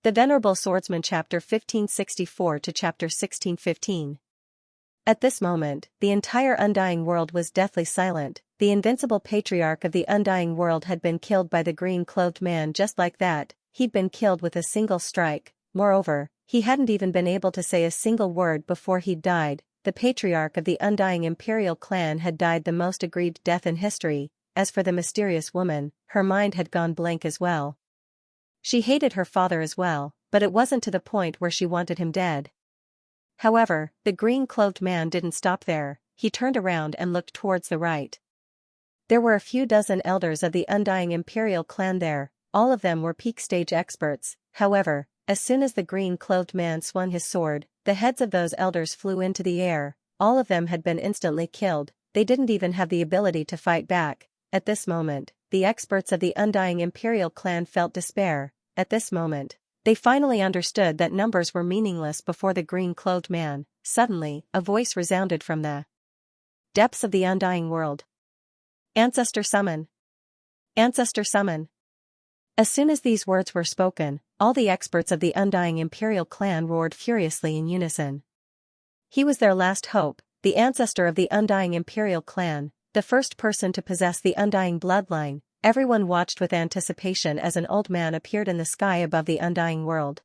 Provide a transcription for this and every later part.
The Venerable Swordsman Chapter 1564 to Chapter 1615. At this moment, the entire Undying World was deathly silent. The invincible patriarch of the Undying World had been killed by the green-clothed man just like that. He'd been killed with a single strike. Moreover, he hadn't even been able to say a single word before he'd died. The patriarch of the Undying Imperial clan had died the most agreed death in history. As for the mysterious woman, her mind had gone blank as well. She hated her father as well, but it wasn't to the point where she wanted him dead. However, the green-clothed man didn't stop there. He turned around and looked towards the right. There were a few dozen elders of the Undying Imperial clan there. All of them were peak stage experts. However, as soon as the green-clothed man swung his sword, the heads of those elders flew into the air. All of them had been instantly killed. They didn't even have the ability to fight back. At this moment, the experts of the Undying Imperial clan felt despair. At this moment, they finally understood that numbers were meaningless before the green-clothed man. Suddenly, a voice resounded from the depths of the Undying World. Ancestor summon! Ancestor summon! As soon as these words were spoken, all the experts of the Undying Imperial clan roared furiously in unison. He was their last hope, the ancestor of the Undying Imperial clan, the first person to possess the Undying bloodline. Everyone watched with anticipation as an old man appeared in the sky above the Undying World.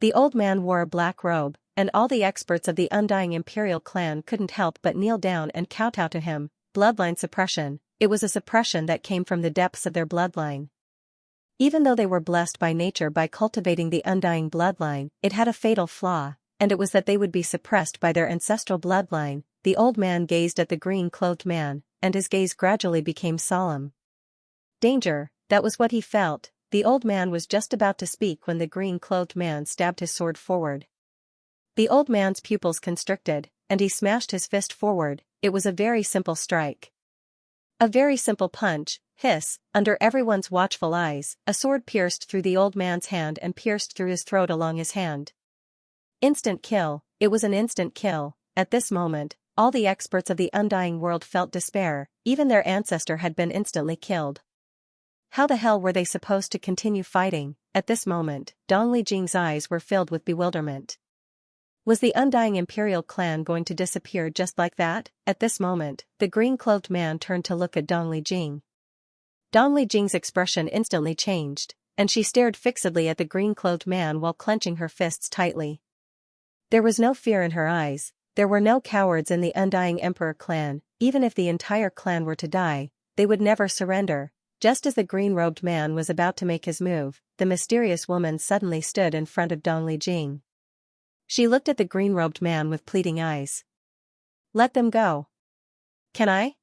The old man wore a black robe, and all the experts of the Undying Imperial clan couldn't help but kneel down and kowtow to him. Bloodline suppression. It was a suppression that came from the depths of their bloodline. Even though they were blessed by nature by cultivating the Undying bloodline, it had a fatal flaw, and it was that they would be suppressed by their ancestral bloodline. The old man gazed at the green-clothed man, and his gaze gradually became solemn. Danger, that was what he felt. The old man was just about to speak when the green-clothed man stabbed his sword forward. The old man's pupils constricted, and he smashed his fist forward. It was a very simple strike. A very simple punch. Hiss, under everyone's watchful eyes, a sword pierced through the old man's hand and pierced through his throat along his hand. Instant kill. It was an instant kill. At this moment, all the experts of the Undying World felt despair. Even their ancestor had been instantly killed. How the hell were they supposed to continue fighting? At this moment, Dongli Jing's eyes were filled with bewilderment. Was the Undying Imperial clan going to disappear just like that? At this moment, the green-clothed man turned to look at Dongli Jing. Dongli Jing's expression instantly changed, and she stared fixedly at the green-clothed man while clenching her fists tightly. There was no fear in her eyes. There were no cowards in the Undying Emperor clan. Even if the entire clan were to die, they would never surrender. Just as the green-robed man was about to make his move, the mysterious woman suddenly stood in front of Dongli Jing. She looked at the green-robed man with pleading eyes. Let them go. Can I?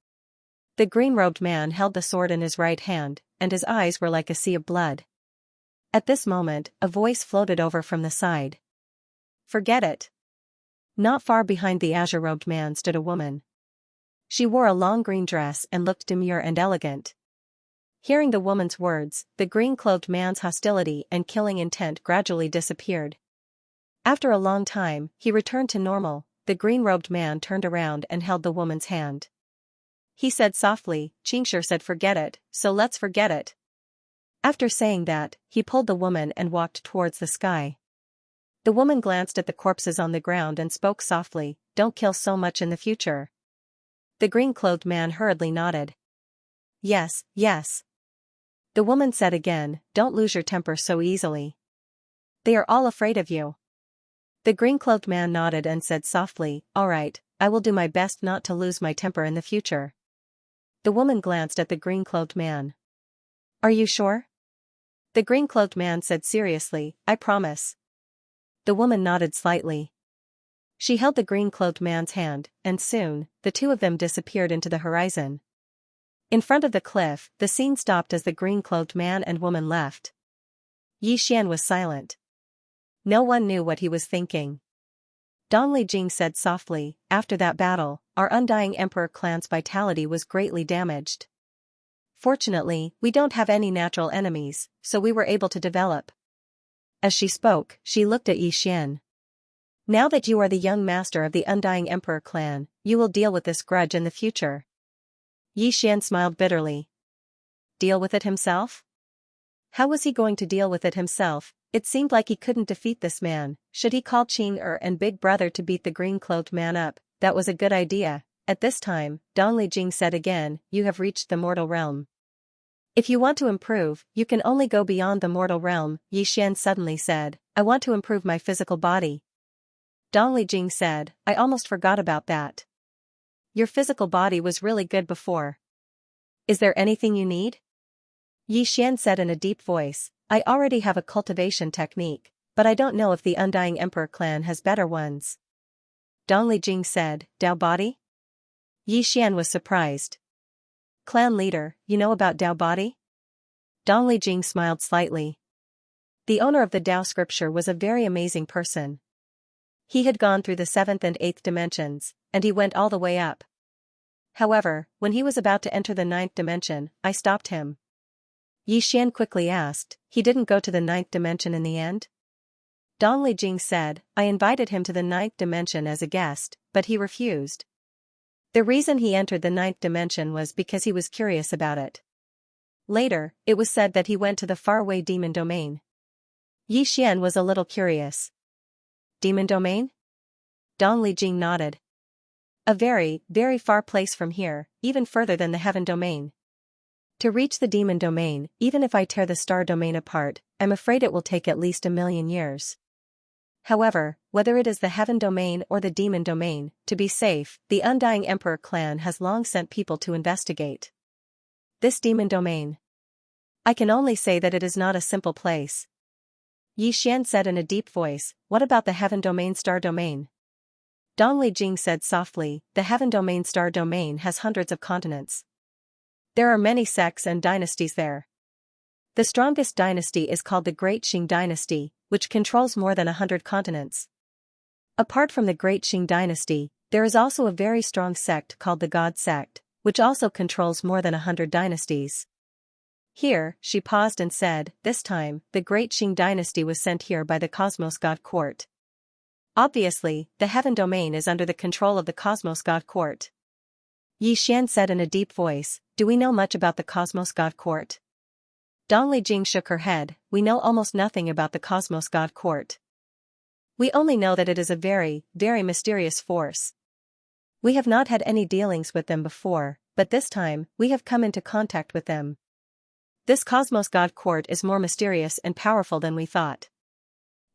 The green-robed man held the sword in his right hand, and his eyes were like a sea of blood. At this moment, a voice floated over from the side. Forget it. Not far behind the azure-robed man stood a woman. She wore a long green dress and looked demure and elegant. Hearing the woman's words, the green-clothed man's hostility and killing intent gradually disappeared. After a long time, he returned to normal. The green-robed man turned around and held the woman's hand. He said softly, Xianxia said forget it, so let's forget it. After saying that, he pulled the woman and walked towards the sky. The woman glanced at the corpses on the ground and spoke softly, don't kill so much in the future. The green-clothed man hurriedly nodded. Yes, yes. The woman said again, don't lose your temper so easily. They are all afraid of you. The green-clothed man nodded and said softly, all right, I will do my best not to lose my temper in the future. The woman glanced at the green-clothed man. Are you sure? The green-clothed man said seriously, I promise. The woman nodded slightly. She held the green-clothed man's hand, and soon, the two of them disappeared into the horizon. In front of the cliff, the scene stopped as the green-clothed man and woman left. Yi Xian was silent. No one knew what he was thinking. Dongli Jing said softly, after that battle, our Undying Emperor clan's vitality was greatly damaged. Fortunately, we don't have any natural enemies, so we were able to develop. As she spoke, she looked at Yi Xian. Now that you are the young master of the Undying Emperor clan, you will deal with this grudge in the future. Yi Xian smiled bitterly. Deal with it himself? How was he going to deal with it himself? It seemed like he couldn't defeat this man. Should he call Qing and Big Brother to beat the green-cloaked man up? That was a good idea. At this time, Dongli Jing said again, you have reached the mortal realm. If you want to improve, you can only go beyond the mortal realm, Yi Xian suddenly said. I want to improve my physical body. Dongli Jing said, I almost forgot about that. Your physical body was really good before. Is there anything you need? Yi Xian said in a deep voice, I already have a cultivation technique, but I don't know if the Undying Emperor clan has better ones. Dongli Jing said, Dao body? Yi Xian was surprised. Clan leader, you know about Dao body? Dongli Jing smiled slightly. The owner of the Dao scripture was a very amazing person. He had gone through the 7th and 8th dimensions, and he went all the way up. However, when he was about to enter the 9th dimension, I stopped him. Yi Xian quickly asked, he didn't go to the 9th dimension in the end? Dongli Jing said, I invited him to the 9th dimension as a guest, but he refused. The reason he entered the 9th dimension was because he was curious about it. Later, it was said that he went to the faraway demon domain. Yi Xian was a little curious. Demon domain? Dongli Jing nodded. A very, very far place from here, even further than the heaven domain. To reach the demon domain, even if I tear the star domain apart, I'm afraid it will take at least 1,000,000 years. However, whether it is the heaven domain or the demon domain, to be safe, the Undying Emperor clan has long sent people to investigate this demon domain. I can only say that it is not a simple place. Yi Xian said in a deep voice, what about the heaven domain star domain? Dongli Jing said softly, the heaven domain star domain has hundreds of continents. There are many sects and dynasties there. The strongest dynasty is called the Great Qing Dynasty, which controls more than 100 continents. Apart from the Great Qing Dynasty, there is also a very strong sect called the God Sect, which also controls more than 100 dynasties. Here, she paused and said, this time, the Great Qing Dynasty was sent here by the Cosmos God Court. Obviously, the heaven domain is under the control of the Cosmos God Court. Yi Xian said in a deep voice, do we know much about the Cosmos God Court? Dongli Jing shook her head, we know almost nothing about the Cosmos God Court. We only know that it is a very, very mysterious force. We have not had any dealings with them before, but this time, we have come into contact with them. This Cosmos God Court is more mysterious and powerful than we thought.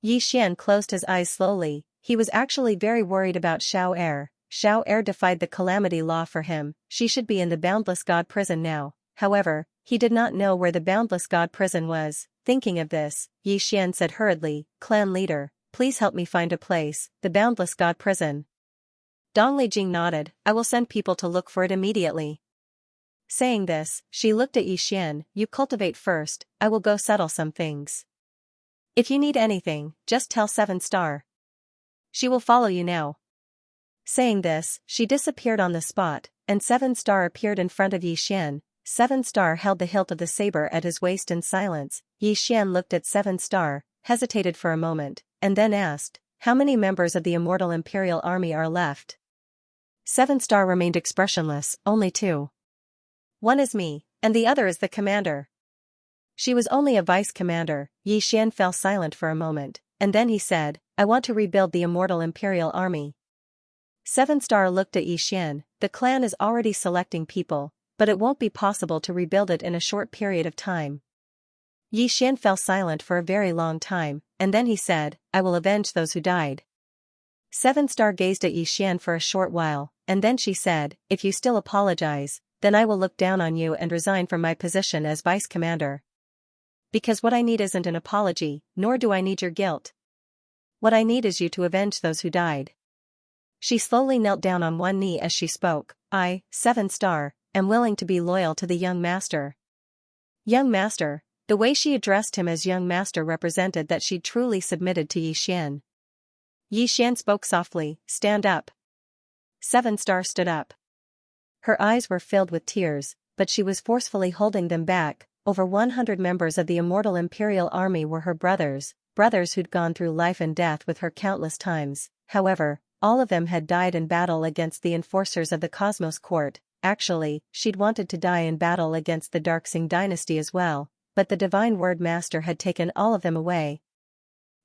Yi Xian closed his eyes slowly, he was actually very worried about Xiao Er. Xiao Er defied the calamity law for him, she should be in the Boundless God prison now. However, he did not know where the Boundless God prison was. Thinking of this, Yi Xian said hurriedly, clan leader, please help me find a place, the Boundless God prison. Dongli Jing nodded, I will send people to look for it immediately. Saying this, she looked at Yi Xian, you cultivate first, I will go settle some things. If you need anything, just tell 7 Star. She will follow you now. Saying this, she disappeared on the spot, and 7 Star appeared in front of Yi Xian. 7 Star held the hilt of the saber at his waist in silence. Yi Xian looked at 7 Star, hesitated for a moment, and then asked, how many members of the Immortal Imperial Army are left? 7 Star remained expressionless, only 2. One is me, and the other is the commander. She was only a vice commander. Yi Xian fell silent for a moment, and then he said, I want to rebuild the Immortal Imperial Army. 7 Star looked at Yi Xian, the clan is already selecting people, but it won't be possible to rebuild it in a short period of time. Yi Xian fell silent for a very long time, and then he said, I will avenge those who died. 7 Star gazed at Yi Xian for a short while, and then she said, if you still apologize, then I will look down on you and resign from my position as vice commander. Because what I need isn't an apology, nor do I need your guilt. What I need is you to avenge those who died. She slowly knelt down on one knee as she spoke, I, 7 Star, am willing to be loyal to the young master. Young master, the way she addressed him as young master represented that she'd truly submitted to Yi Xian. Yi Xian spoke softly, stand up. 7 Star stood up. Her eyes were filled with tears, but she was forcefully holding them back. Over 100 members of the Immortal Imperial Army were her brothers who'd gone through life and death with her countless times. However, all of them had died in battle against the enforcers of the Cosmos Court. Actually, she'd wanted to die in battle against the Dark Qing dynasty as well, but the Divine Word Master had taken all of them away.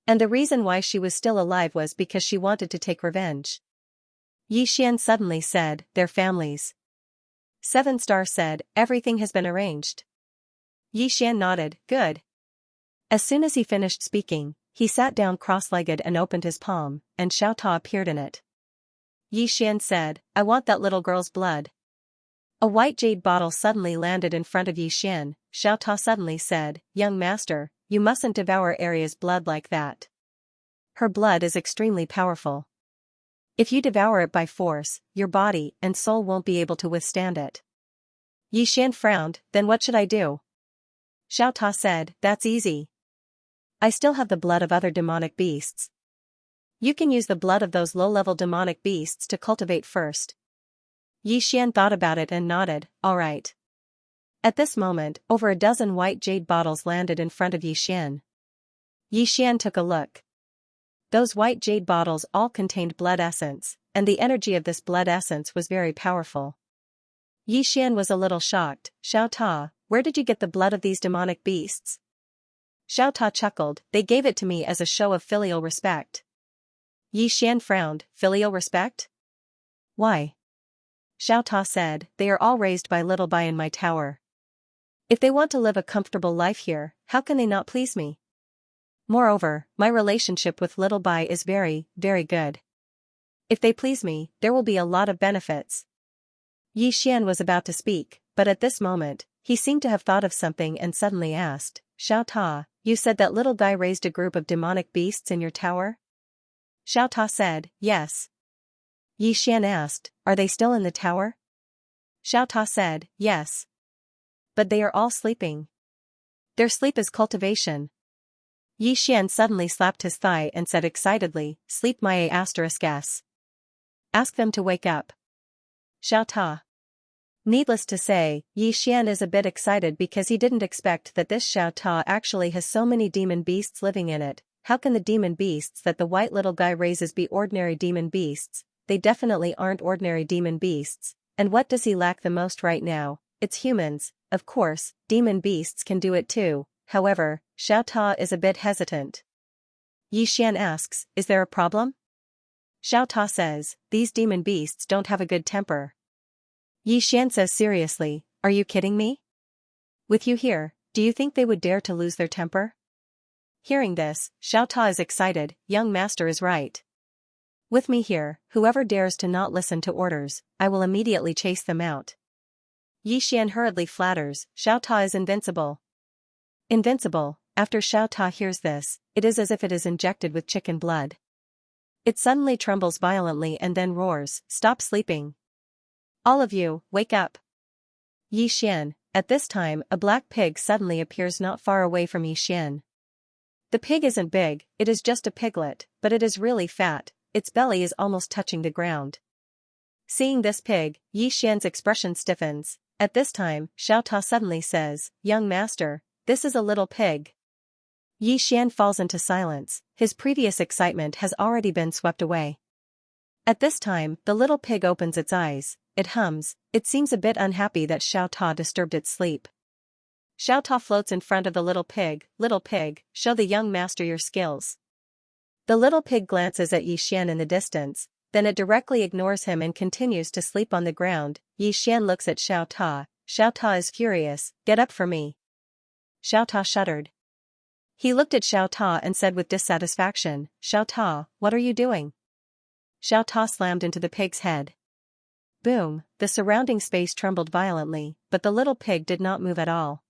And the reason why she was still alive was because she wanted to take revenge. Xian suddenly said, "Their families." 7-Star said, "Everything has been arranged." Xian nodded, "Good." As soon as he finished speaking, he sat down cross-legged and opened his palm, and Xiaota appeared in it. Xian said, "I want that little girl's blood." A white jade bottle suddenly landed in front of Xian. Xiaota suddenly said, "Young master, you mustn't devour Arya's blood like that. Her blood is extremely powerful. If you devour it by force, your body and soul won't be able to withstand it." Xian frowned, "Then what should I do?" Xiaota said, "That's easy. I still have the blood of other demonic beasts. You can use the blood of those low-level demonic beasts to cultivate first." Xian thought about it and nodded, "All right." At this moment, over a dozen white jade bottles landed in front of Xian. Xian took a look. Those white jade bottles all contained blood essence, and the energy of this blood essence was very powerful. Xian was a little shocked. "Xiaota, where did you get the blood of these demonic beasts?" Xiaota chuckled, "They gave it to me as a show of filial respect." Xian frowned, "Filial respect? Why?" Xiaota said, "They are all raised by Little Bai in my tower. If they want to live a comfortable life here, how can they not please me? Moreover, my relationship with Little Bai is very, very good. If they please me, there will be a lot of benefits." Xian was about to speak, but at this moment, he seemed to have thought of something and suddenly asked, "Xiaota, you said that Little Bai raised a group of demonic beasts in your tower?" Xiaota said, "Yes." Xian asked, "Are they still in the tower?" Xiaota said, "Yes. But they are all sleeping. Their sleep is cultivation." Xian suddenly slapped his thigh and said excitedly, "Sleep my *s. Ask them to wake up." Xiaota. Needless to say, Xian is a bit excited because he didn't expect that this Xiaota actually has so many demon beasts living in it. How can the demon beasts that the white little guy raises be ordinary demon beasts? They definitely aren't ordinary demon beasts. And what does he lack the most right now? It's humans. Of course, demon beasts can do it too. However, Xiaota is a bit hesitant. Xian asks, "Is there a problem?" Xiaota says, "These demon beasts don't have a good temper." Xian says seriously, "Are you kidding me? With you here, do you think they would dare to lose their temper?" Hearing this, Xiaota is excited, "Young master is right. With me here, whoever dares to not listen to orders, I will immediately chase them out." Xian hurriedly flatters, "Xiaota is invincible." Invincible. After Xiaota hears this, it is as if it is injected with chicken blood. It suddenly trembles violently and then roars, "Stop sleeping. All of you, wake up." Xian. At this time, a black pig suddenly appears not far away from Xian. The pig isn't big, it is just a piglet, but it is really fat, its belly is almost touching the ground. Seeing this pig, Xian's expression stiffens. At this time, Xiaota suddenly says, "Young master, this is a little pig." Xian falls into silence, his previous excitement has already been swept away. At this time, the little pig opens its eyes, it hums, it seems a bit unhappy that Xiaota disturbed its sleep. Xiaota floats in front of the little pig, "Little pig, show the young master your skills." The little pig glances at Xian in the distance, then it directly ignores him and continues to sleep on the ground. Xian looks at Xiaota. Xiaota is furious, "Get up for me." Xiaota shuddered. He looked at Xiaota and said with dissatisfaction, "Xiaota, what are you doing?" Xiaota slammed into the pig's head. Boom, the surrounding space trembled violently, but the little pig did not move at all.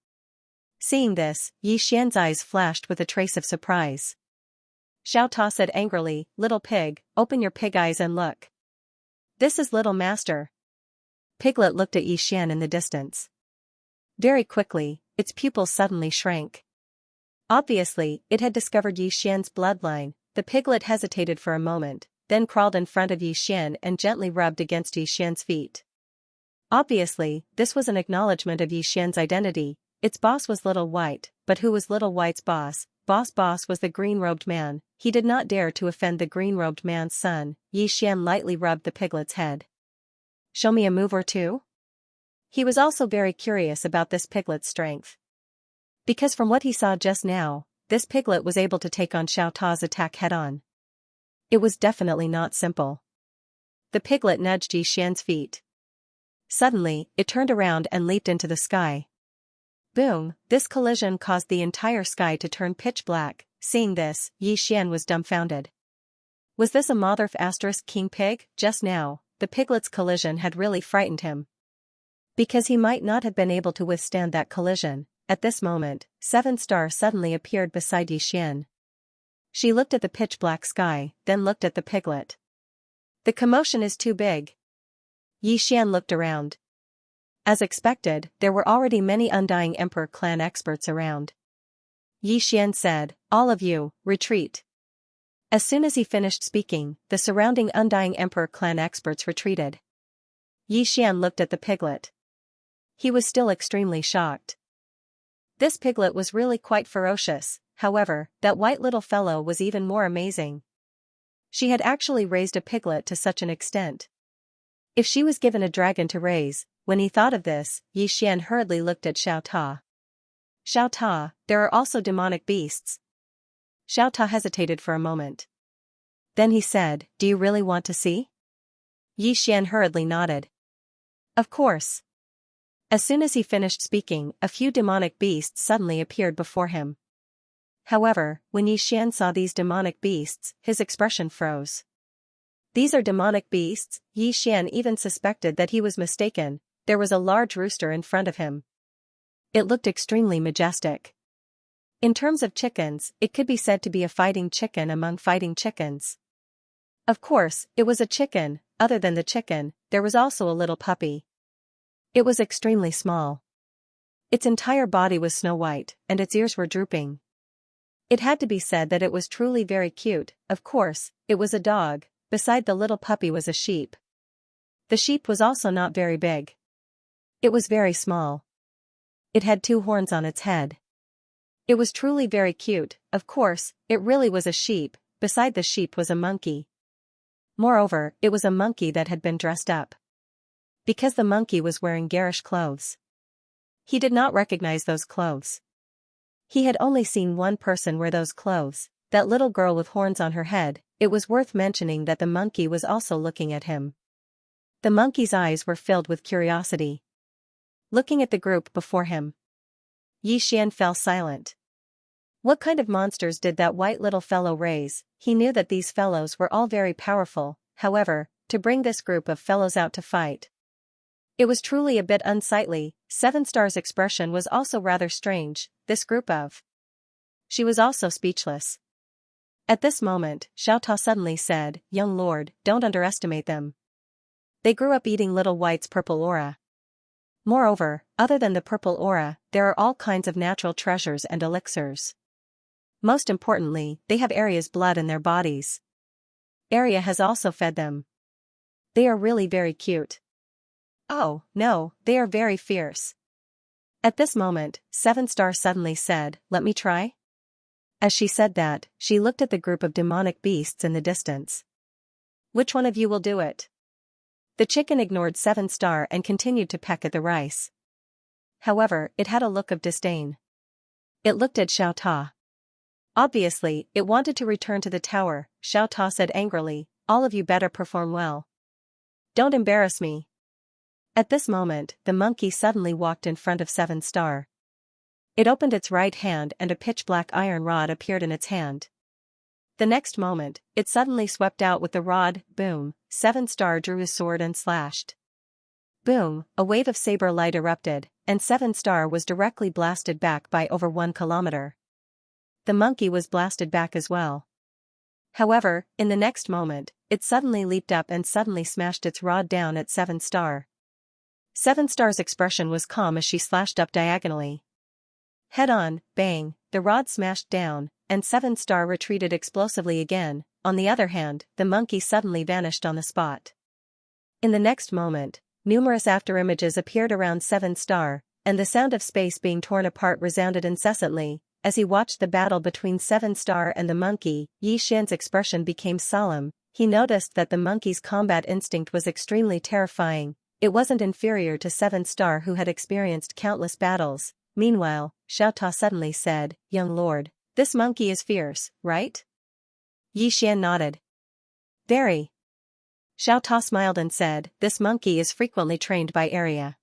Seeing this, Xian's eyes flashed with a trace of surprise. Xiaota said angrily, "Little pig, open your pig eyes and look. This is little master." Piglet looked at Xian in the distance. Very quickly, its pupils suddenly shrank. Obviously, it had discovered Xian's bloodline. The piglet hesitated for a moment, then crawled in front of Xian and gently rubbed against Xian's feet. Obviously, this was an acknowledgement of Xian's identity. Its boss was Little White, but who was Little White's boss? Boss was the green-robed man. He did not dare to offend the green-robed man's son. Xian lightly rubbed the piglet's head. "Show me a move or two?" He was also very curious about this piglet's strength. Because from what he saw just now, this piglet was able to take on Xiao Ta's attack head-on. It was definitely not simple. The piglet nudged Yi Xian's feet. Suddenly, it turned around and leaped into the sky. Boom! This collision caused the entire sky to turn pitch black. Seeing this, Yi Xian was dumbfounded. Was this a Motherf * king pig? Just now, the piglet's collision had really frightened him. Because he might not have been able to withstand that collision, at this moment, 7-star suddenly appeared beside Yi Xian. She looked at the pitch-black sky, then looked at the piglet. The commotion is too big. Yi Xian looked around. As expected, there were already many Undying Emperor clan experts around. Yi Xian said, "All of you, retreat." As soon as he finished speaking, the surrounding Undying Emperor clan experts retreated. Yi Xian looked at the piglet. He was still extremely shocked. This piglet was really quite ferocious, however, that white little fellow was even more amazing. She had actually raised a piglet to such an extent. If she was given a dragon to raise, when he thought of this, Yi Xian hurriedly looked at Xiao Ta. "Xiao Ta, there are also demonic beasts." Xiao Ta hesitated for a moment. Then he said, "Do you really want to see?" Yi Xian hurriedly nodded. "Of course." As soon as he finished speaking, a few demonic beasts suddenly appeared before him. However, when Yi Xian saw these demonic beasts, his expression froze. "These are demonic beasts?" Yi Xian even suspected that he was mistaken. There was a large rooster in front of him. It looked extremely majestic. In terms of chickens, it could be said to be a fighting chicken among fighting chickens. Of course, it was a chicken. Other than the chicken, there was also a little puppy. It was extremely small. Its entire body was snow white, and its ears were drooping. It had to be said that it was truly very cute. Of course, it was a dog. Beside the little puppy was a sheep. The sheep was also not very big. It was very small. It had 2 horns on its head. It was truly very cute. Of course, it really was a sheep. Beside the sheep was a monkey. Moreover, it was a monkey that had been dressed up. Because the monkey was wearing garish clothes. He did not recognize those clothes. He had only seen one person wear those clothes, that little girl with horns on her head. It was worth mentioning that the monkey was also looking at him. The monkey's eyes were filled with curiosity. Looking at the group before him, Yi Xian fell silent. What kind of monsters did that white little fellow raise? He knew that these fellows were all very powerful, however, to bring this group of fellows out to fight, it was truly a bit unsightly. 7-star's expression was also rather strange. This group of... She was also speechless. At this moment, Xiao Ta suddenly said, "Young lord, don't underestimate them. They grew up eating little white's purple aura. Moreover, other than the purple aura, there are all kinds of natural treasures and elixirs. Most importantly, they have Arya's blood in their bodies. Arya has also fed them. They are really very cute. Oh, no, they are very fierce." At this moment, 7-star suddenly said, "Let me try?" As she said that, she looked at the group of demonic beasts in the distance. "Which one of you will do it?" The chicken ignored 7-star and continued to peck at the rice. However, it had a look of disdain. It looked at Xiao Ta. Obviously, it wanted to return to the tower. Xiao Ta said angrily, "All of you better perform well. Don't embarrass me." At this moment, the monkey suddenly walked in front of 7-star. It opened its right hand and a pitch-black iron rod appeared in its hand. The next moment, it suddenly swept out with the rod. Boom! 7-star drew his sword and slashed. Boom! A wave of saber light erupted, and 7-star was directly blasted back by over 1 kilometer. The monkey was blasted back as well. However, in the next moment, it suddenly leaped up and suddenly smashed its rod down at 7-star. 7-star's expression was calm as she slashed up diagonally. Head on, bang, the rod smashed down, and 7-star retreated explosively again. On the other hand, the monkey suddenly vanished on the spot. In the next moment, numerous afterimages appeared around 7-star, and the sound of space being torn apart resounded incessantly. As he watched the battle between 7-star and the monkey, Yi Xian's expression became solemn. He noticed that the monkey's combat instinct was extremely terrifying. It wasn't inferior to 7-star who had experienced countless battles. Meanwhile, Xiaota suddenly said, "Young lord, this monkey is fierce, right?" Yi Xian nodded. "Very." Xiaota smiled and said, "This monkey is frequently trained by area."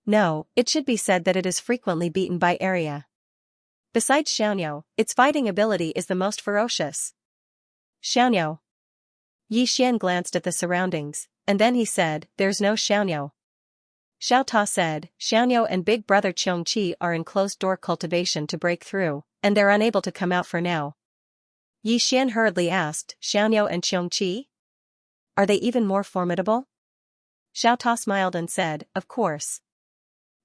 No, it should be said that it is frequently beaten by area. Besides Xianyo, its fighting ability is the most ferocious. Xianyo. Yi Xian glanced at the surroundings, and then he said, "There's no Xianyo." Xiaota said, "Xianyo and big brother Xianxia are in closed-door cultivation to break through, and they're unable to come out for now." Yi Xian hurriedly asked, "Xianyo and Xianxia? Are they even more formidable?" Xiaota smiled and said, "Of course.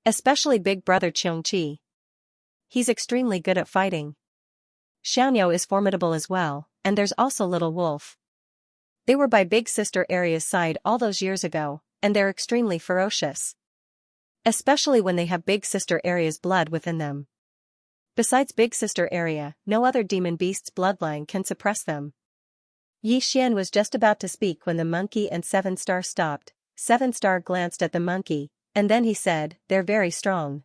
Especially big brother Xianxia. He's extremely good at fighting. Xianyo is formidable as well, and there's also Little Wolf. They were by Big Sister Aria's side all those years ago, and they're extremely ferocious. Especially when they have Big Sister Aria's blood within them. Besides Big Sister Aria, no other demon beast's bloodline can suppress them." Yi Xian was just about to speak when the monkey and Seven Star stopped. Seven Star glanced at the monkey, and then he said, "They're very strong."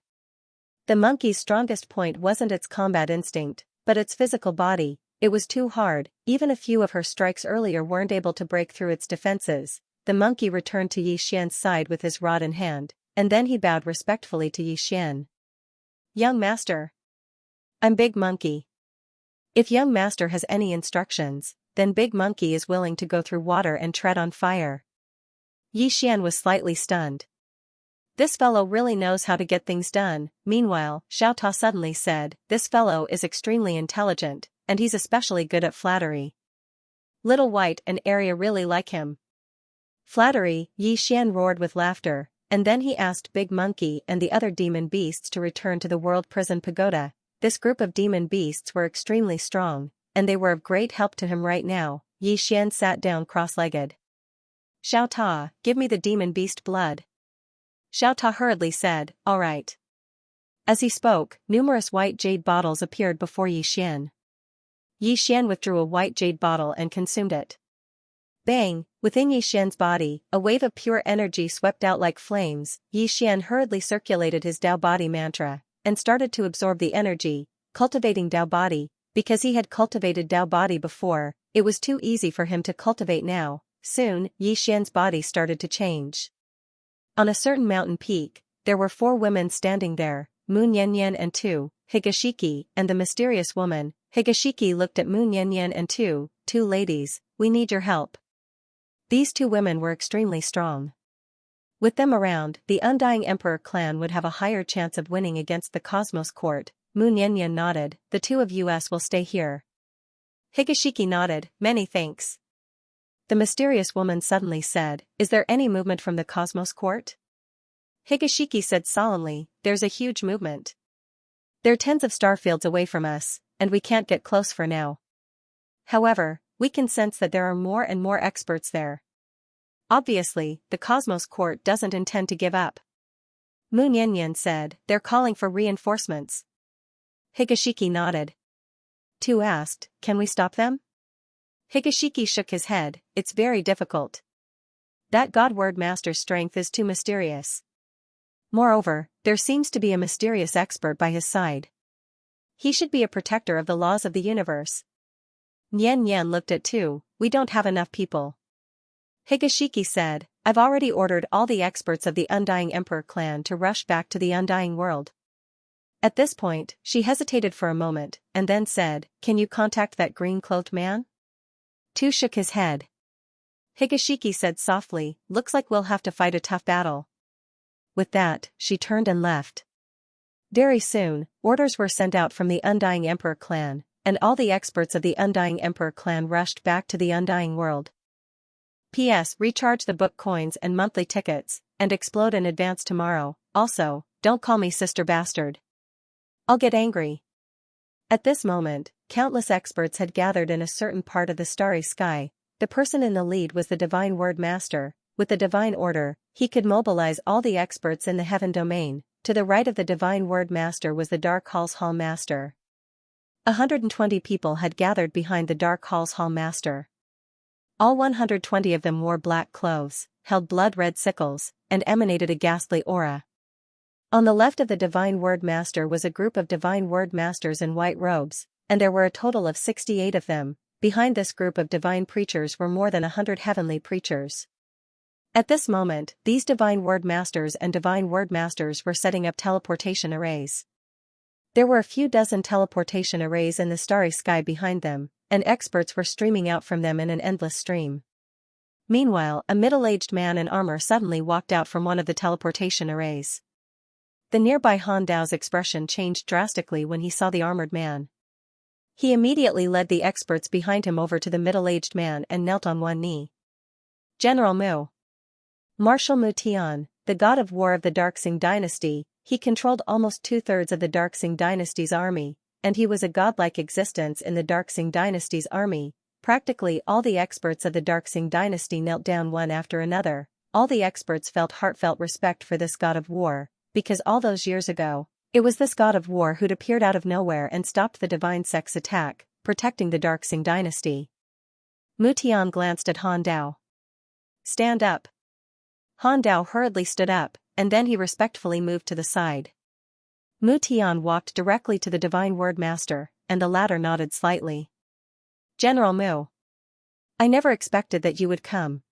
The monkey's strongest point wasn't its combat instinct, but its physical body. It was too hard, even a few of her strikes earlier weren't able to break through its defenses. The monkey returned to Yi Xian's side with his rod in hand, and then he bowed respectfully to Yi Xian. "Young master. I'm Big Monkey. If young master has any instructions, then Big Monkey is willing to go through water and tread on fire." Yi Xian was slightly stunned. This fellow really knows how to get things done. Meanwhile, Xiaota suddenly said, "This fellow is extremely intelligent, and he's especially good at flattery. Little White and Arya really like him." "Flattery," Yi Xian roared with laughter, and then he asked Big Monkey and the other demon beasts to return to the World Prison Pagoda. This group of demon beasts were extremely strong, and they were of great help to him right now. Yi Xian sat down cross-legged. "Xiaota, give me the demon beast blood." Xiaota hurriedly said, "All right." As he spoke, numerous white jade bottles appeared before Yi Xian. Yi Xian withdrew a white jade bottle and consumed it. Bang! Within Yi Xian's body, a wave of pure energy swept out like flames. Yi Xian hurriedly circulated his Tao body mantra, and started to absorb the energy, cultivating Tao body. Because he had cultivated Tao body before, it was too easy for him to cultivate now. Soon, Yi Xian's body started to change. On a certain mountain peak, there were 4 women standing there, Mu Nianyan and Tu, Higashiki, and the mysterious woman. Higashiki looked at Mu Nianyan and two ladies, "We need your help." These 2 women were extremely strong. With them around, the Undying Emperor clan would have a higher chance of winning against the Cosmos Court. Mu Nianyan nodded, "The 2 of us will stay here." Higashiki nodded, "Many thanks." The mysterious woman suddenly said, "Is there any movement from the Cosmos Court?" Higashiki said solemnly, "There's a huge movement. They're tens of starfields away from us, and we can't get close for now. However, we can sense that there are more and more experts there. Obviously, the Cosmos Court doesn't intend to give up." Mu Nianyan said, "They're calling for reinforcements." Higashiki nodded. Tu asked, "Can we stop them?" Higashiki shook his head, "It's very difficult. That God-word master's strength is too mysterious. Moreover, there seems to be a mysterious expert by his side. He should be a protector of the laws of the universe." Nian Yan looked at Tu, "We don't have enough people." Higashiki said, "I've already ordered all the experts of the Undying Emperor clan to rush back to the Undying world." At this point, she hesitated for a moment, and then said, "Can you contact that green-clothed man?" Tu shook his head. Higashiki said softly, "Looks like we'll have to fight a tough battle." With that, she turned and left. Very soon, orders were sent out from the Undying Emperor clan, and all the experts of the Undying Emperor clan rushed back to the Undying world. P.S. Recharge the book coins and monthly tickets, and explode in advance tomorrow. Also, don't call me Sister Bastard. I'll get angry. At this moment, countless experts had gathered in a certain part of the starry sky. The person in the lead was the Divine Word Master. With the Divine Order, he could mobilize all the experts in the Heaven Domain. To the right of the Divine Word Master was the Dark Halls Hall Master. 120 people had gathered behind the Dark Halls Hall Master. All 120 of them wore black clothes, held blood-red sickles, and emanated a ghastly aura. On the left of the Divine Word Master was a group of Divine Word Masters in white robes, and there were a total of 68 of them. Behind this group of divine preachers were more than 100 heavenly preachers. At this moment, these Divine Word Masters and Divine Word Masters were setting up teleportation arrays. There were a few dozen teleportation arrays in the starry sky behind them, and experts were streaming out from them in an endless stream. Meanwhile, a middle-aged man in armor suddenly walked out from one of the teleportation arrays. The nearby Han Dao's expression changed drastically when he saw the armored man. He immediately led the experts behind him over to the middle-aged man and knelt on one knee. General Mu. Marshal Mu Tian, the god of war of the Darxing dynasty, he controlled almost two-thirds of the Darxing dynasty's army, and he was a godlike existence in the Darxing dynasty's army. Practically all the experts of the Darxing dynasty knelt down one after another. All the experts felt heartfelt respect for this god of war, because all those years ago, it was this god of war who'd appeared out of nowhere and stopped the divine sex attack, protecting the Darxing dynasty. Mu Tian glanced at Han Dao. Stand up. Han Dao hurriedly stood up, and then he respectfully moved to the side. Mu Tian walked directly to the Divine Word Master, and the latter nodded slightly. General Mu. I never expected that you would come.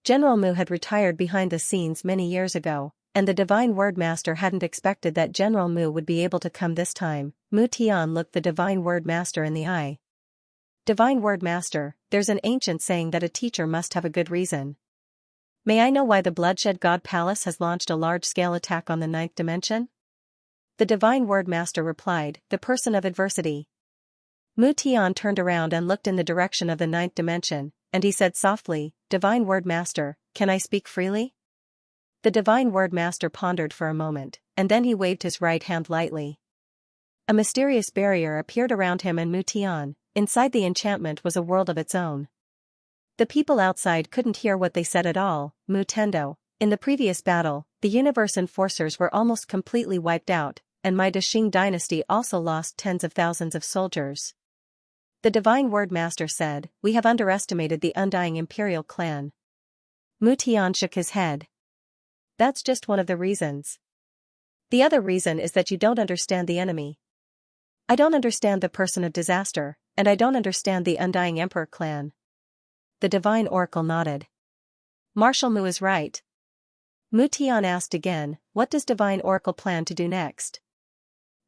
General Mu had retired behind the scenes many years ago, and the Divine Word Master hadn't expected that General Mu would be able to come this time. Mu Tian looked the Divine Word Master in the eye. Divine Word Master, there's an ancient saying that a teacher must have a good reason. May I know why the Bloodshed God Palace has launched a large-scale attack on the 9th dimension? The Divine Word Master replied, the person of adversity. Mu Tian turned around and looked in the direction of the 9th dimension, and he said softly, Divine Word Master, can I speak freely? The Divine Word Master pondered for a moment, and then he waved his right hand lightly. A mysterious barrier appeared around him and Mu Tian. Inside the enchantment was a world of its own. The people outside couldn't hear what they said at all. Mu Tendo, in the previous battle, the universe enforcers were almost completely wiped out, and my Dashing dynasty also lost tens of thousands of soldiers. The Divine Word Master said, we have underestimated the undying imperial clan. Mu Tian shook his head. That's just one of the reasons. The other reason is that you don't understand the enemy. I don't understand the person of disaster, and I don't understand the undying emperor clan. The Divine Oracle nodded. Marshal Mu is right. Mu Tian asked again, what does Divine Oracle plan to do next?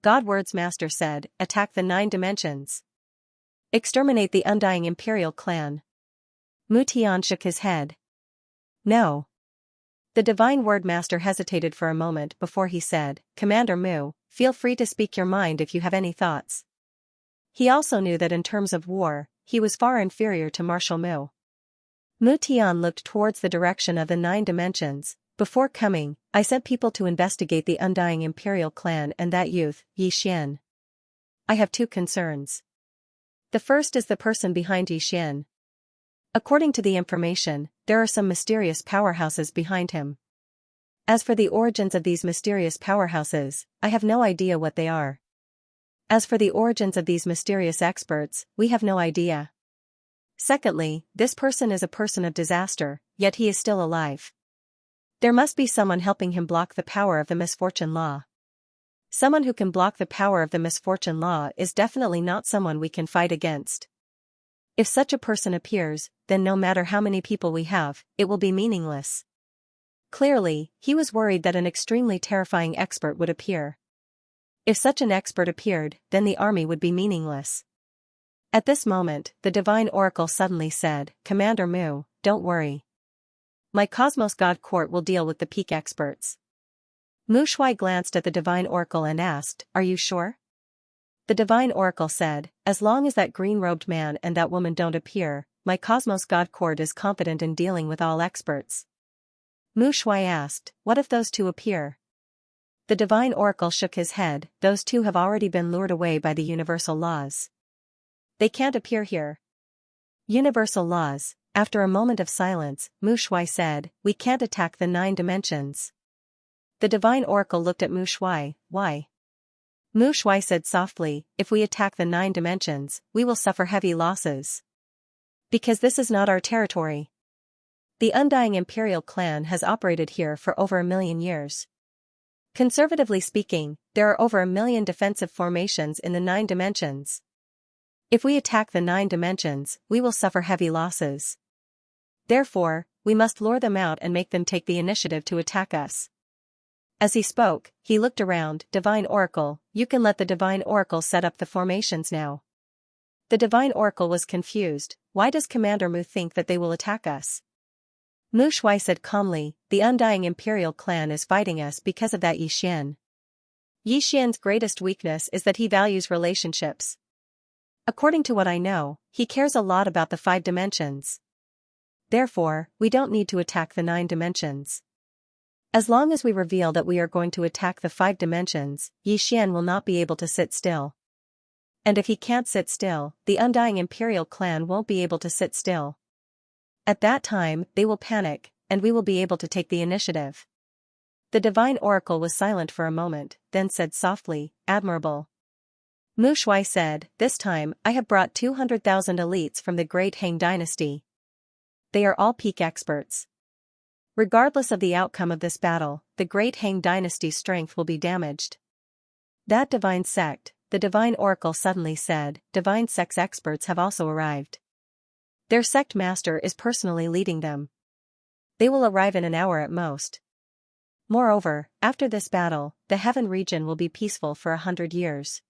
God Words Master said, attack the 9 dimensions. Exterminate the undying imperial clan. Mu Tian shook his head. No. The Divine Word Master hesitated for a moment before he said, Commander Mu, feel free to speak your mind if you have any thoughts. He also knew that in terms of war, he was far inferior to Marshal Mu. Mu Tian looked towards the direction of the 9 dimensions. Before coming, I sent people to investigate the undying imperial clan and that youth, Yi Xian. I have 2 concerns. The first is the person behind Yi Xian. According to the information, there are some mysterious powerhouses behind him. As for the origins of these mysterious powerhouses, I have no idea what they are. As for the origins of these mysterious experts, we have no idea. Secondly, this person is a person of disaster, yet he is still alive. There must be someone helping him block the power of the misfortune law. Someone who can block the power of the misfortune law is definitely not someone we can fight against. If such a person appears, then no matter how many people we have, it will be meaningless. Clearly, he was worried that an extremely terrifying expert would appear. If such an expert appeared, then the army would be meaningless. At this moment, the Divine Oracle suddenly said, Commander Mu, don't worry. My Cosmos God Court will deal with the peak experts. Mu Shui glanced at the Divine Oracle and asked, are you sure? The Divine Oracle said, as long as that green-robed man and that woman don't appear, my Cosmos God Court is confident in dealing with all experts. Mu Shui asked, what if those 2 appear? The Divine Oracle shook his head, those 2 have already been lured away by the universal laws. They can't appear here. Universal laws. After a moment of silence, Mu Shui said, we can't attack the 9 dimensions. The Divine Oracle looked at Mu Shui, why? Mu Shui said softly, if we attack the 9 dimensions, we will suffer heavy losses. Because this is not our territory. The undying imperial clan has operated here for over 1,000,000 years. Conservatively speaking, there are over 1 million defensive formations in the 9 dimensions. If we attack the 9 dimensions, we will suffer heavy losses. Therefore, we must lure them out and make them take the initiative to attack us. As he spoke, he looked around. Divine Oracle, you can let the Divine Oracle set up the formations now. The Divine Oracle was confused. Why does Commander Mu think that they will attack us? Mu Shui said calmly, the Undying Imperial Clan is fighting us because of that Yi Xian. Yi Xian's greatest weakness is that he values relationships. According to what I know, he cares a lot about the 5 dimensions. Therefore, we don't need to attack the 9 dimensions. As long as we reveal that we are going to attack the 5 dimensions, Yi Xian will not be able to sit still. And if he can't sit still, the Undying Imperial Clan won't be able to sit still. At that time, they will panic, and we will be able to take the initiative. The Divine Oracle was silent for a moment, then said softly, Admirable. Mu Shui said, this time, I have brought 200,000 elites from the Great Han Dynasty. They are all peak experts. Regardless of the outcome of this battle, the Great Han Dynasty's strength will be damaged. That divine sect, the Divine Oracle suddenly said, divine sect's experts have also arrived. Their sect master is personally leading them. They will arrive in an hour at most. Moreover, after this battle, the heaven region will be peaceful for 100 years.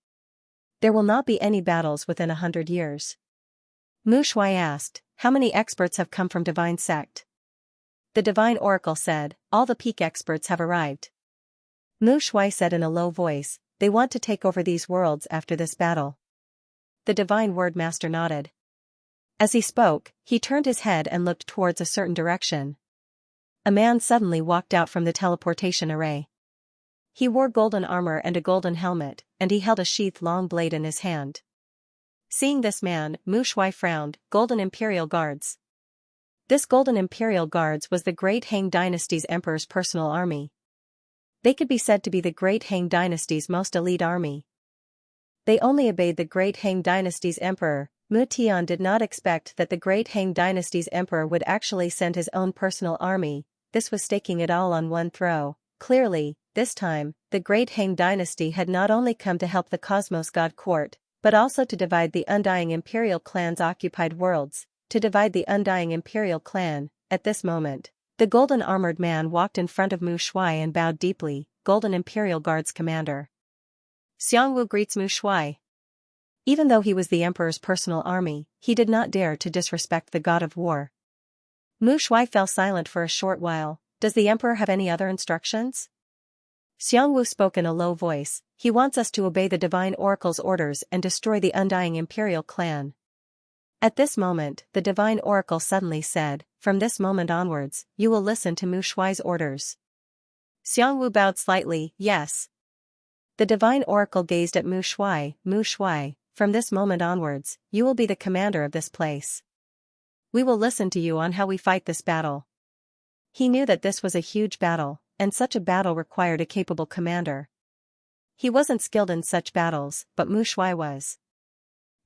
There will not be any battles within 100 years. Mu Shui asked, how many experts have come from divine sect? The Divine Oracle said, all the peak experts have arrived. Mu Shui said in a low voice, they want to take over these worlds after this battle. The Divine Word Master nodded. As he spoke, he turned his head and looked towards a certain direction. A man suddenly walked out from the teleportation array. He wore golden armor and a golden helmet, and he held a sheathed long blade in his hand. Seeing this man, Mu Shui frowned. Golden Imperial Guards. This Golden Imperial Guards was the Great Han Dynasty's emperor's personal army. They could be said to be the Great Han Dynasty's most elite army. They only obeyed the Great Han Dynasty's emperor. Mu Tian did not expect that the Great Han Dynasty's emperor would actually send his own personal army. This was staking it all on one throw. Clearly, this time, the Great Han Dynasty had not only come to help the Cosmos God Court, but also to divide the Undying Imperial Clan's occupied worlds, to divide the Undying Imperial Clan. At this moment, the golden armored man walked in front of Mu Shui and bowed deeply. Golden Imperial Guards Commander. Xiangwu greets Mu Shui. Even though he was the emperor's personal army, he did not dare to disrespect the god of war. Mu Shui fell silent for a short while. Does the emperor have any other instructions? Xiangwu spoke in a low voice. He wants us to obey the Divine Oracle's orders and destroy the Undying Imperial Clan. At this moment, the Divine Oracle suddenly said, from this moment onwards, you will listen to Mu Shui's orders. Xiangwu bowed slightly, yes. The Divine Oracle gazed at Mu Shui. Mu Shui, from this moment onwards, you will be the commander of this place. We will listen to you on how we fight this battle. He knew that this was a huge battle, and such a battle required a capable commander. He wasn't skilled in such battles, but Mu Shui was.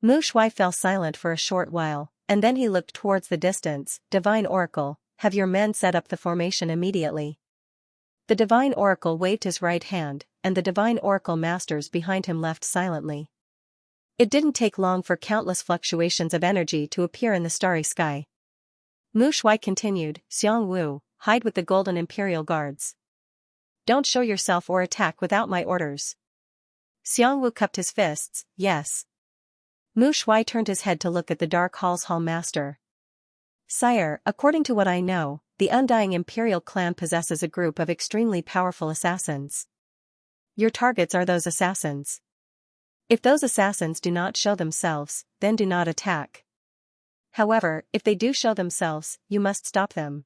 Mu Shui fell silent for a short while, and then he looked towards the distance. Divine Oracle, have your men set up the formation immediately. The Divine Oracle waved his right hand, and the Divine Oracle masters behind him left silently. It didn't take long for countless fluctuations of energy to appear in the starry sky. Mu Shui continued, Xiangwu, hide with the Golden Imperial Guards. Don't show yourself or attack without my orders. Xiangwu cupped his fists, yes. Mu Shui turned his head to look at the Dark Hall's Hall Master. Sire, according to what I know, the Undying Imperial Clan possesses a group of extremely powerful assassins. Your targets are those assassins. If those assassins do not show themselves, then do not attack. However, if they do show themselves, you must stop them.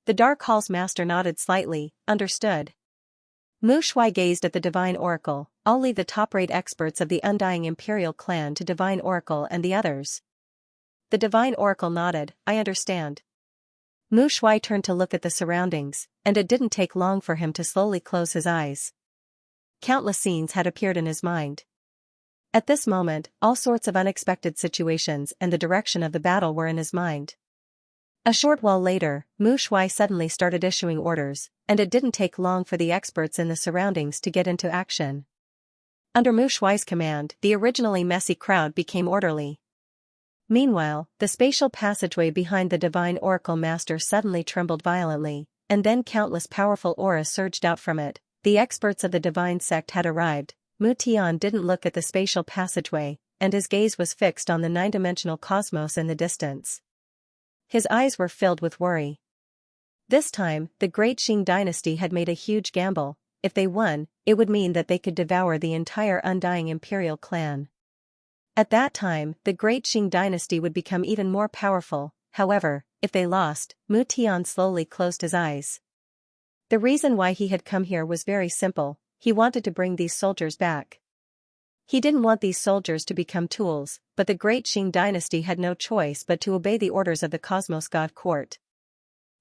The Dark Hall's Master nodded slightly, understood. Mu Shui gazed at the Divine Oracle. I'll leave the top-rate experts of the Undying Imperial Clan to Divine Oracle and the others. The Divine Oracle nodded, I understand. Mu Shui turned to look at the surroundings, and it didn't take long for him to slowly close his eyes. Countless scenes had appeared in his mind. At this moment, all sorts of unexpected situations and the direction of the battle were in his mind. A short while later, Mu Shui suddenly started issuing orders, and it didn't take long for the experts in the surroundings to get into action. Under Mu Shui's command, the originally messy crowd became orderly. Meanwhile, the spatial passageway behind the divine oracle master suddenly trembled violently, and then countless powerful auras surged out from it. The experts of the divine sect had arrived. Mu Tian didn't look at the spatial passageway, and his gaze was fixed on the nine-dimensional cosmos in the distance. His eyes were filled with worry. This time, the great Qing dynasty had made a huge gamble. If they won, it would mean that they could devour the entire undying imperial clan. At that time, the great Qing dynasty would become even more powerful. However, if they lost, Mu Tian slowly closed his eyes. The reason why he had come here was very simple. He wanted to bring these soldiers back. He didn't want these soldiers to become tools, but the great Qing dynasty had no choice but to obey the orders of the Cosmos God Court.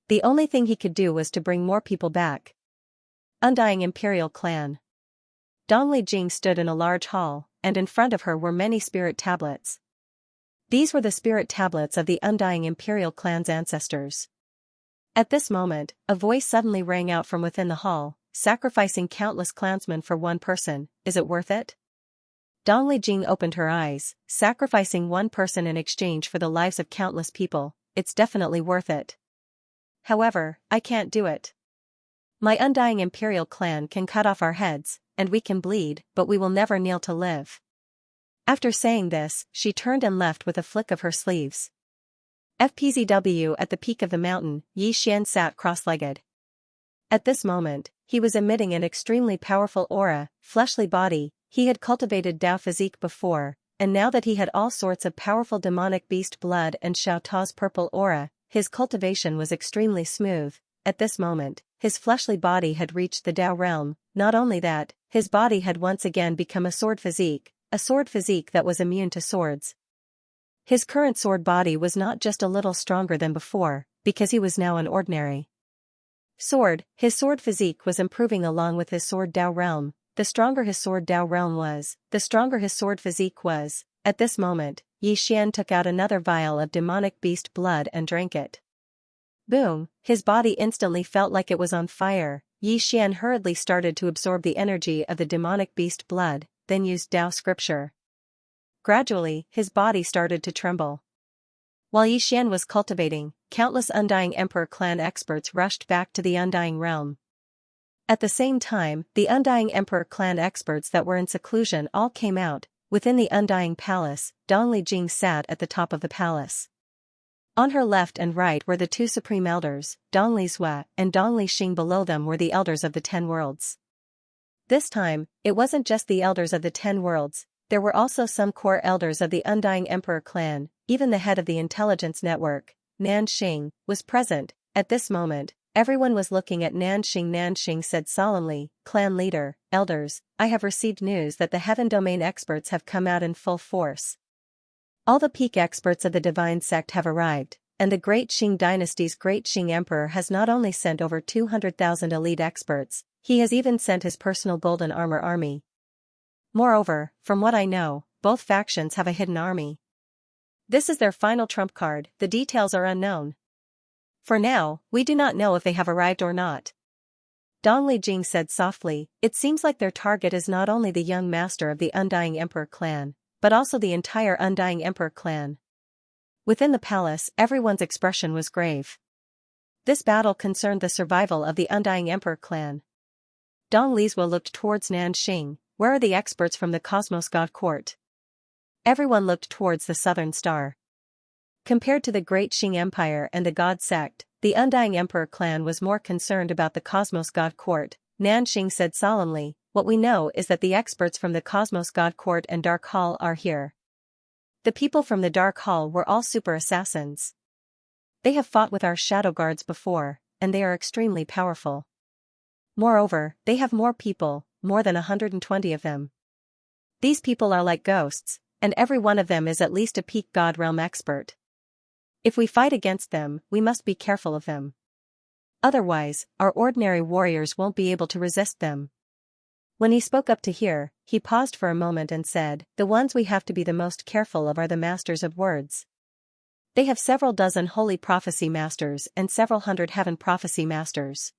The only thing he could do was to bring more people back. Undying Imperial Clan. Dongli Jing stood in a large hall, and in front of her were many spirit tablets. These were the spirit tablets of the Undying Imperial Clan's ancestors. At this moment, a voice suddenly rang out from within the hall, sacrificing countless clansmen for one person, is it worth it? Dongli Jing opened her eyes, sacrificing one person in exchange for the lives of countless people, it's definitely worth it. However, I can't do it. My Undying Imperial Clan can cut off our heads, and we can bleed, but we will never kneel to live. After saying this, she turned and left with a flick of her sleeves. FPZW At the peak of the mountain, Yi Xian sat cross-legged. At this moment, he was emitting an extremely powerful aura, fleshly body. He had cultivated Dao physique before, and now that he had all sorts of powerful demonic beast blood and Xiao Tao's purple aura, his cultivation was extremely smooth. At this moment, his fleshly body had reached the Dao realm. Not only that, his body had once again become a sword physique that was immune to swords. His current sword body was not just a little stronger than before, because he was now an ordinary sword. His sword physique was improving along with his sword Dao realm. The stronger his sword Dao realm was, the stronger his sword physique was. At this moment, Yi Xian took out another vial of demonic beast blood and drank it. Boom, his body instantly felt like it was on fire. Yi Xian hurriedly started to absorb the energy of the demonic beast blood, then used Dao scripture. Gradually, his body started to tremble. While Yi Xian was cultivating, countless Undying Emperor clan experts rushed back to the Undying realm. At the same time, the Undying Emperor clan experts that were in seclusion all came out. Within the Undying Palace, Dongli Jing sat at the top of the palace. On her left and right were the two supreme elders, Dongli Zhua and Dongli Xing. Below them were the elders of the 10 worlds. This time, it wasn't just the elders of the 10 worlds, there were also some core elders of the Undying Emperor clan. Even the head of the intelligence network, Nan Xing, was present. At this moment, everyone was looking at Nan Xing. Nan Xing said solemnly, "Clan leader, elders, I have received news that the Heaven Domain experts have come out in full force. All the peak experts of the divine sect have arrived, and the great Qing dynasty's great Qing emperor has not only sent over 200,000 elite experts, he has even sent his personal golden armor army. Moreover, from what I know, both factions have a hidden army. This is their final trump card, the details are unknown. For now, we do not know if they have arrived or not." Dongli Jing said softly, "It seems like their target is not only the young master of the Undying Emperor clan, but also the entire Undying Emperor clan." Within the palace, everyone's expression was grave. This battle concerned the survival of the Undying Emperor clan. Dong Lizhua looked towards Nan Xing. "Where are the experts from the Cosmos God Court?" Everyone looked towards the Southern Star. Compared to the Great Qing Empire and the God Sect, the Undying Emperor clan was more concerned about the Cosmos God Court. Nan Xing said solemnly, "What we know is that the experts from the Cosmos God Court and Dark Hall are here. The people from the Dark Hall were all super assassins. They have fought with our shadow guards before, and they are extremely powerful. Moreover, they have more people, more than 120 of them. These people are like ghosts, and every one of them is at least a peak God realm expert. If we fight against them, we must be careful of them. Otherwise, our ordinary warriors won't be able to resist them." When he spoke up to hear, he paused for a moment and said, "The ones we have to be the most careful of are the masters of words. They have several dozen holy prophecy masters and several hundred heaven prophecy masters.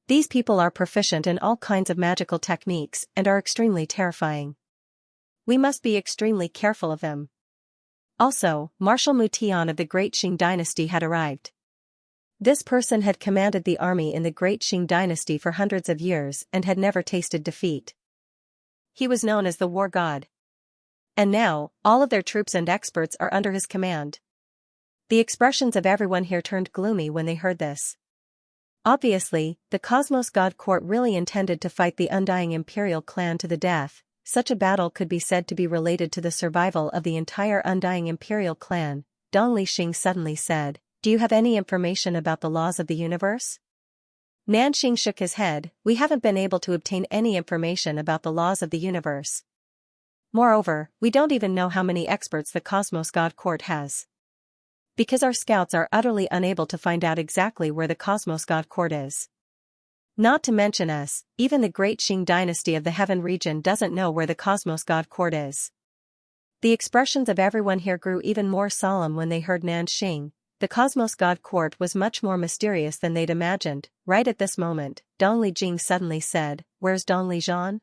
These people are proficient in all kinds of magical techniques and are extremely terrifying. We must be extremely careful of them. Also, Marshal Mutian of the Great Qing dynasty had arrived. This person had commanded the army in the Great Qing dynasty for hundreds of years and had never tasted defeat. He was known as the war god. And now, all of their troops and experts are under his command. The expressions of everyone here turned gloomy when they heard this. Obviously, the Cosmos God Court really intended to fight the undying imperial clan to the death. Such a battle could be said to be related to the survival of the entire undying imperial clan. Dong Lixing suddenly said, "Do you have any information about the laws of the universe?" Nanxing shook his head. "We haven't been able to obtain any information about the laws of the universe. Moreover, we don't even know how many experts the Cosmos God Court has. Because our scouts are utterly unable to find out exactly where the Cosmos God Court is. Not to mention us, even the Great Qing dynasty of the Heaven region doesn't know where the Cosmos God Court is." The expressions of everyone here grew even more solemn when they heard Nanxing. The Cosmos God Court was much more mysterious than they'd imagined. Right at this moment, Dong Lijing suddenly said, "Where's Dong Lijian?"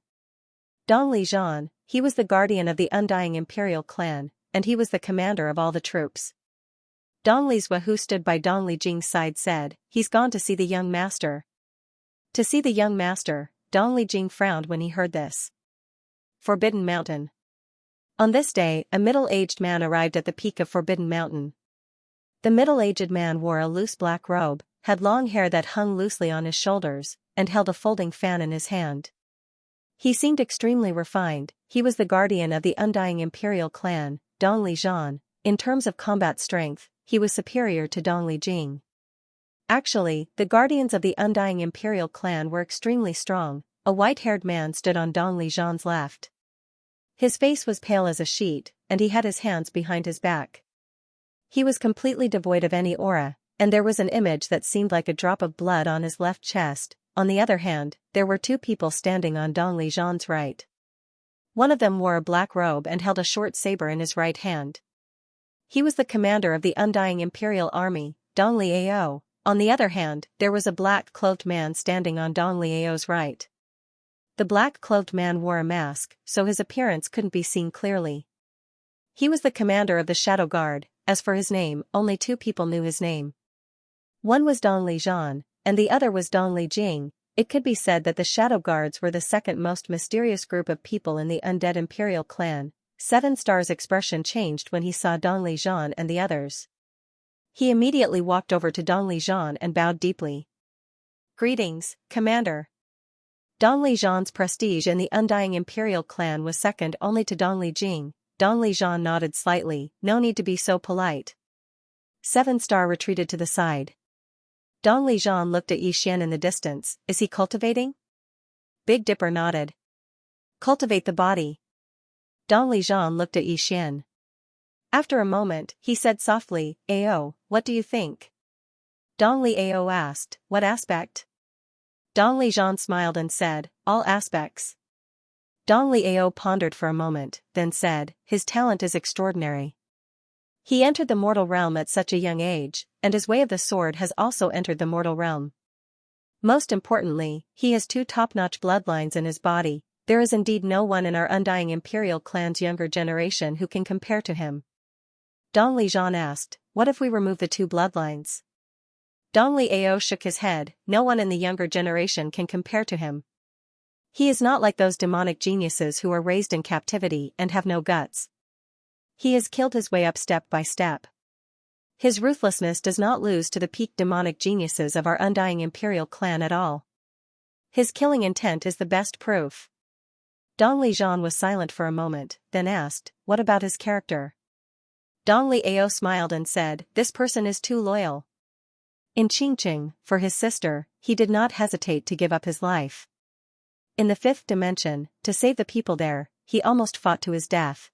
Dong Lijian, he was the guardian of the undying imperial clan, and he was the commander of all the troops. Dong Lizhua, who stood by Dong Lijing's side, said, "He's gone to see the young master." To see the young master, Dong Lijing frowned when he heard this. Forbidden Mountain. On this day, a middle-aged man arrived at the peak of Forbidden Mountain. The middle-aged man wore a loose black robe, had long hair that hung loosely on his shoulders, and held a folding fan in his hand. He seemed extremely refined. He was the guardian of the undying imperial clan, Dong Lijian. In terms of combat strength, he was superior to Dong Lijing. Actually, the guardians of the undying imperial clan were extremely strong. A white-haired man stood on Dong Lijian's left. His face was pale as a sheet, and he had his hands behind his back. He was completely devoid of any aura, and there was an image that seemed like a drop of blood on his left chest. On the other hand, there were two people standing on Dong Lijian's right. One of them wore a black robe and held a short saber in his right hand. He was the commander of the undying imperial army, Dong Liao. On the other hand, there was a black-clothed man standing on Dong Liao's right. The black-clothed man wore a mask, so his appearance couldn't be seen clearly. He was the commander of the Shadow Guard. As for his name, only two people knew his name. One was Dong Lijian, and the other was Dong Lijing. It could be said that the Shadow Guards were the second most mysterious group of people in the undead imperial clan. 7 Star's expression changed when he saw Dong Lijian and the others. He immediately walked over to Dong Lijian and bowed deeply. "Greetings, Commander." Dong Lijian's prestige in the undying imperial clan was second only to Dong Lijing. Dong Lijian nodded slightly. "No need to be so polite." 7 Star retreated to the side. Dong Lijian looked at Yixian in the distance. "Is he cultivating?" Big Dipper nodded. "Cultivate the body." Dong Lijian looked at Yixian. After a moment, he said softly, "Ao, what do you think?" Dong Liao asked, "What aspect?" Dong Lijian smiled and said, "All aspects." Dong Liao pondered for a moment, then said, "His talent is extraordinary. He entered the mortal realm at such a young age, and his way of the sword has also entered the mortal realm. Most importantly, he has 2 top-notch bloodlines in his body. There is indeed no one in our undying imperial clan's younger generation who can compare to him." Dong Lijian asked, "What if we remove the 2 bloodlines?" Dong Liao shook his head. "No one in the younger generation can compare to him. He is not like those demonic geniuses who are raised in captivity and have no guts. He has killed his way up step by step. His ruthlessness does not lose to the peak demonic geniuses of our undying imperial clan at all. His killing intent is the best proof." Dong Lijian was silent for a moment, then asked, "What about his character?" Dong Liao smiled and said, "This person is too loyal. In Qingqing, for his sister, he did not hesitate to give up his life. In the 5th dimension, to save the people there, he almost fought to his death."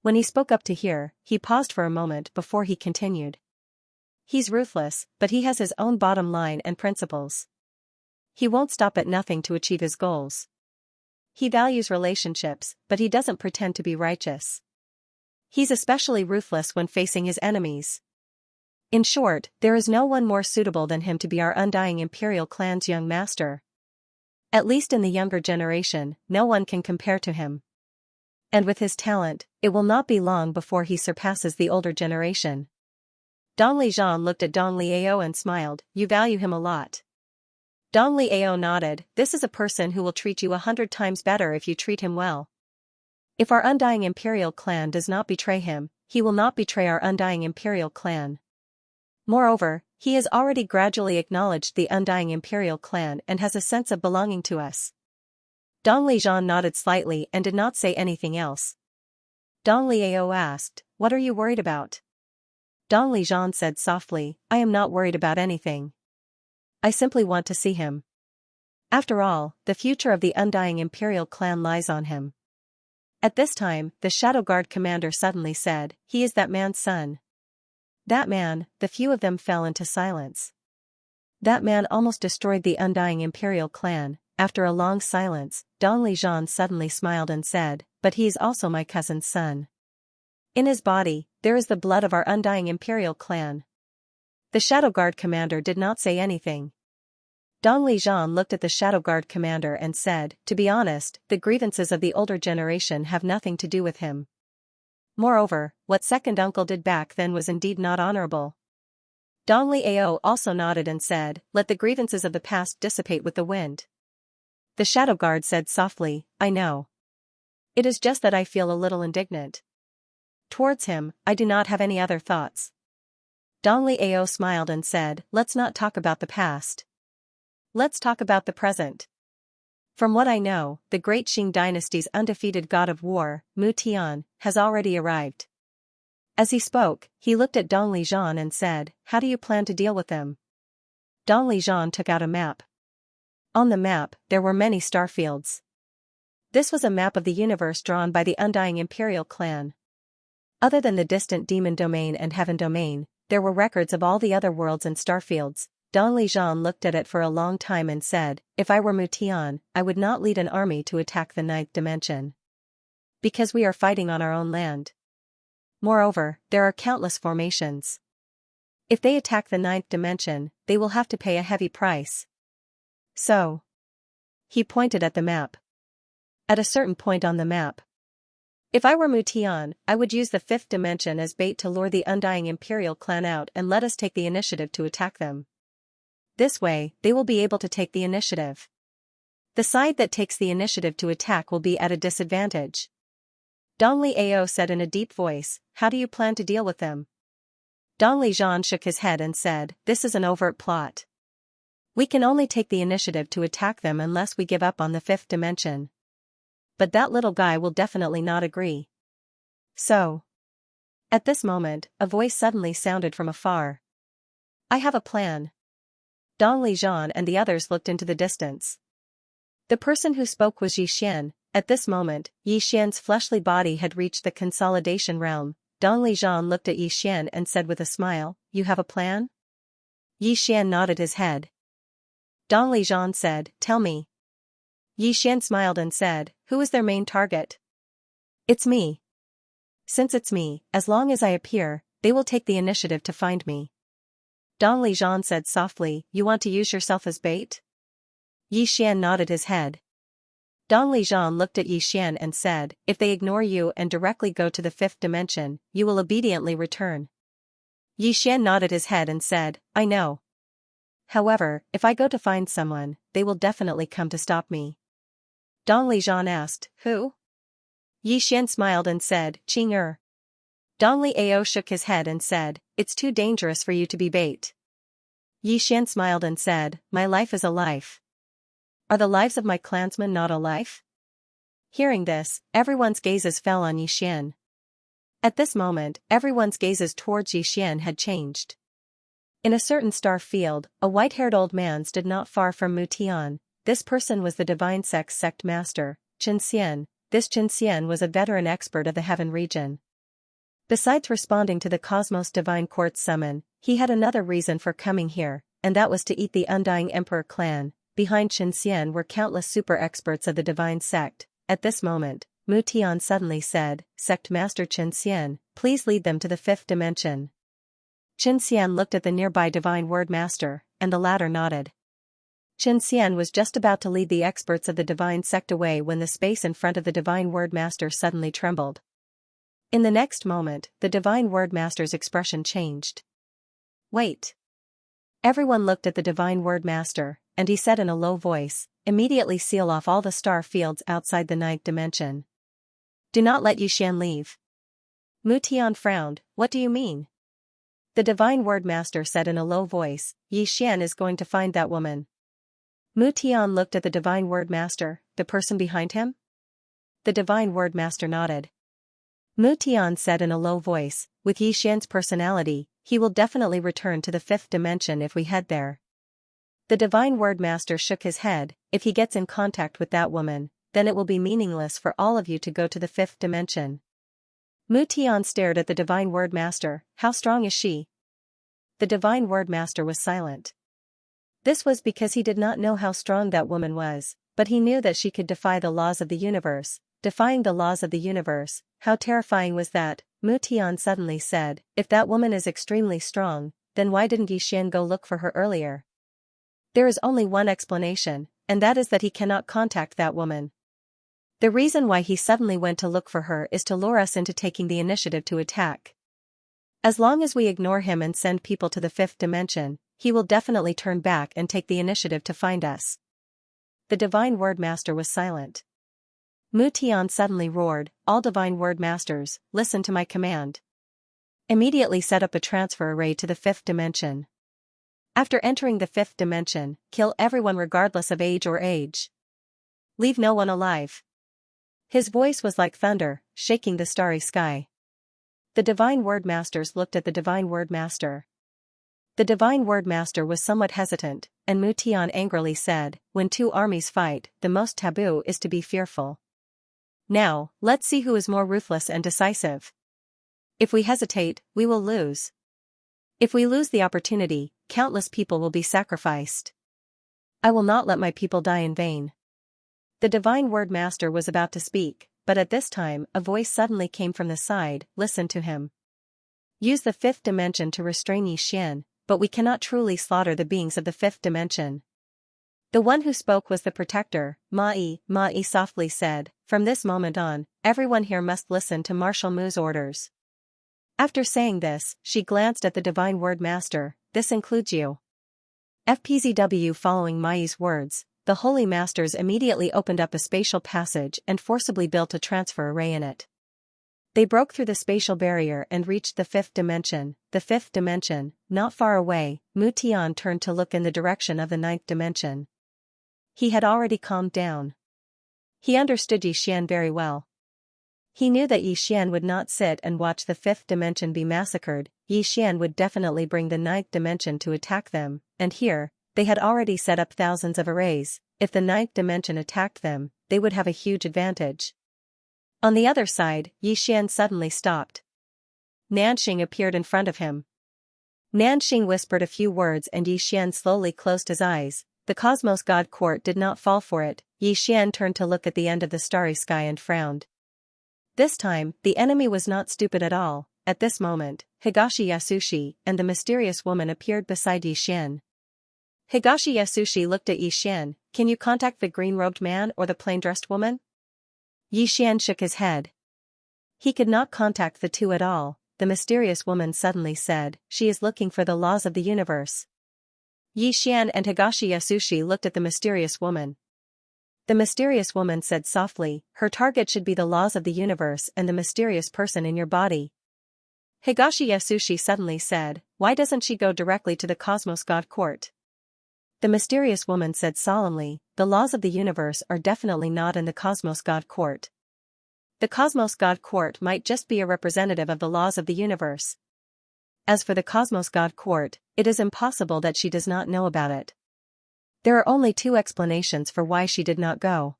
When he spoke up to here, he paused for a moment before he continued. "He's ruthless, but he has his own bottom line and principles. He won't stop at nothing to achieve his goals. He values relationships, but he doesn't pretend to be righteous. He's especially ruthless when facing his enemies. In short, there is no one more suitable than him to be our undying imperial clan's young master. At least in the younger generation, no one can compare to him. And with his talent, it will not be long before he surpasses the older generation. Dong Lijian looked at Dong Liao and smiled, you value him a lot. Dong Liao nodded, this is a person who will treat you 100 times better if you treat him well. If our undying imperial clan does not betray him, he will not betray our undying imperial clan. Moreover, he has already gradually acknowledged the undying imperial clan and has a sense of belonging to us. Dong Lijian nodded slightly and did not say anything else. Dong Liao asked, what are you worried about? Dong Lijian said softly, I am not worried about anything. I simply want to see him. After all, the future of the undying imperial clan lies on him. At this time, the Shadow Guard commander suddenly said, he is that man's son. That man, the few of them fell into silence. That man almost destroyed the undying imperial clan. After a long silence, Dong Lijian suddenly smiled and said, but he is also my cousin's son. In his body, there is the blood of our undying imperial clan. The Shadow Guard commander did not say anything. Dong Lijian looked at the Shadow Guard commander and said, to be honest, the grievances of the older generation have nothing to do with him. Moreover, what second uncle did back then was indeed not honorable. Dong Liao also nodded and said, let the grievances of the past dissipate with the wind. The Shadow Guard said softly, I know. It is just that I feel a little indignant. Towards him, I do not have any other thoughts. Dong Liao smiled and said, let's not talk about the past. Let's talk about the present. From what I know, the great Qing dynasty's undefeated god of war, Mu Tian, has already arrived. As he spoke, he looked at Dong Lijian and said, how do you plan to deal with them? Dong Lijian took out a map. On the map, there were many starfields. This was a map of the universe drawn by the undying imperial clan. Other than the distant demon domain and heaven domain, there were records of all the other worlds and starfields. Dong Lijian looked at it for a long time and said, if I were Mu Tian, I would not lead an army to attack the ninth dimension. Because we are fighting on our own land. Moreover, there are countless formations. If they attack the ninth dimension, they will have to pay a heavy price. So. He pointed at the map. At a certain point on the map. If I were Mu Tian, I would use the fifth dimension as bait to lure the undying imperial clan out and let us take the initiative to attack them. This way, they will be able to take the initiative. The side that takes the initiative to attack will be at a disadvantage. Dong Liao said in a deep voice, how do you plan to deal with them? Dong Lijian shook his head and said, this is an overt plot. We can only take the initiative to attack them unless we give up on the fifth dimension. But that little guy will definitely not agree. So. At this moment, a voice suddenly sounded from afar. I have a plan. Dong Lijian and the others looked into the distance. The person who spoke was Yixian. At this moment, Yixian's fleshly body had reached the consolidation realm. Dong Lijian looked at Yixian and said with a smile, you have a plan? Yixian nodded his head. Dong Lijian said, tell me. Yixian smiled and said, who is their main target? It's me. Since it's me, as long as I appear, they will take the initiative to find me. Dong Lijian said softly, you want to use yourself as bait? Yixian nodded his head. Dong Lijian looked at Yixian and said, if they ignore you and directly go to the fifth dimension, you will obediently return. Yixian nodded his head and said, I know. However, if I go to find someone, they will definitely come to stop me. Dong Lijian asked, who? Yixian smiled and said, Qing. Dong Liao shook his head and said, it's too dangerous for you to be bait. Yixian smiled and said, my life is a life. Are the lives of my clansmen not a life? Hearing this, everyone's gazes fell on Yixian. At this moment, everyone's gazes towards Yixian had changed. In a certain star field, a white-haired old man stood not far from Mu Tian. This person was the divine sect master, Xianxia. This Xianxia was a veteran expert of the heaven region. Besides responding to the Cosmos Divine Court's summon, he had another reason for coming here, and that was to eat the undying emperor clan. Behind Xianxia were countless super experts of the divine sect. At this moment, Mu Tian suddenly said, Sect Master Xianxia, please lead them to the fifth dimension. Xianxia looked at the nearby Divine Word Master, and the latter nodded. Xianxia was just about to lead the experts of the Divine Sect away when the space in front of the Divine Word Master suddenly trembled. In the next moment, the Divine Word Master's expression changed. Wait. Everyone looked at the Divine Word Master, and he said in a low voice, immediately seal off all the star fields outside the ninth dimension. Do not let Yixian leave. Mu Tian frowned, what do you mean? The Divine Word Master said in a low voice, Yixian is going to find that woman. Mu Tian looked at the Divine Word Master, the person behind him? The Divine Word Master nodded. Mu Tian said in a low voice, with Yixian's personality, he will definitely return to the fifth dimension if we head there. The Divine Word Master shook his head, if he gets in contact with that woman, then it will be meaningless for all of you to go to the fifth dimension. Mu Tian stared at the Divine Word Master, how strong is she? The Divine Word Master was silent. This was because he did not know how strong that woman was, but he knew that she could defy the laws of the universe. Defying the laws of the universe, how terrifying was that? Mu Tian suddenly said, if that woman is extremely strong, then why didn't Yixian go look for her earlier? There is only one explanation, and that is that he cannot contact that woman. The reason why he suddenly went to look for her is to lure us into taking the initiative to attack. As long as we ignore him and send people to the fifth dimension, he will definitely turn back and take the initiative to find us. The Divine Word Master was silent. Mu Tian suddenly roared, all Divine Word Masters, listen to my command. Immediately set up a transfer array to the fifth dimension. After entering the fifth dimension, kill everyone regardless of age or age. Leave no one alive. His voice was like thunder, shaking the starry sky. The Divine Word Masters looked at the Divine Word Master. The Divine Word Master was somewhat hesitant, and Mu Tian angrily said, when two armies fight, the most taboo is to be fearful. Now, let's see who is more ruthless and decisive. If we hesitate, we will lose. If we lose the opportunity, countless people will be sacrificed. I will not let my people die in vain. The Divine Word Master was about to speak, but at this time, a voice suddenly came from the side, listen to him. Use the fifth dimension to restrain Yixian, but we cannot truly slaughter the beings of the fifth dimension. The one who spoke was the protector, Ma-Yi softly said, from this moment on, everyone here must listen to Marshal Mu's orders. After saying this, she glanced at the Divine Word Master, this includes you. FPZW following Ma-Yi's words, the Holy Masters immediately opened up a spatial passage and forcibly built a transfer array in it. They broke through the spatial barrier and reached the fifth dimension. The fifth dimension, not far away, Mu Tian turned to look in the direction of the ninth dimension. He had already calmed down. He understood Yixian very well. He knew that Yixian would not sit and watch the fifth dimension be massacred. Yixian would definitely bring the ninth dimension to attack them, and here, they had already set up thousands of arrays. If the ninth dimension attacked them, they would have a huge advantage. On the other side, Yixian suddenly stopped. Nanxing appeared in front of him. Nanxing whispered a few words and Yixian slowly closed his eyes. The Cosmos God Court did not fall for it. Yixian turned to look at the end of the starry sky and frowned. This time, the enemy was not stupid at all. At this moment, Higashi Yasushi and the mysterious woman appeared beside Yixian. Higashi Yasushi looked at Yixian, can you contact the green-robed man or the plain-dressed woman? Yixian shook his head. He could not contact the two at all. The mysterious woman suddenly said, she is looking for the laws of the universe. Yixian and Higashi Yasushi looked at the mysterious woman. The mysterious woman said softly, her target should be the laws of the universe and the mysterious person in your body. Higashi Yasushi suddenly said, why doesn't she go directly to the Cosmos God Court? The mysterious woman said solemnly, the laws of the universe are definitely not in the Cosmos God Court. The Cosmos God Court might just be a representative of the laws of the universe. As for the Cosmos God Court, it is impossible that she does not know about it. There are only two explanations for why she did not go.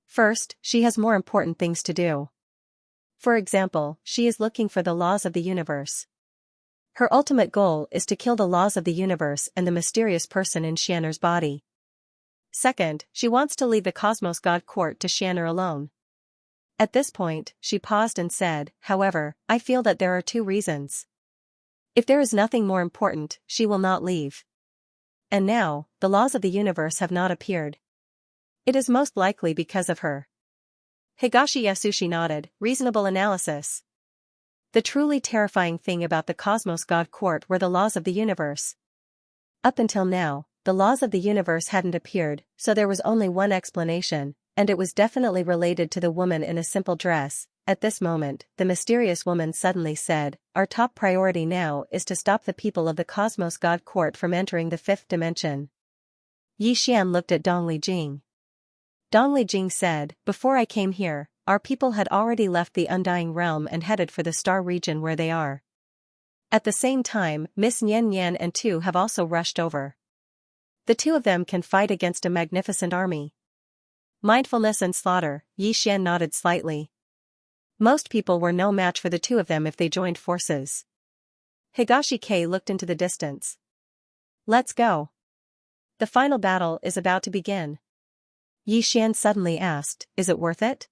First, she has more important things to do. For example, she is looking for the laws of the universe. Her ultimate goal is to kill the laws of the universe and the mysterious person in Xian'er's body. Second, she wants to leave the Cosmos God Court to Xian'er alone. At this point, she paused and said, however, I feel that there are two reasons. If there is nothing more important, she will not leave. And now, the laws of the universe have not appeared. It is most likely because of her. Higashi Yasushi nodded, reasonable analysis. The truly terrifying thing about the Cosmos God Court were the laws of the universe. Up until now, the laws of the universe hadn't appeared, so there was only one explanation, and it was definitely related to the woman in a simple dress. At this moment, the mysterious woman suddenly said, our top priority now is to stop the people of the Cosmos God Court from entering the fifth dimension. Yi Xian looked at Dong Lijing. Dong Lijing said, before I came here, our people had already left the Undying Realm and headed for the star region where they are. At the same time, Miss Nian Nian and Tu have also rushed over. The two of them can fight against a magnificent army. Mindfulness and slaughter, Yi Xian nodded slightly. Most people were no match for the two of them if they joined forces. Higashi Kei looked into the distance. Let's go. The final battle is about to begin. Yi Xian suddenly asked, is it worth it?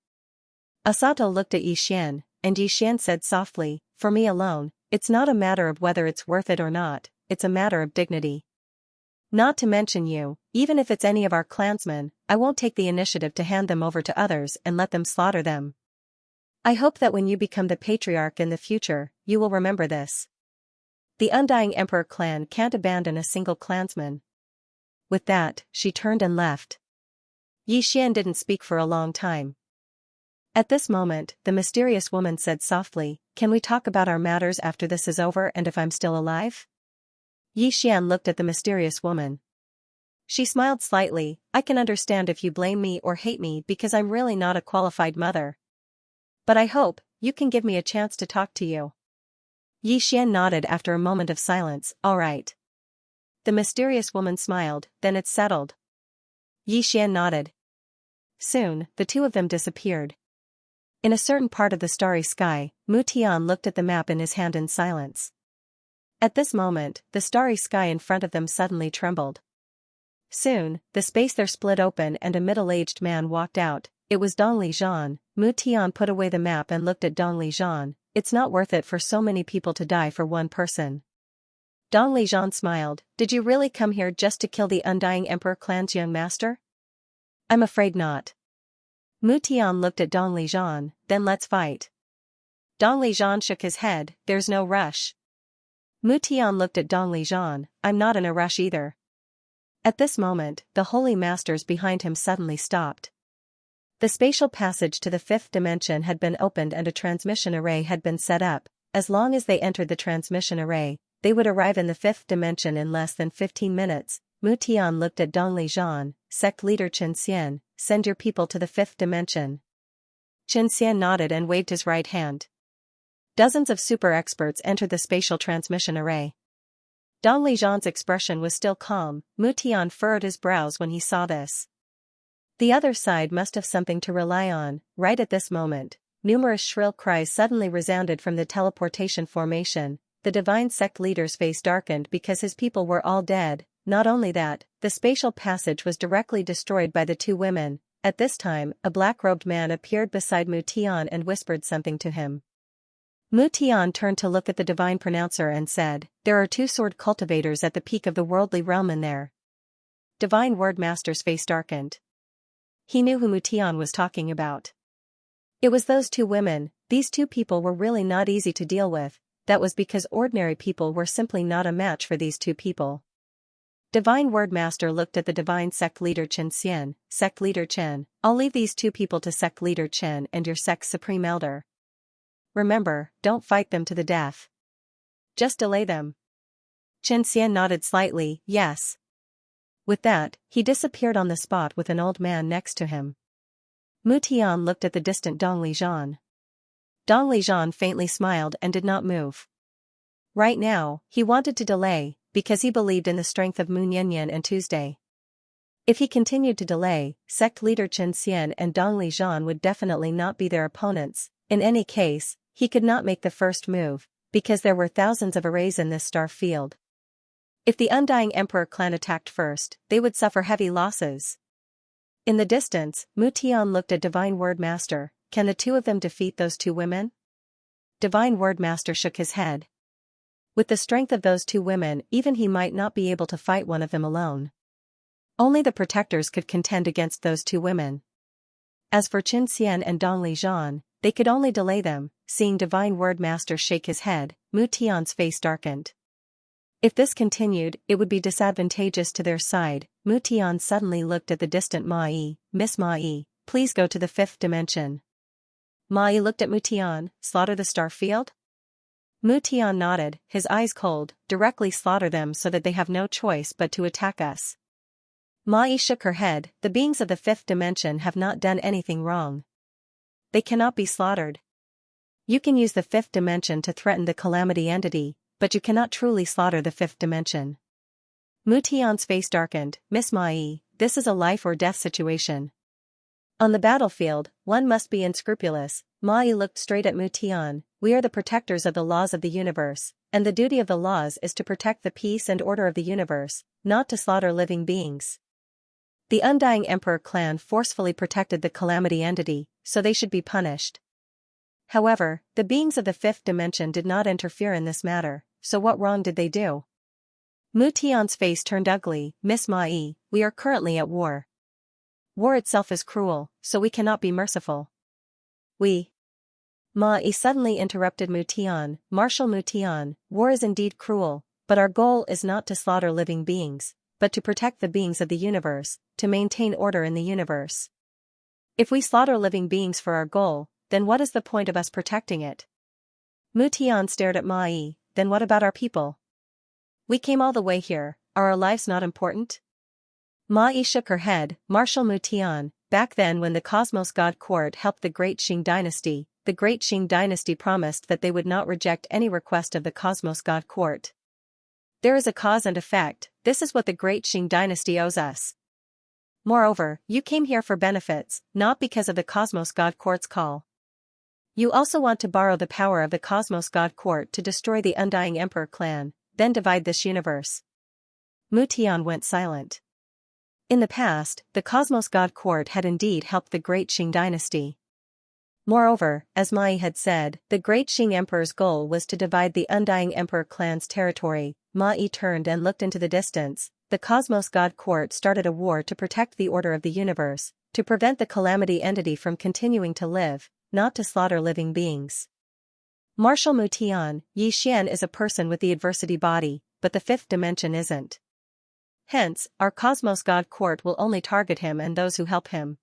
Asato looked at Yi Xian, and Yi Xian said softly, for me alone, it's not a matter of whether it's worth it or not, it's a matter of dignity. Not to mention you, even if it's any of our clansmen, I won't take the initiative to hand them over to others and let them slaughter them. I hope that when you become the patriarch in the future, you will remember this. The Undying Emperor clan can't abandon a single clansman. With that, she turned and left. Yi Xian didn't speak for a long time. At this moment, the mysterious woman said softly, can we talk about our matters after this is over and if I'm still alive? Yi Xian looked at the mysterious woman. She smiled slightly, I can understand if you blame me or hate me because I'm really not a qualified mother. But I hope, you can give me a chance to talk to you. Yi Xian nodded after a moment of silence, all right. The mysterious woman smiled, then it's settled. Yi Xian nodded. Soon, the two of them disappeared. In a certain part of the starry sky, Mu Tian looked at the map in his hand in silence. At this moment, the starry sky in front of them suddenly trembled. Soon, the space there split open and a middle-aged man walked out. It was Dong Lijian. Mu Tian put away the map and looked at Dong Lijian. It's not worth it for so many people to die for one person. Dong Lijian smiled. Did you really come here just to kill the Undying Emperor clan's young master? I'm afraid not. Mu Tian looked at Dong Lijian, then let's fight. Dong Lijian shook his head, there's no rush. Mu Tian looked at Dong Lijian, I'm not in a rush either. At this moment, the holy masters behind him suddenly stopped. The spatial passage to the fifth dimension had been opened and a transmission array had been set up. As long as they entered the transmission array, they would arrive in the fifth dimension in less than 15 minutes. Mu Tian looked at Dong Lijian, sect leader Xianxia, send your people to the fifth dimension. Xianxia nodded and waved his right hand. Dozens of super experts entered the spatial transmission array. Dong Lijian's expression was still calm. Mu Tian furrowed his brows when he saw this. The other side must have something to rely on. Right at this moment, numerous shrill cries suddenly resounded from the teleportation formation. The divine sect leader's face darkened because his people were all dead. Not only that, the spatial passage was directly destroyed by the two women. At this time, a black-robed man appeared beside Mu Tian and whispered something to him. Mu Tian turned to look at the divine pronouncer and said, there are two sword cultivators at the peak of the worldly realm in there. Divine Word Master's face darkened. He knew who Mu Tian was talking about. It was those two women. These two people were really not easy to deal with. That was because ordinary people were simply not a match for these two people. Divine Word Master looked at the divine sect leader Xianxia. Sect leader Chen, I'll leave these two people to sect leader Chen and your sect's supreme elder. Remember, don't fight them to the death. Just delay them. Xianxia nodded slightly, yes. With that, he disappeared on the spot with an old man next to him. Mu Tian looked at the distant Dong Lijian. Dong Lijian faintly smiled and did not move. Right now, he wanted to delay, because he believed in the strength of Mu Niannian and Tuesday. If he continued to delay, sect leader Xianxia and Dong Lijian would definitely not be their opponents. In any case, he could not make the first move, because there were thousands of arrays in this star field. If the Undying Emperor clan attacked first, they would suffer heavy losses. In the distance, Mu Tian looked at Divine Word Master. can the two of them defeat those two women? Divine Word Master shook his head. With the strength of those two women, even he might not be able to fight one of them alone. Only the protectors could contend against those two women. As for Xianxia and Dong Lijian, they could only delay them. Seeing Divine Word Master shake his head, Mu Tian's face darkened. If this continued, it would be disadvantageous to their side. Mu Tian suddenly looked at the distant Ma Yi. Miss Ma Yi, please go to the 5th dimension. Ma Yi looked at Mu Tian. Slaughter the star field? Mu Tian nodded, his eyes cold. Directly slaughter them so that they have no choice but to attack us. Ma Yi shook her head. The beings of the 5th dimension have not done anything wrong. They cannot be slaughtered. You can use the 5th dimension to threaten the calamity entity, but you cannot truly slaughter the 5th dimension. Mu Tian's face darkened. Miss Ma Yi, this is a life or death situation. On the battlefield, one must be unscrupulous. Ma Yi looked straight at Mu Tian. We are the protectors of the laws of the universe, and the duty of the laws is to protect the peace and order of the universe, not to slaughter living beings. The Undying Emperor clan forcefully protected the calamity entity, so they should be punished. However, the beings of the 5th dimension did not interfere in this matter, so what wrong did they do? Mu Tian's face turned ugly. Miss Ma Yi, we are currently at war. War itself is cruel, so we cannot be merciful. Ma Yi suddenly interrupted Mu Tian. Marshal Mu Tian, war is indeed cruel, but our goal is not to slaughter living beings, but to protect the beings of the universe, to maintain order in the universe. If we slaughter living beings for our goal, then what is the point of us protecting it? Mu Tian stared at Ma Yi. Then what about our people? We came all the way here, are our lives not important? Ma Yi shook her head. Marshal Mu Tian, back then when the Cosmos God Court helped the Great Qing dynasty, the Great Qing dynasty promised that they would not reject any request of the Cosmos God Court. There is a cause and effect. This is what the Great Qing dynasty owes us. Moreover, you came here for benefits, not because of the Cosmos God Court's call. You also want to borrow the power of the Cosmos God Court to destroy the Undying Emperor clan, then divide this universe. Mu Tian went silent. In the past, the Cosmos God Court had indeed helped the Great Qing dynasty. Moreover, as Ma Yi had said, the Great Qing Emperor's goal was to divide the Undying Emperor clan's territory. Ma Yi turned and looked into the distance. The Cosmos God Court started a war to protect the order of the universe, to prevent the calamity entity from continuing to live, not to slaughter living beings. Marshal Mu Tian, Yi Xian is a person with the adversity body, but the 5th dimension isn't. Hence, our Cosmos God Court will only target him and those who help him.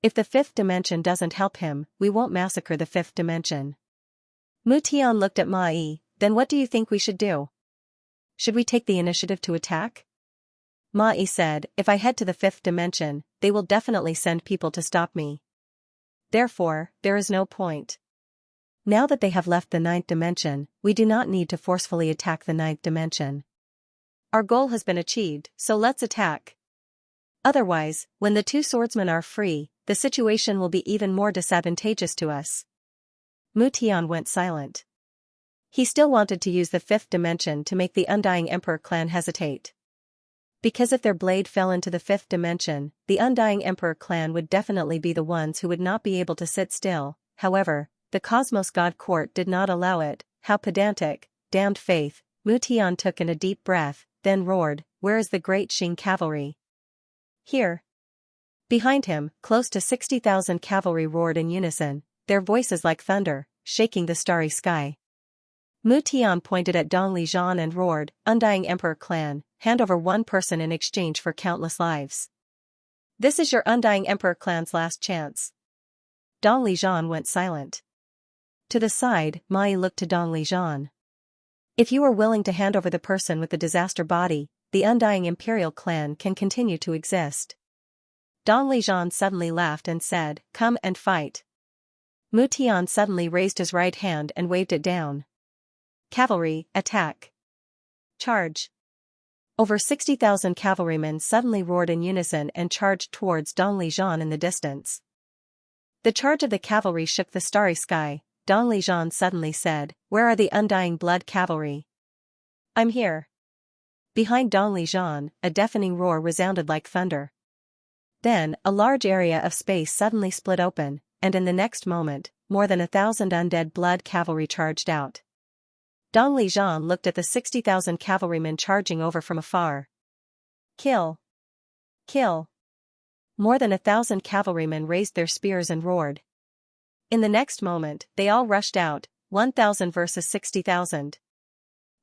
If the 5th dimension doesn't help him, we won't massacre the 5th dimension. Mu Tian looked at Ma Yi. Then what do you think we should do? Should we take the initiative to attack? Ma Yi said, if I head to the 5th dimension, they will definitely send people to stop me. Therefore, there is no point. Now that they have left the 9th dimension, we do not need to forcefully attack the 9th dimension. Our goal has been achieved, so let's attack. Otherwise, when the two swordsmen are free, the situation will be even more disadvantageous to us. Mu Tian went silent. He still wanted to use the 5th dimension to make the Undying Emperor clan hesitate. Because if their blade fell into the 5th dimension, the Undying Emperor clan would definitely be the ones who would not be able to sit still. However, the Cosmos God Court did not allow it. How pedantic, damned faith. Mu Tian took in a deep breath, then roared, where is the Great Qing cavalry? Here. Behind him, close to 60,000 cavalry roared in unison, their voices like thunder, shaking the starry sky. Mu Tian pointed at Dong Lijian and roared, Undying Emperor clan, hand over one person in exchange for countless lives. This is your Undying Emperor clan's last chance. Dong Lijian went silent. To the side, Ma Yi looked to Dong Lijian. If you are willing to hand over the person with the disaster body, the Undying Imperial clan can continue to exist. Dong Lijian suddenly laughed and said, come and fight. Mu Tian suddenly raised his right hand and waved it down. Cavalry, attack. Charge. Over 60,000 cavalrymen suddenly roared in unison and charged towards Dong Lijian in the distance. The charge of the cavalry shook the starry sky. Dong Lijian suddenly said, where are the Undying Blood cavalry? I'm here. Behind Dong Lijian, a deafening roar resounded like thunder. Then, a large area of space suddenly split open, and in the next moment, more than 1,000 undead blood cavalry charged out. Dong Lijian looked at the 60,000 cavalrymen charging over from afar. Kill! Kill! More than 1,000 cavalrymen raised their spears and roared. In the next moment, they all rushed out, 1,000 versus 60,000.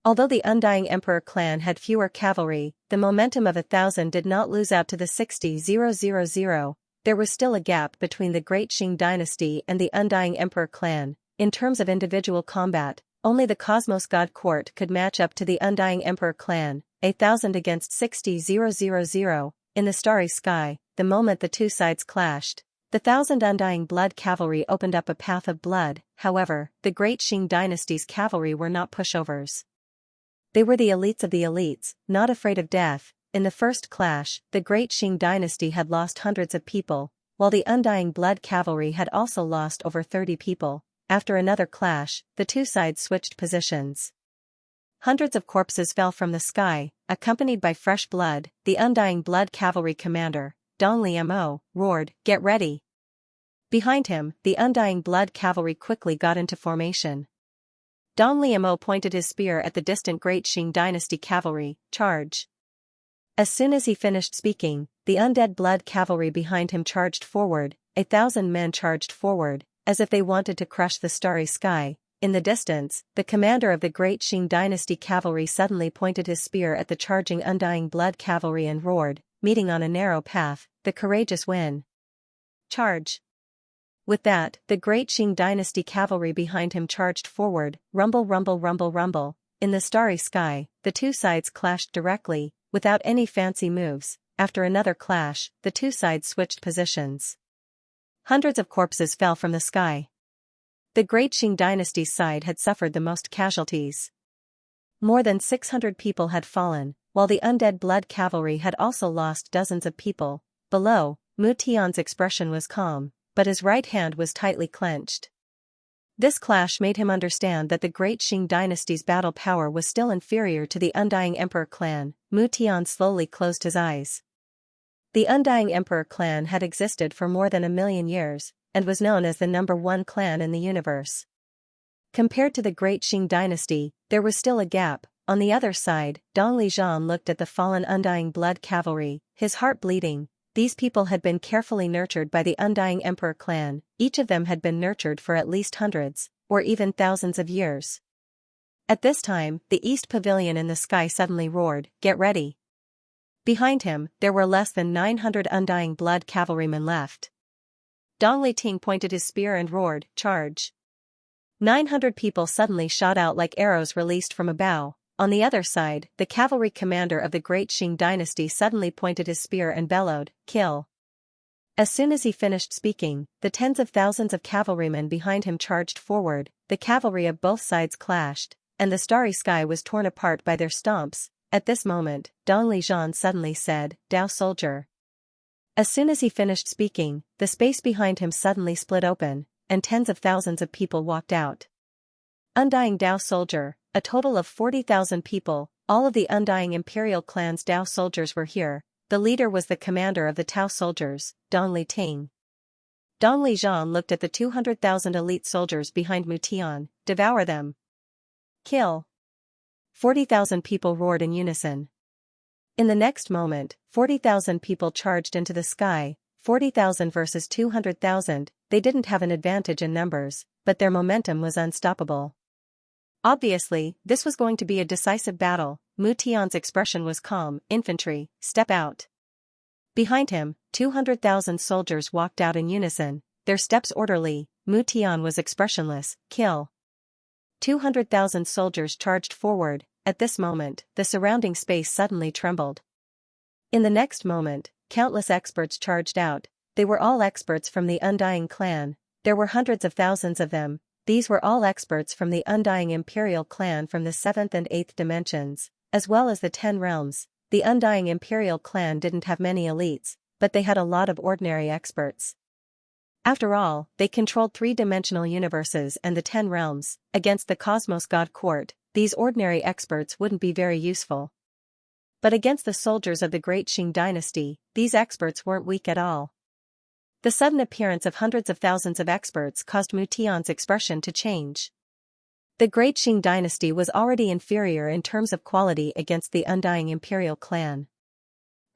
Although the Undying Emperor clan had fewer cavalry, the momentum of 1,000 did not lose out to the 60,000. There was still a gap between the Great Qing dynasty and the Undying Emperor clan. In terms of individual combat, only the Cosmos God Court could match up to the Undying Emperor clan, 1,000 against 60,000. In the starry sky, the moment the two sides clashed, the 1,000 Undying Blood cavalry opened up a path of blood. However, the Great Qing dynasty's cavalry were not pushovers. They were the elites of the elites, not afraid of death. In the first clash, the Great Qing dynasty had lost hundreds of people, while the Undying Blood cavalry had also lost over 30 people. After another clash, the two sides switched positions. Hundreds of corpses fell from the sky, accompanied by fresh blood. The Undying Blood cavalry commander, Dong Liamo, roared, "Get ready!" Behind him, the Undying Blood cavalry quickly got into formation. Dong Liamo pointed his spear at the distant Great Qing dynasty cavalry, "Charge!" As soon as he finished speaking, the undead blood cavalry behind him charged forward. 1,000 men charged forward, as if they wanted to crush the starry sky. In the distance, the commander of the Great Qing dynasty cavalry suddenly pointed his spear at the charging Undying Blood cavalry and roared, "Meeting on a narrow path, the courageous win. Charge!" With that, the Great Qing dynasty cavalry behind him charged forward. Rumble, rumble, rumble, rumble. In the starry sky, the two sides clashed directly, without any fancy moves. After another clash, the two sides switched positions. Hundreds of corpses fell from the sky. The Great Qing dynasty's side had suffered the most casualties. More than 600 people had fallen, while the undead blood cavalry had also lost dozens of people. Below, Mu Tian's expression was calm, but his right hand was tightly clenched. This clash made him understand that the Great Qing dynasty's battle power was still inferior to the Undying Emperor clan. Mu Tian slowly closed his eyes. The Undying Emperor clan had existed for more than 1,000,000 years, and was known as the #1 clan in the universe. Compared to the Great Qing dynasty, there was still a gap. On the other side, Dong Lijian looked at the fallen Undying Blood cavalry, his heart bleeding. These people had been carefully nurtured by the Undying Emperor clan. Each of them had been nurtured for at least hundreds, or even thousands of years. At this time, the East Pavilion in the sky suddenly roared, "Get ready!" Behind him, there were less than 900 Undying Blood cavalrymen left. Dong Liting pointed his spear and roared, "Charge!" 900 people suddenly shot out like arrows released from a bow. On the other side, the cavalry commander of the Great Qing dynasty suddenly pointed his spear and bellowed, "Kill!" As soon as he finished speaking, the tens of thousands of cavalrymen behind him charged forward. The cavalry of both sides clashed, and the starry sky was torn apart by their stomps. At this moment, Dong Lijian suddenly said, "Dao soldier." As soon as he finished speaking, the space behind him suddenly split open, and tens of thousands of people walked out. Undying Dao soldier, a total of 40,000 people, all of the Undying Imperial clan's Dao soldiers were here. The leader was the commander of the Tao soldiers, Dong Liting. Dong Lijian looked at the 200,000 elite soldiers behind Mu Tian, "Devour them! Kill!" 40,000 people roared in unison. In the next moment, 40,000 people charged into the sky. 40,000 versus 200,000, they didn't have an advantage in numbers, but their momentum was unstoppable. Obviously, this was going to be a decisive battle. Mu Tian's expression was calm. "Infantry, step out." Behind him, 200,000 soldiers walked out in unison, their steps orderly. Mu Tian was expressionless. "Kill." 200,000 soldiers charged forward. At this moment, the surrounding space suddenly trembled. In the next moment, countless experts charged out. They were all experts from the Undying clan. There were hundreds of thousands of them. These were all experts from the Undying Imperial clan from the 7th and 8th dimensions, as well as the 10 realms. The Undying Imperial clan didn't have many elites, but they had a lot of ordinary experts. After all, they controlled 3-dimensional universes and the 10 realms. Against the Cosmos God Court, these ordinary experts wouldn't be very useful. But against the soldiers of the Great Qing dynasty, these experts weren't weak at all. The sudden appearance of hundreds of thousands of experts caused Mu Tian's expression to change. The Great Qing dynasty was already inferior in terms of quality against the undying imperial clan.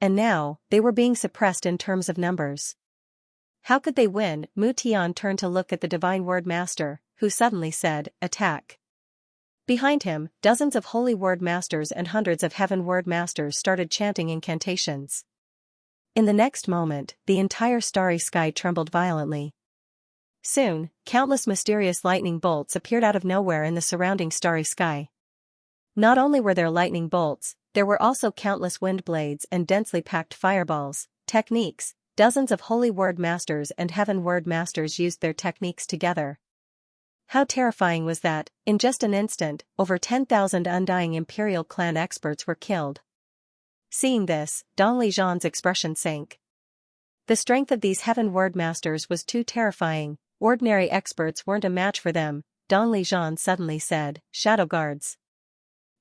And now, they were being suppressed in terms of numbers. How could they win? Mu Tian turned to look at the Divine Word Master, who suddenly said, "Attack." Behind him, dozens of Holy Word Masters and hundreds of Heaven Word Masters started chanting incantations. In the next moment, the entire starry sky trembled violently. Soon, countless mysterious lightning bolts appeared out of nowhere in the surrounding starry sky. Not only were there lightning bolts, there were also countless wind blades and densely packed fireballs, techniques. Dozens of Holy Word Masters and Heaven Word Masters used their techniques together. How terrifying was that, in just an instant, over 10,000 undying Imperial clan experts were killed. Seeing this, Dong Lijian's expression sank. The strength of these Heaven Word Masters was too terrifying, ordinary experts weren't a match for them. Dong Lijian suddenly said, "Shadow Guards."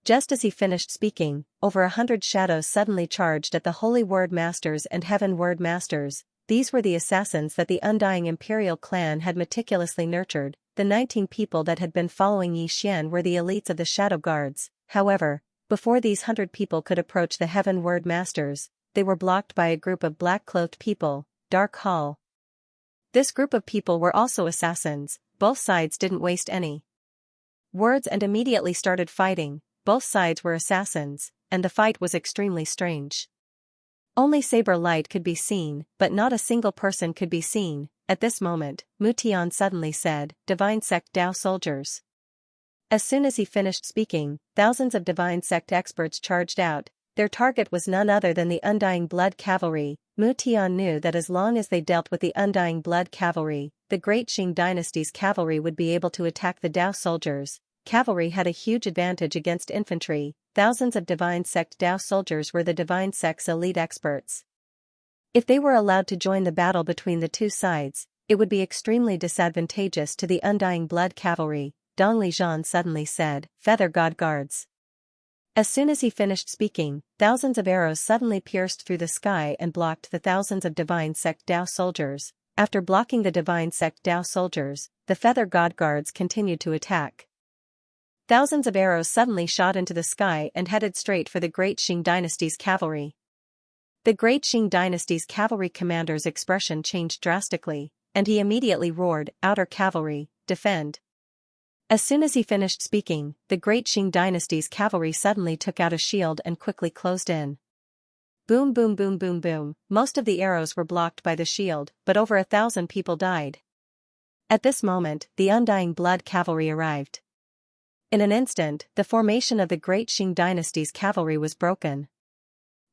Just as he finished speaking, over 100 shadows suddenly charged at the Holy Word Masters and Heaven Word Masters. These were the assassins that the undying Imperial clan had meticulously nurtured. The 19 people that had been following Yi Xian were the elites of the Shadow Guards. However, before these 100 people could approach the Heaven Word Masters, they were blocked by a group of black-cloaked people, Dark Hall. This group of people were also assassins. Both sides didn't waste any words and immediately started fighting. Both sides were assassins, and the fight was extremely strange. Only saber light could be seen, but not a single person could be seen. At this moment, Mu Tian suddenly said, "Divine Sect Dao soldiers." As soon as he finished speaking, thousands of Divine Sect experts charged out. Their target was none other than the Undying Blood Cavalry. Mu Tian knew that as long as they dealt with the Undying Blood Cavalry, the Great Qing dynasty's cavalry would be able to attack the Dao soldiers. Cavalry had a huge advantage against infantry. Thousands of Divine Sect Dao soldiers were the Divine Sect's elite experts. If they were allowed to join the battle between the two sides, it would be extremely disadvantageous to the Undying Blood Cavalry. Dong Lijian suddenly said, "Feather God Guards." As soon as he finished speaking, thousands of arrows suddenly pierced through the sky and blocked the thousands of Divine Sect Dao soldiers. After blocking the Divine Sect Dao soldiers, the Feather God Guards continued to attack. Thousands of arrows suddenly shot into the sky and headed straight for the Great Qing dynasty's cavalry. The Great Qing dynasty's cavalry commander's expression changed drastically, and he immediately roared, "Outer cavalry, defend." As soon as he finished speaking, the Great Qing dynasty's cavalry suddenly took out a shield and quickly closed in. Boom boom boom boom boom, most of the arrows were blocked by the shield, but over 1,000 people died. At this moment, the Undying Blood Cavalry arrived. In an instant, the formation of the Great Qing dynasty's cavalry was broken.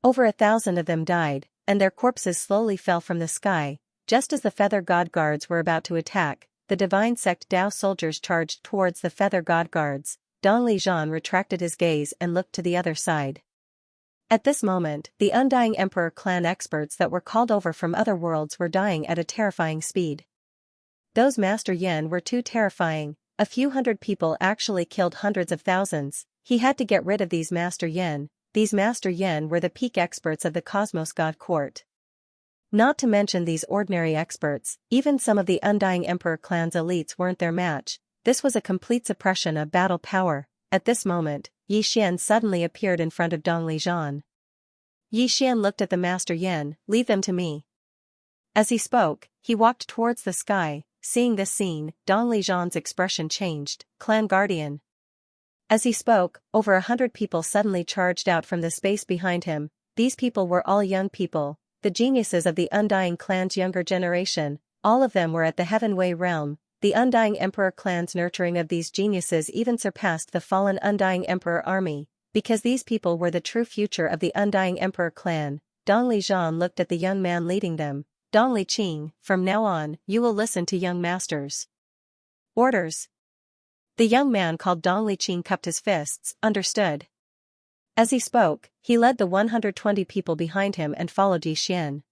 Over 1,000 of them died, and their corpses slowly fell from the sky. Just as the Feather God Guards were about to attack, the Divine Sect Dao soldiers charged towards the Feather God Guards. Dong Lijian retracted his gaze and looked to the other side. At this moment, the Undying Emperor clan experts that were called over from other worlds were dying at a terrifying speed. Those Master Yen were too terrifying. A few hundred people actually killed hundreds of thousands. He had to get rid of these Master Yen. These Master Yen were the peak experts of the Cosmos God Court. Not to mention these ordinary experts, even some of the Undying Emperor clan's elites weren't their match. This was a complete suppression of battle power. At this moment, Yi Xian suddenly appeared in front of Dong Lijian. Yi Xian looked at the Master Yen, "Leave them to me." As he spoke, he walked towards the sky. Seeing this scene, Dong Lijian's expression changed. "Clan Guardian." As he spoke, over 100 people suddenly charged out from the space behind him. These people were all young people, the geniuses of the Undying clan's younger generation. All of them were at the Heavenway realm. The Undying Emperor clan's nurturing of these geniuses even surpassed the fallen Undying Emperor army, because these people were the true future of the Undying Emperor clan. Dong Lijian looked at the young man leading them. "Dong Liqing, from now on, you will listen to young masters. Orders." The young man called Dong Liqing cupped his fists, "Understood." As he spoke, he led the 120 people behind him and followed Yi Xian.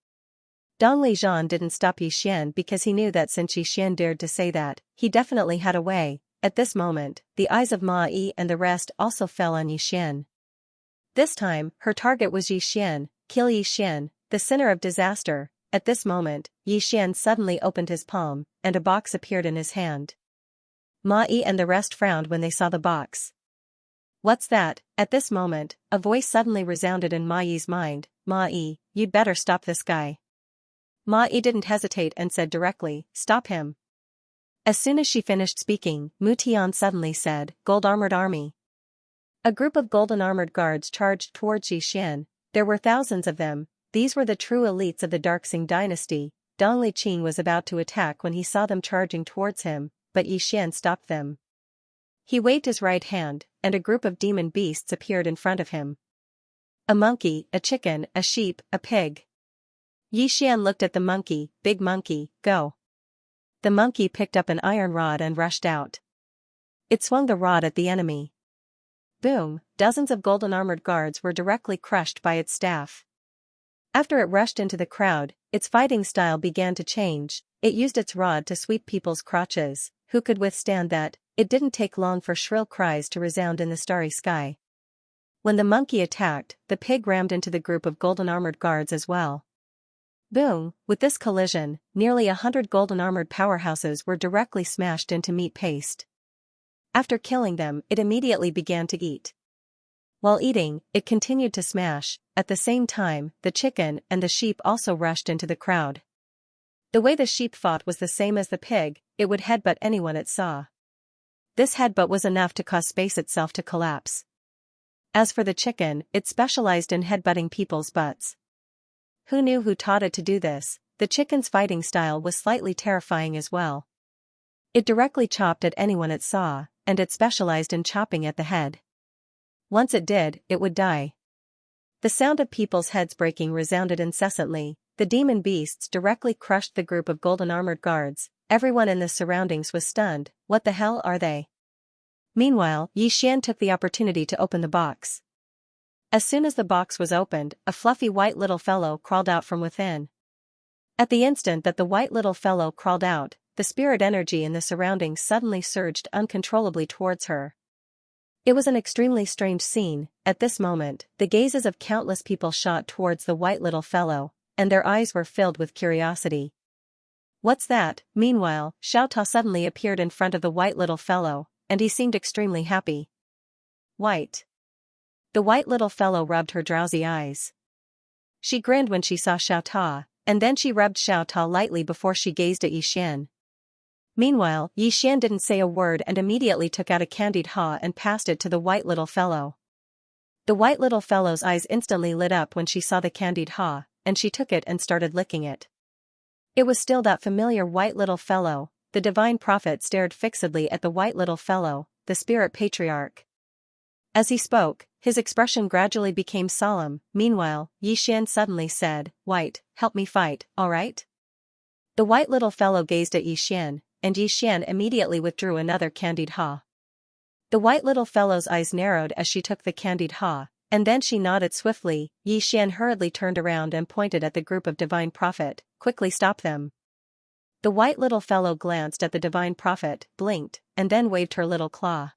Dong Lijian didn't stop Yi Xian because he knew that since Yi Xian dared to say that, he definitely had a way. At this moment, the eyes of Ma Yi and the rest also fell on Yi Xian. This time, her target was Yi Xian. "Kill Yi Xian, the sinner of disaster." At this moment, Xian suddenly opened his palm, and a box appeared in his hand. Ma Yi and the rest frowned when they saw the box. What's that? At this moment, a voice suddenly resounded in Ma Yi's mind. Ma Yi, you'd better stop this guy. Ma Yi didn't hesitate and said directly, stop him. As soon as she finished speaking, Mu Tian suddenly said, Gold-armored army. A group of golden-armored guards charged towards Xian. There were thousands of them. These were the true elites of the Darksing dynasty. Dong Liqing was about to attack when he saw them charging towards him, but Xian stopped them. He waved his right hand, and a group of demon beasts appeared in front of him. A monkey, a chicken, a sheep, a pig. Xian looked at the monkey. Big monkey, go. The monkey picked up an iron rod and rushed out. It swung the rod at the enemy. Boom, dozens of golden-armored guards were directly crushed by its staff. After it rushed into the crowd, its fighting style began to change. It used its rod to sweep people's crotches. Who could withstand that? It didn't take long for shrill cries to resound in the starry sky. When the monkey attacked, the pig rammed into the group of golden-armored guards as well. Boom, with this collision, nearly 100 golden-armored powerhouses were directly smashed into meat paste. After killing them, it immediately began to eat. While eating, it continued to smash. At the same time, the chicken and the sheep also rushed into the crowd. The way the sheep fought was the same as the pig, it would headbutt anyone it saw. This headbutt was enough to cause space itself to collapse. As for the chicken, it specialized in headbutting people's butts. Who knew who taught it to do this? The chicken's fighting style was slightly terrifying as well. It directly chopped at anyone it saw, and it specialized in chopping at the head. Once it did, it would die. The sound of people's heads breaking resounded incessantly. The demon beasts directly crushed the group of golden-armored guards. Everyone in the surroundings was stunned. What the hell are they? Meanwhile, Xian took the opportunity to open the box. As soon as the box was opened, a fluffy white little fellow crawled out from within. At the instant that the white little fellow crawled out, the spirit energy in the surroundings suddenly surged uncontrollably towards her. It was an extremely strange scene. At this moment, the gazes of countless people shot towards the white little fellow, and their eyes were filled with curiosity. What's that? Meanwhile, Xiaotao suddenly appeared in front of the white little fellow, and he seemed extremely happy. White. The white little fellow rubbed her drowsy eyes. She grinned when she saw Xiaotao, and then she rubbed Xiaotao lightly before she gazed at Xian. Meanwhile, Xian didn't say a word and immediately took out a candied ha and passed it to the white little fellow. The white little fellow's eyes instantly lit up when she saw the candied ha, and she took it and started licking it. It was still that familiar white little fellow. The divine prophet stared fixedly at the white little fellow, the spirit patriarch. As he spoke, his expression gradually became solemn. Meanwhile, Xian suddenly said, White, help me fight, alright? The white little fellow gazed at Xian, and Xian immediately withdrew another candied ha. The white little fellow's eyes narrowed as she took the candied ha, and then she nodded swiftly. Xian hurriedly turned around and pointed at the group of divine prophet. Quickly stop them. The white little fellow glanced at the divine prophet, blinked, and then waved her little claw.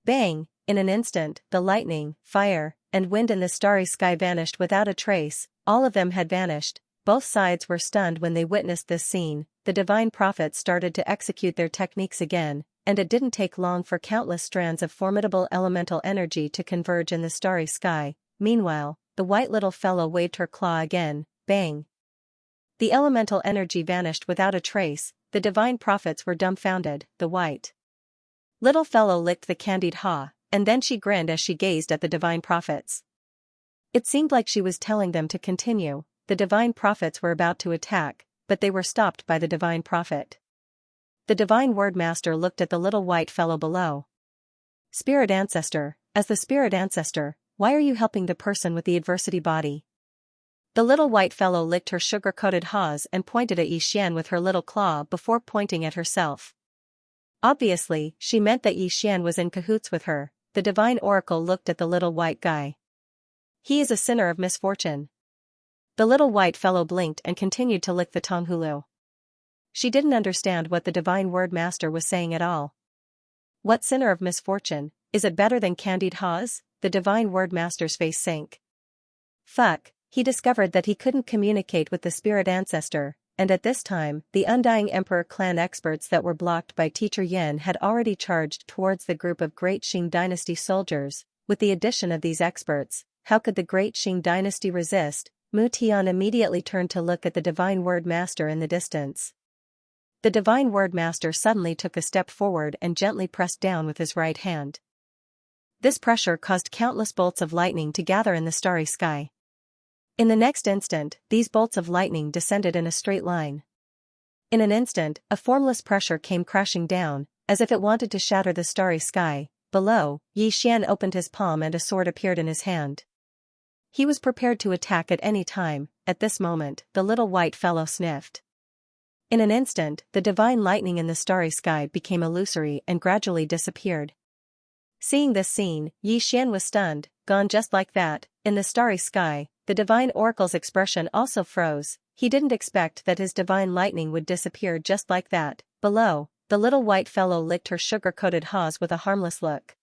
Bang! In an instant, the lightning, fire, and wind in the starry sky vanished without a trace. All of them had vanished. Both sides were stunned when they witnessed this scene. The divine prophets started to execute their techniques again, and it didn't take long for countless strands of formidable elemental energy to converge in the starry sky. Meanwhile, the white little fellow waved her claw again. Bang! The elemental energy vanished without a trace. The divine prophets were dumbfounded. The white little fellow licked the candied ha, and then she grinned as she gazed at the divine prophets. It seemed like she was telling them to continue. The divine prophets were about to attack, but they were stopped by the divine prophet. The divine word master looked at the little white fellow below. Spirit ancestor, as the spirit ancestor, why are you helping the person with the adversity body? The little white fellow licked her sugar-coated haws and pointed at Xian with her little claw before pointing at herself. Obviously, she meant that Xian was in cahoots with her. The divine oracle looked at the little white guy. He is a sinner of misfortune. The little white fellow blinked and continued to lick the Tonghulu. She didn't understand what the divine word master was saying at all. What sinner of misfortune? Is it better than candied haws? The divine word master's face sank. Fuck, He discovered that he couldn't communicate with the spirit ancestor, and at this time, the Undying Emperor clan experts that were blocked by Teacher Yin had already charged towards the group of Great Qing Dynasty soldiers. With the addition of these experts, how could the Great Qing Dynasty resist? Mu Tian immediately turned to look at the Divine Word Master in the distance. The Divine Word Master suddenly took a step forward and gently pressed down with his right hand. This pressure caused countless bolts of lightning to gather in the starry sky. In the next instant, these bolts of lightning descended in a straight line. In an instant, a formless pressure came crashing down, as if it wanted to shatter the starry sky. Below, Yi Xian opened his palm and a sword appeared in his hand. He was prepared to attack at any time. At this moment, the little white fellow sniffed. In an instant, the divine lightning in the starry sky became illusory and gradually disappeared. Seeing this scene, Yi Xian was stunned. Gone just like that. In the starry sky, the divine oracle's expression also froze. He didn't expect that his divine lightning would disappear just like that. Below, the little white fellow licked her sugar-coated hawes with a harmless look.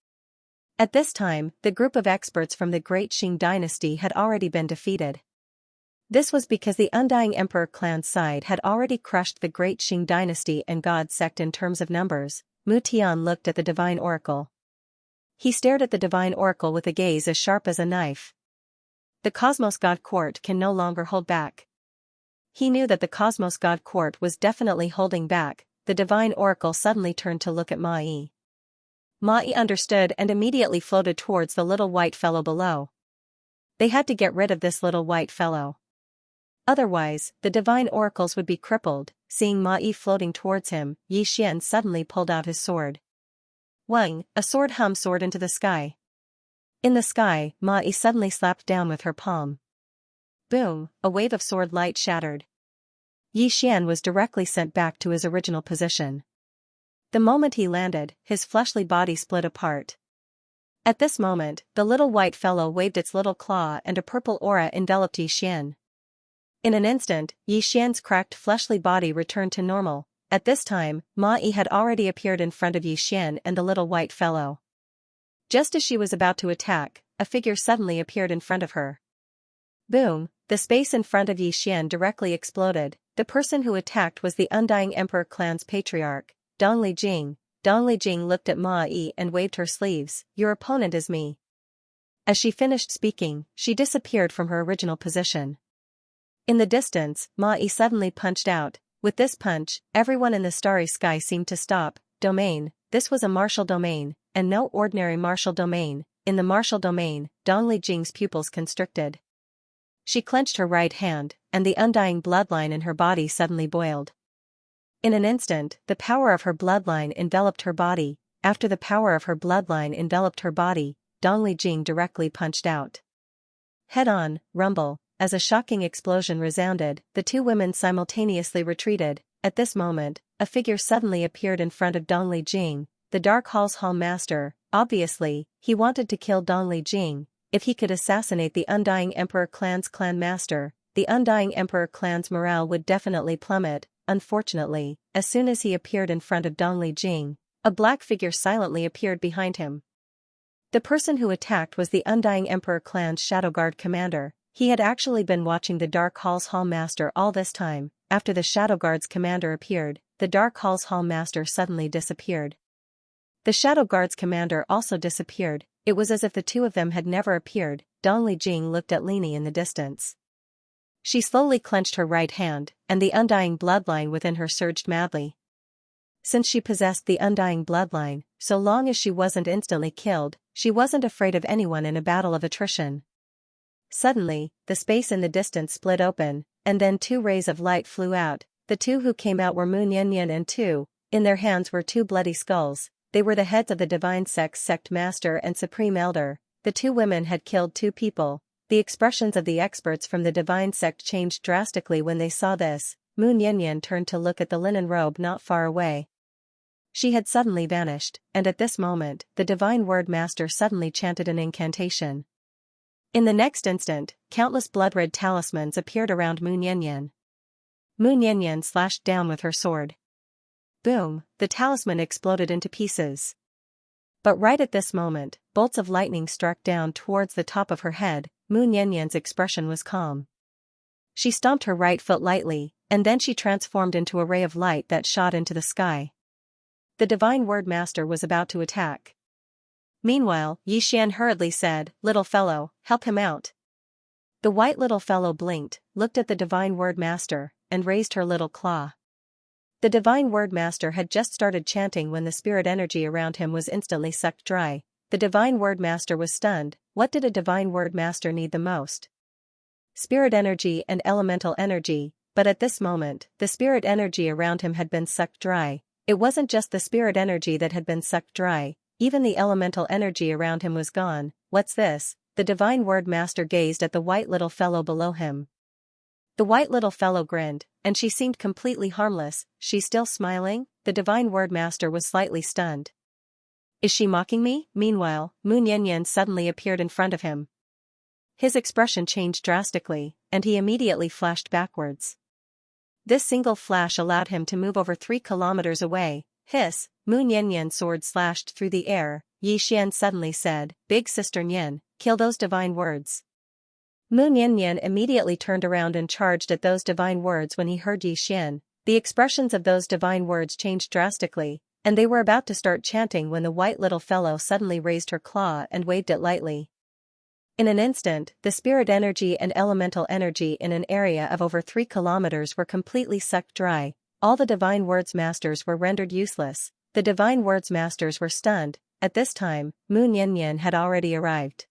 At this time, the group of experts from the Great Qing Dynasty had already been defeated. This was because the Undying Emperor clan's side had already crushed the Great Qing Dynasty and God sect in terms of numbers. Mu Tian looked at the divine oracle. He stared at the divine oracle with a gaze as sharp as a knife. The Cosmos God Court can no longer hold back. He knew that the Cosmos God Court was definitely holding back. The divine oracle suddenly turned to look at Ma Yi. Ma Yi understood and immediately floated towards the little white fellow below. They had to get rid of this little white fellow. Otherwise, the divine oracles would be crippled. Seeing Ma Yi floating towards him, Yi Xian suddenly pulled out his sword. Wang, a sword soared into the sky. In the sky, Ma Yi suddenly slapped down with her palm. Boom, a wave of sword light shattered. Yi Xian was directly sent back to his original position. The moment he landed, his fleshly body split apart. At this moment, the little white fellow waved its little claw and a purple aura enveloped Yi Xian. In an instant, Yi Xian's cracked fleshly body returned to normal. At this time, Ma Yi had already appeared in front of Yi Xian and the little white fellow. Just as she was about to attack, a figure suddenly appeared in front of her. Boom, the space in front of Yi Xian directly exploded. The person who attacked was the Undying Emperor clan's patriarch, Dong Lijing. Dong Lijing looked at Ma Yi and waved her sleeves. Your opponent is me. As she finished speaking, she disappeared from her original position. In the distance, Ma Yi suddenly punched out. With this punch, everyone in the starry sky seemed to stop. Domain, this was a martial domain, and no ordinary martial domain. In the martial domain, Dong Lijing's pupils constricted. She clenched her right hand, and the undying bloodline in her body suddenly boiled. In an instant, the power of her bloodline enveloped her body. After the power of her bloodline enveloped her body, Dong Lijing directly punched out. Head-on, rumble. As a shocking explosion resounded, the two women simultaneously retreated. At this moment, a figure suddenly appeared in front of Dong Lijing, the Dark Hall's Hall Master. Obviously, he wanted to kill Dong Lijing. If he could assassinate the Undying Emperor clan's clan master, the Undying Emperor clan's morale would definitely plummet. Unfortunately, as soon as he appeared in front of Dong Lijing, a black figure silently appeared behind him. The person who attacked was the Undying Emperor clan's Shadow Guard commander. He had actually been watching the Dark Hall's Hall Master all this time. After the Shadow Guard's commander appeared, the Dark Hall's Hall Master suddenly disappeared. The Shadow Guard's commander also disappeared. It was as if the two of them had never appeared. Dong Lijing looked at Lini in the distance. She slowly clenched her right hand, and the undying bloodline within her surged madly. Since she possessed the undying bloodline, so long as she wasn't instantly killed, she wasn't afraid of anyone in a battle of attrition. Suddenly, the space in the distance split open, and then two rays of light flew out. The two who came out were Mu Nianyan and Tu. In their hands were two bloody skulls. They were the heads of the Divine Sect Master and Supreme Elder. The two women had killed two people. The expressions of the experts from the Divine Sect changed drastically when they saw this. Mu Nianyan turned to look at the linen robe not far away. She had suddenly vanished, and at this moment, the Divine Word Master suddenly chanted an incantation. In the next instant, countless blood-red talismans appeared around Mu Nianyan. Mu Nianyan slashed down with her sword. Boom, the talisman exploded into pieces. But right at this moment, bolts of lightning struck down towards the top of her head. Mu Nianyan's expression was calm. She stomped her right foot lightly, and then she transformed into a ray of light that shot into the sky. The Divine Word Master was about to attack. Meanwhile, Yixian hurriedly said, "Little fellow, help him out." The white little fellow blinked, looked at the Divine Word Master, and raised her little claw. The Divine Word Master had just started chanting when the spirit energy around him was instantly sucked dry. The Divine Word Master was stunned. What did a Divine Word Master need the most? Spirit energy and elemental energy, but at this moment, the spirit energy around him had been sucked dry. It wasn't just the spirit energy that had been sucked dry, even the elemental energy around him was gone. What's this? The Divine Word Master gazed at the white little fellow below him. The white little fellow grinned, and she seemed completely harmless. She's still smiling? The Divine Word Master was slightly stunned. Is she mocking me? Meanwhile, Mu Nianyan suddenly appeared in front of him. His expression changed drastically, and he immediately flashed backwards. This single flash allowed him to move over 3 kilometers away. Hiss! Mu Nianyan's sword slashed through the air. Yixian suddenly said, "Big Sister Nian, kill those divine words." Mu Nianyan immediately turned around and charged at those divine words. When he heard Yixian, the expressions of those divine words changed drastically, and they were about to start chanting when the white little fellow suddenly raised her claw and waved it lightly. In an instant, the spirit energy and elemental energy in an area of over 3 kilometers were completely sucked dry. All the Divine Words Masters were rendered useless. The Divine Words Masters were stunned. At this time, Mu Nianyan had already arrived.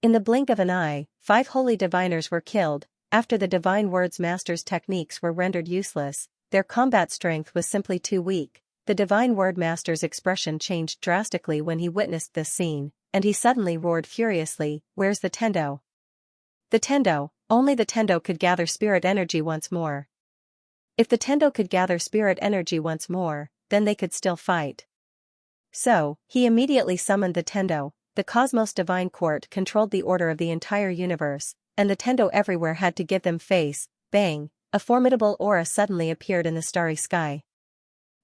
In the blink of an eye, 5 holy diviners were killed. After the Divine Words Masters' techniques were rendered useless, their combat strength was simply too weak. The Divine Word Master's expression changed drastically when he witnessed this scene, and he suddenly roared furiously, "Where's the Tendo?" The Tendo, only the Tendo could gather spirit energy once more. If the Tendo could gather spirit energy once more, then they could still fight. So, he immediately summoned the Tendo. The Cosmos Divine Court controlled the order of the entire universe, and the Tendo everywhere had to give them face. Bang! A formidable aura suddenly appeared in the starry sky.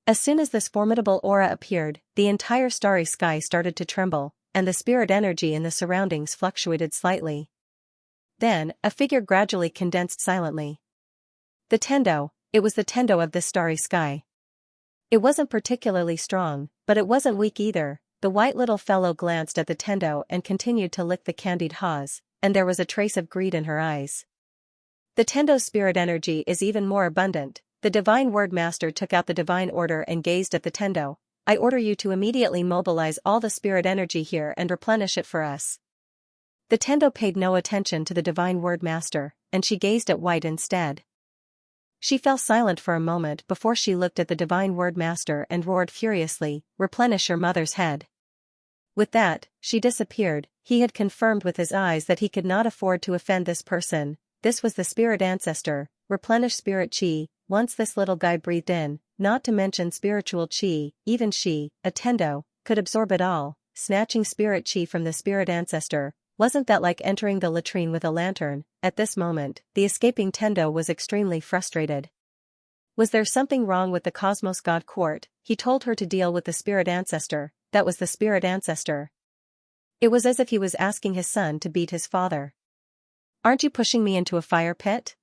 As soon as this formidable aura appeared, the entire starry sky started to tremble, and the spirit energy in the surroundings fluctuated slightly. Then, a figure gradually condensed silently. The Tendo, it was the Tendo of this starry sky. It wasn't particularly strong, but it wasn't weak either. The white little fellow glanced at the Tendo and continued to lick the candied haws, and there was a trace of greed in her eyes. The Tendo's spirit energy is even more abundant. The Divine Word Master took out the Divine Order and gazed at the Tendo. "I order you to immediately mobilize all the spirit energy here and replenish it for us." The Tendo paid no attention to the Divine Word Master, and she gazed at White instead. She fell silent for a moment before she looked at the Divine Word Master and roared furiously, "Replenish your mother's head." With that, she disappeared. He had confirmed with his eyes that he could not afford to offend this person. This was the spirit ancestor. Replenish spirit chi. Once this little guy breathed in, not to mention spiritual chi, even she, a Tendo, could absorb it all. Snatching spirit chi from the spirit ancestor, wasn't that like entering the latrine with a lantern? At this moment, the escaping Tendo was extremely frustrated. Was there something wrong with the Cosmos God Court? He told her to deal with the spirit ancestor. That was the spirit ancestor. It was as if he was asking his son to beat his father. "Aren't you pushing me into a fire pit?"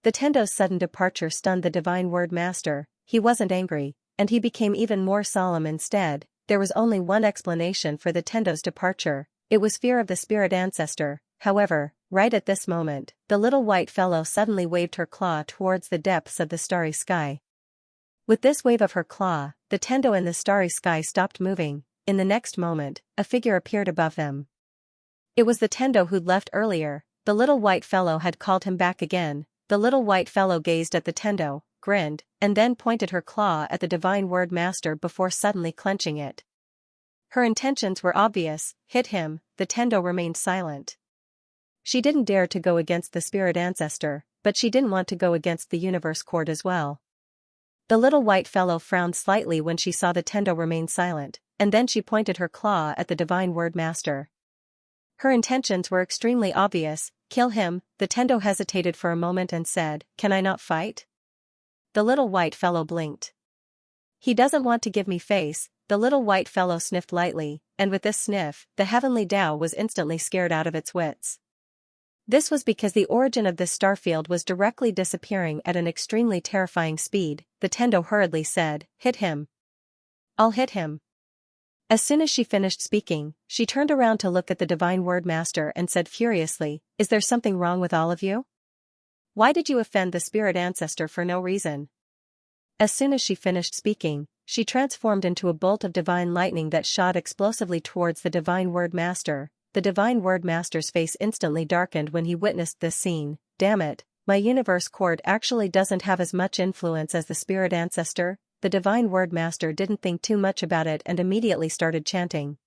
The Tendo's sudden departure stunned the Divine Word Master. He wasn't angry, and he became even more solemn instead. There was only one explanation for the Tendo's departure. It was fear of the spirit ancestor. However, right at this moment, the little white fellow suddenly waved her claw towards the depths of the starry sky. With this wave of her claw, the Tendo in the starry sky stopped moving. In the next moment, a figure appeared above them. It was the Tendo who'd left earlier. The little white fellow had called him back again. The little white fellow gazed at the Tendo, grinned, and then pointed her claw at the Divine Word Master before suddenly clenching it. Her intentions were obvious: hit him. The Tendo remained silent. She didn't dare to go against the spirit ancestor, but she didn't want to go against the universe court as well. The little white fellow frowned slightly when she saw the Tendo remain silent, and then she pointed her claw at the Divine Word Master. Her intentions were extremely obvious: kill him. The Tendo hesitated for a moment and said, "Can I not fight?" The little white fellow blinked. "He doesn't want to give me face." the little white fellow sniffed lightly, and with this sniff, the heavenly Tao was instantly scared out of its wits. This was because the origin of this starfield was directly disappearing at an extremely terrifying speed. The Tendo hurriedly said, "Hit him. I'll hit him." As soon as she finished speaking, she turned around to look at the Divine Word Master and said furiously, "Is there something wrong with all of you? Why did you offend the spirit ancestor for no reason?" As soon as she finished speaking, she transformed into a bolt of divine lightning that shot explosively towards the Divine Word Master. The Divine Word Master's face instantly darkened when he witnessed this scene. "Damn it, my universe cord actually doesn't have as much influence as the spirit ancestor." The Divine Word Master didn't think too much about it and immediately started chanting.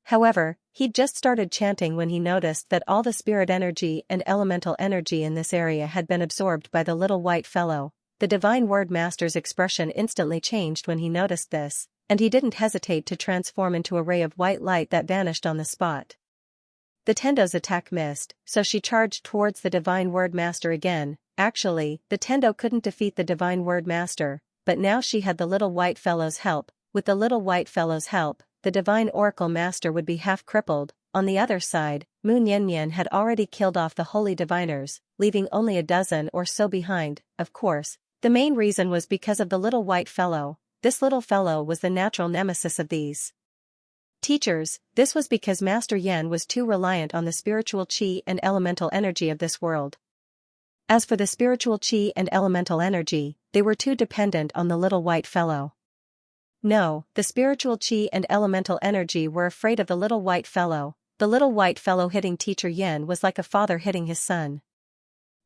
However, he'd just started chanting when he noticed that all the spirit energy and elemental energy in this area had been absorbed by the little white fellow. The Divine Word Master's expression instantly changed when he noticed this, and he didn't hesitate to transform into a ray of white light that vanished on the spot. The Tendo's attack missed, so she charged towards the Divine Word Master again. Actually, the Tendo couldn't defeat the Divine Word Master, but now she had the little white fellow's help. With the little white fellow's help, the Divine Oracle Master would be half crippled. On the other side, Mu Niannian had already killed off the holy diviners, leaving only a dozen or so behind. Of course, the main reason was because of the little white fellow. This little fellow was the natural nemesis of these teachers. This was because Master Yan was too reliant on the spiritual qi and elemental energy of this world. As for the spiritual qi and elemental energy, they were too dependent on the little white fellow. No, the spiritual qi and elemental energy were afraid of the little white fellow. The little white fellow hitting Teacher Yan was like a father hitting his son.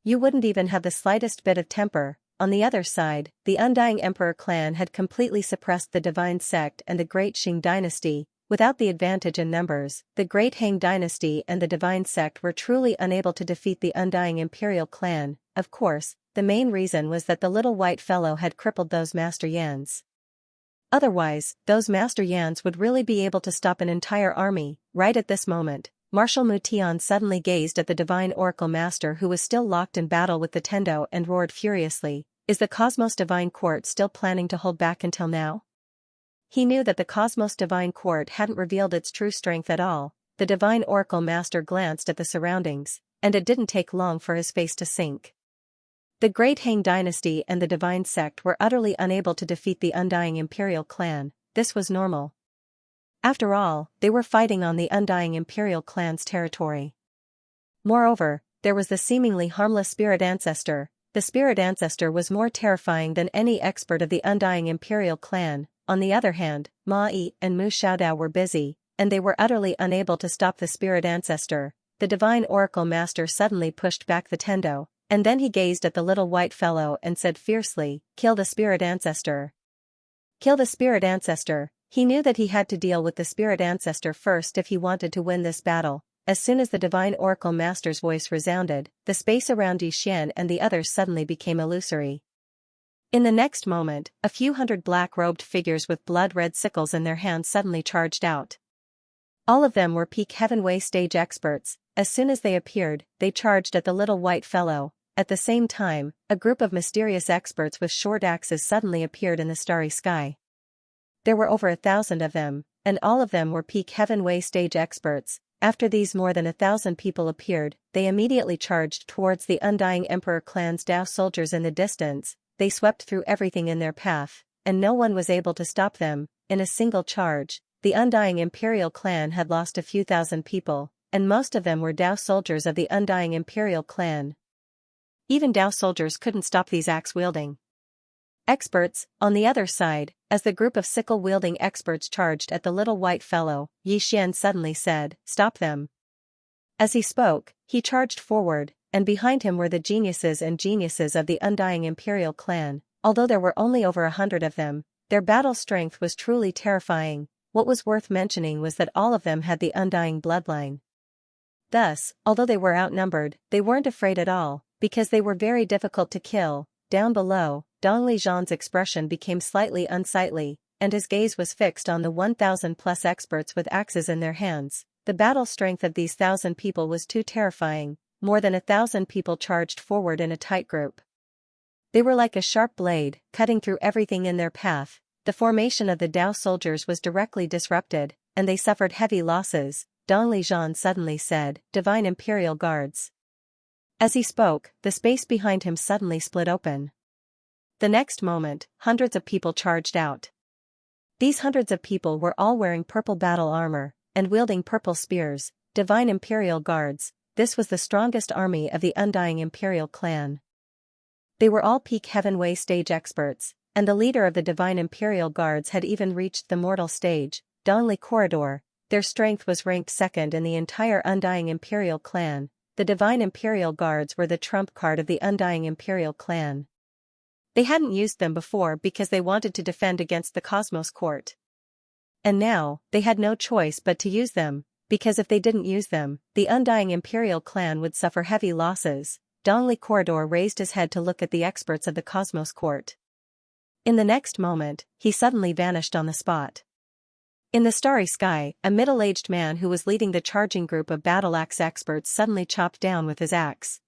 You wouldn't even have the slightest bit of temper. On the other side, the Undying Emperor clan had completely suppressed the Divine Sect and the Great Qing dynasty. Without the advantage in numbers, the Great Han dynasty and the Divine Sect were truly unable to defeat the Undying Imperial clan. Of course, the main reason was that the little white fellow had crippled those Master Yans. Otherwise, those Master Yans would really be able to stop an entire army. Right at this moment, Marshal Mutian suddenly gazed at the Divine Oracle Master who was still locked in battle with the Tendo and roared furiously, "Is the Cosmos Divine Court still planning to hold back until now?" He knew that the Cosmos Divine Court hadn't revealed its true strength at all. The Divine Oracle Master glanced at the surroundings, and it didn't take long for his face to sink. The Great Han dynasty and the Divine Sect were utterly unable to defeat the Undying Imperial clan. This was normal. After all, they were fighting on the Undying Imperial clan's territory. Moreover, there was the seemingly harmless Spirit Ancestor. The Spirit Ancestor was more terrifying than any expert of the Undying Imperial clan. On the other hand, Ma Yi and Mu Xiaodao were busy, and they were utterly unable to stop the Spirit Ancestor. The Divine Oracle Master suddenly pushed back the Tendo, and then he gazed at the little white fellow and said fiercely, "Kill the Spirit Ancestor. Kill the Spirit Ancestor." He knew that he had to deal with the Spirit Ancestor first if he wanted to win this battle. As soon as the Divine Oracle Master's voice resounded, the space around Yi Xian and the others suddenly became illusory. In the next moment, a few hundred black-robed figures with blood-red sickles in their hands suddenly charged out. All of them were peak heavenway stage experts. As soon as they appeared, they charged at the little white fellow. At the same time, a group of mysterious experts with short axes suddenly appeared in the starry sky. There were over 1,000 of them, and all of them were peak heavenway stage experts. After these more than 1,000 people appeared, they immediately charged towards the Undying Emperor clan's Dao soldiers in the distance. They swept through everything in their path, and no one was able to stop them. In a single charge, the Undying Imperial clan had lost a few thousand people, and most of them were Dao soldiers of the Undying Imperial clan. Even Dao soldiers couldn't stop these axe-wielding experts. On the other side, as the group of sickle-wielding experts charged at the little white fellow, Yi Xian suddenly said, "Stop them." As he spoke, he charged forward, and behind him were the geniuses and geniuses of the Undying Imperial clan. Although there were only over 100 of them, their battle strength was truly terrifying. What was worth mentioning was that all of them had the Undying bloodline. Thus, although they were outnumbered, they weren't afraid at all, because they were very difficult to kill. Down below, Dong Lijian's expression became slightly unsightly, and his gaze was fixed on the 1,000+ experts with axes in their hands. The battle strength of these 1,000 people was too terrifying. More than 1,000 people charged forward in a tight group. They were like a sharp blade, cutting through everything in their path. the formation of the Dao soldiers was directly disrupted, and they suffered heavy losses. Dong Lijian suddenly said, "Divine Imperial Guards." As he spoke, the space behind him suddenly split open. The next moment, hundreds of people charged out. These hundreds of people were all wearing purple battle armor, and wielding purple spears, Divine Imperial Guards. This was the strongest army of the Undying Imperial clan. They were all peak Heavenway stage experts, and the leader of the Divine Imperial Guards had even reached the mortal stage, Dongli Corridor. Their strength was ranked second in the entire Undying Imperial clan. The Divine Imperial Guards were the trump card of the Undying Imperial clan. They hadn't used them before because they wanted to defend against the Cosmos Court. And now, they had no choice but to use them, because if they didn't use them, the Undying Imperial clan would suffer heavy losses. Dongli Corridor raised his head to look at the experts of the Cosmos Court. In the next moment, he suddenly vanished on the spot. In the starry sky, a middle-aged man who was leading the charging group of battle axe experts suddenly chopped down with his axe.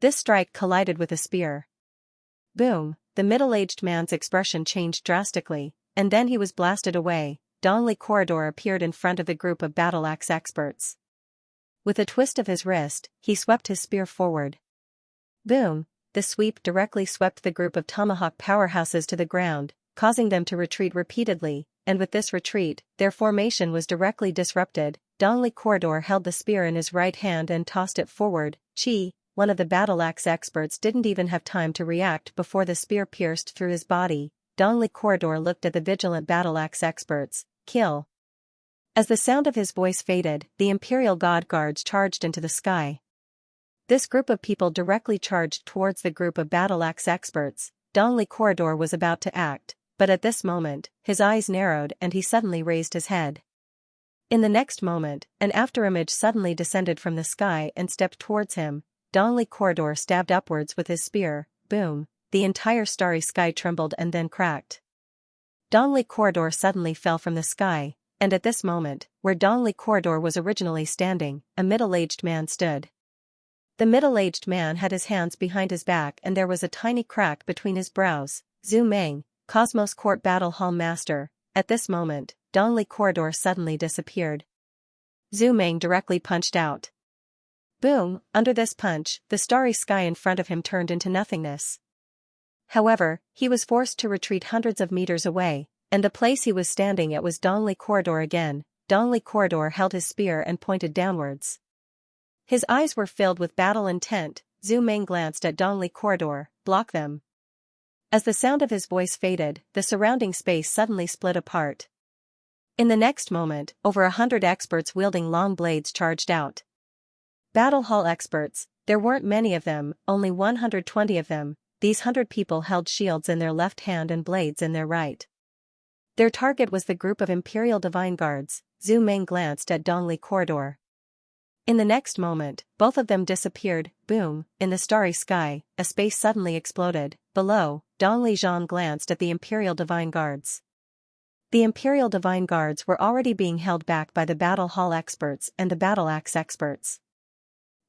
This strike collided with a spear. Boom, the middle-aged man's expression changed drastically, and then he was blasted away. Dongli Corridor appeared in front of the group of battle axe experts. With a twist of his wrist, he swept his spear forward. Boom, the sweep directly swept the group of tomahawk powerhouses to the ground, causing them to retreat repeatedly, and with this retreat, their formation was directly disrupted. Dongli Corridor held the spear in his right hand and tossed it forward. Chi, one of the battle axe experts, didn't even have time to react before the spear pierced through his body. Dongli Corridor looked at the vigilant battle axe experts. Kill. As the sound of his voice faded, the Imperial God Guards charged into the sky. This group of people directly charged towards the group of battle axe experts. Dongli Corridor was about to act, but at this moment, his eyes narrowed and he suddenly raised his head. In the next moment, an afterimage suddenly descended from the sky and stepped towards him. Dongli Corridor stabbed upwards with his spear. Boom, the entire starry sky trembled and then cracked. Dongli Corridor suddenly fell from the sky, and at this moment, where Dongli Corridor was originally standing, a middle-aged man stood. The middle-aged man had his hands behind his back and there was a tiny crack between his brows. Zhu Meng, Cosmos Court Battle Hall Master. At this moment, Dongli Corridor suddenly disappeared. Zhu Meng directly punched out. Boom, under this punch, the starry sky in front of him turned into nothingness. However, he was forced to retreat hundreds of meters away, and the place he was standing at was Dongli Corridor again. Dongli Corridor held his spear and pointed downwards. His eyes were filled with battle intent. Zhu Meng glanced at Dongli Corridor. Block them. As the sound of his voice faded, the surrounding space suddenly split apart. In the next moment, over 100 experts wielding long blades charged out. Battle hall experts, there weren't many of them, only 120 of them. These 100 people held shields in their left hand and blades in their right. Their target was the group of Imperial Divine Guards. Zhu Meng glanced at Dongli Corridor. In the next moment, both of them disappeared. Boom, in the starry sky, a space suddenly exploded. Below, Dong Lijian glanced at the Imperial Divine Guards. The Imperial Divine Guards were already being held back by the Battle Hall experts and the Battle Axe experts.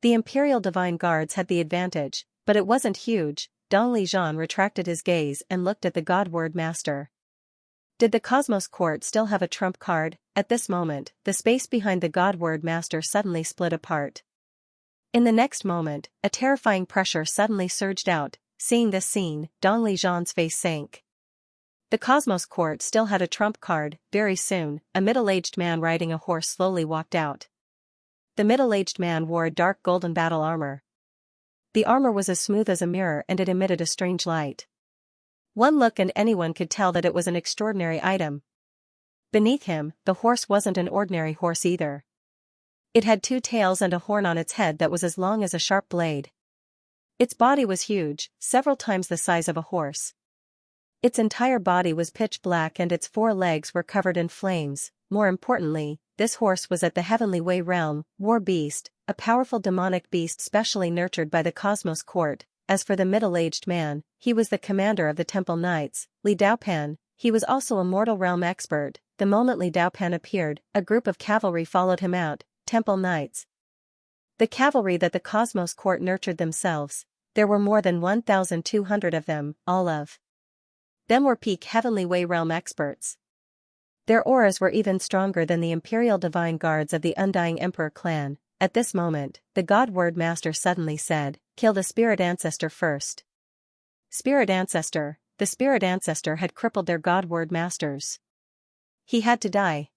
The Imperial Divine Guards had the advantage, but it wasn't huge. Dong Lijian retracted his gaze and looked at the God Word Master. Did the Cosmos Court still have a trump card? At this moment, the space behind the God Word Master suddenly split apart. In the next moment, a terrifying pressure suddenly surged out. Seeing this scene, Dong Lijian's face sank. The Cosmos Court still had a trump card. Very soon, a middle-aged man riding a horse slowly walked out. The middle-aged man wore a dark golden battle armor. The armor was as smooth as a mirror and it emitted a strange light. One look and anyone could tell that it was an extraordinary item. Beneath him, the horse wasn't an ordinary horse either. It had 2 tails and a horn on its head that was as long as a sharp blade. Its body was huge, several times the size of a horse. Its entire body was pitch black and its 4 legs were covered in flames. More importantly, this horse was at the Heavenly Way realm, War Beast, a powerful demonic beast specially nurtured by the Cosmos Court. As for the middle-aged man, he was the commander of the Temple Knights, Li Daopan. He was also a mortal realm expert. The moment Li Daopan appeared, a group of cavalry followed him out. Temple Knights. The cavalry that the Cosmos Court nurtured themselves. There were more than 1,200 of them, all of Them were peak Heavenly Way realm experts. Their auras were even stronger than the Imperial Divine Guards of the Undying Emperor clan. At this moment, the God Word Master suddenly said, "Kill the Spirit Ancestor first." Spirit Ancestor. The Spirit Ancestor had crippled their God Word Masters. He had to die.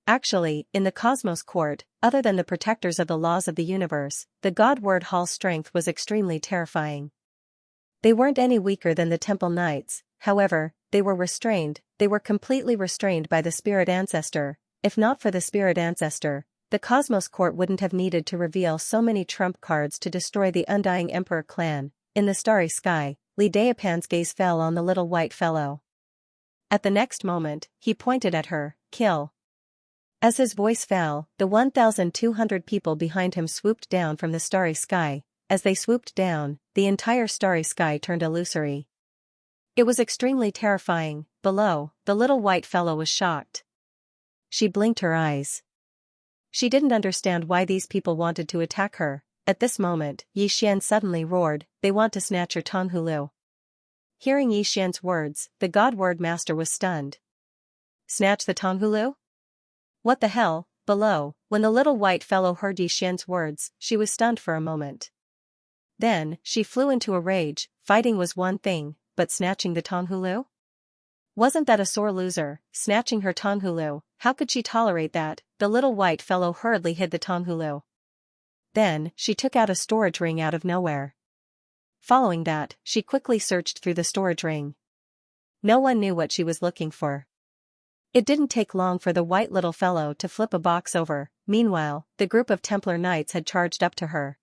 Actually, in the Cosmos Court, other than the protectors of the laws of the universe, the God Word Hall's strength was extremely terrifying. They weren't any weaker than the Temple Knights, however, they were restrained, they were completely restrained by the Spirit Ancestor. If not for the Spirit Ancestor, the Cosmos Court wouldn't have needed to reveal so many trump cards to destroy the Undying Emperor clan. In the starry sky, Li Daopan's gaze fell on the little white fellow. At the next moment, he pointed at her, "Kill." As his voice fell, the 1,200 people behind him swooped down from the starry sky. As they swooped down, the entire starry sky turned illusory. It was extremely terrifying. Below, the little white fellow was shocked. She blinked her eyes. She didn't understand why these people wanted to attack her. At this moment, Yi Xian suddenly roared, "They want to snatch your Tonghulu." Hearing Yi Xian's words, the God Word Master was stunned. Snatch the Tonghulu? What the hell? Below, when the little white fellow heard Yi Xian's words, she was stunned for a moment. Then, she flew into a rage. Fighting was one thing, but snatching the Tonghulu? Wasn't that a sore loser? Snatching her Tonghulu, how could she tolerate that? The little white fellow hurriedly hid the Tonghulu. Then, she took out a storage ring out of nowhere. Following that, she quickly searched through the storage ring. No one knew what she was looking for. It didn't take long for the white little fellow to flip a box over. Meanwhile, the group of Templar Knights had charged up to her.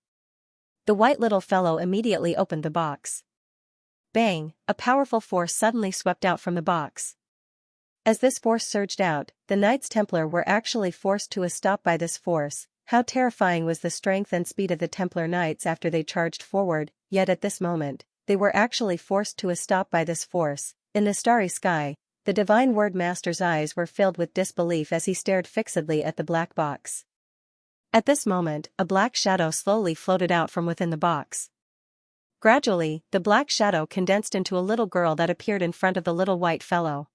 The white little fellow immediately opened the box. Bang! A powerful force suddenly swept out from the box. As this force surged out, the Knights Templar were actually forced to a stop by this force. How terrifying was the strength and speed of the Templar Knights after they charged forward, yet at this moment, they were actually forced to a stop by this force. In the starry sky, the Divine Word Master's eyes were filled with disbelief as he stared fixedly at the black box. At this moment, a black shadow slowly floated out from within the box. Gradually, the black shadow condensed into a little girl that appeared in front of the little white fellow.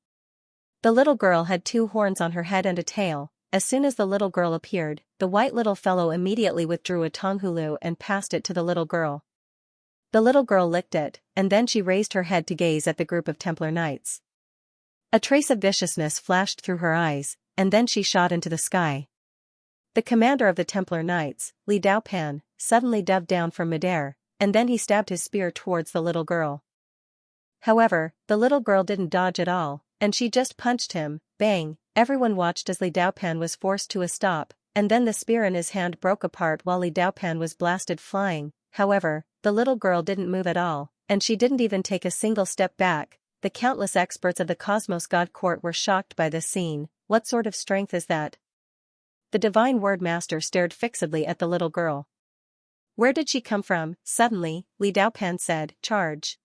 The little girl had 2 horns on her head and a tail. As soon as the little girl appeared, the white little fellow immediately withdrew a Tonghulu and passed it to the little girl. The little girl licked it, and then she raised her head to gaze at the group of Templar Knights. A trace of viciousness flashed through her eyes, and then she shot into the sky. The commander of the Templar Knights, Li Daopan, suddenly dove down from midair, and then he stabbed his spear towards the little girl. However, the little girl didn't dodge at all, and she just punched him. Bang! Everyone watched as Li Daopan was forced to a stop, and then the spear in his hand broke apart while Li Daopan was blasted flying. However, the little girl didn't move at all, and she didn't even take a single step back. The countless experts of the Cosmos God Court were shocked by this scene. What sort of strength is that? The Divine Word Master stared fixedly at the little girl. Where did she come from? Suddenly, Li Daopan said, "Charge."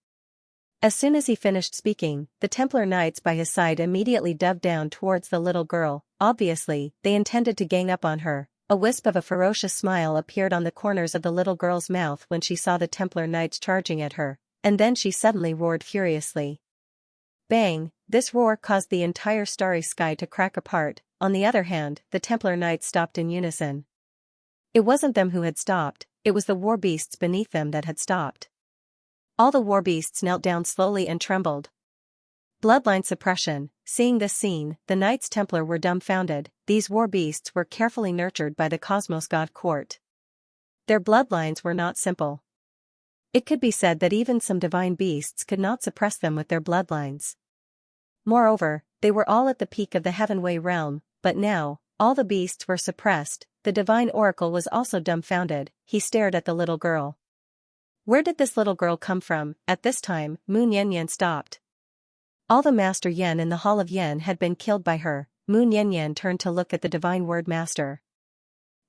As soon as he finished speaking, the Templar Knights by his side immediately dove down towards the little girl. Obviously, they intended to gang up on her. A wisp of a ferocious smile appeared on the corners of the little girl's mouth when she saw the Templar Knights charging at her, and then she suddenly roared furiously. Bang! This roar caused the entire starry sky to crack apart. On the other hand, the Templar Knights stopped in unison. It wasn't them who had stopped, it was the war beasts beneath them that had stopped. All the war beasts knelt down slowly and trembled. Bloodline suppression. Seeing this scene, the Knights Templar were dumbfounded. These war beasts were carefully nurtured by the Cosmos God Court. Their bloodlines were not simple. It could be said that even some divine beasts could not suppress them with their bloodlines. Moreover, they were all at the peak of the Heavenway realm, but now, all the beasts were suppressed. The divine oracle was also dumbfounded. He stared at the little girl. Where did this little girl come from? At this time, Moon Yanyan stopped. All the Master Yen in the Hall of Yen had been killed by her. Moon Yanyan turned to look at the Divine Word Master.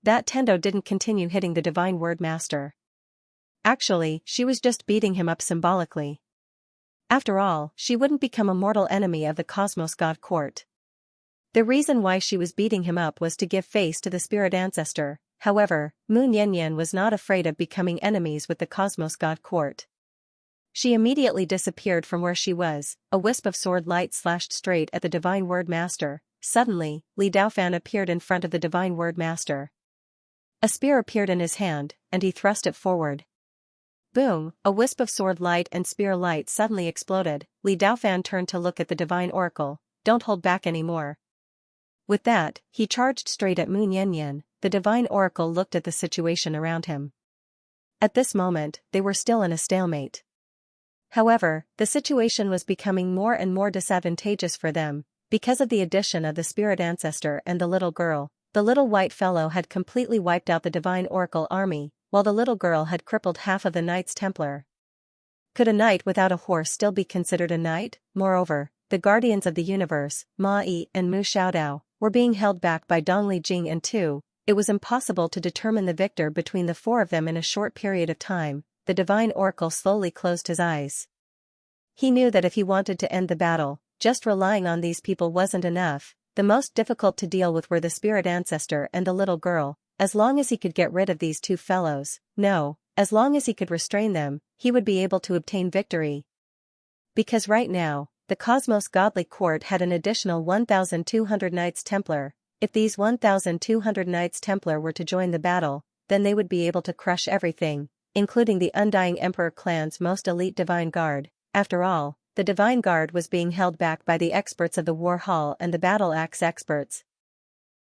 That Tendo didn't continue hitting the Divine Word Master. Actually, she was just beating him up symbolically. After all, she wouldn't become a mortal enemy of the Cosmos God Court. The reason why she was beating him up was to give face to the Spirit Ancestor. However, Moon Yanyan was not afraid of becoming enemies with the Cosmos God Court. She immediately disappeared from where she was. A wisp of sword light slashed straight at the Divine Word Master. Suddenly, Li Daofan appeared in front of the Divine Word Master. A spear appeared in his hand, and he thrust it forward. Boom! A wisp of sword light and spear light suddenly exploded. Li Daofan turned to look at the Divine Oracle. Don't hold back anymore. With that, he charged straight at Moon Yanyan. The Divine Oracle looked at the situation around him. At this moment, they were still in a stalemate. However, the situation was becoming more and more disadvantageous for them, because of the addition of the spirit ancestor and the little girl. The little white fellow had completely wiped out the Divine Oracle army, while the little girl had crippled half of the Knights Templar. Could a knight without a horse still be considered a knight? Moreover, the Guardians of the Universe, Ma Yi and Mu Xiaodao, were being held back by Dong Lijing and Tu. It was impossible to determine the victor between the four of them in a short period of time. The Divine Oracle slowly closed his eyes. He knew that if he wanted to end the battle, just relying on these people wasn't enough. The most difficult to deal with were the spirit ancestor and the little girl. As long as he could get rid of these two fellows, as long as he could restrain them, he would be able to obtain victory. Because right now, the Cosmos Godly Court had an additional 1,200 Knights Templar. If these 1,200 Knights Templar were to join the battle, then they would be able to crush everything, including the Undying Emperor clan's most elite Divine Guard. After all, the Divine Guard was being held back by the experts of the War Hall and the Battle Axe experts.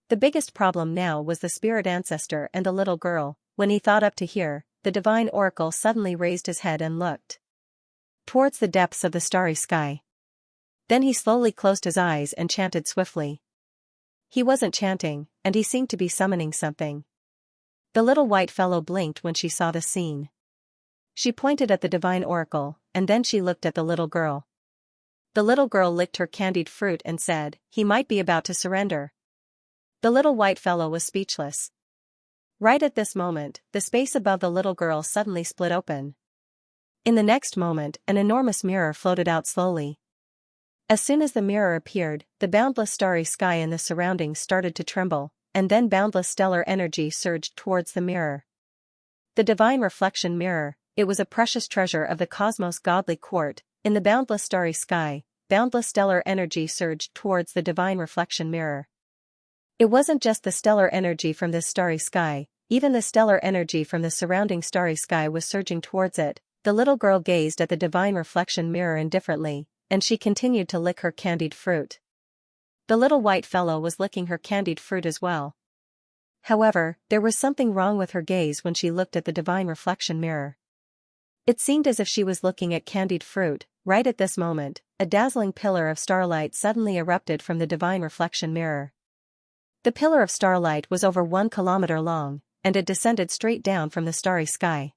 The biggest problem now was the spirit ancestor and the little girl. When he thought up to here, the Divine Oracle suddenly raised his head and looked towards the depths of the starry sky. Then he slowly closed his eyes and chanted swiftly. He wasn't chanting, and he seemed to be summoning something. The little white fellow blinked when she saw the scene. She pointed at the Divine Oracle, and then she looked at the little girl. The little girl licked her candied fruit and said, "He might be about to surrender." The little white fellow was speechless. Right at this moment, the space above the little girl suddenly split open. In the next moment, an enormous mirror floated out slowly. As soon as the mirror appeared, the boundless starry sky and the surroundings started to tremble, and then boundless stellar energy surged towards the mirror. The Divine Reflection Mirror, it was a precious treasure of the Cosmos Godly Court. In the boundless starry sky, boundless stellar energy surged towards the Divine Reflection Mirror. It wasn't just the stellar energy from this starry sky, even the stellar energy from the surrounding starry sky was surging towards it. The little girl gazed at the Divine Reflection Mirror indifferently, and she continued to lick her candied fruit. The little white fellow was licking her candied fruit as well. However, there was something wrong with her gaze when she looked at the Divine Reflection Mirror. It seemed as if she was looking at candied fruit. Right at this moment, a dazzling pillar of starlight suddenly erupted from the Divine Reflection Mirror. The pillar of starlight was over 1 kilometer long, and it descended straight down from the starry sky.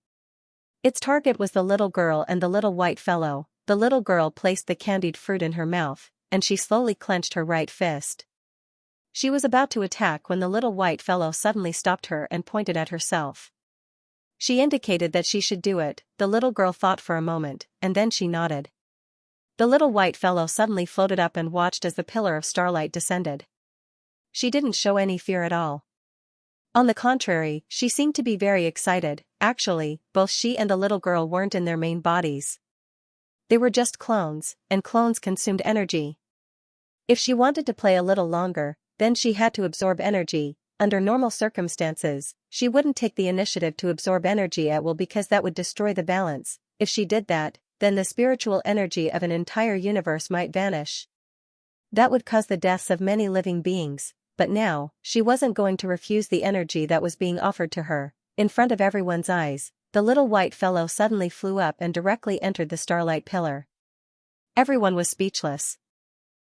Its target was the little girl and the little white fellow. The little girl placed the candied fruit in her mouth, and she slowly clenched her right fist. She was about to attack when the little white fellow suddenly stopped her and pointed at herself. She indicated that she should do it. The little girl thought for a moment, and then she nodded. The little white fellow suddenly floated up and watched as the pillar of starlight descended. She didn't show any fear at all. On the contrary, she seemed to be very excited. Actually, both she and the little girl weren't in their main bodies. They were just clones, and clones consumed energy. If she wanted to play a little longer, then she had to absorb energy. Under normal circumstances, she wouldn't take the initiative to absorb energy at will because that would destroy the balance. If she did that, then the spiritual energy of an entire universe might vanish. That would cause the deaths of many living beings, but now, she wasn't going to refuse the energy that was being offered to her. In front of everyone's eyes, the little white fellow suddenly flew up and directly entered the starlight pillar. Everyone was speechless.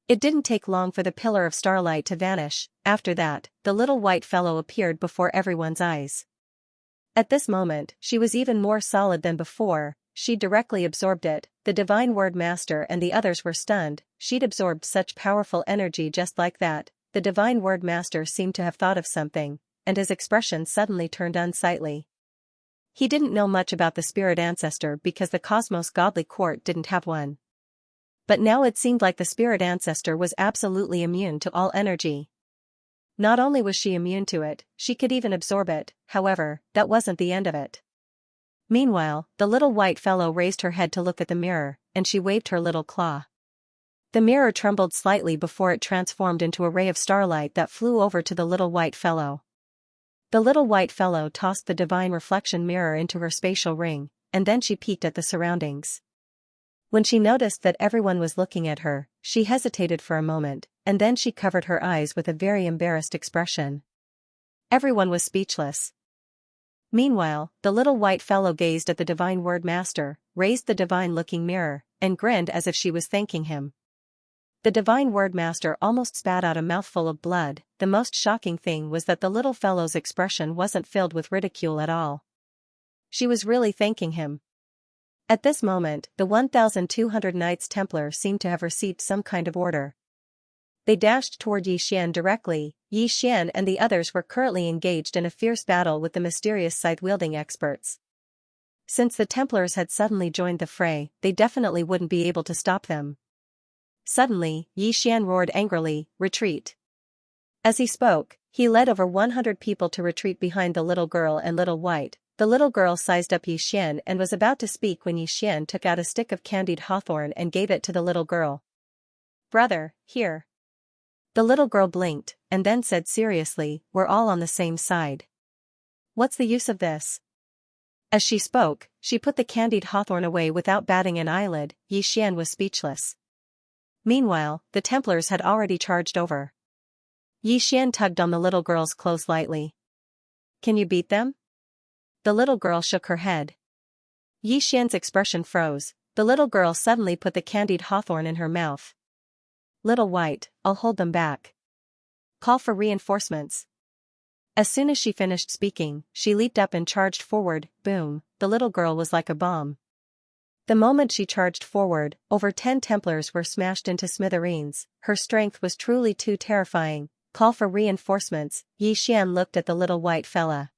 It didn't take long for the pillar of starlight to vanish. After that, the little white fellow appeared before everyone's eyes. At this moment, she was even more solid than before. She directly absorbed it. The Divine Word Master and the others were stunned. She'd absorbed such powerful energy just like that. The Divine Word Master seemed to have thought of something, and his expression suddenly turned unsightly. He didn't know much about the spirit ancestor because the Cosmos Godly Court didn't have one. But now it seemed like the spirit ancestor was absolutely immune to all energy. Not only was she immune to it, she could even absorb it. However, that wasn't the end of it. Meanwhile, the little white fellow raised her head to look at the mirror, and she waved her little claw. The mirror trembled slightly before it transformed into a ray of starlight that flew over to the little white fellow. The little white fellow tossed the divine reflection mirror into her spatial ring, and then she peeked at the surroundings. When she noticed that everyone was looking at her, she hesitated for a moment, and then she covered her eyes with a very embarrassed expression. Everyone was speechless. Meanwhile, the little white fellow gazed at the divine word master, raised the divine-looking mirror, and grinned as if she was thanking him. The divine word master almost spat out a mouthful of blood. The most shocking thing was that the little fellow's expression wasn't filled with ridicule at all. She was really thanking him. At this moment, the 1,200 Knights Templar seemed to have received some kind of order. They dashed toward Yi Xian directly. Yi Xian and the others were currently engaged in a fierce battle with the mysterious scythe-wielding experts. Since the Templars had suddenly joined the fray, they definitely wouldn't be able to stop them. Suddenly, Yi Xian roared angrily, "Retreat!" As he spoke, he led over 100 people to retreat behind the little girl and little white. The little girl sized up Yi Xian and was about to speak when Yi Xian took out a stick of candied hawthorn and gave it to the little girl. "Brother, here." The little girl blinked, and then said seriously, "We're all on the same side. What's the use of this?" As she spoke, she put the candied hawthorn away without batting an eyelid. Yi Xian was speechless. Meanwhile, the Templars had already charged over. Yi Xian tugged on the little girl's clothes lightly. "Can you beat them?" The little girl shook her head. Yi Xian's expression froze. The little girl suddenly put the candied hawthorn in her mouth. "Little white, I'll hold them back. Call for reinforcements." As soon as she finished speaking, she leaped up and charged forward. Boom, the little girl was like a bomb. The moment she charged forward, over 10 Templars were smashed into smithereens. Her strength was truly too terrifying. "Call for reinforcements." Yi Xian looked at the little white fella.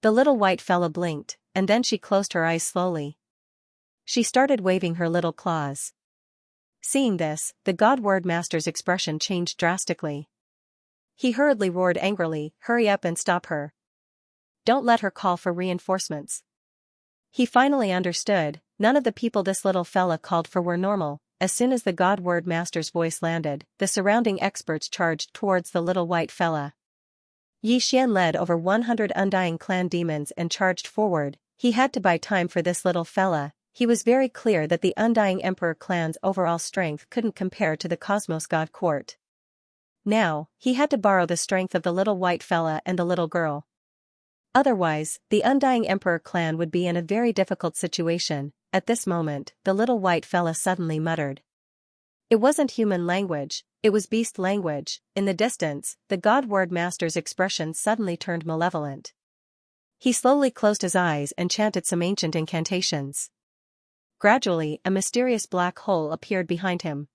The little white fella blinked, and then she closed her eyes slowly. She started waving her little claws. Seeing this, the God Word Master's expression changed drastically. He hurriedly roared angrily, "Hurry up and stop her. Don't let her call for reinforcements." He finally understood. None of the people this little fella called for were normal. As soon as the God Word Master's voice landed, the surrounding experts charged towards the little white fella. Yi Xian led over 100 Undying Clan demons and charged forward. He had to buy time for this little fella. He was very clear that the Undying Emperor clan's overall strength couldn't compare to the Cosmos God Court. Now, he had to borrow the strength of the little white fella and the little girl. Otherwise, the Undying Emperor clan would be in a very difficult situation. At this moment, the little white fella suddenly muttered. It wasn't human language, it was beast language. In the distance, the God Word Master's expression suddenly turned malevolent. He slowly closed his eyes and chanted some ancient incantations. Gradually, a mysterious black hole appeared behind him.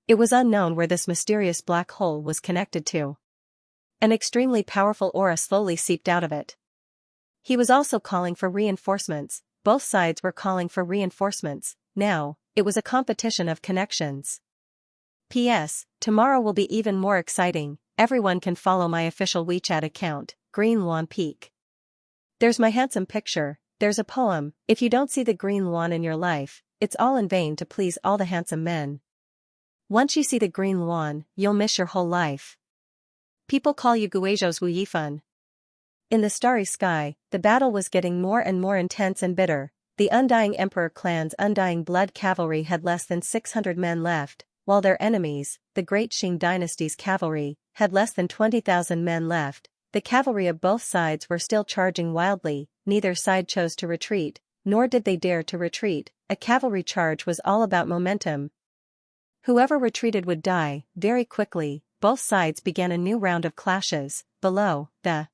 It was unknown where this mysterious black hole was connected to. An extremely powerful aura slowly seeped out of it. He was also calling for reinforcements. Both sides were calling for reinforcements. Now, it was a competition of connections. P.S. Tomorrow will be even more exciting. Everyone can follow my official WeChat account, Green Luan Peak. There's my handsome picture, there's a poem. If you don't see the green luan in your life, it's all in vain to please all the handsome men. Once you see the green luan, you'll miss your whole life. People call you Guizhou's Wu Yifan. In the starry sky, the battle was getting more and more intense and bitter. The Undying Emperor clan's Undying Blood Cavalry had less than 600 men left, while their enemies, the Great Qing Dynasty's cavalry, had less than 20,000 men left. The cavalry of both sides were still charging wildly. Neither side chose to retreat, nor did they dare to retreat. A cavalry charge was all about momentum. Whoever retreated would die. Very quickly, both sides began a new round of clashes. Below, the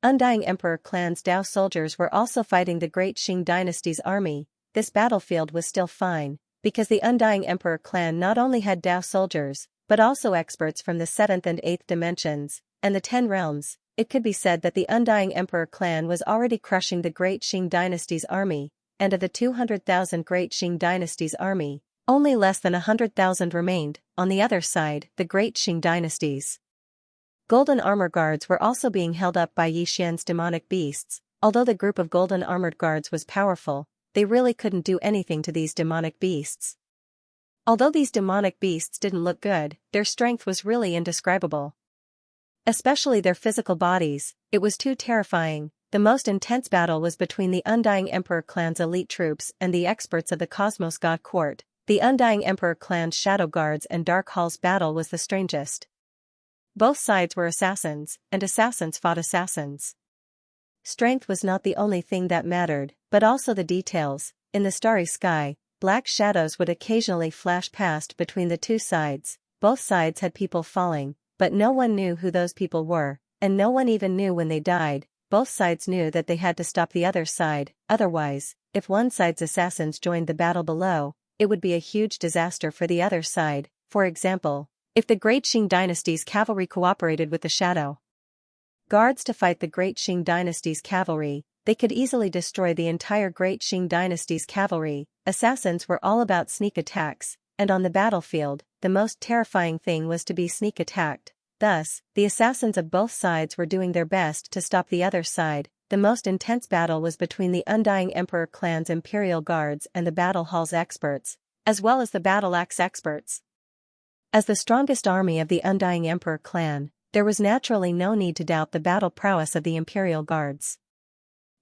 Undying Emperor clan's Dao soldiers were also fighting the Great Qing Dynasty's army. This battlefield was still fine, because the Undying Emperor clan not only had Dao soldiers, but also experts from the 7th and 8th dimensions, and the 10 realms. It could be said that the Undying Emperor clan was already crushing the Great Qing Dynasty's army, and of the 200,000 Great Qing Dynasty's army, only less than 100,000 remained. On the other side, the Great Qing Dynasty's golden armor guards were also being held up by Yi Xian's demonic beasts. Although the group of golden armored guards was powerful, they really couldn't do anything to these demonic beasts. Although these demonic beasts didn't look good, their strength was really indescribable. Especially their physical bodies, it was too terrifying. The most intense battle was between the Undying Emperor clan's elite troops and the experts of the Cosmos God Court. The Undying Emperor clan's Shadow Guards and Dark Hall's battle was the strangest. Both sides were assassins, and assassins fought assassins. Strength was not the only thing that mattered, but also the details. In the starry sky, black shadows would occasionally flash past between the two sides. Both sides had people falling, but no one knew who those people were, and no one even knew when they died. Both sides knew that they had to stop the other side, otherwise, if one side's assassins joined the battle below, it would be a huge disaster for the other side. For example, if the Great Qing Dynasty's cavalry cooperated with the Shadow Guards to fight the Great Qing Dynasty's cavalry, they could easily destroy the entire Great Qing Dynasty's cavalry. Assassins were all about sneak attacks, and on the battlefield, the most terrifying thing was to be sneak attacked. Thus, the assassins of both sides were doing their best to stop the other side. The most intense battle was between the Undying Emperor clan's Imperial Guards and the Battle Hall's experts, as well as the Battle Axe experts. As the strongest army of the Undying Emperor clan, there was naturally no need to doubt the battle prowess of the Imperial Guards.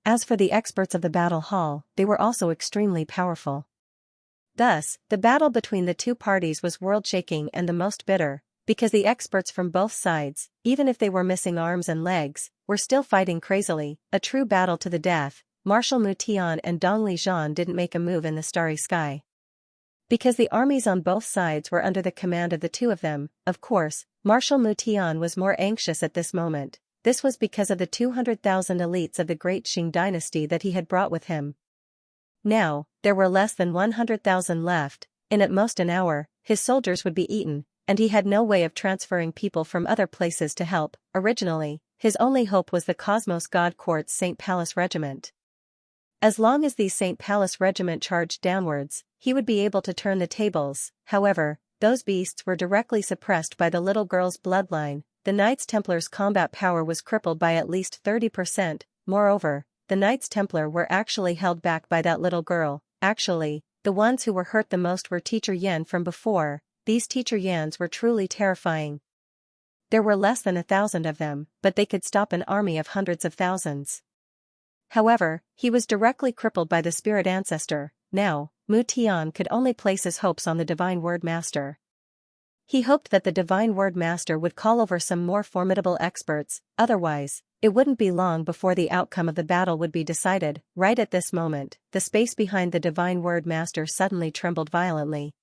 As for the experts of the Battle Hall, they were also extremely powerful. Thus, the battle between the two parties was world-shaking and the most bitter, because the experts from both sides, even if they were missing arms and legs, were still fighting crazily, a true battle to the death. Marshal Mutian and Dong Lijian didn't make a move in the starry sky. Because the armies on both sides were under the command of the two of them, of course, Marshal Mutian was more anxious at this moment. This was because of the 200,000 elites of the Great Qing Dynasty that he had brought with him. Now, there were less than 100,000 left. In at most an hour, his soldiers would be eaten, and he had no way of transferring people from other places to help. Originally, his only hope was the Cosmos God Court's St. Palace Regiment. As long as the St. Palace Regiment charged downwards, he would be able to turn the tables. However, those beasts were directly suppressed by the little girl's bloodline. The Knights Templar's combat power was crippled by at least 30%. Moreover, the Knights Templar were actually held back by that little girl. Actually, the ones who were hurt the most were Teacher Yan from before. These Teacher Yans were truly terrifying. There were less than 1,000 of them, but they could stop an army of hundreds of thousands. However, he was directly crippled by the Spirit Ancestor. Now, Mutian could only place his hopes on the Divine Word Master. He hoped that the Divine Word Master would call over some more formidable experts, otherwise, it wouldn't be long before the outcome of the battle would be decided. Right at this moment, the space behind the Divine Word Master suddenly trembled violently.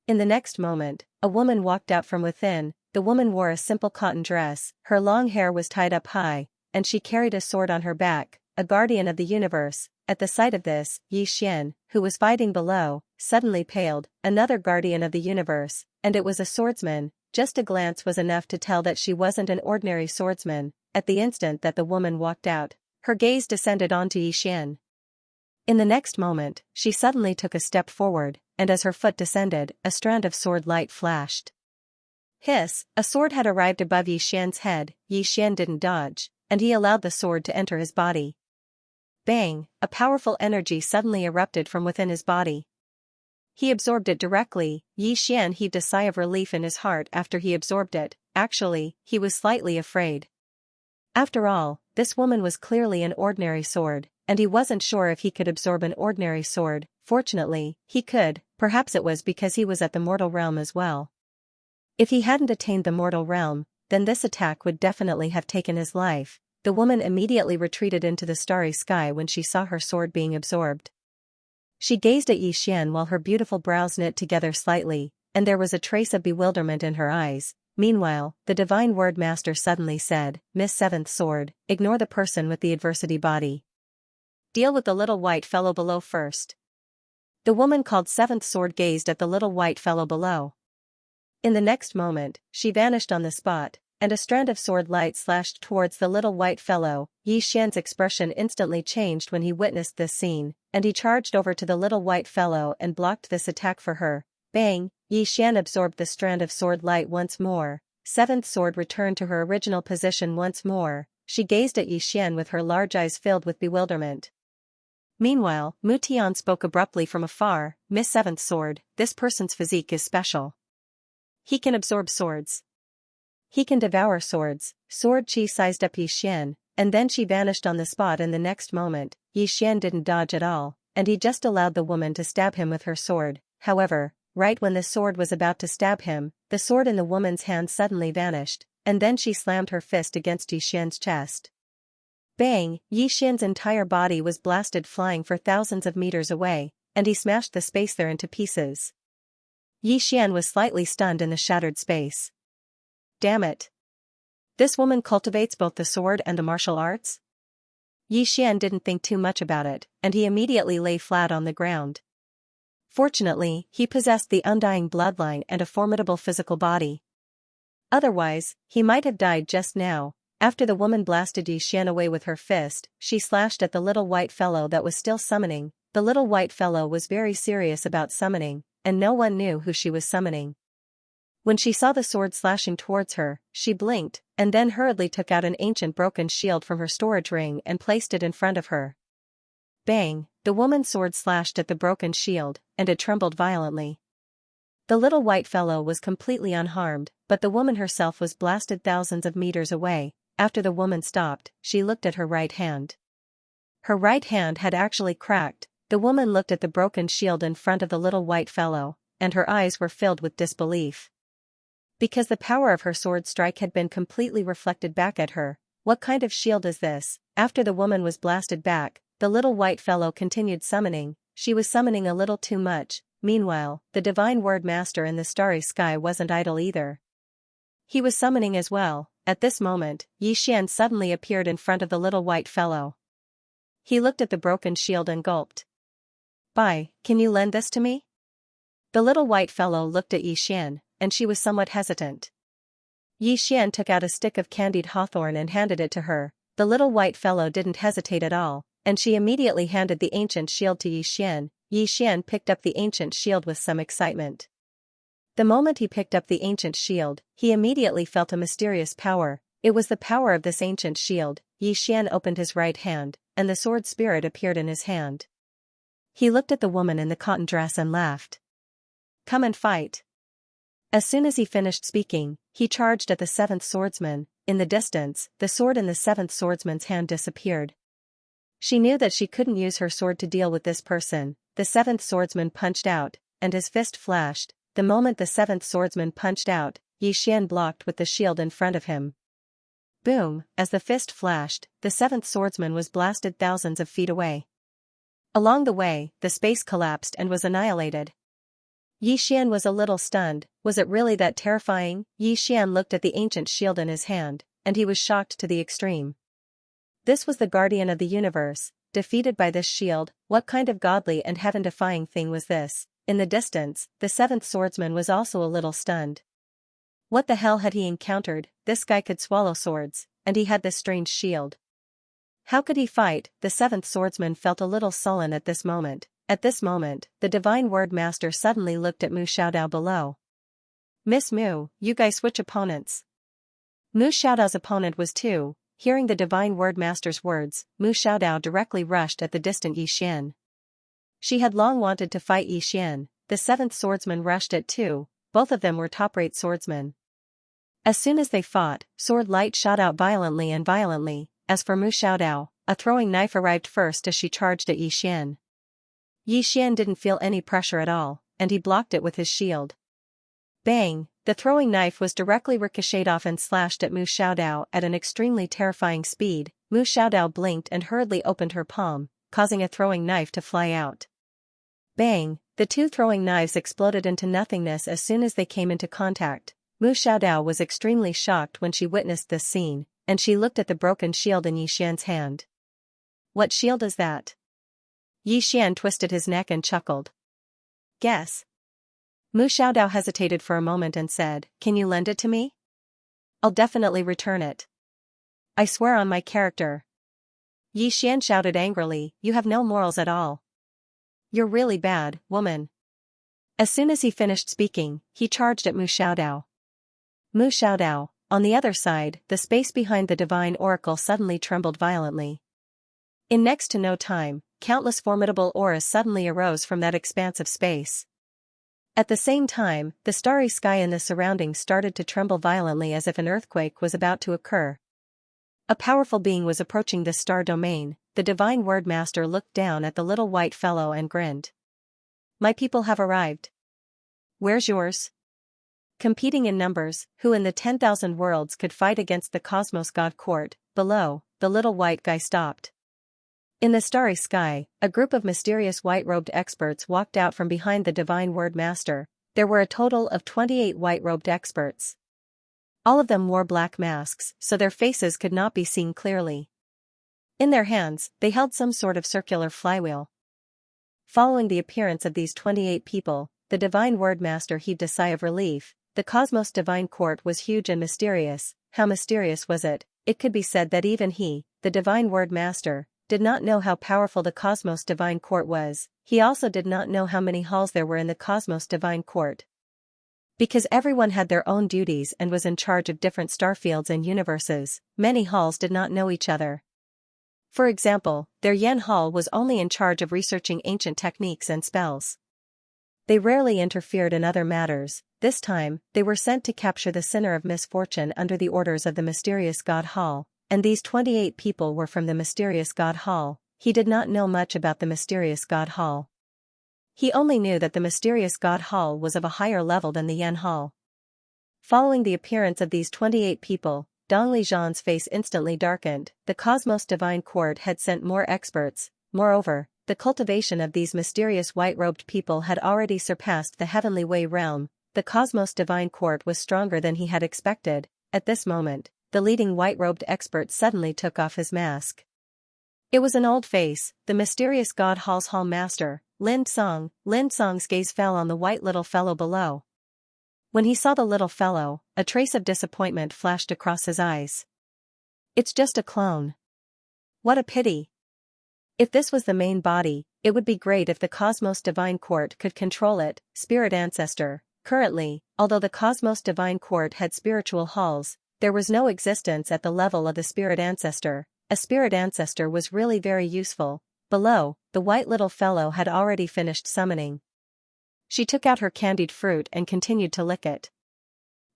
In the next moment, a woman walked out from within. The woman wore a simple cotton dress, her long hair was tied up high, and she carried a sword on her back, a guardian of the universe. At the sight of this, Yi Xian, who was fighting below, suddenly paled. Another guardian of the universe, and it was a swordsman. Just a glance was enough to tell that she wasn't an ordinary swordsman. At the instant that the woman walked out, her gaze descended onto Yi Xian. In the next moment, she suddenly took a step forward, and as her foot descended, a strand of sword light flashed. Hiss! A sword had arrived above Yi Xian's head. Yi Xian didn't dodge, and he allowed the sword to enter his body. Bang! A powerful energy suddenly erupted from within his body. He absorbed it directly. Yi Xian heaved a sigh of relief in his heart after he absorbed it. Actually, he was slightly afraid. After all, this woman was clearly an ordinary sword, and he wasn't sure if he could absorb an ordinary sword. Fortunately, he could. Perhaps it was because he was at the mortal realm as well. If he hadn't attained the mortal realm, then this attack would definitely have taken his life. The woman immediately retreated into the starry sky when she saw her sword being absorbed. She gazed at Yi Xian while her beautiful brows knit together slightly, and there was a trace of bewilderment in her eyes. Meanwhile, the Divine Word Master suddenly said, "Miss Seventh Sword, ignore the person with the adversity body. Deal with the little white fellow below first." The woman called Seventh Sword gazed at the little white fellow below. In the next moment, she vanished on the spot, and a strand of sword light slashed towards the little white fellow. Yi Xian's expression instantly changed when he witnessed this scene, and he charged over to the little white fellow and blocked this attack for her. Bang! Yi Xian absorbed the strand of sword light once more. Seventh Sword returned to her original position once more. she gazed at Yi Xian with her large eyes filled with bewilderment. Meanwhile, Mu Tian spoke abruptly from afar, Miss Seventh Sword, this person's physique is special. He can absorb swords. He can devour swords. Sword Chi sized up Yi Xian, and then she vanished on the spot in the next moment. Yi Xian didn't dodge at all, and he just allowed the woman to stab him with her sword. However, right when the sword was about to stab him, the sword in the woman's hand suddenly vanished, and then she slammed her fist against Yi Xian's chest. Bang! Yi Xian's entire body was blasted flying for thousands of meters away, and he smashed the space there into pieces. Yi Xian was slightly stunned in the shattered space. Damn it! This woman cultivates both the sword and the martial arts? Yi Xian didn't think too much about it, and he immediately lay flat on the ground. Fortunately, he possessed the undying bloodline and a formidable physical body. Otherwise, he might have died just now. After the woman blasted Yi Xian away with her fist, she slashed at the little white fellow that was still summoning. The little white fellow was very serious about summoning, and no one knew who she was summoning. When she saw the sword slashing towards her, she blinked, and then hurriedly took out an ancient broken shield from her storage ring and placed it in front of her. Bang! The woman's sword slashed at the broken shield, and it trembled violently. The little white fellow was completely unharmed, but the woman herself was blasted thousands of meters away. After the woman stopped, she looked at her right hand. Her right hand had actually cracked. The woman looked at the broken shield in front of the little white fellow, and her eyes were filled with disbelief. Because the power of her sword strike had been completely reflected back at her. What kind of shield is this? After the woman was blasted back, the little white fellow continued summoning. She was summoning a little too much. Meanwhile, the divine word master in the starry sky wasn't idle either. He was summoning as well. At this moment, Yi Xian suddenly appeared in front of the little white fellow. He looked at the broken shield and gulped. Can you lend this to me? The little white fellow looked at Yi Xian, and she was somewhat hesitant. Yi Xian took out a stick of candied hawthorn and handed it to her. The little white fellow didn't hesitate at all, and she immediately handed the ancient shield to Yi Xian. Yi Xian picked up the ancient shield with some excitement. The moment he picked up the ancient shield, he immediately felt a mysterious power. It was the power of this ancient shield. Yi Xian opened his right hand, and the sword spirit appeared in his hand. He looked at the woman in the cotton dress and laughed. Come and fight. As soon as he finished speaking, he charged at the seventh swordsman. In the distance, the sword in the seventh swordsman's hand disappeared. She knew that she couldn't use her sword to deal with this person. The seventh swordsman punched out, and his fist flashed. The moment the seventh swordsman punched out, Yi Xian blocked with the shield in front of him. Boom! As the fist flashed, the seventh swordsman was blasted thousands of feet away. Along the way, the space collapsed and was annihilated. Yi Xian was a little stunned. Was it really that terrifying? Yi Xian looked at the ancient shield in his hand, and he was shocked to the extreme. This was the guardian of the universe, defeated by this shield. What kind of godly and heaven-defying thing was this? In the distance, the seventh swordsman was also a little stunned. What the hell had he encountered? This guy could swallow swords, and he had this strange shield. How could he fight? The seventh swordsman felt a little sullen at this moment. At this moment, the divine word master suddenly looked at Mu Xiaodao below. Miss Mu, you guys switch opponents. Mu Xiaodao's opponent was two. Hearing the divine word master's words, Mu Xiaodao directly rushed at the distant Yi Xian. She had long wanted to fight Yi Xian. The seventh swordsman rushed at too. Both of them were top-rate swordsmen. As soon as they fought, sword light shot out violently and violently. As for Mu Xiaodao, a throwing knife arrived first as she charged at Yi Xian. Yi Xian didn't feel any pressure at all, and he blocked it with his shield. Bang! The throwing knife was directly ricocheted off and slashed at Mu Xiaodao at an extremely terrifying speed. Mu Xiaodao blinked and hurriedly opened her palm, causing a throwing knife to fly out. Bang! The two throwing knives exploded into nothingness as soon as they came into contact. Mu Xiaodao was extremely shocked when she witnessed this scene, and she looked at the broken shield in Yi Xian's hand. What shield is that? Yi Xian twisted his neck and chuckled. Guess. Mu Xiaodao hesitated for a moment and said, Can you lend it to me? I'll definitely return it. I swear on my character. Yi Xian shouted angrily, You have no morals at all. You're really bad, woman. As soon as he finished speaking, he charged at Mu Xiaodao. Mu Xiaodao, on the other side, the space behind the divine oracle suddenly trembled violently. In next to no time, countless formidable auras suddenly arose from that expanse of space. At the same time, the starry sky in the surroundings started to tremble violently as if an earthquake was about to occur. A powerful being was approaching this star domain. The divine word master looked down at the little white fellow and grinned. My people have arrived. Where's yours? Competing in numbers, who in the 10,000 worlds could fight against the cosmos god court? Below, the little white guy stopped. In the starry sky, a group of mysterious white-robed experts walked out from behind the divine word master. There were a total of 28 white-robed experts. All of them wore black masks, so their faces could not be seen clearly. In their hands, they held some sort of circular flywheel. Following the appearance of these 28 people, the divine word master heaved a sigh of relief. The cosmos divine court was huge and mysterious. How mysterious was it? It could be said that even he, the divine word master, did not know how powerful the cosmos divine court was. He also did not know how many halls there were in the cosmos divine court. Because everyone had their own duties and was in charge of different starfields and universes, many halls did not know each other. For example, their Yen Hall was only in charge of researching ancient techniques and spells. They rarely interfered in other matters. This time, they were sent to capture the sinner of misfortune under the orders of the mysterious God Hall, and these 28 people were from the mysterious God Hall. He did not know much about the mysterious God Hall. He only knew that the mysterious God Hall was of a higher level than the Yen Hall. Following the appearance of these 28 people, Dong Lijian's face instantly darkened. The Cosmos Divine Court had sent more experts. Moreover, the cultivation of these mysterious white-robed people had already surpassed the Heavenly Way realm. The Cosmos Divine Court was stronger than he had expected. At this moment, the leading white-robed expert suddenly took off his mask. It was an old face, the mysterious God Hall's Hall Master, Lin Song. Lin Song's gaze fell on the white little fellow below. When he saw the little fellow, a trace of disappointment flashed across his eyes. It's just a clone. What a pity. If this was the main body, it would be great if the Cosmos Divine Court could control it. Spirit Ancestor. Currently, although the Cosmos Divine Court had spiritual halls, there was no existence at the level of the Spirit Ancestor. A Spirit Ancestor was really very useful. Below, the white little fellow had already finished summoning. She took out her candied fruit and continued to lick it.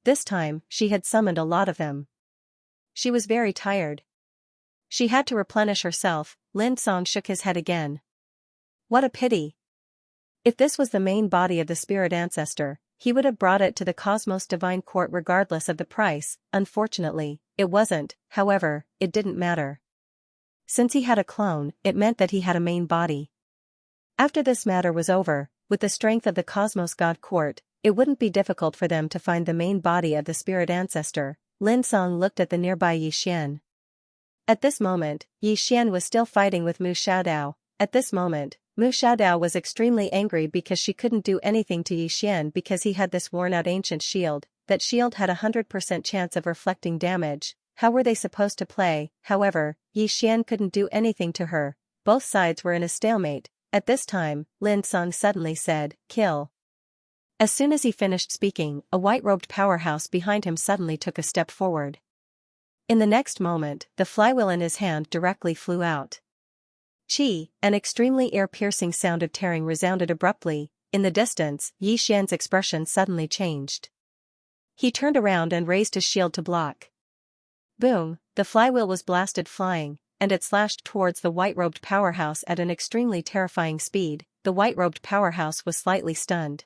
This time, she had summoned a lot of them. She was very tired. She had to replenish herself. Lin Song shook his head again. What a pity. If this was the main body of the Spirit Ancestor, he would have brought it to the Cosmos Divine Court regardless of the price. Unfortunately, it wasn't. However, it didn't matter. Since he had a clone, it meant that he had a main body. After this matter was over, with the strength of the Cosmos God Court, it wouldn't be difficult for them to find the main body of the Spirit Ancestor. Lin Song looked at the nearby Yi Xian. At this moment, Yi Xian was still fighting with Mu Xiaodao. At this moment, Mu Xiaodao was extremely angry because she couldn't do anything to Yi Xian because he had this worn-out ancient shield. That shield had a 100% chance of reflecting damage. How were they supposed to play? However, Yi Xian couldn't do anything to her. Both sides were in a stalemate. At this time, Lin Song suddenly said, "Kill." As soon as he finished speaking, a white-robed powerhouse behind him suddenly took a step forward. In the next moment, the flywheel in his hand directly flew out. Chi, an extremely ear-piercing sound of tearing resounded abruptly. In the distance, Yi Xian's expression suddenly changed. He turned around and raised his shield to block. Boom, the flywheel was blasted flying, and it slashed towards the white-robed powerhouse at an extremely terrifying speed. The white-robed powerhouse was slightly stunned.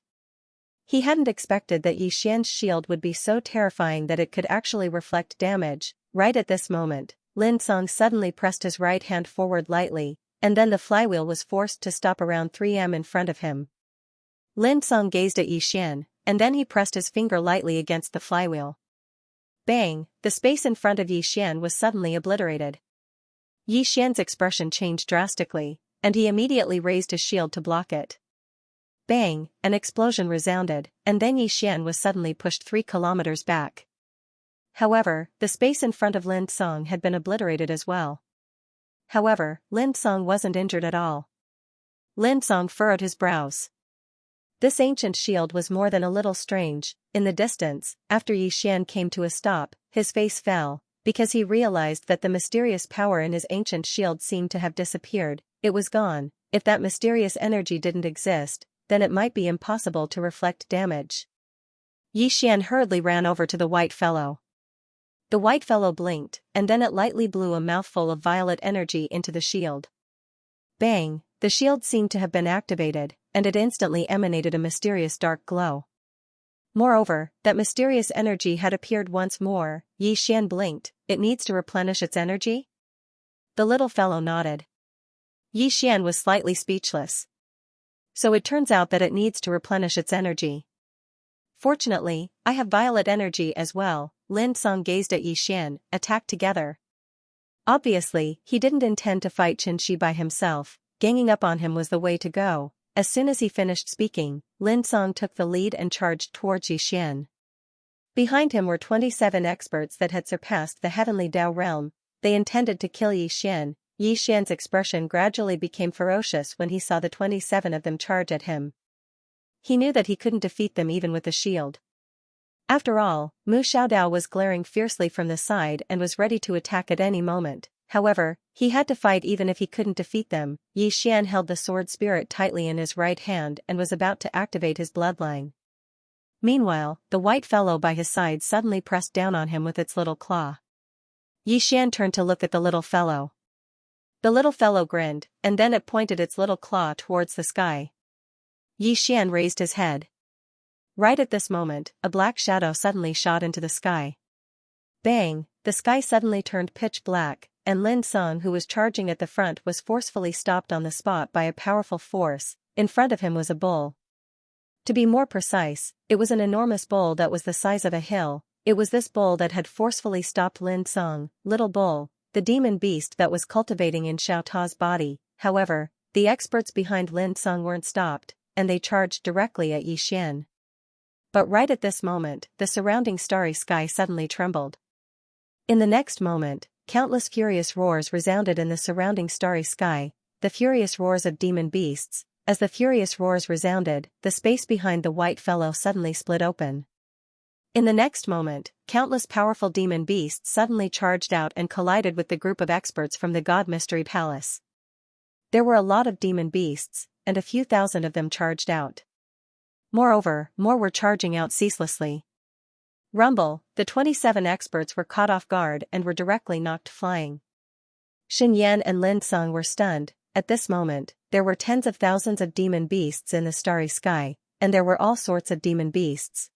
He hadn't expected that Yi Xian's shield would be so terrifying that it could actually reflect damage. Right at this moment, Lin Song suddenly pressed his right hand forward lightly, and then the flywheel was forced to stop around 3 m in front of him. Lin Song gazed at Yi Xian, and then he pressed his finger lightly against the flywheel. Bang! The space in front of Yi Xian was suddenly obliterated. Yi Xian's expression changed drastically, and he immediately raised his shield to block it. Bang! An explosion resounded, and then Yi Xian was suddenly pushed 3 kilometers back. However, the space in front of Lin Song had been obliterated as well. However, Lin Song wasn't injured at all. Lin Song furrowed his brows. This ancient shield was more than a little strange. In the distance, after Xian came to a stop, his face fell, because he realized that the mysterious power in his ancient shield seemed to have disappeared. It was gone. If that mysterious energy didn't exist, then it might be impossible to reflect damage. Xian hurriedly ran over to the white fellow. The white fellow blinked, and then it lightly blew a mouthful of violet energy into the shield. Bang! The shield seemed to have been activated, and it instantly emanated a mysterious dark glow. Moreover, that mysterious energy had appeared once more. Xian blinked. It needs to replenish its energy? The little fellow nodded. Xian was slightly speechless. So it turns out that it needs to replenish its energy. Fortunately, I have violet energy as well. Lin Song gazed at Xian. Attack together. Obviously, he didn't intend to fight Xianxia by himself. Ganging up on him was the way to go. As soon as he finished speaking, Lin Song took the lead and charged towards Xian. Behind him were 27 experts that had surpassed the heavenly Dao realm. They intended to kill Xian. Xian's expression gradually became ferocious when he saw the 27 of them charge at him. He knew that he couldn't defeat them even with the shield. After all, Mu Xiaodao was glaring fiercely from the side and was ready to attack at any moment. However, he had to fight even if he couldn't defeat them. Xian held the sword spirit tightly in his right hand and was about to activate his bloodline. Meanwhile, the white fellow by his side suddenly pressed down on him with its little claw. Xian turned to look at the little fellow. The little fellow grinned, and then it pointed its little claw towards the sky. Xian raised his head. Right at this moment, a black shadow suddenly shot into the sky. Bang! The sky suddenly turned pitch black, and Lin Song, who was charging at the front, was forcefully stopped on the spot by a powerful force. In front of him was a bull. To be more precise, it was an enormous bull that was the size of a hill. It was this bull that had forcefully stopped Lin Song. Little bull, the demon beast that was cultivating in Xiao Ta's body. However, the experts behind Lin Song weren't stopped, and they charged directly at Xian. But right at this moment, the surrounding starry sky suddenly trembled. In the next moment, countless furious roars resounded in the surrounding starry sky, the furious roars of demon beasts. As the furious roars resounded, the space behind the white fellow suddenly split open. In the next moment, countless powerful demon beasts suddenly charged out and collided with the group of experts from the God Mystery Palace. There were a lot of demon beasts, and a few thousand of them charged out. Moreover, more were charging out ceaselessly. Rumble, the 27 experts were caught off guard and were directly knocked flying. Xinyan and Lin Song were stunned. At this moment, there were tens of thousands of demon beasts in the starry sky, and there were all sorts of demon beasts.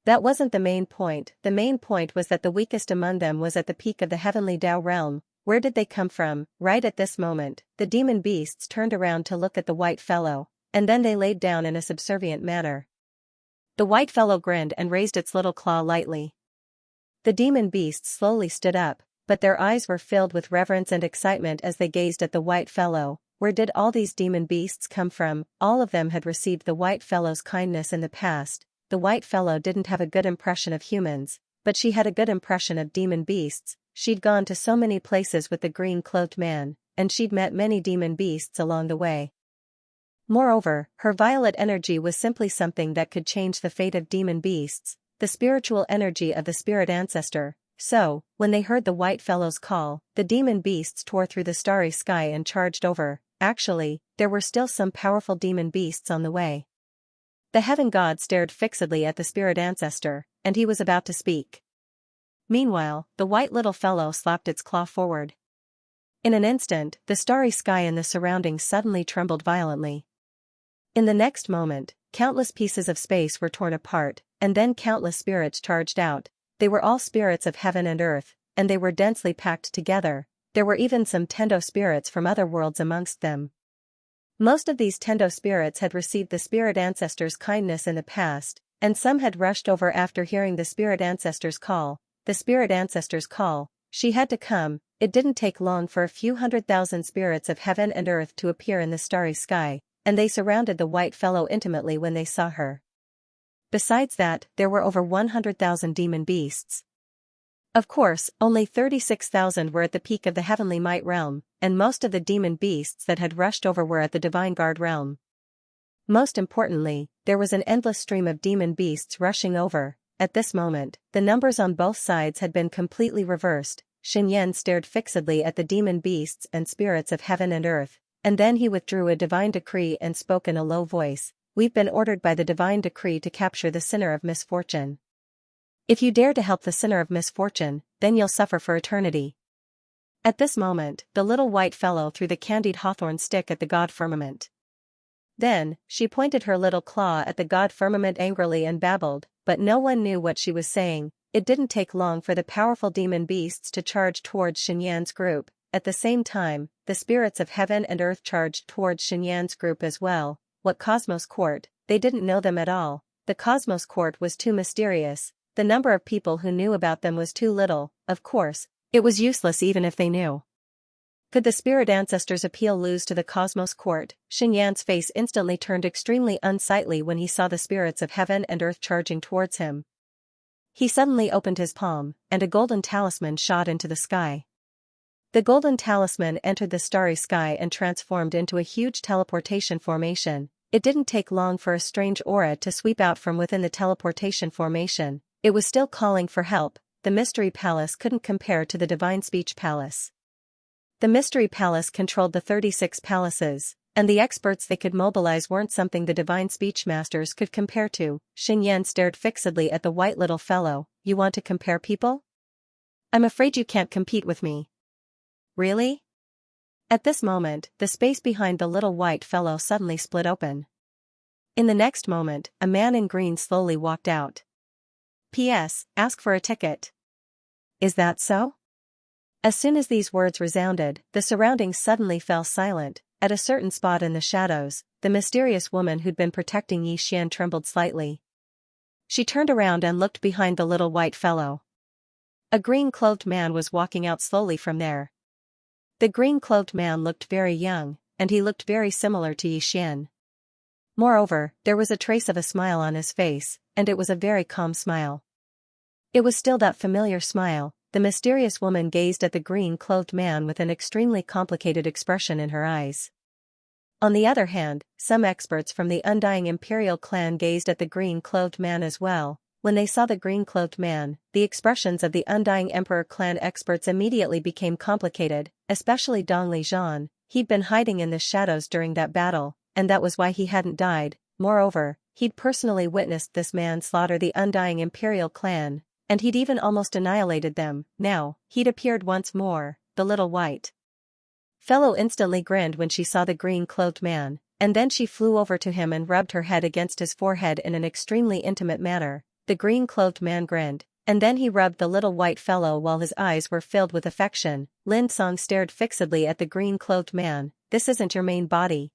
That wasn't the main point. The main point was that the weakest among them was at the peak of the heavenly Dao realm. Where did they come from? Right at this moment, the demon beasts turned around to look at the white fellow, and then they laid down in a subservient manner. The white fellow grinned and raised its little claw lightly. The demon beasts slowly stood up, but their eyes were filled with reverence and excitement as they gazed at the white fellow. Where did all these demon beasts come from? All of them had received the white fellow's kindness in the past. The white fellow didn't have a good impression of humans, but she had a good impression of demon beasts. She'd gone to so many places with the green-clothed man, and she'd met many demon beasts along the way. Moreover, her violet energy was simply something that could change the fate of demon beasts, the spiritual energy of the spirit ancestor. So, when they heard the white fellow's call, the demon beasts tore through the starry sky and charged over. Actually, there were still some powerful demon beasts on the way. The heaven god stared fixedly at the spirit ancestor, and he was about to speak. Meanwhile, the white little fellow slapped its claw forward. In an instant, the starry sky and the surroundings suddenly trembled violently. In the next moment, countless pieces of space were torn apart, and then countless spirits charged out. They were all spirits of heaven and earth, and they were densely packed together. There were even some Tendo spirits from other worlds amongst them. Most of these Tendo spirits had received the spirit ancestor's kindness in the past, and some had rushed over after hearing the spirit ancestor's call. The spirit ancestor's call, she had to come. It didn't take long for a few 100,000 spirits of heaven and earth to appear in the starry sky, and they surrounded the white fellow intimately when they saw her. Besides that, there were over 100,000 demon beasts. Of course, only 36,000 were at the peak of the heavenly might realm, and most of the demon beasts that had rushed over were at the divine guard realm. Most importantly, there was an endless stream of demon beasts rushing over. At this moment, the numbers on both sides had been completely reversed. Xianxia stared fixedly at the demon beasts and spirits of heaven and earth, and then he withdrew a divine decree and spoke in a low voice. We've been ordered by the divine decree to capture the sinner of misfortune. If you dare to help the sinner of misfortune, then you'll suffer for eternity. At this moment, the little white fellow threw the candied hawthorn stick at the god firmament. Then, she pointed her little claw at the god firmament angrily and babbled, but no one knew what she was saying. It didn't take long for the powerful demon beasts to charge towards Xianxia's group. At the same time, the spirits of heaven and earth charged towards Xianxia's group as well. What Cosmos Court? They didn't know them at all. The Cosmos Court was too mysterious. The number of people who knew about them was too little. Of course, it was useless even if they knew. Could the spirit ancestors' appeal lose to the Cosmos Court? Xianxia's face instantly turned extremely unsightly when he saw the spirits of heaven and earth charging towards him. He suddenly opened his palm, and a golden talisman shot into the sky. The golden talisman entered the starry sky and transformed into a huge teleportation formation. It didn't take long for a strange aura to sweep out from within the teleportation formation. It was still calling for help. The Mystery Palace couldn't compare to the Divine Speech Palace. The Mystery Palace controlled the 36 palaces, and the experts they could mobilize weren't something the Divine Speech Masters could compare to. Xianxia stared fixedly at the white little fellow. You want to compare people? I'm afraid you can't compete with me. Really? At this moment, the space behind the little white fellow suddenly split open. In the next moment, a man in green slowly walked out. P.S. Ask for a ticket. Is that so? As soon as these words resounded, the surroundings suddenly fell silent. At a certain spot in the shadows, the mysterious woman who'd been protecting Xianxia trembled slightly. She turned around and looked behind the little white fellow. A green-clothed man was walking out slowly from there. The green-clothed man looked very young, and he looked very similar to Xianxia. Moreover, there was a trace of a smile on his face, and it was a very calm smile. It was still that familiar smile. The mysterious woman gazed at the green-clothed man with an extremely complicated expression in her eyes. On the other hand, some experts from the Undying Imperial clan gazed at the green-clothed man as well. When they saw the green-clothed man, the expressions of the Undying Emperor clan experts immediately became complicated, especially Dong Lijian. He'd been hiding in the shadows during that battle, and that was why he hadn't died. Moreover, he'd personally witnessed this man slaughter the Undying Imperial clan, and he'd even almost annihilated them. Now, he'd appeared once more. The little white fellow instantly grinned when she saw the green-clothed man, and then she flew over to him and rubbed her head against his forehead in an extremely intimate manner. The green-clothed man grinned, and then he rubbed the little white fellow while his eyes were filled with affection. Lin Song stared fixedly at the green-clothed man. This isn't your main body.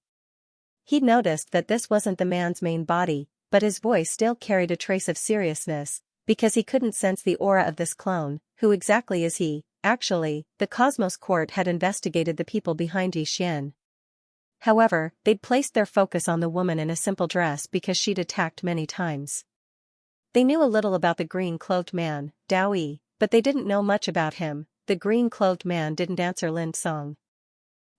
He'd noticed that this wasn't the man's main body, but his voice still carried a trace of seriousness, because he couldn't sense the aura of this clone. Who exactly is he? Actually, the Cosmos Court had investigated the people behind Xianxia. However, they'd placed their focus on the woman in a simple dress because she'd attacked many times. They knew a little about the green-clothed man, Dao Yi, but they didn't know much about him. The green-clothed man didn't answer Lin Song.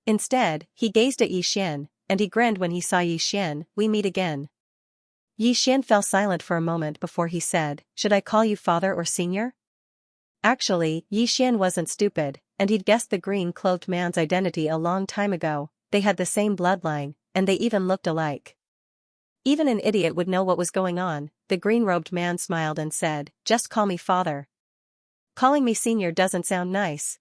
Instead, he gazed at Xianxia, and he grinned when he saw Xianxia. We meet again. Xianxia fell silent for a moment before he said, should I call you father or senior? Actually, Xianxia wasn't stupid, and he'd guessed the green-clothed man's identity a long time ago. They had the same bloodline, and they even looked alike. Even an idiot would know what was going on. The green-robed man smiled and said, just call me father. Calling me senior doesn't sound nice.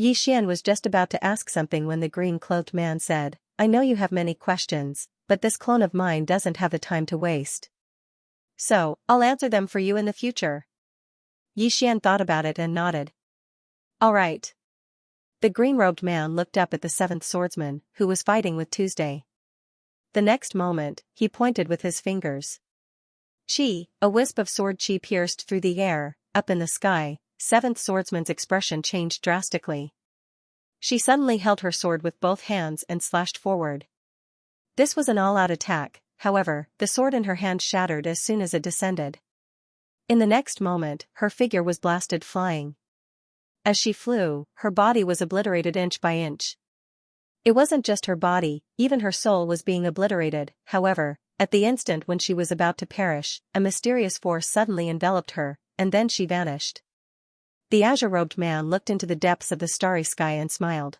Xianxia was just about to ask something when the green-clothed man said, I know you have many questions, but this clone of mine doesn't have the time to waste. So, I'll answer them for you in the future. Xianxia thought about it and nodded. All right. The green-robed man looked up at the 7th swordsman, who was fighting with Tuesday. The next moment, he pointed with his fingers. Chi, a wisp of sword chi pierced through the air. Up in the sky, 7th swordsman's expression changed drastically. She suddenly held her sword with both hands and slashed forward. This was an all-out attack. However, the sword in her hand shattered as soon as it descended. In the next moment, her figure was blasted flying. As she flew, her body was obliterated inch by inch. It wasn't just her body, even her soul was being obliterated. However, At the instant when she was about to perish, a mysterious force suddenly enveloped her, and then she vanished. The azure-robed man looked into the depths of the starry sky and smiled.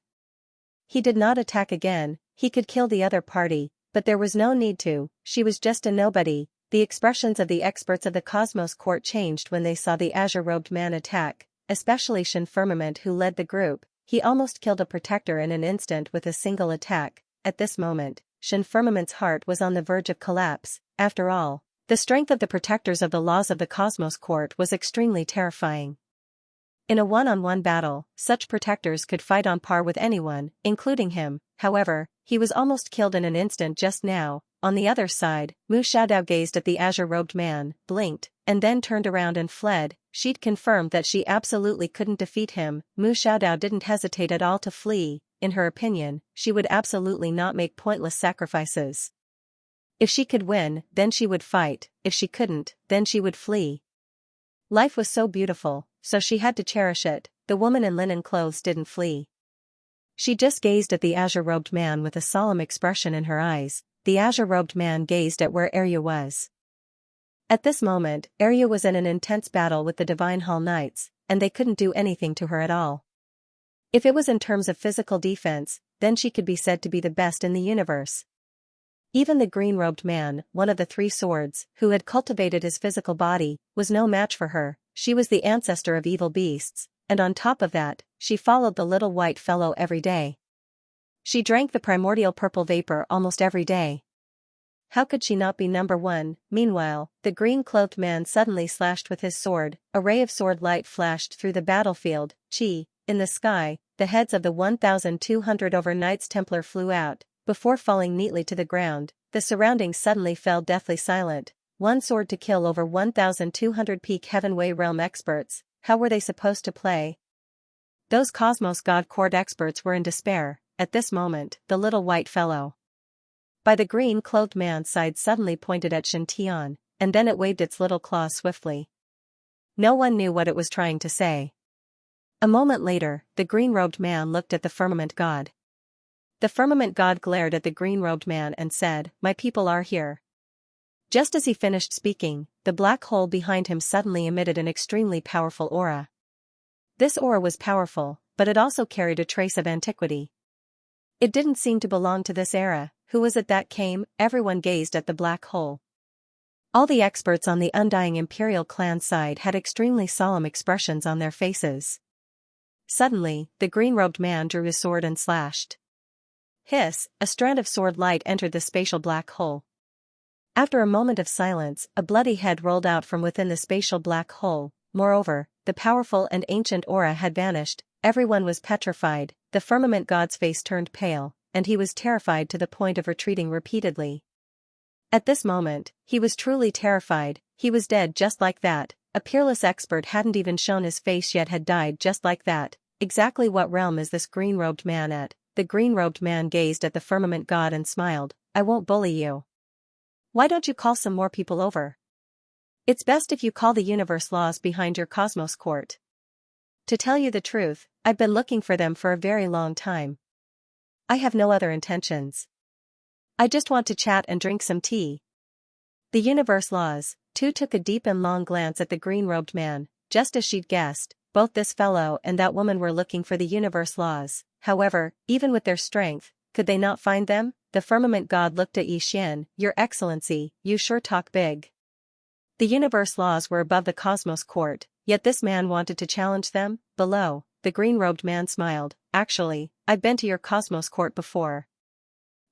He did not attack again. He could kill the other party, but there was no need to. She was just a nobody. The expressions of the experts of the Cosmos Court changed when they saw the azure-robed man attack, especially Xianxia, who led the group. He almost killed a protector in an instant with a single attack. At this moment, Xianxia's heart was on the verge of collapse. After all, the strength of the protectors of the laws of the Cosmos Court was extremely terrifying. In a one-on-one battle, such protectors could fight on par with anyone, including him. However, he was almost killed in an instant just now. On the other side, Mu Xiaodao gazed at the azure-robed man, blinked, and then turned around and fled. She'd confirmed that she absolutely couldn't defeat him. Mu Xiaodao didn't hesitate at all to flee. In her opinion, she would absolutely not make pointless sacrifices. If she could win, then she would fight. If she couldn't, then she would flee. Life was so beautiful, so she had to cherish it. The woman in linen clothes didn't flee. She just gazed at the azure-robed man with a solemn expression in her eyes. The azure-robed man gazed at where Arya was. At this moment, Arya was in an intense battle with the Divine Hall Knights, and they couldn't do anything to her at all. If it was in terms of physical defense, then she could be said to be the best in the universe. Even the green-robed man, one of the three swords, who had cultivated his physical body, was no match for her. She was the ancestor of evil beasts, and on top of that, she followed the little white fellow every day. She drank the primordial purple vapor almost every day. How could she not be number one? Meanwhile, the green-clothed man suddenly slashed with his sword. A ray of sword light flashed through the battlefield. In the sky, the heads of the 1,200 over Knights Templar flew out. Before falling neatly to the ground, the surroundings suddenly fell deathly silent. One sword to kill over 1,200 peak Heavenway realm experts. How were they supposed to play? Those Cosmos God Court experts were in despair. At this moment, the little white fellow by the green-clothed man's side suddenly pointed at Xianxia, and then it waved its little claws swiftly. No one knew what it was trying to say. A moment later, the green-robed man looked at the firmament god. The firmament god glared at the green-robed man and said, "My people are here." Just as he finished speaking, the black hole behind him suddenly emitted an extremely powerful aura. This aura was powerful, but it also carried a trace of antiquity. It didn't seem to belong to this era. Who was it that came? Everyone gazed at the black hole. All the experts on the Undying Imperial clan side had extremely solemn expressions on their faces. Suddenly, the green-robed man drew his sword and slashed. Hiss, a strand of sword light entered the spatial black hole. After a moment of silence, a bloody head rolled out from within the spatial black hole. Moreover, the powerful and ancient aura had vanished. Everyone was petrified. The firmament god's face turned pale, and he was terrified to the point of retreating repeatedly. At this moment, he was truly terrified. He was dead just like that. A peerless expert hadn't even shown his face yet had died just like that. Exactly what realm is this green-robed man at? The green-robed man gazed at the firmament god and smiled. "I won't bully you. Why don't you call some more people over? It's best if you call the universe laws behind your Cosmos Court. To tell you the truth, I've been looking for them for a very long time. I have no other intentions. I just want to chat and drink some tea." The universe laws, too, took a deep and long glance at the green-robed man. Just as she'd guessed, both this fellow and that woman were looking for the universe laws. However, even with their strength, could they not find them? The firmament god looked at Yixian. "Your Excellency, you sure talk big." The universe laws were above the Cosmos Court, yet this man wanted to challenge them. Below, the green-robed man smiled. "Actually, I've been to your Cosmos Court before.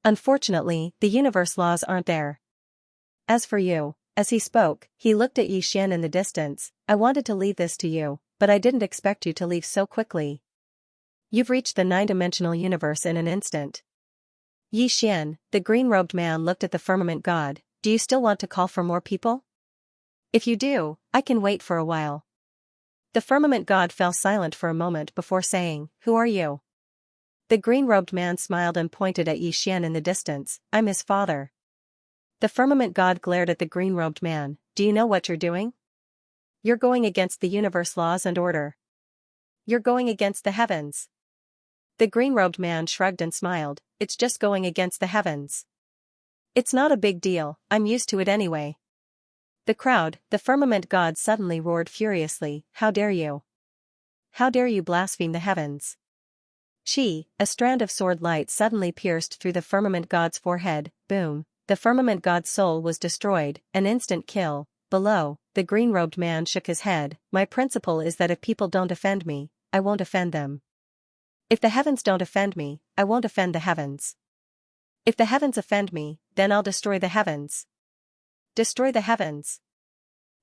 Unfortunately, the universe laws aren't there. As for you," as he spoke, he looked at Yixian in the distance, "I wanted to leave this to you, but I didn't expect you to leave so quickly. You've reached the 9-dimensional universe in an instant." Yixian, the green-robed man looked at the firmament god. "Do you still want to call for more people? If you do, I can wait for a while." The firmament god fell silent for a moment before saying, "Who are you?" The green-robed man smiled and pointed at Yixian in the distance. "I'm his father." The firmament god glared at the green-robed man. "Do you know what you're doing? You're going against the universe laws and order. You're going against the heavens." The green-robed man shrugged and smiled. "It's just going against the heavens. It's not a big deal, I'm used to it anyway. The crowd, the firmament god suddenly roared furiously, how dare you? How dare you blaspheme the heavens? Chi, a strand of sword light suddenly pierced through the firmament god's forehead, boom, the firmament god's soul was destroyed, an instant kill. Below, the green-robed man shook his head, my principle is that if people don't offend me, I won't offend them. If the heavens don't offend me, I won't offend the heavens. If the heavens offend me, then I'll destroy the heavens. Destroy the heavens.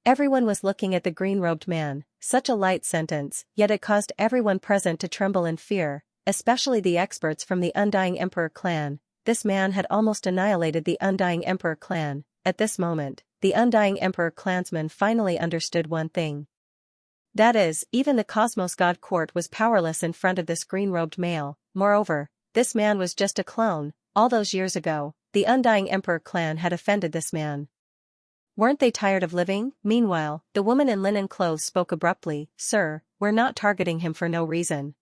Everyone was looking at the green-robed man, such a light sentence, yet it caused everyone present to tremble in fear, especially the experts from the Undying Emperor clan. This man had almost annihilated the Undying Emperor clan. At this moment, the Undying Emperor clansmen finally understood one thing. That is, even the Cosmos God Court was powerless in front of this green-robed male. Moreover, this man was just a clone. All those years ago, the Undying Emperor clan had offended this man. Weren't they tired of living? Meanwhile, the woman in linen clothes spoke abruptly, Sir, we're not targeting him for no reason.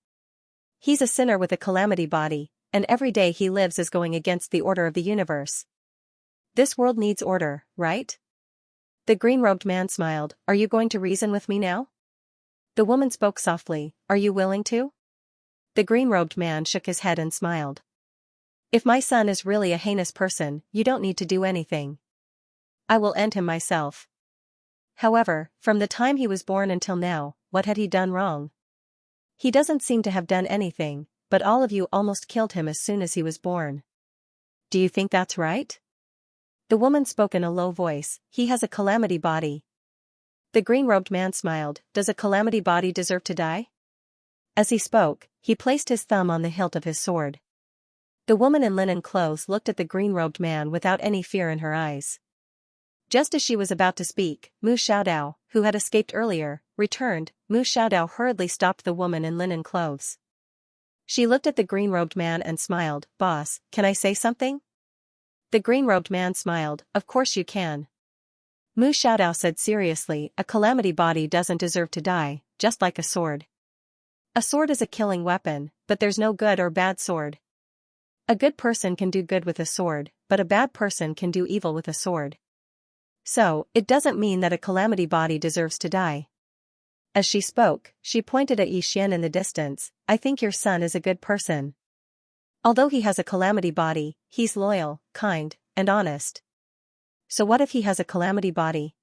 He's a sinner with a calamity body, and every day he lives is going against the order of the universe. This world needs order, right? The green-robed man smiled, Are you going to reason with me now? The woman spoke softly, Are you willing to? The green-robed man shook his head and smiled. If my son is really a heinous person, you don't need to do anything. I will end him myself. However, from the time he was born until now, what had he done wrong? He doesn't seem to have done anything, but all of you almost killed him as soon as he was born. Do you think that's right? The woman spoke in a low voice, He has a calamity body. The green-robed man smiled, Does a calamity body deserve to die? As he spoke, he placed his thumb on the hilt of his sword. The woman in linen clothes looked at the green-robed man without any fear in her eyes. Just as she was about to speak, Mu Xiaodao, who had escaped earlier, returned. Mu Xiaodao hurriedly stopped the woman in linen clothes. She looked at the green-robed man and smiled, Boss, can I say something? The green-robed man smiled, Of course you can. Mu Xiaodao said seriously, A calamity body doesn't deserve to die, just like a sword. A sword is a killing weapon, but there's no good or bad sword. A good person can do good with a sword, but a bad person can do evil with a sword. So, it doesn't mean that a calamity body deserves to die. As she spoke, she pointed at Yixian in the distance, I think your son is a good person. Although he has a calamity body, he's loyal, kind, and honest. So what if he has a calamity body?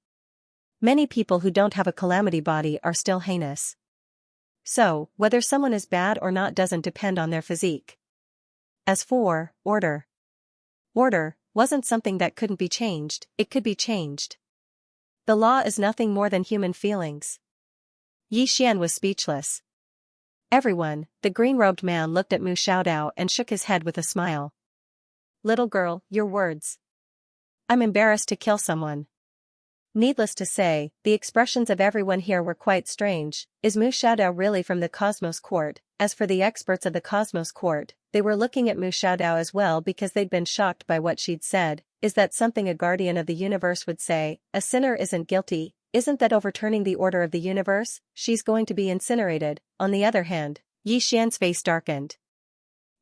Many people who don't have a calamity body are still heinous. So, whether someone is bad or not doesn't depend on their physique. As for order. Order wasn't something that couldn't be changed, it could be changed. The law is nothing more than human feelings. Yi Xian was speechless. Everyone, the green-robed man looked at Mu Xiaodao and shook his head with a smile. Little girl, your words. I'm embarrassed to kill someone. Needless to say, the expressions of everyone here were quite strange. Is Mu Xiaodao really from the Cosmos Court? As for the experts of the Cosmos Court, they were looking at Mu Xiaodao as well because they'd been shocked by what she'd said. Is that something a guardian of the universe would say? A sinner isn't guilty. Isn't that overturning the order of the universe? She's going to be incinerated. On the other hand, Yi Xian's face darkened.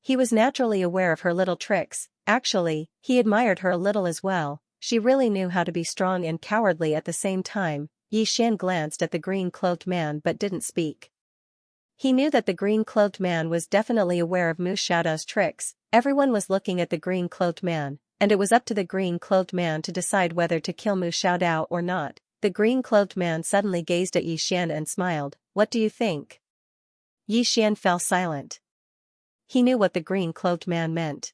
He was naturally aware of her little tricks. Actually, he admired her a little as well. She really knew how to be strong and cowardly at the same time. Yi Xian glanced at the green-clothed man but didn't speak. He knew that the green-clothed man was definitely aware of Mu Xiaodao's tricks. Everyone was looking at the green-clothed man, and it was up to the green-clothed man to decide whether to kill Mu Xiaodao or not. The green-clothed man suddenly gazed at Yi Xian and smiled. What do you think? Yi Xian fell silent. He knew what the green-clothed man meant.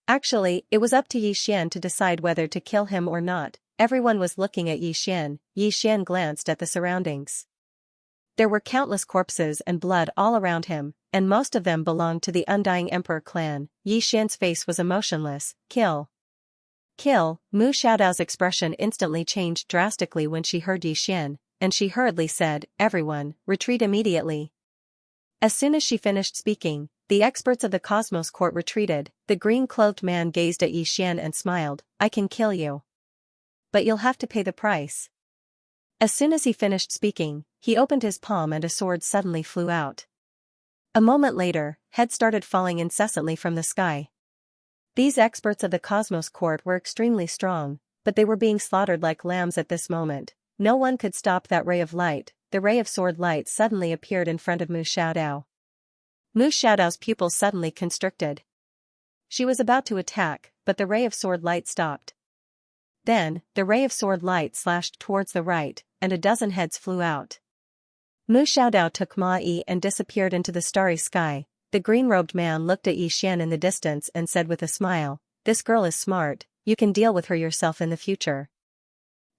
Actually, it was up to Yi Xian to decide whether to kill him or not. Everyone was looking at Yi Xian. Yi Xian glanced at the surroundings. There were countless corpses and blood all around him, and most of them belonged to the Undying Emperor clan. Yi Xian's face was emotionless. Kill. Kill. Mu Xiaodao's expression instantly changed drastically when she heard Yi Xian, and she hurriedly said, Everyone, retreat immediately. As soon as she finished speaking, the experts of the Cosmos Court retreated. The green-clothed man gazed at Yi Xian and smiled, I can kill you. But you'll have to pay the price. As soon as he finished speaking, he opened his palm and a sword suddenly flew out. A moment later, heads started falling incessantly from the sky. These experts of the Cosmos Court were extremely strong, but they were being slaughtered like lambs at this moment. No one could stop that ray of light. The ray of sword light suddenly appeared in front of Mu Xiaodao. Mu Xiaodao's pupils suddenly constricted. She was about to attack, but the ray of sword light stopped. Then, the ray of sword light slashed towards the right, and a dozen heads flew out. Mu Xiaodao took Ma Yi and disappeared into the starry sky. The green-robed man looked at Xian in the distance and said with a smile, "This girl is smart, you can deal with her yourself in the future."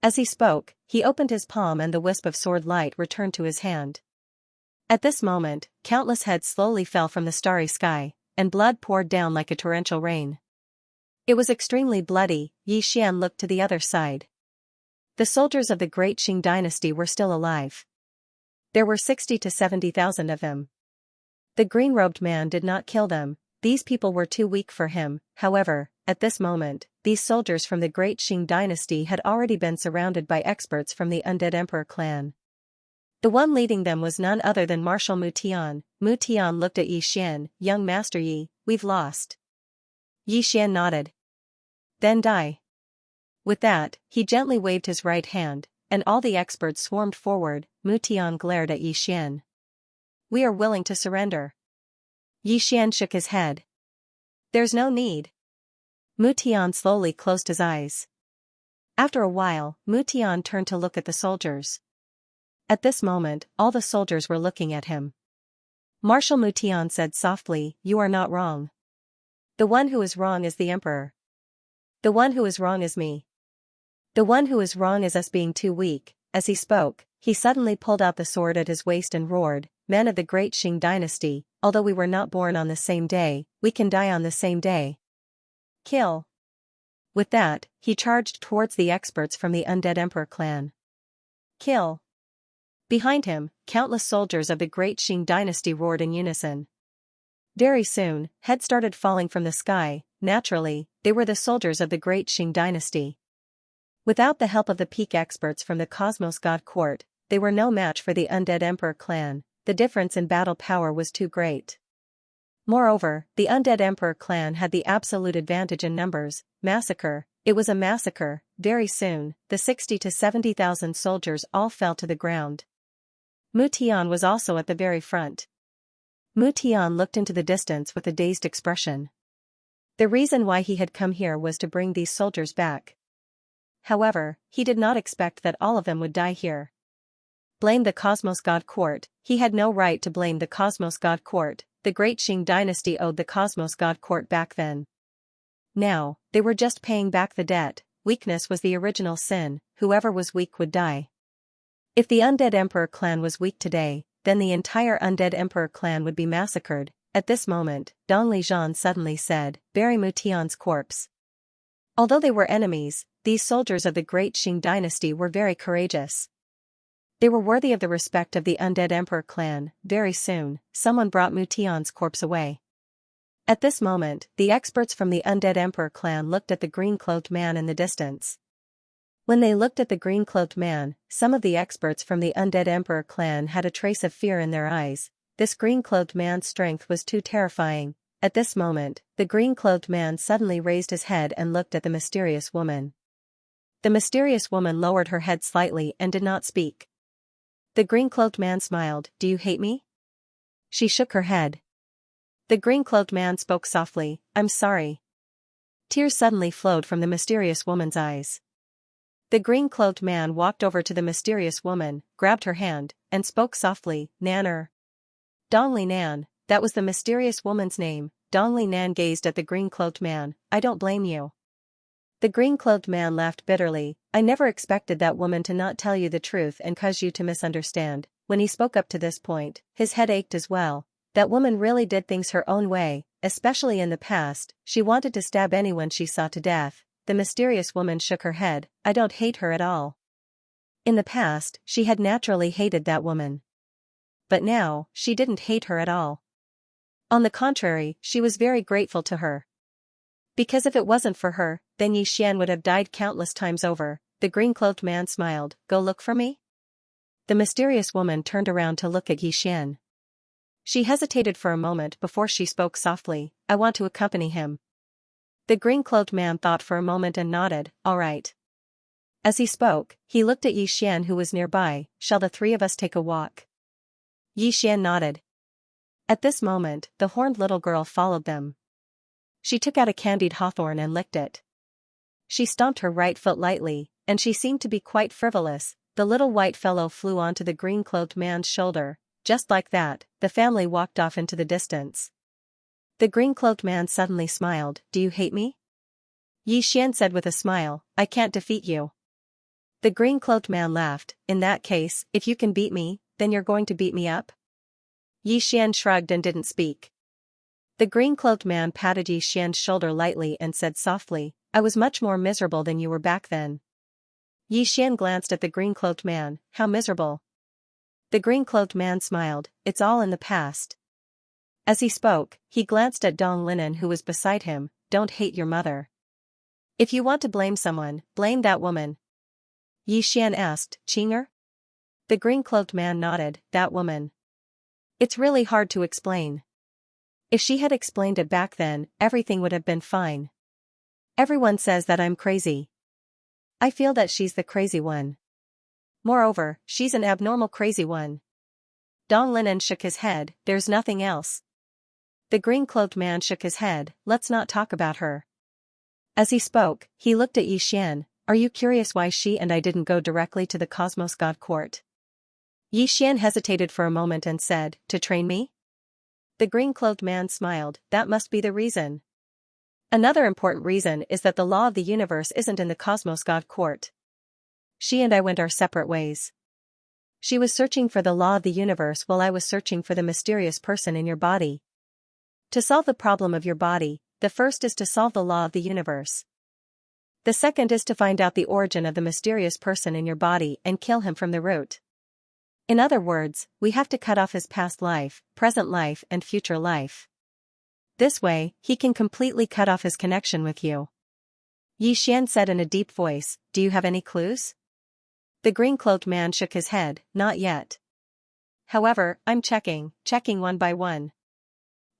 As he spoke, he opened his palm and the wisp of sword light returned to his hand. At this moment, countless heads slowly fell from the starry sky, and blood poured down like a torrential rain. It was extremely bloody. Xian looked to the other side. The soldiers of the great Qing dynasty were still alive. There were 60 to 70,000 of them. The green-robed man did not kill them. These people were too weak for him. However, at this moment, these soldiers from the great Qing dynasty had already been surrounded by experts from the Undead Emperor clan. The one leading them was none other than Marshal Mu Tian. Mu Tian looked at Xian, "Young Master Yi, we've lost." Xian nodded. "Then die." With that, he gently waved his right hand, and all the experts swarmed forward. Mu Tian glared at Xian. "We are willing to surrender." Xian shook his head. "There's no need." Mu Tian slowly closed his eyes. After a while, Mu Tian turned to look at the soldiers. At this moment, all the soldiers were looking at him. Marshal Mu Tian said softly, "You are not wrong. The one who is wrong is the emperor. The one who is wrong is me. The one who is wrong is us being too weak." As he spoke, he suddenly pulled out the sword at his waist and roared, "Men of the great Qing dynasty, although we were not born on the same day, we can die on the same day. Kill." With that, he charged towards the experts from the Undead Emperor clan. "Kill." Behind him, countless soldiers of the great Qing dynasty roared in unison. Very soon, heads started falling from the sky. Naturally, they were the soldiers of the great Qing dynasty. Without the help of the peak experts from the Cosmos God Court, they were no match for the Undead Emperor clan. The difference in battle power was too great. Moreover, the Undead Emperor clan had the absolute advantage in numbers. Massacre. It was a massacre. Very soon, the 60 to 70,000 soldiers all fell to the ground. Mu Tian was also at the very front. Mu Tian looked into the distance with a dazed expression. The reason why he had come here was to bring these soldiers back. However, he did not expect that all of them would die here. Blame the Cosmos God Court. He had no right to blame the Cosmos God Court. The great Qing dynasty owed the Cosmos God Court back then. Now, they were just paying back the debt. Weakness was the original sin. Whoever was weak would die. If the Undead Emperor clan was weak today, then the entire Undead Emperor clan would be massacred. At this moment, Dong Lijian suddenly said, "Bury Mu Tian's corpse." Although they were enemies, these soldiers of the great Qing dynasty were very courageous. They were worthy of the respect of the Undead Emperor clan. Very soon, someone brought Mu Tian's corpse away. At this moment, the experts from the Undead Emperor clan looked at the green-cloaked man in the distance. When they looked at the green-cloaked man, some of the experts from the Undead Emperor clan had a trace of fear in their eyes. This green-cloaked man's strength was too terrifying. At this moment, the green-cloaked man suddenly raised his head and looked at the mysterious woman. The mysterious woman lowered her head slightly and did not speak. The green-cloaked man smiled. "Do you hate me?" She shook her head. The green-cloaked man spoke softly, "I'm sorry." Tears suddenly flowed from the mysterious woman's eyes. The green-cloaked man walked over to the mysterious woman, grabbed her hand, and spoke softly, "Nanner." Dongli Nan, that was the mysterious woman's name. Dongli Nan gazed at the green-cloaked man. "I don't blame you." The green-cloaked man laughed bitterly. "I never expected that woman to not tell you the truth and cause you to misunderstand." When he spoke up to this point, his head ached as well. That woman really did things her own way, especially in the past. She wanted to stab anyone she saw to death. The mysterious woman shook her head. "I don't hate her at all." In the past, she had naturally hated that woman. But now, she didn't hate her at all. On the contrary, she was very grateful to her. Because if it wasn't for her, then Yi Xian would have died countless times over. The green-cloaked man smiled. "Go look for me?" The mysterious woman turned around to look at Yi Xian. She hesitated for a moment before she spoke softly. "I want to accompany him." The green-cloaked man thought for a moment and nodded, all right. As he spoke, he looked at Yi Xian who was nearby. Shall the three of us take a walk? Yi Xian nodded. At this moment, the horned little girl followed them. She took out a candied hawthorn and licked it. She stomped her right foot lightly, and she seemed to be quite frivolous. The little white fellow flew onto the green-cloaked man's shoulder. Just like that, the family walked off into the distance. The green-cloaked man suddenly smiled. Do you hate me? Yi Xian said with a smile, I can't defeat you. The green-cloaked man laughed. In that case, if you can beat me, then you're going to beat me up? Yi Xian shrugged and didn't speak. The green-cloaked man patted Yi Xian's shoulder lightly and said softly, I was much more miserable than you were back then. Yi Xian glanced at the green-cloaked man. How miserable? The green-cloaked man smiled. It's all in the past. As he spoke, he glanced at Dong Linen who was beside him. Don't hate your mother. If you want to blame someone, blame that woman. Yi Xian asked, Qinger? The green-cloaked man nodded. That woman. It's really hard to explain. If she had explained it back then, everything would have been fine. Everyone says that I'm crazy. I feel that she's the crazy one. Moreover, she's an abnormal crazy one. Dong Linen shook his head. There's nothing else. The green-cloaked man shook his head. Let's not talk about her. As he spoke, he looked at Yi Xian. Are you curious why she and I didn't go directly to the Cosmos God Court? Yi Xian hesitated for a moment and said, to train me? The green-cloaked man smiled. That must be the reason. Another important reason is that the law of the universe isn't in the Cosmos God Court. She and I went our separate ways. She was searching for the law of the universe while I was searching for the mysterious person in your body. To solve the problem of your body, the first is to solve the law of the universe. The second is to find out the origin of the mysterious person in your body and kill him from the root. In other words, we have to cut off his past life, present life and future life. This way, he can completely cut off his connection with you. Yi Xian said in a deep voice, do you have any clues? The green-cloaked man shook his head, not yet. However, I'm checking one by one.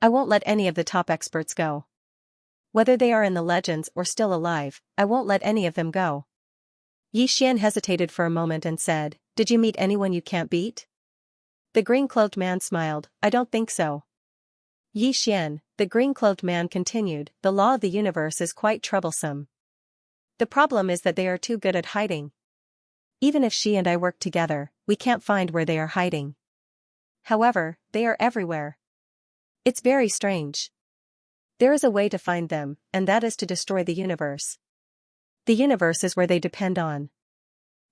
I won't let any of the top experts go. Whether they are in the legends or still alive, I won't let any of them go. Yi Xian hesitated for a moment and said, did you meet anyone you can't beat? The green-cloaked man smiled, I don't think so. Yi Xian, the green-cloaked man continued, the law of the universe is quite troublesome. The problem is that they are too good at hiding. Even if she and I work together, we can't find where they are hiding. However, they are everywhere. It's very strange. There is a way to find them, and that is to destroy the universe. The universe is where they depend on.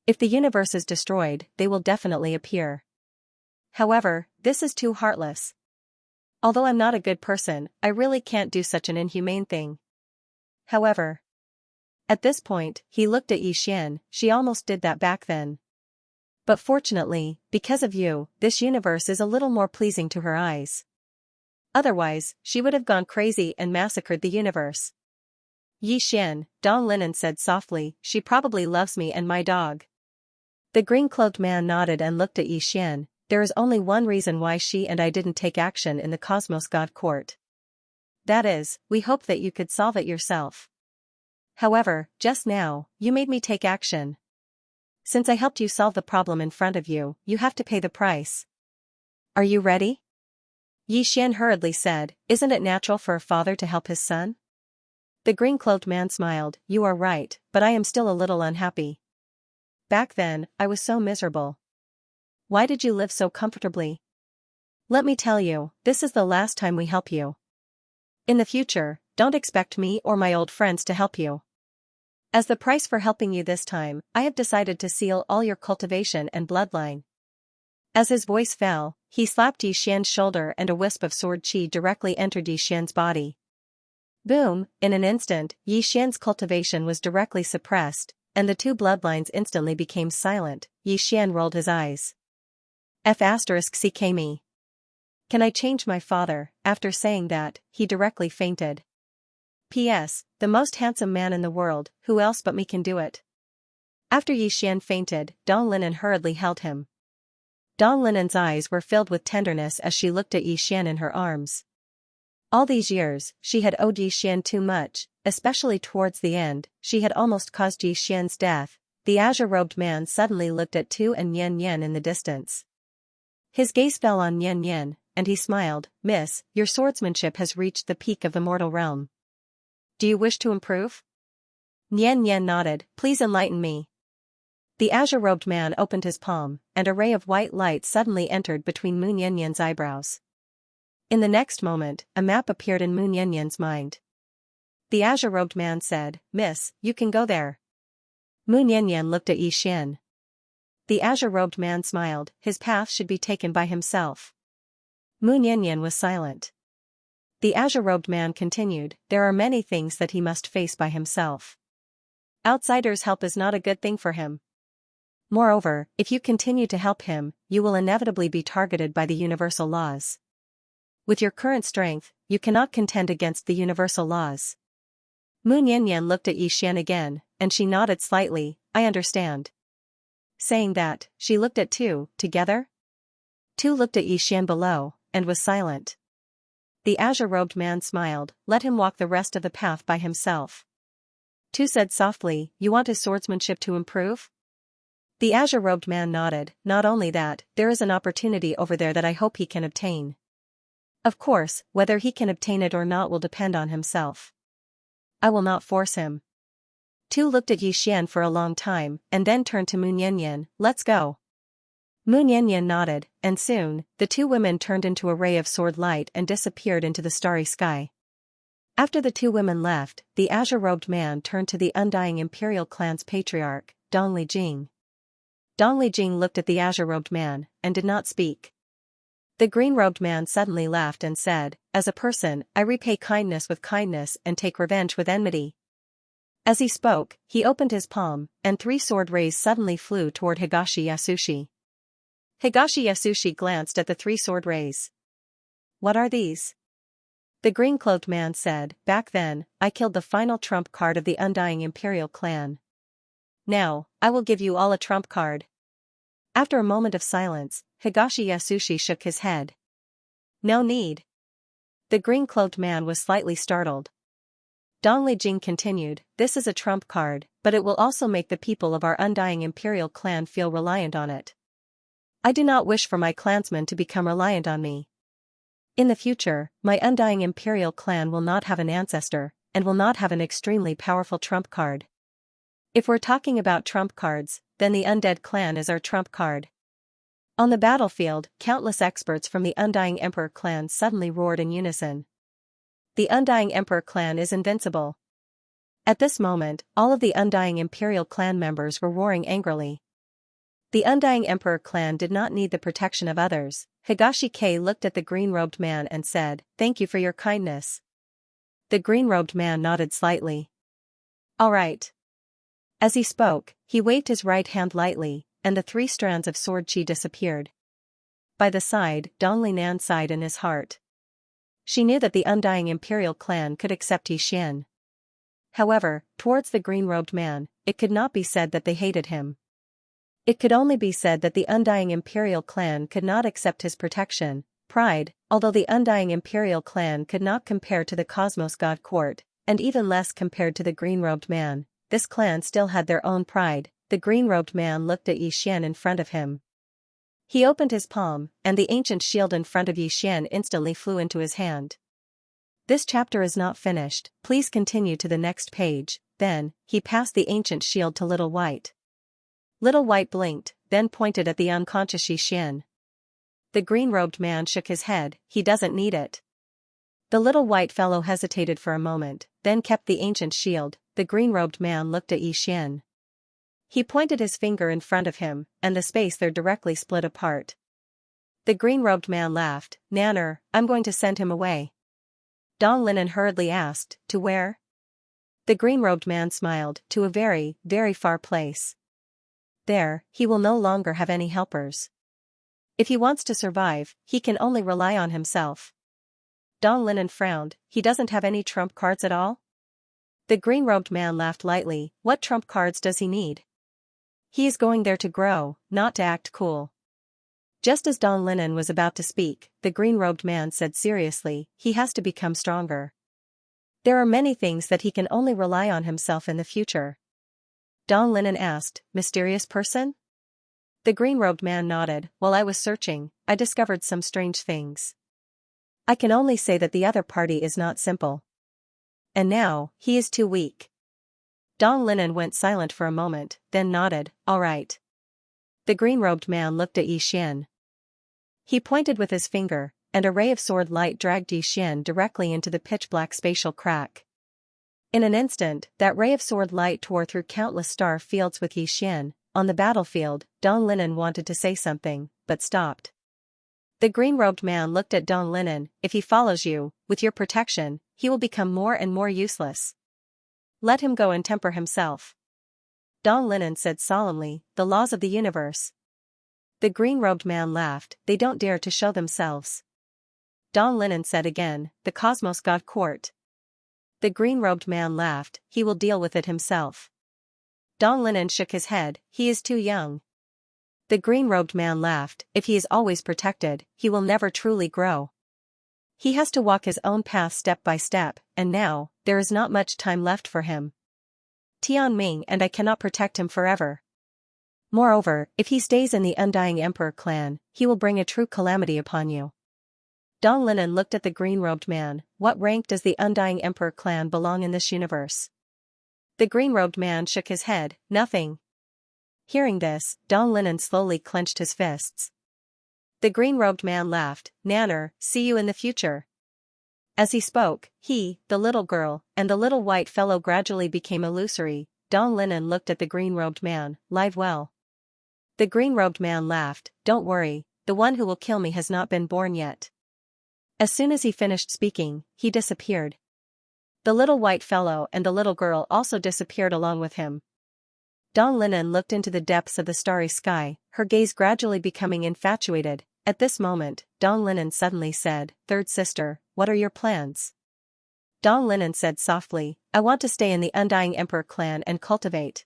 If the universe is destroyed, they will definitely appear. However, this is too heartless. Although I'm not a good person, I really can't do such an inhumane thing. However, at this point, he looked at Yi Xian. She almost did that back then. But fortunately, because of you, this universe is a little more pleasing to her eyes. Otherwise, she would have gone crazy and massacred the universe. Yi Xian, Dong Linen said softly, she probably loves me and my dog. The green-cloaked man nodded and looked at Yi Xian. There is only one reason why she and I didn't take action in the Cosmos God Court. That is, we hoped that you could solve it yourself. However, just now, you made me take action. Since I helped you solve the problem in front of you, you have to pay the price. Are you ready? Yi Xian hurriedly said, isn't it natural for a father to help his son? The green-cloaked man smiled, you are right, but I am still a little unhappy. Back then, I was so miserable. Why did you live so comfortably? Let me tell you, this is the last time we help you. In the future, don't expect me or my old friends to help you. As the price for helping you this time, I have decided to seal all your cultivation and bloodline. As his voice fell, he slapped Yi Xian's shoulder and a wisp of sword qi directly entered Yi Xian's body. Boom, in an instant, Yi Xian's cultivation was directly suppressed, and the two bloodlines instantly became silent. Yi Xian rolled his eyes. CK. Can I change my father? After saying that, he directly fainted. P.S. The most handsome man in the world, who else but me can do it? After Yi Xian fainted, Dong Linen hurriedly held him. Dong Linen's eyes were filled with tenderness as she looked at Yi Xian in her arms. All these years, she had owed Yi Xian too much, especially towards the end, she had almost caused Yi Xian's death. The azure-robed man suddenly looked at Tu and Yen Yen in the distance. His gaze fell on Yen Yen, and he smiled. Miss, your swordsmanship has reached the peak of the mortal realm. Do you wish to improve? Yen Yen nodded. Please enlighten me. The azure-robed man opened his palm, and a ray of white light suddenly entered between Moon Yen Yen's eyebrows. In the next moment, a map appeared in Moon Yen Yen's mind. The azure-robed man said, Miss, you can go there. Moon Yen Yen looked at Yi Xian. The azure-robed man smiled. His path should be taken by himself. Moon Yen Yen was silent. The azure-robed man continued, there are many things that he must face by himself. Outsiders' help is not a good thing for him. Moreover, if you continue to help him, you will inevitably be targeted by the universal laws. With your current strength, you cannot contend against the universal laws. Moon Yen Yen looked at Yi Xian again, and she nodded slightly. I understand. Saying that, she looked at Tu. Together? Tu looked at Yi Xian below, and was silent. The azure-robed man smiled. Let him walk the rest of the path by himself. Tu said softly, you want his swordsmanship to improve? The azure-robed man nodded. Not only that, there is an opportunity over there that I hope he can obtain. Of course, whether he can obtain it or not will depend on himself. I will not force him. Tu looked at Yi Xian for a long time, and then turned to Moon Yen Yen. Let's go. Moon Yen Yen nodded, and soon, the two women turned into a ray of sword light and disappeared into the starry sky. After the two women left, the azure-robed man turned to the undying imperial clan's patriarch, Dongli Jing. Dongli Jing looked at the azure-robed man, and did not speak. The green-robed man suddenly laughed and said, as a person, I repay kindness with kindness and take revenge with enmity. As he spoke, he opened his palm, and 3 sword rays suddenly flew toward Higashi Yasushi. Higashi Yasushi glanced at the 3 sword rays. What are these? The green-clothed man said, back then, I killed the final trump card of the undying imperial clan. Now, I will give you all a trump card. After a moment of silence, Higashi Yasushi shook his head. No need. The green-clothed man was slightly startled. Dongli Jing continued, this is a trump card, but it will also make the people of our undying imperial clan feel reliant on it. I do not wish for my clansmen to become reliant on me. In the future, my undying imperial clan will not have an ancestor, and will not have an extremely powerful trump card. If we're talking about trump cards, then the undead clan is our trump card. On the battlefield, countless experts from the Undying Emperor clan suddenly roared in unison. The Undying Emperor clan is invincible. At this moment, all of the Undying Imperial clan members were roaring angrily. The Undying Emperor clan did not need the protection of others. Higashi Kei looked at the green-robed man and said, thank you for your kindness. The green-robed man nodded slightly. All right. As he spoke, he waved his right hand lightly, and the 3 strands of sword chi disappeared. By the side, Dongli Nan sighed in his heart. She knew that the Undying Imperial clan could accept Yi Xian. However, towards the green-robed man, it could not be said that they hated him. It could only be said that the Undying Imperial clan could not accept his protection, pride, although the Undying Imperial clan could not compare to the Cosmos God Court, and even less compared to the green-robed man, this clan still had their own pride. The green-robed man looked at Yi Xian in front of him. He opened his palm, and the ancient shield in front of Yi Xian instantly flew into his hand. This chapter is not finished, please continue to the next page. Then, he passed the ancient shield to Little White. Little White blinked, then pointed at the unconscious Yi Xian. The green-robed man shook his head, he doesn't need it. The little white fellow hesitated for a moment, then kept the ancient shield. The green-robed man looked at Yi Xian. He pointed his finger in front of him, and the space there directly split apart. The green-robed man laughed, Nanner, I'm going to send him away. Dong Linan hurriedly asked, to where? The green-robed man smiled, to a very, very far place. There, he will no longer have any helpers. If he wants to survive, he can only rely on himself. Dong Linan frowned, he doesn't have any trump cards at all? The green-robed man laughed lightly, what trump cards does he need? He is going there to grow, not to act cool. Just as Dong Linan was about to speak, the green-robed man said seriously, he has to become stronger. There are many things that he can only rely on himself in the future. Don Linen asked, mysterious person? The green-robed man nodded. While I was searching, I discovered some strange things. I can only say that the other party is not simple. And now, he is too weak. Don Linen went silent for a moment, then nodded, all right. The green-robed man looked at Yi Xian. He pointed with his finger, and a ray of sword light dragged Yi Xian directly into the pitch-black spatial crack. In an instant, that ray of sword light tore through countless star fields with Yi Xian. On the battlefield, Don Linen wanted to say something, but stopped. The green-robed man looked at Don Linen. If he follows you, with your protection, he will become more and more useless. Let him go and temper himself. Don Linen said solemnly, the laws of the universe. The green-robed man laughed, they don't dare to show themselves. Don Linen said again, the Cosmos God Court. The green-robed man laughed, he will deal with it himself. Don Linen shook his head, he is too young. The green-robed man laughed, if he is always protected, he will never truly grow. He has to walk his own path step by step, and now, there is not much time left for him. Tian Ming and I cannot protect him forever. Moreover, if he stays in the Undying Emperor clan, he will bring a true calamity upon you. Don Linen looked at the green-robed man, what rank does the Undying Emperor clan belong in this universe? The green-robed man shook his head, nothing. Hearing this, Don Linen slowly clenched his fists. The green-robed man laughed, Nanner, see you in the future. As he spoke, he, the little girl, and the little white fellow gradually became illusory. Don Linen looked at the green-robed man, live well. The green-robed man laughed, don't worry, the one who will kill me has not been born yet. As soon as he finished speaking, he disappeared. The little white fellow and the little girl also disappeared along with him. Don Linen looked into the depths of the starry sky, her gaze gradually becoming infatuated. At this moment, Don Linen suddenly said, third sister, what are your plans? Don Linen said softly, I want to stay in the Undying Emperor clan and cultivate.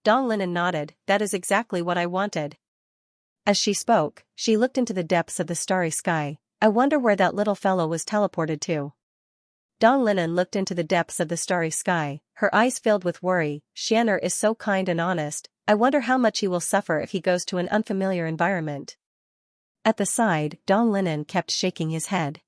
Don Linen nodded, that is exactly what I wanted. As she spoke, she looked into the depths of the starry sky, I wonder where that little fellow was teleported to. Don Linen looked into the depths of the starry sky, her eyes filled with worry, Xianxia is so kind and honest, I wonder how much he will suffer if he goes to an unfamiliar environment. At the side, Don Linen kept shaking his head.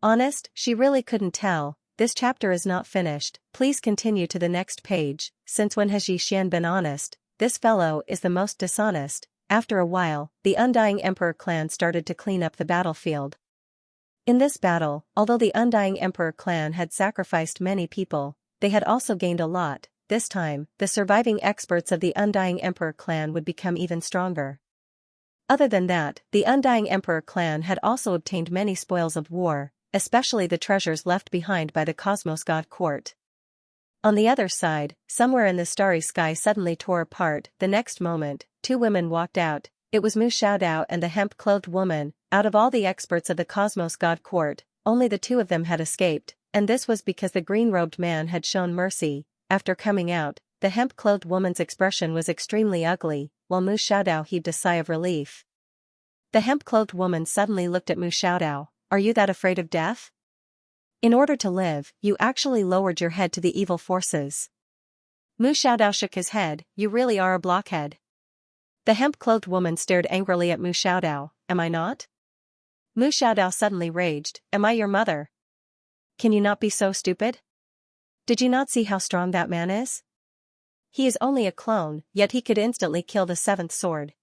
Honest, she really couldn't tell, this chapter is not finished, please continue to the next page, since when has Yi Xian been honest, this fellow is the most dishonest. After a while, the Undying Emperor clan started to clean up the battlefield. In this battle, although the Undying Emperor clan had sacrificed many people, they had also gained a lot. This time, the surviving experts of the Undying Emperor clan would become even stronger. Other than that, the Undying Emperor clan had also obtained many spoils of war, especially the treasures left behind by the Cosmos God Court. On the other side, somewhere in the starry sky suddenly tore apart. The next moment, two women walked out. It was Mu Xiaodao and the hemp-clothed woman. Out of all the experts of the Cosmos God Court, only the two of them had escaped, and this was because the green-robed man had shown mercy. After coming out, the hemp-clothed woman's expression was extremely ugly, while Mu Xiaodao heaved a sigh of relief. The hemp-clothed woman suddenly looked at Mu Xiaodao, are you that afraid of death? In order to live, you actually lowered your head to the evil forces. Mu Xiaodao shook his head, you really are a blockhead. The hemp-clothed woman stared angrily at Mu Xiaodao, am I not? Mu Xiaodao suddenly raged, am I your mother? Can you not be so stupid? Did you not see how strong that man is? He is only a clone, yet he could instantly kill the seventh sword.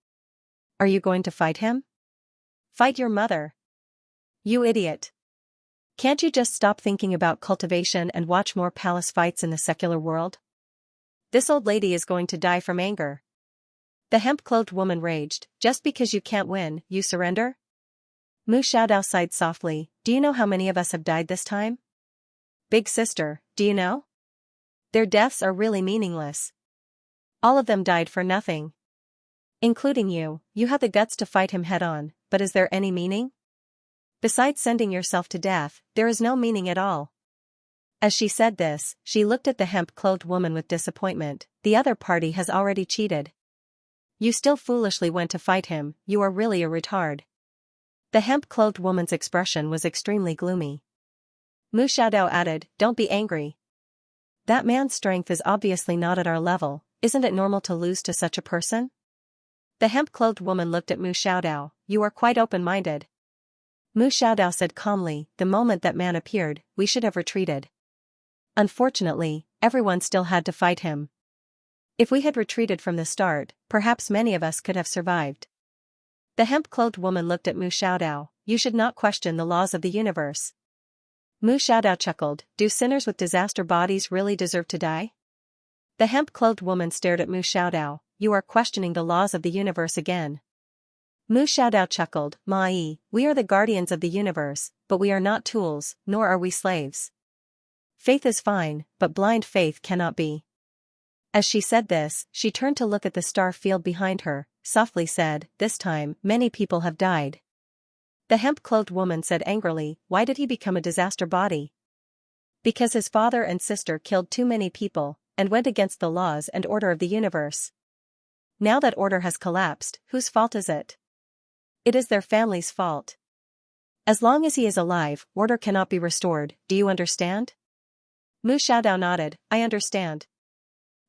Are you going to fight him? Fight your mother. You idiot. Can't you just stop thinking about cultivation and watch more palace fights in the secular world? This old lady is going to die from anger. The hemp-clothed woman raged, just because you can't win, you surrender? Mu Xiaodao sighed softly, do you know how many of us have died this time? Big sister, do you know? Their deaths are really meaningless. All of them died for nothing. Including you, you had the guts to fight him head-on, but is there any meaning? Besides sending yourself to death, there is no meaning at all. As she said this, she looked at the hemp-clothed woman with disappointment, the other party has already cheated. You still foolishly went to fight him, you are really a retard. The hemp-clothed woman's expression was extremely gloomy. Mu Xiaodao added, don't be angry. That man's strength is obviously not at our level, isn't it normal to lose to such a person? The hemp-clothed woman looked at Mu Xiaodao, you are quite open-minded. Mu Xiaodao said calmly, the moment that man appeared, we should have retreated. Unfortunately, everyone still had to fight him. If we had retreated from the start, perhaps many of us could have survived. The hemp-clothed woman looked at Mu Xiaodao, you should not question the laws of the universe. Mu Xiaodao chuckled, do sinners with disaster bodies really deserve to die? The hemp-clothed woman stared at Mu Xiaodao, you are questioning the laws of the universe again. Mu Xiaodao chuckled, Mai, we are the guardians of the universe, but we are not tools, nor are we slaves. Faith is fine, but blind faith cannot be. As she said this, she turned to look at the star field behind her, softly said, this time, many people have died. The hemp-clothed woman said angrily, why did he become a disaster body? Because his father and sister killed too many people, and went against the laws and order of the universe. Now that order has collapsed, whose fault is it? It is their family's fault. As long as he is alive, order cannot be restored, do you understand? Mu Xiaodao nodded, I understand.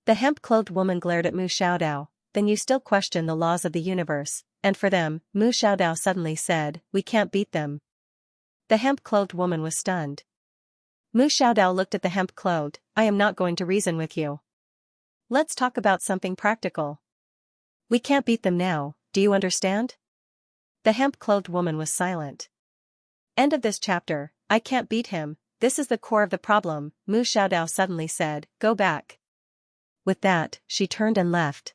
The hemp-clothed woman glared at Mu Xiaodao, then you still question the laws of the universe, and for them, Mu Xiaodao suddenly said, we can't beat them. The hemp-clothed woman was stunned. Mu Xiaodao looked at the hemp-clothed, I am not going to reason with you. Let's talk about something practical. We can't beat them now, do you understand? The hemp-clothed woman was silent. End of this chapter, I can't beat him, this is the core of the problem, Mu Xiaodao suddenly said, go back. With that, she turned and left.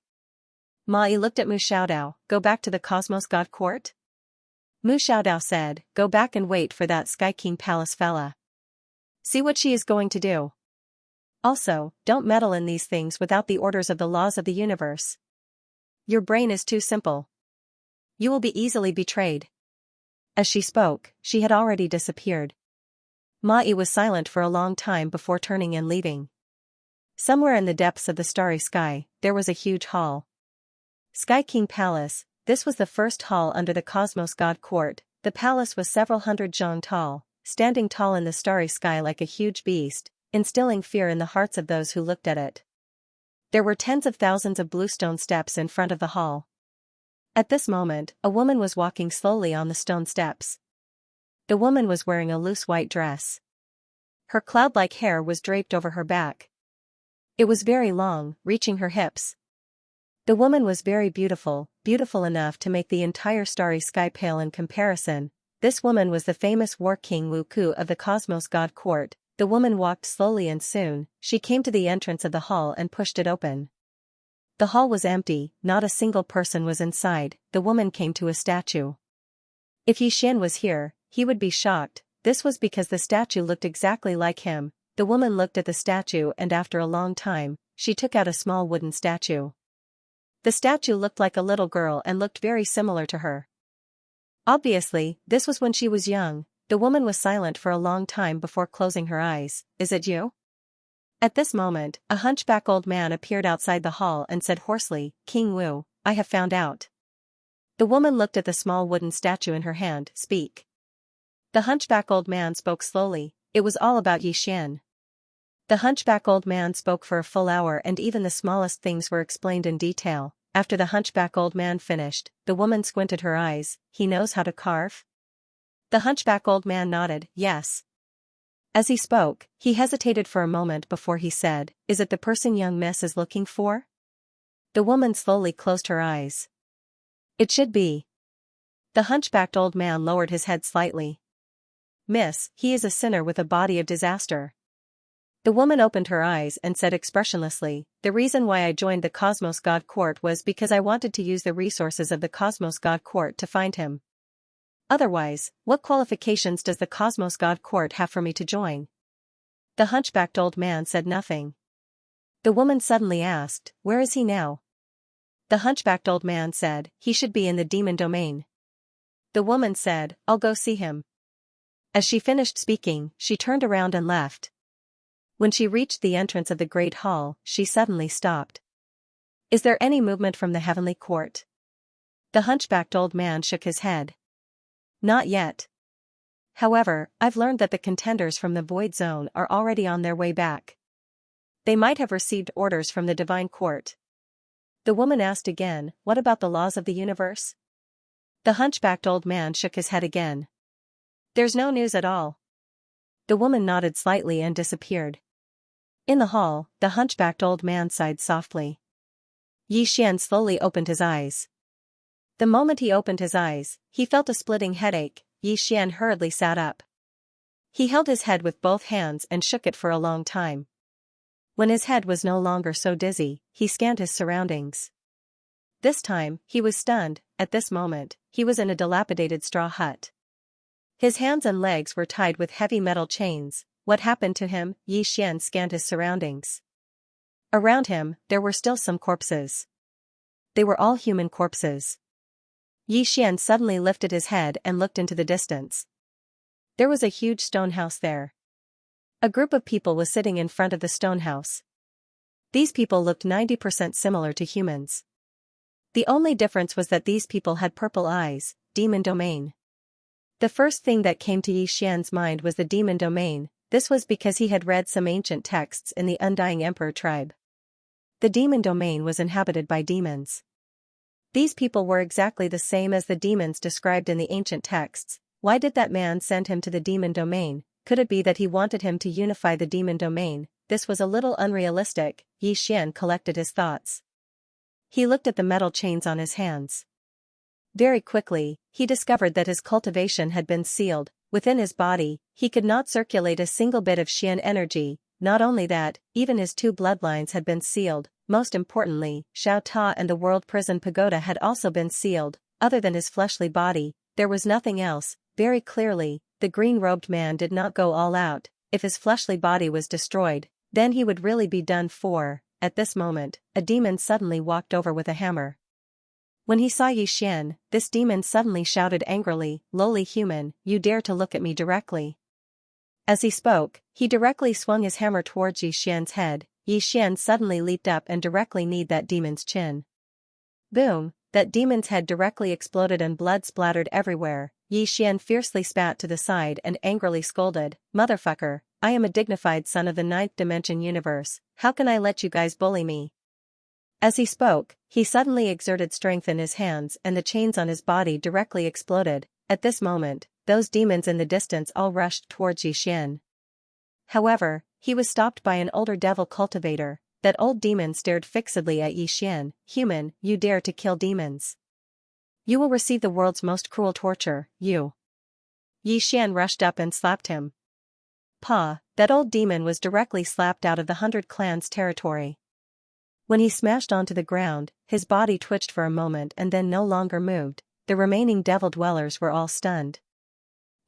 Mai looked at Mu Xiaodao, go back to the Cosmos God Court? Mu Xiaodao said, go back and wait for that Sky King Palace fella. See what she is going to do. Also, don't meddle in these things without the orders of the laws of the universe. Your brain is too simple. You will be easily betrayed. As she spoke, she had already disappeared. Mai was silent for a long time before turning and leaving. Somewhere in the depths of the starry sky, there was a huge hall. Sky King Palace, this was the first hall under the Cosmos God Court. The palace was several hundred zhang tall, standing tall in the starry sky like a huge beast, instilling fear in the hearts of those who looked at it. There were tens of thousands of bluestone steps in front of the hall. At this moment, a woman was walking slowly on the stone steps. The woman was wearing a loose white dress. Her cloud-like hair was draped over her back. It was very long, reaching her hips. The woman was very beautiful, beautiful enough to make the entire starry sky pale in comparison. This woman was the famous war king Wu Ku of the Cosmos God Court. The woman walked slowly and soon, she came to the entrance of the hall and pushed it open. The hall was empty, not a single person was inside. The woman came to a statue. If Yixian was here, he would be shocked. This was because the statue looked exactly like him. The woman looked at the statue and after a long time, she took out a small wooden statue. The statue looked like a little girl and looked very similar to her. Obviously, this was when she was young. The woman was silent for a long time before closing her eyes. Is it you? At this moment, a hunchback old man appeared outside the hall and said hoarsely, King Wu, I have found out. The woman looked at the small wooden statue in her hand, speak. The hunchback old man spoke slowly, it was all about Yixian. The hunchback old man spoke for a full hour and even the smallest things were explained in detail. After the hunchback old man finished, the woman squinted her eyes, he knows how to carve? The hunchback old man nodded, yes. As he spoke, he hesitated for a moment before he said, is it the person young miss is looking for? The woman slowly closed her eyes. It should be. The hunchbacked old man lowered his head slightly. Miss, he is a sinner with a body of disaster. The woman opened her eyes and said expressionlessly, the reason why I joined the Cosmos God Court was because I wanted to use the resources of the Cosmos God Court to find him. Otherwise, what qualifications does the Cosmos God Court have for me to join? The hunchbacked old man said nothing. The woman suddenly asked, where is he now? The hunchbacked old man said, he should be in the demon domain. The woman said, I'll go see him. As she finished speaking, she turned around and left. When she reached the entrance of the great hall, she suddenly stopped. Is there any movement from the heavenly court? The hunchbacked old man shook his head. Not yet. However, I've learned that the contenders from the Void Zone are already on their way back. They might have received orders from the Divine Court. The woman asked again, what about the laws of the universe? The hunchbacked old man shook his head again. There's no news at all. The woman nodded slightly and disappeared. In the hall, the hunchbacked old man sighed softly. Xian slowly opened his eyes. The moment he opened his eyes, he felt a splitting headache. Xian hurriedly sat up. He held his head with both hands and shook it for a long time. When his head was no longer so dizzy, he scanned his surroundings. This time, he was stunned. At this moment, he was in a dilapidated straw hut. His hands and legs were tied with heavy metal chains. What happened to him? Xian scanned his surroundings. Around him, there were still some corpses. They were all human corpses. Xian suddenly lifted his head and looked into the distance. There was a huge stone house there. A group of people was sitting in front of the stone house. These people looked 90% similar to humans. The only difference was that these people had purple eyes, demon domain. The first thing that came to Xian's mind was the demon domain. This was because he had read some ancient texts in the Undying Emperor tribe. The demon domain was inhabited by demons. These people were exactly the same as the demons described in the ancient texts. Why did that man send him to the demon domain? Could it be that he wanted him to unify the demon domain? This was a little unrealistic. Xian collected his thoughts. He looked at the metal chains on his hands. Very quickly, he discovered that his cultivation had been sealed. Within his body, he could not circulate a single bit of Xian energy. Not only that, even his two bloodlines had been sealed. Most importantly, Xiao Ta and the World Prison Pagoda had also been sealed. Other than his fleshly body, there was nothing else. Very clearly, the green-robed man did not go all out. If his fleshly body was destroyed, then he would really be done for. At this moment, a demon suddenly walked over with a hammer. When he saw Xian, this demon suddenly shouted angrily, "Lowly human, you dare to look at me directly." As he spoke, he directly swung his hammer towards Xian's head. Xian suddenly leaped up and directly kneed that demon's chin. Boom! That demon's head directly exploded and blood splattered everywhere. Xian fiercely spat to the side and angrily scolded, "Motherfucker, I am a dignified son of the ninth dimension universe, how can I let you guys bully me?" As he spoke, he suddenly exerted strength in his hands and the chains on his body directly exploded. At this moment, those demons in the distance all rushed towards Xian. However, he was stopped by an older devil cultivator. That old demon stared fixedly at Xian. "Human, you dare to kill demons. You will receive the world's most cruel torture, you." Xian rushed up and slapped him. Pa, that old demon was directly slapped out of the 100 Clans territory. When he smashed onto the ground, his body twitched for a moment and then no longer moved. The remaining devil dwellers were all stunned.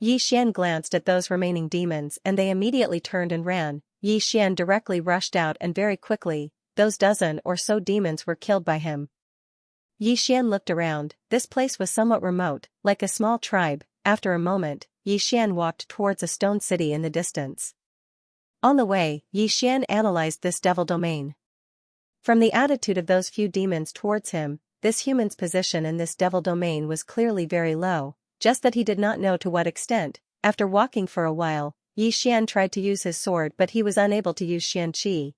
Xian glanced at those remaining demons and they immediately turned and ran. Xian directly rushed out and very quickly, those dozen or so demons were killed by him. Xian looked around. This place was somewhat remote, like a small tribe. After a moment, Xian walked towards a stone city in the distance. On the way, Xian analyzed this devil domain. From the attitude of those few demons towards him, this human's position in this devil domain was clearly very low, just that he did not know to what extent. After walking for a while, Xian tried to use his sword but he was unable to use Xianqi.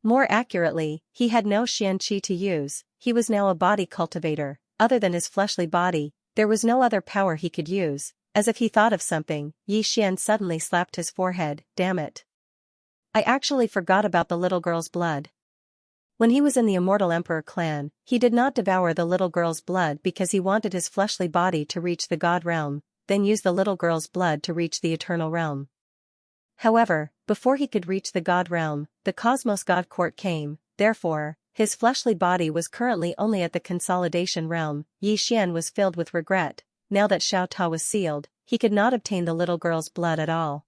More accurately, he had no Xianqi to use. He was now a body cultivator. Other than his fleshly body, there was no other power he could use. As if he thought of something, Xian suddenly slapped his forehead. "Damn it. I actually forgot about the little girl's blood." When he was in the Immortal Emperor clan, he did not devour the little girl's blood because he wanted his fleshly body to reach the God realm, then use the little girl's blood to reach the eternal realm. However, before he could reach the God realm, the Cosmos God Court came. Therefore, his fleshly body was currently only at the consolidation realm. Xian was filled with regret. Now that Xiao Ta was sealed, he could not obtain the little girl's blood at all.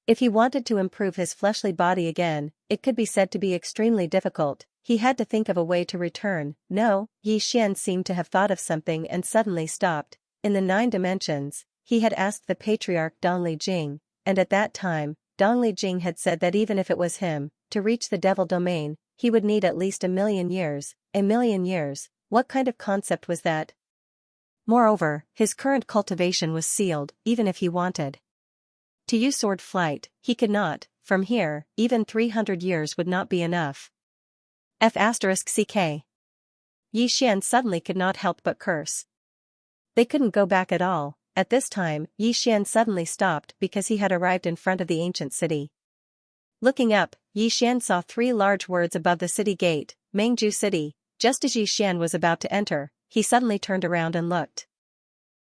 If he wanted to improve his fleshly body again, it could be said to be extremely difficult. He had to think of a way to return. No, Xian seemed to have thought of something and suddenly stopped. In the 9 dimensions, he had asked the patriarch Dongli Jing, and at that time, Dongli Jing had said that even if it was him, to reach the devil domain, he would need at least 1,000,000 years. 1,000,000 years, what kind of concept was that? Moreover, his current cultivation was sealed, even if he wanted to use sword flight, he could not. From here, even 300 years would not be enough. F*ck. Xian suddenly could not help but curse. They couldn't go back at all. At this time, Xian suddenly stopped because he had arrived in front of the ancient city. Looking up, Xian saw 3 large words above the city gate, Mengju City. Just as Xian was about to enter, he suddenly turned around and looked.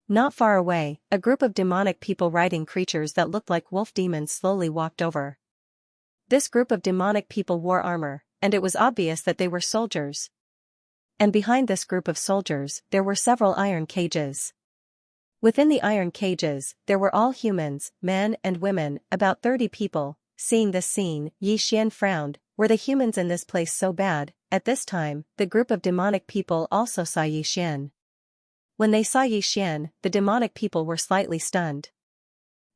Not far away, a group of demonic people riding creatures that looked like wolf demons slowly walked over. This group of demonic people wore armor, and it was obvious that they were soldiers. And behind this group of soldiers, there were several iron cages. Within the iron cages, there were all humans, men and women, about 30 people. Seeing this scene, Xian frowned. Were the humans in this place so bad? At this time, the group of demonic people also saw Xian. When they saw Xian, the demonic people were slightly stunned.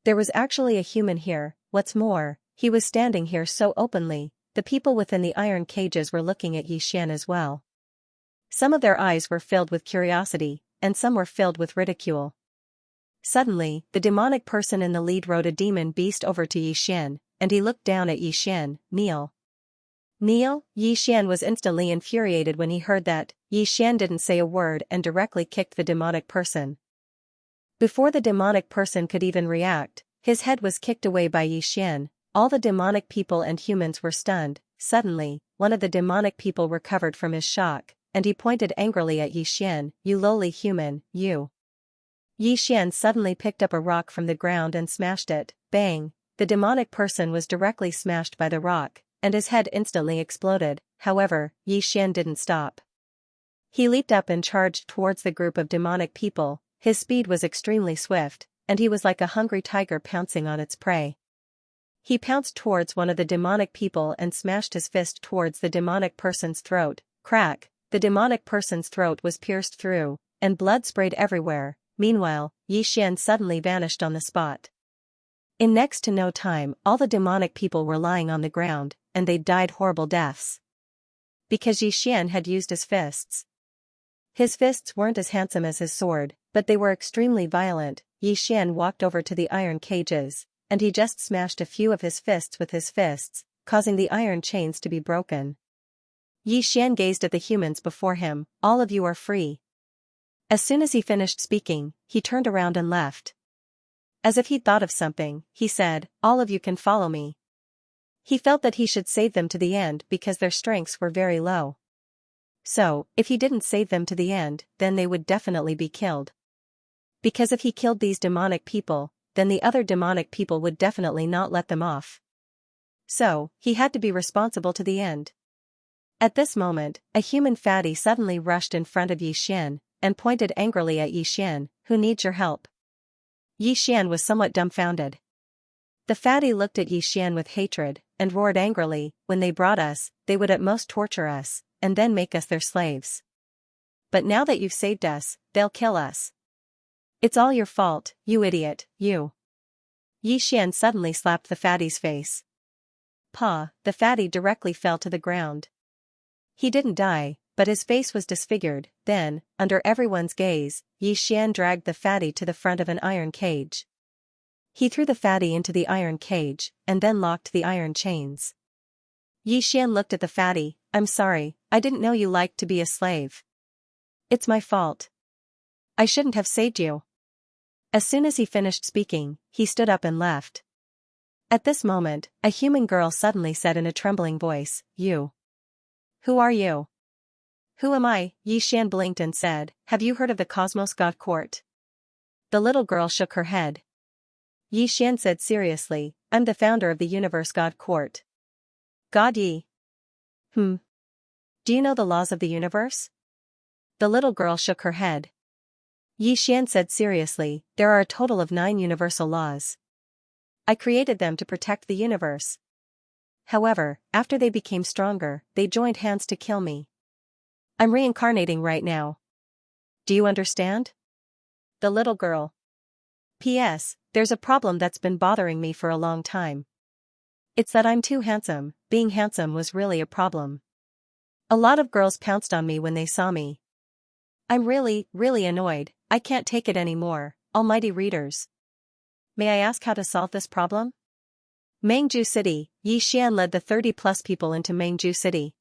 There was actually a human here. What's more, he was standing here so openly. The people within the iron cages were looking at Xian as well. Some of their eyes were filled with curiosity, and some were filled with ridicule. Suddenly, the demonic person in the lead rode a demon beast over to Xian, and he looked down at Xian. Kneel. Kneel? Xian was instantly infuriated when he heard that. Xian didn't say a word and directly kicked the demonic person. Before the demonic person could even react, his head was kicked away by Xian. All the demonic people and humans were stunned. Suddenly, one of the demonic people recovered from his shock, and he pointed angrily at Xian. You lowly human, you. Xian suddenly picked up a rock from the ground and smashed it. Bang! The demonic person was directly smashed by the rock, and his head instantly exploded. However, Xian didn't stop. He leaped up and charged towards the group of demonic people. His speed was extremely swift, and he was like a hungry tiger pouncing on its prey. He pounced towards one of the demonic people and smashed his fist towards the demonic person's throat. Crack! The demonic person's throat was pierced through, and blood sprayed everywhere. Meanwhile, Xian suddenly vanished on the spot. In next to no time, all the demonic people were lying on the ground, and they died horrible deaths. Because Xian had used his fists. His fists weren't as handsome as his sword, but they were extremely violent. Xian walked over to the iron cages, and he just smashed a few of his fists with his fists, causing the iron chains to be broken. Xian gazed at the humans before him. All of you are free. As soon as he finished speaking, he turned around and left. As if he'd thought of something, he said, all of you can follow me. He felt that he should save them to the end because their strengths were very low. So, if he didn't save them to the end, then they would definitely be killed. Because if he killed these demonic people, then the other demonic people would definitely not let them off. So, he had to be responsible to the end. At this moment, a human fatty suddenly rushed in front of Xian, and pointed angrily at Xian. Who needs your help? Xian was somewhat dumbfounded. The fatty looked at Xian with hatred, and roared angrily, when they brought us, they would at most torture us, and then make us their slaves. But now that you've saved us, they'll kill us. It's all your fault, you idiot, you. Xian suddenly slapped the fatty's face. Pa! The fatty directly fell to the ground. He didn't die, but his face was disfigured. Then, under everyone's gaze, Xian dragged the fatty to the front of an iron cage. He threw the fatty into the iron cage, and then locked the iron chains. Xian looked at the fatty. I'm sorry, I didn't know you liked to be a slave. It's my fault. I shouldn't have saved you. As soon as he finished speaking, he stood up and left. At this moment, a human girl suddenly said in a trembling voice, You. Who are you? Who am I? Xian blinked and said, Have you heard of the Cosmos God Court? The little girl shook her head. Xian said seriously, I'm the founder of the Universe God Court. God Yi. Do you know the laws of the universe? The little girl shook her head. Xian said seriously, there are a total of 9 universal laws. I created them to protect the universe. However, after they became stronger, they joined hands to kill me. I'm reincarnating right now. Do you understand? The little girl. P.S. There's a problem that's been bothering me for a long time. It's that I'm too handsome. Being handsome was really a problem. A lot of girls pounced on me when they saw me. I'm really, really annoyed. I can't take it anymore, almighty readers. May I ask how to solve this problem? Mangju City, Xian led the 30-plus people into Mangju City.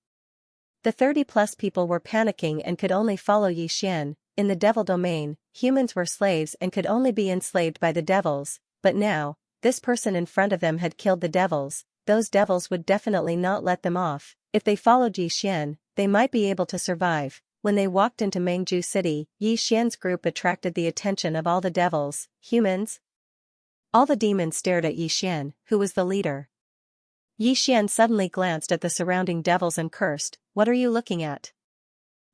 The 30-plus people were panicking and could only follow Xian. In the devil domain, humans were slaves and could only be enslaved by the devils, but now, this person in front of them had killed the devils. Those devils would definitely not let them off. If they followed Xian, they might be able to survive. When they walked into Mangju City, Xian's group attracted the attention of all the devils. Humans? All the demons stared at Xian, who was the leader. Xian suddenly glanced at the surrounding devils and cursed, "What are you looking at?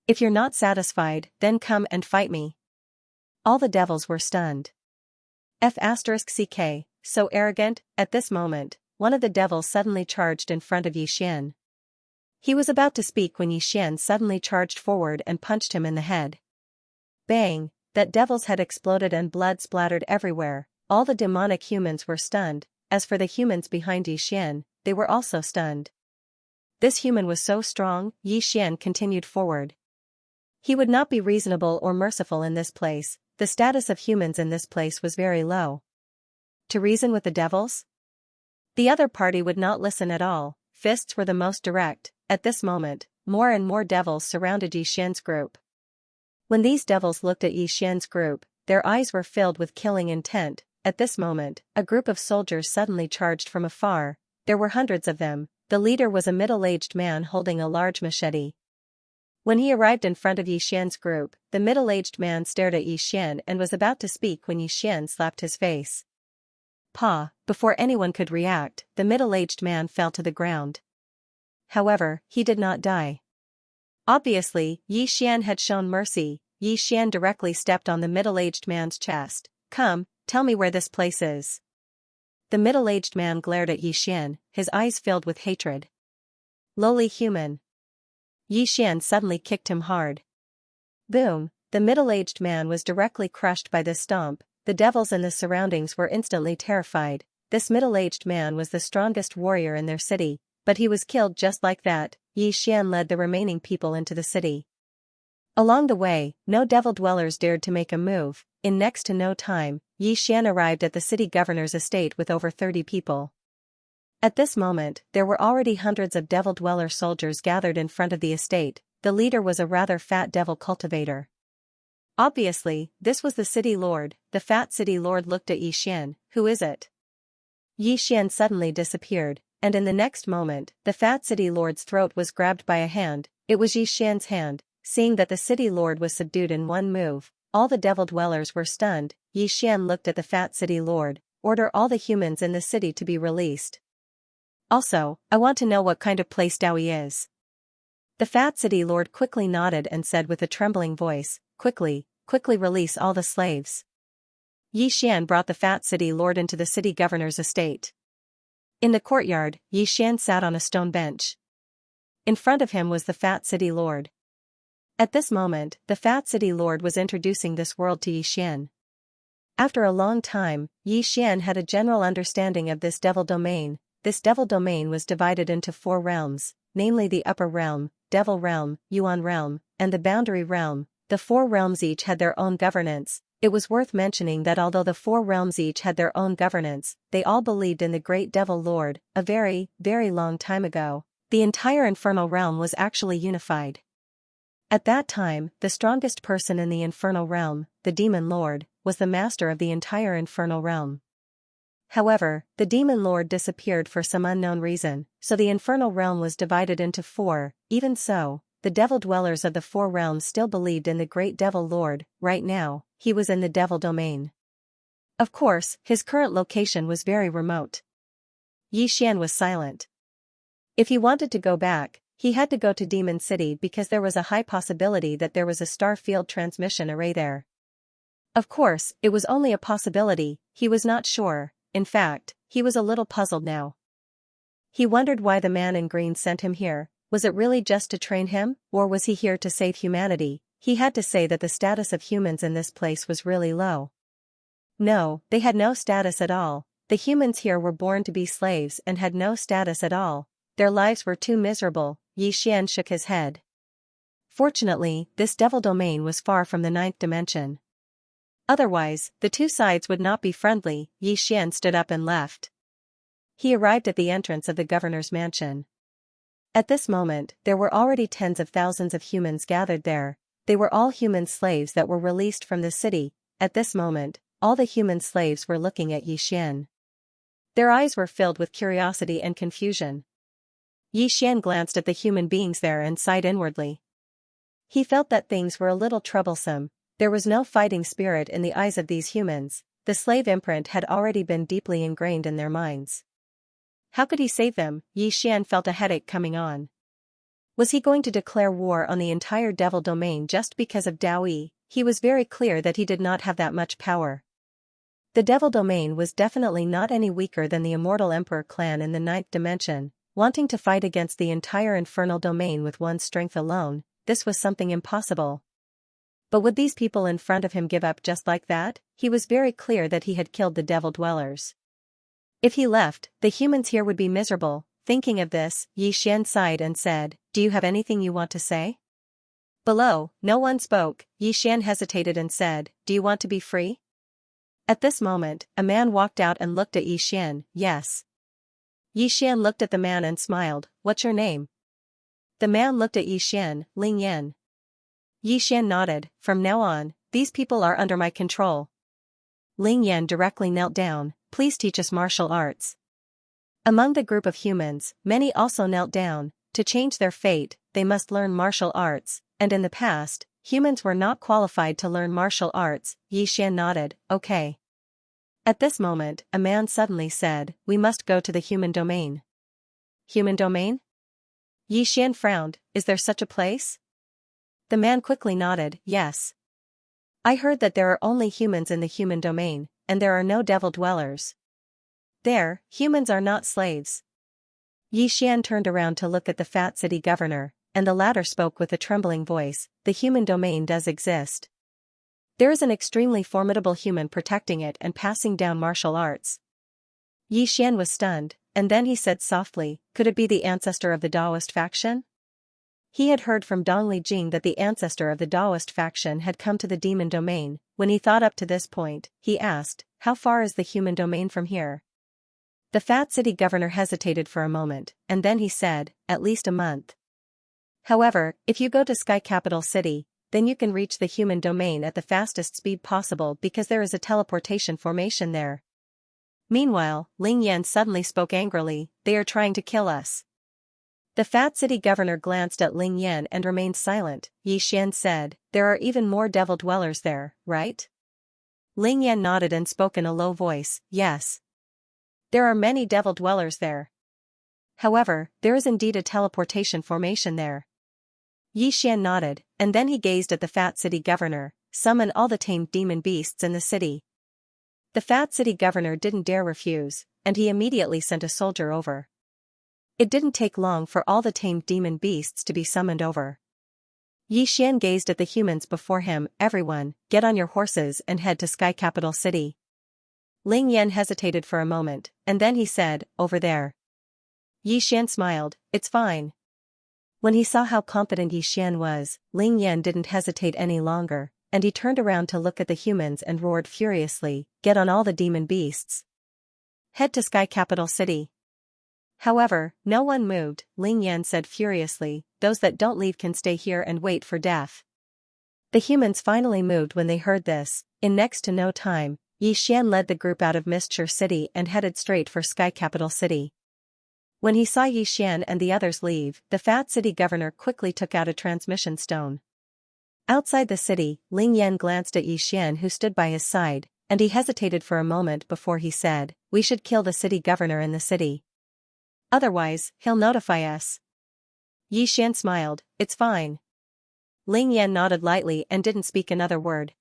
If you're not satisfied, then come and fight me." All the devils were stunned. F***ck, so arrogant. At this moment, one of the devils suddenly charged in front of Xian. He was about to speak when Xian suddenly charged forward and punched him in the head. Bang! That devil's head exploded and blood splattered everywhere. All the demonic humans were stunned. As for the humans behind Xian, they were also stunned. This human was so strong. Xian continued forward. He would not be reasonable or merciful in this place. The status of humans in this place was very low. To reason with the devils? The other party would not listen at all. Fists were the most direct. At this moment, more and more devils surrounded Xian's group. When these devils looked at Xian's group, their eyes were filled with killing intent. At this moment, a group of soldiers suddenly charged from afar. There were hundreds of them. The leader was a middle-aged man holding a large machete. When he arrived in front of Xian's group, the middle-aged man stared at Xian and was about to speak when Xian slapped his face. Pa! Before anyone could react, the middle-aged man fell to the ground. However, he did not die. Obviously, Xian had shown mercy. Xian directly stepped on the middle-aged man's chest. "Come, tell me where this place is." The middle-aged man glared at Xian, his eyes filled with hatred. Lowly human. Xian suddenly kicked him hard. Boom! The middle-aged man was directly crushed by this stomp. The devils in the surroundings were instantly terrified. This middle-aged man was the strongest warrior in their city, but he was killed just like that. Xian led the remaining people into the city. Along the way, no devil dwellers dared to make a move. In next to no time, Xian arrived at the city governor's estate with over 30 people. At this moment, there were already hundreds of devil dweller soldiers gathered in front of the estate. The leader was a rather fat devil cultivator. Obviously, this was the city lord. The fat city lord looked at Xian. "Who is it?" Xian suddenly disappeared, and in the next moment, the fat city lord's throat was grabbed by a hand. It was Xian's hand. Seeing that the city lord was subdued in one move, all the devil dwellers were stunned. Xian looked at the fat city lord. "Order all the humans in the city to be released. Also, I want to know what kind of place Daoi is." The fat city lord quickly nodded and said with a trembling voice, quickly release all the slaves." Xian brought the fat city lord into the city governor's estate. In the courtyard, Xian sat on a stone bench. In front of him was the fat city lord. At this moment, the fat city lord was introducing this world to Xian. After a long time, Xian had a general understanding of this devil domain. This devil domain was divided into 4 realms, namely the Upper Realm, Devil Realm, Yuan Realm, and the Boundary Realm. The 4 realms each had their own governance. It was worth mentioning that although the 4 realms each had their own governance, they all believed in the great Devil Lord. A very, very long time ago, the entire infernal realm was actually unified. At that time, the strongest person in the infernal realm, the Demon Lord, was the master of the entire infernal realm. However, the Demon Lord disappeared for some unknown reason, so the infernal realm was divided into 4. Even so, the devil dwellers of the 4 realms still believed in the great Devil Lord. Right now, he was in the devil domain. Of course, his current location was very remote. Xian was silent. If he wanted to go back, he had to go to Demon City because there was a high possibility that there was a star field transmission array there. Of course, it was only a possibility. He was not sure. In fact, he was a little puzzled now. He wondered why the man in green sent him here. Was it really just to train him, or was he here to save humanity? He had to say that the status of humans in this place was really low. No, they had no status at all. The humans here were born to be slaves and had no status at all. Their lives were too miserable. Xian shook his head. Fortunately, this devil domain was far from the 9th dimension. Otherwise, the two sides would not be friendly. Xian stood up and left. He arrived at the entrance of the governor's mansion. At this moment, there were already tens of thousands of humans gathered there. They were all human slaves that were released from the city. At this moment, all the human slaves were looking at Xian. Their eyes were filled with curiosity and confusion. Xian glanced at the human beings there and sighed inwardly. He felt that things were a little troublesome. There was no fighting spirit in the eyes of these humans. The slave imprint had already been deeply ingrained in their minds. How could he save them? Xian felt a headache coming on. Was he going to declare war on the entire devil domain just because of Daoyi? He was very clear that he did not have that much power. The devil domain was definitely not any weaker than the immortal emperor clan in the ninth dimension. Wanting to fight against the entire infernal domain with one's strength alone, this was something impossible. But would these people in front of him give up just like that? He was very clear that he had killed the devil dwellers. If he left, the humans here would be miserable. Thinking of this, Xian sighed and said, "Do you have anything you want to say?" Below, no one spoke. Xian hesitated and said, "Do you want to be free?" At this moment, a man walked out and looked at Xian. "Yes." Xian looked at the man and smiled. "What's your name?" The man looked at Xian. "Ling Yan." Xian nodded. "From now on, these people are under my control." Ling Yan directly knelt down. "Please teach us martial arts." Among the group of humans, many also knelt down. To change their fate, they must learn martial arts, and in the past, humans were not qualified to learn martial arts. Xian nodded. "Okay." At this moment, a man suddenly said, "We must go to the human domain." Human domain? Xian frowned. "Is there such a place?" The man quickly nodded. "Yes. I heard that there are only humans in the human domain, and there are no devil dwellers. There, humans are not slaves." Xian turned around to look at the fat city governor, and the latter spoke with a trembling voice. "The human domain does exist. There is an extremely formidable human protecting it and passing down martial arts." Xian was stunned, and then he said softly, "Could it be the ancestor of the Daoist faction?" He had heard from Dongli Jing that the ancestor of the Daoist faction had come to the demon domain. When he thought up to this point, he asked, "How far is the human domain from here?" The fat city governor hesitated for a moment, and then he said, "At least a month. However, if you go to Sky Capital City, then you can reach the human domain at the fastest speed possible because there is a teleportation formation there." Meanwhile, Ling Yan suddenly spoke angrily, "They are trying to kill us." The fat city governor glanced at Ling Yan and remained silent. Xian said, "There are even more devil dwellers there, right?" Ling Yan nodded and spoke in a low voice, "Yes. There are many devil dwellers there. However, there is indeed a teleportation formation there." Xian nodded, and then he gazed at the fat city governor. "Summon all the tamed demon beasts in the city." The fat city governor didn't dare refuse, and he immediately sent a soldier over. It didn't take long for all the tamed demon beasts to be summoned over. Xian gazed at the humans before him. "Everyone, get on your horses and head to Sky Capital City." Ling Yan hesitated for a moment, and then he said, "Over there." Xian smiled, "It's fine." When he saw how confident Xian was, Ling Yan didn't hesitate any longer, and he turned around to look at the humans and roared furiously, "Get on all the demon beasts. Head to Sky Capital City." However, no one moved. Ling Yan said furiously, "Those that don't leave can stay here and wait for death." The humans finally moved when they heard this. In next to no time, Xian led the group out of Mistshire City and headed straight for Sky Capital City. When he saw Xian and the others leave, the fat city governor quickly took out a transmission stone. Outside the city, Ling Yan glanced at Xian who stood by his side, and he hesitated for a moment before he said, "We should kill the city governor in the city. Otherwise, he'll notify us." Xian smiled, "It's fine." Ling Yan nodded lightly and didn't speak another word.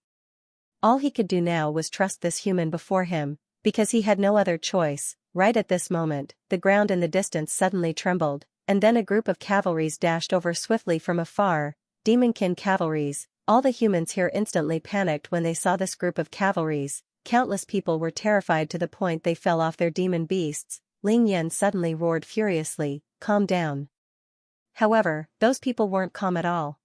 All he could do now was trust this human before him, because he had no other choice. Right at this moment, the ground in the distance suddenly trembled, and then a group of cavalries dashed over swiftly from afar. Demonkin cavalries. All the humans here instantly panicked when they saw this group of cavalries. Countless people were terrified to the point they fell off their demon beasts. Ling Yan suddenly roared furiously, "Calm down." However, those people weren't calm at all.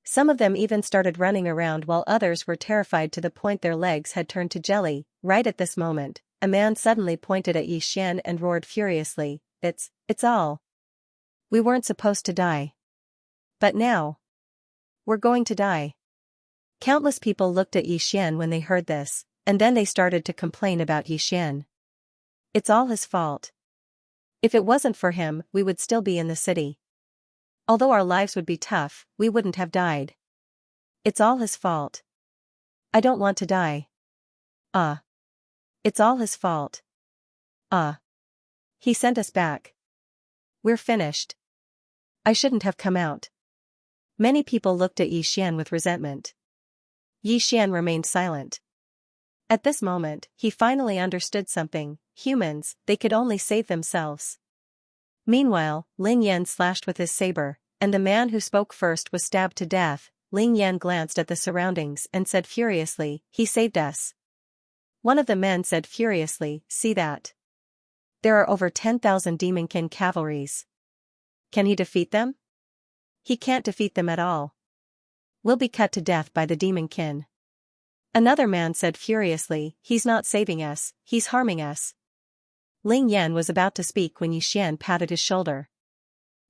Some of them even started running around while others were terrified to the point their legs had turned to jelly. Right at this moment, a man suddenly pointed at Xian and roared furiously, It's all. We weren't supposed to die. But now. We're going to die. Countless people looked at Xian when they heard this, and then they started to complain about Xian. It's all his fault. If it wasn't for him, we would still be in the city. Although our lives would be tough, we wouldn't have died. It's all his fault. I don't want to die. It's all his fault. He sent us back. We're finished. I shouldn't have come out. Many people looked at Xian with resentment. Xian remained silent. At this moment, he finally understood something. Humans, they could only save themselves. Meanwhile, Ling Yan slashed with his saber, and the man who spoke first was stabbed to death. Ling Yan glanced at the surroundings and said furiously, he saved us. One of the men said furiously, see that? There are over 10,000 demonkin cavalries. Can he defeat them? He can't defeat them at all. We'll be cut to death by the demonkin. Another man said furiously, he's not saving us, he's harming us. Ling Yan was about to speak when Xian patted his shoulder.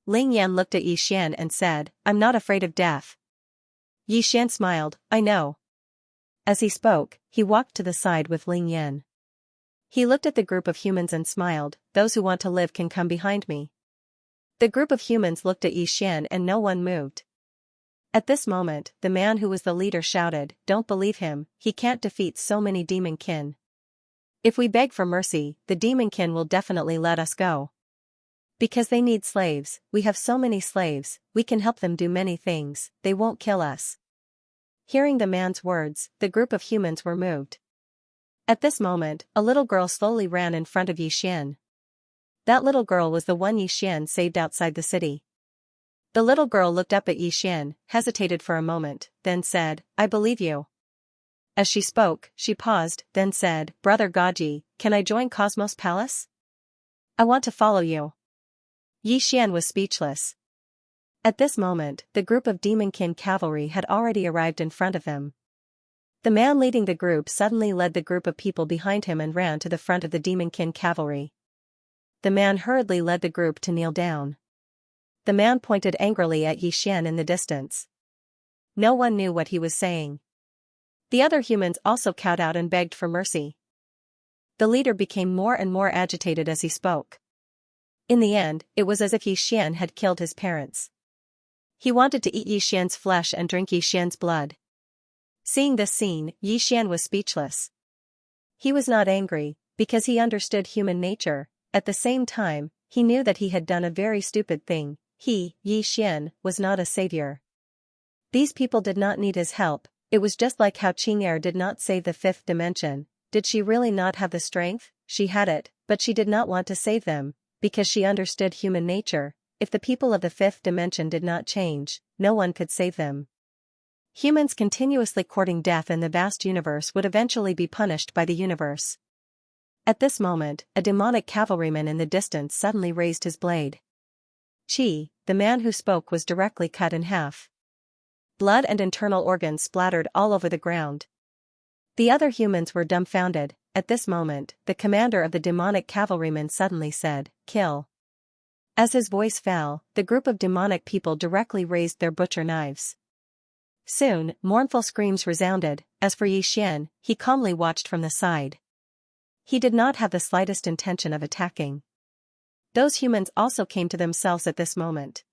Ling Yan looked at Xian and said, I'm not afraid of death. Xian smiled, I know. As he spoke, he walked to the side with Ling Yan. He looked at the group of humans and smiled, those who want to live can come behind me. The group of humans looked at Xian and no one moved. At this moment, the man who was the leader shouted, don't believe him, he can't defeat so many demonkin. If we beg for mercy, the demonkin will definitely let us go. Because they need slaves, we have so many slaves, we can help them do many things, they won't kill us. Hearing the man's words, the group of humans were moved. At this moment, a little girl slowly ran in front of Xian. That little girl was the one Xian saved outside the city. The little girl looked up at Xian, hesitated for a moment, then said, I believe you. As she spoke, she paused, then said, Brother Gaji, can I join Cosmos Palace? I want to follow you. Xian was speechless. At this moment, the group of demonkin cavalry had already arrived in front of them. The man leading the group suddenly led the group of people behind him and ran to the front of the demonkin cavalry. The man hurriedly led the group to kneel down. The man pointed angrily at Xian in the distance. No one knew what he was saying. The other humans also cowed out and begged for mercy. The leader became more and more agitated as he spoke. In the end, it was as if Xian had killed his parents. He wanted to eat Xian's flesh and drink Xian's blood. Seeing this scene, Xian was speechless. He was not angry, because he understood human nature. At the same time, he knew that he had done a very stupid thing. He, Xian, was not a savior. These people did not need his help. It was just like how Qing'er did not save the fifth dimension. Did she really not have the strength? She had it, but she did not want to save them, because she understood human nature. If the people of the fifth dimension did not change, no one could save them. Humans continuously courting death in the vast universe would eventually be punished by the universe. At this moment, a demonic cavalryman in the distance suddenly raised his blade. Qi, the man who spoke, was directly cut in half. Blood and internal organs splattered all over the ground. The other humans were dumbfounded. At this moment, the commander of the demonic cavalrymen suddenly said, kill. As his voice fell, the group of demonic people directly raised their butcher knives. Soon, mournful screams resounded. As for Xian, he calmly watched from the side. He did not have the slightest intention of attacking. Those humans also came to themselves at this moment.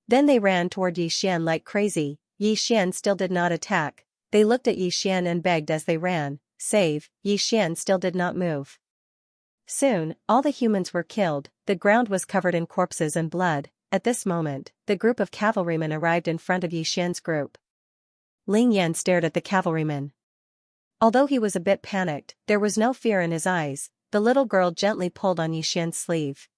Then they ran toward Xian like crazy. Xian still did not attack. They looked at Xian and begged as they ran, save. Xian still did not move. Soon, all the humans were killed. The ground was covered in corpses and blood. At this moment, the group of cavalrymen arrived in front of Xian's group. Ling Yan stared at the cavalryman. Although he was a bit panicked, there was no fear in his eyes. The little girl gently pulled on Xian's sleeve.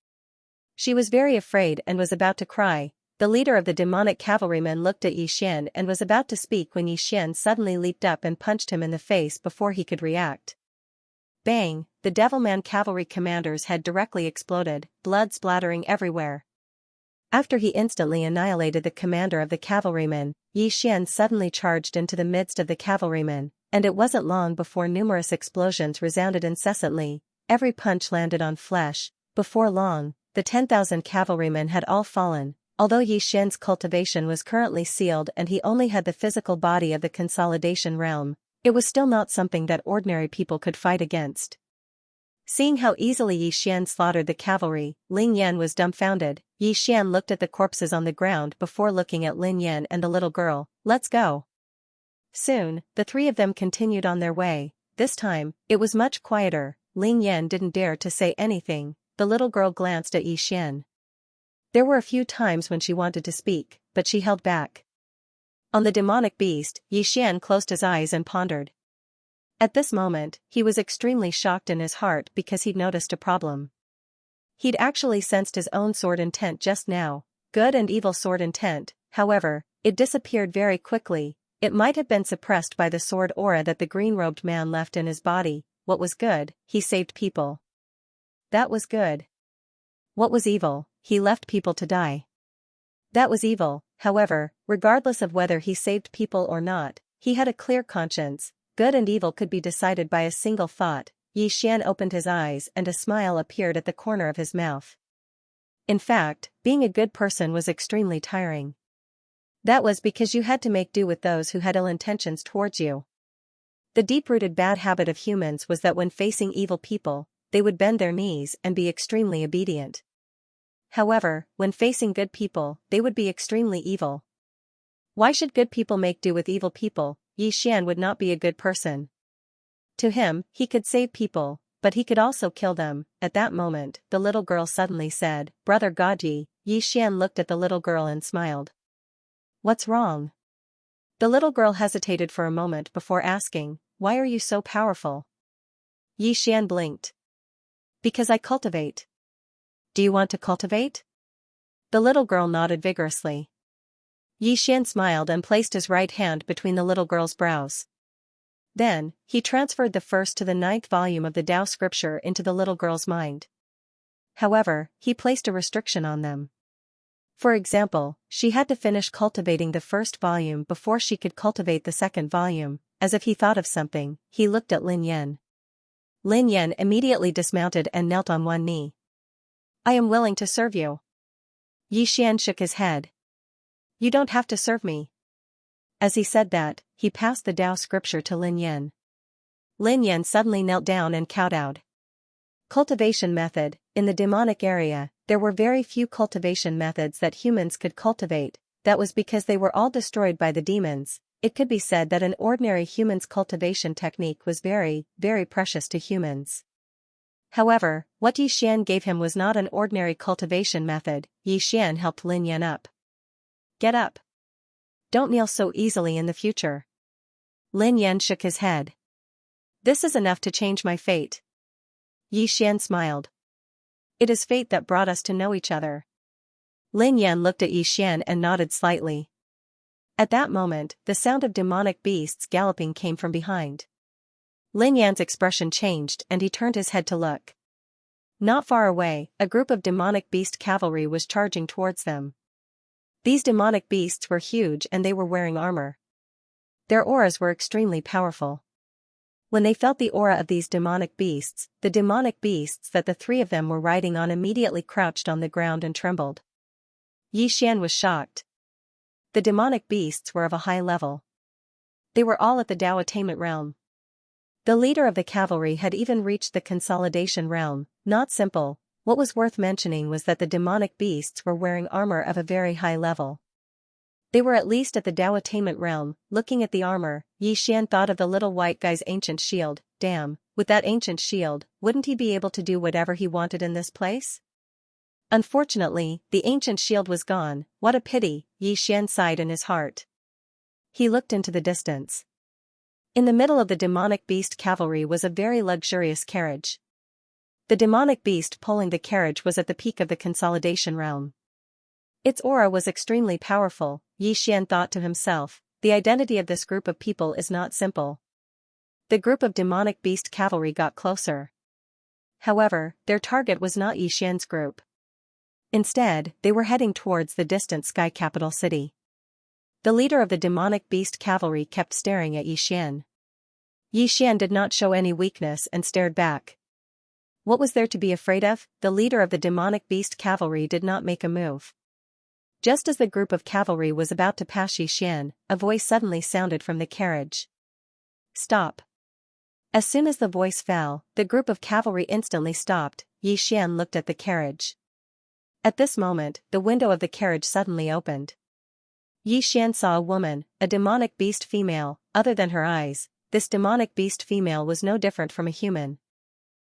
She was very afraid and was about to cry. The leader of the demonic cavalrymen looked at Xian and was about to speak when Xian suddenly leaped up and punched him in the face before he could react. Bang! The Devilman cavalry commander's head directly exploded, blood splattering everywhere. After he instantly annihilated the commander of the cavalrymen, Yi Xian suddenly charged into the midst of the cavalrymen, and it wasn't long before numerous explosions resounded incessantly. Every punch landed on flesh. Before long, the 10,000 cavalrymen had all fallen. Although Yi Xian's cultivation was currently sealed and he only had the physical body of the consolidation realm, it was still not something that ordinary people could fight against. Seeing how easily Yi Xian slaughtered the cavalry, Lin Yan was dumbfounded. Yi Xian looked at the corpses on the ground before looking at Lin Yan and the little girl. Let's go. Soon, the three of them continued on their way. This time, it was much quieter. Lin Yan didn't dare to say anything. The little girl glanced at Yi Xian. There were a few times when she wanted to speak, but she held back. On the demonic beast, Yi Xian closed his eyes and pondered. At this moment, he was extremely shocked in his heart because he'd noticed a problem. He'd actually sensed his own sword intent just now, good and evil sword intent. However, it disappeared very quickly. It might have been suppressed by the sword aura that the green-robed man left in his body. What was good? He saved people. That was good. What was evil? He left people to die. That was evil. However, regardless of whether he saved people or not, he had a clear conscience. Good and evil could be decided by a single thought. Yi Xian opened his eyes and a smile appeared at the corner of his mouth. In fact, being a good person was extremely tiring. That was because you had to make do with those who had ill intentions towards you. The deep-rooted bad habit of humans was that when facing evil people, they would bend their knees and be extremely obedient. However, when facing good people, they would be extremely evil. Why should good people make do with evil people? Yi Xian would not be a good person. To him, he could save people, but he could also kill them. At that moment, the little girl suddenly said, "Brother Gaji." Yi Xian looked at the little girl and smiled. "What's wrong?" The little girl hesitated for a moment before asking, "Why are you so powerful?" Yi Xian blinked. "Because I cultivate." "Do you want to cultivate?" The little girl nodded vigorously. Yi Xian smiled and placed his right hand between the little girl's brows. Then, he transferred the first to the 9th volume of the Tao scripture into the little girl's mind. However, he placed a restriction on them. For example, she had to finish cultivating the first volume before she could cultivate the second volume. As if he thought of something, he looked at Lin Yan. Lin Yan immediately dismounted and knelt on one knee. "I am willing to serve you." Yi Xian shook his head. "You don't have to serve me." As he said that, he passed the Tao scripture to Lin Yan. Lin Yan suddenly knelt down and kowtowed. Cultivation method. In the demonic area, there were very few cultivation methods that humans could cultivate. That was because they were all destroyed by the demons. It could be said that an ordinary human's cultivation technique was very, very precious to humans. However, what Yi Xian gave him was not an ordinary cultivation method. Yi Xian helped Lin Yan up. "Get up. Don't kneel so easily in the future." Lin Yan shook his head. "This is enough to change my fate." Yi Xian smiled. "It is fate that brought us to know each other." Lin Yan looked at Yi Xian and nodded slightly. At that moment, the sound of demonic beasts galloping came from behind. Lin Yan's expression changed and he turned his head to look. Not far away, a group of demonic beast cavalry was charging towards them. These demonic beasts were huge and they were wearing armor. Their auras were extremely powerful. When they felt the aura of these demonic beasts, the demonic beasts that the three of them were riding on immediately crouched on the ground and trembled. Yi Xian was shocked. The demonic beasts were of a high level. They were all at the Tao attainment realm. The leader of the cavalry had even reached the consolidation realm. Not simple. What was worth mentioning was that the demonic beasts were wearing armor of a very high level. They were at least at the Tao attainment realm. Looking at the armor, Yi Xian thought of the little white guy's ancient shield. Damn, with that ancient shield, wouldn't he be able to do whatever he wanted in this place? Unfortunately, the ancient shield was gone. What a pity, Yi Xian sighed in his heart. He looked into the distance. In the middle of the demonic beast cavalry was a very luxurious carriage. The demonic beast pulling the carriage was at the peak of the consolidation realm. Its aura was extremely powerful. Yi Xian thought to himself, the identity of this group of people is not simple. The group of demonic beast cavalry got closer. However, their target was not Yi Xian's group. Instead, they were heading towards the distant sky capital city. The leader of the demonic beast cavalry kept staring at Yi Xian. Yi Xian did not show any weakness and stared back. What was there to be afraid of? The leader of the demonic beast cavalry did not make a move. Just as the group of cavalry was about to pass Yi Xian, a voice suddenly sounded from the carriage. Stop. As soon as the voice fell, the group of cavalry instantly stopped. Yi Xian looked at the carriage. At this moment, the window of the carriage suddenly opened. Yi Xian saw a woman, a demonic beast female. Other than her eyes, this demonic beast female was no different from a human.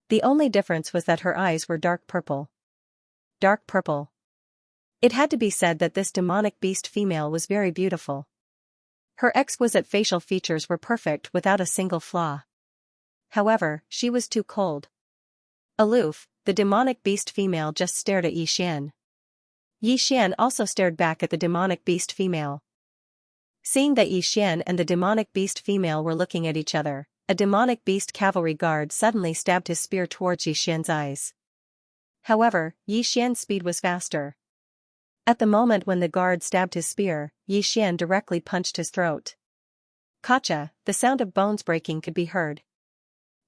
The only difference was that her eyes were dark purple. Dark purple. It had to be said that this demonic beast female was very beautiful. Her exquisite facial features were perfect without a single flaw. However, she was too cold. Aloof, the demonic beast female just stared at Yi Xian. Yi Xian also stared back at the demonic beast female. Seeing that Yi Xian and the demonic beast female were looking at each other, a demonic beast cavalry guard suddenly stabbed his spear towards Yi Xian's eyes. However, Yi Xian's speed was faster. At the moment when the guard stabbed his spear, Yi Xian directly punched his throat. Gotcha! The sound of bones breaking could be heard.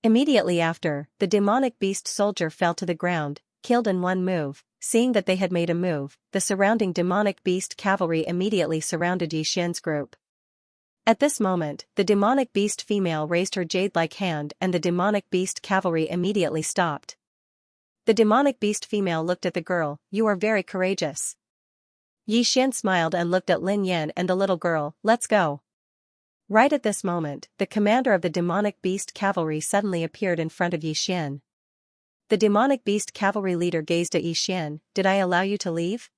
Immediately after, the demonic beast soldier fell to the ground, killed in one move. Seeing that they had made a move, the surrounding demonic beast cavalry immediately surrounded Yi Xian's group. At this moment, the demonic beast female raised her jade-like hand and the demonic beast cavalry immediately stopped. The demonic beast female looked at the girl. You are very courageous. Yi Xian smiled and looked at Lin Yan and the little girl. Let's go. Right at this moment, the commander of the demonic beast cavalry suddenly appeared in front of Yi Xian. The demonic beast cavalry leader gazed at Yi Xian. Did I allow you to leave?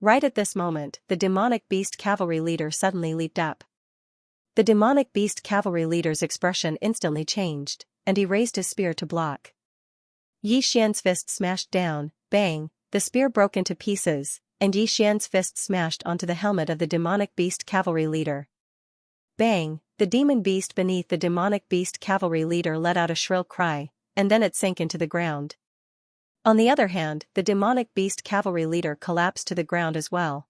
Right at this moment, the demonic beast cavalry leader suddenly leaped up. The demonic beast cavalry leader's expression instantly changed, and he raised his spear to block. Yi Xian's fist smashed down. Bang! The spear broke into pieces, and Yi Xian's fist smashed onto the helmet of the demonic beast cavalry leader. Bang! The demon beast beneath the demonic beast cavalry leader let out a shrill cry, and then it sank into the ground. On the other hand, the demonic beast cavalry leader collapsed to the ground as well.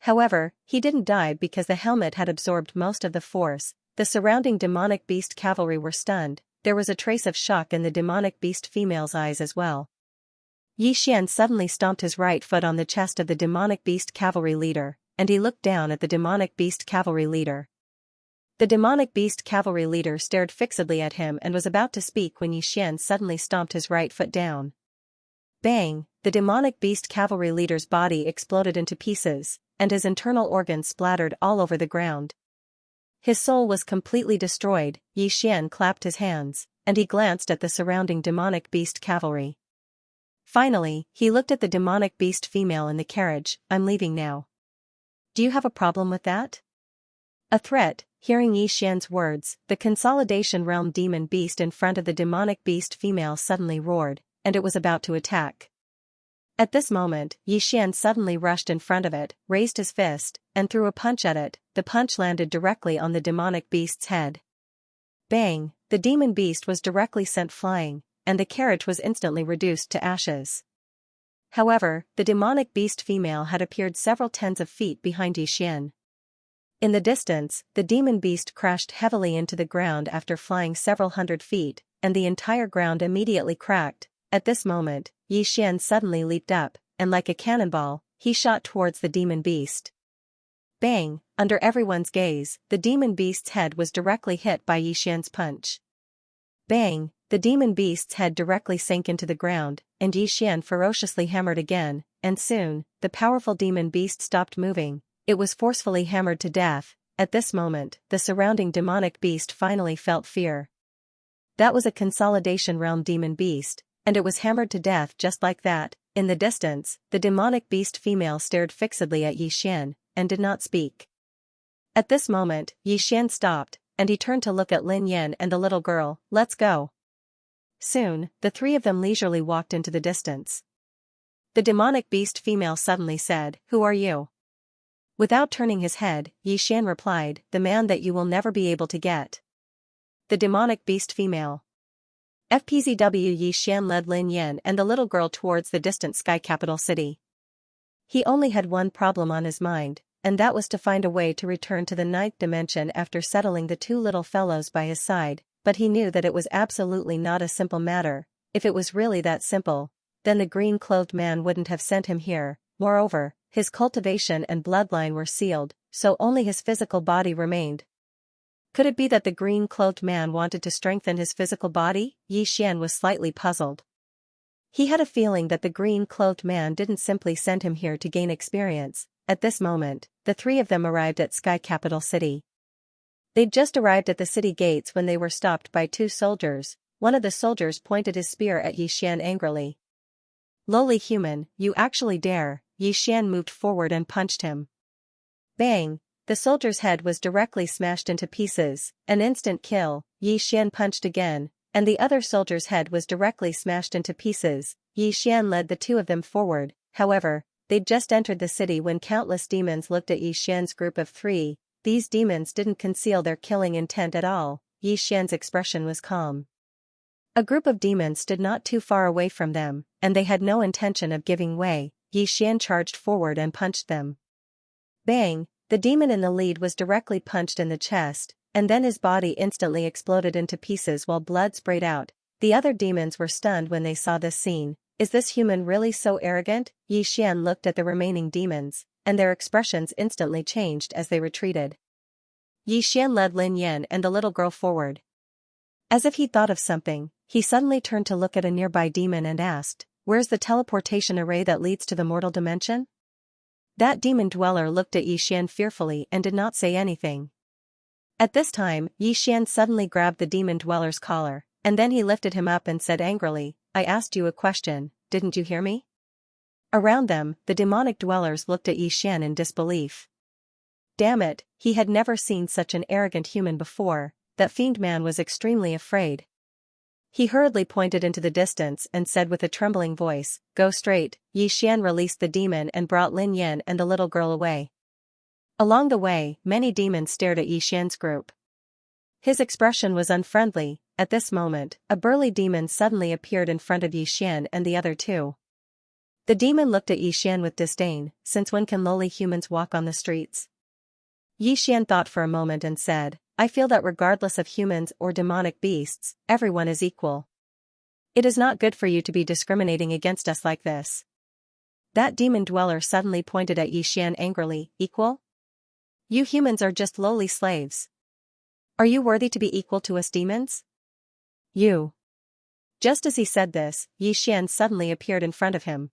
However, he didn't die because the helmet had absorbed most of the force. The surrounding demonic beast cavalry were stunned. There was a trace of shock in the demonic beast female's eyes as well. Yi Xian suddenly stomped his right foot on the chest of the demonic beast cavalry leader, and he looked down at the demonic beast cavalry leader. The demonic beast cavalry leader stared fixedly at him and was about to speak when Yi Xian suddenly stomped his right foot down. Bang! The demonic beast cavalry leader's body exploded into pieces, and his internal organs splattered all over the ground. His soul was completely destroyed. Yi Xian clapped his hands, and he glanced at the surrounding demonic beast cavalry. Finally, he looked at the demonic beast female in the carriage. I'm leaving now. Do you have a problem with that? A threat. Hearing Yi Xian's words, the Consolidation Realm demon beast in front of the demonic beast female suddenly roared, and it was about to attack. At this moment, Yi Xian suddenly rushed in front of it, raised his fist, and threw a punch at it. The punch landed directly on the demonic beast's head. Bang! The demon beast was directly sent flying, and the carriage was instantly reduced to ashes. However, the demonic beast female had appeared several tens of feet behind Yi Xian. In the distance, the demon beast crashed heavily into the ground after flying several hundred feet, and the entire ground immediately cracked. At this moment, Yi Xian suddenly leaped up, and like a cannonball, he shot towards the demon beast. Bang! Under everyone's gaze, the demon beast's head was directly hit by Yi Xian's punch. Bang! The demon beast's head directly sank into the ground, and Yi Xian ferociously hammered again, and soon, the powerful demon beast stopped moving. It was forcefully hammered to death. At this moment, the surrounding demonic beast finally felt fear. That was a Consolidation Realm demon beast, and it was hammered to death just like that. In the distance, the demonic beast female stared fixedly at Yi Xian, and did not speak. At this moment, Yi Xian stopped, and he turned to look at Lin Yan and the little girl. Let's go. Soon, the three of them leisurely walked into the distance. The demonic beast female suddenly said, Who are you? Without turning his head, Yi Xian replied, The man that you will never be able to get. The demonic beast female. FPZW Yi Xian led Lin Yan and the little girl towards the distant sky capital city. He only had one problem on his mind, and that was to find a way to return to the ninth dimension after settling the two little fellows by his side, but he knew that it was absolutely not a simple matter. If it was really that simple, then the green-clothed man wouldn't have sent him here. Moreover, his cultivation and bloodline were sealed, so only his physical body remained. Could it be that the green-clothed man wanted to strengthen his physical body? Xian was slightly puzzled. He had a feeling that the green-clothed man didn't simply send him here to gain experience. At this moment, the three of them arrived at Sky Capital City. They'd just arrived at the city gates when they were stopped by two soldiers. One of the soldiers pointed his spear at Xian angrily. "Lowly human, you actually dare!" Xian moved forward and punched him. Bang! The soldier's head was directly smashed into pieces, an instant kill. Xian punched again, and the other soldier's head was directly smashed into pieces. Xian led the two of them forward. However, they'd just entered the city when countless demons looked at Xian's group of three. These demons didn't conceal their killing intent at all. Xian's expression was calm. A group of demons stood not too far away from them, and they had no intention of giving way. Xian charged forward and punched them. Bang! The demon in the lead was directly punched in the chest, and then his body instantly exploded into pieces while blood sprayed out. The other demons were stunned when they saw this scene. Is this human really so arrogant? Xian looked at the remaining demons, and their expressions instantly changed as they retreated. Xian led Lin Yan and the little girl forward. As if he thought of something, he suddenly turned to look at a nearby demon and asked, "Where's the teleportation array that leads to the mortal dimension?" That demon dweller looked at Xian fearfully and did not say anything. At this time, Xian suddenly grabbed the demon dweller's collar, and then he lifted him up and said angrily, "I asked you a question, didn't you hear me?" Around them, the demonic dwellers looked at Xian in disbelief. Damn it, he had never seen such an arrogant human before. That fiend man was extremely afraid. He hurriedly pointed into the distance and said with a trembling voice, "Go straight." Xian released the demon and brought Lin Yan and the little girl away. Along the way, many demons stared at Xian's group. His expression was unfriendly. At this moment, a burly demon suddenly appeared in front of Xian and the other two. The demon looked at Xian with disdain. "Since when can lowly humans walk on the streets?" Xian thought for a moment and said, "I feel that regardless of humans or demonic beasts, everyone is equal. It is not good for you to be discriminating against us like this." That demon dweller suddenly pointed at Xian angrily. "Equal? You humans are just lowly slaves. Are you worthy to be equal to us demons? You." Just as he said this, Xian suddenly appeared in front of him.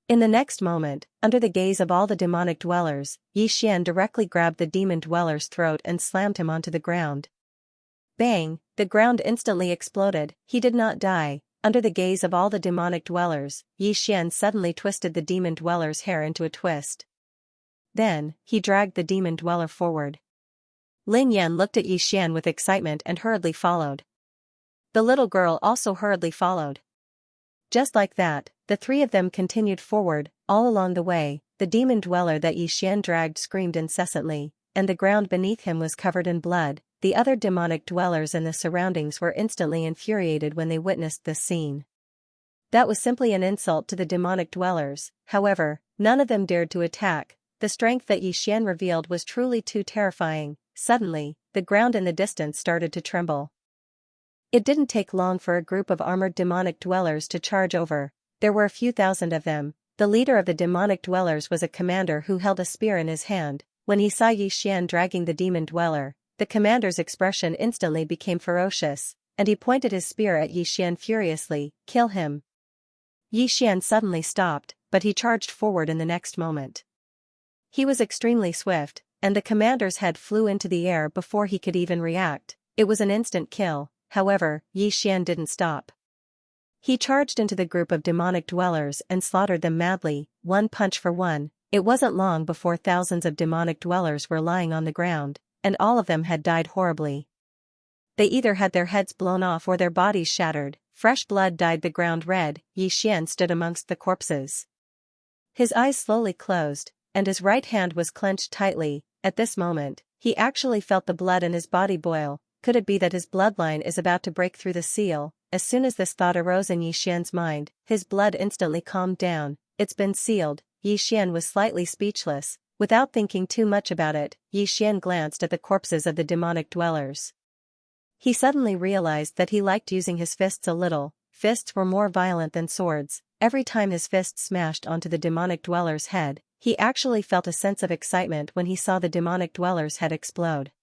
In the next moment, under the gaze of all the demonic dwellers, Xian directly grabbed the demon dweller's throat and slammed him onto the ground. Bang! The ground instantly exploded. He did not die. Under the gaze of all the demonic dwellers, Xian suddenly twisted the demon dweller's hair into a twist. Then, he dragged the demon dweller forward. Lin Yan looked at Xian with excitement and hurriedly followed. The little girl also hurriedly followed. Just like that, the three of them continued forward. All along the way, the demon dweller that Xian dragged screamed incessantly, and the ground beneath him was covered in blood. The other demonic dwellers in the surroundings were instantly infuriated when they witnessed this scene. That was simply an insult to the demonic dwellers. However, none of them dared to attack. The strength that Xian revealed was truly too terrifying. Suddenly, the ground in the distance started to tremble. It didn't take long for a group of armored demonic dwellers to charge over. There were a few thousand of them. The leader of the demonic dwellers was a commander who held a spear in his hand. When he saw Xian dragging the demon dweller, the commander's expression instantly became ferocious, and he pointed his spear at Xian furiously. "Kill him." Xian suddenly stopped, but he charged forward in the next moment. He was extremely swift, and the commander's head flew into the air before he could even react. It was an instant kill. However, Xian didn't stop. He charged into the group of demonic dwellers and slaughtered them madly, one punch for one. It wasn't long before thousands of demonic dwellers were lying on the ground, and all of them had died horribly. They either had their heads blown off or their bodies shattered. Fresh blood dyed the ground red. Xian stood amongst the corpses. His eyes slowly closed, and his right hand was clenched tightly. At this moment, he actually felt the blood in his body boil. Could it be that his bloodline is about to break through the seal? As soon as this thought arose in Xian's mind, his blood instantly calmed down. It's been sealed. Xian was slightly speechless. Without thinking too much about it, Xian glanced at the corpses of the demonic dwellers. He suddenly realized that he liked using his fists a little. Fists were more violent than swords. Every time his fist smashed onto the demonic dweller's head, he actually felt a sense of excitement when he saw the demonic dweller's head explode.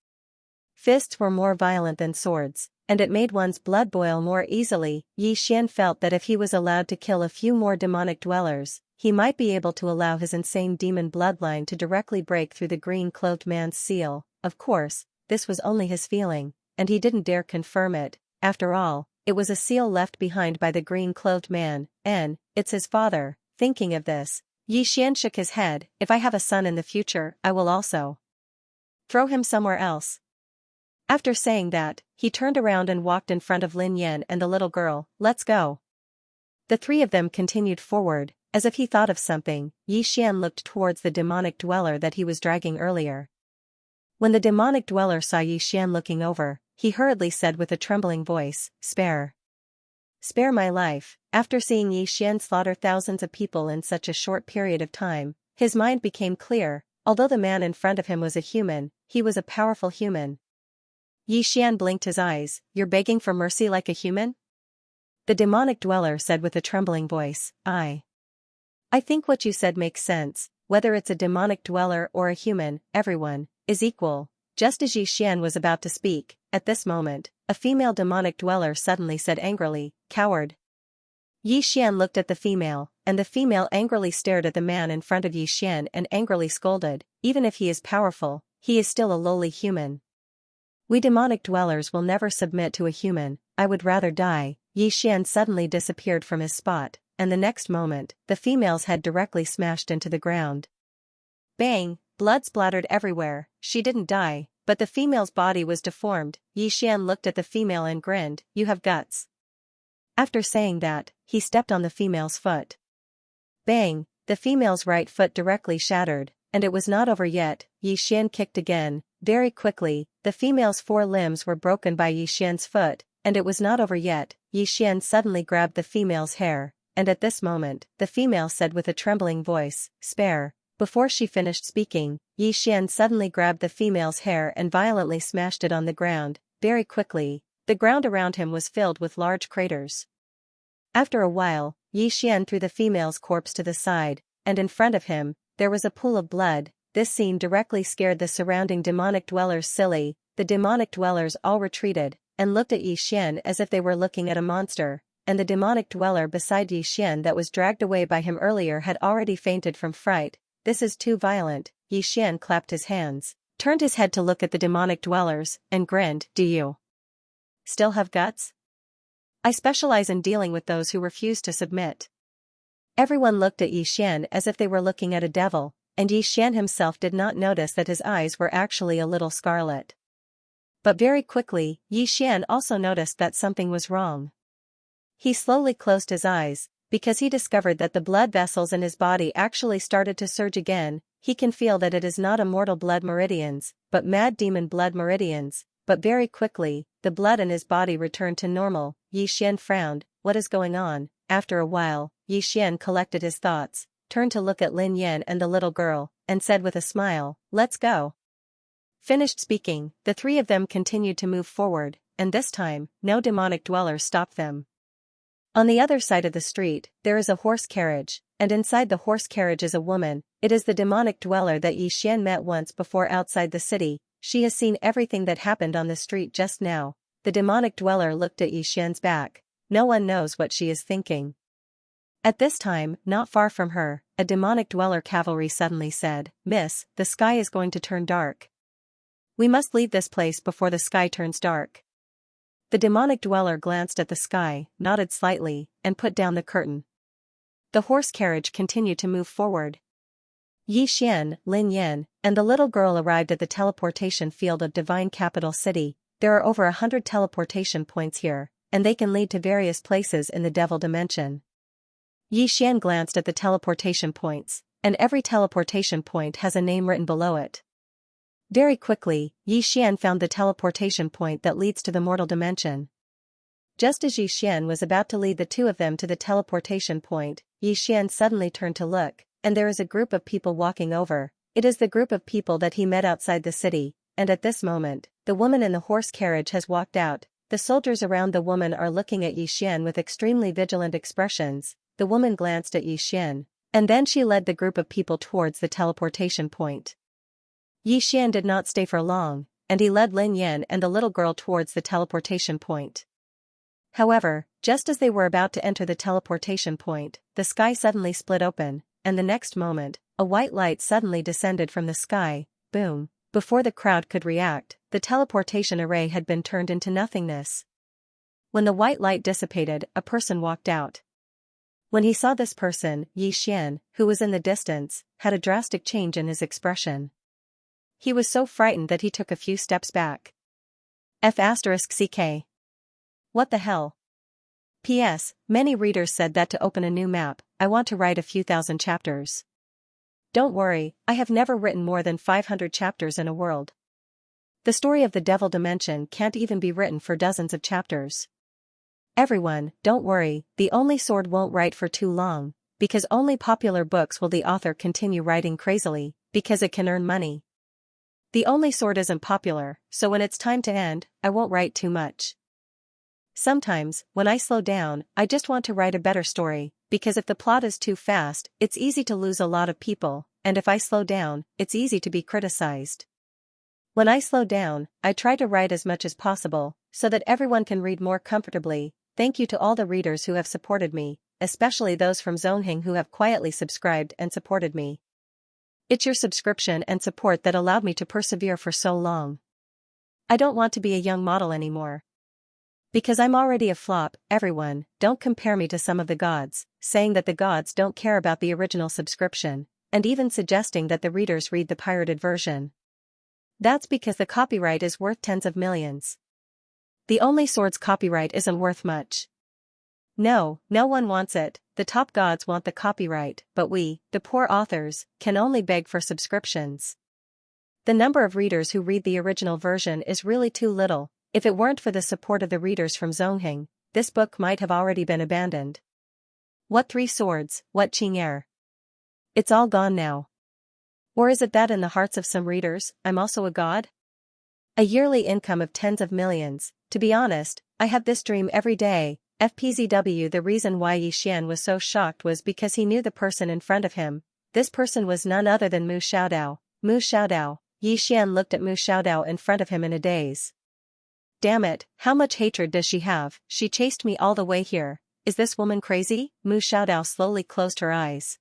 Fists were more violent than swords, and it made one's blood boil more easily. Xian felt that if he was allowed to kill a few more demonic dwellers, he might be able to allow his insane demon bloodline to directly break through the green-clothed man's seal. Of course, this was only his feeling, and he didn't dare confirm it. After all, it was a seal left behind by the green-clothed man, and it's his father. Thinking of this, Xian shook his head. If I have a son in the future, I will also throw him somewhere else. After saying that, he turned around and walked in front of Lin Yan and the little girl. Let's go. The three of them continued forward. As if he thought of something, Xian looked towards the demonic dweller that he was dragging earlier. When the demonic dweller saw Xian looking over, he hurriedly said with a trembling voice, Spare my life. After seeing Xian slaughter thousands of people in such a short period of time, his mind became clear. Although the man in front of him was a human, he was a powerful human. Xian blinked his eyes. You're begging for mercy like a human? The demonic dweller said with a trembling voice, I think what you said makes sense. Whether it's a demonic dweller or a human, everyone is equal. Just as Xian was about to speak, at this moment, a female demonic dweller suddenly said angrily, Coward. Xian looked at the female, and the female angrily stared at the man in front of Xian and angrily scolded, Even if he is powerful, he is still a lowly human. We demonic dwellers will never submit to a human. I would rather die. Xian suddenly disappeared from his spot, and the next moment, the female's head directly smashed into the ground. Bang! Blood splattered everywhere. She didn't die, but the female's body was deformed. Xian looked at the female and grinned, You have guts. After saying that, he stepped on the female's foot. Bang! The female's right foot directly shattered, and it was not over yet. Xian kicked again. Very quickly, the female's 4 limbs were broken by Xian's foot, and it was not over yet. Xian suddenly grabbed the female's hair, and at this moment, the female said with a trembling voice, Spare. Before she finished speaking, Xian suddenly grabbed the female's hair and violently smashed it on the ground. Very quickly, the ground around him was filled with large craters. After a while, Xian threw the female's corpse to the side, and in front of him, there was a pool of blood. This scene directly scared the surrounding demonic dwellers silly. The demonic dwellers all retreated, and looked at Xian as if they were looking at a monster, and the demonic dweller beside Xian that was dragged away by him earlier had already fainted from fright. This is too violent. Xian clapped his hands, turned his head to look at the demonic dwellers, and grinned, Do you still have guts? I specialize in dealing with those who refuse to submit. Everyone looked at Xian as if they were looking at a devil, and Xian himself did not notice that his eyes were actually a little scarlet. But very quickly, Xian also noticed that something was wrong. He slowly closed his eyes, because he discovered that the blood vessels in his body actually started to surge again. He can feel that it is not immortal blood meridians, but mad demon blood meridians. But very quickly, the blood in his body returned to normal. Xian frowned, What is going on? After a while, Xian collected his thoughts, turned to look at Lin Yan and the little girl, and said with a smile, Let's go. Finished speaking, the three of them continued to move forward, and this time, no demonic dweller stopped them. On the other side of the street, there is a horse carriage, and inside the horse carriage is a woman. It is the demonic dweller that Xian met once before outside the city. She has seen everything that happened on the street just now. The demonic dweller looked at Xian's back. No one knows what she is thinking. At this time, not far from her, a demonic dweller cavalry suddenly said, Miss, the sky is going to turn dark. We must leave this place before the sky turns dark. The demonic dweller glanced at the sky, nodded slightly, and put down the curtain. The horse carriage continued to move forward. Xian, Lin Yan, and the little girl arrived at the teleportation field of Divine Capital City. There are over 100 teleportation points here, and they can lead to various places in the devil dimension. Xian glanced at the teleportation points, and every teleportation point has a name written below it. Very quickly, Xian found the teleportation point that leads to the mortal dimension. Just as Xian was about to lead the two of them to the teleportation point, Xian suddenly turned to look, and there is a group of people walking over. It is the group of people that he met outside the city, and at this moment, the woman in the horse carriage has walked out. The soldiers around the woman are looking at Xian with extremely vigilant expressions. The woman glanced at Xian, and then she led the group of people towards the teleportation point. Xian did not stay for long, and he led Lin Yan and the little girl towards the teleportation point. However, just as they were about to enter the teleportation point, the sky suddenly split open, and the next moment, a white light suddenly descended from the sky. Boom. Before the crowd could react, the teleportation array had been turned into nothingness. When the white light dissipated, a person walked out. When he saw this person, Xian, who was in the distance, had a drastic change in his expression. He was so frightened that he took a few steps back. F***CK. What the hell? P.S. Many readers said that to open a new map, I want to write a few thousand chapters. Don't worry, I have never written more than 500 chapters in a world. The story of the Devil Dimension can't even be written for dozens of chapters. Everyone, don't worry, the only sword won't write for too long, because only popular books will the author continue writing crazily, because it can earn money. The only sword isn't popular, so when it's time to end, I won't write too much. Sometimes, when I slow down, I just want to write a better story, because if the plot is too fast, it's easy to lose a lot of people, and if I slow down, it's easy to be criticized. When I slow down, I try to write as much as possible, so that everyone can read more comfortably. Thank you to all the readers who have supported me, especially those from Zongheng who have quietly subscribed and supported me. It's your subscription and support that allowed me to persevere for so long. I don't want to be a young model anymore. Because I'm already a flop. Everyone, don't compare me to some of the gods, saying that the gods don't care about the original subscription, and even suggesting that the readers read the pirated version. That's because the copyright is worth tens of millions. The only sword's copyright isn't worth much. No one wants it. The top gods want the copyright, but we, the poor authors, can only beg for subscriptions. The number of readers who read the original version is really too little. If it weren't for the support of the readers from Zongheng, this book might have already been abandoned. What 3 swords, what Xianxia? It's all gone now. Or is it that in the hearts of some readers, I'm also a god? A yearly income of tens of millions. To be honest, I have this dream every day. FPZW. The reason why Xian was so shocked was because he knew the person in front of him. This person was none other than Mu Xiaodao. Mu Xiaodao. Xian looked at Mu Xiaodao in front of him in a daze. Damn it, how much hatred does she have? She chased me all the way here. Is this woman crazy? Mu Xiaodao slowly closed her eyes.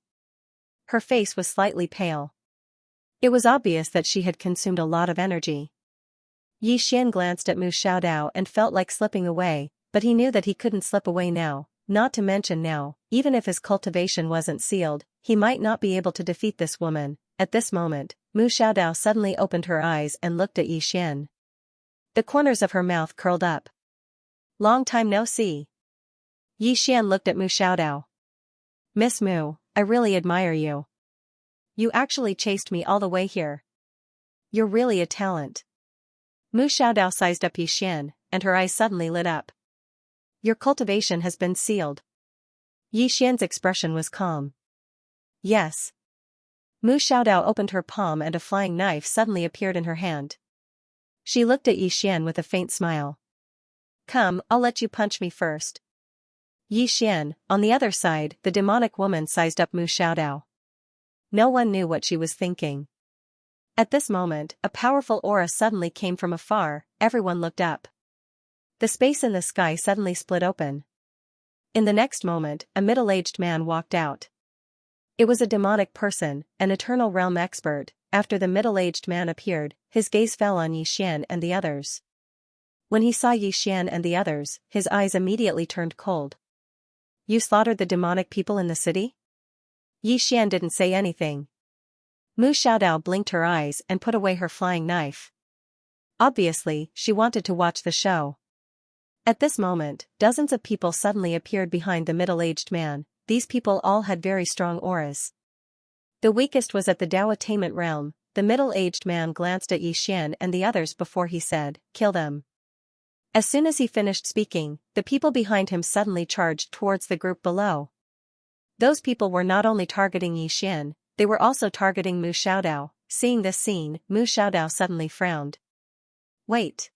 Her face was slightly pale. It was obvious that she had consumed a lot of energy. Xian glanced at Mu Xiaodao and felt like slipping away, but he knew that he couldn't slip away now, not to mention now, even if his cultivation wasn't sealed, he might not be able to defeat this woman. At this moment, Mu Xiaodao suddenly opened her eyes and looked at Xian. The corners of her mouth curled up. Long time no see. Xian looked at Mu Xiaodao. Miss Mu, I really admire you. You actually chased me all the way here. You're really a talent. Mu Xiaodao sized up Xian, and her eyes suddenly lit up. Your cultivation has been sealed. Xian's expression was calm. Yes. Mu Xiaodao opened her palm and a flying knife suddenly appeared in her hand. She looked at Xian with a faint smile. Come, I'll let you punch me first. Xian, on the other side, the demonic woman sized up Mu Xiaodao. No one knew what she was thinking. At this moment, a powerful aura suddenly came from afar. Everyone looked up. The space in the sky suddenly split open. In the next moment, a middle-aged man walked out. It was a demonic person, an Eternal Realm expert. After the middle-aged man appeared, his gaze fell on Xian and the others. When he saw Xian and the others, his eyes immediately turned cold. You slaughtered the demonic people in the city? Xian didn't say anything. Mu Xiaodao blinked her eyes and put away her flying knife. Obviously, she wanted to watch the show. At this moment, dozens of people suddenly appeared behind the middle-aged man. These people all had very strong auras. The weakest was at the Dao Attainment realm. The middle-aged man glanced at Xian and the others before he said, "Kill them." As soon as he finished speaking, the people behind him suddenly charged towards the group below. Those people were not only targeting Xian, they were also targeting Mu Xiaodao. Seeing this scene, Mu Xiaodao suddenly frowned. Wait.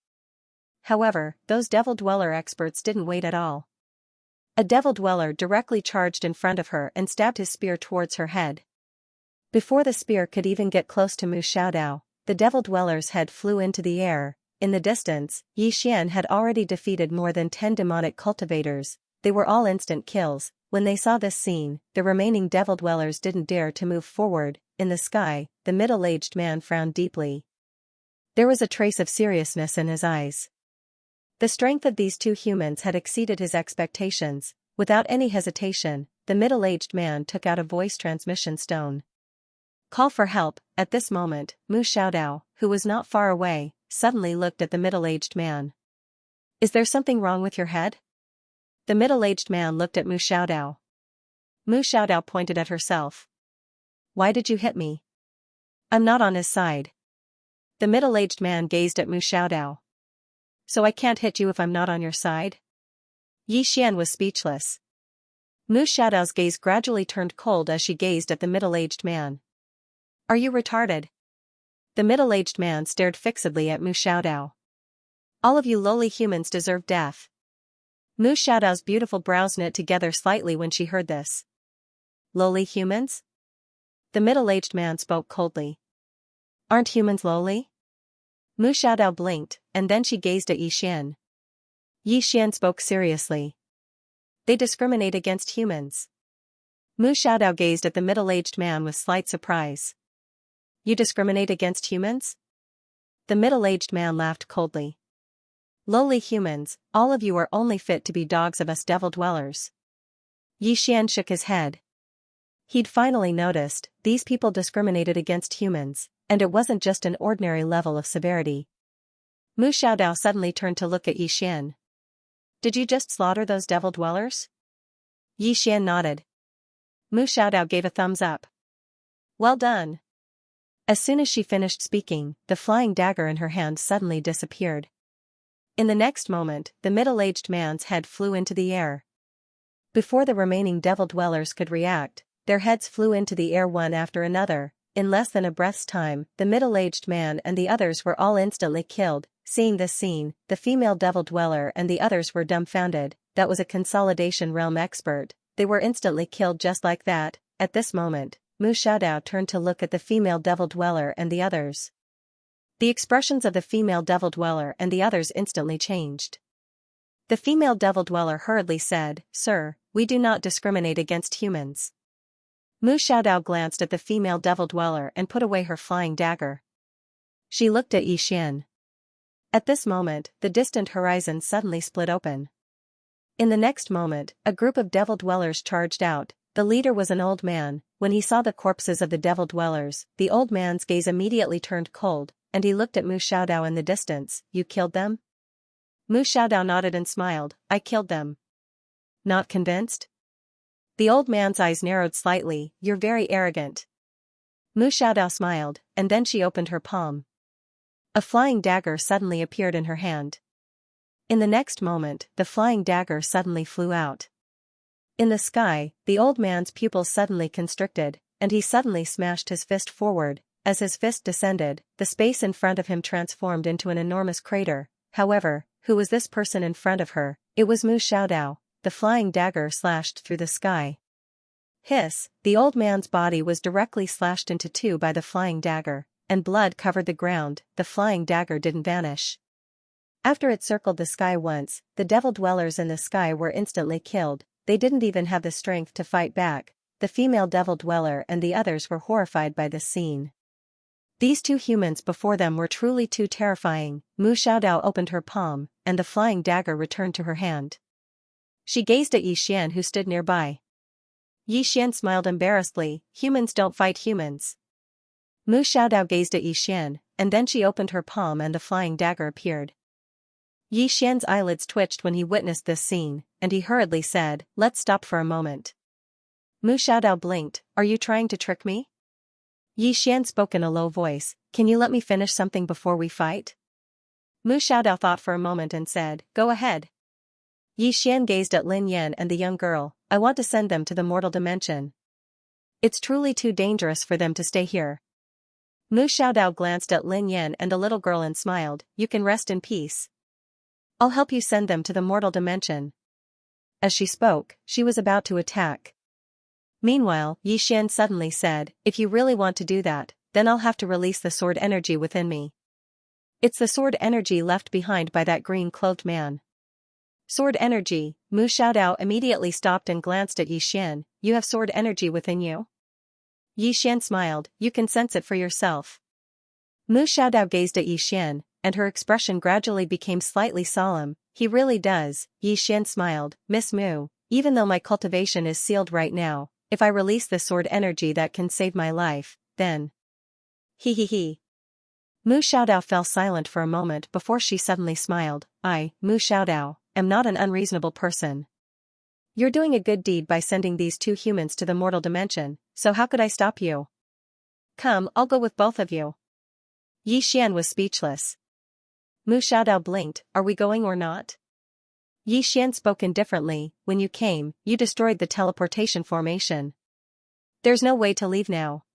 However, those Devil Dweller experts didn't wait at all. A Devil Dweller directly charged in front of her and stabbed his spear towards her head. Before the spear could even get close to Mu Xiaodao, the Devil Dweller's head flew into the air. In the distance, Yixian had already defeated more than 10 demonic cultivators. They were all instant kills. When they saw this scene, the remaining Devil Dwellers didn't dare to move forward. In the sky, the middle-aged man frowned deeply. There was a trace of seriousness in his eyes. The strength of these two humans had exceeded his expectations. Without any hesitation, the middle-aged man took out a voice transmission stone. Call for help. At this moment, Mu Xiaodao, who was not far away, suddenly looked at the middle-aged man. Is there something wrong with your head? The middle-aged man looked at Mu Xiaodao. Mu Xiaodao pointed at herself. Why did you hit me? I'm not on his side. The middle-aged man gazed at Mu Xiaodao. So I can't hit you if I'm not on your side? Yixian was speechless. Mu Xiaodao's gaze gradually turned cold as she gazed at the middle-aged man. Are you retarded? The middle-aged man stared fixedly at Mu Xiaodao. All of you lowly humans deserve death. Mu Xiaodao's beautiful brows knit together slightly when she heard this. Lowly humans? The middle-aged man spoke coldly. Aren't humans lowly? Mu Xiaodao blinked, and then she gazed at Yixian. Yixian spoke seriously. They discriminate against humans. Mu Xiaodao gazed at the middle-aged man with slight surprise. You discriminate against humans? The middle-aged man laughed coldly. Lowly humans, all of you are only fit to be dogs of us Devil Dwellers. Yixian shook his head. He'd finally noticed, these people discriminated against humans, and it wasn't just an ordinary level of severity. Mu Xiaodao suddenly turned to look at Yixian. Did you just slaughter those Devil Dwellers? Yixian nodded. Mu Xiaodao gave a thumbs up. Well done. As soon as she finished speaking, the flying dagger in her hand suddenly disappeared. In the next moment, the middle-aged man's head flew into the air. Before the remaining Devil Dwellers could react, their heads flew into the air one after another. In less than a breath's time, the middle-aged man and the others were all instantly killed. Seeing this scene, the female Devil Dweller and the others were dumbfounded. That was a Consolidation Realm expert. They were instantly killed just like that. At this moment, Mu Xiaodao turned to look at the female Devil Dweller and the others. The expressions of the female Devil Dweller and the others instantly changed. The female Devil Dweller hurriedly said, Sir, we do not discriminate against humans. Mu Xiaodao glanced at the female Devil Dweller and put away her flying dagger. She looked at Yixian. At this moment, the distant horizon suddenly split open. In the next moment, a group of Devil Dwellers charged out. The leader was an old man. When he saw the corpses of the Devil Dwellers, the old man's gaze immediately turned cold, and he looked at Mu Xiaodao in the distance. You killed them? Mu Xiaodao nodded and smiled. I killed them. Not convinced? The old man's eyes narrowed slightly. You're very arrogant. Mu Xiaodao smiled, and then she opened her palm. A flying dagger suddenly appeared in her hand. In the next moment, the flying dagger suddenly flew out. In the sky, the old man's pupils suddenly constricted, and he suddenly smashed his fist forward. As his fist descended, the space in front of him transformed into an enormous crater. However, who was this person in front of her? It was Mu Xiaodao. The flying dagger slashed through the sky. Hiss! The old man's body was directly slashed into two by the flying dagger, and blood covered the ground. The flying dagger didn't vanish. After it circled the sky once, the Devil Dwellers in the sky were instantly killed. They didn't even have the strength to fight back. The female Devil Dweller and the others were horrified by this scene. These two humans before them were truly too terrifying. Mu Xiaodao opened her palm, and the flying dagger returned to her hand. She gazed at Yixian who stood nearby. Yixian smiled embarrassedly. Humans don't fight humans. Mu Xiaodao gazed at Yixian, and then she opened her palm and the flying dagger appeared. Yixian's eyelids twitched when he witnessed this scene, and he hurriedly said, Let's stop for a moment. Mu Xiaodao blinked. Are you trying to trick me? Yixian spoke in a low voice. Can you let me finish something before we fight? Mu Xiaodao thought for a moment and said, Go ahead. Yixian gazed at Lin Yan and the young girl. I want to send them to the mortal dimension. It's truly too dangerous for them to stay here. Mu Xiaodao glanced at Lin Yan and the little girl and smiled, you can rest in peace. I'll help you send them to the mortal dimension. As she spoke, she was about to attack. Meanwhile, Yi Xian suddenly said, if you really want to do that, then I'll have to release the sword energy within me. It's the sword energy left behind by that green-clothed man. Sword energy. Mu Xiaodao immediately stopped and glanced at Yi Xian, you have sword energy within you? Yi Xian smiled, you can sense it for yourself. Mu Xiaodao gazed at Yi Xian, and her expression gradually became slightly solemn, he really does. Yi Xian smiled, Miss Mu, even though my cultivation is sealed right now, if I release this sword energy that can save my life, then... He. Mu Xiaodao fell silent for a moment before she suddenly smiled, I, Mu Xiaodao, am not an unreasonable person. You're doing a good deed by sending these two humans to the mortal dimension, so how could I stop you? Come, I'll go with both of you. Yi Xian was speechless. Mu Xiaodao blinked, are we going or not? Yi Xian spoke indifferently, when you came, you destroyed the teleportation formation. There's no way to leave now.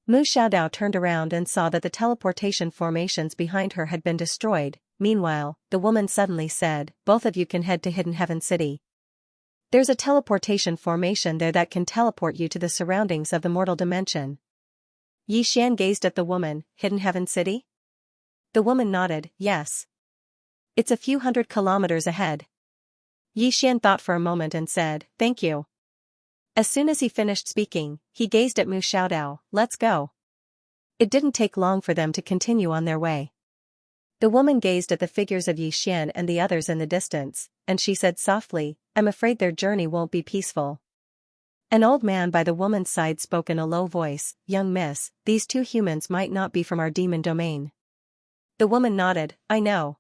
Mu Xiaodao turned around and saw that the teleportation formations behind her had been destroyed. Meanwhile, the woman suddenly said, both of you can head to Hidden Heaven City. There's a teleportation formation there that can teleport you to the surroundings of the mortal dimension. Yi Xian gazed at the woman, Hidden Heaven City? The woman nodded, yes. It's a few hundred kilometers ahead. Yi Xian thought for a moment and said, thank you. As soon as he finished speaking, he gazed at Mu Xiaodao, let's go. It didn't take long for them to continue on their way. The woman gazed at the figures of Yi Xian and the others in the distance, and she said softly, I'm afraid their journey won't be peaceful. An old man by the woman's side spoke in a low voice, young miss, these two humans might not be from our demon domain. The woman nodded, I know.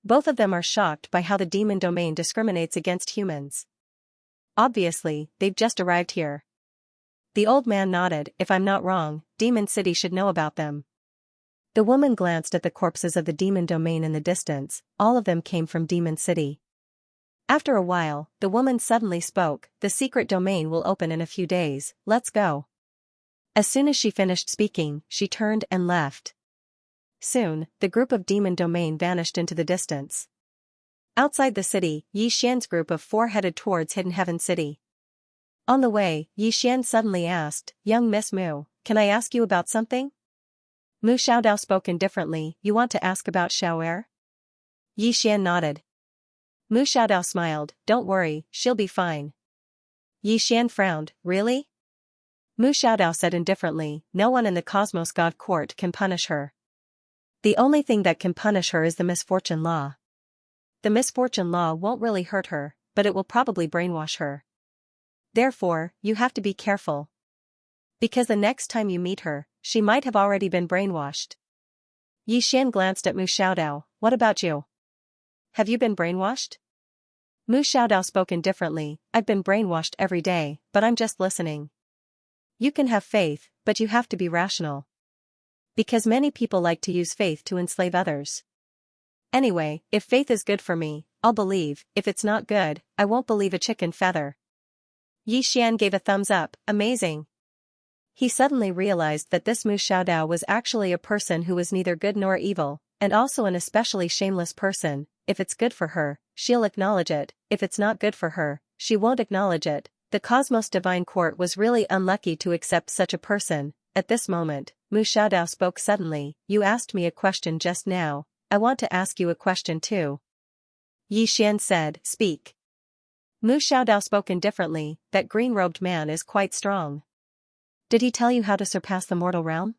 Both of them are shocked by how the demon domain discriminates against humans. Obviously, they've just arrived here. The old man nodded, if I'm not wrong, Demon City should know about them. The woman glanced at the corpses of the demon domain in the distance, all of them came from Demon City. After a while, the woman suddenly spoke, the secret domain will open in a few days, let's go. As soon as she finished speaking, she turned and left. Soon, the group of demon domain vanished into the distance. Outside the city, Yi Xian's group of four headed towards Hidden Heaven City. On the way, Yi Xian suddenly asked, young Miss Mu, can I ask you about something? Mu Xiaodao spoke indifferently, you want to ask about Xiaoer? Yi Xian nodded. Mu Xiaodao smiled, don't worry, she'll be fine. Yi Xian frowned, really? Mu Xiaodao said indifferently, no one in the Cosmos God Court can punish her. The only thing that can punish her is the misfortune law. The misfortune law won't really hurt her, but it will probably brainwash her. Therefore, you have to be careful. Because the next time you meet her, she might have already been brainwashed. Yi Xian glanced at Mu Xiaodao, what about you? Have you been brainwashed? Mu Xiaodao spoke indifferently, I've been brainwashed every day, but I'm just listening. You can have faith, but you have to be rational. Because many people like to use faith to enslave others. Anyway, if faith is good for me, I'll believe, if it's not good, I won't believe a chicken feather. Yi Xian gave a thumbs up, amazing. He suddenly realized that this Mu Xiaodao was actually a person who was neither good nor evil, and also an especially shameless person. If it's good for her, she'll acknowledge it, if it's not good for her, she won't acknowledge it. The Cosmos Divine Court was really unlucky to accept such a person. At this moment, Mu Xiaodao spoke suddenly, you asked me a question just now, I want to ask you a question too. Yi Xian said, speak. Mu Xiaodao spoke indifferently, that green-robed man is quite strong. Did he tell you how to surpass the mortal realm?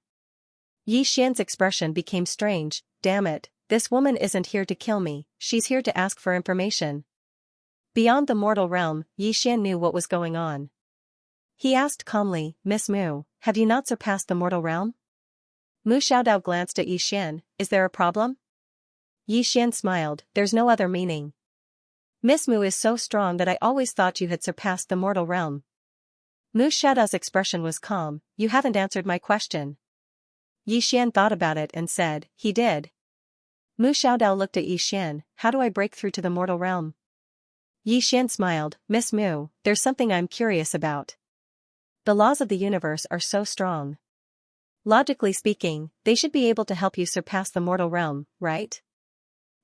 Yi Xian's expression became strange, damn it, this woman isn't here to kill me, she's here to ask for information. Beyond the mortal realm, Yi Xian knew what was going on. He asked calmly, Miss Mu, have you not surpassed the mortal realm? Mu Xiaodao glanced at Yi Xian, is there a problem? Yi Xian smiled, there's no other meaning. Miss Mu is so strong that I always thought you had surpassed the mortal realm. Mu Xiaodao's expression was calm, you haven't answered my question. Yi Xian thought about it and said, he did. Mu Xiaodao looked at Yi Xian, how do I break through to the mortal realm? Yi Xian smiled, Miss Mu, there's something I'm curious about. The laws of the universe are so strong. Logically speaking, they should be able to help you surpass the mortal realm, right?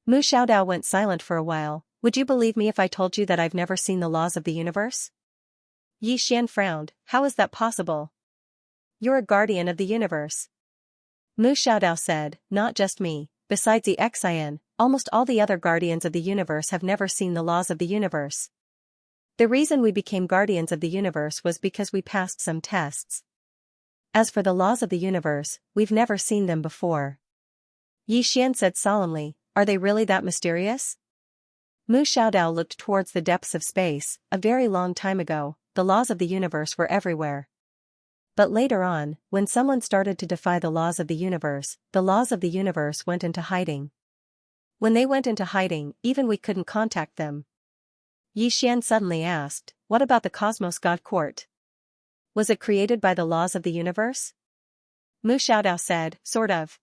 Mu Xiaodao went silent for a while. Would you believe me if I told you that I've never seen the laws of the universe? Yi Xian frowned. How is that possible? You're a guardian of the universe. Mu Xiaodao said, not just me, besides the Xian, almost all the other guardians of the universe have never seen the laws of the universe. The reason we became guardians of the universe was because we passed some tests. As for the laws of the universe, we've never seen them before. Yi Xian said solemnly, are they really that mysterious? Mu Xiaodao looked towards the depths of space. A very long time ago, the laws of the universe were everywhere. But later on, when someone started to defy the laws of the universe went into hiding. When they went into hiding, even we couldn't contact them. Yi Xian suddenly asked, what about the Cosmos God Court? Was it created by the laws of the universe? Mu Xiaodao said, sort of.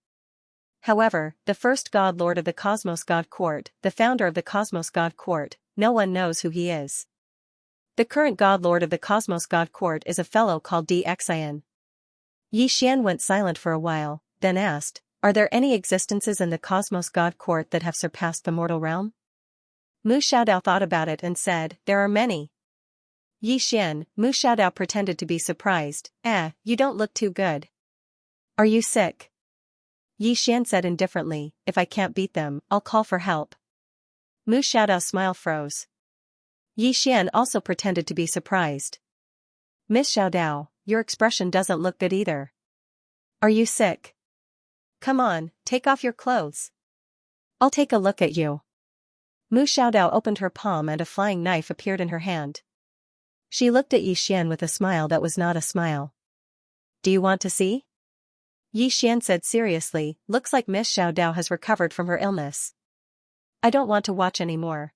However, the first God Lord of the Cosmos God Court, the founder of the Cosmos God Court, no one knows who he is. The current God Lord of the Cosmos God Court is a fellow called Xian. Yi Xian went silent for a while, then asked, are there any existences in the Cosmos God Court that have surpassed the mortal realm? Mu Xiaodao thought about it and said, there are many. Yi Xian, Mu Xiaodao pretended to be surprised, you don't look too good. Are you sick? Yi Xian said indifferently, if I can't beat them, I'll call for help. Mu Xiaodao's smile froze. Yi Xian also pretended to be surprised. Miss Xiaodao, your expression doesn't look good either. Are you sick? Come on, take off your clothes. I'll take a look at you. Mu Xiaodao opened her palm and a flying knife appeared in her hand. She looked at Yi Xian with a smile that was not a smile. Do you want to see? Yi Xian said seriously, looks like Miss Xiaodao has recovered from her illness. I don't want to watch anymore.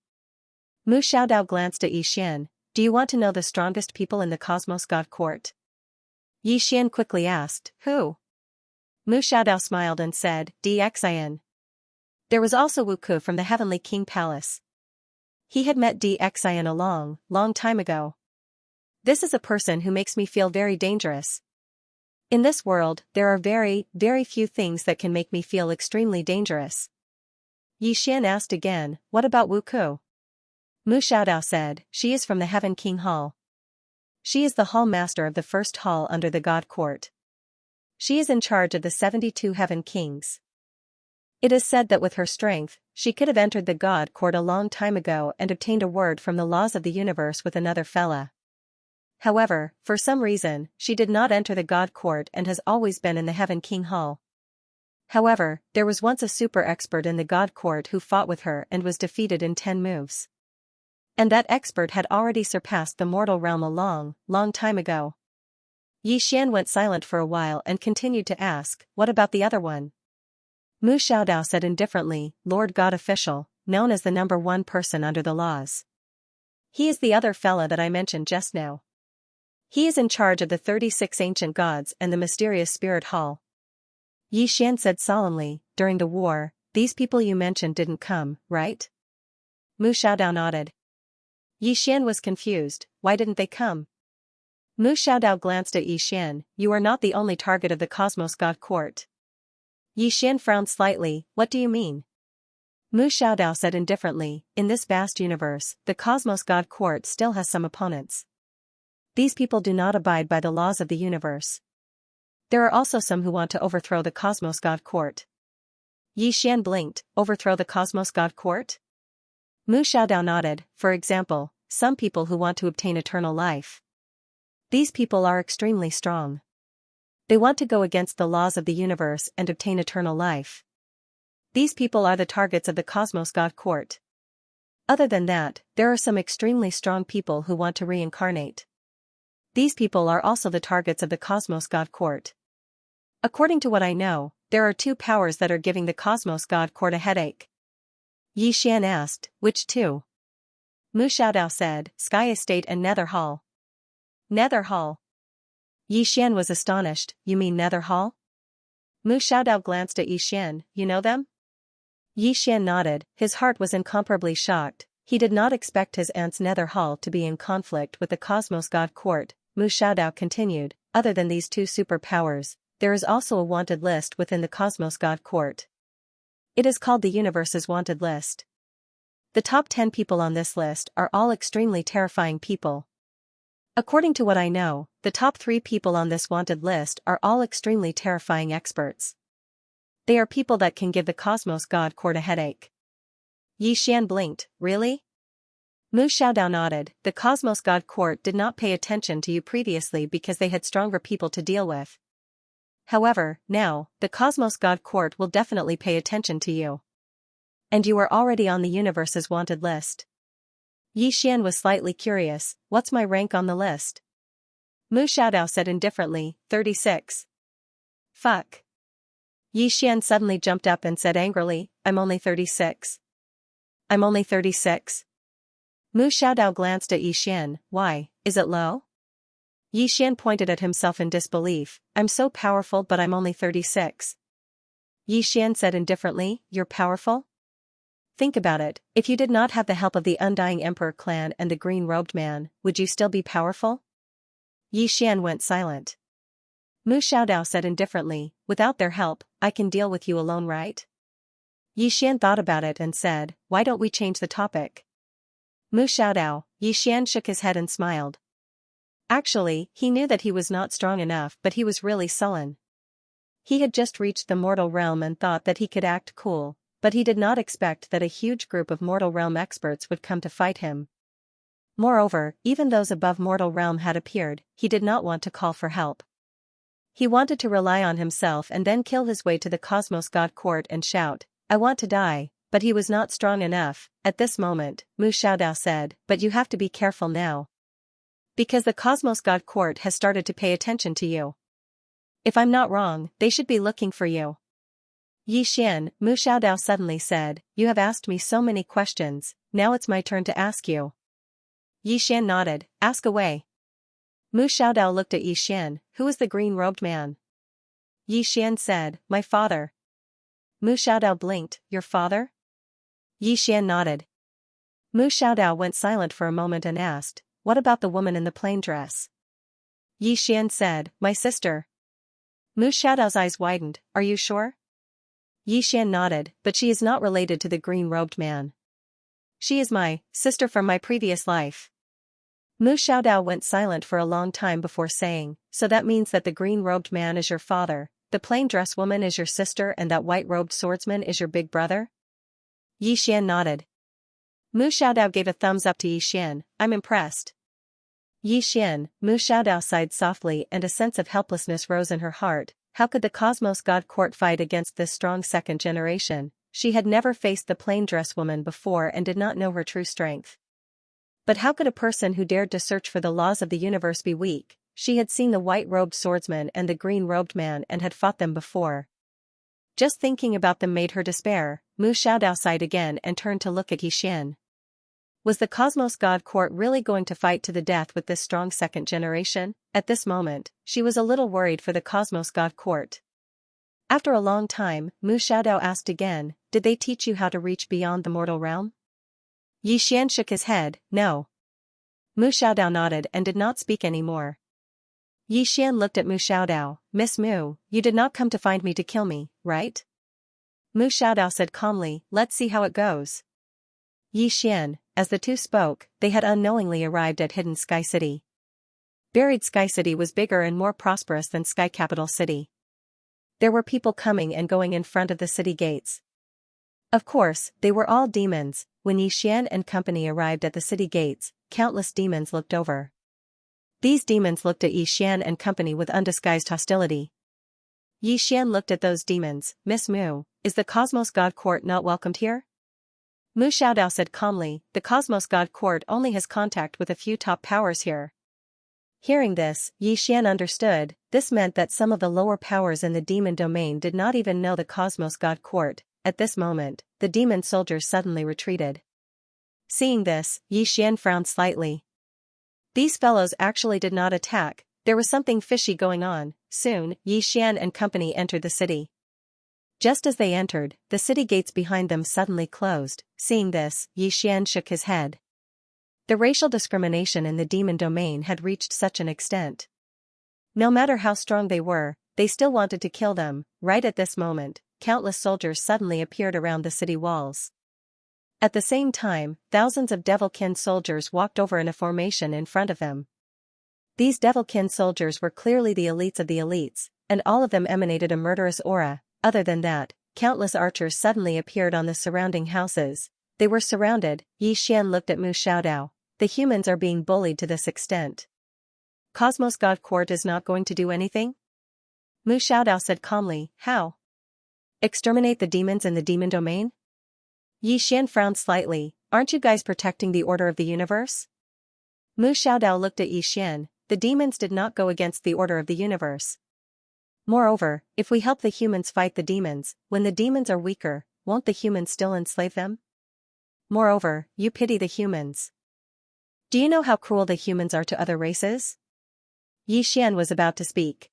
Mu Xiaodao glanced at Yi Xian, do you want to know the strongest people in the Cosmos God Court? Yi Xian quickly asked, who? Mu Xiaodao smiled and said, Xian. There was also Wu Ku from the Heavenly King Palace. He had met Xian a long, long time ago. This is a person who makes me feel very dangerous. In this world, there are very, very few things that can make me feel extremely dangerous. Yi Xian asked again, what about Wu Ku? Mu Xiaodao said, she is from the Heaven King Hall. She is the hall master of the first hall under the God Court. She is in charge of the 72 Heaven Kings. It is said that with her strength, she could have entered the God Court a long time ago and obtained a word from the laws of the universe with another fella. However, for some reason, she did not enter the God Court and has always been in the Heaven King Hall. However, there was once a super expert in the God Court who fought with her and was defeated in 10 moves. And that expert had already surpassed the mortal realm a long, long time ago. Yi Xian went silent for a while and continued to ask, what about the other one? Mu Xiaodao said indifferently, Lord God Official, known as the number 1 person under the laws. He is the other fella that I mentioned just now. He is in charge of the 36 ancient gods and the mysterious spirit hall. Yi Xian said solemnly, during the war, these people you mentioned didn't come, right? Mu Xiaodao nodded. Yi Xian was confused, why didn't they come? Mu Xiaodao glanced at Yi Xian, you are not the only target of the Cosmos God Court. Yi Xian frowned slightly, what do you mean? Mu Xiaodao said indifferently, in this vast universe, the Cosmos God Court still has some opponents. These people do not abide by the laws of the universe. There are also some who want to overthrow the Cosmos God Court. Yi Xian blinked, overthrow the Cosmos God Court? Mu Xiaodao nodded, for example, some people who want to obtain eternal life. These people are extremely strong. They want to go against the laws of the universe and obtain eternal life. These people are the targets of the Cosmos God Court. Other than that, there are some extremely strong people who want to reincarnate. These people are also the targets of the Cosmos God Court. According to what I know, there are 2 powers that are giving the Cosmos God Court a headache. Yi Xian asked, which 2? Mu Xiaodao said, Sky Estate and Nether Hall. Nether Hall. Yi Xian was astonished, you mean Nether Hall? Mu Xiaodao glanced at Yi Xian, you know them? Yi Xian nodded, his heart was incomparably shocked, he did not expect his aunt's Nether Hall to be in conflict with the Cosmos God Court. Mu Xiaodao continued, other than these 2 superpowers, there is also a wanted list within the Cosmos God Court. It is called the Universe's Wanted List. The top 10 people on this list are all extremely terrifying people. According to what I know, the top 3 people on this wanted list are all extremely terrifying experts. They are people that can give the Cosmos God Court a headache. Yi Xian blinked, really? Mu Xiaodao nodded. The Cosmos God Court did not pay attention to you previously because they had stronger people to deal with. However, now, the Cosmos God Court will definitely pay attention to you. And you are already on the Universe's wanted list. Yi Xian was slightly curious, what's my rank on the list? Mu Xiaodao said indifferently, 36. Fuck. Yi Xian suddenly jumped up and said angrily, I'm only 36. I'm only 36? Mu Xiaodao glanced at Yi Xian, why, is it low? Yi Xian pointed at himself in disbelief, I'm so powerful but I'm only 36. Yi Xian said indifferently, you're powerful? Think about it, if you did not have the help of the Undying Emperor clan and the green-robed man, would you still be powerful? Yi Xian went silent. Mu Xiaodao said indifferently, without their help, I can deal with you alone, right? Yi Xian thought about it and said, why don't we change the topic? Mu Xiaodao, Yi Xian shook his head and smiled. Actually, he knew that he was not strong enough but he was really sullen. He had just reached the mortal realm and thought that he could act cool, but he did not expect that a huge group of mortal realm experts would come to fight him. Moreover, even those above mortal realm had appeared, he did not want to call for help. He wanted to rely on himself and then kill his way to the Cosmos God Court and shout, I want to die, but he was not strong enough. At this moment, Mu Xiaodao said, but you have to be careful now. Because the Cosmos God Court has started to pay attention to you. If I'm not wrong, they should be looking for you. Yi Xian, Mu Xiaodao suddenly said, you have asked me so many questions, now it's my turn to ask you. Yi Xian nodded, ask away. Mu Xiaodao looked at Yi Xian, who is the green-robed man? Yi Xian said, my father. Mu Xiaodao blinked, your father? Yi Xian nodded. Mu Xiaodao went silent for a moment and asked, what about the woman in the plain dress? Yi Xian said, my sister. Mu Xiaodao's eyes widened, are you sure? Yi Xian nodded, but she is not related to the green-robed man. She is my sister from my previous life. Mu Xiaodao went silent for a long time before saying, so that means that the green-robed man is your father, the plain-dress woman is your sister and that white-robed swordsman is your big brother? Yi Xian nodded. Mu Xiaodao gave a thumbs up to Yi Xian, I'm impressed. Yi Xian, Mu Xiaodao sighed softly and a sense of helplessness rose in her heart. How could the Cosmos God Court fight against this strong second generation? She had never faced the plain dress woman before and did not know her true strength. But how could a person who dared to search for the laws of the universe be weak? She had seen the white-robed swordsman and the green-robed man and had fought them before. Just thinking about them made her despair. Mu Xiaodao sighed again and turned to look at Yi Xian. Was the Cosmos God Court really going to fight to the death with this strong second generation? At this moment, she was a little worried for the Cosmos God Court. After a long time, Mu Xiaodao asked again, did they teach you how to reach beyond the mortal realm? Yi Xian shook his head, no. Mu Xiaodao nodded and did not speak anymore. Yi Xian looked at Mu Xiaodao, Miss Mu, you did not come to find me to kill me, right? Mu Xiaodao said calmly, let's see how it goes. Yi Xian, as the two spoke, they had unknowingly arrived at Hidden Sky City. Buried Sky City was bigger and more prosperous than Sky Capital City. There were people coming and going in front of the city gates. Of course, they were all demons. When Yi Xian and company arrived at the city gates, countless demons looked over. These demons looked at Yi Xian and company with undisguised hostility. Yi Xian looked at those demons, Miss Mu, is the Cosmos God Court not welcomed here? Mu Xiaodao said calmly, the Cosmos God Court only has contact with a few top powers here. Hearing this, Yi Xian understood, this meant that some of the lower powers in the demon domain did not even know the Cosmos God Court. At this moment, the demon soldiers suddenly retreated. Seeing this, Yi Xian frowned slightly. These fellows actually did not attack, there was something fishy going on. Soon, Yi Xian and company entered the city. Just as they entered, the city gates behind them suddenly closed. Seeing this, Yi Xian shook his head. The racial discrimination in the demon domain had reached such an extent. No matter how strong they were, they still wanted to kill them. Right at this moment, countless soldiers suddenly appeared around the city walls. At the same time, thousands of Devilkin soldiers walked over in a formation in front of them. These Devilkin soldiers were clearly the elites of the elites, and all of them emanated a murderous aura. Other than that, countless archers suddenly appeared on the surrounding houses. They were surrounded. Yi Xian looked at Mu Xiaodao. The humans are being bullied to this extent. Cosmos God Court is not going to do anything? Mu Xiaodao said calmly. How? Exterminate the demons in the demon domain? Yi Xian frowned slightly. Aren't you guys protecting the order of the universe? Mu Xiaodao looked at Yi Xian. The demons did not go against the order of the universe. Moreover, if we help the humans fight the demons, when the demons are weaker, won't the humans still enslave them? Moreover, you pity the humans. Do you know how cruel the humans are to other races? Yi Xian was about to speak.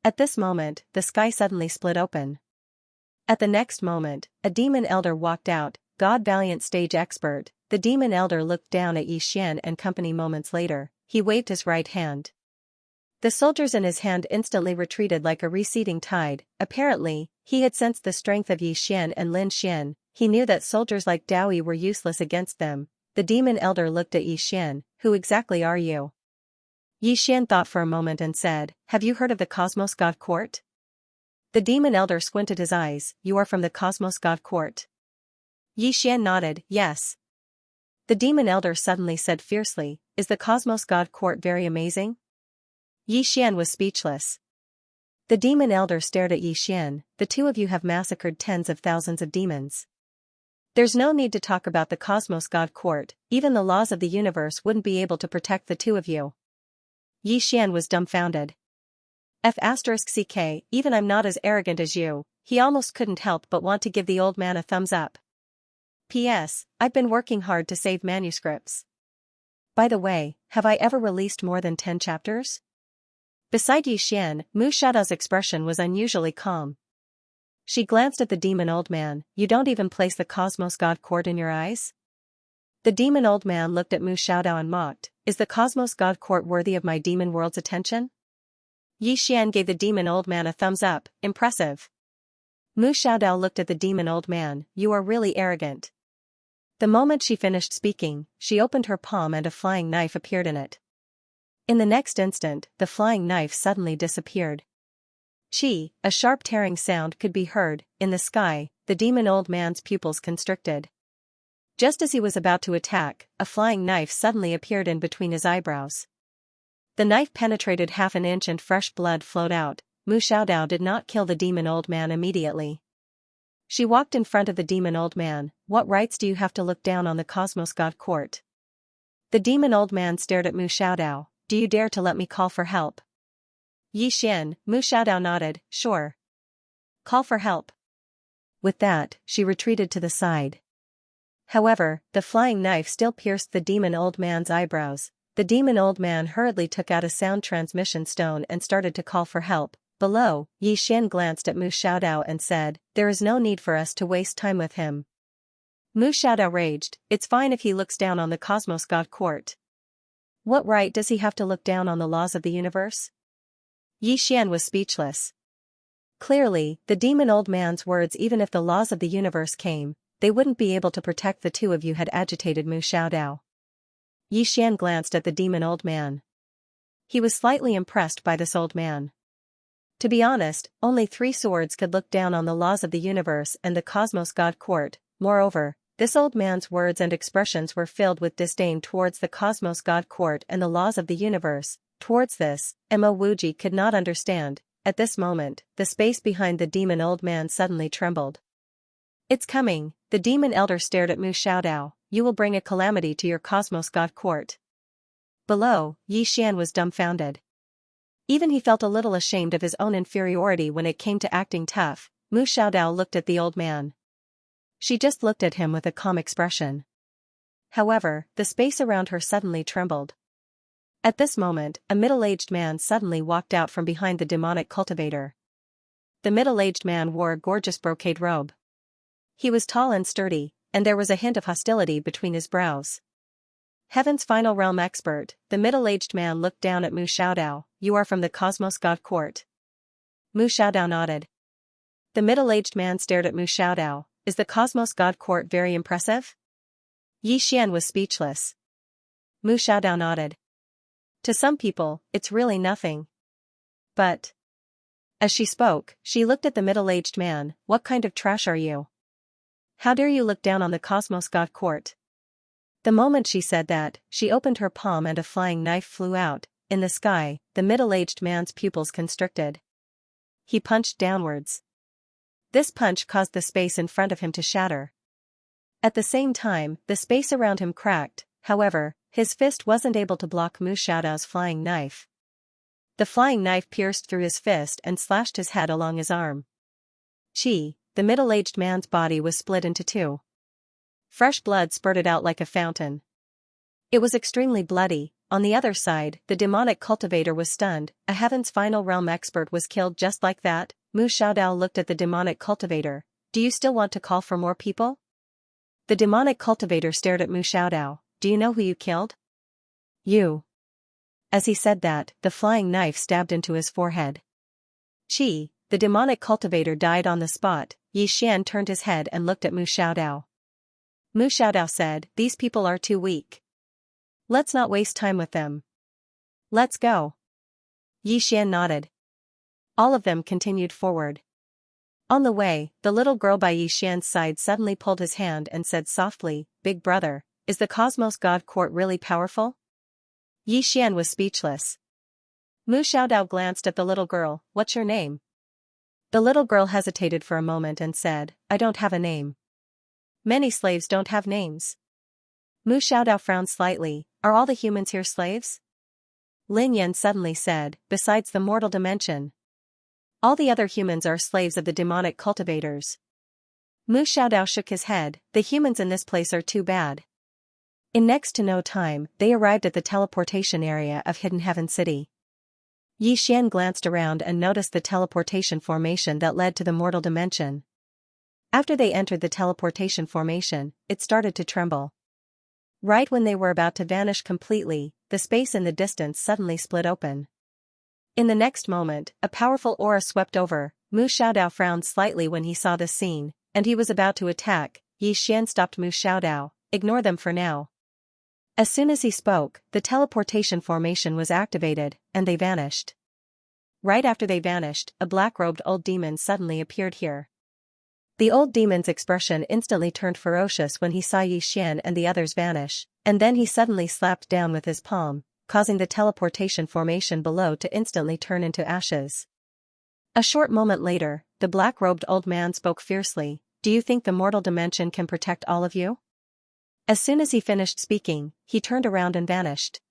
At this moment, the sky suddenly split open. At the next moment, a demon elder walked out. God valiant stage expert. The demon elder looked down at Yi Xian and company. Moments later, he waved his right hand. The soldiers in his hand instantly retreated like a receding tide. Apparently, he had sensed the strength of Yi Xian and Lin Xian. He knew that soldiers like Dao Yi were useless against them. The demon elder looked at Yi Xian. Who exactly are you? Yi Xian thought for a moment and said, have you heard of the Cosmos God Court? The demon elder squinted his eyes. You are from the Cosmos God Court? Yi Xian nodded, yes. The demon elder suddenly said fiercely, is the Cosmos God Court very amazing? Yi Xian was speechless. The demon elder stared at Yi Xian. The two of you have massacred tens of thousands of demons. There's no need to talk about the Cosmos God Court, even the laws of the universe wouldn't be able to protect the two of you. Yi Xian was dumbfounded. F***ck, even I'm not as arrogant as you. He almost couldn't help but want to give the old man a thumbs up. P.S. I've been working hard to save manuscripts. By the way, have I ever released more than 10 chapters? Beside Yi Xian, Mu Xiaodao's expression was unusually calm. She glanced at the demon old man. You don't even place the Cosmos God Court in your eyes? The demon old man looked at Mu Xiaodao and mocked. Is the Cosmos God Court worthy of my demon world's attention? Yi Xian gave the demon old man a thumbs up. Impressive. Mu Xiaodao looked at the demon old man. You are really arrogant. The moment she finished speaking, she opened her palm and a flying knife appeared in it. In the next instant, the flying knife suddenly disappeared. Chi, a sharp tearing sound could be heard. In the sky, the demon old man's pupils constricted. Just as he was about to attack, a flying knife suddenly appeared in between his eyebrows. The knife penetrated half an inch and fresh blood flowed out. Mu Xiaodao did not kill the demon old man immediately. She walked in front of the demon old man. What rights do you have to look down on the Cosmos God Court? The demon old man stared at Mu Xiaodao. Do you dare to let me call for help? Yi Xian, Mu Xiaodao nodded, sure. Call for help. With that, she retreated to the side. However, the flying knife still pierced the demon old man's eyebrows. The demon old man hurriedly took out a sound transmission stone and started to call for help. Below, Yi Xian glanced at Mu Xiaodao and said, there is no need for us to waste time with him. Mu Xiaodao raged, it's fine if he looks down on the Cosmos God Court. What right does he have to look down on the laws of the universe? Yi Xian was speechless. Clearly, the demon old man's words, even if the laws of the universe came, they wouldn't be able to protect the two of you, had agitated Mu Xiaodao. Yi Xian glanced at the demon old man. He was slightly impressed by this old man. To be honest, only 3 swords could look down on the laws of the universe and the Cosmos God Court. Moreover, this old man's words and expressions were filled with disdain towards the Cosmos God Court and the laws of the universe. Towards this, Mo Wuji could not understand. At this moment, the space behind the demon old man suddenly trembled. It's coming. The demon elder stared at Mu Xiaodao. You will bring a calamity to your Cosmos God Court. Below, Yi Xian was dumbfounded. Even he felt a little ashamed of his own inferiority when it came to acting tough. Mu Xiaodao looked at the old man. She just looked at him with a calm expression. However, the space around her suddenly trembled. At this moment, a middle-aged man suddenly walked out from behind the demonic cultivator. The middle-aged man wore a gorgeous brocade robe. He was tall and sturdy, and there was a hint of hostility between his brows. Heaven's final realm expert, the middle-aged man looked down at Mu Xiaodao. You are from the Cosmos God Court. Mu Xiaodao nodded. The middle-aged man stared at Mu Xiaodao. Is the Cosmos God Court very impressive? Yi Xian was speechless. Mu Xiaodao nodded. To some people, it's really nothing. But. As she spoke, she looked at the middle-aged man. What kind of trash are you? How dare you look down on the Cosmos God Court? The moment she said that, she opened her palm and a flying knife flew out. In the sky, the middle-aged man's pupils constricted. He punched downwards. This punch caused the space in front of him to shatter. At the same time, the space around him cracked. However, his fist wasn't able to block Mu Xiaodao's flying knife. The flying knife pierced through his fist and slashed his head along his arm. The middle-aged man's body was split into two. Fresh blood spurted out like a fountain. It was extremely bloody. On the other side, the demonic cultivator was stunned. A Heaven's Final Realm expert was killed just like that. Mu Xiaodao looked at the demonic cultivator. Do you still want to call for more people? The demonic cultivator stared at Mu Xiaodao. Do you know who you killed? You. As he said that, the flying knife stabbed into his forehead. The demonic cultivator died on the spot. Yi Xian turned his head and looked at Mu Xiaodao. Mu Xiaodao said, these people are too weak. Let's not waste time with them. Let's go. Yi Xian nodded. All of them continued forward. On the way, the little girl by Yi Xian's side suddenly pulled his hand and said softly, Big brother, is the Cosmos God Court really powerful? Yi Xian was speechless. Mu Xiaodao glanced at the little girl. What's your name? The little girl hesitated for a moment and said, I don't have a name. Many slaves don't have names. Mu Xiaodao frowned slightly. Are all the humans here slaves? Lin Yan suddenly said, besides the mortal dimension. All the other humans are slaves of the demonic cultivators. Mu Xiaodao shook his head. The humans in this place are too bad. In next to no time, they arrived at the teleportation area of Hidden Heaven City. Yi Xian glanced around and noticed the teleportation formation that led to the mortal dimension. After they entered the teleportation formation, it started to tremble. Right when they were about to vanish completely, the space in the distance suddenly split open. In the next moment, a powerful aura swept over. Mu Xiaodao frowned slightly when he saw this scene, and he was about to attack. Yi Xian stopped Mu Xiaodao. Ignore them for now. As soon as he spoke, the teleportation formation was activated, and they vanished. Right after they vanished, a black-robed old demon suddenly appeared here. The old demon's expression instantly turned ferocious when he saw Yi Xian and the others vanish, and then he suddenly slapped down with his palm, causing the teleportation formation below to instantly turn into ashes. A short moment later, the black-robed old man spoke fiercely. Do you think the mortal dimension can protect all of you? As soon as he finished speaking, he turned around and vanished.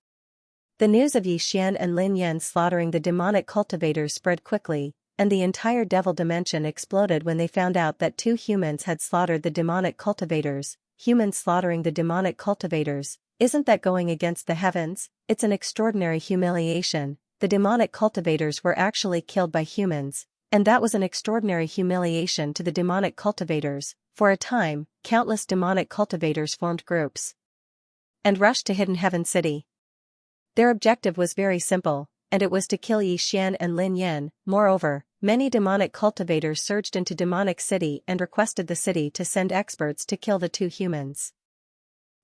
The news of Yi Xian and Lin Yan slaughtering the demonic cultivators spread quickly, and the entire devil dimension exploded when they found out that 2 humans had slaughtered the demonic cultivators. Humans slaughtering the demonic cultivators, isn't that going against the heavens? It's an extraordinary humiliation. The demonic cultivators were actually killed by humans, and that was an extraordinary humiliation to the demonic cultivators. For a time, countless demonic cultivators formed groups and rushed to Hidden Heaven City. Their objective was very simple, and it was to kill Yi Xian and Lin Yan. Moreover, many demonic cultivators surged into Demonic City and requested the city to send experts to kill the 2 humans.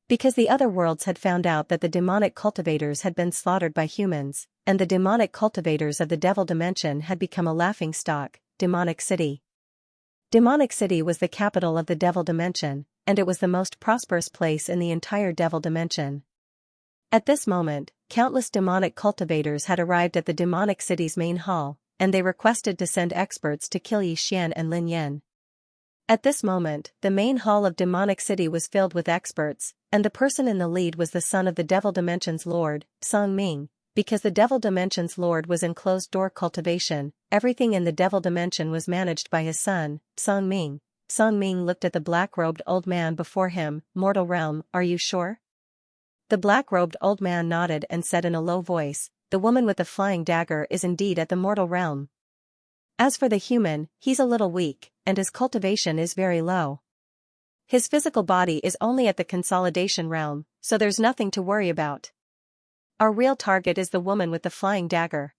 Because the other worlds had found out that the demonic cultivators had been slaughtered by humans, and the demonic cultivators of the devil dimension had become a laughingstock. Demonic City. Demonic City was the capital of the devil dimension, and it was the most prosperous place in the entire devil dimension. At this moment, countless demonic cultivators had arrived at the Demonic City's main hall, and they requested to send experts to kill Yi Xian and Lin Yan. At this moment, the main hall of Demonic City was filled with experts, and the person in the lead was the son of the Devil Dimension's Lord, Song Ming. Because the Devil Dimension's Lord was in closed-door cultivation, everything in the Devil Dimension was managed by his son, Song Ming. Song Ming looked at the black-robed old man before him. Mortal realm, are you sure? The black-robed old man nodded and said in a low voice, the woman with the flying dagger is indeed at the mortal realm. As for the human, he's a little weak, and his cultivation is very low. His physical body is only at the consolidation realm, so there's nothing to worry about. Our real target is the woman with the flying dagger.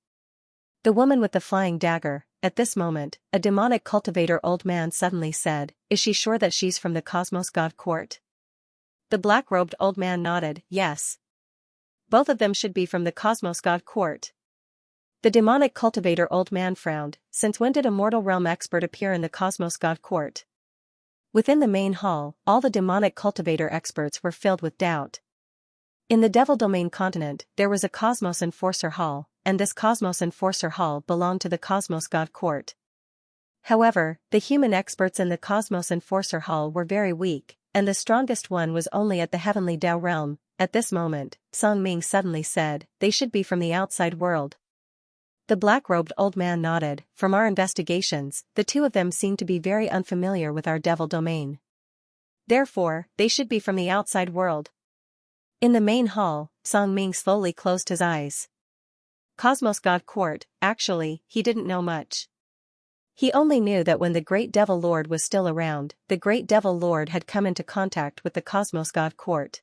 The woman with the flying dagger. At this moment, a demonic cultivator old man suddenly said, "Is she sure that she's from the Cosmos God Court?" The black-robed old man nodded, "Yes. Both of them should be from the Cosmos God Court." The demonic cultivator old man frowned. Since when did a mortal realm expert appear in the Cosmos God Court? Within the main hall, all the demonic cultivator experts were filled with doubt. In the Devil Domain continent, there was a Cosmos Enforcer Hall, and this Cosmos Enforcer Hall belonged to the Cosmos God Court. However, the human experts in the Cosmos Enforcer Hall were very weak, and the strongest one was only at the Heavenly Tao realm. At this moment, Song Ming suddenly said, "They should be from the outside world." The black-robed old man nodded. "From our investigations, the two of them seem to be very unfamiliar with our Devil Domain. Therefore, they should be from the outside world." In the main hall, Song Ming slowly closed his eyes. Cosmos God Court, actually, he didn't know much. He only knew that when the Great Devil Lord was still around, the Great Devil Lord had come into contact with the Cosmos God Court.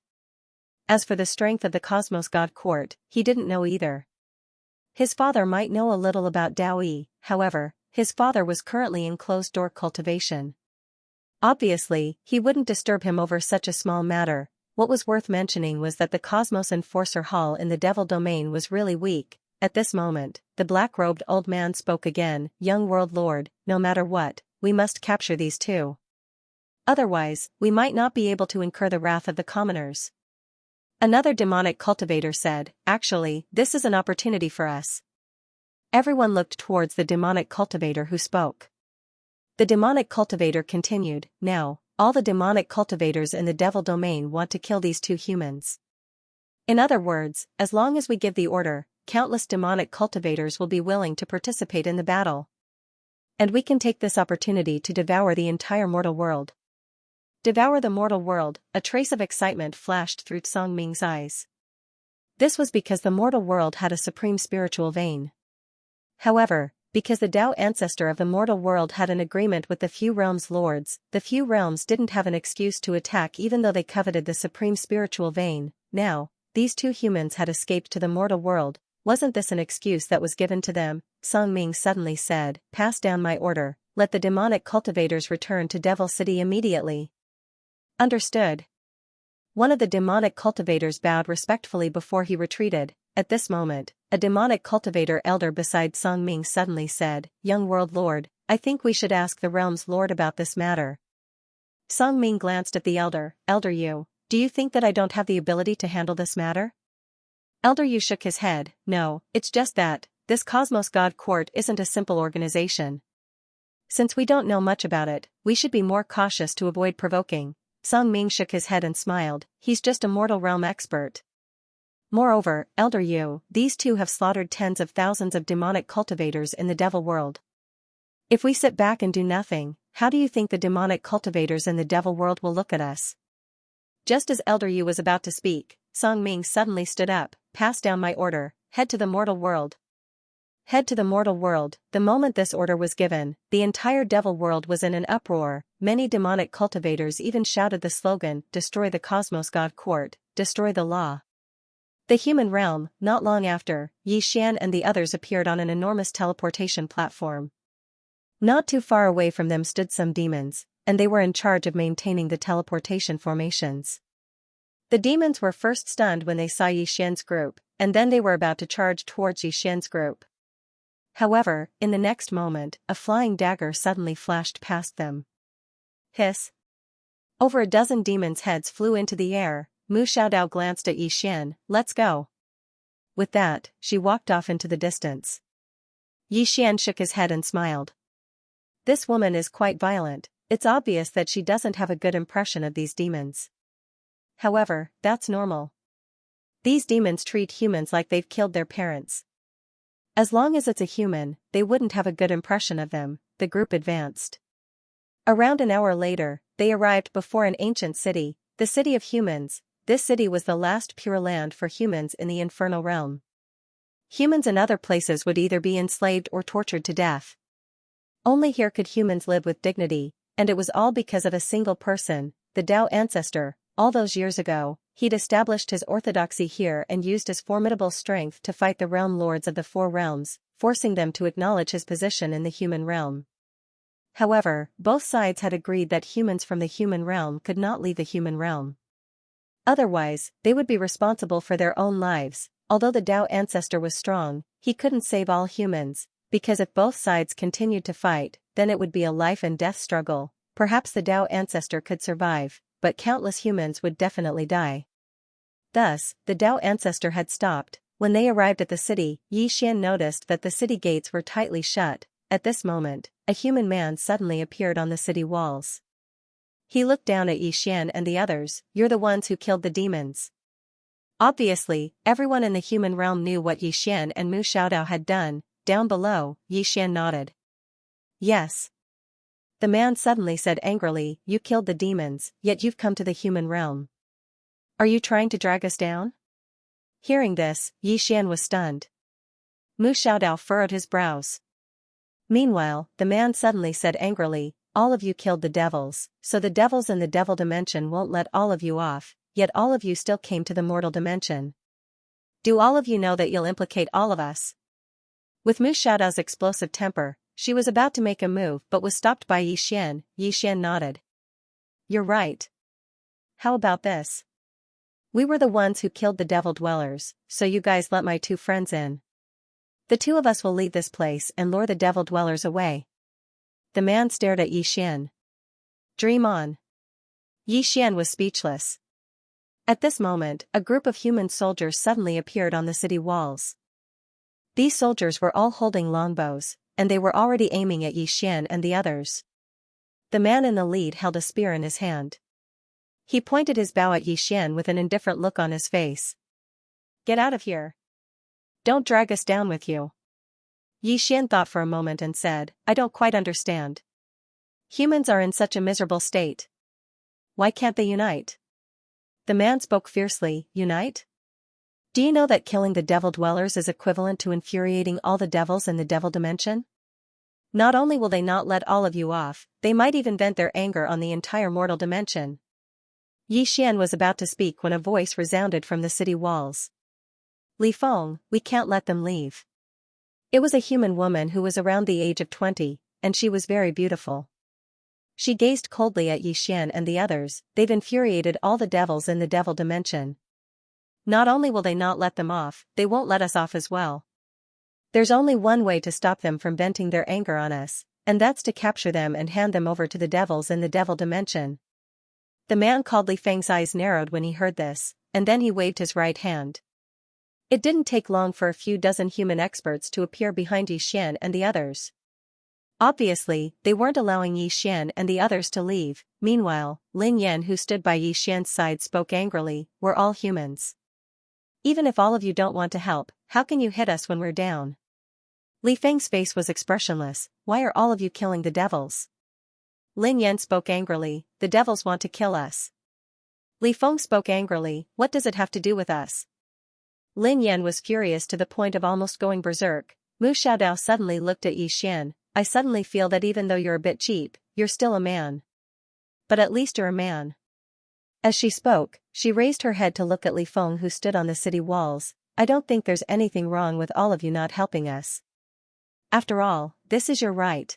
As for the strength of the Cosmos God Court, he didn't know either. His father might know a little about Daoyi, however, his father was currently in closed-door cultivation. Obviously, he wouldn't disturb him over such a small matter. What was worth mentioning was that the Cosmos Enforcer Hall in the Devil Domain was really weak. At this moment, the black-robed old man spoke again, "Young World Lord, no matter what, we must capture these two. Otherwise, we might not be able to incur the wrath of the commoners." Another demonic cultivator said, "Actually, this is an opportunity for us." Everyone looked towards the demonic cultivator who spoke. The demonic cultivator continued, "Now, all the demonic cultivators in the Devil Domain want to kill these two humans. In other words, as long as we give the order, countless demonic cultivators will be willing to participate in the battle. And we can take this opportunity to devour the entire mortal world." Devour the mortal world, a trace of excitement flashed through Song Ming's eyes. This was because the mortal world had a supreme spiritual vein. However, because the Tao ancestor of the mortal world had an agreement with the Few Realms Lords, the Few Realms didn't have an excuse to attack even though they coveted the supreme spiritual vein. Now, these two humans had escaped to the mortal world. Wasn't this an excuse that was given to them? Song Ming suddenly said, "Pass down my order, let the demonic cultivators return to Devil City immediately." Understood. One of the demonic cultivators bowed respectfully before he retreated. At this moment, a demonic cultivator elder beside Song Ming suddenly said, "Young World Lord, I think we should ask the Realm's Lord about this matter." Song Ming glanced at the elder. "Elder Yu, do you think that I don't have the ability to handle this matter?" Elder Yu shook his head. "No, it's just that, this Cosmos God Court isn't a simple organization. Since we don't know much about it, we should be more cautious to avoid provoking." Song Ming shook his head and smiled. "He's just a mortal realm expert. Moreover, Elder Yu, these two have slaughtered tens of thousands of demonic cultivators in the Devil world. If we sit back and do nothing, how do you think the demonic cultivators in the Devil world will look at us?" Just as Elder Yu was about to speak, Song Ming suddenly stood up. "Pass down my order, head to the mortal world." Head to the mortal world. The moment this order was given, the entire Devil world was in an uproar. Many demonic cultivators even shouted the slogan, "Destroy the Cosmos God Court, destroy the law." The human realm. Not long after, Xian and the others appeared on an enormous teleportation platform. Not too far away from them stood some demons, and they were in charge of maintaining the teleportation formations. The demons were first stunned when they saw Xian's group, and then they were about to charge towards Xian's group. However, in the next moment, a flying dagger suddenly flashed past them. Hiss! Over a dozen demons' heads flew into the air. Mu Xiaodao glanced at Xian. "Let's go." With that, she walked off into the distance. Xian shook his head and smiled. This woman is quite violent. It's obvious that she doesn't have a good impression of these demons. However, that's normal. These demons treat humans like they've killed their parents. As long as it's a human, they wouldn't have a good impression of them. The group advanced. Around an hour later, they arrived before an ancient city, the city of humans. This city was the last pure land for humans in the infernal realm. Humans in other places would either be enslaved or tortured to death. Only here could humans live with dignity, and it was all because of a single person, the Tao ancestor. All those years ago, he'd established his orthodoxy here and used his formidable strength to fight the realm lords of the four realms. forcing them to acknowledge his position in the human realm. However, both sides had agreed that humans from the human realm could not leave the human realm. Otherwise, they would be responsible for their own lives. Although the Tao ancestor was strong, he couldn't save all humans, because if both sides continued to fight, then it would be a life and death struggle. Perhaps the Tao ancestor could survive, but countless humans would definitely die. Thus, the Tao ancestor had stopped. When they arrived at the city, Xian noticed that the city gates were tightly shut. At this moment, a human man suddenly appeared on the city walls. He looked down at Xian and the others. "You're the ones who killed the demons." Obviously, everyone in the human realm knew what Xian and Mu Xiaodao had done. Down below, Xian nodded. "Yes." The man suddenly said angrily, "You killed the demons, yet you've come to the human realm. Are you trying to drag us down?" Hearing this, Xian was stunned. Mu Xiaodao furrowed his brows. Meanwhile, the man suddenly said angrily, "All of you killed the devils, so the devils in the devil dimension won't let all of you off, yet all of you still came to the mortal dimension. Do all of you know that you'll implicate all of us?" With Mu Xiaodao's explosive temper, she was about to make a move but was stopped by Xian. Xian nodded. "You're right. How about this? We were the ones who killed the devil dwellers, so you guys let my two friends in. The two of us will leave this place and lure the devil dwellers away." The man stared at Xian. "Dream on." Xian was speechless. At this moment, a group of human soldiers suddenly appeared on the city walls. These soldiers were all holding longbows, and they were already aiming at Xian and the others. The man in the lead held a spear in his hand. He pointed his bow at Xian with an indifferent look on his face. "Get out of here. Don't drag us down with you." Xian thought for a moment and said, "I don't quite understand. Humans are in such a miserable state. Why can't they unite?" The man spoke fiercely, "Unite? Do you know that killing the devil dwellers is equivalent to infuriating all the devils in the devil dimension? Not only will they not let all of you off, they might even vent their anger on the entire mortal dimension." Xian was about to speak when a voice resounded from the city walls. "Li Feng, we can't let them leave." It was a human woman who was around the age of 20, and she was very beautiful. She gazed coldly at Xian and the others. "They've infuriated all the devils in the devil dimension. Not only will they not let them off, they won't let us off as well. There's only one way to stop them from venting their anger on us, and that's to capture them and hand them over to the devils in the devil dimension." The man called Li Feng's eyes narrowed when he heard this, and then he waved his right hand. It didn't take long for a few dozen human experts to appear behind Xian and the others. Obviously, they weren't allowing Xian and the others to leave. Meanwhile, Lin Yan, who stood by Xian's side, spoke angrily, "We're all humans. Even if all of you don't want to help, how can you hit us when we're down?" Li Feng's face was expressionless. "Why are all of you killing the devils?" Lin Yan spoke angrily, "The devils want to kill us." Li Feng spoke angrily, "What does it have to do with us?" Lin Yan was furious to the point of almost going berserk. Mu Xiaodao suddenly looked at Xian. "I suddenly feel that even though you're a bit cheap, you're still a man. But at least you're a man." As she spoke, she raised her head to look at Li Feng, who stood on the city walls. "I don't think there's anything wrong with all of you not helping us. After all, this is your right.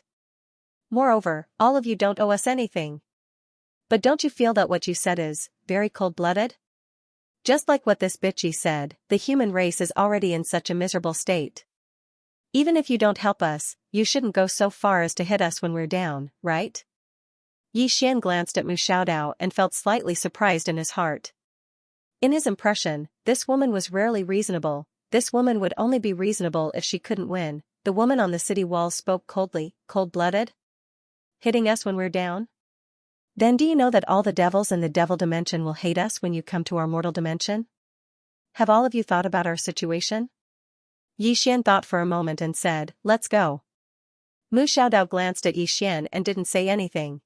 Moreover, all of you don't owe us anything. But don't you feel that what you said is very cold-blooded? Just like what this bitchy said, the human race is already in such a miserable state. Even if you don't help us, you shouldn't go so far as to hit us when we're down, right?" Xian glanced at Mu Xiaodao and felt slightly surprised in his heart. In his impression, this woman was rarely reasonable. This woman would only be reasonable if she couldn't win. The woman on the city walls spoke coldly. "Cold-blooded? Hitting us when we're down? Then do you know that all the devils in the devil dimension will hate us when you come to our mortal dimension? Have all of you thought about our situation?" Xian thought for a moment and said, "Let's go." Mu Xiaodao glanced at Xian and didn't say anything.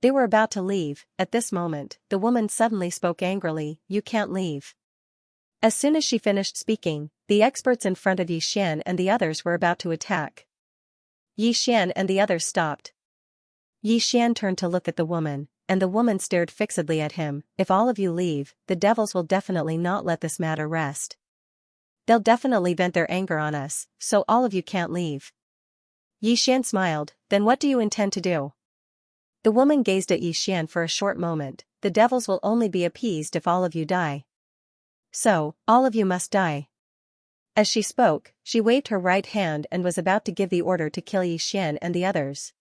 They were about to leave. At this moment, the woman suddenly spoke angrily, "You can't leave." As soon as she finished speaking, the experts in front of Xian and the others were about to attack. Xian and the others stopped. Xian turned to look at the woman, and the woman stared fixedly at him. "If all of you leave, the devils will definitely not let this matter rest. They'll definitely vent their anger on us, so all of you can't leave. Xian smiled, then what do you intend to do? The woman gazed at Xian for a short moment. The devils will only be appeased if all of you die. So, all of you must die. As she spoke, she waved her right hand and was about to give the order to kill Xian and the others.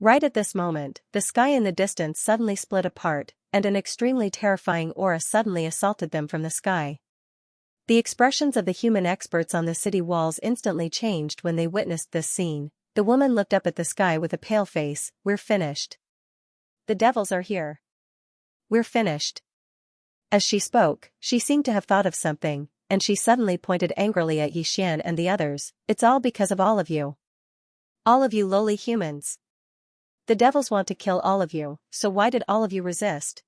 Right at this moment, the sky in the distance suddenly split apart, and an extremely terrifying aura suddenly assaulted them from the sky. The expressions of the human experts on the city walls instantly changed when they witnessed this scene. The woman looked up at the sky with a pale face. We're finished. The devils are here. We're finished. As she spoke, she seemed to have thought of something, and she suddenly pointed angrily at Xian and the others. It's all because of all of you. All of you lowly humans. The devils want to kill all of you, so why did all of you resist?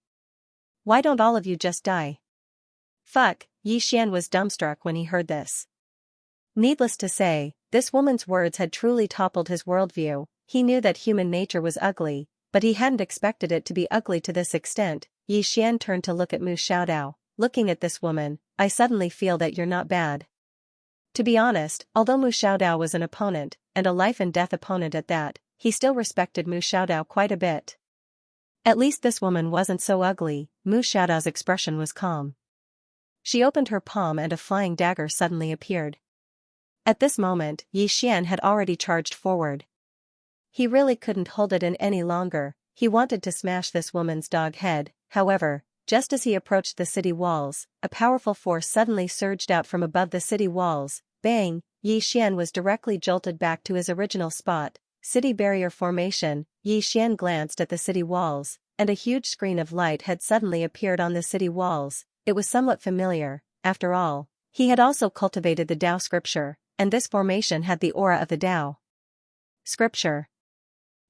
Why don't all of you just die? Fuck, Xian was dumbstruck when he heard this. Needless to say, this woman's words had truly toppled his worldview. He knew that human nature was ugly, but he hadn't expected it to be ugly to this extent. Xian turned to look at Mu Xiaodao. Looking at this woman, I suddenly feel that you're not bad. To be honest, although Mu Xiaodao was an opponent, and a life-and-death opponent at that, he still respected Mu Xiaodao quite a bit. At least this woman wasn't so ugly. Mu Xiaodao's expression was calm. She opened her palm and a flying dagger suddenly appeared. At this moment, Xian had already charged forward. He really couldn't hold it in any longer. He wanted to smash this woman's dog head. However, just as he approached the city walls, a powerful force suddenly surged out from above the city walls. Bang! Xian was directly jolted back to his original spot. City barrier formation. Xian glanced at the city walls, and a huge screen of light had suddenly appeared on the city walls. It was somewhat familiar. After all, he had also cultivated the Tao scripture, and this formation had the aura of the Tao scripture.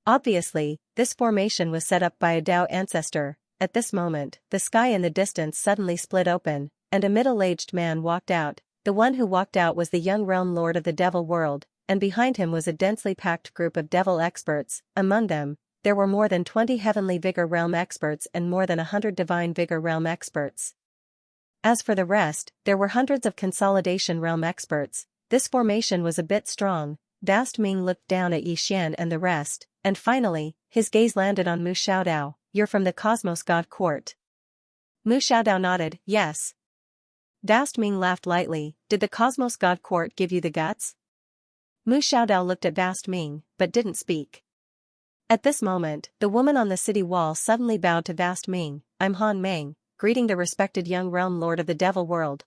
Obviously, this formation was set up by a Tao ancestor. At this moment, the sky in the distance suddenly split open, and a middle-aged man walked out. The one who walked out was the young realm lord of the devil world, and behind him was a densely packed group of devil experts. Among them, there were more than 20 heavenly vigor realm experts and more than 100 divine vigor realm experts. As for the rest, there were hundreds of consolidation realm experts. This formation was a bit strong. Dast Ming looked down at Xian and the rest, and finally, his gaze landed on Mu Xiaodao. You're from the Cosmos God Court. Mu Xiaodao nodded, yes. Dast Ming laughed lightly. Did the Cosmos God Court give you the guts? Mu Xiaodao looked at Dast Ming, but didn't speak. At this moment, the woman on the city wall suddenly bowed to Dast Ming. I'm Han Meng, greeting the respected young realm lord of the devil world.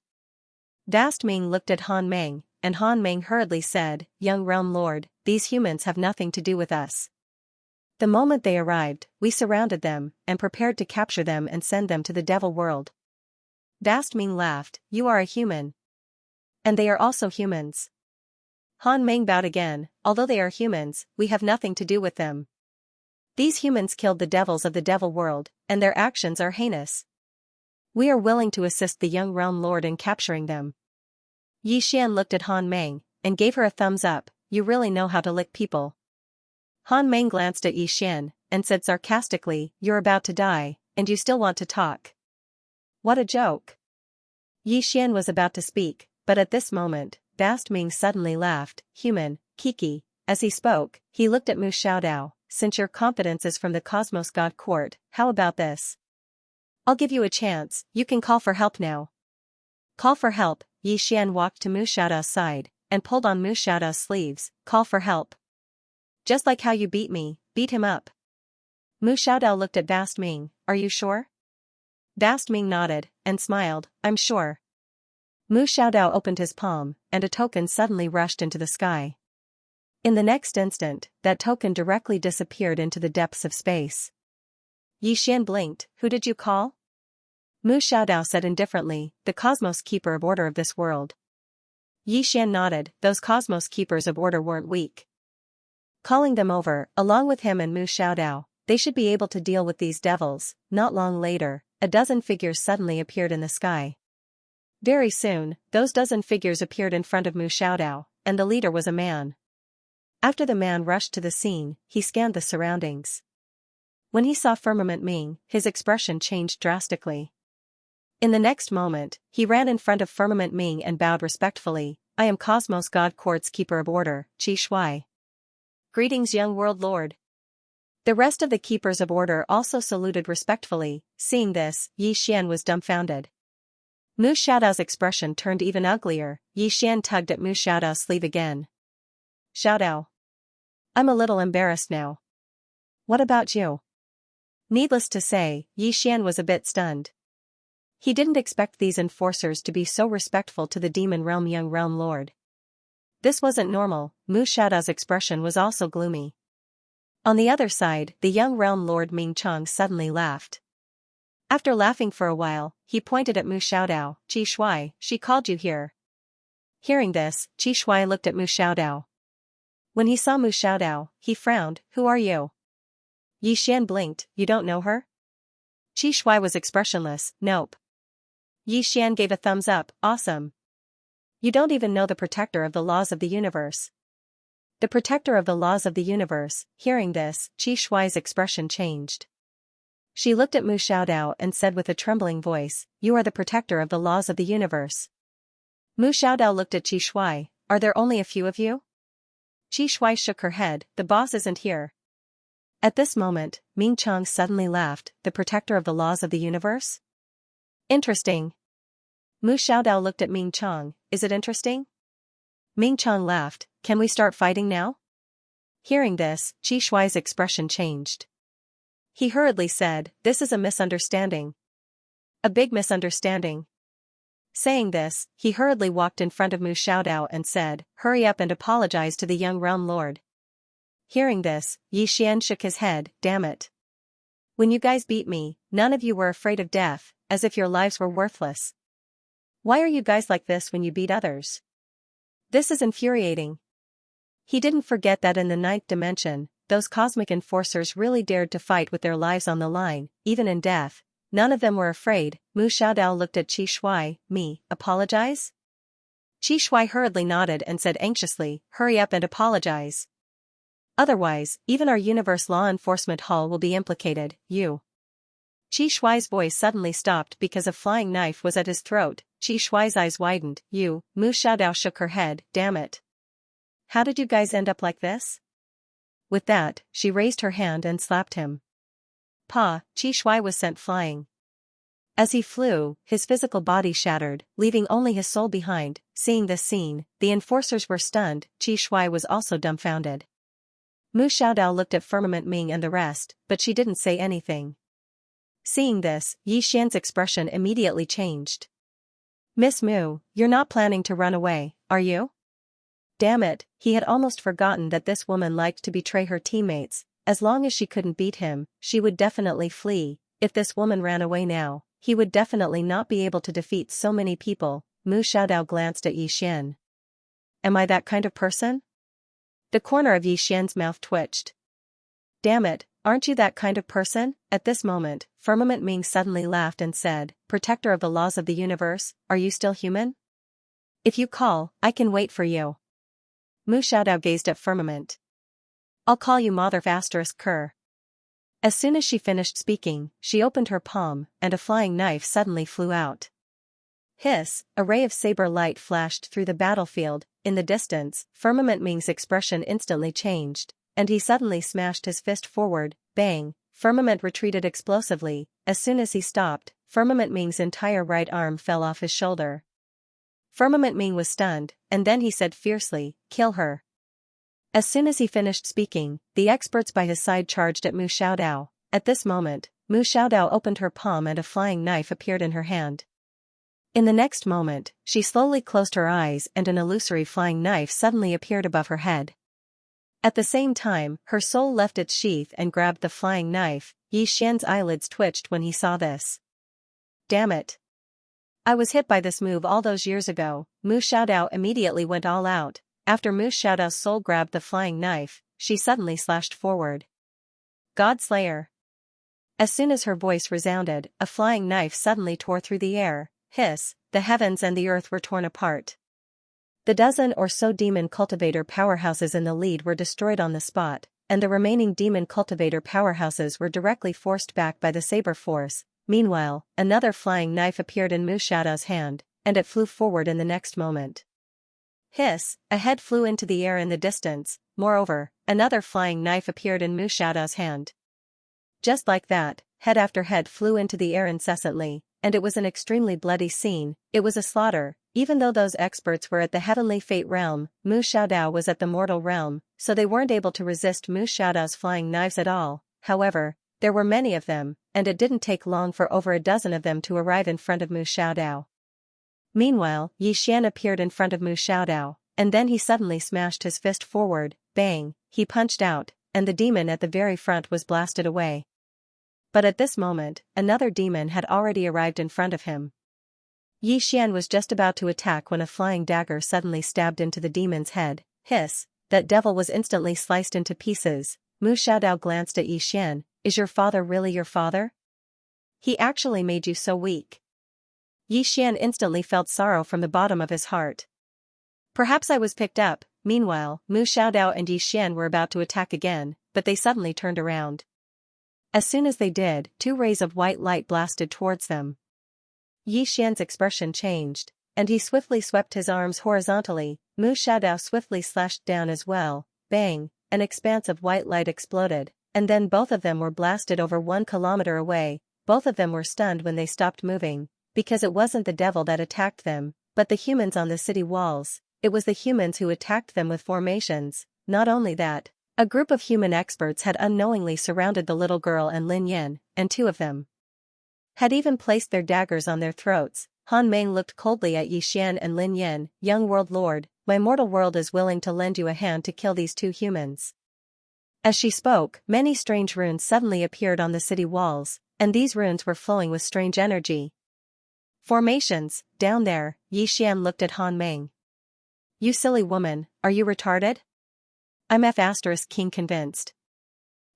Dast Ming looked at Han Meng, and Han Meng hurriedly said, Young realm lord, these humans have nothing to do with us. The moment they arrived, we surrounded them, and prepared to capture them and send them to the devil world. Dast Ming laughed, you are a human. And they are also humans. Han Meng bowed again, although they are humans, we have nothing to do with them. These humans killed the devils of the devil world, and their actions are heinous. We are willing to assist the young realm lord in capturing them. Xian looked at Han Meng, and gave her a thumbs up. You really know how to lick people. Han Meng glanced at Xian, and said sarcastically, you're about to die, and you still want to talk. What a joke. Xian was about to speak, but at this moment, Dast Ming suddenly laughed. Human, Kiki. As he spoke, he looked at Mu Xiaodao. Since your confidence is from the Cosmos God Court, how about this? I'll give you a chance, you can call for help now. Call for help. Xian walked to Mu Xiaodao's side, and pulled on Mu Xiaodao's sleeves. Call for help. Just like how you beat me, beat him up. Mu Xiaodao looked at Dast Ming. Are you sure? Dast Ming nodded, and smiled. I'm sure. Mu Xiaodao opened his palm, and a token suddenly rushed into the sky. In the next instant, that token directly disappeared into the depths of space. Xian blinked. Who did you call? Mu Xiaodao said indifferently, the Cosmos Keeper of Order of this world. Xian nodded. Those Cosmos Keepers of Order weren't weak. Calling them over, along with him and Mu Xiaodao, they should be able to deal with these devils. Not long later, a dozen figures suddenly appeared in the sky. Very soon, those dozen figures appeared in front of Mu Xiaodao, and the leader was a man. After the man rushed to the scene, he scanned the surroundings. When he saw Firmament Ming, his expression changed drastically. In the next moment, he ran in front of Firmament Ming and bowed respectfully. I am Cosmos God Court's Keeper of Order, Qi Shuai. Greetings, young world lord. The rest of the Keepers of Order also saluted respectfully. Seeing this, Yi Xian was dumbfounded. Mu Xiaodao's expression turned even uglier. Yi Xian tugged at Mu Xiaodao's sleeve again. Xiaodao. I'm a little embarrassed now. What about you? Needless to say, Yi Xian was a bit stunned. He didn't expect these enforcers to be so respectful to the Demon Realm young realm lord. This wasn't normal. Mu Xiaodao's expression was also gloomy. On the other side, the young realm lord Ming Chang suddenly laughed. After laughing for a while, he pointed at Mu Xiaodao. Qi Shuai, she called you here. Hearing this, Qi Shuai looked at Mu Xiaodao. When he saw Mu Xiaodao, he frowned. Who are you? Yi Xian blinked. You don't know her? Qi Shuai was expressionless. Nope. Yi Xian gave a thumbs up. Awesome. You don't even know the protector of the laws of the universe. The protector of the laws of the universe. Hearing this, Qi Shuai's expression changed. She looked at Mu Xiaodao and said with a trembling voice, you are the protector of the laws of the universe. Mu Xiaodao looked at Qi Shuai. Are there only a few of you? Qi Shuai shook her head. The boss isn't here. At this moment, Ming Chang suddenly laughed. The protector of the laws of the universe? Interesting. Mu Xiaodao looked at Ming Chang. Is it interesting? Ming Chang laughed. Can we start fighting now? Hearing this, Qi Shuai's expression changed. He hurriedly said, this is a misunderstanding. A big misunderstanding. Saying this, he hurriedly walked in front of Mu Xiaodao and said, hurry up and apologize to the young realm lord. Hearing this, Yi Xian shook his head. Damn it. When you guys beat me, none of you were afraid of death, as if your lives were worthless. Why are you guys like this when you beat others? This is infuriating. He didn't forget that in the 9th dimension, those cosmic enforcers really dared to fight with their lives on the line, even in death. None of them were afraid. Mu Xiaodao looked at Qi Shuai. Me, apologize? Qi Shuai hurriedly nodded and said anxiously, hurry up and apologize. Otherwise, even our Universe Law Enforcement Hall will be implicated. You. Qi Shuai's voice suddenly stopped because a flying knife was at his throat. Qi Shuai's eyes widened. You. Mu Xiaodao shook her head. Damn it. How did you guys end up like this? With that, she raised her hand and slapped him. Pa, Qi Shuai was sent flying. As he flew, his physical body shattered, leaving only his soul behind. Seeing this scene, the enforcers were stunned. Qi Shuai was also dumbfounded. Mu Xiaodao looked at Firmament Ming and the rest, but she didn't say anything. Seeing this, Yi Xian's expression immediately changed. Miss Mu, you're not planning to run away, are you? Damn it, he had almost forgotten that this woman liked to betray her teammates. As long as she couldn't beat him, she would definitely flee. If this woman ran away now, he would definitely not be able to defeat so many people. Mu Xiaodao glanced at Yi Xian. Am I that kind of person? The corner of Yi Xian's mouth twitched. Damn it, aren't you that kind of person? At this moment, Firmament Ming suddenly laughed and said, Protector of the laws of the universe, are you still human? If you call, I can wait for you. Mu Xiaodao gazed at Firmament. I'll call you Mother *Ker. As soon as she finished speaking, she opened her palm, and a flying knife suddenly flew out. Hiss, a ray of saber light flashed through the battlefield. In the distance, Firmament Ming's expression instantly changed, and he suddenly smashed his fist forward. Bang, Firmament retreated explosively. As soon as he stopped, Firmament Ming's entire right arm fell off his shoulder. Firmament Ming was stunned, and then he said fiercely, kill her. As soon as he finished speaking, the experts by his side charged at Mu Xiaodao. At this moment, Mu Xiaodao opened her palm and a flying knife appeared in her hand. In the next moment, she slowly closed her eyes and an illusory flying knife suddenly appeared above her head. At the same time, her soul left its sheath and grabbed the flying knife. Yi Xian's eyelids twitched when he saw this. Damn it. I was hit by this move all those years ago. Mu Xiaodao immediately went all out. After Mu Xiaodao's soul grabbed the flying knife, she suddenly slashed forward. God Slayer. As soon as her voice resounded, a flying knife suddenly tore through the air. Hiss, the heavens and the earth were torn apart. The dozen or so demon cultivator powerhouses in the lead were destroyed on the spot, and the remaining demon cultivator powerhouses were directly forced back by the saber force. Meanwhile, another flying knife appeared in Mu Xiaodao's hand, and it flew forward in the next moment. Hiss, a head flew into the air in the distance. Moreover, another flying knife appeared in Mu Xiaodao's hand. Just like that, head after head flew into the air incessantly, and it was an extremely bloody scene. It was a slaughter. Even though those experts were at the heavenly fate realm, Mu Xiaodao was at the mortal realm, so they weren't able to resist Mu Xiaodao's flying knives at all. However, there were many of them, and it didn't take long for over a dozen of them to arrive in front of Mu Xiaodao. Meanwhile, Xian appeared in front of Mu Xiaodao, and then he suddenly smashed his fist forward. Bang, he punched out, and the demon at the very front was blasted away. But at this moment, another demon had already arrived in front of him. Xian was just about to attack when a flying dagger suddenly stabbed into the demon's head. Hiss, that devil was instantly sliced into pieces. Mu Xiaodao glanced at Xian. Is your father really your father? He actually made you so weak. Xian instantly felt sorrow from the bottom of his heart. Perhaps I was picked up. Meanwhile, Mu Xiaodao and Xian were about to attack again, but they suddenly turned around. As soon as they did, two rays of white light blasted towards them. Xian's expression changed, and he swiftly swept his arms horizontally. Mu Xiaodao swiftly slashed down as well. Bang, an expanse of white light exploded, and then both of them were blasted over 1 kilometer away. Both of them were stunned when they stopped moving, because it wasn't the devil that attacked them, but the humans on the city walls. It was the humans who attacked them with formations. Not only that, a group of human experts had unknowingly surrounded the little girl and Lin Yin, and two of them had even placed their daggers on their throats. Han Meng looked coldly at Xian and Lin Yin. Young world lord, my mortal world is willing to lend you a hand to kill these two humans. As she spoke, many strange runes suddenly appeared on the city walls, and these runes were flowing with strange energy. Formations, down there. Xian looked at Han Meng. You silly woman, are you retarded? I'm King convinced.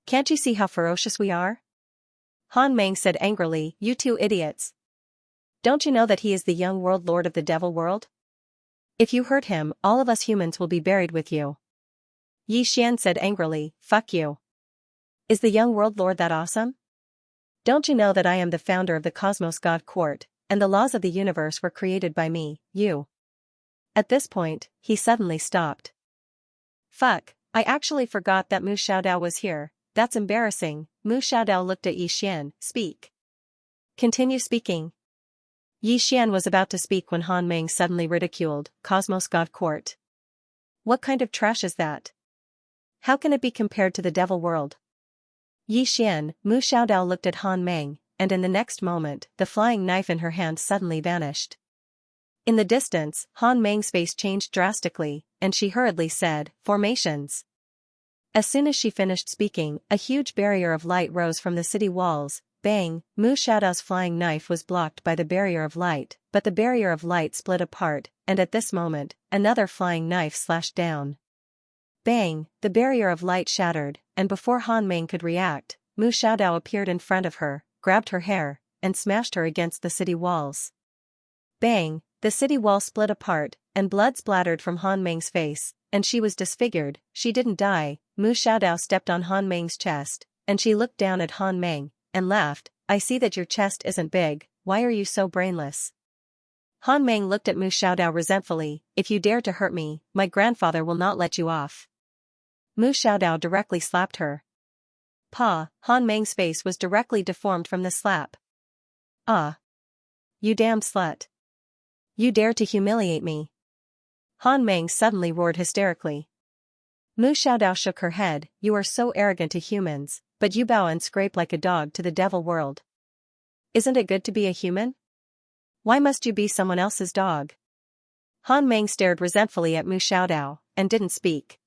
Can't you see how ferocious we are? Han Meng said angrily, you two idiots. Don't you know that he is the young world lord of the devil world? If you hurt him, all of us humans will be buried with you. Xian said angrily, fuck you. Is the young world lord that awesome? Don't you know that I am the founder of the Cosmos God Court, and the laws of the universe were created by me, you? At this point, he suddenly stopped. Fuck, I actually forgot that Mu Xiaodao was here. That's embarrassing. Mu Xiaodao looked at Xian. Speak. Continue speaking. Xian was about to speak when Han Meng suddenly ridiculed, Cosmos God Court. What kind of trash is that? How can it be compared to the devil world? Xian, Mu Xiaodao looked at Han Meng, and in the next moment, the flying knife in her hand suddenly vanished. In the distance, Han Meng's face changed drastically, and she hurriedly said, formations. As soon as she finished speaking, a huge barrier of light rose from the city walls. Bang, Mu Xiaodao's flying knife was blocked by the barrier of light, but the barrier of light split apart, and at this moment, another flying knife slashed down. Bang, the barrier of light shattered, and before Han Meng could react, Mu Xiaodao appeared in front of her, grabbed her hair, and smashed her against the city walls. Bang, the city wall split apart, and blood splattered from Han Meng's face, and she was disfigured. She didn't die. Mu Xiaodao stepped on Han Meng's chest, and she looked down at Han Meng, and laughed. I see that your chest isn't big, why are you so brainless? Han Meng looked at Mu Xiaodao resentfully. If you dare to hurt me, my grandfather will not let you off. Mu Xiaodao directly slapped her. Pa, Han Meng's face was directly deformed from the slap. Ah. You damned slut. You dare to humiliate me. Han Meng suddenly roared hysterically. Mu Xiaodao shook her head. You are so arrogant to humans, but you bow and scrape like a dog to the devil world. Isn't it good to be a human? Why must you be someone else's dog? Han Meng stared resentfully at Mu Xiaodao, and didn't speak.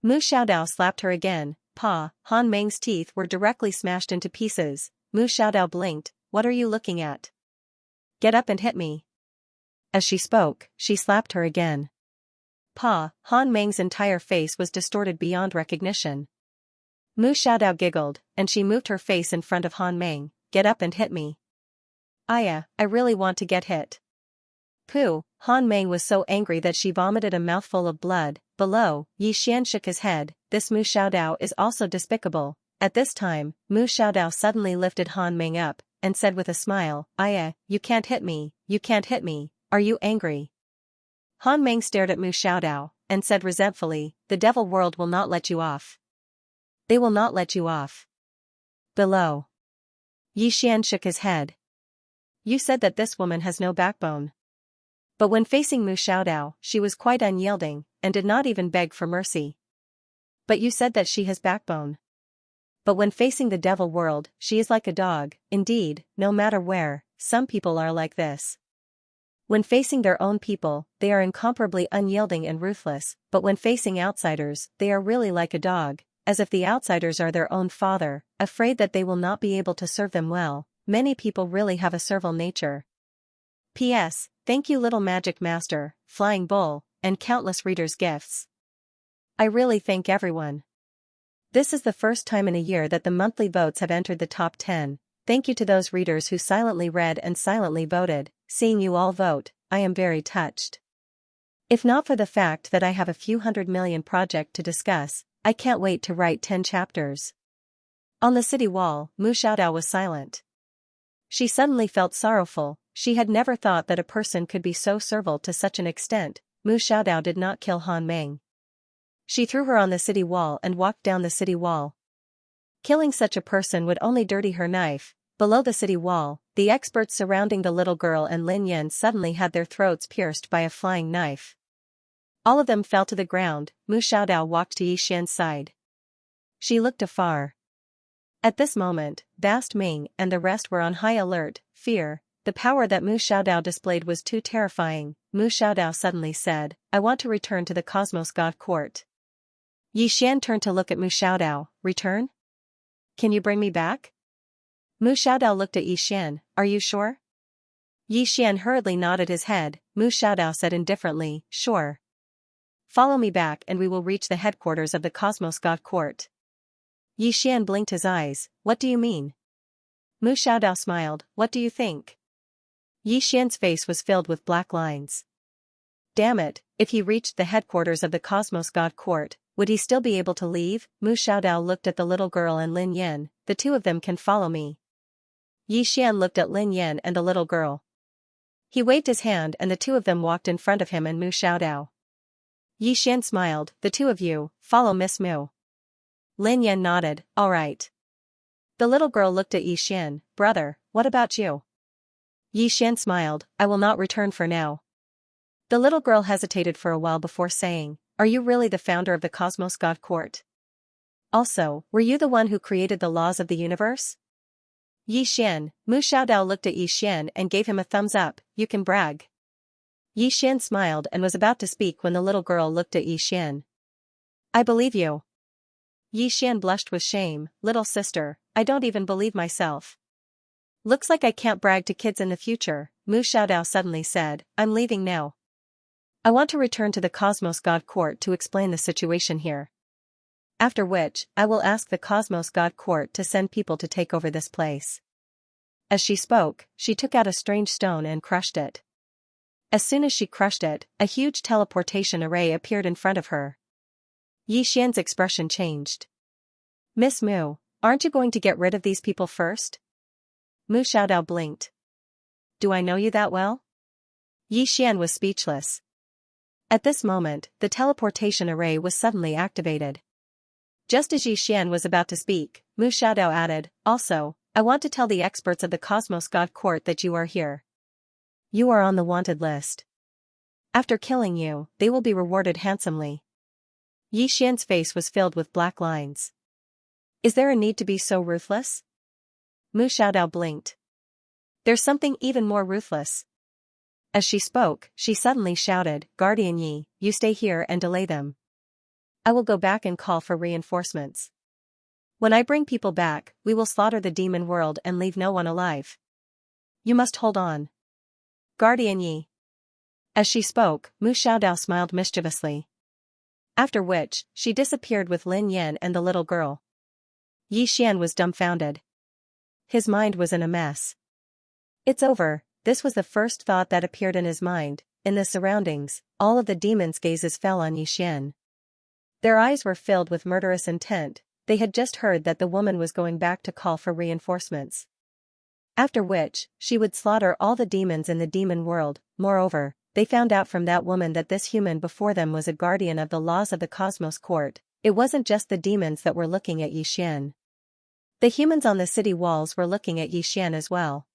Mu Xiaodao slapped her again. Pa, Han Meng's teeth were directly smashed into pieces. Mu Xiaodao blinked. What are you looking at? Get up and hit me. As she spoke, she slapped her again. Pa, Han Meng's entire face was distorted beyond recognition. Mu Xiaodao giggled, and she moved her face in front of Han Meng. Get up and hit me. I really want to get hit. Pooh, Han Meng was so angry that she vomited a mouthful of blood. Below, Xian shook his head. This Mu Xiaodao is also despicable. At this time, Mu Xiaodao suddenly lifted Han Meng up, and said with a smile, you can't hit me, you can't hit me, are you angry? Han Meng stared at Mu Xiaodao, and said resentfully, the devil world will not let you off. They will not let you off. Below. Yi Xian shook his head. You said that this woman has no backbone. But when facing Mu Xiaodao, she was quite unyielding, and did not even beg for mercy. But you said that she has backbone. But when facing the devil world, she is like a dog. Indeed, no matter where, some people are like this. When facing their own people, they are incomparably unyielding and ruthless, but when facing outsiders, they are really like a dog, as if the outsiders are their own father, afraid that they will not be able to serve them well. Many people really have a servile nature. P.S. Thank you Little Magic Master, Flying Bull, and countless readers' gifts. I really thank everyone. This is the first time in a year that the monthly votes have entered the top 10. Thank you to those readers who silently read and silently voted. Seeing you all vote, I am very touched. If not for the fact that I have a few 100 million project to discuss, I can't wait to write 10 chapters. On the city wall, Mu Xiaodao was silent. She suddenly felt sorrowful. She had never thought that a person could be so servile to such an extent. Mu Xiaodao did not kill Han Meng. She threw her on the city wall and walked down the city wall. Killing such a person would only dirty her knife. Below the city wall, the experts surrounding the little girl and Lin Yan suddenly had their throats pierced by a flying knife. All of them fell to the ground. Mu Xiaodao walked to Yi Xian's side. She looked afar. At this moment, Bast Ming and the rest were on high alert. Fear, the power that Mu Xiaodao displayed was too terrifying. Mu Xiaodao suddenly said, I want to return to the Cosmos God Court. Yi Xian turned to look at Mu Xiaodao. Return? Can you bring me back? Mu Xiaodao looked at Yi Xian. Are you sure? Yi Xian hurriedly nodded his head. Mu Xiaodao said indifferently, sure. Follow me back and we will reach the headquarters of the Cosmos God Court. Yi Xian blinked his eyes. What do you mean? Mu Xiaodao smiled. What do you think? Yi Xian's face was filled with black lines. Damn it, if he reached the headquarters of the Cosmos God Court, would he still be able to leave? Mu Xiaodao looked at the little girl and Lin Yan. The two of them can follow me. Yi Xian looked at Lin Yan and the little girl. He waved his hand and the two of them walked in front of him and Mu Xiaodao. Yi Xian smiled. The two of you, follow Miss Mu. Lin Yan nodded. All right. The little girl looked at Yi Xian. Brother, what about you? Yi Xian smiled. I will not return for now. The little girl hesitated for a while before saying, Are you really the founder of the Cosmos God Court? Also, were you the one who created the laws of the universe? Yi Xian, Mu Xiaodao looked at Yi Xian and gave him a thumbs up. You can brag. Yi Xian smiled and was about to speak when the little girl looked at Yi Xian. I believe you. Yi Xian blushed with shame. Little sister, I don't even believe myself. Looks like I can't brag to kids in the future, Mu Xiaodao suddenly said. I'm leaving now. I want to return to the Cosmos God Court to explain the situation here. After which, I will ask the Cosmos God Court to send people to take over this place. As she spoke, she took out a strange stone and crushed it. As soon as she crushed it, a huge teleportation array appeared in front of her. Yi Xian's expression changed. Miss Mu, aren't you going to get rid of these people first? Mu Xiaodao blinked. Do I know you that well? Yi Xian was speechless. At this moment, the teleportation array was suddenly activated. Just as Yi Xian was about to speak, Mu Xiaodao added, Also, I want to tell the experts of the Cosmos God Court that you are here. You are on the wanted list. After killing you, they will be rewarded handsomely. Yi Xian's face was filled with black lines. Is there a need to be so ruthless? Mu Xiaodao blinked. There's something even more ruthless. As she spoke, she suddenly shouted, Guardian Yi, you stay here and delay them. I will go back and call for reinforcements. When I bring people back, we will slaughter the demon world and leave no one alive. You must hold on. Guardian Yi. As she spoke, Mu Xiaodao smiled mischievously. After which, she disappeared with Lin Yan and the little girl. Yi Xian was dumbfounded. His mind was in a mess. It's over, this was the first thought that appeared in his mind. In the surroundings, all of the demons' gazes fell on Yi Xian. Their eyes were filled with murderous intent. They had just heard that the woman was going back to call for reinforcements. After which, she would slaughter all the demons in the demon world. Moreover, they found out from that woman that this human before them was a guardian of the laws of the Cosmos Court. It wasn't just the demons that were looking at Xian. The humans on the city walls were looking at Xian as well.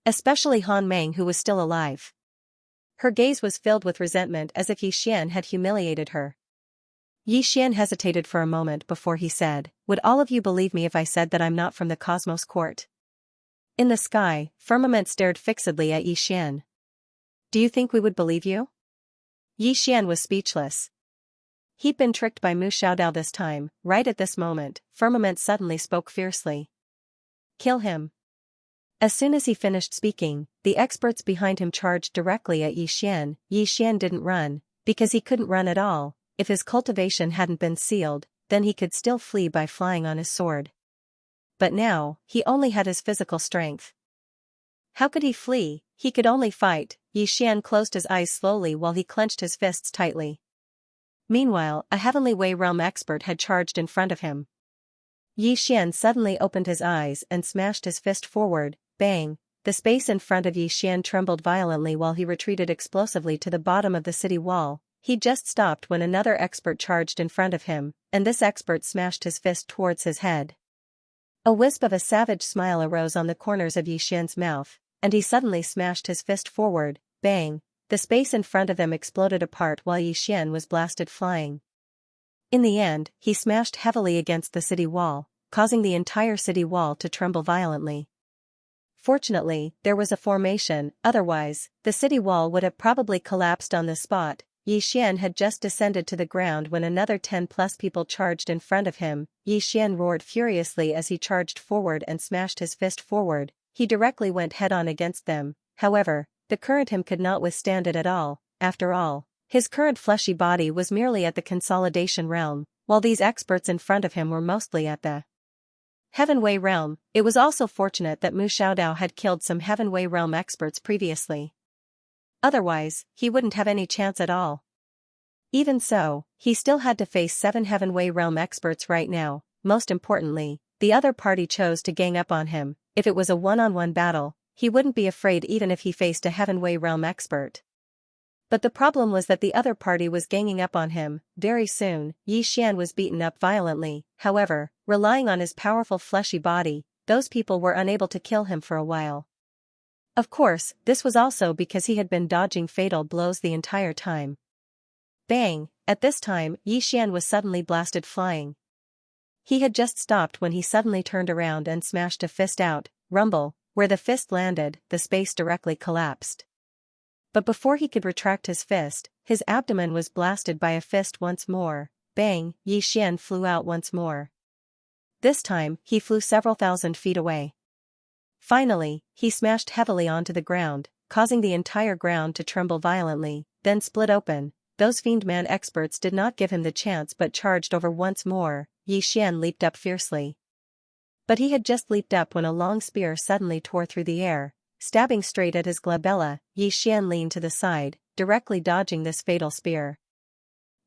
Especially Han Meng, who was still alive. Her gaze was filled with resentment as if Xian had humiliated her. Xian hesitated for a moment before he said, "Would all of you believe me if I said that I'm not from the Cosmos Court?" In the sky, Firmament stared fixedly at Xian. "Do you think we would believe you?" Xian was speechless. He'd been tricked by Mu Xiaodao this time. Right at this moment, Firmament suddenly spoke fiercely. "Kill him." As soon as he finished speaking, the experts behind him charged directly at Xian. Xian didn't run, because he couldn't run at all. If his cultivation hadn't been sealed, then he could still flee by flying on his sword. But now, he only had his physical strength. How could he flee? He could only fight. Xian closed his eyes slowly while he clenched his fists tightly. Meanwhile, a Heavenly Way realm expert had charged in front of him. Xian suddenly opened his eyes and smashed his fist forward. Bang! The space in front of Xian trembled violently while he retreated explosively to the bottom of the city wall. He'd just stopped when another expert charged in front of him, and this expert smashed his fist towards his head. A wisp of a savage smile arose on the corners of Xian's mouth, and he suddenly smashed his fist forward. Bang! The space in front of them exploded apart while Xian was blasted flying. In the end, he smashed heavily against the city wall, causing the entire city wall to tremble violently. Fortunately, there was a formation, otherwise, the city wall would have probably collapsed on the spot. Xian had just descended to the ground when another 10+ people charged in front of him. Xian roared furiously as he charged forward and smashed his fist forward. He directly went head-on against them. However, the current him could not withstand it at all. After all, his current fleshy body was merely at the consolidation realm, while these experts in front of him were mostly at the Heavenway realm. It was also fortunate that Mu Xiaodao had killed some Heavenway realm experts previously. Otherwise, he wouldn't have any chance at all. Even so, he still had to face 7 Heavenway realm experts right now. Most importantly, the other party chose to gang up on him. If it was a one-on-one battle, he wouldn't be afraid even if he faced a Heavenway realm expert. But the problem was that the other party was ganging up on him. Very soon, Xian was beaten up violently. However, relying on his powerful fleshy body, those people were unable to kill him for a while. Of course, this was also because he had been dodging fatal blows the entire time. Bang! At this time, Xian was suddenly blasted flying. He had just stopped when he suddenly turned around and smashed a fist out. Rumble! Where the fist landed, the space directly collapsed. But before he could retract his fist, his abdomen was blasted by a fist once more. Bang! Xian flew out once more. This time, he flew several thousand feet away. Finally, he smashed heavily onto the ground, causing the entire ground to tremble violently, then split open. Those Fiendman experts did not give him the chance but charged over once more. Xian leaped up fiercely. But he had just leaped up when a long spear suddenly tore through the air, stabbing straight at his glabella. Xian leaned to the side, directly dodging this fatal spear.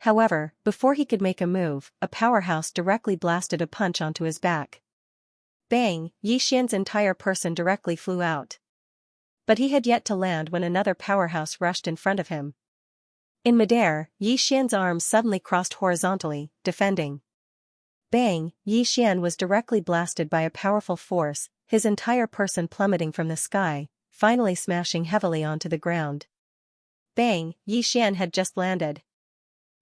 However, before he could make a move, a powerhouse directly blasted a punch onto his back. Bang! Xian's entire person directly flew out. But he had yet to land when another powerhouse rushed in front of him. In midair, Xian's arms suddenly crossed horizontally, defending. Bang! Xian was directly blasted by a powerful force, his entire person plummeting from the sky, finally smashing heavily onto the ground. Bang! Xian had just landed.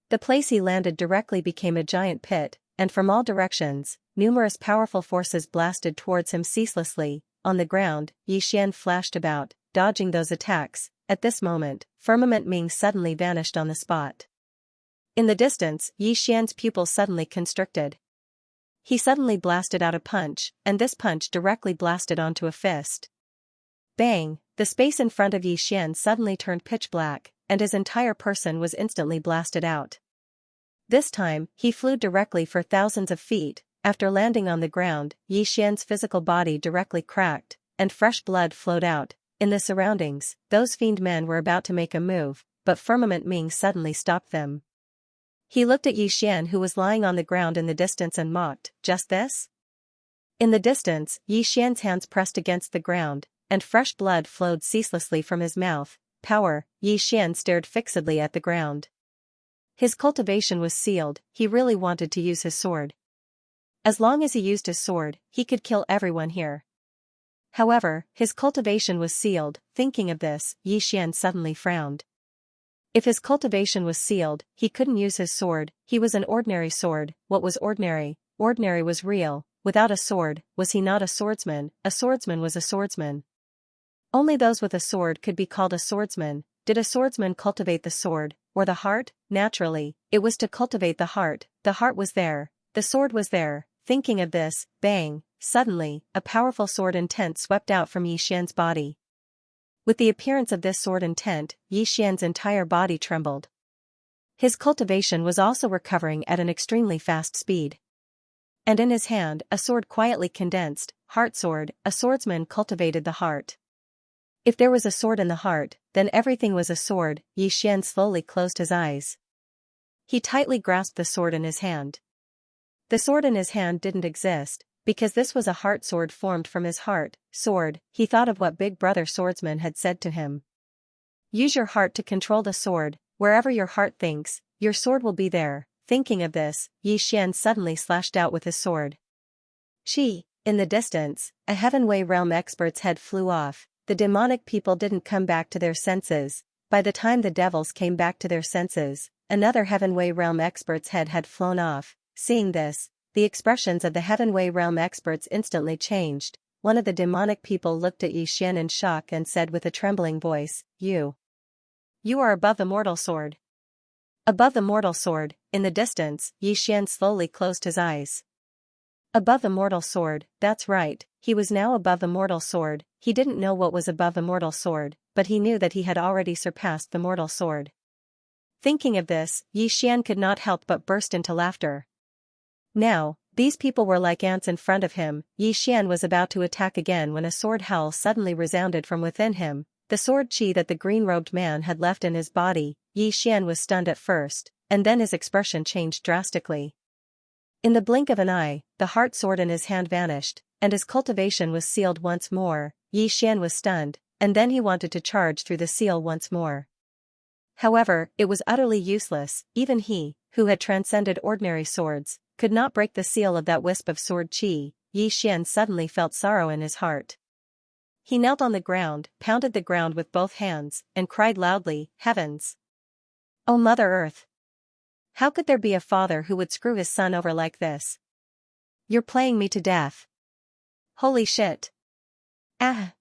The place he landed directly became a giant pit, and from all directions, numerous powerful forces blasted towards him ceaselessly. On the ground, Xian flashed about, dodging those attacks. At this moment, Firmament Ming suddenly vanished on the spot. In the distance, Xian's pupils suddenly constricted. He suddenly blasted out a punch, and this punch directly blasted onto a fist. Bang! The space in front of Xian suddenly turned pitch black, and his entire person was instantly blasted out. This time, he flew directly for thousands of feet. After landing on the ground, Xian's physical body directly cracked, and fresh blood flowed out. In the surroundings, those fiend men were about to make a move, but Firmament Ming suddenly stopped them. He looked at Xian, who was lying on the ground in the distance, and mocked, "Just this?" In the distance, Yi Xian's hands pressed against the ground, and fresh blood flowed ceaselessly from his mouth. Power. Yi Xian stared fixedly at the ground. His cultivation was sealed, he really wanted to use his sword. As long as he used his sword, he could kill everyone here. However, his cultivation was sealed. Thinking of this, Yi Xian suddenly frowned. If his cultivation was sealed, he couldn't use his sword. He was an ordinary sword. What was ordinary? Ordinary was real. Without a sword, was he not a swordsman? A swordsman was a swordsman. Only those with a sword could be called a swordsman. Did a swordsman cultivate the sword, or the heart? Naturally, it was to cultivate the heart. The heart was there. The sword was there. Thinking of this, bang, suddenly, a powerful sword intent swept out from Yi Xian's body. With the appearance of this sword intent, Yi Xian's entire body trembled. His cultivation was also recovering at an extremely fast speed. And in his hand, a sword quietly condensed, heart sword. A swordsman cultivated the heart. If there was a sword in the heart, then everything was a sword. Yi Xian slowly closed his eyes. He tightly grasped the sword in his hand. The sword in his hand didn't exist, because this was a heart sword formed from his heart. Sword, he thought of what Big Brother Swordsman had said to him. Use your heart to control the sword. Wherever your heart thinks, your sword will be there. Thinking of this, Yi Xian suddenly slashed out with his sword. She. In the distance, a Heavenway Realm expert's head flew off. The demonic people didn't come back to their senses. By the time the devils came back to their senses, another Heavenway Realm expert's head had flown off. Seeing this, the expressions of the Heavenway Realm experts instantly changed. One of the demonic people looked at Yi Xian in shock and said with a trembling voice, You are above the mortal sword. Above the mortal sword. In the distance, Yi Xian slowly closed his eyes. Above the mortal sword, that's right, he was now above the mortal sword. He didn't know what was above the mortal sword, but he knew that he had already surpassed the mortal sword. Thinking of this, Yi Xian could not help but burst into laughter. Now, these people were like ants in front of him. Yi Xian was about to attack again when a sword howl suddenly resounded from within him. The sword chi that the green-robed man had left in his body. Yi Xian was stunned at first, and then his expression changed drastically. In the blink of an eye, the heart sword in his hand vanished, and his cultivation was sealed once more. Yi Xian was stunned, and then he wanted to charge through the seal once more. However, it was utterly useless. Even he, who had transcended ordinary swords, could not break the seal of that wisp of sword chi. Yi Xian suddenly felt sorrow in his heart. He knelt on the ground, pounded the ground with both hands, and cried loudly, Heavens! O Mother Earth! How could there be a father who would screw his son over like this? You're playing me to death. Holy shit! Ah!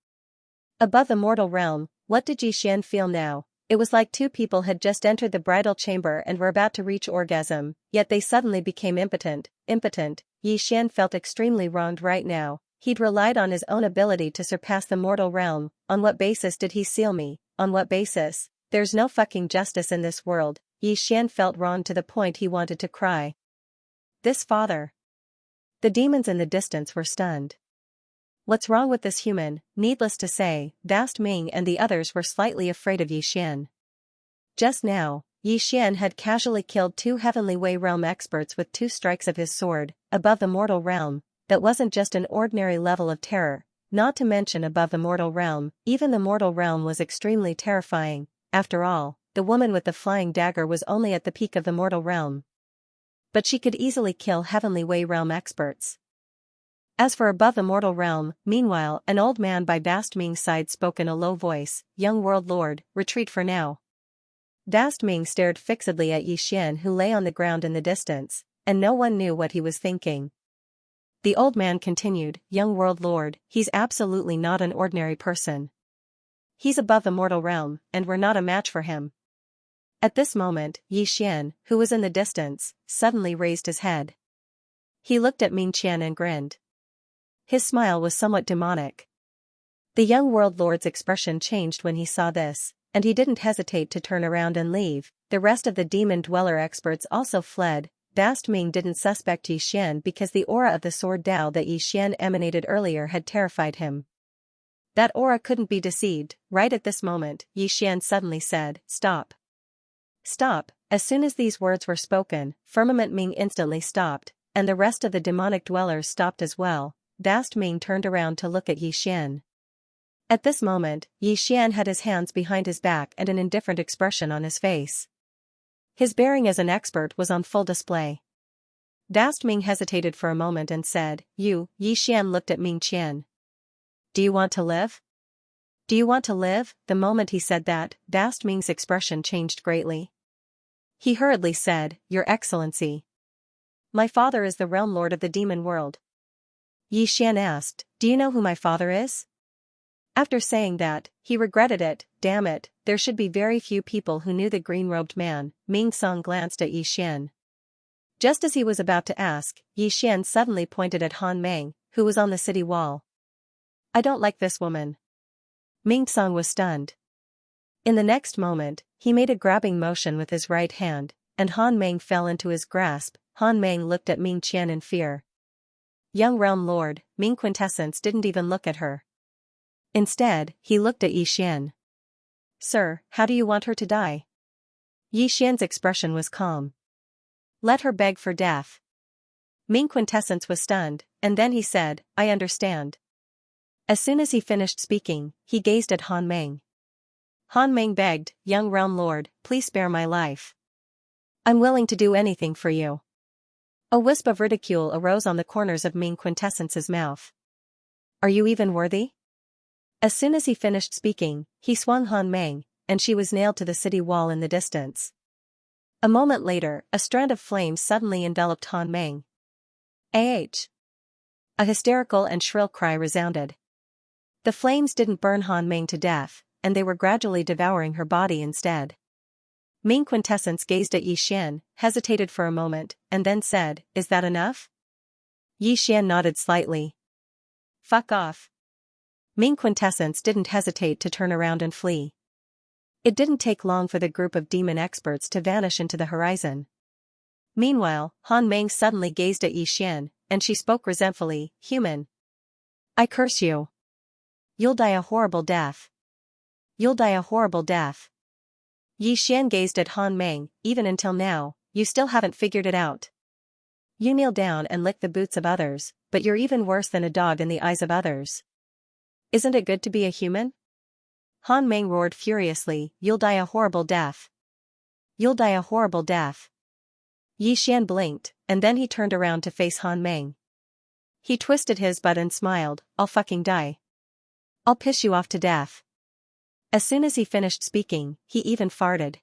Above the mortal realm, what did Yi Xian feel now? It was like two people had just entered the bridal chamber and were about to reach orgasm, yet they suddenly became impotent. Yi Xian felt extremely wronged right now. He'd relied on his own ability to surpass the mortal realm. On what basis did he seal me? On what basis? There's no fucking justice in this world. Yi Xian felt wronged to the point he wanted to cry. This father. The demons in the distance were stunned. What's wrong with this human? Needless to say, Vast Ming and the others were slightly afraid of Yi Xian. Just now, Yi Xian had casually killed two Heavenly Way Realm experts with 2 strikes of his sword. Above the mortal realm, that wasn't just an ordinary level of terror. Not to mention above the mortal realm, even the mortal realm was extremely terrifying. After all, the woman with the flying dagger was only at the peak of the mortal realm. But she could easily kill Heavenly Way Realm experts. As for above the mortal realm, meanwhile, an old man by Vast Ming's side spoke in a low voice, Young World Lord, retreat for now. Vast Ming stared fixedly at Yi Xian who lay on the ground in the distance, and no one knew what he was thinking. The old man continued, Young World Lord, he's absolutely not an ordinary person. He's above the mortal realm, and we're not a match for him. At this moment, Yi Xian, who was in the distance, suddenly raised his head. He looked at Ming Qian and grinned. His smile was somewhat demonic. The young world lord's expression changed when he saw this, and he didn't hesitate to turn around and leave. The rest of the demon dweller experts also fled. Vast Ming didn't suspect Yi Xian because the aura of the sword Dao that Yi Xian emanated earlier had terrified him. That aura couldn't be deceived. Right at this moment, Yi Xian suddenly said, Stop. Stop. As soon as these words were spoken, Firmament Ming instantly stopped, and the rest of the demonic dwellers stopped as well. Dast Ming turned around to look at Yi Xian. At this moment, Yi Xian had his hands behind his back and an indifferent expression on his face. His bearing as an expert was on full display. Dast Ming hesitated for a moment and said, Yi Xian looked at Ming Qian. Do you want to live? Do you want to live? The moment he said that, Dast Ming's expression changed greatly. He hurriedly said, Your Excellency. My father is the realm lord of the demon world. Yi Xian asked, Do you know who my father is? After saying that, he regretted it. Damn it, there should be very few people who knew the green-robed man. Ming Song glanced at Yi Xian. Just as he was about to ask, Yi Xian suddenly pointed at Han Meng, who was on the city wall. I don't like this woman. Ming Song was stunned. In the next moment, he made a grabbing motion with his right hand, and Han Meng fell into his grasp. Han Meng looked at Ming Qian in fear. Young Realm Lord, Ming Quintessence didn't even look at her. Instead, he looked at Yi Xian. Sir, how do you want her to die? Yi Xian's expression was calm. Let her beg for death. Ming Quintessence was stunned, and then he said, I understand. As soon as he finished speaking, he gazed at Han Meng. Han Meng begged, Young Realm Lord, please spare my life. I'm willing to do anything for you. A wisp of ridicule arose on the corners of Ming Quintessence's mouth. Are you even worthy? As soon as he finished speaking, he swung Han Meng, and she was nailed to the city wall in the distance. A moment later, a strand of flames suddenly enveloped Han Meng. A hysterical and shrill cry resounded. The flames didn't burn Han Meng to death, and they were gradually devouring her body instead. Ming Quintessence gazed at Yi Xian, hesitated for a moment, and then said, Is that enough? Yi Xian nodded slightly. Fuck off. Ming Quintessence didn't hesitate to turn around and flee. It didn't take long for the group of demon experts to vanish into the horizon. Meanwhile, Han Meng suddenly gazed at Yi Xian, and she spoke resentfully, Human. I curse you. You'll die a horrible death. You'll die a horrible death. Yi Xian gazed at Han Meng, even until now, you still haven't figured it out. You kneel down and lick the boots of others, but you're even worse than a dog in the eyes of others. Isn't it good to be a human? Han Meng roared furiously, You'll die a horrible death. You'll die a horrible death. Yi Xian blinked, and then he turned around to face Han Meng. He twisted his butt and smiled, I'll fucking die. I'll piss you off to death. As soon as he finished speaking, he even farted.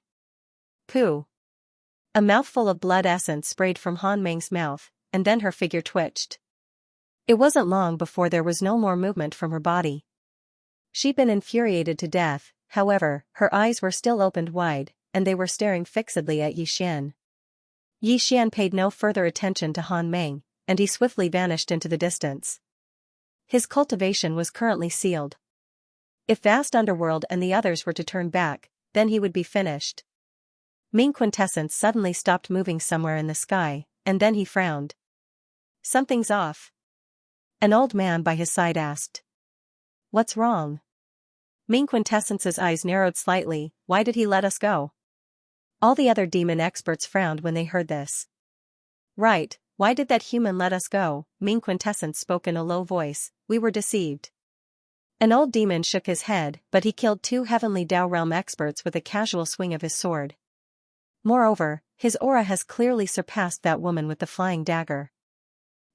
Pooh. A mouthful of blood essence sprayed from Han Meng's mouth, and then her figure twitched. It wasn't long before there was no more movement from her body. She'd been infuriated to death, however, her eyes were still opened wide, and they were staring fixedly at Yi Xian. Yi Xian paid no further attention to Han Meng, and he swiftly vanished into the distance. His cultivation was currently sealed. If Vast Underworld and the others were to turn back, then he would be finished. Ming Quintessence suddenly stopped moving somewhere in the sky, and then he frowned. Something's off. An old man by his side asked. What's wrong? Ming Quintessence's eyes narrowed slightly, why did he let us go? All the other demon experts frowned when they heard this. Right, why did that human let us go? Ming Quintessence spoke in a low voice, we were deceived. An old demon shook his head, but he killed 2 heavenly Dao realm experts with a casual swing of his sword. Moreover, his aura has clearly surpassed that woman with the flying dagger.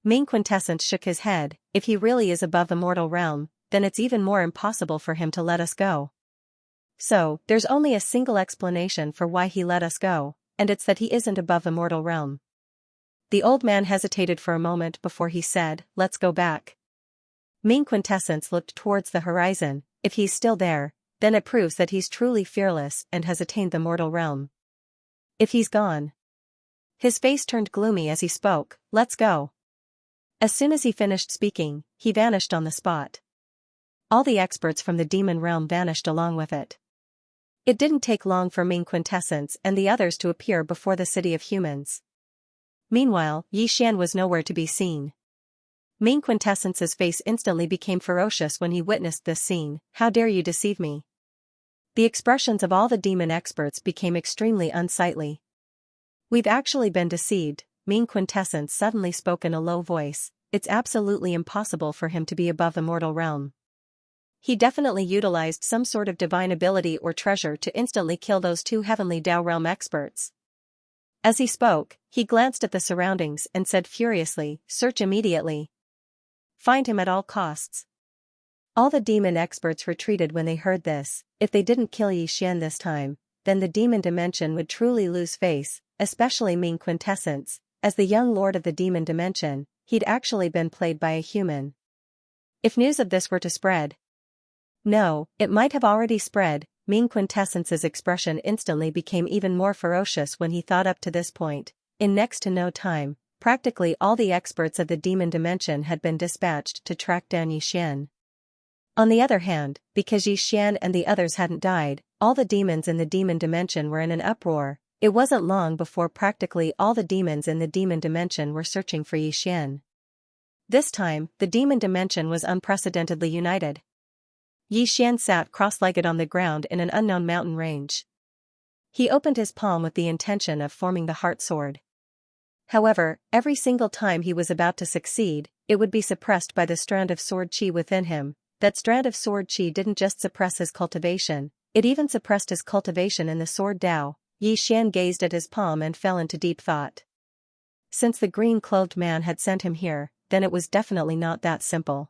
Ming Quintessence shook his head, if he really is above the mortal realm, then it's even more impossible for him to let us go. So, there's only a single explanation for why he let us go, and it's that he isn't above the mortal realm. The old man hesitated for a moment before he said, let's go back. Ming Quintessence looked towards the horizon, if he's still there, then it proves that he's truly fearless and has attained the mortal realm. If he's gone. His face turned gloomy as he spoke, let's go. As soon as he finished speaking, he vanished on the spot. All the experts from the demon realm vanished along with it. It didn't take long for Ming Quintessence and the others to appear before the city of humans. Meanwhile, Yi Xian was nowhere to be seen. Ming Quintessence's face instantly became ferocious when he witnessed this scene, how dare you deceive me? The expressions of all the demon experts became extremely unsightly. We've actually been deceived, Ming Quintessence suddenly spoke in a low voice, it's absolutely impossible for him to be above the mortal realm. He definitely utilized some sort of divine ability or treasure to instantly kill those two heavenly Dao realm experts. As he spoke, he glanced at the surroundings and said furiously, "Search immediately. Find him at all costs." All the demon experts retreated when they heard this. If they didn't kill Xian this time, then the demon dimension would truly lose face, especially Ming Quintessence. As the young lord of the demon dimension, he'd actually been played by a human. If news of this were to spread, no, it might have already spread. Ming Quintessence's expression instantly became even more ferocious when he thought up to this point. In next to no time, practically all the experts of the demon dimension had been dispatched to track down Xian. On the other hand, because Xian and the others hadn't died, all the demons in the demon dimension were in an uproar. It wasn't long before practically all the demons in the demon dimension were searching for Xian. This time, the demon dimension was unprecedentedly united. Xian sat cross-legged on the ground in an unknown mountain range. He opened his palm with the intention of forming the heart sword. However, every single time he was about to succeed, it would be suppressed by the strand of sword chi within him. That strand of sword chi didn't just suppress his cultivation, it even suppressed his cultivation in the sword Dao. Xian gazed at his palm and fell into deep thought. Since the green-clothed man had sent him here, then it was definitely not that simple.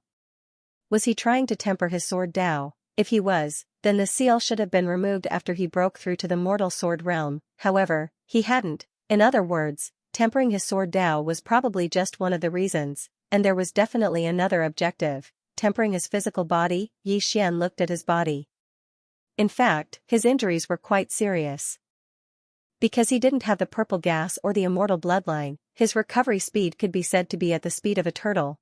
Was he trying to temper his sword Dao? If he was, then the seal should have been removed after he broke through to the mortal sword realm. However, he hadn't. In other words, tempering his sword Dao was probably just one of the reasons, and there was definitely another objective. Tempering his physical body. Xian looked at his body. In fact, his injuries were quite serious. Because he didn't have the purple gas or the immortal bloodline, his recovery speed could be said to be at the speed of a turtle.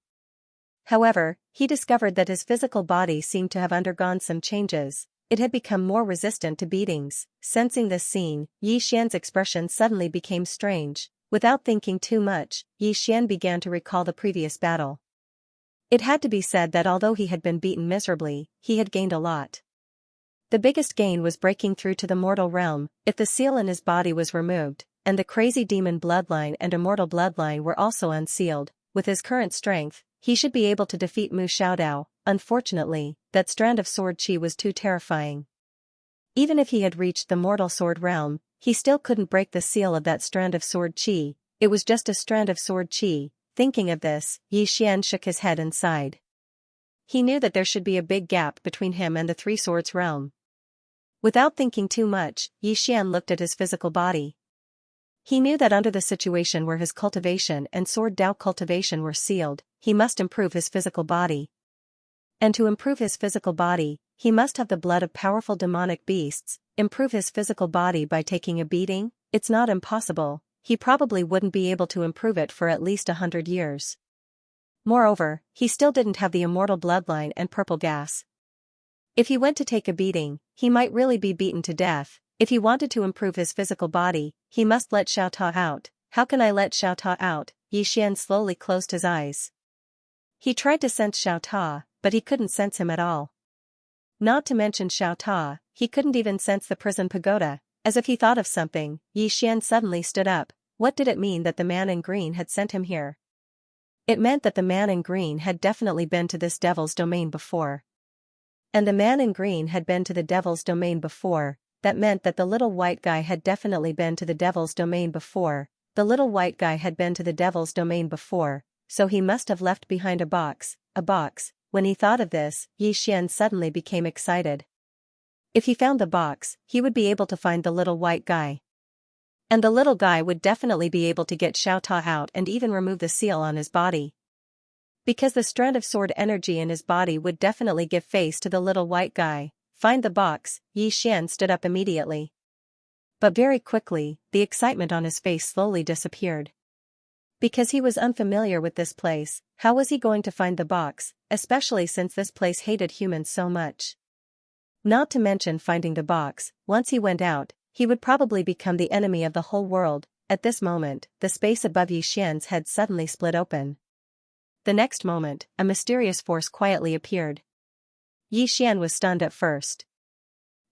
However, he discovered that his physical body seemed to have undergone some changes. It had become more resistant to beatings. Sensing this scene, Xian's expression suddenly became strange. Without thinking too much, Xian began to recall the previous battle. It had to be said that although he had been beaten miserably, he had gained a lot. The biggest gain was breaking through to the mortal realm. If the seal in his body was removed, and the crazy demon bloodline and immortal bloodline were also unsealed, with his current strength, he should be able to defeat Mu Xiaodao. Unfortunately, that strand of sword chi was too terrifying. Even if he had reached the mortal sword realm, he still couldn't break the seal of that strand of sword chi. It was just a strand of sword chi. Thinking of this, Xian shook his head and sighed. He knew that there should be a big gap between him and the Three Swords realm. Without thinking too much, Xian looked at his physical body. He knew that under the situation where his cultivation and sword Dao cultivation were sealed, he must improve his physical body. And to improve his physical body, he must have the blood of powerful demonic beasts. Improve his physical body by taking a beating? It's not impossible. He probably wouldn't be able to improve it for at least 100 years. Moreover, he still didn't have the immortal bloodline and purple gas. If he went to take a beating, he might really be beaten to death. If he wanted to improve his physical body, he must let Xiaota out. How can I let Xiaota out? Xian slowly closed his eyes. He tried to sense Xiaota, but he couldn't sense him at all. Not to mention Xiaota, he couldn't even sense the prison pagoda. As if he thought of something, Xian suddenly stood up. What did it mean that the man in green had sent him here? It meant that the man in green had definitely been to this devil's domain before. And the man in green had been to the devil's domain before. That meant that the little white guy had definitely been to the devil's domain before. The little white guy had been to the devil's domain before, so he must have left behind a box. A box. When he thought of this, Xian suddenly became excited. If he found the box, he would be able to find the little white guy. And the little guy would definitely be able to get Xiaota out and even remove the seal on his body. Because the strand of sword energy in his body would definitely give face to the little white guy. Find the box. Xian stood up immediately. But very quickly, the excitement on his face slowly disappeared. Because he was unfamiliar with this place, how was he going to find the box, especially since this place hated humans so much? Not to mention finding the box, once he went out, he would probably become the enemy of the whole world. At this moment, the space above Xian's head suddenly split open. The next moment, a mysterious force quietly appeared. Xian was stunned at first.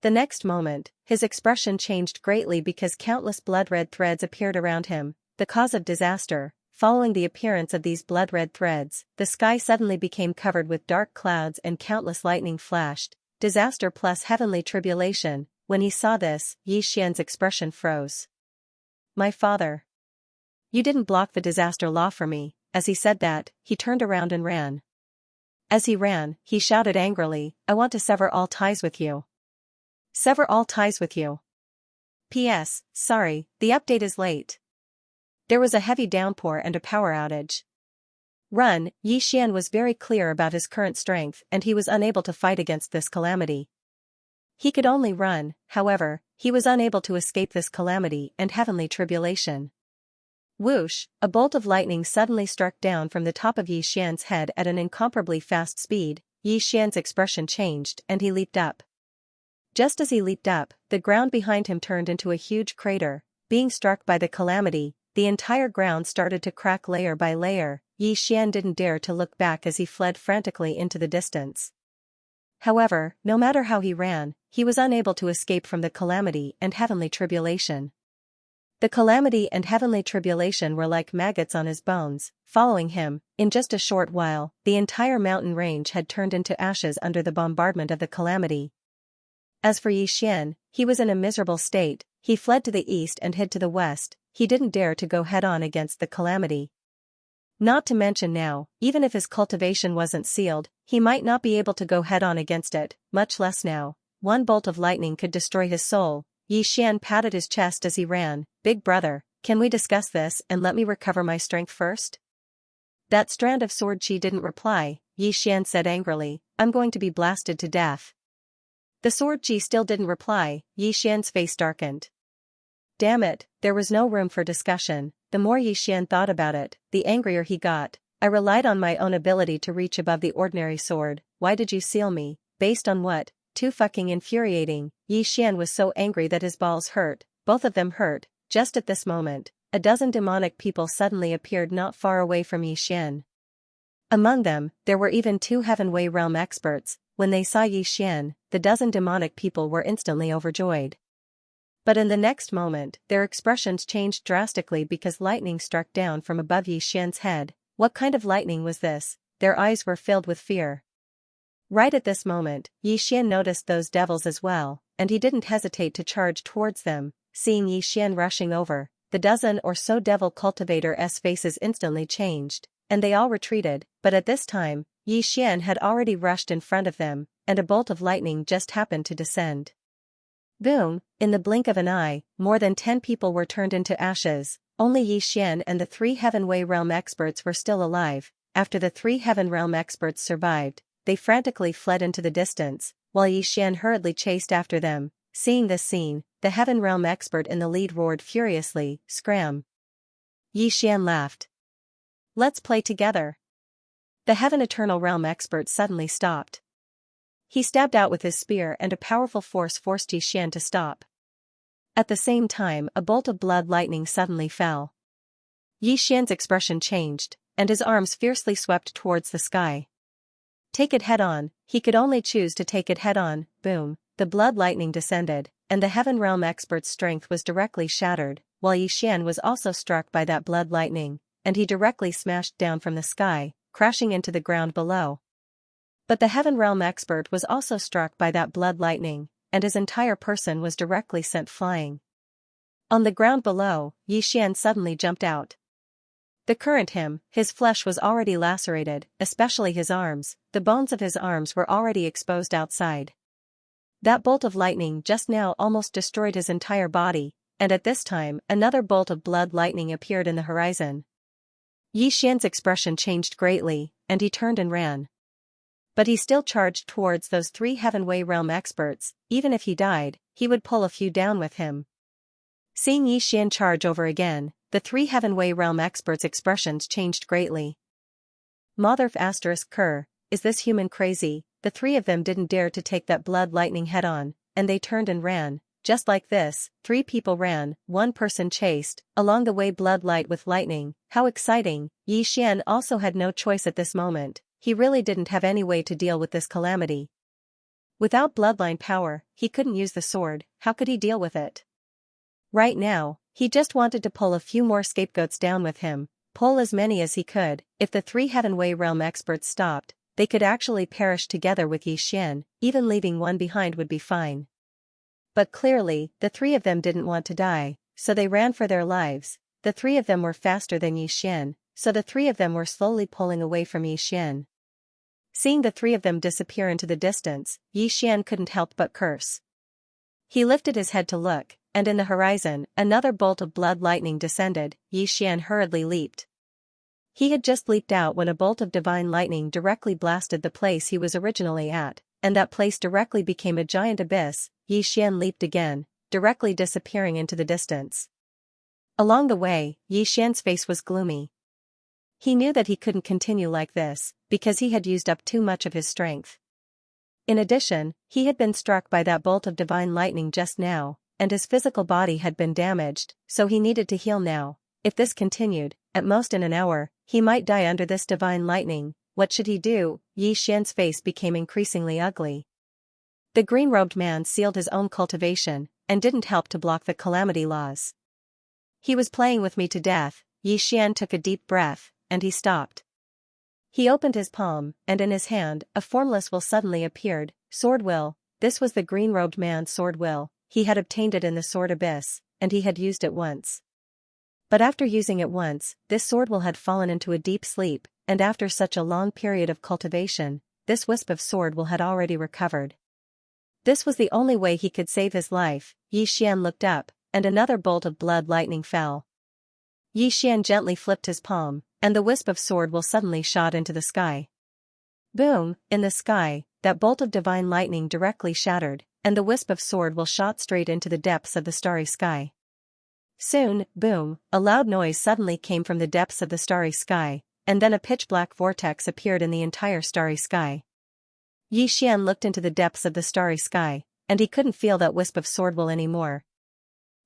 The next moment, his expression changed greatly because countless blood-red threads appeared around him. The cause of disaster. following the appearance of these blood-red threads, the sky suddenly became covered with dark clouds and countless lightning flashed. Disaster plus heavenly tribulation. When he saw this, Yi Xian's expression froze. My father. You didn't block the disaster law for me. As he said that, he turned around and ran. As he ran, he shouted angrily, I want to sever all ties with you. Sever all ties with you. P.S. Sorry, the update is late. There was a heavy downpour and a power outage. Run. Yi Xian was very clear about his current strength and he was unable to fight against this calamity. He could only run, however, he was unable to escape this calamity and heavenly tribulation. Whoosh, a bolt of lightning suddenly struck down from the top of Yi Xian's head at an incomparably fast speed. Yi Xian's expression changed and he leaped up. Just as he leaped up, the ground behind him turned into a huge crater. Being struck by the calamity, the entire ground started to crack layer by layer. Yi Xian didn't dare to look back as he fled frantically into the distance. However, no matter how he ran, he was unable to escape from the calamity and heavenly tribulation. The calamity and heavenly tribulation were like maggots on his bones, following him. In just a short while, the entire mountain range had turned into ashes under the bombardment of the calamity. As for Yi Xian, he was in a miserable state. He fled to the east and hid to the west. He didn't dare to go head-on against the calamity. Not to mention now, even if his cultivation wasn't sealed, he might not be able to go head-on against it, much less now. One bolt of lightning could destroy his soul. Yi Xian patted his chest as he ran. Big brother, can we discuss this and let me recover my strength first? That strand of sword chi didn't reply. Yi Xian said angrily, I'm going to be blasted to death. The sword chi still didn't reply. Yi Xian's face darkened. Damn it, there was no room for discussion. The more Yi Xian thought about it, the angrier he got. I relied on my own ability to reach above the ordinary sword. Why did you seal me? Based on what? Too fucking infuriating. Yi Xian was so angry that his balls hurt. Both of them hurt. Just at this moment, a dozen demonic people suddenly appeared not far away from Yi Xian. Among them, there were even 2 Heavenway realm experts. When they saw Yi Xian, the dozen demonic people were instantly overjoyed. But in the next moment, their expressions changed drastically because lightning struck down from above Yi Xian's head. What kind of lightning was this? Their eyes were filled with fear. Right at this moment, Yi Xian noticed those devils as well, and he didn't hesitate to charge towards them. Seeing Yi Xian rushing over, the dozen or so devil cultivators' faces instantly changed, and they all retreated. But at this time, Yi Xian had already rushed in front of them, and a bolt of lightning just happened to descend. Boom! In the blink of an eye, more than 10 people were turned into ashes. Only Yi Xian and the 3 Heavenway realm experts were still alive. After the 3 Heaven realm experts survived, they frantically fled into the distance, while Yi Xian hurriedly chased after them. Seeing this scene, the Heaven realm expert in the lead roared furiously, Scram! Yi Xian laughed. Let's play together. The Heaven Eternal realm expert suddenly stopped. He stabbed out with his spear and a powerful force forced Yi Xian to stop. At the same time, a bolt of blood lightning suddenly fell. Yi Xian's expression changed, and his arms fiercely swept towards the sky. Take it head-on. He could only choose to take it head-on. Boom! The blood lightning descended, and the Heaven realm expert's strength was directly shattered, while Yi Xian was also struck by that blood lightning, and he directly smashed down from the sky, crashing into the ground below. But the Heaven realm expert was also struck by that blood lightning, and his entire person was directly sent flying. On the ground below, Yi Xian suddenly jumped out. The current his flesh was already lacerated, especially his arms. The bones of his arms were already exposed outside. That bolt of lightning just now almost destroyed his entire body, and at this time another bolt of blood lightning appeared in the horizon. Yi Xian's expression changed greatly, and he turned and ran. But he still charged towards those 3 Heavenway realm experts. Even if he died, he would pull a few down with him. Seeing Yi Xian charge over again, the 3 Heavenway realm experts' expressions changed greatly. Motherf asterisk cur, is this human crazy? The 3 of them didn't dare to take that blood lightning head-on, and they turned and ran. Just like this, 3 people ran, 1 person chased, along the way blood light with lightning. How exciting! Yi Xian also had no choice at this moment. He really didn't have any way to deal with this calamity. Without bloodline power, he couldn't use the sword. How could he deal with it? Right now, he just wanted to pull a few more scapegoats down with him, pull as many as he could. If the three Heavenway Realm experts stopped, they could actually perish together with Xian, even leaving one behind would be fine. But clearly, the three of them didn't want to die, so they ran for their lives. The three of them were faster than Xian, so the three of them were slowly pulling away from Xian. Seeing the three of them disappear into the distance, Xian couldn't help but curse. He lifted his head to look, and in the horizon, another bolt of blood lightning descended. Xian hurriedly leaped. He had just leaped out when a bolt of divine lightning directly blasted the place he was originally at, and that place directly became a giant abyss. Xian leaped again, directly disappearing into the distance. Along the way, Xian's face was gloomy. He knew that he couldn't continue like this, because he had used up too much of his strength. In addition, he had been struck by that bolt of divine lightning just now, and his physical body had been damaged, so he needed to heal now. If this continued, at most in an hour, he might die under this divine lightning. What should he do? Xian's face became increasingly ugly. The green-robed man sealed his own cultivation, and didn't help to block the calamity laws. He was playing with me to death. Xian took a deep breath, and he stopped. He opened his palm, and in his hand, a formless will suddenly appeared. Sword will. This was the green-robed man's sword will. He had obtained it in the sword abyss, and he had used it once. But after using it once, this sword will had fallen into a deep sleep, and after such a long period of cultivation, this wisp of sword will had already recovered. This was the only way he could save his life. Xian looked up, and another bolt of blood lightning fell. Xian gently flipped his palm, and the wisp of sword will suddenly shot into the sky. Boom! In the sky, that bolt of divine lightning directly shattered, and the wisp of sword will shot straight into the depths of the starry sky. Soon, boom, a loud noise suddenly came from the depths of the starry sky, and then a pitch-black vortex appeared in the entire starry sky. Xian looked into the depths of the starry sky, and he couldn't feel that wisp of sword will anymore.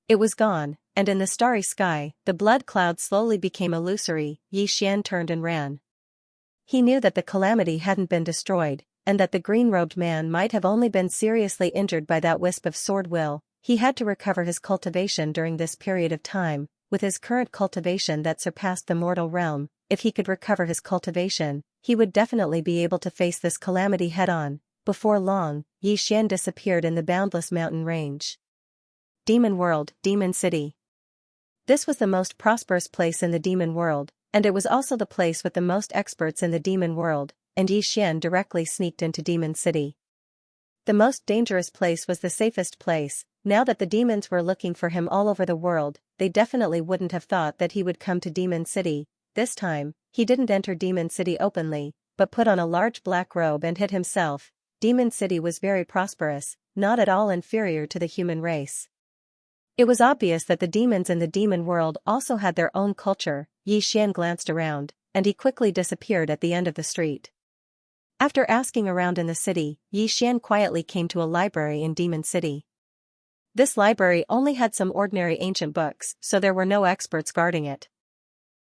It was gone, and in the starry sky, the blood cloud slowly became illusory. Xian turned and ran. He knew that the calamity hadn't been destroyed, and that the green-robed man might have only been seriously injured by that wisp of sword will. He had to recover his cultivation during this period of time. With his current cultivation that surpassed the mortal realm, if he could recover his cultivation, he would definitely be able to face this calamity head-on. Before long, Xian disappeared in the boundless mountain range. Demon World, Demon City. This was the most prosperous place in the demon world, and it was also the place with the most experts in the demon world, and Xian directly sneaked into Demon City. The most dangerous place was the safest place. Now that the demons were looking for him all over the world, they definitely wouldn't have thought that he would come to Demon City. This time, he didn't enter Demon City openly, but put on a large black robe and hid himself. Demon City was very prosperous, not at all inferior to the human race. It was obvious that the demons in the demon world also had their own culture. Xian glanced around, and he quickly disappeared at the end of the street. After asking around in the city, Xian quietly came to a library in Demon City. This library only had some ordinary ancient books, so there were no experts guarding it.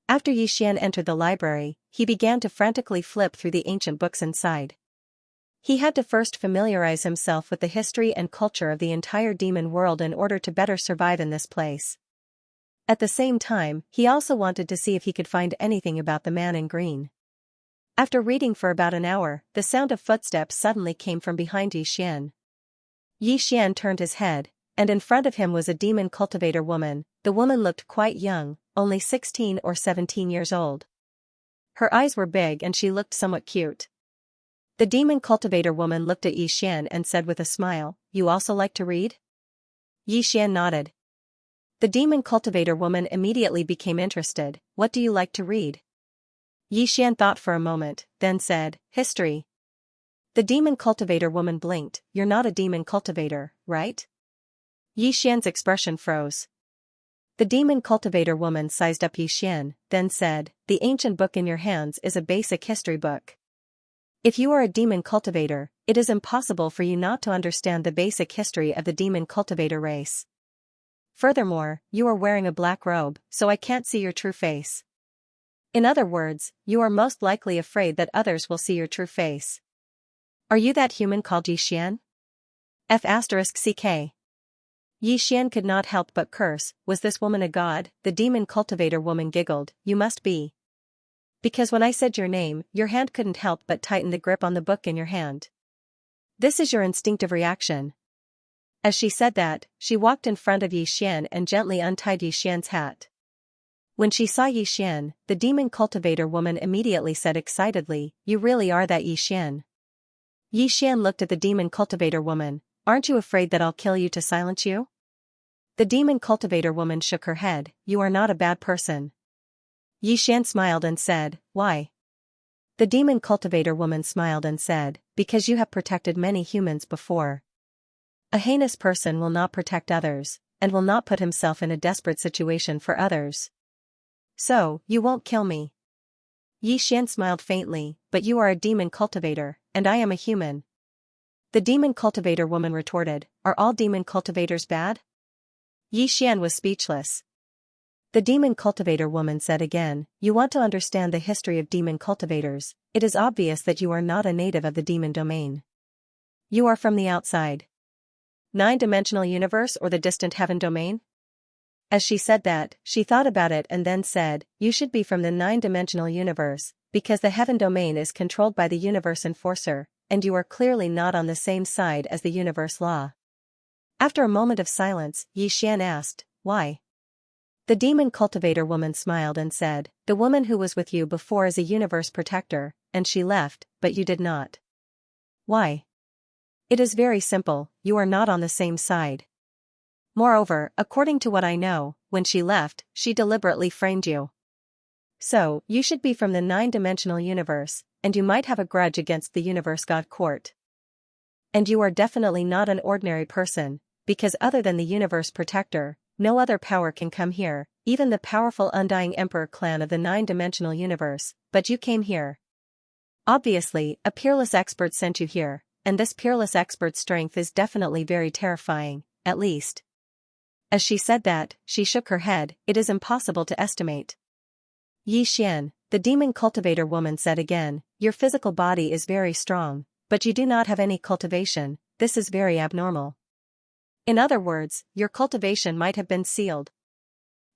After Xian entered the library, he began to frantically flip through the ancient books inside. He had to first familiarize himself with the history and culture of the entire demon world in order to better survive in this place. At the same time, he also wanted to see if he could find anything about the man in green. After reading for about an hour, the sound of footsteps suddenly came from behind Xian. Xian turned his head, and in front of him was a demon cultivator woman. The woman looked quite young, only 16 or 17 years old. Her eyes were big and she looked somewhat cute. The demon cultivator woman looked at Xian and said with a smile, "You also like to read?" Xian nodded. The demon cultivator woman immediately became interested. "What do you like to read?" Xian thought for a moment, then said, "History." The demon cultivator woman blinked. "You're not a demon cultivator, right?" Xian's expression froze. The demon cultivator woman sized up Xian, then said, "The ancient book in your hands is a basic history book. If you are a demon cultivator, it is impossible for you not to understand the basic history of the demon cultivator race. Furthermore, you are wearing a black robe, so I can't see your true face. In other words, you are most likely afraid that others will see your true face. Are you that human called Xian? F***ck. Yi Xian could not help but curse. Was this woman a god? The demon cultivator woman giggled. You must be. Because when I said your name, your hand couldn't help but tighten the grip on the book in your hand. This is your instinctive reaction. As she said that, she walked in front of Yi Xian and gently untied Yi Xian's hat. When she saw Yi Xian, the demon cultivator woman immediately said excitedly, "You really are that Yi Xian." Yi Xian looked at the demon cultivator woman. "Aren't you afraid that I'll kill you to silence you?" The demon cultivator woman shook her head. "You are not a bad person." Yi Xian smiled and said, "Why?" The demon cultivator woman smiled and said, "Because you have protected many humans before. A heinous person will not protect others, and will not put himself in a desperate situation for others. So, you won't kill me." Yi Xian smiled faintly, "But you are a demon cultivator, and I am a human." The demon cultivator woman retorted, "Are all demon cultivators bad?" Yi Xian was speechless. The demon cultivator woman said again, "You want to understand the history of demon cultivators. It is obvious that you are not a native of the demon domain. You are from the outside. Nine-dimensional universe or the distant heaven domain?" As she said that, she thought about it and then said, "You should be from the nine-dimensional universe, because the heaven domain is controlled by the universe enforcer, and you are clearly not on the same side as the universe law." After a moment of silence, Yi Xian asked, "Why?" The demon cultivator woman smiled and said, "The woman who was with you before is a universe protector, and she left, but you did not." "Why?" "It is very simple, you are not on the same side. Moreover, according to what I know, when she left, she deliberately framed you. So, you should be from the nine-dimensional universe, and you might have a grudge against the universe god court. And you are definitely not an ordinary person, because other than the universe protector, no other power can come here, even the powerful undying emperor clan of the nine-dimensional universe, but you came here. Obviously, a peerless expert sent you here, and this peerless expert's strength is definitely very terrifying, at least." As she said that, she shook her head. "It is impossible to estimate." "Yi Xian," the demon cultivator woman said again, "your physical body is very strong, but you do not have any cultivation. This is very abnormal. In other words, your cultivation might have been sealed.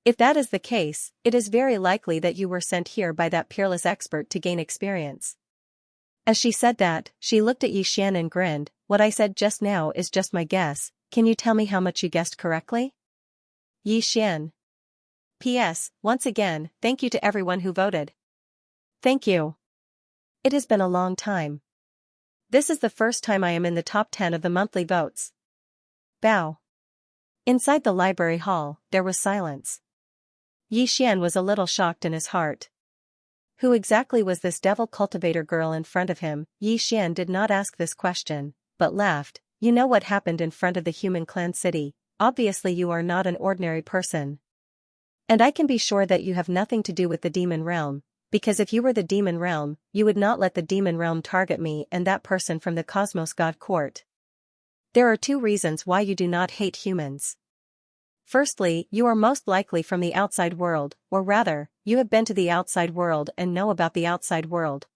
If that is the case, it is very likely that you were sent here by that peerless expert to gain experience." As she said that, she looked at Yi Xian and grinned. "What I said just now is just my guess. Can you tell me how much you guessed correctly?" Yi Xian. P.S. Once again, thank you to everyone who voted. Thank you. It has been a long time. This is the first time I am in the top 10 of the monthly votes. Bow. Inside the library hall, there was silence. Yi Xian was a little shocked in his heart. Who exactly was this devil cultivator girl in front of him? Yi Xian did not ask this question, but laughed. "You know what happened in front of the human clan city. Obviously you are not an ordinary person. And I can be sure that you have nothing to do with the demon realm, because if you were the demon realm, you would not let the demon realm target me and that person from the cosmos god court. There are two reasons why you do not hate humans. Firstly, you are most likely from the outside world, or rather, you have been to the outside world and know about the outside world.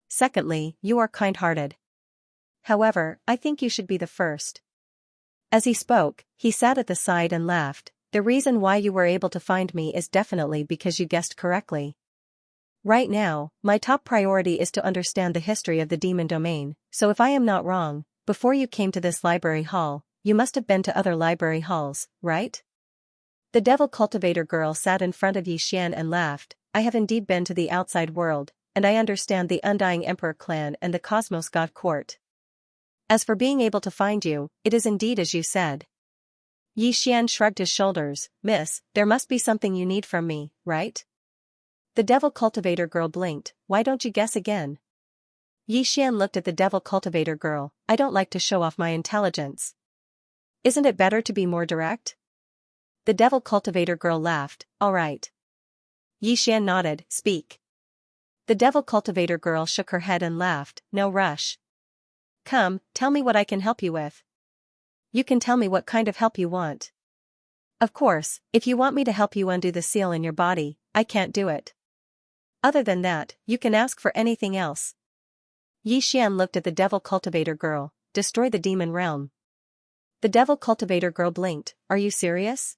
Secondly, you are kind-hearted. However, I think you should be the first." As he spoke, he sat at the side and laughed. "The reason why you were able to find me is definitely because you guessed correctly. Right now, my top priority is to understand the history of the demon domain, so if I am not wrong, before you came to this library hall, you must have been to other library halls, right?" The devil cultivator girl sat in front of Yi Xian and laughed. "I have indeed been to the outside world, and I understand the undying emperor clan and the cosmos god court. As for being able to find you, it is indeed as you said." Yi Xian shrugged his shoulders. "Miss, there must be something you need from me, right?" The devil cultivator girl blinked. "Why don't you guess again?" Yi Xian looked at the devil cultivator girl. "I don't like to show off my intelligence. Isn't it better to be more direct?" The devil cultivator girl laughed. "All right." Yi Xian nodded. "Speak." The devil cultivator girl shook her head and laughed. "No rush. Come, tell me what I can help you with. You can tell me what kind of help you want. Of course, if you want me to help you undo the seal in your body, I can't do it. Other than that, you can ask for anything else." Yi Xian looked at the devil cultivator girl. "Destroy the demon realm." The devil cultivator girl blinked. Are you serious?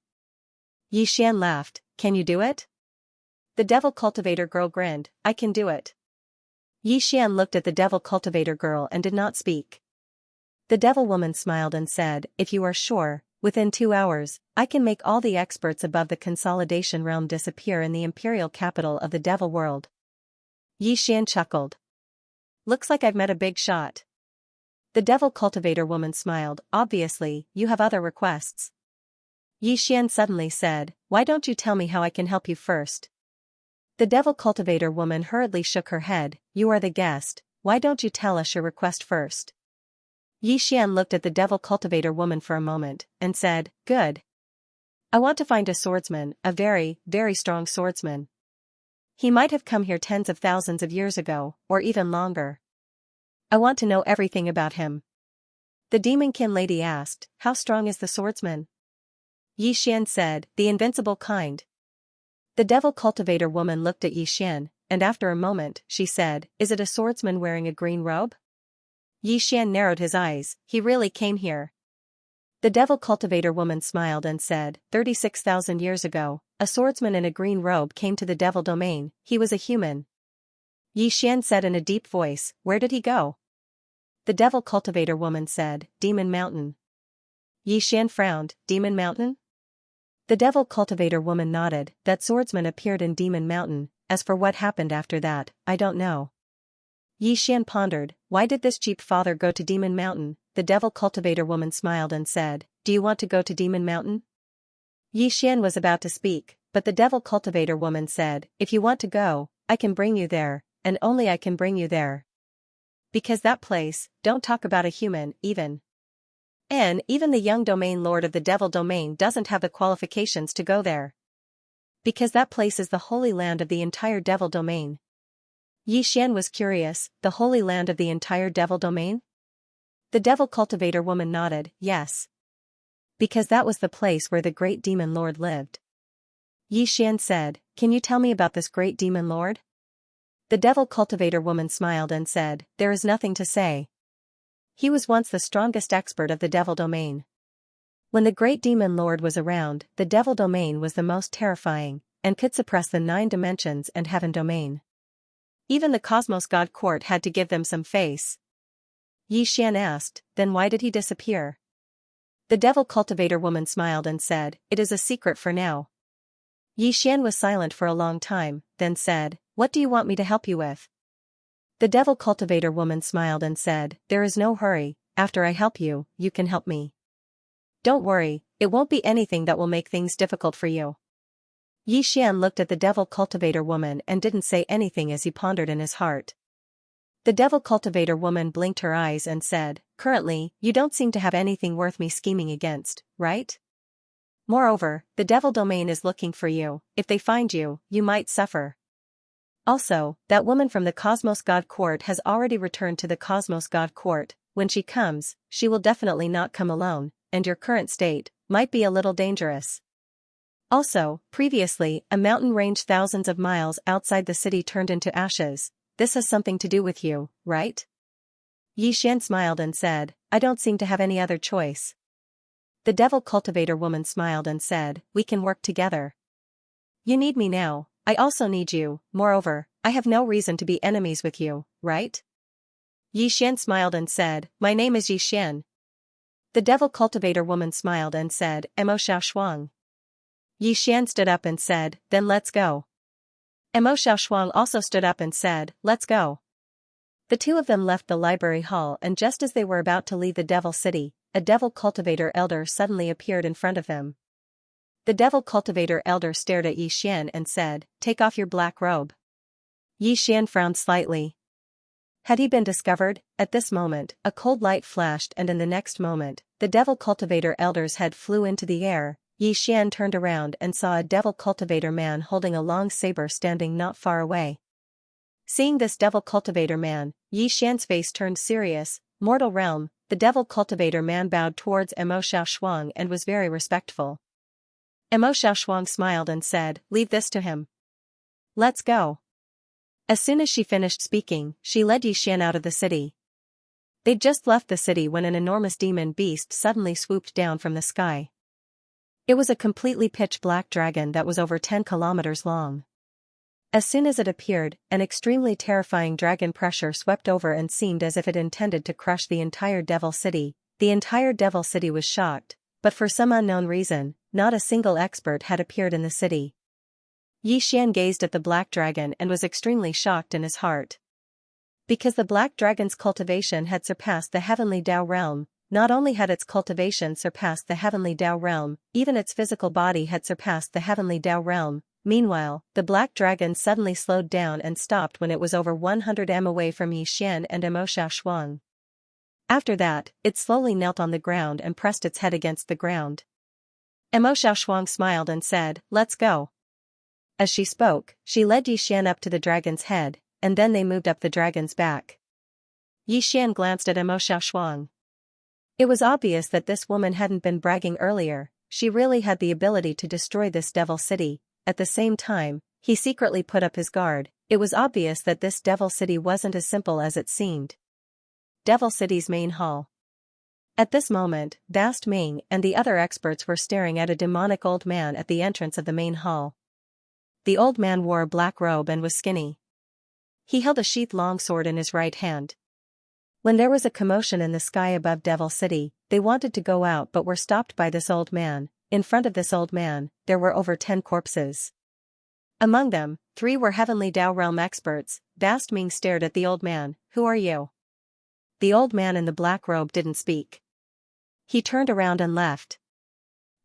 Yi Xian laughed. Can you do it? The devil cultivator girl grinned. I can do it. Yi Xian looked at the devil cultivator girl and did not speak. The devil woman smiled and said, if you are sure, within 2 hours, I can make all the experts above the consolidation realm disappear in the imperial capital of the devil world. Yi Xian chuckled. Looks like I've met a big shot. The devil cultivator woman smiled. Obviously, you have other requests. Yi Xian suddenly said, why don't you tell me how I can help you first? The devil cultivator woman hurriedly shook her head. You are the guest, why don't you tell us your request first? Yi Xian looked at the devil cultivator woman for a moment, and said, good. I want to find a swordsman, a very, very strong swordsman. He might have come here tens of thousands of years ago, or even longer. I want to know everything about him. The demonkin lady asked, how strong is the swordsman? Yi Xian said, the invincible kind. The devil cultivator woman looked at Yi Xian, and after a moment, she said, is it a swordsman wearing a green robe? Yi Xian narrowed his eyes. He really came here. The devil cultivator woman smiled and said, 36,000 years ago, a swordsman in a green robe came to the devil domain. He was a human. Yi Xian said in a deep voice, where did he go? The devil cultivator woman said, Demon Mountain. Yi Xian frowned, Demon Mountain? The devil cultivator woman nodded. That swordsman appeared in Demon Mountain. As for what happened after that, I don't know. Yi Xian pondered, why did this cheap father go to Demon Mountain? The devil cultivator woman smiled and said, do you want to go to Demon Mountain? Yi Xian was about to speak, but the devil cultivator woman said, if you want to go, I can bring you there, and only I can bring you there. Because that place, don't talk about a human, even the young domain lord of the devil domain doesn't have the qualifications to go there. Because that place is the holy land of the entire devil domain. Yi Xian was curious, the holy land of the entire devil domain? The devil cultivator woman nodded, yes. Because that was the place where the great demon lord lived. Yi Xian said, can you tell me about this great demon lord? The devil cultivator woman smiled and said, there is nothing to say. He was once the strongest expert of the devil domain. When the great demon lord was around, the devil domain was the most terrifying, and could suppress the 9 dimensions and heaven domain. Even the cosmos god court had to give them some face. Yi Xian asked, then why did he disappear? The devil cultivator woman smiled and said, it is a secret for now. Yi Xian was silent for a long time, then said, what do you want me to help you with? The devil cultivator woman smiled and said, there is no hurry, after I help you, you can help me. Don't worry, it won't be anything that will make things difficult for you. Yi Xian looked at the devil cultivator woman and didn't say anything as he pondered in his heart. The devil cultivator woman blinked her eyes and said, currently, you don't seem to have anything worth me scheming against, right? Moreover, the devil domain is looking for you. If they find you, you might suffer. Also, that woman from the Cosmos God Court has already returned to the Cosmos God Court. When she comes, she will definitely not come alone, and your current state might be a little dangerous. Also, previously, a mountain range thousands of miles outside the city turned into ashes. This has something to do with you, right? Yi Xian smiled and said, I don't seem to have any other choice. The devil cultivator woman smiled and said, we can work together. You need me now. I also need you. Moreover, I have no reason to be enemies with you, right? Yi Xian smiled and said, my name is Yi Xian. The devil cultivator woman smiled and said, Mo Xiaoshuang. Yi Xian stood up and said, then let's go. Mo Xiaoshuang also stood up and said, let's go. The two of them left the library hall, and just as they were about to leave the devil city, a devil cultivator elder suddenly appeared in front of them. The devil cultivator elder stared at Yi Xian and said, take off your black robe. Yi Xian frowned slightly. Had he been discovered? At this moment, a cold light flashed, and in the next moment, the devil cultivator elder's head flew into the air. Yi Xian turned around and saw a devil cultivator man holding a long saber standing not far away. Seeing this devil cultivator man, Yi Xian's face turned serious. Mortal realm, the devil cultivator man bowed towards Mo Xiaoshuang and was very respectful. Mo Xiaoshuang smiled and said, leave this to him. Let's go. As soon as she finished speaking, she led Yi Xian out of the city. They'd just left the city when an enormous demon beast suddenly swooped down from the sky. It was a completely pitch-black dragon that was over 10 kilometers long. As soon as it appeared, an extremely terrifying dragon pressure swept over and seemed as if it intended to crush the entire Devil City. The entire Devil City was shocked, but for some unknown reason, not a single expert had appeared in the city. Xian gazed at the black dragon and was extremely shocked in his heart. Because the black dragon's cultivation had surpassed the heavenly Dao realm, not only had its cultivation surpassed the heavenly Dao realm, even its physical body had surpassed the heavenly Dao realm. Meanwhile, the black dragon suddenly slowed down and stopped when it was over 100 m away from Xian and Mo Xiaoshuang. After that, it slowly knelt on the ground and pressed its head against the ground. Mo Xiaoshuang smiled and said, "Let's go." As she spoke, she led Xian up to the dragon's head, and then they moved up the dragon's back. Xian glanced at Mo Xiaoshuang. It was obvious that this woman hadn't been bragging earlier. She really had the ability to destroy this Devil City. At the same time, he secretly put up his guard. It was obvious that this Devil City wasn't as simple as it seemed. Devil City's main hall. At this moment, Vast Ming and the other experts were staring at a demonic old man at the entrance of the main hall. The old man wore a black robe and was skinny. He held a sheathed longsword in his right hand. When there was a commotion in the sky above Devil City, they wanted to go out but were stopped by this old man. In front of this old man, there were over 10 corpses. Among them, 3 were heavenly Dao realm experts. Vast Ming stared at the old man. "Who are you?" The old man in the black robe didn't speak. He turned around and left.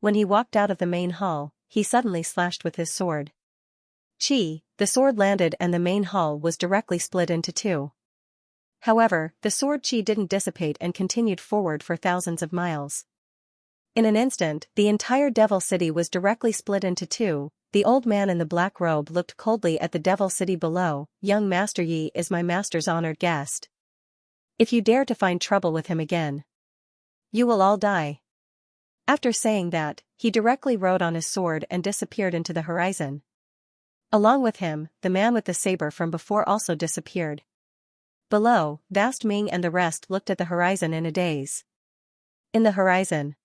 When he walked out of the main hall, he suddenly slashed with his sword. Chi, the sword landed and the main hall was directly split into 2. However, the sword chi didn't dissipate and continued forward for thousands of miles. In an instant, the entire Devil City was directly split into 2. The old man in the black robe looked coldly at the Devil City below. "Young Master Yi is my master's honored guest. If you dare to find trouble with him again, you will all die." After saying that, he directly rode on his sword and disappeared into the horizon. Along with him, the man with the saber from before also disappeared. Below, Vast Ming and the rest looked at the horizon in a daze. In the horizon,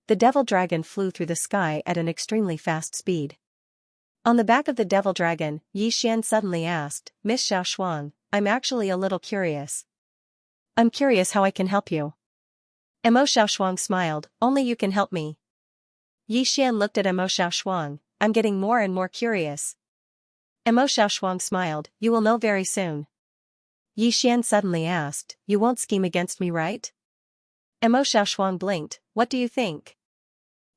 the devil dragon flew through the sky at an extremely fast speed. On the back of the devil dragon, Xian suddenly asked, "Miss Xiaoshuang, I'm actually a little curious. I'm curious how I can help you." Mo Xiaoshuang smiled, "Only you can help me." Xian looked at Mo Xiaoshuang, "I'm getting more and more curious." Mo Xiaoshuang smiled, "You will know very soon." Xian suddenly asked, "You won't scheme against me, right?" Mo Xiaoshuang blinked, "What do you think?"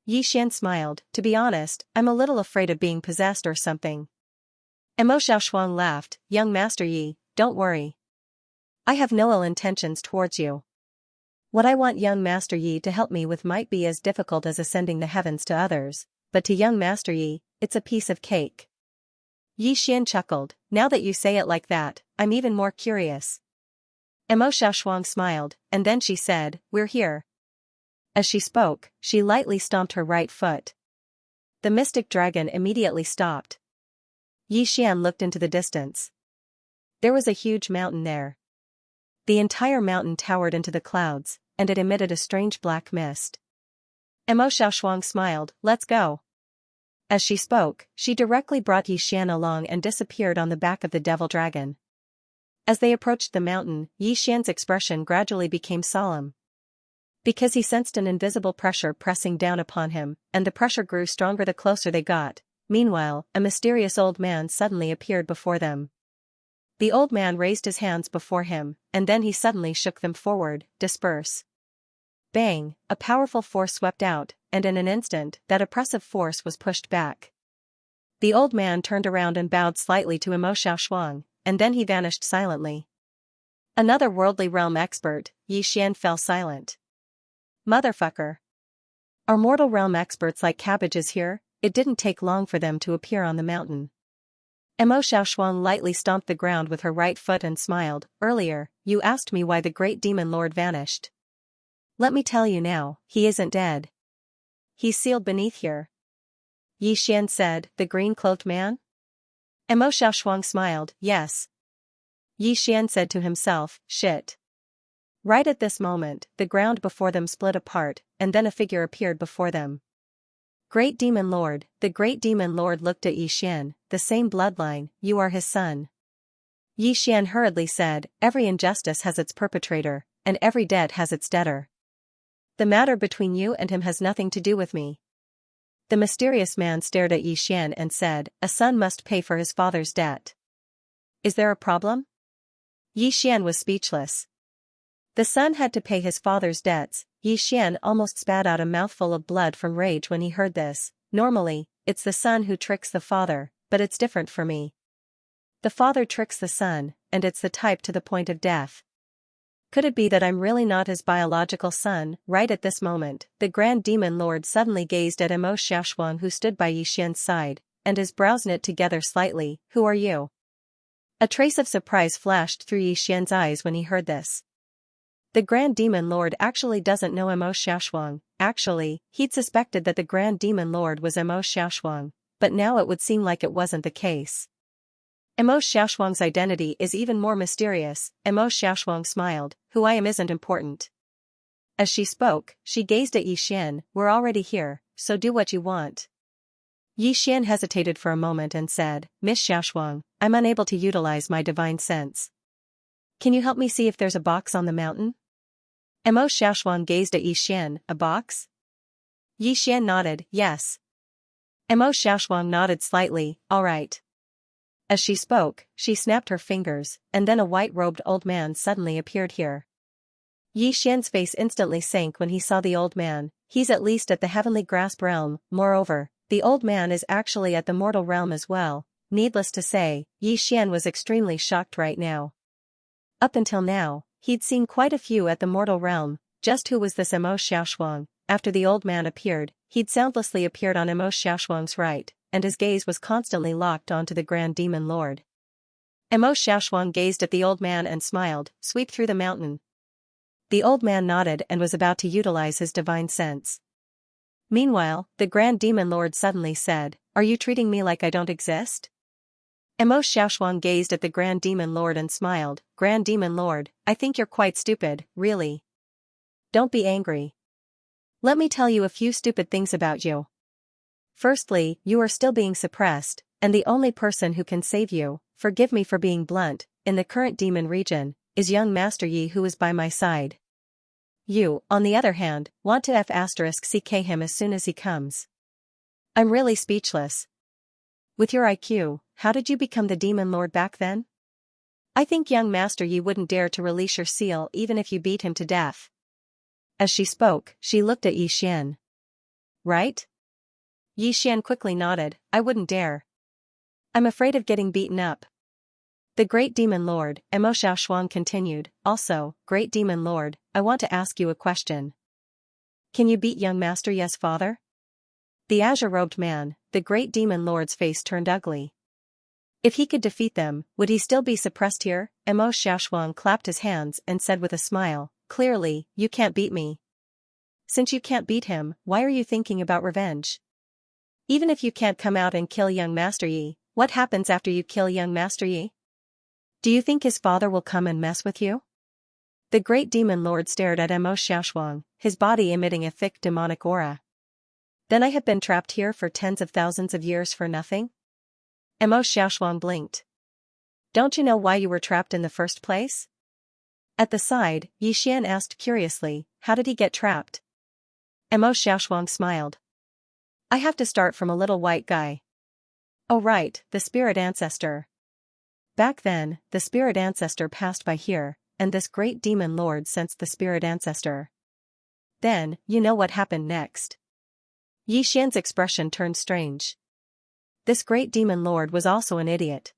Xian smiled, "To be honest, I'm a little afraid of being possessed or something." Mo Xiaoshuang laughed, "Young Master Yi, don't worry. I have no ill intentions towards you. What I want young Master Yi to help me with might be as difficult as ascending the heavens to others, but to young Master Yi, it's a piece of cake." Xian chuckled, "Now that you say it like that, I'm even more curious." Mo Xiaoshuang smiled, and then she said, "We're here." As she spoke, she lightly stomped her right foot. The mystic dragon immediately stopped. Xian looked into the distance. There was a huge mountain there. The entire mountain towered into the clouds, and it emitted a strange black mist. Mo Xiaoshuang smiled, "Let's go." As she spoke, she directly brought Xian along and disappeared on the back of the devil dragon. As they approached the mountain, Xian's expression gradually became solemn. Because he sensed an invisible pressure pressing down upon him, and the pressure grew stronger the closer they got. Meanwhile, a mysterious old man suddenly appeared before them. The old man raised his hands before him, and then he suddenly shook them forward, "Disperse." Bang, a powerful force swept out, and in an instant, that oppressive force was pushed back. The old man turned around and bowed slightly to Mo Xiaoshuang, and then he vanished silently. Another worldly realm expert, Xian, fell silent. "Motherfucker. Are mortal realm experts like cabbages here?" It didn't take long for them to appear on the mountain. Mo Xiaoshuang lightly stomped the ground with her right foot and smiled, "Earlier, you asked me why the great demon lord vanished. Let me tell you now, he isn't dead. He's sealed beneath here." Xian said, "The green-cloaked man?" Mo Xiaoshuang smiled, "Yes." Xian said to himself, "Shit. Right at this moment, the ground before them split apart, and then a figure appeared before them. Great Demon Lord, the Great Demon Lord looked at Xian, the same bloodline, you are his son. Xian hurriedly said, every injustice has its perpetrator, and every debt has its debtor. The matter between you and him has nothing to do with me. The mysterious man stared at Xian and said, a son must pay for his father's debt. Is there a problem? Xian was speechless. The son had to pay his father's debts. Xian almost spat out a mouthful of blood from rage when he heard this. Normally, it's the son who tricks the father, but it's different for me. The father tricks the son, and it's the type to the point of death. Could it be that I'm really not his biological son? Right at this moment, the Grand Demon Lord suddenly gazed at Emo Xiaoshuang who stood by Xian's side, and his brows knit together slightly. Who are you? A trace of surprise flashed through Xian's eyes when he heard this. The Grand Demon Lord actually doesn't know Emo Xiaoshuang. Actually, he'd suspected that the Grand Demon Lord was Emo Xiaoshuang, but now it would seem like it wasn't the case. Emo Xiaoshuang's identity is even more mysterious. Emo Xiaoshuang smiled, who I am isn't important. As she spoke, she gazed at Xian, we're already here, so do what you want. Xian hesitated for a moment and said, Miss Xiaoshuang, I'm unable to utilize my divine sense. Can you help me see if there's a box on the mountain? Emo Xiaoshuang gazed at Xian, a box? Xian nodded, yes. Emo Xiaoshuang nodded slightly, all right. As she spoke, she snapped her fingers, and then a white-robed old man suddenly appeared here. Xian's face instantly sank when he saw the old man. He's at least at the heavenly grasp realm. Moreover, the old man is actually at the mortal realm as well. Needless to say, Xian was extremely shocked right now. Up until now, he'd seen quite a few at the mortal realm. Just who was this Emo Xiaoshuang? After the old man appeared, he'd soundlessly appeared on Emo Xiaoshuang's right, and his gaze was constantly locked onto the Grand Demon Lord. Emo Xiaoshuang gazed at the old man and smiled, sweep through the mountain. The old man nodded and was about to utilize his divine sense. Meanwhile, the Grand Demon Lord suddenly said, are you treating me like I don't exist? Emo Xiaoshuang gazed at the Grand Demon Lord and smiled, Grand Demon Lord, I think you're quite stupid, really. Don't be angry. Let me tell you a few stupid things about you. Firstly, you are still being suppressed, and the only person who can save you, forgive me for being blunt, in the current demon region, is young Master Yi who is by my side. You, on the other hand, want to *CK him as soon as he comes. I'm really speechless. With your IQ, how did you become the Demon Lord back then? I think young Master Yi wouldn't dare to release your seal even if you beat him to death. As she spoke, she looked at Xian. Right? Xian quickly nodded, I wouldn't dare. I'm afraid of getting beaten up. The Great Demon Lord, Emo Xiaoshuang continued, also, Great Demon Lord, I want to ask you a question. Can you beat young Master Yi's father? The azure-robed man, the Great Demon Lord's face turned ugly. If he could defeat them, would he still be suppressed here? Emo Xiaoshuang clapped his hands and said with a smile, clearly, you can't beat me. Since you can't beat him, why are you thinking about revenge? Even if you can't come out and kill young Master Yi, what happens after you kill young Master Yi? Do you think his father will come and mess with you? The Great Demon Lord stared at Emo Xiaoshuang, his body emitting a thick demonic aura. Then I have been trapped here for tens of thousands of years for nothing? Emo Xiaoshuang blinked. Don't you know why you were trapped in the first place? At the side, Xian asked curiously, how did he get trapped? Emo Xiaoshuang smiled. I have to start from a little white guy. Oh right, the spirit ancestor. Back then, the spirit ancestor passed by here, and this Great Demon Lord sensed the spirit ancestor. Then, you know what happened next. Xian's expression turned strange. This Great Demon Lord was also an idiot.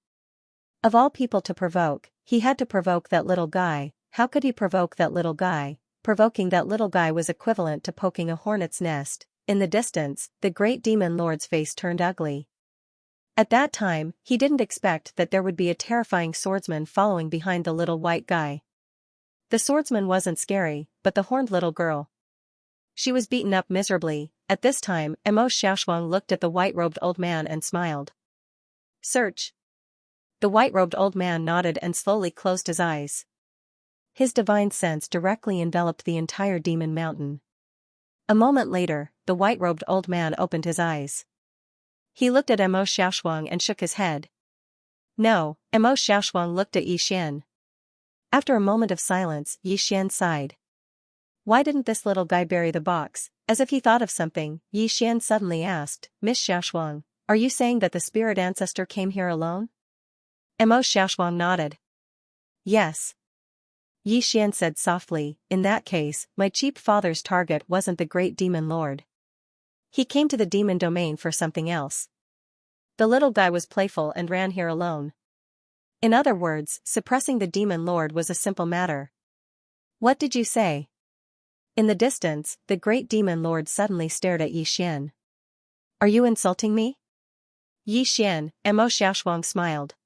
Of all people to provoke, he had to provoke that little guy. How could he provoke that little guy? Provoking that little guy was equivalent to poking a hornet's nest. In the distance, the Great Demon Lord's face turned ugly. At that time, he didn't expect that there would be a terrifying swordsman following behind the little white guy. The swordsman wasn't scary, but the horned little girl. She was beaten up miserably. At this time, Emo Xiaoshuang looked at the white-robed old man and smiled. Search. The white-robed old man nodded and slowly closed his eyes. His divine sense directly enveloped the entire demon mountain. A moment later, the white-robed old man opened his eyes. He looked at Mo Xiaoshuang and shook his head. No, Mo Xiaoshuang looked at Yi Xian. After a moment of silence, Yi Xian sighed. Why didn't this little guy bury the box? As if he thought of something, Yi Xian suddenly asked, Miss Xiaoshuang, are you saying that the spirit ancestor came here alone? Mo Xiaoshuang nodded. Yes. Yi Xian said softly, in that case, my cheap father's target wasn't the great demon lord. He came to the demon domain for something else. The little guy was playful and ran here alone. In other words, suppressing the demon lord was a simple matter. What did you say? In the distance, the great demon lord suddenly stared at Yi Xian. Are you insulting me? Yi Xian, Mo Xiaoshuang smiled.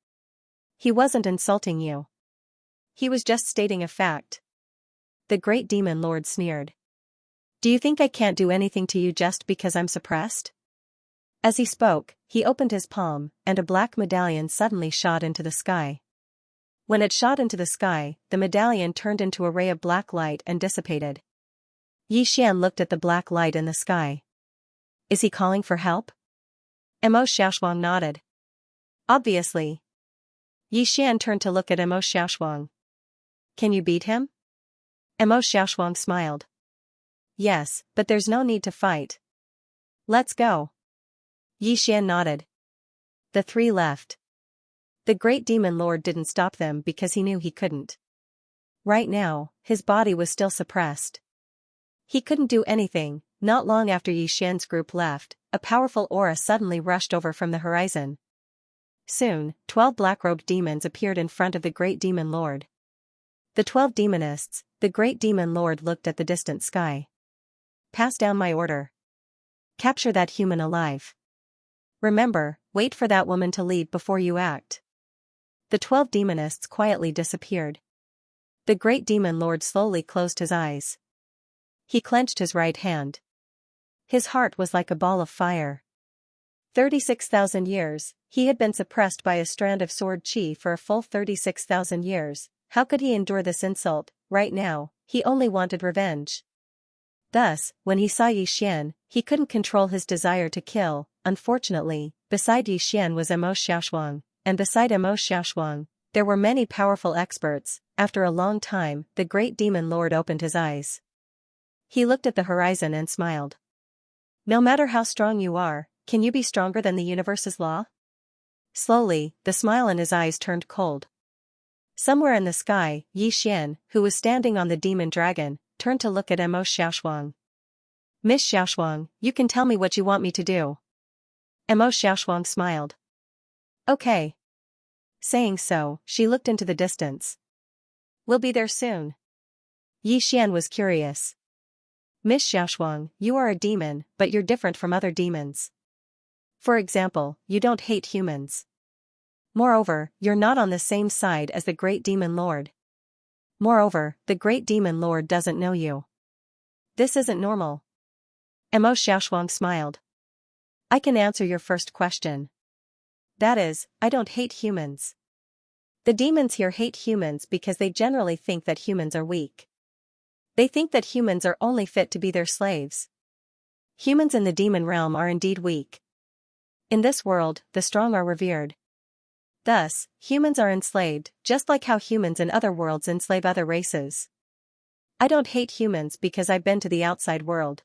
He wasn't insulting you. He was just stating a fact. The great demon lord sneered. Do you think I can't do anything to you just because I'm suppressed? As he spoke, he opened his palm, and a black medallion suddenly shot into the sky. When it shot into the sky, the medallion turned into a ray of black light and dissipated. Yi Xian looked at the black light in the sky. Is he calling for help? Mo Xiaoshuang nodded. Obviously. Yi Xian turned to look at Mo Xiaoshuang. Can you beat him? Mo Xiaoshuang smiled. Yes, but there's no need to fight. Let's go. Yi Xian nodded. The three left. The great demon lord didn't stop them because he knew he couldn't. Right now, his body was still suppressed. He couldn't do anything. Not long after Yi Xian's group left, a powerful aura suddenly rushed over from the horizon. Soon, 12 black-robed demons appeared in front of the great demon lord. The 12 demonists, the great demon lord looked at the distant sky. Pass down my order. Capture that human alive. Remember, wait for that woman to leave before you act. The 12 demonists quietly disappeared. The great demon lord slowly closed his eyes. He clenched his right hand. His heart was like a ball of fire. 36,000 years, he had been suppressed by a strand of sword chi for a full 36,000 years. How could he endure this insult? Right now, he only wanted revenge. Thus, when he saw Yi Xian, he couldn't control his desire to kill. Unfortunately, beside Yi Xian was Mo Xiaoshuang, and beside Mo Xiaoshuang, there were many powerful experts. After a long time, the great demon lord opened his eyes. He looked at the horizon and smiled. No matter how strong you are, can you be stronger than the universe's law? Slowly, the smile in his eyes turned cold. Somewhere in the sky, Yi Xian, who was standing on the demon dragon, turned to look at Mo Xiaoshuang. Miss Xiaoshuang, you can tell me what you want me to do. Mo Xiaoshuang smiled. Okay. Saying so, she looked into the distance. We'll be there soon. Yi Xian was curious. Miss Xiaoshuang, you are a demon, but you're different from other demons. For example, you don't hate humans. Moreover, you're not on the same side as the great demon lord. Moreover, the great demon lord doesn't know you. This isn't normal. Mo Xiaoshuang smiled. I can answer your first question. That is, I don't hate humans. The demons here hate humans because they generally think that humans are weak. They think that humans are only fit to be their slaves. Humans in the demon realm are indeed weak. In this world, the strong are revered. Thus, humans are enslaved, just like how humans in other worlds enslave other races. I don't hate humans because I've been to the outside world.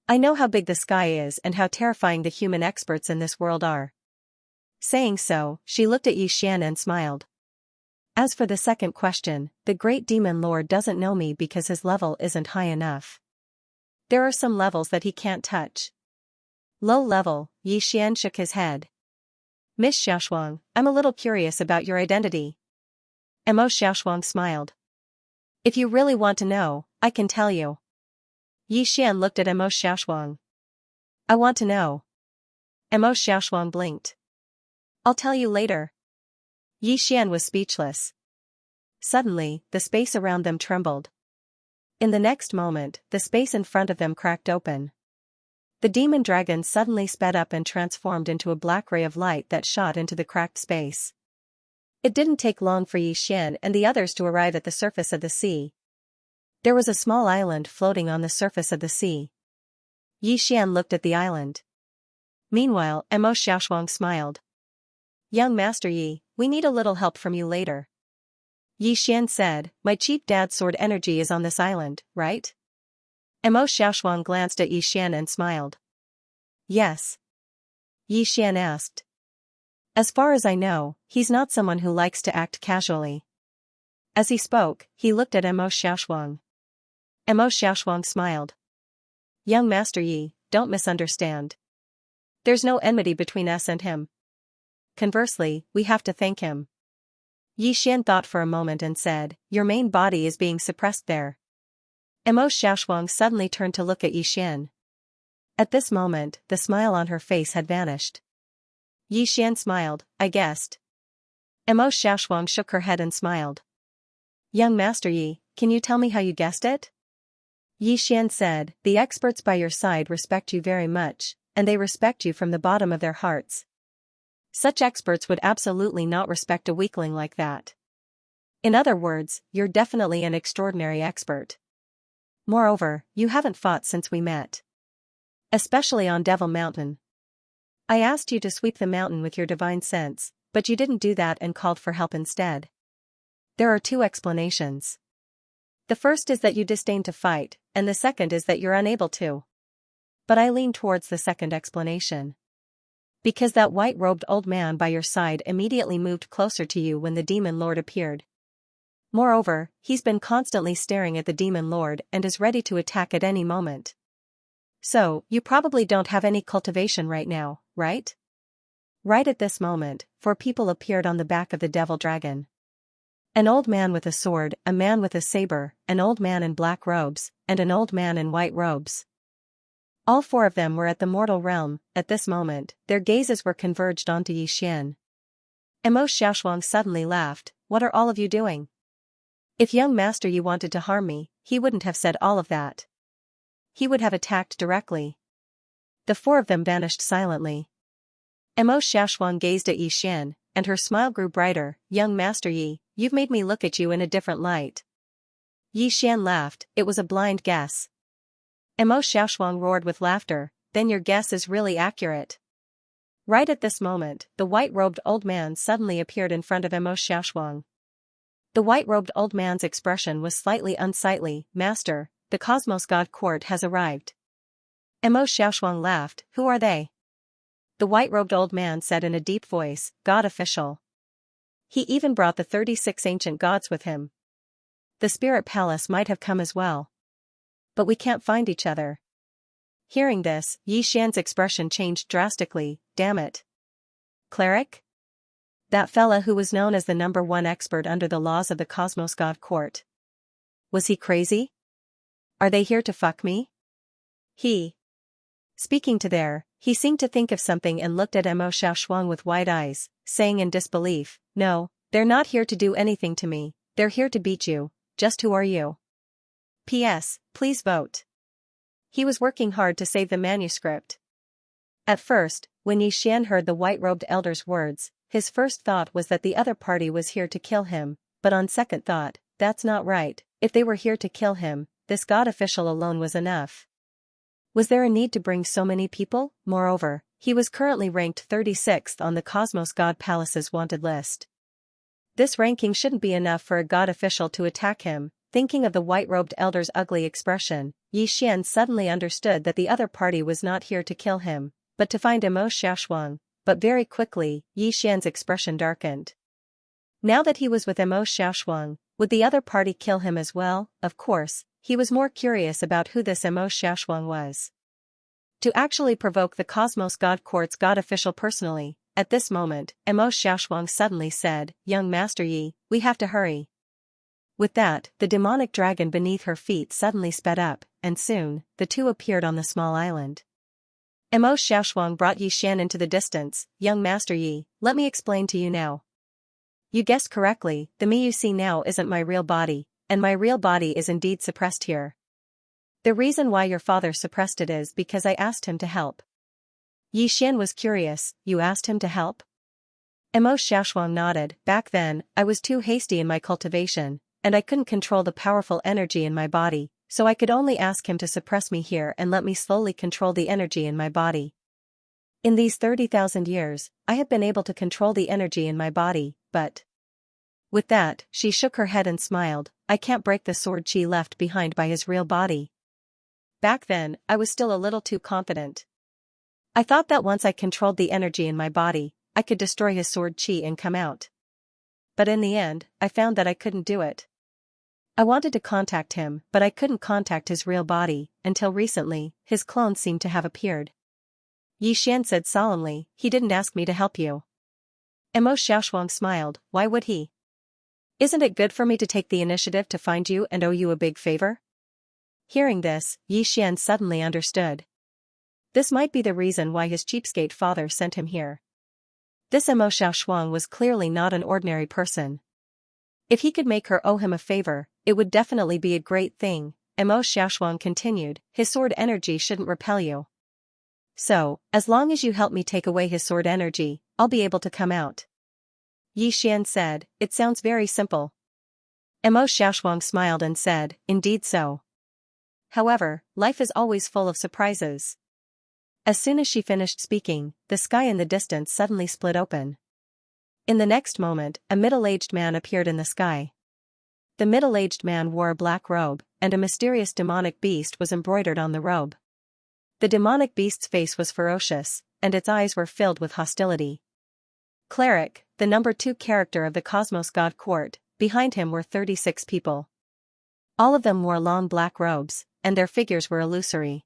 I know how big the sky is and how terrifying the human experts in this world are. Saying so, she looked at Yi Xian and smiled. As for the second question, the great demon lord doesn't know me because his level isn't high enough. There are some levels that he can't touch. Low level, Yi Xian shook his head. Miss Xiaoshuang, I'm a little curious about your identity. Mo Xiaoshuang smiled. If you really want to know, I can tell you. Yi Xian looked at Mo Xiaoshuang. I want to know. Mo Xiaoshuang blinked. I'll tell you later. Yi Xian was speechless. Suddenly, the space around them trembled. In the next moment, the space in front of them cracked open. The demon dragon suddenly sped up and transformed into a black ray of light that shot into the cracked space. It didn't take long for Yi Xian and the others to arrive at the surface of the sea. There was a small island floating on the surface of the sea. Yi Xian looked at the island. Meanwhile, Mo Xiaoshuang smiled. "Young Master Yi, we need a little help from you later." Yi Xian said, "My chief dad's sword energy is on this island, right?" Mo Xiaoshuang glanced at Yi Xian and smiled. "Yes." Yi Xian asked. "As far as I know, he's not someone who likes to act casually." As he spoke, he looked at Mo Xiaoshuang. Mo Xiaoshuang smiled. "Young Master Yi, don't misunderstand. There's no enmity between us and him. Conversely, we have to thank him." Yi Xian thought for a moment and said, "Your main body is being suppressed there." Mo Xiaoshuang suddenly turned to look at Yi Xian. At this moment, the smile on her face had vanished. Yi Xian smiled, "I guessed." Mo Xiaoshuang shook her head and smiled. "Young Master Yi, can you tell me how you guessed it?" Yi Xian said, "The experts by your side respect you very much, and they respect you from the bottom of their hearts. Such experts would absolutely not respect a weakling like that. In other words, you're definitely an extraordinary expert. Moreover, you haven't fought since we met. Especially on Devil Mountain. I asked you to sweep the mountain with your divine sense, but you didn't do that and called for help instead. There are two explanations. The first is that you disdain to fight, and the second is that you're unable to. But I lean towards the second explanation. Because that white-robed old man by your side immediately moved closer to you when the demon lord appeared. Moreover, he's been constantly staring at the demon lord and is ready to attack at any moment. So, you probably don't have any cultivation right now, right?" Right at this moment, 4 people appeared on the back of the devil dragon. An old man with a sword, a man with a saber, an old man in black robes, and an old man in white robes. All 4 of them were at the mortal realm. At this moment, their gazes were converged onto Yi Xian. Mo Xiaoshuang suddenly laughed, "What are all of you doing? If young Master Yi wanted to harm me, he wouldn't have said all of that. He would have attacked directly." The 4 of them vanished silently. Mo Xiaoshuang gazed at Yi Xian, and her smile grew brighter. "Young Master Yi, you've made me look at you in a different light." Yi Xian laughed, "It was a blind guess." Mo Xiaoshuang roared with laughter, "Then your guess is really accurate." Right at this moment, the white-robed old man suddenly appeared in front of Mo Xiaoshuang. The white-robed old man's expression was slightly unsightly. "Master, the Cosmos God Court has arrived." Mo Xiaoshuang laughed, "Who are they?" The white-robed old man said in a deep voice, "God official. He even brought the 36 ancient gods with him. The spirit palace might have come as well. But we can't find each other." Hearing this, Yi Xian's expression changed drastically. "Damn it. Cleric? That fella who was known as the #1 expert under the laws of the Cosmos God Court. Was he crazy? Are they here to fuck me?" Speaking to there, he seemed to think of something and looked at Mo Xiaoshuang with wide eyes, saying in disbelief, "No, they're not here to do anything to me, they're here to beat you. Just who are you? P.S. Please vote." He was working hard to save the manuscript. At first, when Yi Xian heard the white-robed elder's words, his first thought was that the other party was here to kill him, but on second thought, that's not right. If they were here to kill him, this god official alone was enough. Was there a need to bring so many people? Moreover, he was currently ranked 36th on the Cosmos God Palace's wanted list. This ranking shouldn't be enough for a god official to attack him. Thinking of the white-robed elder's ugly expression, Yi Xian suddenly understood that the other party was not here to kill him, but to find Mo Xiaoshuang. But very quickly, Yi Xian's expression darkened. Now that he was with Mo Xiaoshuang, would the other party kill him as well? Of course, he was more curious about who this Mo Xiaoshuang was. To actually provoke the Cosmos God Court's god official personally, at this moment, Mo Xiaoshuang suddenly said, "Young Master Yi, we have to hurry." With that, the demonic dragon beneath her feet suddenly sped up, and soon, the 2 appeared on the small island. Mo Xiaoshuang brought Yi Xian into the distance. "Young Master Yi, let me explain to you now. You guessed correctly, the me you see now isn't my real body, and my real body is indeed suppressed here. The reason why your father suppressed it is because I asked him to help." Yi Xian was curious, "You asked him to help?" Emo Xiaoshuang nodded. Back then, I was too hasty in my cultivation, and I couldn't control the powerful energy in my body, so I could only ask him to suppress me here and let me slowly control the energy in my body. In these 30,000 years, I have been able to control the energy in my body, but... With that, she shook her head and smiled. I can't break the sword chi left behind by his real body. Back then, I was still a little too confident. I thought that once I controlled the energy in my body, I could destroy his sword chi and come out. But in the end, I found that I couldn't do it. I wanted to contact him, but I couldn't contact his real body. Until recently, his clone seemed to have appeared. Yi Xian said solemnly, he didn't ask me to help you. Emo Xiaoshuang smiled, why would he? Isn't it good for me to take the initiative to find you and owe you a big favor? Hearing this, Yi Xian suddenly understood. This might be the reason why his cheapskate father sent him here. This Emo Xiaoshuang was clearly not an ordinary person. If he could make her owe him a favor, it would definitely be a great thing. Emo Xiaoshuang continued, his sword energy shouldn't repel you. So, as long as you help me take away his sword energy, I'll be able to come out. Yi Xian said, it sounds very simple. Emo Xiaoshuang smiled and said, indeed so. However, life is always full of surprises. As soon as she finished speaking, the sky in the distance suddenly split open. In the next moment, a middle-aged man appeared in the sky. The middle-aged man wore a black robe, and a mysterious demonic beast was embroidered on the robe. The demonic beast's face was ferocious, and its eyes were filled with hostility. Cleric, the number 2 character of the Cosmos God Court, behind him were 36 people. All of them wore long black robes, and their figures were illusory.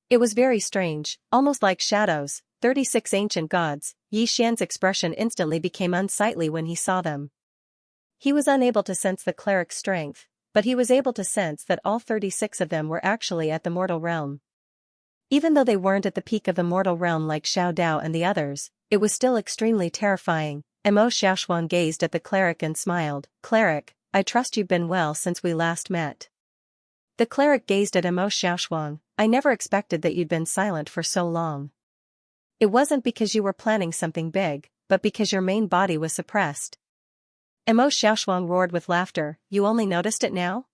It was very strange, almost like shadows. 36 ancient gods. Yi Xian's expression instantly became unsightly when he saw them. He was unable to sense the cleric's strength, but he was able to sense that all 36 of them were actually at the mortal realm. Even though they weren't at the peak of the mortal realm like Xiao Dao and the others, it was still extremely terrifying. Emo Xiaoshuang gazed at the cleric and smiled. Cleric, I trust you've been well since we last met. The cleric gazed at Emo Xiaoshuang. I never expected that you'd been silent for so long. It wasn't because you were planning something big, but because your main body was suppressed. Emo Xiaoshuang roared with laughter. You only noticed it now?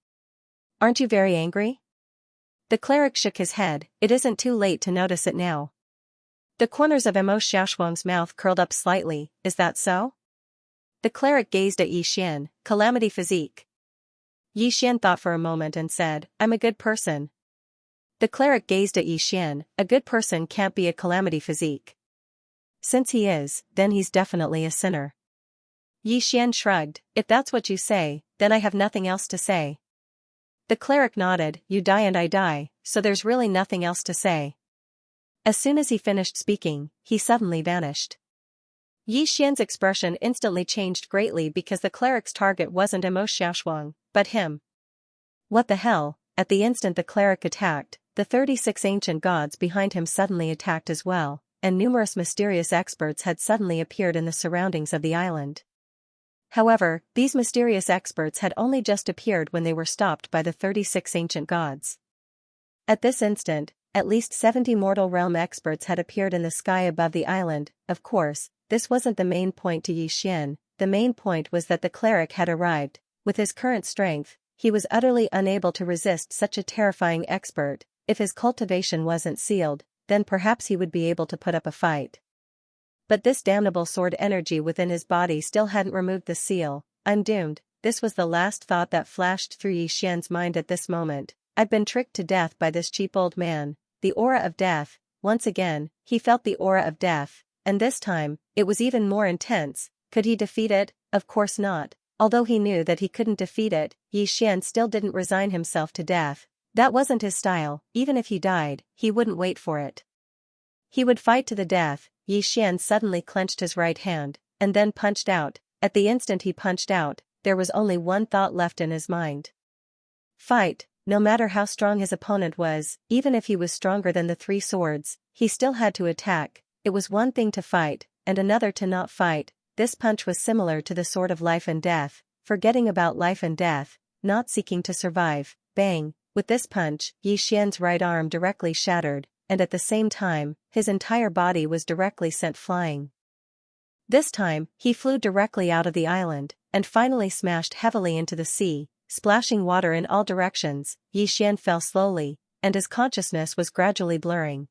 Aren't you very angry? The cleric shook his head. It isn't too late to notice it now. The corners of Emo Xiaoshuang's mouth curled up slightly. Is that so? The cleric gazed at Yi Xian. Calamity physique. Yi Xian thought for a moment and said, I'm a good person. The cleric gazed at Yi Xian. A good person can't be a calamity physique. Since he is, then he's definitely a sinner. Yi Xian shrugged. If that's what you say, then I have nothing else to say. The cleric nodded. You die and I die, so there's really nothing else to say. As soon as he finished speaking, he suddenly vanished. Yi Xian's expression instantly changed greatly because the cleric's target wasn't Emo Xiaoshuang, but him. What the hell? At the instant the cleric attacked, the 36 ancient gods behind him suddenly attacked as well, and numerous mysterious experts had suddenly appeared in the surroundings of the island. However, these mysterious experts had only just appeared when they were stopped by the 36 ancient gods. At this instant, at least 70 mortal realm experts had appeared in the sky above the island. Of course, this wasn't the main point to Yi Xian. The main point was that the cleric had arrived. With his current strength, he was utterly unable to resist such a terrifying expert. If his cultivation wasn't sealed, then perhaps he would be able to put up a fight. But this damnable sword energy within his body still hadn't removed the seal. I'm doomed. This was the last thought that flashed through Yi Xian's mind at this moment. I've been tricked to death by this cheap old man. The aura of death. Once again, he felt the aura of death, and this time, it was even more intense. Could he defeat it? Of course not. Although he knew that he couldn't defeat it, Yi Xian still didn't resign himself to death. That wasn't his style. Even if he died, he wouldn't wait for it. He would fight to the death. Yi Xian suddenly clenched his right hand, and then punched out. At the instant he punched out, there was only one thought left in his mind. Fight. No matter how strong his opponent was, even if he was stronger than the 3 swords, he still had to attack. It was one thing to fight, and another to not fight. This punch was similar to the sword of life and death, forgetting about life and death, not seeking to survive. Bang! With this punch, Yi Xian's right arm directly shattered, and at the same time, his entire body was directly sent flying. This time, he flew directly out of the island, and finally smashed heavily into the sea, splashing water in all directions. Xian fell slowly, and his consciousness was gradually blurring.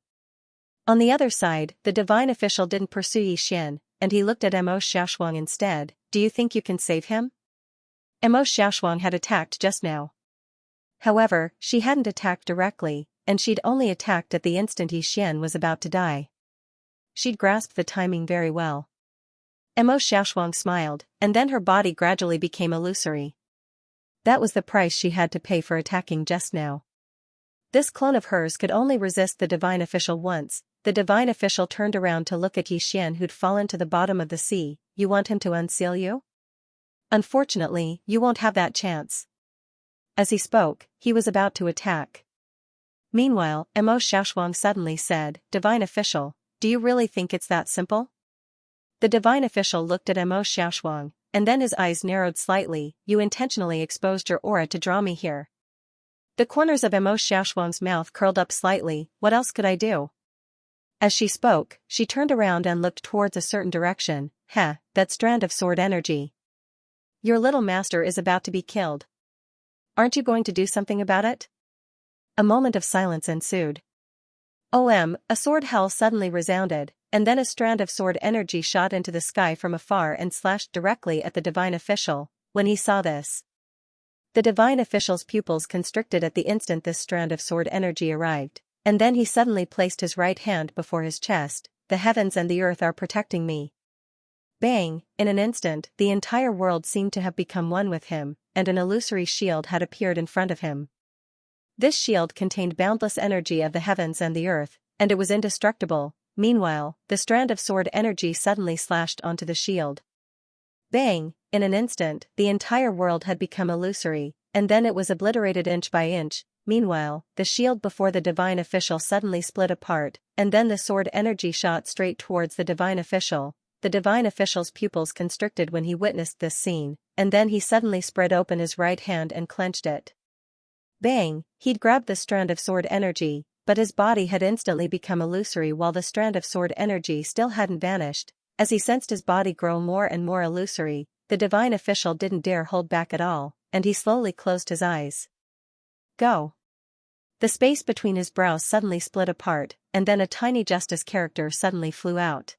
On the other side, the divine official didn't pursue Xian, and he looked at Mo Xiaoshuang instead. Do you think you can save him? Mo Xiaoshuang had attacked just now. However, she hadn't attacked directly, and she'd only attacked at the instant Xian was about to die. She'd grasped the timing very well. Mo Xiaoshuang smiled, and then her body gradually became illusory. That was the price she had to pay for attacking just now. This clone of hers could only resist the divine official once. The divine official turned around to look at Xian, who'd fallen to the bottom of the sea. You want him to unseal you? Unfortunately, you won't have that chance. As he spoke, he was about to attack. Meanwhile, Mo Xiaoshuang suddenly said, Divine official, do you really think it's that simple? The divine official looked at Mo Xiaoshuang, and then his eyes narrowed slightly. You intentionally exposed your aura to draw me here. The corners of Mo Xiaoshuang's mouth curled up slightly. What else could I do? As she spoke, she turned around and looked towards a certain direction. That strand of sword energy. Your little master is about to be killed. Aren't you going to do something about it? A moment of silence ensued. A sword howl suddenly resounded, and then a strand of sword energy shot into the sky from afar and slashed directly at the divine official. When he saw this, the divine official's pupils constricted at the instant this strand of sword energy arrived, and then he suddenly placed his right hand before his chest. The heavens and the earth are protecting me. Bang! In an instant, the entire world seemed to have become one with him, and an illusory shield had appeared in front of him. This shield contained boundless energy of the heavens and the earth, and it was indestructible. Meanwhile, the strand of sword energy suddenly slashed onto the shield. Bang! In an instant, the entire world had become illusory, and then it was obliterated inch by inch. Meanwhile, the shield before the divine official suddenly split apart, and then the sword energy shot straight towards the divine official. The divine official's pupils constricted when he witnessed this scene, and then he suddenly spread open his right hand and clenched it. Bang! He'd grabbed the strand of sword energy, but his body had instantly become illusory while the strand of sword energy still hadn't vanished. As he sensed his body grow more and more illusory, the divine official didn't dare hold back at all, and he slowly closed his eyes. Go! The space between his brows suddenly split apart, and then a tiny justice character suddenly flew out.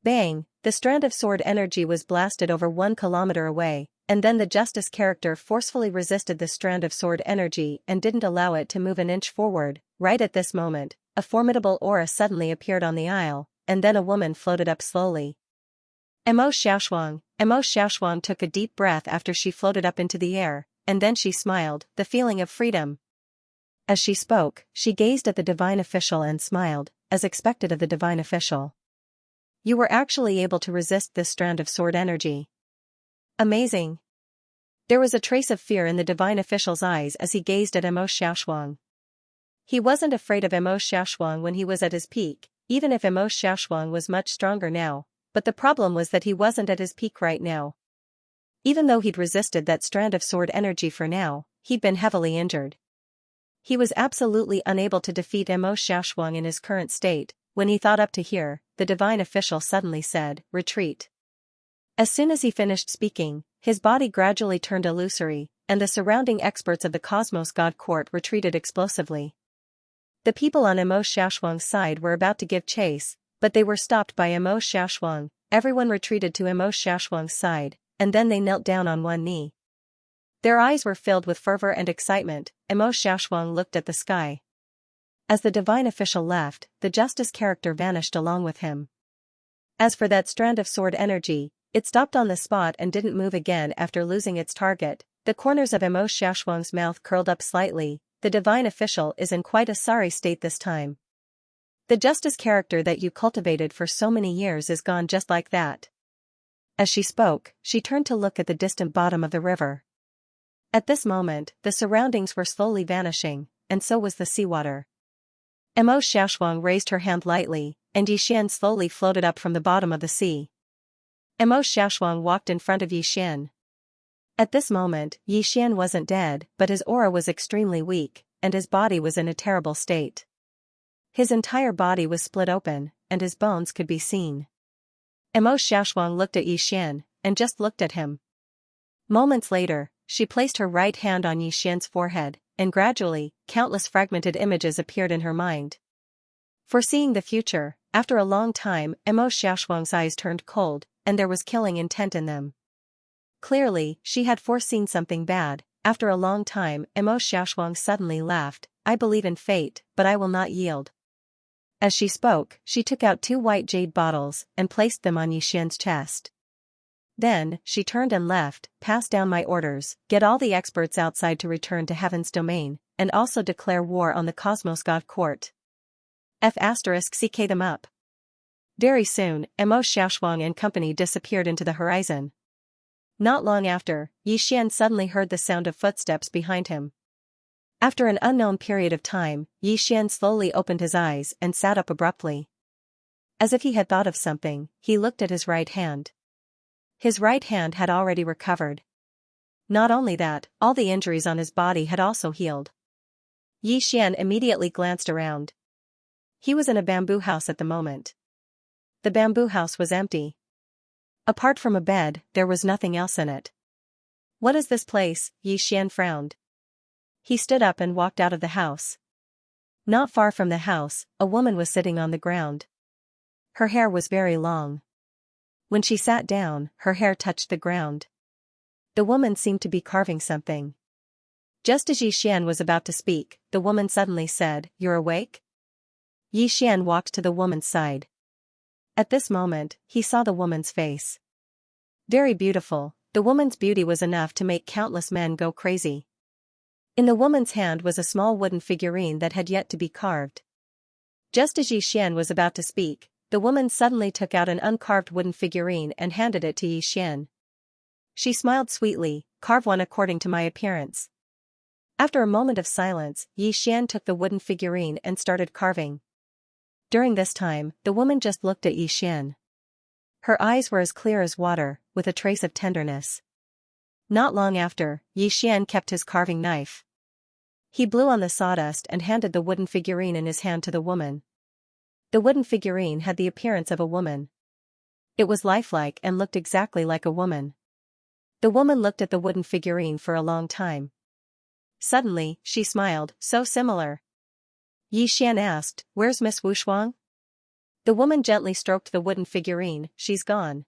Bang! The strand of sword energy was blasted over 1 kilometer away, and then the justice character forcefully resisted the strand of sword energy and didn't allow it to move an inch forward. Right at this moment, a formidable aura suddenly appeared on the isle, and then a woman floated up slowly. Mo Xiaoshuang took a deep breath after she floated up into the air, and then she smiled, the feeling of freedom. As she spoke, she gazed at the divine official and smiled, as expected of the divine official. You were actually able to resist this strand of sword energy. Amazing. There was a trace of fear in the divine official's eyes as he gazed at Mo Xiaoshuang. He wasn't afraid of Mo Xiaoshuang when he was at his peak, even if Mo Xiaoshuang was much stronger now, but the problem was that he wasn't at his peak right now. Even though he'd resisted that strand of sword energy for now, he'd been heavily injured. He was absolutely unable to defeat Mo Xiaoshuang in his current state. When he thought up to here, the divine official suddenly said, Retreat. As soon as he finished speaking, his body gradually turned illusory, and the surrounding experts of the Cosmos God Court retreated explosively. The people on Mo Xiaoshuang's side were about to give chase, but they were stopped by Mo Xiaoshuang. Everyone retreated to Mo Xiaoshuang's side, and then they knelt down on one knee. Their eyes were filled with fervor and excitement. Mo Xiaoshuang looked at the sky. As the divine official left, the justice character vanished along with him. As for that strand of sword energy, it stopped on the spot and didn't move again after losing its target. The corners of Mo Xiaoshuang's mouth curled up slightly. The divine official is in quite a sorry state this time. The justice character that you cultivated for so many years is gone just like that. As she spoke, she turned to look at the distant bottom of the river. At this moment, the surroundings were slowly vanishing, and so was the seawater. Mo Xiaoshuang raised her hand lightly, and Yixian slowly floated up from the bottom of the sea. Mo Xiaoshuang walked in front of Yixian. At this moment, Yixian wasn't dead, but his aura was extremely weak, and his body was in a terrible state. His entire body was split open, and his bones could be seen. Emo Xiaoshuang looked at Yi Xian, and just looked at him. Moments later, she placed her right hand on Yi Xian's forehead, and gradually, countless fragmented images appeared in her mind. Foreseeing the future, after a long time, Emo Xiaoshuang's eyes turned cold, and there was killing intent in them. Clearly, she had foreseen something bad. After a long time, Emo Xiaoshuang suddenly laughed. I believe in fate, but I will not yield. As she spoke, she took out 2 white jade bottles and placed them on Yi Xian's chest. Then, she turned and left. Pass down my orders, get all the experts outside to return to Heaven's domain, and also declare war on the Cosmos God Court. CK them up. Very soon, Emo Xiaoshuang and company disappeared into the horizon. Not long after, Yi Xian suddenly heard the sound of footsteps behind him. After an unknown period of time, Yi Xian slowly opened his eyes and sat up abruptly. As if he had thought of something, he looked at his right hand. His right hand had already recovered. Not only that, all the injuries on his body had also healed. Yi Xian immediately glanced around. He was in a bamboo house at the moment. The bamboo house was empty. Apart from a bed, there was nothing else in it. What is this place? Yi Xian frowned. He stood up and walked out of the house. Not far from the house, a woman was sitting on the ground. Her hair was very long. When she sat down, her hair touched the ground. The woman seemed to be carving something. Just as Yi Xian was about to speak, the woman suddenly said, "You're awake?" Yi Xian walked to the woman's side. At this moment, he saw the woman's face. Very beautiful, the woman's beauty was enough to make countless men go crazy. In the woman's hand was a small wooden figurine that had yet to be carved. Just as Yi Xian was about to speak, the woman suddenly took out an uncarved wooden figurine and handed it to Yi Xian. She smiled sweetly, "Carve one according to my appearance." After a moment of silence, Yi Xian took the wooden figurine and started carving. During this time, the woman just looked at Yi Xian. Her eyes were as clear as water, with a trace of tenderness. Not long after, Yi Xian kept his carving knife. He blew on the sawdust and handed the wooden figurine in his hand to the woman. The wooden figurine had the appearance of a woman. It was lifelike and looked exactly like a woman. The woman looked at the wooden figurine for a long time. Suddenly, she smiled, "So similar." Yi Xian asked, "Where's Miss Wushuang?" The woman gently stroked the wooden figurine. "She's gone."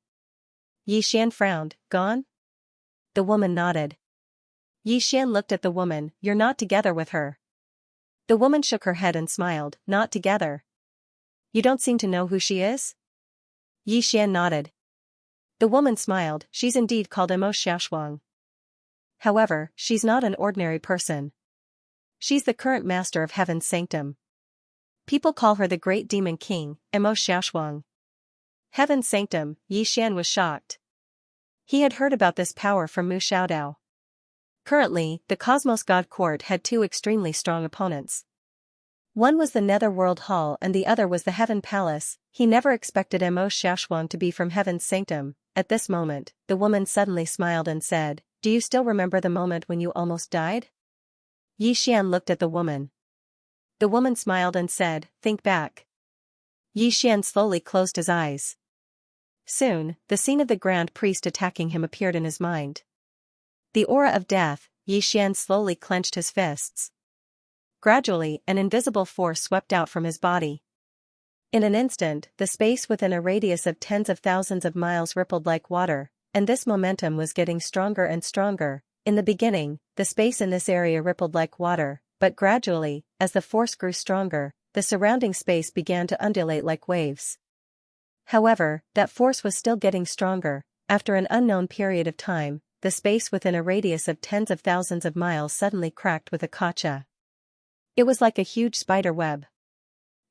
Yi Xian frowned. "Gone?" The woman nodded. Yi Xian looked at the woman. "You're not together with her." The woman shook her head and smiled. "Not together? You don't seem to know who she is?" Yi Xian nodded. The woman smiled. "She's indeed called Emo Xiaoshuang. However, she's not an ordinary person. She's the current master of Heaven's sanctum. People call her the great demon king, Emo Xiaoshuang." Heaven's sanctum, Yi Xian was shocked. He had heard about this power from Mu Xiaodao. Currently, the Cosmos God Court had 2 extremely strong opponents. One was the Netherworld Hall and the other was the Heaven Palace. He never expected Emo Xiaoshuang to be from Heaven's sanctum. At this moment, the woman suddenly smiled and said, "Do you still remember the moment when you almost died?" Yi Xian looked at the woman. The woman smiled and said, "Think back." Yi Xian slowly closed his eyes. Soon, the scene of the Grand Priest attacking him appeared in his mind. The aura of death. Yi Xian slowly clenched his fists. Gradually, an invisible force swept out from his body. In an instant, the space within a radius of tens of thousands of miles rippled like water, and this momentum was getting stronger and stronger. In the beginning, the space in this area rippled like water, but gradually, as the force grew stronger, the surrounding space began to undulate like waves. However, that force was still getting stronger. After an unknown period of time, the space within a radius of tens of thousands of miles suddenly cracked with a gotcha. It was like a huge spider web.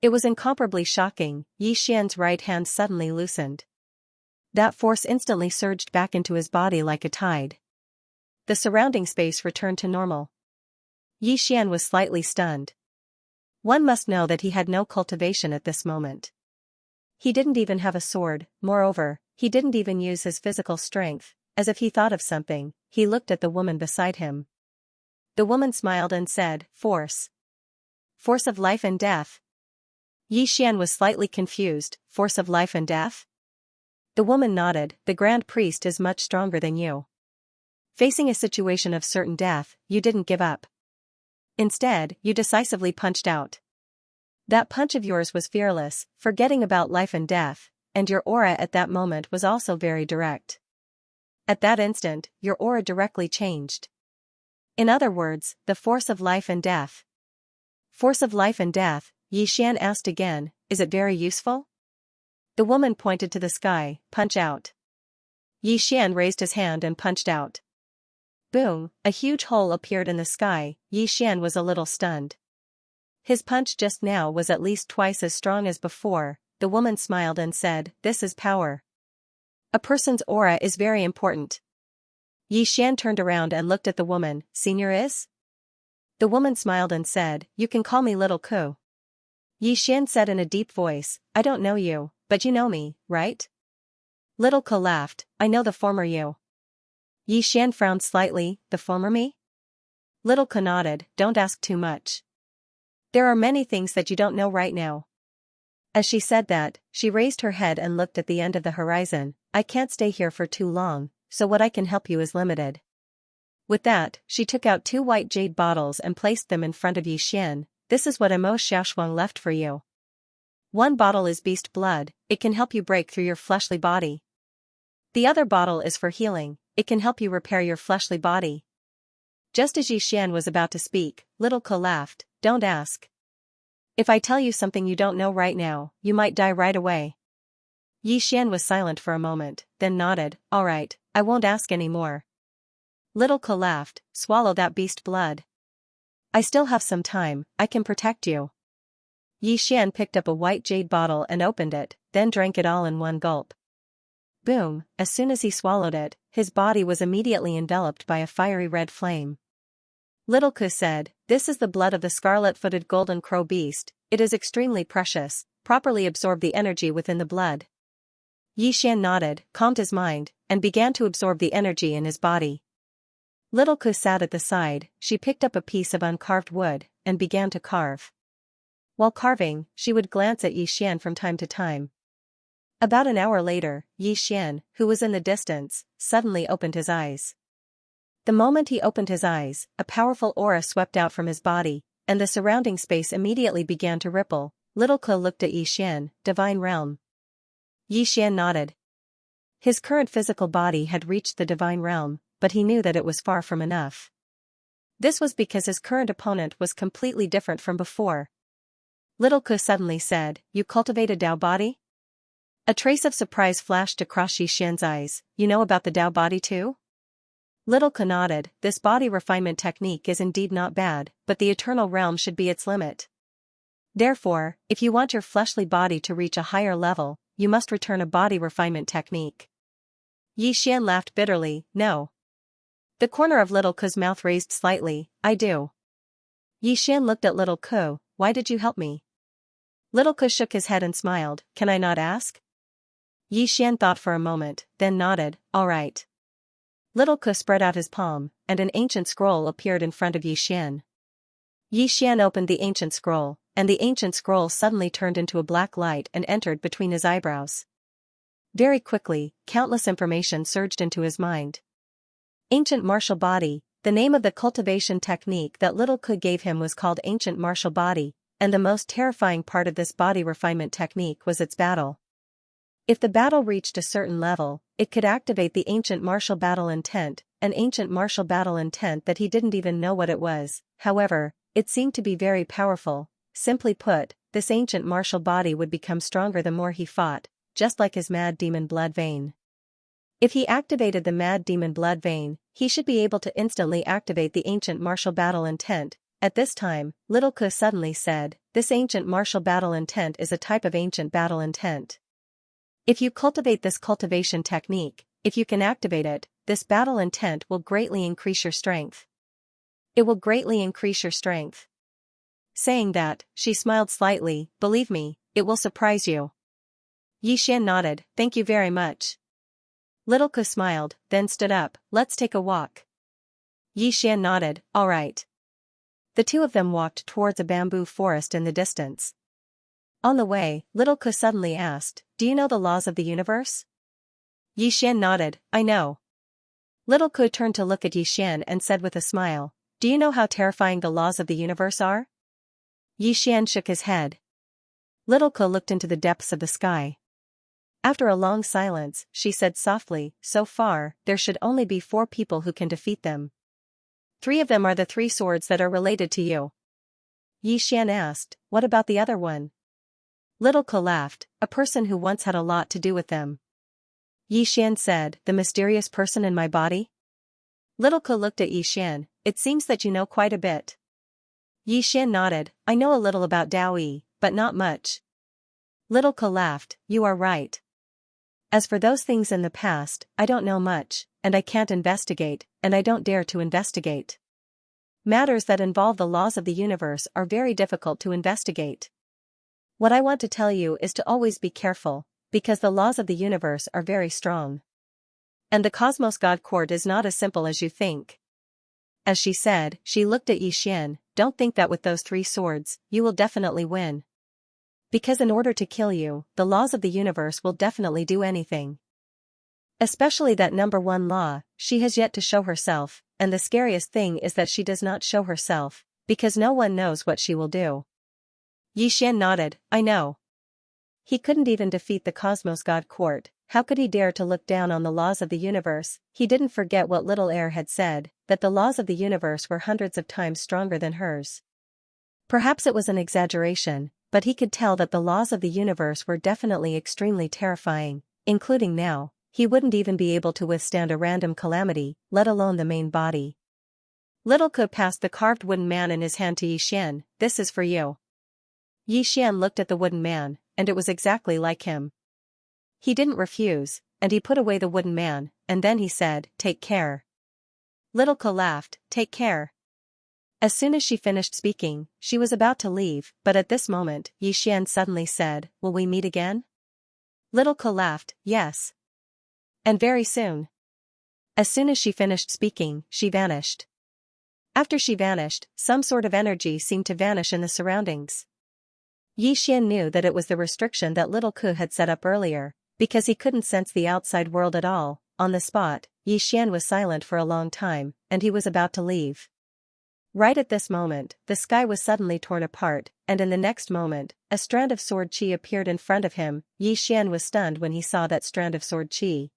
It was incomparably shocking. Yi Xian's right hand suddenly loosened. That force instantly surged back into his body like a tide. The surrounding space returned to normal. Yi Xian was slightly stunned. One must know that he had no cultivation at this moment. He didn't even have a sword, moreover, he didn't even use his physical strength. As if he thought of something, he looked at the woman beside him. The woman smiled and said, "Force. Force of life and death." Yi Xian was slightly confused. Force of life and death? The woman nodded, the Grand Priest is much stronger than you. Facing a situation of certain death, you didn't give up. Instead, you decisively punched out. That punch of yours was fearless, forgetting about life and death, and your aura at that moment was also very direct. At that instant, your aura directly changed. In other words, the force of life and death. Force of life and death, Xian asked again, is it very useful? The woman pointed to the sky, punch out. Xian raised his hand and punched out. Boom, a huge hole appeared in the sky. Xian was a little stunned. His punch just now was at least twice as strong as before. The woman smiled and said, this is power. A person's aura is very important. Xian turned around and looked at the woman, Senior is? The woman smiled and said, you can call me Little Ku. Xian said in a deep voice, I don't know you, but you know me, right? Little Ku laughed, I know the former you. Xian frowned slightly, the former me? Little Ku nodded, don't ask too much. There are many things that you don't know right now. As she said that, she raised her head and looked at the end of the horizon. I can't stay here for too long, so what I can help you is limited. With that, she took out 2 white jade bottles and placed them in front of Xian. This is what Emo Xiaoshuang left for you. One bottle is beast blood, it can help you break through your fleshly body. The other bottle is for healing, it can help you repair your fleshly body. Just as Xian was about to speak, Little Ku laughed, don't ask. If I tell you something you don't know right now, you might die right away. Xian was silent for a moment, then nodded, alright, I won't ask any more. Little Ku laughed, swallow that beast blood. I still have some time, I can protect you. Xian picked up a white jade bottle and opened it, then drank it all in one gulp. Boom, as soon as he swallowed it, his body was immediately enveloped by a fiery red flame. Little Ku said, this is the blood of the scarlet-footed golden crow beast, it is extremely precious, properly absorb the energy within the blood. Xian nodded, calmed his mind, and began to absorb the energy in his body. Little Ku sat at the side, she picked up a piece of uncarved wood, and began to carve. While carving, she would glance at Xian from time to time. About an hour later, Xian, who was in the distance, suddenly opened his eyes. The moment he opened his eyes, a powerful aura swept out from his body, and the surrounding space immediately began to ripple. Little Ku looked at Xian, divine realm. Xian nodded. His current physical body had reached the divine realm, but he knew that it was far from enough. This was because his current opponent was completely different from before. Little Ku suddenly said, you cultivate a Dao body? A trace of surprise flashed across Xian's eyes, you know about the Dao body too? Little Ku nodded, this body refinement technique is indeed not bad, but the eternal realm should be its limit. Therefore, if you want your fleshly body to reach a higher level, you must return a body refinement technique. Xian laughed bitterly, no. The corner of Little Ku's mouth raised slightly, I do. Xian looked at Little Ku, why did you help me? Little Ku shook his head and smiled, can I not ask? Xian thought for a moment, then nodded, all right. Little Ku spread out his palm, and an ancient scroll appeared in front of Xian. Xian opened the ancient scroll, and the ancient scroll suddenly turned into a black light and entered between his eyebrows. Very quickly, countless information surged into his mind. Ancient martial body, the name of the cultivation technique that Little Ku gave him was called ancient martial body, and the most terrifying part of this body refinement technique was its battle. If the battle reached a certain level, it could activate the ancient martial battle intent, an ancient martial battle intent that he didn't even know what it was. However, it seemed to be very powerful. Simply put, this ancient martial body would become stronger the more he fought, just like his mad demon blood vein. If he activated the mad demon blood vein, he should be able to instantly activate the ancient martial battle intent. At this time, Little Ku suddenly said, this ancient martial battle intent is a type of ancient battle intent. If you cultivate this cultivation technique, if you can activate it, this battle intent will greatly increase your strength. It will greatly increase your strength. Saying that, she smiled slightly, believe me, it will surprise you. Xian nodded, thank you very much. Little Ku smiled, then stood up, let's take a walk. Xian nodded, all right. The two of them walked towards a bamboo forest in the distance. On the way, Little Ku suddenly asked, do you know the laws of the universe? Yi Xian nodded, I know. Little Ku turned to look at Yi Xian and said with a smile, do you know how terrifying the laws of the universe are? Yi Xian shook his head. Little Ku looked into the depths of the sky. After a long silence, she said softly, so far, there should only be 4 people who can defeat them. 3 of them are the 3 swords that are related to you. Yi Xian asked, what about the other one? Little Ku laughed, a person who once had a lot to do with them. Yi Xian said, the mysterious person in my body? Little Ku looked at Yi Xian, it seems that you know quite a bit. Yi Xian nodded, I know a little about Daoyi, but not much. Little Ku laughed, you are right. As for those things in the past, I don't know much, and I can't investigate, and I don't dare to investigate. Matters that involve the laws of the universe are very difficult to investigate. What I want to tell you is to always be careful, because the laws of the universe are very strong. And the Cosmos God Court is not as simple as you think. As she said, she looked at Yi Xian, don't think that with those 3 swords, you will definitely win. Because in order to kill you, the laws of the universe will definitely do anything. Especially that number 1 law, she has yet to show herself, and the scariest thing is that she does not show herself, because no one knows what she will do. Yi Xian nodded, I know. He couldn't even defeat the Cosmos God Court, how could he dare to look down on the laws of the universe? He didn't forget what Little Air had said, that the laws of the universe were hundreds of times stronger than hers. Perhaps it was an exaggeration, but he could tell that the laws of the universe were definitely extremely terrifying, including now, he wouldn't even be able to withstand a random calamity, let alone the main body. Little Ku passed the carved wooden man in his hand to Yi Xian, this is for you. Yi Xian looked at the wooden man, and it was exactly like him. He didn't refuse, and he put away the wooden man, and then he said, take care. Little Ku laughed, take care. As soon as she finished speaking, she was about to leave, but at this moment, Yi Xian suddenly said, will we meet again? Little Ku laughed, yes. And very soon. As soon as she finished speaking, she vanished. After she vanished, some sort of energy seemed to vanish in the surroundings. Yi Xian knew that it was the restriction that Little Ku had set up earlier, because he couldn't sense the outside world at all. On the spot, Yi Xian was silent for a long time, and he was about to leave. Right at this moment, the sky was suddenly torn apart, and in the next moment, a strand of sword chi appeared in front of him. Yi Xian was stunned when he saw that strand of sword chi.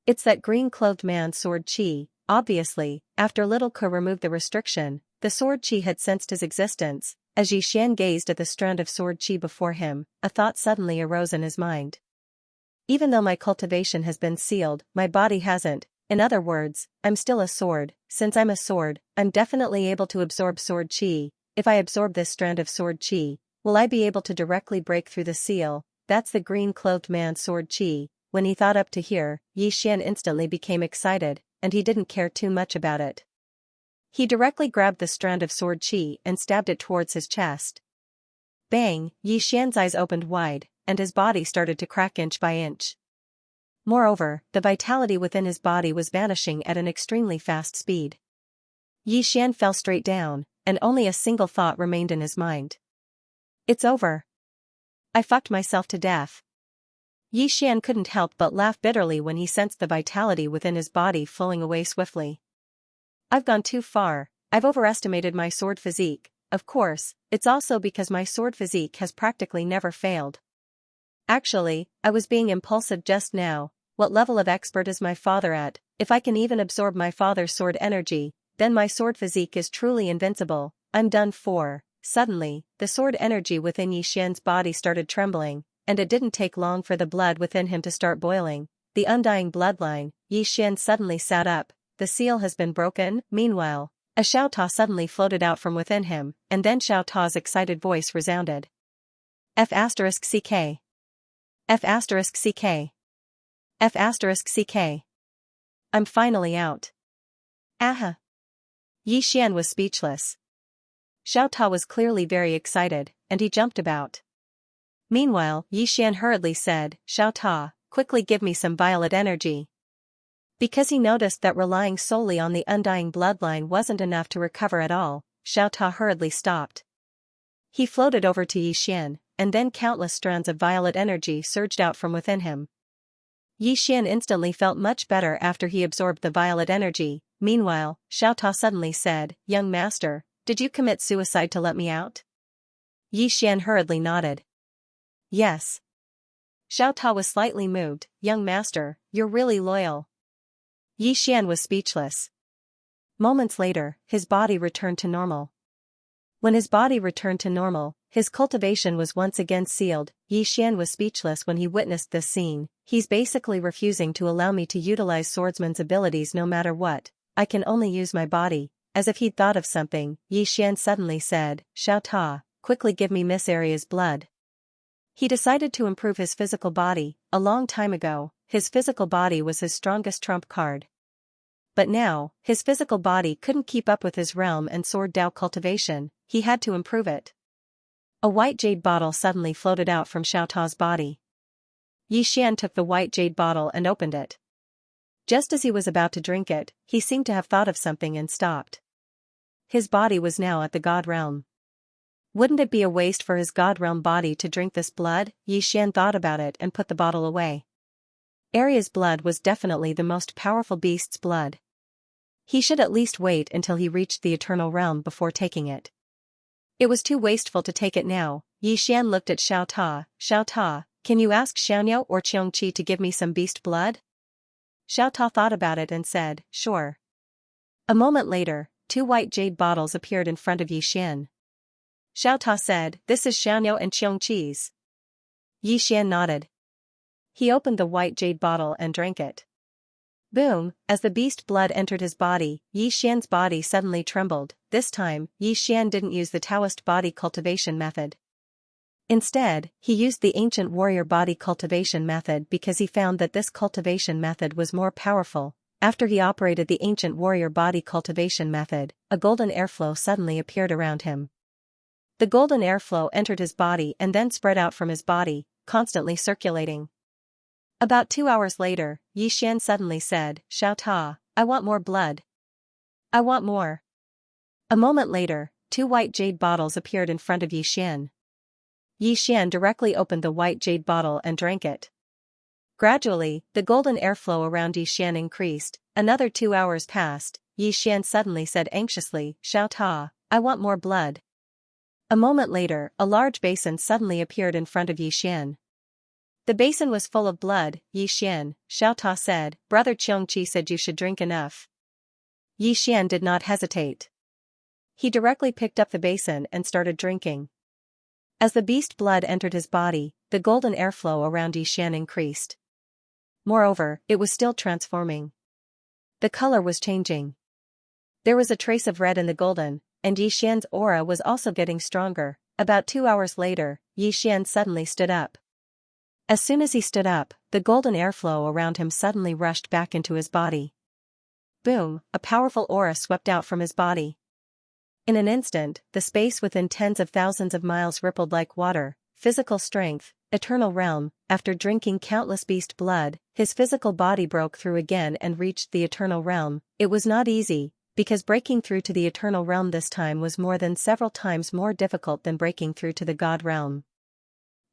It's that green-clothed man's sword chi, obviously. After Little Ku removed the restriction, the sword chi had sensed his existence. As Yi Xian gazed at the strand of sword chi before him, a thought suddenly arose in his mind. Even though my cultivation has been sealed, my body hasn't. In other words, I'm still a sword. Since I'm a sword, I'm definitely able to absorb sword chi. If I absorb this strand of sword chi, will I be able to directly break through the seal? That's the green-clothed man's sword chi. When he thought up to here, Yi Xian instantly became excited, and he didn't care too much about it. He directly grabbed the strand of sword chi and stabbed it towards his chest. Bang! Yi Xian's eyes opened wide, and his body started to crack inch by inch. Moreover, the vitality within his body was vanishing at an extremely fast speed. Yi Xian fell straight down, and only a single thought remained in his mind. It's over. I fucked myself to death. Yi Xian couldn't help but laugh bitterly when he sensed the vitality within his body flowing away swiftly. I've gone too far. I've overestimated my sword physique. Of course, it's also because my sword physique has practically never failed. Actually, I was being impulsive just now. What level of expert is my father at? If I can even absorb my father's sword energy, then my sword physique is truly invincible. I'm done for. Suddenly, the sword energy within Yi Xian's body started trembling, and it didn't take long for the blood within him to start boiling. The undying bloodline. Yi Xian suddenly sat up. The seal has been broken. Meanwhile, a Xiao Ta suddenly floated out from within him, and then Xiao Ta's excited voice resounded. F***CK. F***CK. F***CK. I'm finally out. Aha. Yi Xian was speechless. Xiao Ta was clearly very excited, and he jumped about. Meanwhile, Yi Xian hurriedly said, Xiao Ta, quickly give me some violet energy. Because he noticed that relying solely on the undying bloodline wasn't enough to recover at all, Xiao Ta hurriedly stopped. He floated over to Yi Xian, and then countless strands of violet energy surged out from within him. Yi Xian instantly felt much better after he absorbed the violet energy. Meanwhile, Xiao suddenly said, "Young master, did you commit suicide to let me out?" Yi Xian hurriedly nodded. "Yes." Xiao was slightly moved. "Young master, you're really loyal." Yi Xian was speechless. Moments later, his body returned to normal. When his body returned to normal, his cultivation was once again sealed. Yi Xian was speechless when he witnessed this scene. "He's basically refusing to allow me to utilize Swordsman's abilities no matter what. I can only use my body." As if he'd thought of something, Yi Xian suddenly said, "Xiao, quickly give me Miss Aria's blood." He decided to improve his physical body. A long time ago, his physical body was his strongest trump card. But now, his physical body couldn't keep up with his realm and sword Dao cultivation. He had to improve it. A white jade bottle suddenly floated out from Xiao body. Yi Xian took the white jade bottle and opened it. Just as he was about to drink it, he seemed to have thought of something and stopped. His body was now at the God realm. Wouldn't it be a waste for his God realm body to drink this blood? Yi Xian thought about it and put the bottle away. Aria's blood was definitely the most powerful beast's blood. He should at least wait until he reached the eternal realm before taking it. It was too wasteful to take it now. Yi Xian looked at Xiao Ta. "Xiao, can you ask Xianxia or Xianxia to give me some beast blood?" Xiao Ta thought about it and said, "Sure." A moment later, 2 white jade bottles appeared in front of Yi Xian. Xiao Ta said, "This is Xianxia and Xianxia's." Yi Xian nodded. He opened the white jade bottle and drank it. Boom! As the beast blood entered his body, Yi Xian's body suddenly trembled. This time, Yi Xian didn't use the Taoist body cultivation method. Instead, he used the ancient warrior body cultivation method because he found that this cultivation method was more powerful. After he operated the ancient warrior body cultivation method, a golden airflow suddenly appeared around him. The golden airflow entered his body and then spread out from his body, constantly circulating. About 2 hours later, Yi Xian suddenly said, "Xiao, I want more blood. I want more." A moment later, 2 white jade bottles appeared in front of Yi Xian. Yi Xian directly opened the white jade bottle and drank it. Gradually, the golden airflow around Yi Xian increased. Another 2 hours passed. Yi Xian suddenly said anxiously, "Xiao, I want more blood." A moment later, a large basin suddenly appeared in front of Yi Xian. The basin was full of blood. "Yi Xian," Xiao said, "Brother Xianxia said you should drink enough." Yi Xian did not hesitate. He directly picked up the basin and started drinking. As the beast blood entered his body, the golden airflow around Yi Xian increased. Moreover, it was still transforming. The color was changing. There was a trace of red in the golden, and Yi Xian's aura was also getting stronger. About 2 hours later, Yi Xian suddenly stood up. As soon as he stood up, the golden airflow around him suddenly rushed back into his body. Boom! A powerful aura swept out from his body. In an instant, the space within tens of thousands of miles rippled like water. Physical strength, eternal realm. After drinking countless beast blood, his physical body broke through again and reached the eternal realm. It was not easy, because breaking through to the eternal realm this time was more than several times more difficult than breaking through to the God realm.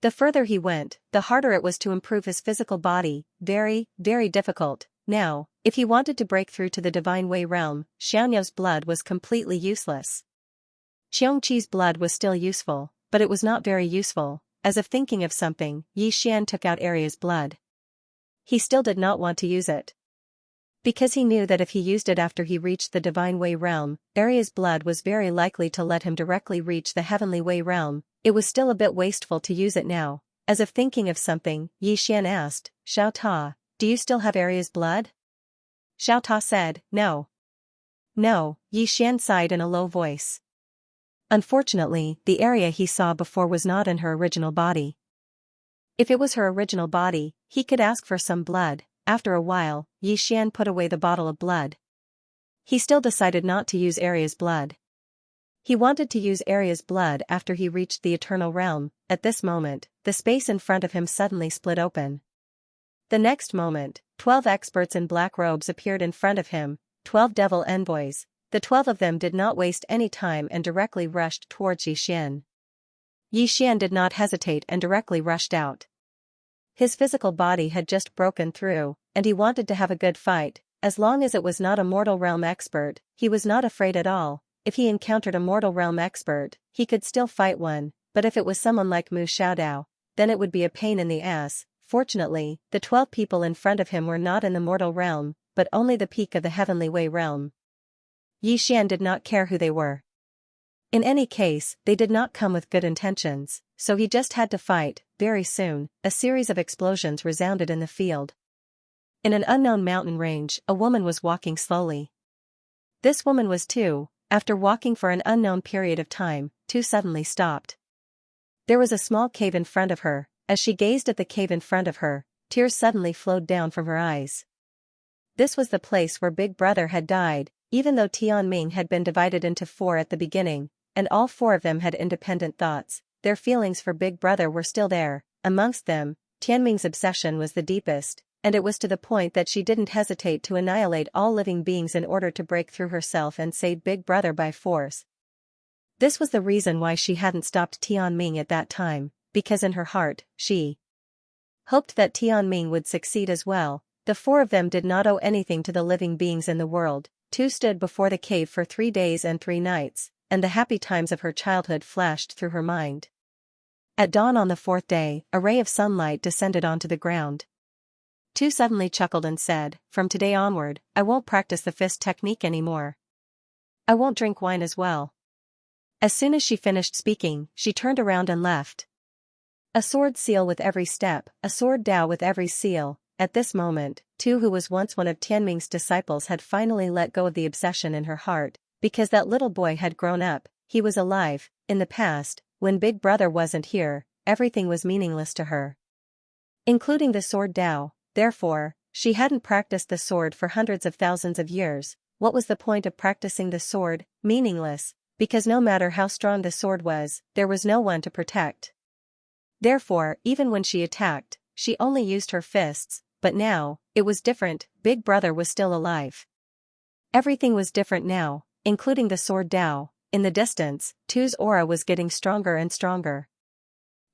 The further he went, the harder it was to improve his physical body. Very, very difficult. Now, if he wanted to break through to the Divine Way realm, Xianxia's blood was completely useless. Xianxia's blood was still useful, but it was not very useful. As if thinking of something, Yi Xian took out Aria's blood. He still did not want to use it. Because he knew that if he used it after he reached the Divine Way realm, Aria's blood was very likely to let him directly reach the Heavenly Way realm. It was still a bit wasteful to use it now. As if thinking of something, Yi Xian asked, "Xiao, do you still have Aria's blood?" Xiao said, "No." "No," Yi Xian sighed in a low voice. Unfortunately, the Aria he saw before was not in her original body. If it was her original body, he could ask for some blood. After a while, Yi Xian put away the bottle of blood. He still decided not to use Aria's blood. He wanted to use Aria's blood after he reached the eternal realm. At this moment, the space in front of him suddenly split open. The next moment, 12 experts in black robes appeared in front of him, 12 devil envoys. The 12 of them did not waste any time and directly rushed towards Yi Xian. Yi Xian did not hesitate and directly rushed out. His physical body had just broken through, and he wanted to have a good fight. As long as it was not a mortal realm expert, he was not afraid at all. If he encountered a mortal realm expert, he could still fight one, but if it was someone like Mu Xiaodao, then it would be a pain in the ass. Fortunately, the 12 people in front of him were not in the mortal realm, but only the peak of the heavenly way realm. Yi Xian did not care who they were. In any case, they did not come with good intentions, so he just had to fight. Very soon, a series of explosions resounded in the field. In an unknown mountain range, a woman was walking slowly. This woman was Tu. After walking for an unknown period of time, Tu suddenly stopped. There was a small cave in front of her. As she gazed at the cave in front of her, tears suddenly flowed down from her eyes. This was the place where Big Brother had died, even though Tianming had been divided into 4 at the beginning, and all 4 of them had independent thoughts, their feelings for Big Brother were still there. Amongst them, Tianming's obsession was the deepest, and it was to the point that she didn't hesitate to annihilate all living beings in order to break through herself and save Big Brother by force. This was the reason why she hadn't stopped Tianming at that time, because in her heart, she hoped that Tianming would succeed as well. The 4 of them did not owe anything to the living beings in the world. Tu stood before the cave for 3 days and 3 nights, and the happy times of her childhood flashed through her mind. At dawn on the 4th day, a ray of sunlight descended onto the ground. Tu suddenly chuckled and said, "From today onward, I won't practice the fist technique anymore. I won't drink wine as well." As soon as she finished speaking, she turned around and left. A sword seal with every step, a sword Dao with every seal. At this moment, Tu, who was once one of Tianming's disciples, had finally let go of the obsession in her heart, because that little boy had grown up, he was alive. In the past, when Big Brother wasn't here, everything was meaningless to her, including the sword Dao. Therefore, she hadn't practiced the sword for hundreds of thousands of years. What was the point of practicing the sword? Meaningless, because no matter how strong the sword was, there was no one to protect. Therefore, even when she attacked, she only used her fists, but now, it was different. Big Brother was still alive. Everything was different now, including the sword Dao. In the distance, Tu's aura was getting stronger and stronger.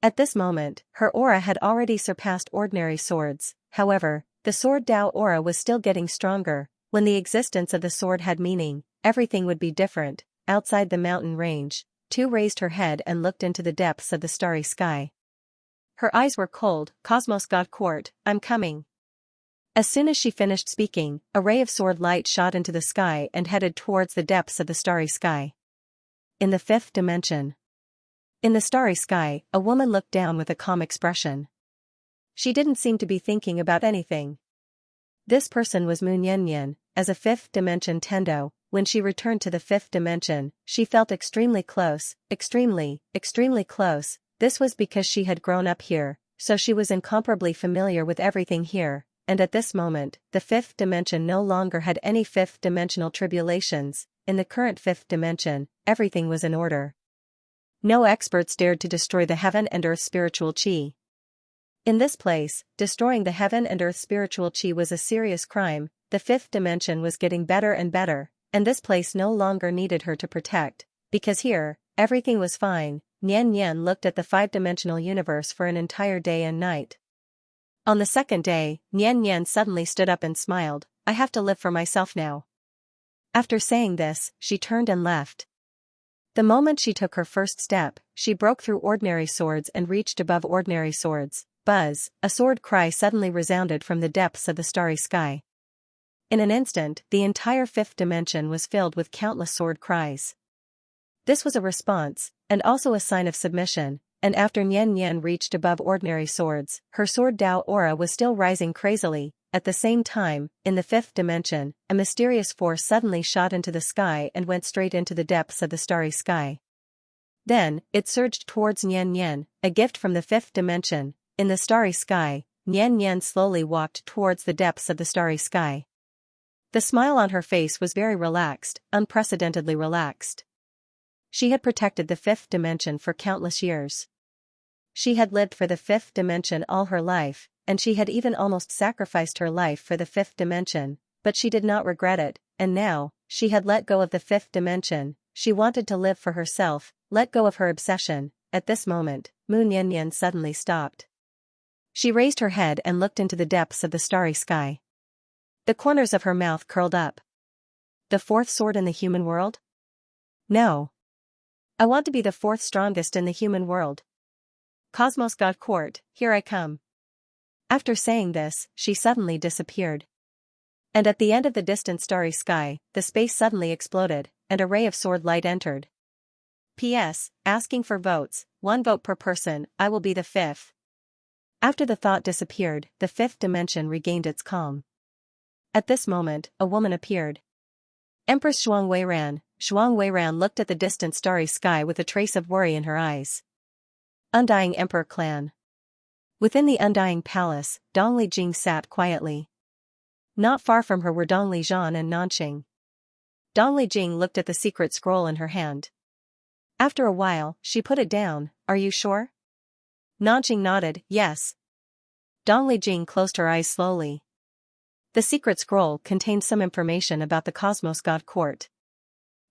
At this moment, her aura had already surpassed ordinary swords. However, the sword Dao aura was still getting stronger. When the existence of the sword had meaning, everything would be different. Outside the mountain range, Tu raised her head and looked into the depths of the starry sky. Her eyes were cold. "Cosmos God Court, I'm coming." As soon as she finished speaking, a ray of sword light shot into the sky and headed towards the depths of the starry sky. In the 5th dimension. In the starry sky, a woman looked down with a calm expression. She didn't seem to be thinking about anything. This person was Mu Niannian. As a 5th dimension Tendo, when she returned to the 5th dimension, she felt extremely close, extremely close. This was because she had grown up here, so she was incomparably familiar with everything here, and at this moment, the 5th dimension no longer had any 5th dimensional tribulations. In the current 5th dimension, everything was in order. No experts dared to destroy the heaven and earth spiritual chi. In this place, destroying the heaven and earth spiritual chi was a serious crime. The 5th dimension was getting better and better, and this place no longer needed her to protect, because here, everything was fine. Nian Nian looked at the 5-dimensional universe for an entire day and night. On the 2nd day, Nian Nian suddenly stood up and smiled. "I have to live for myself now." After saying this, she turned and left. The moment she took her first step, she broke through ordinary swords and reached above ordinary swords. Buzz, a sword cry suddenly resounded from the depths of the starry sky. In an instant, the entire 5th dimension was filled with countless sword cries. This was a response, and also a sign of submission, and after Nian Nian reached above ordinary swords, her sword Dao aura was still rising crazily. At the same time, in the 5th dimension, a mysterious force suddenly shot into the sky and went straight into the depths of the starry sky. Then, it surged towards Nian Nian, a gift from the 5th dimension. In the starry sky, Nian Nian slowly walked towards the depths of the starry sky. The smile on her face was very relaxed, unprecedentedly relaxed. She had protected the 5th dimension for countless years. She had lived for the 5th dimension all her life, and she had even almost sacrificed her life for the 5th dimension, but she did not regret it, and now, she had let go of the 5th dimension. She wanted to live for herself, let go of her obsession. At this moment, Mu Niannian suddenly stopped. She raised her head and looked into the depths of the starry sky. The corners of her mouth curled up. The fourth sword in the human world? No. I want to be the fourth strongest in the human world. Cosmos God Court, here I come. After saying this, she suddenly disappeared. And at the end of the distant starry sky, the space suddenly exploded, and a ray of sword light entered. P.S. Asking for votes, 1 vote per person, I will be the 5th. After the thought disappeared, the 5th dimension regained its calm. At this moment, a woman appeared. Empress Xianxia. Xianxia looked at the distant starry sky with a trace of worry in her eyes. Undying Emperor Clan. Within the Undying Palace, Dong Lijing sat quietly. Not far from her were Dong Lijian and Nanqing. Dong Lijing looked at the secret scroll in her hand. After a while, she put it down. Are you sure? Nanqing nodded, yes. Dong Lijing closed her eyes slowly. The secret scroll contained some information about the Cosmos God Court.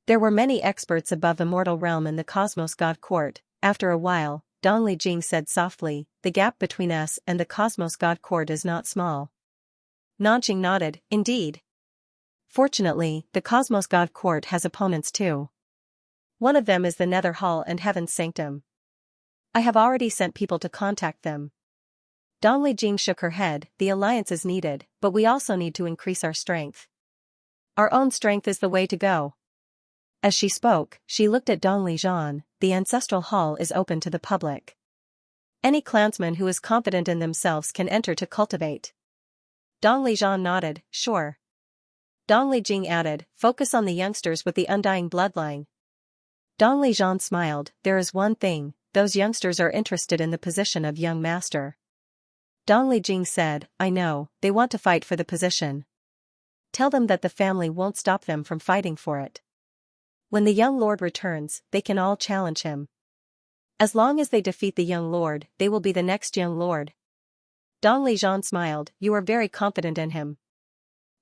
There were many experts above the mortal realm in the Cosmos God Court. After a while, Dong Lijing said softly, the gap between us and the Cosmos God Court is not small. Nanqing nodded, indeed. Fortunately, the Cosmos God Court has opponents too. One of them is the Nether Hall and Heaven's Sanctum. I have already sent people to contact them. Dong Lijing shook her head, the alliance is needed, but we also need to increase our strength. Our own strength is the way to go. As she spoke, she looked at Dong Lijian, the ancestral hall is open to the public. Any clansman who is confident in themselves can enter to cultivate. Dong Lijian nodded, sure. Dong Lijing added, focus on the youngsters with the undying bloodline. Dong Lijian smiled, there is one thing, those youngsters are interested in the position of young master. Dong Lijing said, I know, they want to fight for the position. Tell them that the family won't stop them from fighting for it. When the young lord returns, they can all challenge him. As long as they defeat the young lord, they will be the next young lord. Dong Lijian smiled, you are very confident in him.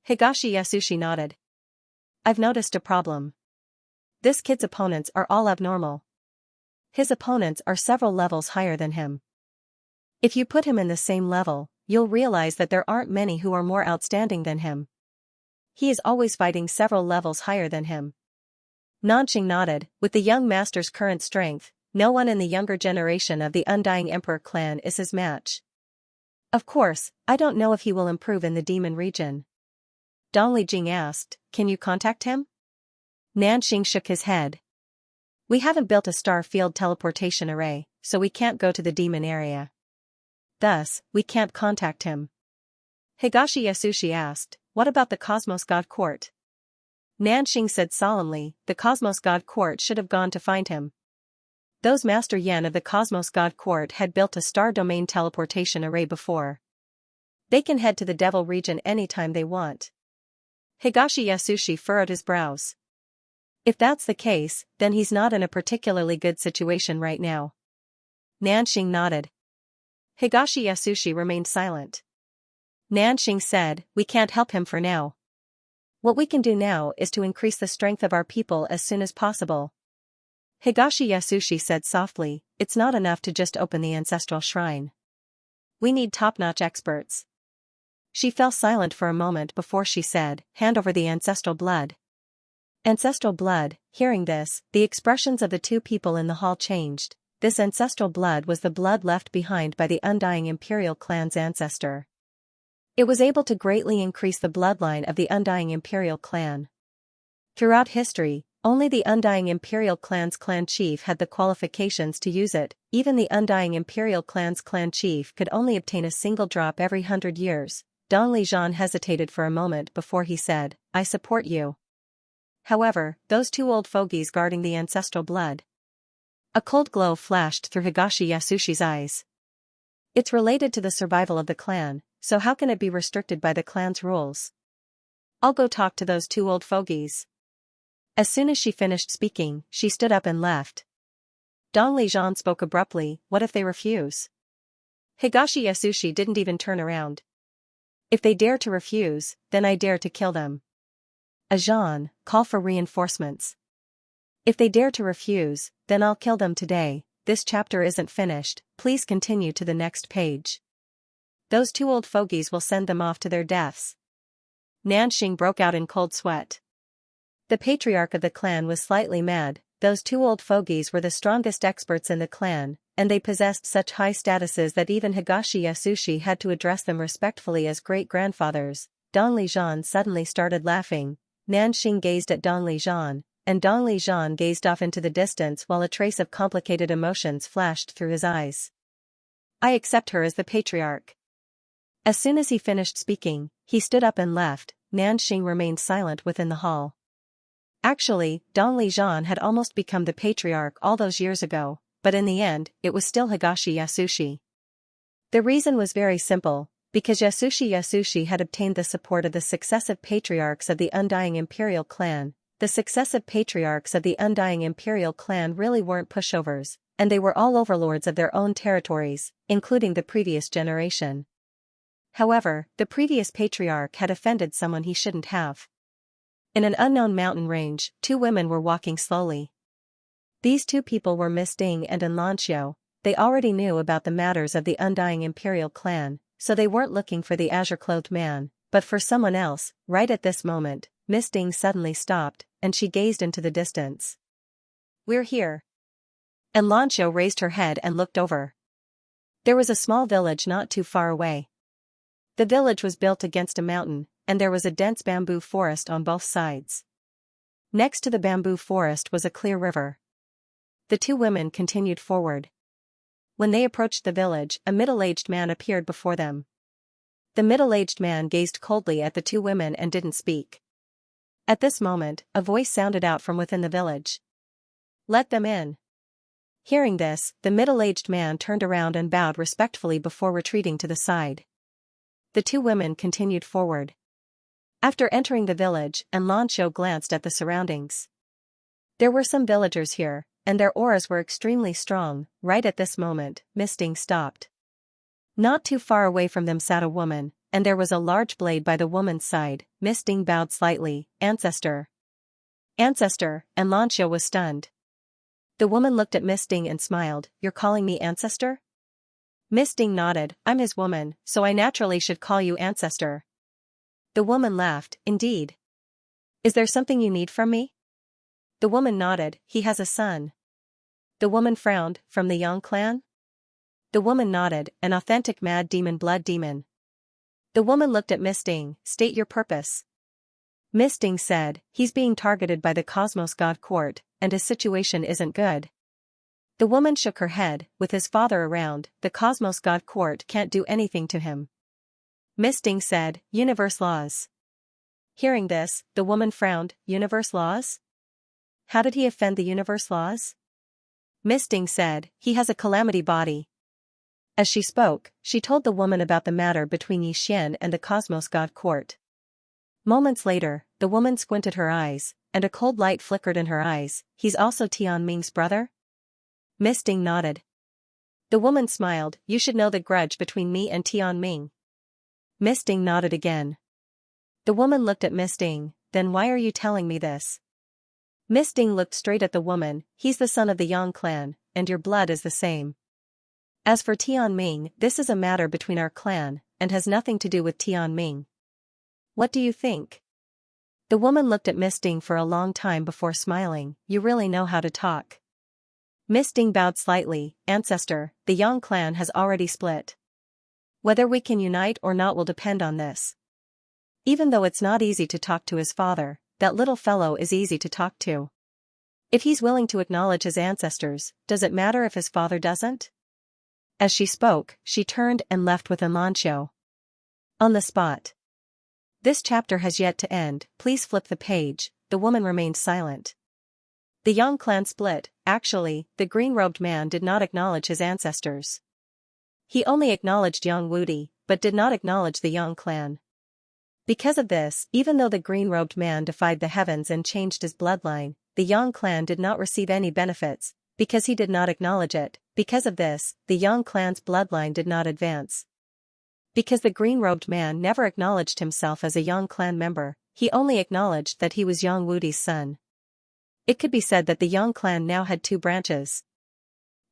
Higashi Yasushi nodded. I've noticed a problem. This kid's opponents are all abnormal. His opponents are several levels higher than him. If you put him in the same level, you'll realize that there aren't many who are more outstanding than him. He is always fighting several levels higher than him. Nanqing nodded, with the young master's current strength, no one in the younger generation of the Undying Emperor clan is his match. Of course, I don't know if he will improve in the demon region. Dong Lijing asked, can you contact him? Nanqing shook his head. We haven't built a star field teleportation array, so we can't go to the demon area. Thus, we can't contact him. Higashi Yasushi asked, what about the Cosmos God Court? Nanqing said solemnly, the Cosmos God Court should have gone to find him. Those Master Yen of the Cosmos God Court had built a star domain teleportation array before. They can head to the Devil region anytime they want. Higashi Yasushi furrowed his brows. If that's the case, then he's not in a particularly good situation right now. Nanqing nodded. Higashi Yasushi remained silent. Nanqing said, we can't help him for now. What we can do now is to increase the strength of our people as soon as possible. Higashi Yasushi said softly, it's not enough to just open the ancestral shrine. We need top-notch experts. She fell silent for a moment before she said, hand over the ancestral blood. Ancestral blood, hearing this, the expressions of the two people in the hall changed. This ancestral blood was the blood left behind by the Undying Imperial clan's ancestor. It was able to greatly increase the bloodline of the Undying Imperial clan. Throughout history, only the Undying Imperial clan's clan chief had the qualifications to use it. Even the Undying Imperial clan's clan chief could only obtain a single drop every 100 years. Dong Lijian hesitated for a moment before he said, I support you. However, those two old fogies guarding the ancestral blood. A cold glow flashed through Higashi Yasushi's eyes. It's related to the survival of the clan, so how can it be restricted by the clan's rules? I'll go talk to those two old fogies. As soon as she finished speaking, she stood up and left. Dong Lijian spoke abruptly, what if they refuse? Higashi Yasushi didn't even turn around. If they dare to refuse, then I dare to kill them. Ajan, call for reinforcements. If they dare to refuse, then I'll kill them today. This chapter isn't finished, please continue to the next page. those two old fogies will send them off to their deaths. Nanxing broke out in cold sweat. The patriarch of the clan was slightly mad. Those two old fogies were the strongest experts in the clan, and they possessed such high statuses that even Higashi Yasushi had to address them respectfully as great-grandfathers. Dong Lijian suddenly started laughing. Nanxing gazed at Dong Lijian, and Dong Lijian gazed off into the distance while a trace of complicated emotions flashed through his eyes. I accept her as the patriarch. As soon as he finished speaking, he stood up and left. Nanxing remained silent within the hall. Actually, Dong Lijian had almost become the patriarch all those years ago, but in the end, it was still Higashi Yasushi. The reason was very simple, because Yasushi had obtained the support of the successive patriarchs of the Undying Imperial Clan. The successive patriarchs of the Undying Imperial Clan really weren't pushovers, and they were all overlords of their own territories, including the previous generation. However, the previous patriarch had offended someone he shouldn't have. In an unknown mountain range, two women were walking slowly. These two people were Miss Ding and Xianxia. They already knew about the matters of the Undying Imperial Clan, so they weren't looking for the azure-clothed man, but for someone else. Right at this moment, Miss Ding suddenly stopped, and she gazed into the distance. We're here. Xianxia raised her head and looked over. There was a small village not too far away. The village was built against a mountain, and there was a dense bamboo forest on both sides. Next to the bamboo forest was a clear river. The two women continued forward. When they approached the village, a middle-aged man appeared before them. The middle-aged man gazed coldly at the two women and didn't speak. At this moment, a voice sounded out from within the village. Let them in. Hearing this, the middle-aged man turned around and bowed respectfully before retreating to the side. The two women continued forward. After entering the village, Xianxia glanced at the surroundings. There were some villagers here, and their auras were extremely strong. Right at this moment, Miss Ding stopped. Not too far away from them sat a woman, and there was a large blade by the woman's side. Miss Ding bowed slightly. Ancestor. Ancestor, Xianxia was stunned. The woman looked at Miss Ding and smiled. You're calling me ancestor? Miss Ding nodded. I'm his woman, so I naturally should call you ancestor. The woman laughed. Indeed. Is there something you need from me? The woman nodded. He has a son. The woman frowned. From the Yang clan? The woman nodded. An authentic mad demon blood demon. The woman looked at Miss Ding. State your purpose. Miss Ding said, he's being targeted by the Cosmos God Court, and his situation isn't good. The woman shook her head. With his father around, the Cosmos God Court can't do anything to him. Miss Ding said, universe laws. Hearing this, the woman frowned. Universe laws? How did he offend the universe laws? Miss Ding said, he has a calamity body. As she spoke, she told the woman about the matter between Yixian and the Cosmos God Court. Moments later, the woman squinted her eyes, and a cold light flickered in her eyes. He's also Tian Ming's brother? Miss Ding nodded. The woman smiled. You should know the grudge between me and Tian Ming. Miss Ding nodded again. The woman looked at Miss Ding. Then why are you telling me this? Miss Ding looked straight at the woman. He's the son of the Yang clan, and your blood is the same. As for Tian Ming, this is a matter between our clan, and has nothing to do with Tian Ming. What do you think? The woman looked at Miss Ding for a long time before smiling. You really know how to talk. Miss Ding bowed slightly. Ancestor, the Yang clan has already split. Whether we can unite or not will depend on this. Even though it's not easy to talk to his father, that little fellow is easy to talk to. If he's willing to acknowledge his ancestors, does it matter if his father doesn't? As she spoke, she turned and left with Xianxia. On the spot. This chapter has yet to end. Please flip the page. The woman remained silent. The Yang clan split. Actually, the green-robed man did not acknowledge his ancestors. He only acknowledged Yang Wudi, but did not acknowledge the Yang clan. Because of this, even though the green-robed man defied the heavens and changed his bloodline, the Yang clan did not receive any benefits, because he did not acknowledge it. Because of this, the Yang clan's bloodline did not advance. Because the green-robed man never acknowledged himself as a Yang clan member, he only acknowledged that he was Yang Wudi's son. It could be said that the Yang clan now had two branches.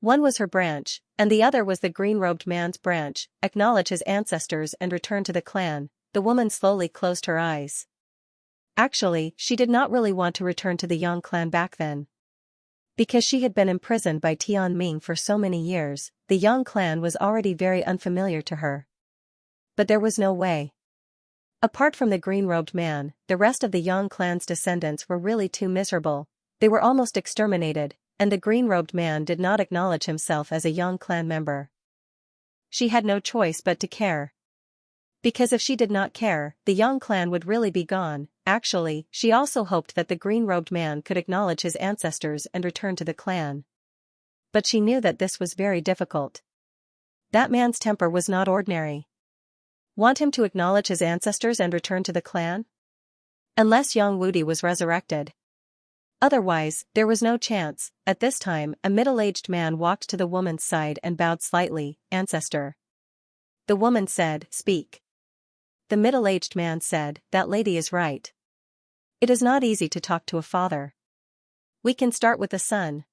One was her branch, and the other was the green-robed man's branch. Acknowledge his ancestors and return to the clan. The woman slowly closed her eyes. Actually, she did not really want to return to the Yang clan back then. Because she had been imprisoned by Tianming for so many years, the Yang clan was already very unfamiliar to her. But there was no way. Apart from the green-robed man, the rest of the Yang clan's descendants were really too miserable. They were almost exterminated, and the green-robed man did not acknowledge himself as a Yang clan member. She had no choice but to care. Because if she did not care, the Yang clan would really be gone. Actually, she also hoped that the green-robed man could acknowledge his ancestors and return to the clan. But she knew that this was very difficult. That man's temper was not ordinary. Want him to acknowledge his ancestors and return to the clan? Unless Yang Wudi was resurrected. Otherwise, there was no chance. At this time, a middle-aged man walked to the woman's side and bowed slightly. Ancestor. The woman said, Speak. The middle-aged man said, That lady is right. It is not easy to talk to a father. We can start with the son.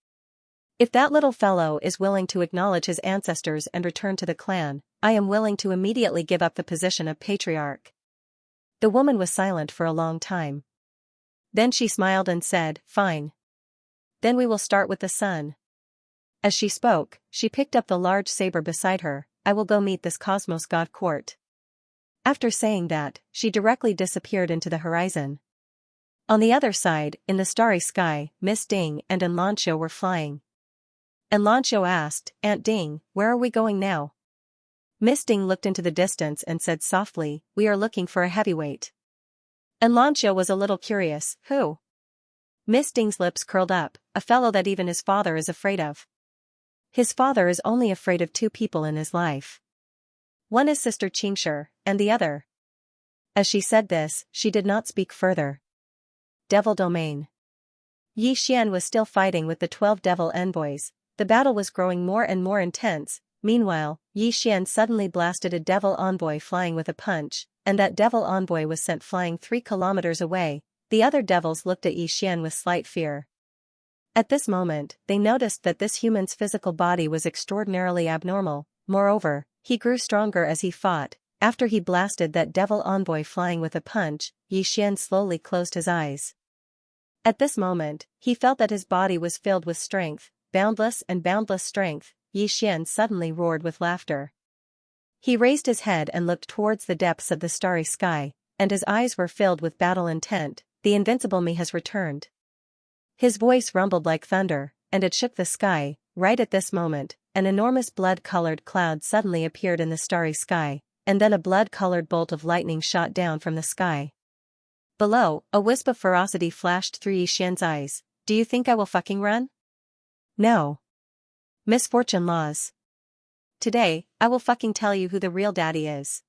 If that little fellow is willing to acknowledge his ancestors and return to the clan, I am willing to immediately give up the position of patriarch. The woman was silent for a long time. Then she smiled and said, Fine. Then we will start with the son. As she spoke, she picked up the large saber beside her. I will go meet this Cosmos God Court. After saying that, she directly disappeared into the horizon. On the other side, in the starry sky, Miss Ding and An Lanxiu were flying. An Lanxiu asked, Aunt Ding, where are we going now? Miss Ding looked into the distance and said softly, We are looking for a heavyweight. An Lanxiu was a little curious, Who? Miss Ding's lips curled up, A fellow that even his father is afraid of. His father is only afraid of two people in his life. One is Sister Xianxia, and the other. As she said this, she did not speak further. Devil Domain. Yi Xian was still fighting with the 12 devil envoys. The battle was growing more and more intense. Meanwhile, Yi Xian suddenly blasted a devil envoy flying with a punch, and that devil envoy was sent flying 3 kilometers away. The other devils looked at Yi Xian with slight fear. At this moment, they noticed that this human's physical body was extraordinarily abnormal. Moreover, he grew stronger as he fought. After he blasted that devil envoy flying with a punch, Yi Xian slowly closed his eyes. At this moment, he felt that his body was filled with strength, boundless strength. Yi Xian suddenly roared with laughter. He raised his head and looked towards the depths of the starry sky, and his eyes were filled with battle intent. The invincible me has returned. His voice rumbled like thunder, and it shook the sky. Right at this moment, an enormous blood-colored cloud suddenly appeared in the starry sky, and then a blood-colored bolt of lightning shot down from the sky. Below, a wisp of ferocity flashed through Yi Xian's eyes. Do you think I will fucking run? No. Misfortune laws. Today, I will fucking tell you who the real daddy is.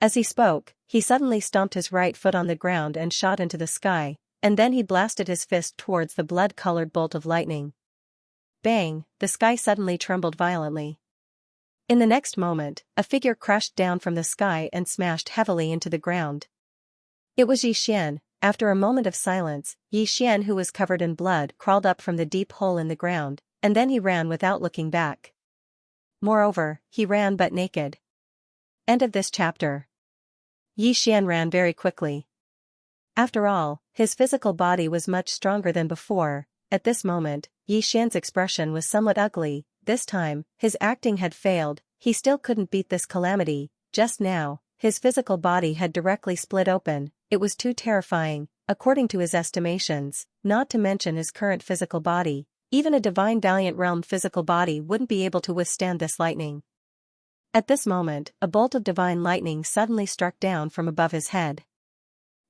As he spoke, he suddenly stomped his right foot on the ground and shot into the sky, and then he blasted his fist towards the blood-colored bolt of lightning. Bang, the sky suddenly trembled violently. In the next moment, a figure crashed down from the sky and smashed heavily into the ground. It was Yi Xian. After a moment of silence, Yi Xian, who was covered in blood, crawled up from the deep hole in the ground, and then he ran without looking back. Moreover, he ran but naked. End of this chapter. Yi Xian ran very quickly. After all, his physical body was much stronger than before. At this moment, Yi Xian's expression was somewhat ugly. This time, his acting had failed. He still couldn't beat this calamity. Just now, his physical body had directly split open. It was too terrifying, according to his estimations, not to mention his current physical body. Even a divine valiant realm physical body wouldn't be able to withstand this lightning. At this moment, a bolt of divine lightning suddenly struck down from above his head.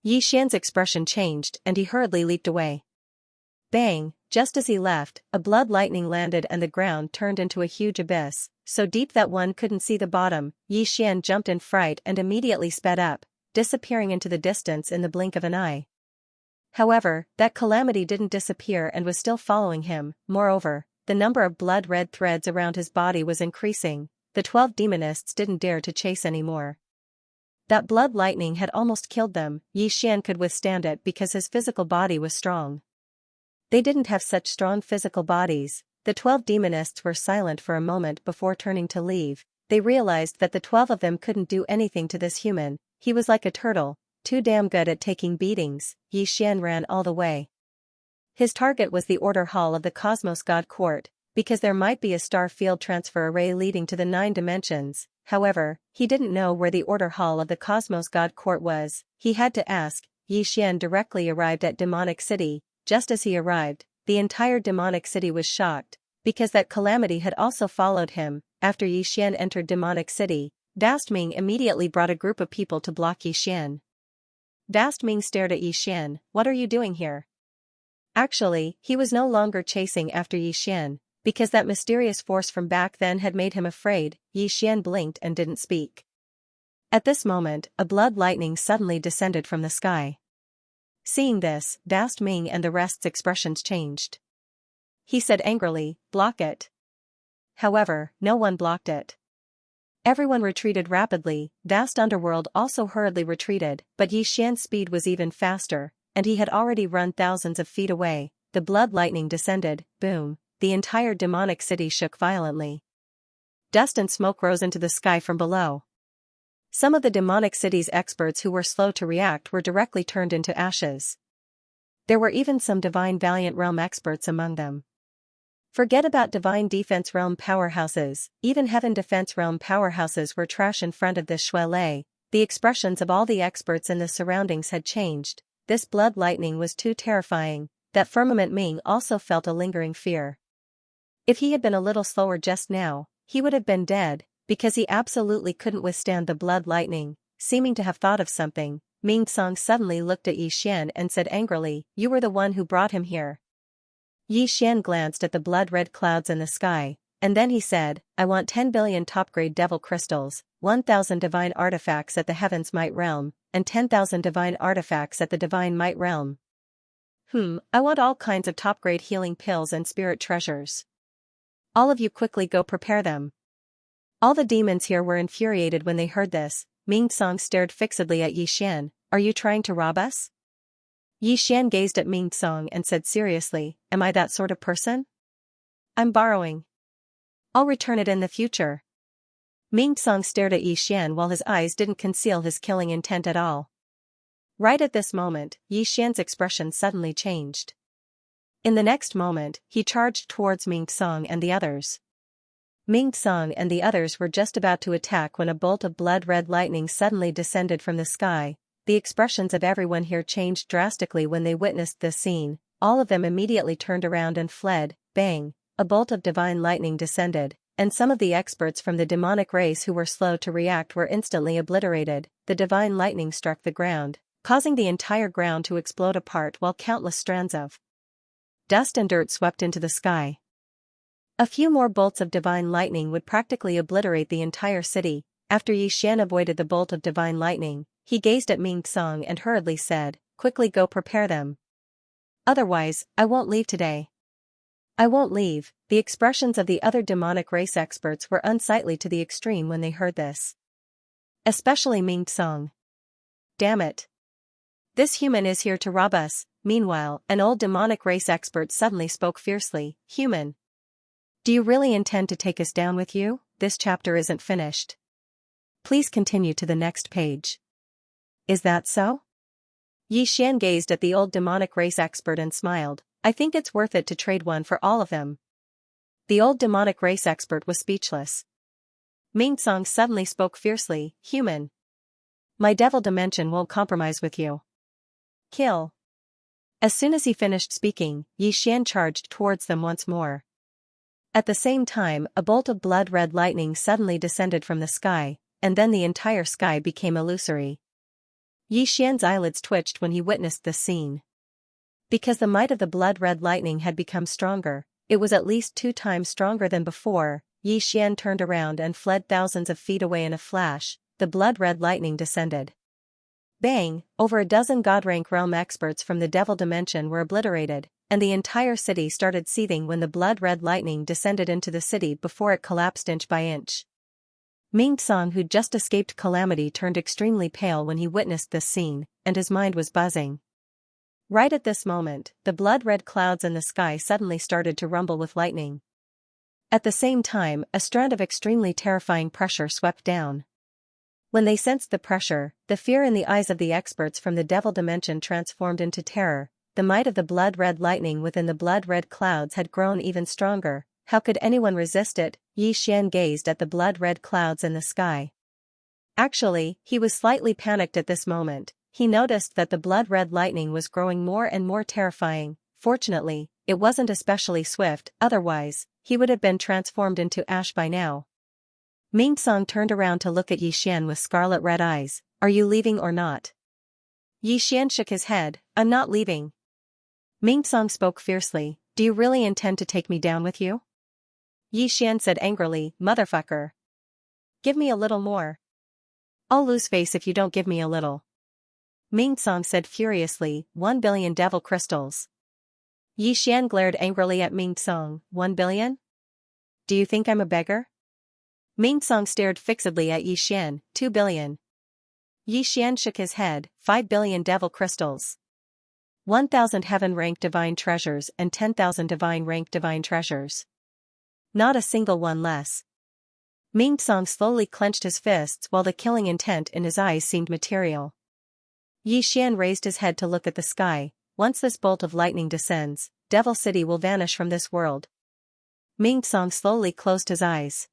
Yi Xian's expression changed and he hurriedly leaped away. Bang, just as he left, a blood lightning landed and the ground turned into a huge abyss, so deep that one couldn't see the bottom. Yi Xian jumped in fright and immediately sped up, disappearing into the distance in the blink of an eye. However, that calamity didn't disappear and was still following him. Moreover, the number of blood-red threads around his body was increasing. The 12 demonists didn't dare to chase anymore. That blood lightning had almost killed them. Yi Xian could withstand it because his physical body was strong. They didn't have such strong physical bodies. The 12 demonists were silent for a moment before turning to leave. They realized that the 12 of them couldn't do anything to this human. He was like a turtle, too damn good at taking beatings. Xian ran all the way. His target was the Order Hall of the Cosmos God Court, because there might be a star field transfer array leading to the 9 dimensions. However, he didn't know where the Order Hall of the Cosmos God Court was. He had to ask. Xian directly arrived at Demonic City. Just as he arrived, the entire Demonic City was shocked, because that calamity had also followed him. After Xian entered Demonic City, Dast Ming immediately brought a group of people to block Xian. Dast Ming stared at Xian. What are you doing here? Actually, he was no longer chasing after Xian, because that mysterious force from back then had made him afraid. Xian blinked and didn't speak. At this moment, a blood lightning suddenly descended from the sky. Seeing this, Dast Ming and the rest's expressions changed. He said angrily, "Block it." However, no one blocked it. Everyone retreated rapidly. Dast Underworld also hurriedly retreated, but Xian's speed was even faster, and he had already run thousands of feet away. The blood lightning descended. Boom. The entire demonic city shook violently. Dust and smoke rose into the sky from below. Some of the demonic city's experts who were slow to react were directly turned into ashes. There were even some Divine Valiant Realm experts among them. Forget about Divine Defense Realm powerhouses, even Heaven Defense Realm powerhouses were trash in front of this Shuelei. The expressions of all the experts in the surroundings had changed. This blood lightning was too terrifying. That Firmament Ming also felt a lingering fear. If he had been a little slower just now, he would have been dead, because he absolutely couldn't withstand the blood lightning. Seeming to have thought of something, Ming Song suddenly looked at Xian and said angrily, "You were the one who brought him here." Xian glanced at the blood-red clouds in the sky, and then he said, "I want 10 billion top-grade devil crystals, 1,000 divine artifacts at the Heaven's Might Realm, and 10,000 divine artifacts at the Divine Might Realm. I want all kinds of top-grade healing pills and spirit treasures. All of you quickly go prepare them." All the demons here were infuriated when they heard this. Ming Song stared fixedly at Xian. "Are you trying to rob us?" Xian gazed at Ming Song and said seriously, "Am I that sort of person?" "I'm borrowing. I'll return it in the future." Ming Song stared at Xian while his eyes didn't conceal his killing intent at all. Right at this moment, Xian's expression suddenly changed. In the next moment, he charged towards Ming Song and the others. Ming Song and the others were just about to attack when a bolt of blood-red lightning suddenly descended from the sky. The expressions of everyone here changed drastically when they witnessed this scene. All of them immediately turned around and fled. Bang! A bolt of divine lightning descended, and some of the experts from the demonic race who were slow to react were instantly obliterated. The divine lightning struck the ground, causing the entire ground to explode apart while countless strands of dust and dirt swept into the sky. A few more bolts of divine lightning would practically obliterate the entire city. After Xian avoided the bolt of divine lightning, he gazed at Ming Song and hurriedly said, "Quickly go prepare them. Otherwise, I won't leave today." "I won't leave." The expressions of the other demonic race experts were unsightly to the extreme when they heard this. Especially Ming Song. "Damn it. This human is here to rob us." Meanwhile, an old demonic race expert suddenly spoke fiercely, "Human. Do you really intend to take us down with you? This chapter isn't finished. Please continue to the next page." "Is that so?" Xian gazed at the old demonic race expert and smiled. "I think it's worth it to trade one for all of them." The old demonic race expert was speechless. Ming Song suddenly spoke fiercely, "Human. My devil dimension won't compromise with you. Kill." As soon as he finished speaking, Xian charged towards them once more. At the same time, a bolt of blood-red lightning suddenly descended from the sky, and then the entire sky became illusory. Xian's eyelids twitched when he witnessed this scene. Because the might of the blood-red lightning had become stronger, it was at least 2 times stronger than before. Xian turned around and fled thousands of feet away in a flash. The blood-red lightning descended. Bang! Over a dozen God-rank realm experts from the devil dimension were obliterated, and the entire city started seething when the blood-red lightning descended into the city before it collapsed inch by inch. Ming Song, who'd just escaped calamity, turned extremely pale when he witnessed this scene, and his mind was buzzing. Right at this moment, the blood-red clouds in the sky suddenly started to rumble with lightning. At the same time, a strand of extremely terrifying pressure swept down. When they sensed the pressure, the fear in the eyes of the experts from the devil dimension transformed into terror. The might of the blood-red lightning within the blood-red clouds had grown even stronger. How could anyone resist it? Xian gazed at the blood-red clouds in the sky. Actually, he was slightly panicked at this moment. He noticed that the blood-red lightning was growing more and more terrifying. Fortunately, it wasn't especially swift, otherwise, he would have been transformed into ash by now. Ming Song turned around to look at Xian with scarlet-red eyes. Are you leaving or not? Xian shook his head. I'm not leaving. Ming Song spoke fiercely. Do you really intend to take me down with you? Xian said angrily, motherfucker. Give me a little more. I'll lose face if you don't give me a little. Ming Song said furiously, 1 billion devil crystals. Xian glared angrily at Ming Song, 1 billion? Do you think I'm a beggar? Ming Song stared fixedly at Xian, 2 billion. Xian shook his head, 5 billion devil crystals. 1,000 heaven-ranked divine treasures and 10,000 divine-ranked divine treasures. Not a single one less. Ming Song slowly clenched his fists while the killing intent in his eyes seemed material. Xian raised his head to look at the sky. Once this bolt of lightning descends, Devil City will vanish from this world. Ming Song slowly closed his eyes.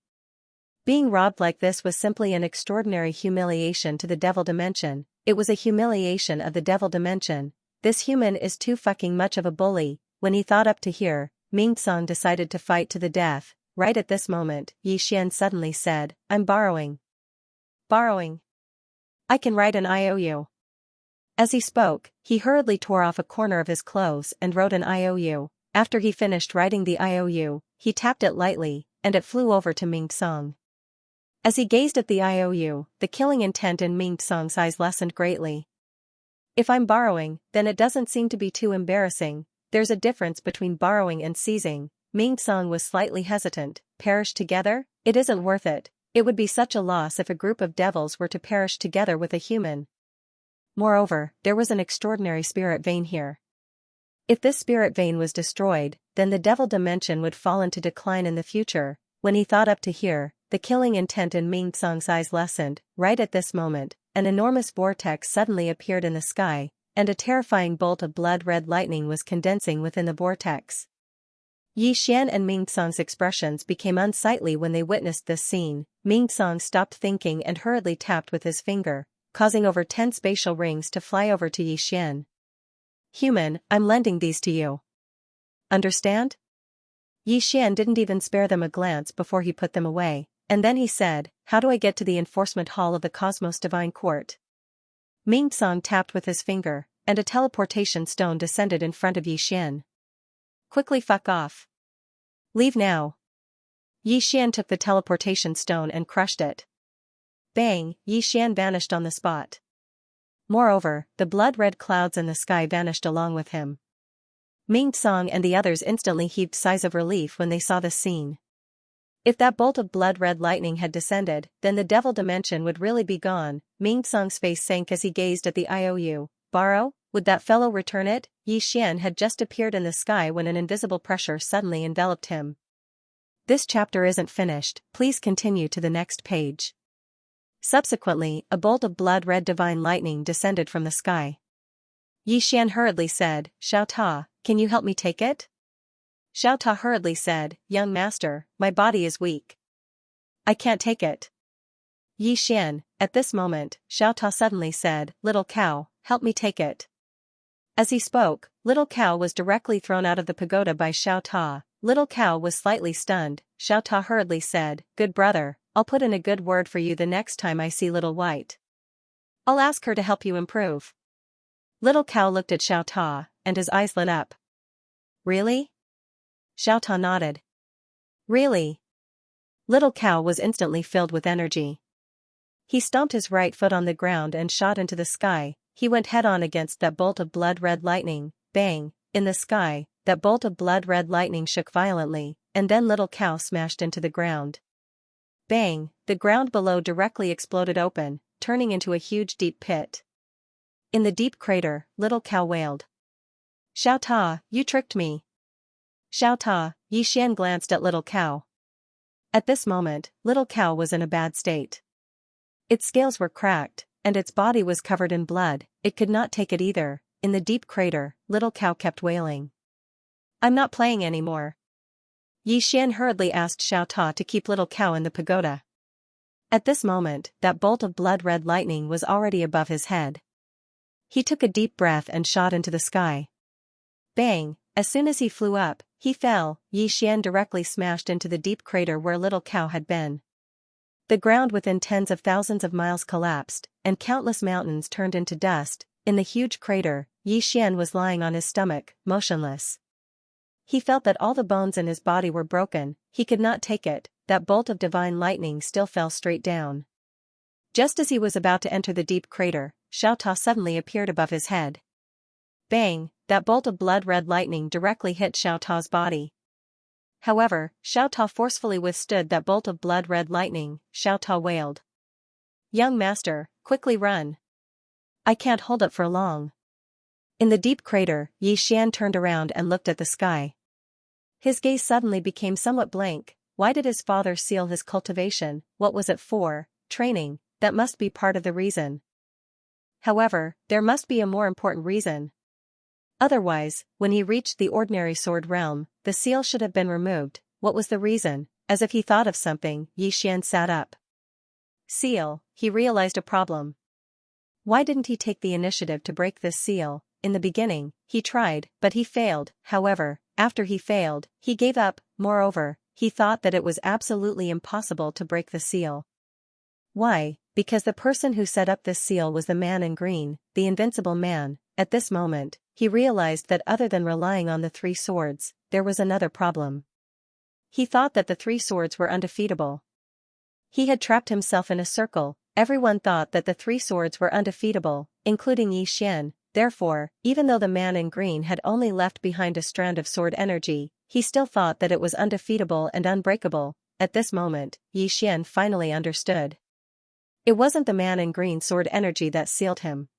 Being robbed like this was simply an extraordinary humiliation to the devil dimension. It was a humiliation of the devil dimension. This human is too fucking much of a bully. When he thought up to here, Ming Song decided to fight to the death. Right at this moment, Xian suddenly said, I'm borrowing. Borrowing. I can write an IOU. As he spoke, he hurriedly tore off a corner of his clothes and wrote an IOU. After he finished writing the IOU, he tapped it lightly, and it flew over to Ming Song. As he gazed at the IOU, the killing intent in Ming Song's eyes lessened greatly. If I'm borrowing, then it doesn't seem to be too embarrassing. There's a difference between borrowing and seizing. Ming Song was slightly hesitant. Perish together? It isn't worth it. It would be such a loss if a group of devils were to perish together with a human. Moreover, there was an extraordinary spirit vein here. If this spirit vein was destroyed, then the devil dimension would fall into decline in the future. When he thought up to here, the killing intent in Ming Song's eyes lessened. Right at this moment, an enormous vortex suddenly appeared in the sky, and a terrifying bolt of blood-red lightning was condensing within the vortex. Xian and Ming Song's expressions became unsightly when they witnessed this scene. Ming Song stopped thinking and hurriedly tapped with his finger, causing over 10 spatial rings to fly over to Xian. Human, I'm lending these to you. Understand? Xian didn't even spare them a glance before he put them away, and then he said, how do I get to the enforcement hall of the Cosmos Divine Court? Ming Song tapped with his finger, and a teleportation stone descended in front of Xian. Quickly fuck off. Leave now. Xian took the teleportation stone and crushed it. Bang, Xian vanished on the spot. Moreover, the blood-red clouds in the sky vanished along with him. Ming Song and the others instantly heaved sighs of relief when they saw this scene. If that bolt of blood-red lightning had descended, then the devil dimension would really be gone. Ming Song's face sank as he gazed at the IOU. Borrow? Would that fellow return it? Xian had just appeared in the sky when an invisible pressure suddenly enveloped him. This chapter isn't finished, please continue to the next page. Subsequently, a bolt of blood-red divine lightning descended from the sky. Xian hurriedly said, Xiao Ta, can you help me take it? Xiao Ta hurriedly said, young master, my body is weak. I can't take it. Xian, at this moment, Xiao Ta suddenly said, little cow, help me take it. As he spoke, Little Cow was directly thrown out of the pagoda by Xiao Ta. Little Cow was slightly stunned. Xiao Ta hurriedly said, good brother, I'll put in a good word for you the next time I see Little White. I'll ask her to help you improve. Little Cow looked at Xiao Ta, and his eyes lit up. Really? Xiao Ta nodded. Really? Little Cow was instantly filled with energy. He stomped his right foot on the ground and shot into the sky. He went head-on against that bolt of blood-red lightning. Bang! In the sky, that bolt of blood-red lightning shook violently, and then Little Cow smashed into the ground. Bang! The ground below directly exploded open, turning into a huge deep pit. In the deep crater, Little Cow wailed. Xiao Ta, you tricked me. Xiao Ta, Xian glanced at Little Cow. At this moment, little cow was in a bad state. Its scales were cracked, and its body was covered in blood. It could not take it either. In the deep crater, little cow kept wailing. "I'm not playing anymore." Xian hurriedly asked Xiao Ta to keep little cow in the pagoda. At this moment, that bolt of blood-red lightning was already above his head. He took a deep breath and shot into the sky. Bang! As soon as he flew up, he fell. Xian directly smashed into the deep crater where little cow had been. The ground within tens of thousands of miles collapsed, and countless mountains turned into dust. In the huge crater, Xian was lying on his stomach, motionless. He felt that all the bones in his body were broken. He could not take it. That bolt of divine lightning still fell straight down. Just as he was about to enter the deep crater, Xiao Ta suddenly appeared above his head. Bang! That bolt of blood-red lightning directly hit Xiao Ta's body. However, Xiao Ta forcefully withstood that bolt of blood-red lightning. Xiao Ta wailed. "Young master, quickly run. I can't hold it for long." In the deep crater, Xian turned around and looked at the sky. His gaze suddenly became somewhat blank. Why did his father seal his cultivation? What was it for? Training. That must be part of the reason. However, there must be a more important reason. Otherwise, when he reached the ordinary sword realm, the seal should have been removed. What was the reason? As if he thought of something, Xian sat up. Seal. He realized a problem. Why didn't he take the initiative to break this seal? In the beginning, he tried, but he failed. However, after he failed, he gave up. Moreover, he thought that it was absolutely impossible to break the seal. Why? Because the person who set up this seal was the man in green, the invincible man. At this moment, he realized that other than relying on the three swords, there was another problem. He thought that the three swords were undefeatable. He had trapped himself in a circle. Everyone thought that the three swords were undefeatable, including Xian. Therefore, even though the man in green had only left behind a strand of sword energy, he still thought that it was undefeatable and unbreakable. At this moment, Xian finally understood. It wasn't the man in green sword energy that sealed him.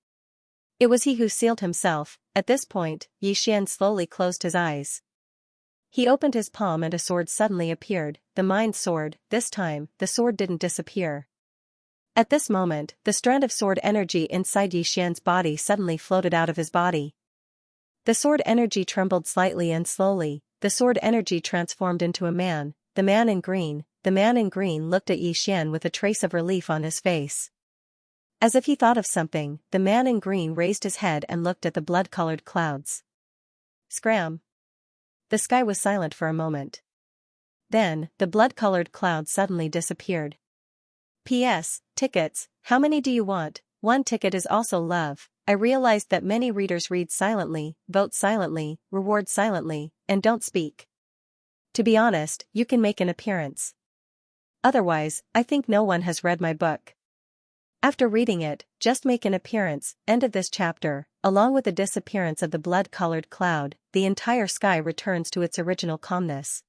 It was he who sealed himself. At this point, Xian slowly closed his eyes. He opened his palm and a sword suddenly appeared, the mind sword. This time, the sword didn't disappear. At this moment, the strand of sword energy inside Xian's body suddenly floated out of his body. The sword energy trembled slightly and slowly. The sword energy transformed into a man, the man in green. The man in green looked at Xian with a trace of relief on his face. As if he thought of something, the man in green raised his head and looked at the blood-colored clouds. Scram! The sky was silent for a moment. Then, the blood-colored clouds suddenly disappeared. P.S. Tickets, how many do you want? One ticket is also love. I realized that many readers read silently, vote silently, reward silently, and don't speak. To be honest, you can make an appearance. Otherwise, I think no one has read my book. After reading it, just make an appearance. End of this chapter. Along with the disappearance of the blood-colored cloud, the entire sky returns to its original calmness.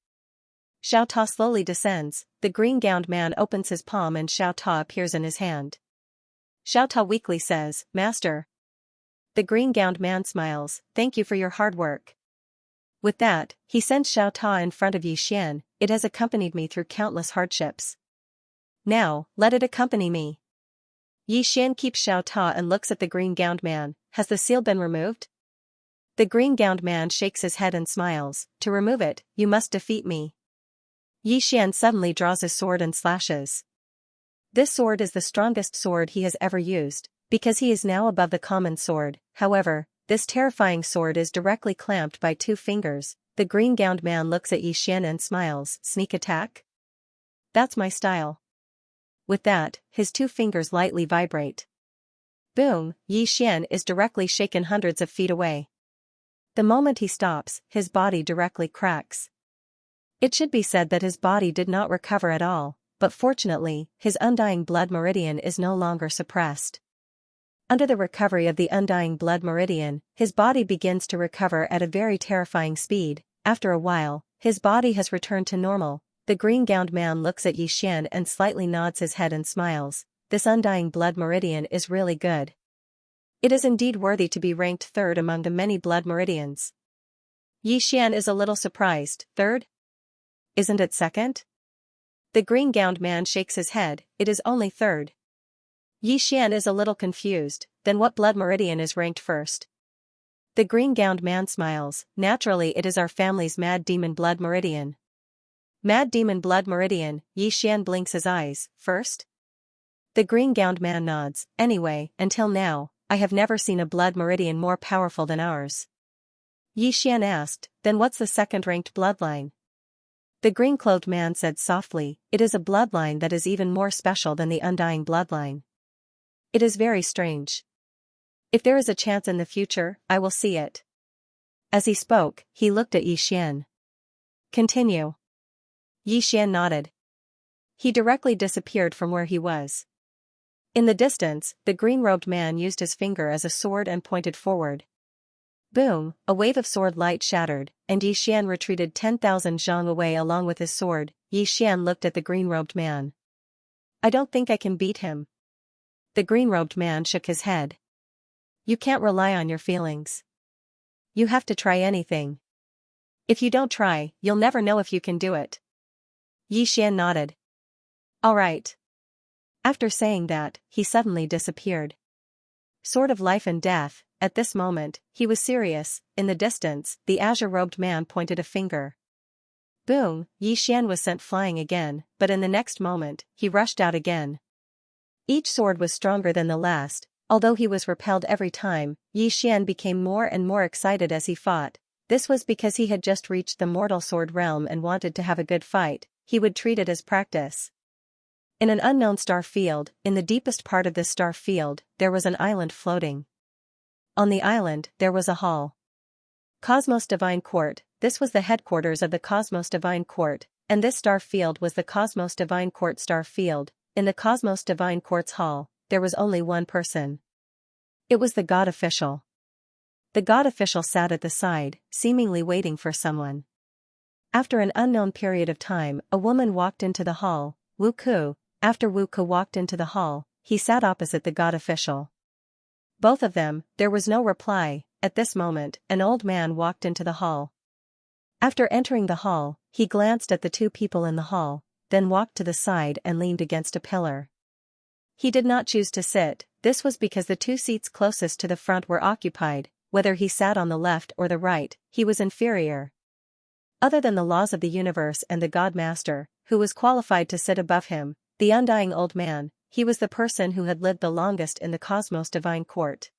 Xiao Ta slowly descends. The green-gowned man opens his palm and Xiao Ta appears in his hand. Xiao Ta weakly says, "Master." The green-gowned man smiles, "Thank you for your hard work." With that, he sends Xiao Ta in front of Xian. "It has accompanied me through countless hardships. Now, let it accompany me." Xian keeps Xiao Ta and looks at the green-gowned man. "Has the seal been removed?" The green-gowned man shakes his head and smiles. "To remove it, you must defeat me." Xian suddenly draws his sword and slashes. This sword is the strongest sword he has ever used, because he is now above the common sword. However, this terrifying sword is directly clamped by two fingers. The green-gowned man looks at Xian and smiles. "Sneak attack? That's my style." With that, his two fingers lightly vibrate. Boom! Xian is directly shaken hundreds of feet away. The moment he stops, his body directly cracks. It should be said that his body did not recover at all, but fortunately, his undying blood meridian is no longer suppressed. Under the recovery of the undying blood meridian, his body begins to recover at a very terrifying speed. After a while, his body has returned to normal. The green-gowned man looks at Xian and slightly nods his head and smiles. This undying blood meridian is really good. It is indeed worthy to be ranked third among the many blood meridians. Xian is a little surprised. Third? Isn't it second? The green-gowned man shakes his head, it is only third. Yi Xian is a little confused, then what blood meridian is ranked first? The green-gowned man smiles, naturally it is our family's mad demon blood meridian. Mad demon blood meridian, Yi Xian blinks his eyes, first? The green-gowned man nods, anyway, until now, I have never seen a blood meridian more powerful than ours. Yi Xian asked, then what's the second-ranked bloodline? The green-clothed man said softly, it is a bloodline that is even more special than the undying bloodline. It is very strange. If there is a chance in the future, I will see it. As he spoke, he looked at Yi Xian. Continue. Yi Xian nodded. He directly disappeared from where he was. In the distance, the green-robed man used his finger as a sword and pointed forward. Boom, a wave of sword light shattered, and Yi Xian retreated 10,000 zhang away along with his sword. Yi Xian looked at the green-robed man. I don't think I can beat him. The green-robed man shook his head. You can't rely on your feelings. You have to try anything. If you don't try, you'll never know if you can do it. Yi Xian nodded. All right. After saying that, he suddenly disappeared. Sword of life and death, at this moment, he was serious. In the distance, the azure-robed man pointed a finger. Boom, Yi Xian was sent flying again, but in the next moment, he rushed out again. Each sword was stronger than the last, although he was repelled every time. Yi Xian became more and more excited as he fought. This was because he had just reached the mortal sword realm and wanted to have a good fight. He would treat it as practice. In an unknown star field, in the deepest part of this star field, there was an island floating. On the island, there was a hall. Cosmos Divine Court, this was the headquarters of the Cosmos Divine Court, and this star field was the Cosmos Divine Court star field. In the Cosmos Divine Court's hall, there was only one person. It was the God official. The God official sat at the side, seemingly waiting for someone. After an unknown period of time, a woman walked into the hall, Wu Ku. After Wu Ku walked into the hall, he sat opposite the God official. Both of them, there was no reply. At this moment, an old man walked into the hall. After entering the hall, he glanced at the two people in the hall, then walked to the side and leaned against a pillar. He did not choose to sit, this was because the two seats closest to the front were occupied. Whether he sat on the left or the right, he was inferior. Other than the laws of the universe and the God Master, who was qualified to sit above him, the undying old man, he was the person who had lived the longest in the Cosmos Divine Court.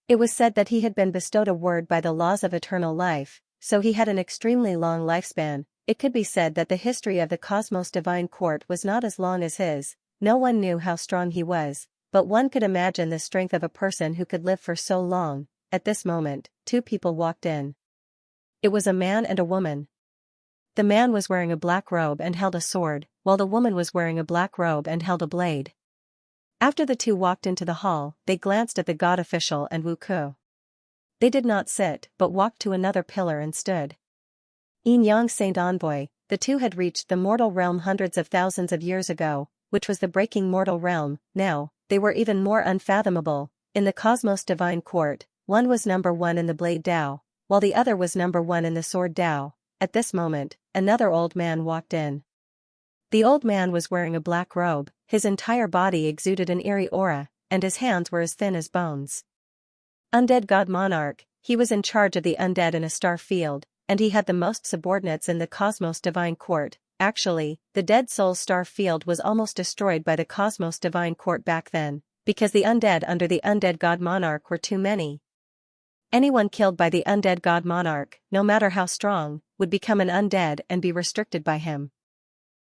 It was said that he had been bestowed a word by the laws of eternal life, so he had an extremely long lifespan. It could be said that the history of the Cosmos Divine Court was not as long as his. No one knew how strong he was, but one could imagine the strength of a person who could live for so long. At this moment, two people walked in. It was a man and a woman. The man was wearing a black robe and held a sword, while the woman was wearing a black robe and held a blade. After the two walked into the hall, they glanced at the God official and Wu Ku. They did not sit, but walked to another pillar and stood. Yin Yang Saint Envoy, the two had reached the mortal realm hundreds of thousands of years ago, which was the breaking mortal realm. Now, they were even more unfathomable. In the Cosmos Divine Court, one was number 1 in the Blade Dao, while the other was number 1 in the Sword Dao. At this moment, another old man walked in. The old man was wearing a black robe, his entire body exuded an eerie aura, and his hands were as thin as bones. Undead God Monarch, he was in charge of the undead in a star field, and he had the most subordinates in the Cosmos Divine Court. Actually, the Dead Souls star field was almost destroyed by the Cosmos Divine Court back then, because the undead under the Undead God Monarch were too many. Anyone killed by the Undead God Monarch, no matter how strong, would become an undead and be restricted by him.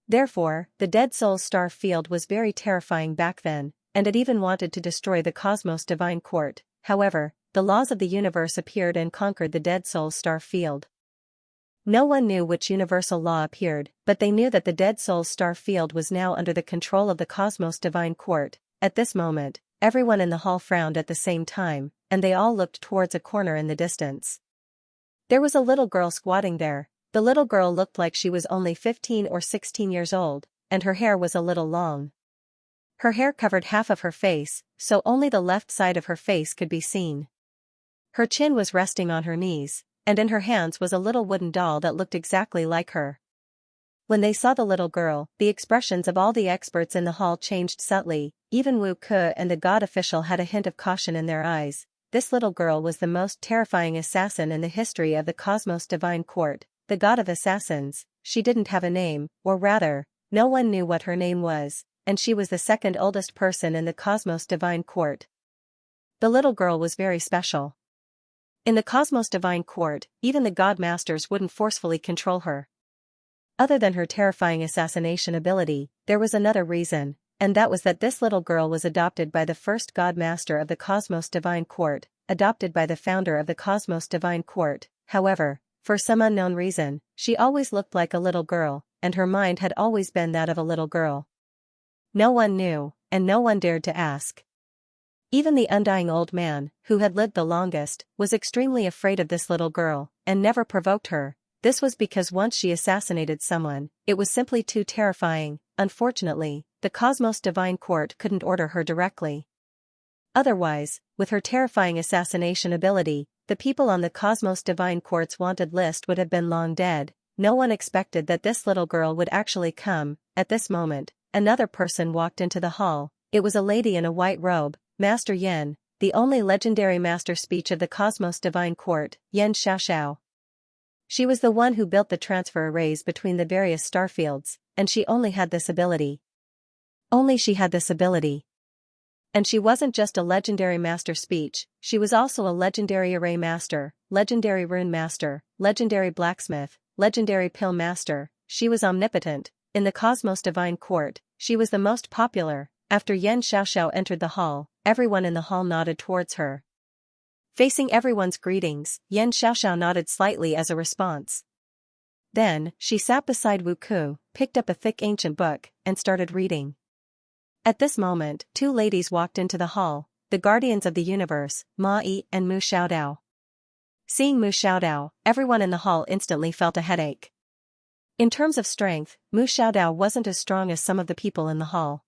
Therefore, the Dead Souls star field was very terrifying back then, and it even wanted to destroy the Cosmos Divine Court. However, the laws of the universe appeared and conquered the Dead Souls star field. No one knew which universal law appeared, but they knew that the Dead Souls star field was now under the control of the Cosmos Divine Court. At this moment, everyone in the hall frowned at the same time, and they all looked towards a corner in the distance. There was a little girl squatting there. The little girl looked like she was only 15 or 16 years old, and her hair was a little long. Her hair covered half of her face, so only the left side of her face could be seen. Her chin was resting on her knees, and in her hands was a little wooden doll that looked exactly like her. When they saw the little girl, the expressions of all the experts in the hall changed subtly. Even Wu Ke and the god official had a hint of caution in their eyes. This little girl was the most terrifying assassin in the history of the Cosmos Divine Court, the god of assassins. She didn't have a name, or rather, no one knew what her name was, and she was the second oldest person in the Cosmos Divine Court. The little girl was very special. In the Cosmos Divine Court, even the god masters wouldn't forcefully control her. Other than her terrifying assassination ability, there was another reason, and that was that this little girl was adopted by the first god master of the Cosmos Divine Court, adopted by the founder of the Cosmos Divine Court. However, for some unknown reason, she always looked like a little girl, and her mind had always been that of a little girl. No one knew, and no one dared to ask. Even the undying old man, who had lived the longest, was extremely afraid of this little girl, and never provoked her. This was because once she assassinated someone, it was simply too terrifying. Unfortunately, the Cosmos Divine Court couldn't order her directly. Otherwise, with her terrifying assassination ability, the people on the Cosmos Divine Court's wanted list would have been long dead. No one expected that this little girl would actually come. At this moment, another person walked into the hall. It was a lady in a white robe, Master Yen, the only legendary master speech of the Cosmos Divine Court, Xianxia. She was the one who built the transfer arrays between the various starfields, and she only had this ability. Only she had this ability. And she wasn't just a legendary master speech, she was also a legendary array master, legendary rune master, legendary blacksmith, legendary pill master. She was omnipotent. In the Cosmos Divine Court, she was the most popular. After Yen Xiaoxiao entered the hall, everyone in the hall nodded towards her. Facing everyone's greetings, Yen Xiaoxiao nodded slightly as a response. Then, she sat beside Wu Ku, picked up a thick ancient book, and started reading. At this moment, two ladies walked into the hall, the guardians of the universe, Ma Yi and Mu Xiaodao. Seeing Mu Xiaodao, everyone in the hall instantly felt a headache. In terms of strength, Mu Xiaodao wasn't as strong as some of the people in the hall.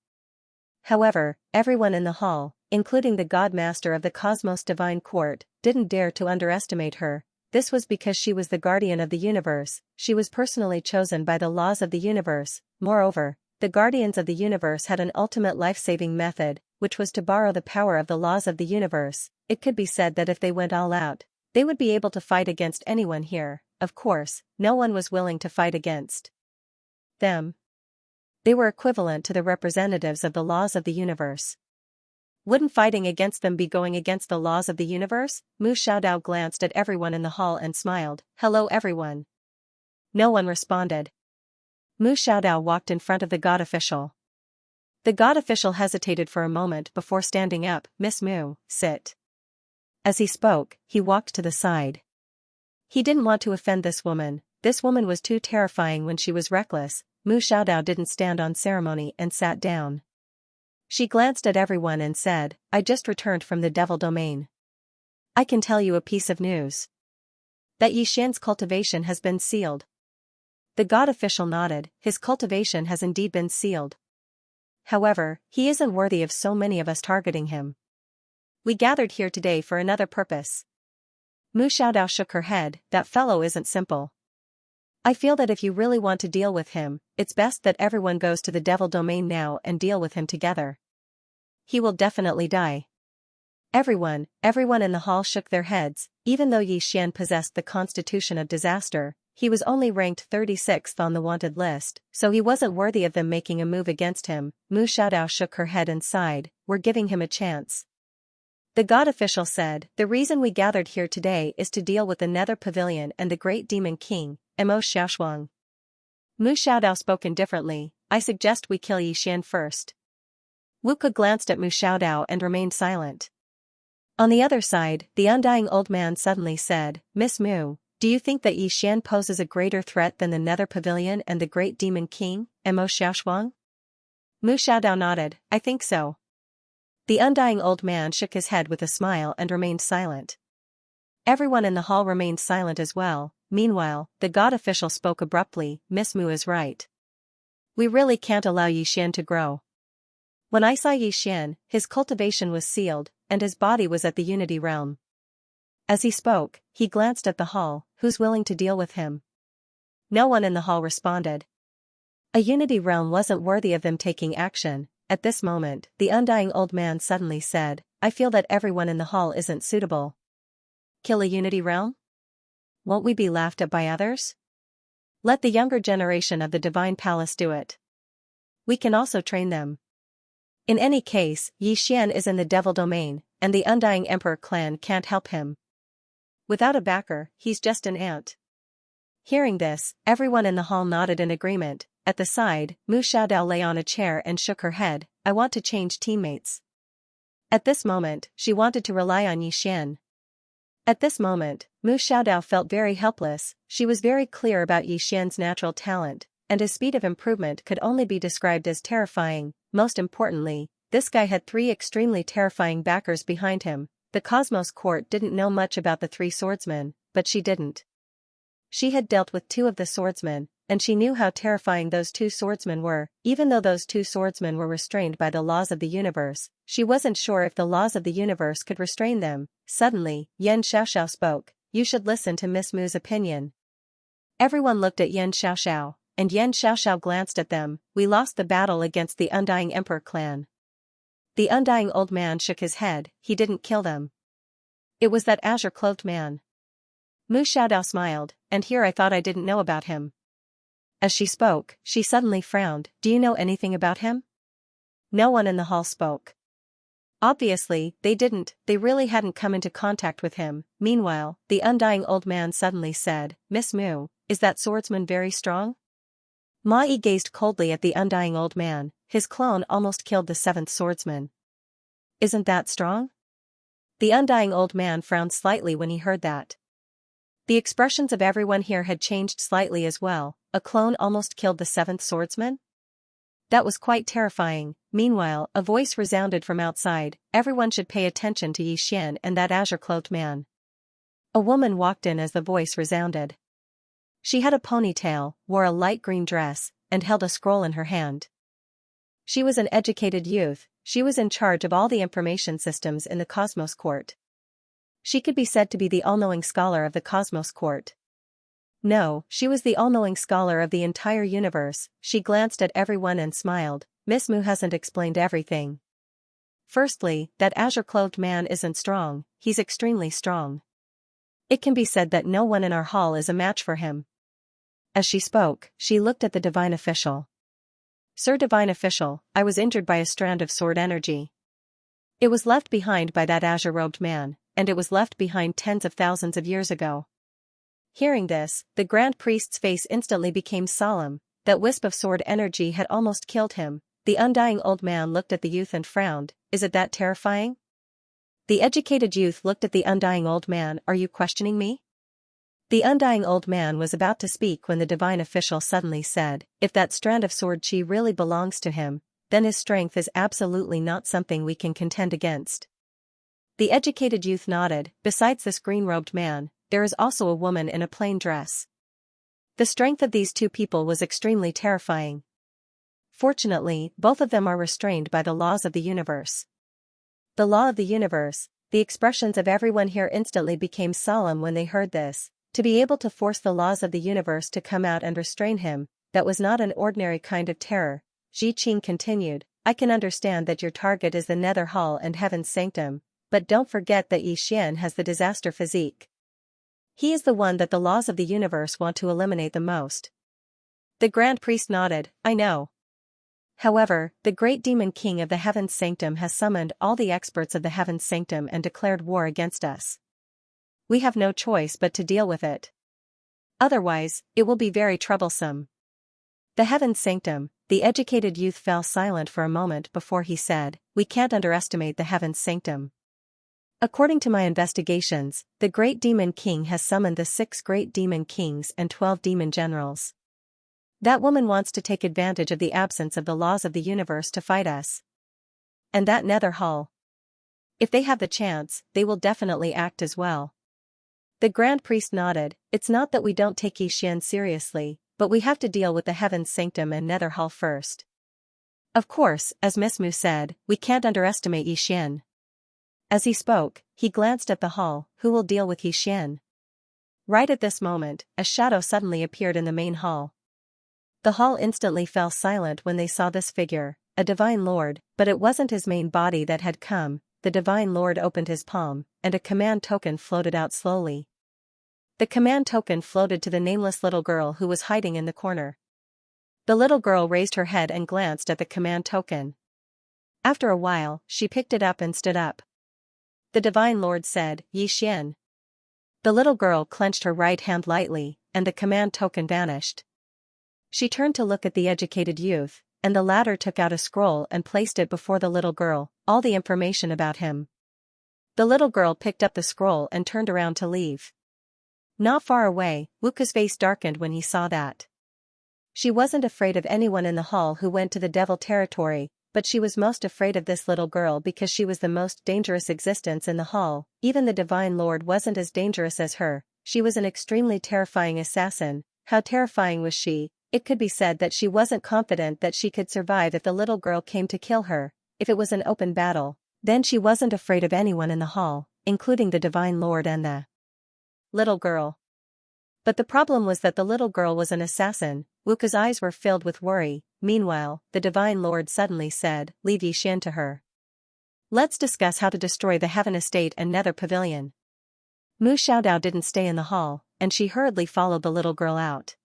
However, everyone in the hall, including the God Master of the Cosmos Divine Court, didn't dare to underestimate her. This was because she was the guardian of the universe. She was personally chosen by the laws of the universe. Moreover, the guardians of the universe had an ultimate life-saving method, which was to borrow the power of the laws of the universe. It could be said that if they went all out, they would be able to fight against anyone here. Of course, no one was willing to fight against them. They were equivalent to the representatives of the laws of the universe. Wouldn't fighting against them be going against the laws of the universe? Mu Xiaodao glanced at everyone in the hall and smiled. Hello everyone. No one responded. Mu Xiaodao walked in front of the god official. The god official hesitated for a moment before standing up. Miss Mu, sit. As he spoke, he walked to the side. He didn't want to offend this woman. This woman was too terrifying when she was reckless. Mu Xiaodao didn't stand on ceremony and sat down. She glanced at everyone and said, I just returned from the Devil Domain. I can tell you a piece of news. That Xian's cultivation has been sealed. The god official nodded. His cultivation has indeed been sealed. However, he isn't worthy of so many of us targeting him. We gathered here today for another purpose. Mu Xiaodao shook her head. That fellow isn't simple. I feel that if you really want to deal with him, it's best that everyone goes to the Devil Domain now and deal with him together. He will definitely die. Everyone in the hall shook their heads. Even though Xian possessed the constitution of disaster, he was only ranked 36th on the wanted list, so he wasn't worthy of them making a move against him. Mu Xiaodao shook her head and sighed. We're giving him a chance. The god official said, the reason we gathered here today is to deal with the Nether Pavilion and the Great Demon King, Mo Xiaoshuang. Mu Xiaodao spoke indifferently. I suggest we kill Xian first. Wu Ke glanced at Mu Xiaodao and remained silent. On the other side, the undying old man suddenly said, Miss Mu, do you think that Xian poses a greater threat than the Nether Pavilion and the Great Demon King, Mo Xiaoshuang? Mu Xiaodao nodded. I think so. The undying old man shook his head with a smile and remained silent. Everyone in the hall remained silent as well. Meanwhile, the god official spoke abruptly. Miss Mu is right. We really can't allow Xian to grow. When I saw Xian, his cultivation was sealed, and his body was at the Unity Realm. As he spoke, he glanced at the hall. Who's willing to deal with him? No one in the hall responded. A unity realm wasn't worthy of them taking action. At this moment, the undying old man suddenly said, I feel that everyone in the hall isn't suitable. Kill a unity realm? Won't we be laughed at by others? Let the younger generation of the divine palace do it. We can also train them. In any case, Xian is in the devil domain, and the undying emperor clan can't help him. Without a backer, he's just an ant. Hearing this, everyone in the hall nodded in agreement. At the side, Mu Xiaodao lay on a chair and shook her head. I want to change teammates. At this moment, she wanted to rely on Xian. At this moment, Mu Xiaodao felt very helpless. She was very clear about Xian's natural talent, and his speed of improvement could only be described as terrifying. Most importantly, this guy had 3 extremely terrifying backers behind him. The Cosmos Court didn't know much about the 3 swordsmen, but she didn't. She had dealt with 2 of the swordsmen, and she knew how terrifying those 2 swordsmen were. Even though those 2 swordsmen were restrained by the laws of the universe, she wasn't sure if the laws of the universe could restrain them. Suddenly, Yan Xiaoxiao spoke, you should listen to Miss Mu's opinion. Everyone looked at Yan Xiaoxiao, and Yan Xiaoxiao glanced at them. We lost the battle against the Undying Emperor clan. The undying old man shook his head. He didn't kill them. It was that azure-clothed man. Mu Xiaodao smiled, and here I thought I didn't know about him. As she spoke, she suddenly frowned. Do you know anything about him? No one in the hall spoke. Obviously, they didn't, they really hadn't come into contact with him. Meanwhile, the undying old man suddenly said, Miss Mu, is that swordsman very strong? Ma Yi gazed coldly at the undying old man. His clone almost killed the 7th swordsman. Isn't that strong? The undying old man frowned slightly when he heard that. The expressions of everyone here had changed slightly as well. A clone almost killed the 7th swordsman? That was quite terrifying. Meanwhile, a voice resounded from outside. Everyone should pay attention to Xian and that azure-clothed man. A woman walked in as the voice resounded. She had a ponytail, wore a light green dress, and held a scroll in her hand. She was an educated youth. She was in charge of all the information systems in the Cosmos Court. She could be said to be the all-knowing scholar of the Cosmos Court. No, she was the all-knowing scholar of the entire universe. She glanced at everyone and smiled. Miss Mu hasn't explained everything. Firstly, that azure-clothed man isn't strong, he's extremely strong. It can be said that no one in our hall is a match for him. As she spoke, she looked at the divine official. Sir Divine Official, I was injured by a strand of sword energy. It was left behind by that azure-robed man, and it was left behind tens of thousands of years ago. Hearing this, the Grand Priest's face instantly became solemn. That wisp of sword energy had almost killed him. The undying old man looked at the youth and frowned. Is it that terrifying? The educated youth looked at the undying old man. Are you questioning me? The undying old man was about to speak when the divine official suddenly said, if that strand of sword chi really belongs to him, then his strength is absolutely not something we can contend against. The educated youth nodded. Besides this green-robed man, there is also a woman in a plain dress. The strength of these 2 people was extremely terrifying. Fortunately, both of them are restrained by the laws of the universe. The law of the universe. The expressions of everyone here instantly became solemn when they heard this. To be able to force the laws of the universe to come out and restrain him, that was not an ordinary kind of terror. Ji Qing continued, I can understand that your target is the Nether Hall and Heaven's Sanctum, but don't forget that Xian has the disaster physique. He is the one that the laws of the universe want to eliminate the most. The Grand Priest nodded, I know. However, the great Demon King of the Heaven's Sanctum has summoned all the experts of the Heaven's Sanctum and declared war against us. We have no choice but to deal with it. Otherwise, it will be very troublesome. The Heaven's Sanctum. The educated youth fell silent for a moment before he said, we can't underestimate the Heaven's Sanctum. According to my investigations, the Great Demon King has summoned the 6 Great Demon Kings and 12 Demon Generals. That woman wants to take advantage of the absence of the laws of the universe to fight us. And that Nether Hall. If they have the chance, they will definitely act as well. The Grand Priest nodded. It's not that we don't take Xian seriously, but we have to deal with the Heaven's Sanctum and Nether Hall first. Of course, as Miss Mu said, we can't underestimate Xian. As he spoke, he glanced at the hall. Who will deal with Xian? Right at this moment, a shadow suddenly appeared in the main hall. The hall instantly fell silent when they saw this figure, a divine lord, but it wasn't his main body that had come. The divine lord opened his palm, and a command token floated out slowly. The command token floated to the nameless little girl who was hiding in the corner. The little girl raised her head and glanced at the command token. After a while, she picked it up and stood up. The divine lord said, "Yi Xian." The little girl clenched her right hand lightly, and the command token vanished. She turned to look at the educated youth, and the latter took out a scroll and placed it before the little girl, all the information about him. The little girl picked up the scroll and turned around to leave. Not far away, Wuka's face darkened when he saw that. She wasn't afraid of anyone in the hall who went to the devil territory, but she was most afraid of this little girl because she was the most dangerous existence in the hall. Even the divine lord wasn't as dangerous as her. She was an extremely terrifying assassin. How terrifying was she? It could be said that she wasn't confident that she could survive if the little girl came to kill her. If it was an open battle, then she wasn't afraid of anyone in the hall, including the divine lord and the little girl. But the problem was that the little girl was an assassin. Wuka's eyes were filled with worry. Meanwhile, the divine lord suddenly said, "Leave Yi Xian to her. Let's discuss how to destroy the Heaven Estate and Nether Pavilion." Mu Xiaodao didn't stay in the hall, and she hurriedly followed the little girl out.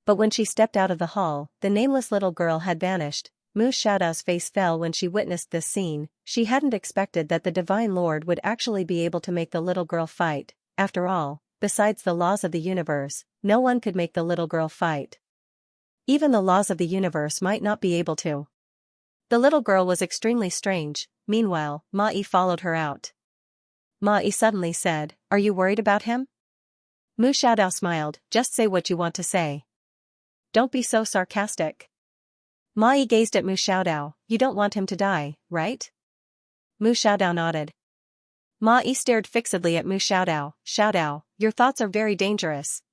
But when she stepped out of the hall, the nameless little girl had vanished. Mu Xiaodao's face fell when she witnessed this scene. She hadn't expected that the divine lord would actually be able to make the little girl fight. After all, besides the laws of the universe, no one could make the little girl fight. Even the laws of the universe might not be able to. The little girl was extremely strange. Meanwhile, Ma Yi followed her out. Ma Yi suddenly said, "Are you worried about him?" Mu Xiaodao smiled, "Just say what you want to say. Don't be so sarcastic." Ma Yi gazed at Mu Xiaodao. "You don't want him to die, right?" Mu Xiaodao nodded. Ma Yi stared fixedly at Mu Xiaodao. "Xiaodao, your thoughts are very dangerous."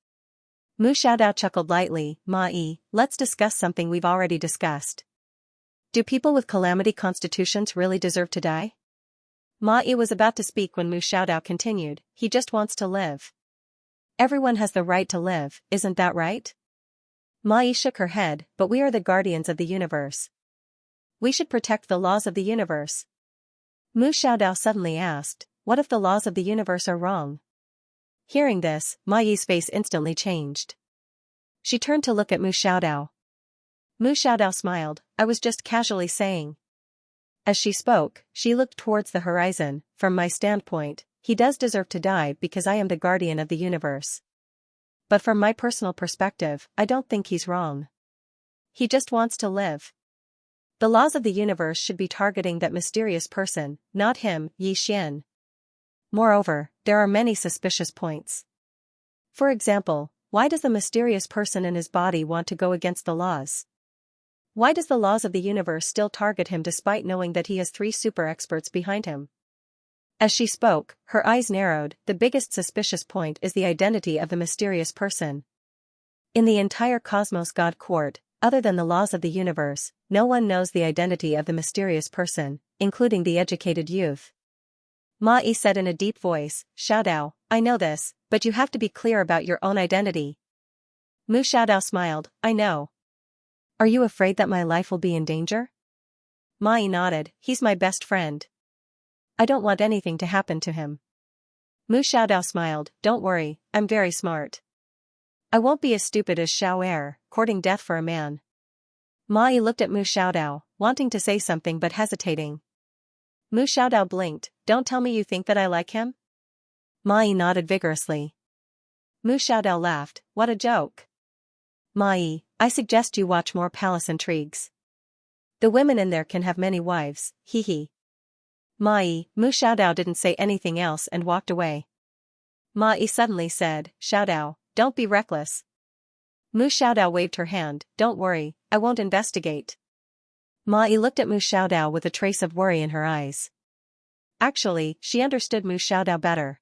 Mu Xiaodao chuckled lightly. "Ma Yi, let's discuss something we've already discussed. Do people with calamity constitutions really deserve to die?" Ma Yi was about to speak when Mu Xiaodao continued, "He just wants to live. Everyone has the right to live, isn't that right?" Ma Yi shook her head, "But we are the guardians of the universe. We should protect the laws of the universe." Mu Xiaodao suddenly asked, "What if the laws of the universe are wrong?" Hearing this, Ma Yi's face instantly changed. She turned to look at Mu Xiaodao. Mu Xiaodao smiled, "I was just casually saying." As she spoke, she looked towards the horizon. "From my standpoint, he does deserve to die because I am the guardian of the universe. But from my personal perspective, I don't think he's wrong. He just wants to live. The laws of the universe should be targeting that mysterious person, not him, Yi Xian. Moreover, there are many suspicious points. For example, why does the mysterious person in his body want to go against the laws? Why does the laws of the universe still target him despite knowing that he has 3 super experts behind him?" As she spoke, her eyes narrowed. "The biggest suspicious point is the identity of the mysterious person. In the entire Cosmos God Court, other than the laws of the universe, no one knows the identity of the mysterious person, including the educated youth." Ma Yi said in a deep voice, "Xiaodao, I know this, but you have to be clear about your own identity." Mu Xiaodao smiled, "I know. Are you afraid that my life will be in danger?" Ma Yi nodded, "He's my best friend. I don't want anything to happen to him." Mu Xiaodao smiled, "Don't worry, I'm very smart. I won't be as stupid as Xiao Er, courting death for a man." Ma Yi looked at Mu Xiaodao, wanting to say something but hesitating. Mu Xiaodao blinked, "Don't tell me you think that I like him?" Ma Yi nodded vigorously. Mu Xiaodao laughed, "What a joke. Ma Yi, I suggest you watch more palace intrigues. The women in there can have many wives, hee hee." Ma Yi, Mu Xiaodao didn't say anything else and walked away. Ma Yi suddenly said, "Xiaodao, don't be reckless." Mu Xiaodao waved her hand, "Don't worry, I won't investigate." Ma Yi looked at Mu Xiaodao with a trace of worry in her eyes. Actually, she understood Mu Xiaodao better.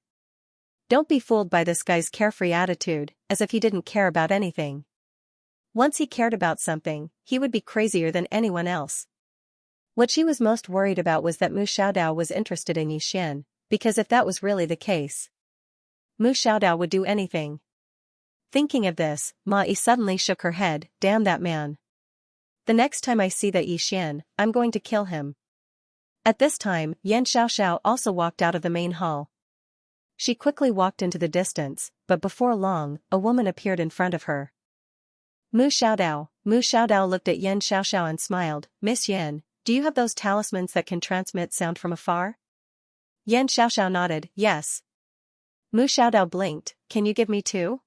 Don't be fooled by this guy's carefree attitude, as if he didn't care about anything. Once he cared about something, he would be crazier than anyone else. What she was most worried about was that Mu Xiaodao was interested in Yi Xian, because if that was really the case, Mu Xiaodao would do anything. Thinking of this, Ma suddenly shook her head, damn that man. The next time I see that Xian, I'm going to kill him. At this time, Yan Xiaoxiao also walked out of the main hall. She quickly walked into the distance, but before long, a woman appeared in front of her. Mu Xiaodao. Mu Xiaodao looked at Yan Xiaoxiao and smiled. Miss Yan, do you have those talismans that can transmit sound from afar? Yan Xiaoxiao nodded, yes. Mu Xiaodao blinked, can you give me two?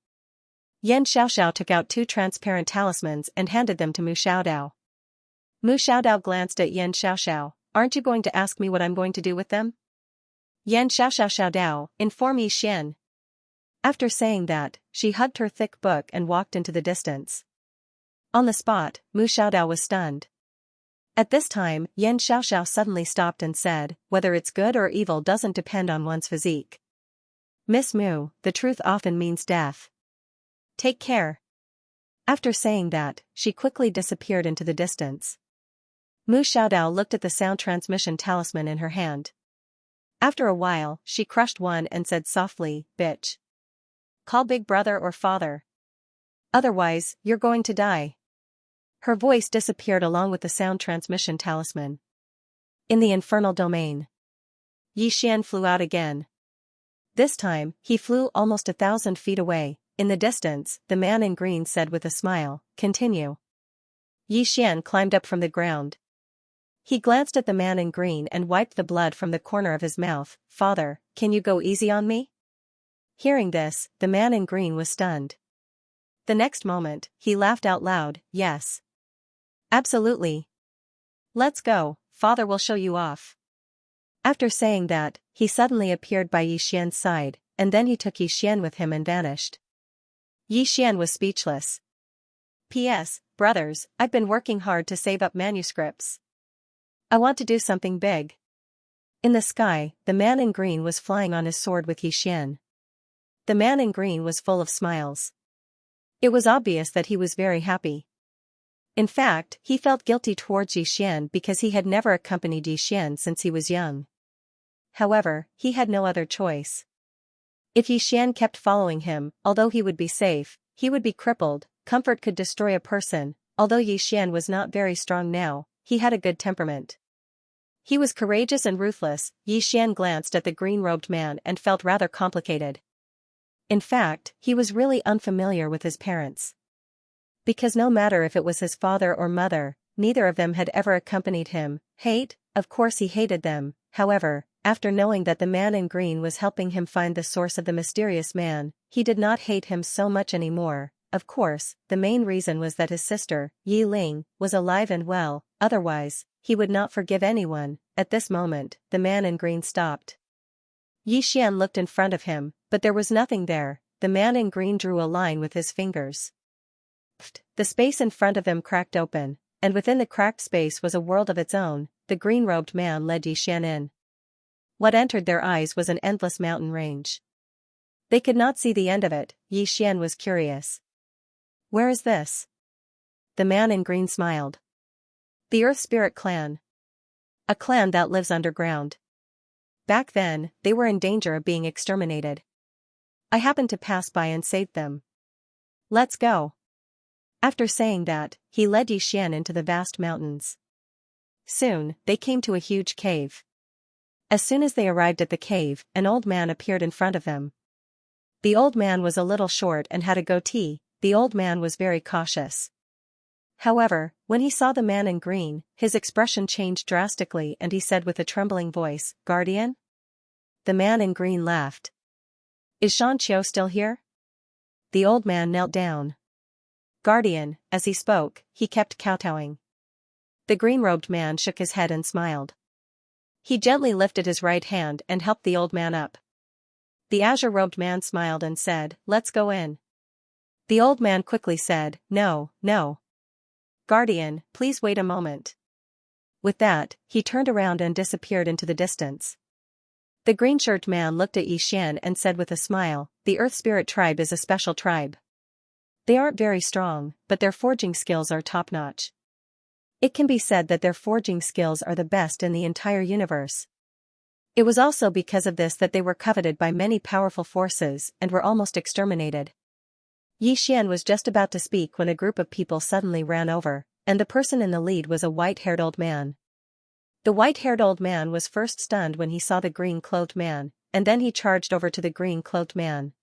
Yan Xiaoxiao took out two transparent talismans and handed them to Mu Xiaodao. Mu Xiaodao glanced at Yan Xiaoxiao, aren't you going to ask me what I'm going to do with them? Yan Xiaoxiao, inform Xian. After saying that, she hugged her thick book and walked into the distance. On the spot, Mu Xiaodao was stunned. At this time, Yan Xiaoxiao suddenly stopped and said, whether it's good or evil doesn't depend on one's physique. Miss Mu, the truth often means death. Take care. After saying that, she quickly disappeared into the distance. Mu Xiaodao looked at the sound transmission talisman in her hand. After a while, she crushed one and said softly, bitch. Call big brother or father. Otherwise, you're going to die. Her voice disappeared along with the sound transmission talisman. In the infernal domain. Xian flew out again. This time, he flew almost 1,000 feet away. In the distance, the man in green said with a smile, continue. Xian climbed up from the ground. He glanced at the man in green and wiped the blood from the corner of his mouth. Father, can you go easy on me? Hearing this, the man in green was stunned. The next moment, he laughed out loud, yes. Absolutely. Let's go, father will show you off. After saying that, he suddenly appeared by Xian's side, and then he took Xian with him and vanished. Xian was speechless. P.S. Brothers, I've been working hard to save up manuscripts. I want to do something big. In the sky, the man in green was flying on his sword with Xian. The man in green was full of smiles. It was obvious that he was very happy. In fact, he felt guilty towards Xian because he had never accompanied Xian since he was young. However, he had no other choice. If Xian kept following him, although he would be safe, he would be crippled. Comfort could destroy a person. Although Xian was not very strong now, he had a good temperament. He was courageous and ruthless. Xian glanced at the green-robed man and felt rather complicated. In fact, he was really unfamiliar with his parents. Because no matter if it was his father or mother, neither of them had ever accompanied him. Hate? Of course he hated them. However, after knowing that the man in green was helping him find the source of the mysterious man, he did not hate him so much anymore. Of course, the main reason was that his sister, Yi Ling, was alive and well, otherwise, he would not forgive anyone. At this moment, the man in green stopped. Xian looked in front of him, but there was nothing there. The man in green drew a line with his fingers. The space in front of them cracked open, and within the cracked space was a world of its own. The green-robed man led Xian in. What entered their eyes was an endless mountain range. They could not see the end of it. Xian was curious. Where is this? The man in green smiled. The Earth Spirit Clan. A clan that lives underground. Back then, they were in danger of being exterminated. I happened to pass by and saved them. Let's go. After saying that, he led Xian into the vast mountains. Soon, they came to a huge cave. As soon as they arrived at the cave, an old man appeared in front of them. The old man was a little short and had a goatee. The old man was very cautious. However, when he saw the man in green, his expression changed drastically and he said with a trembling voice, Guardian? The man in green laughed. Is Xianxia still here? The old man knelt down. Guardian, as he spoke, he kept kowtowing. The green-robed man shook his head and smiled. He gently lifted his right hand and helped the old man up. The azure-robed man smiled and said, Let's go in. The old man quickly said, No, no. Guardian, please wait a moment. With that, he turned around and disappeared into the distance. The green-shirt man looked at Xian and said with a smile, The Earth Spirit Tribe is a special tribe. They aren't very strong, but their forging skills are top-notch. It can be said that their forging skills are the best in the entire universe. It was also because of this that they were coveted by many powerful forces and were almost exterminated. Yi Xian was just about to speak when a group of people suddenly ran over, and the person in the lead was a white-haired old man. The white-haired old man was first stunned when he saw the green-clothed man, and then he charged over to the green-clothed man.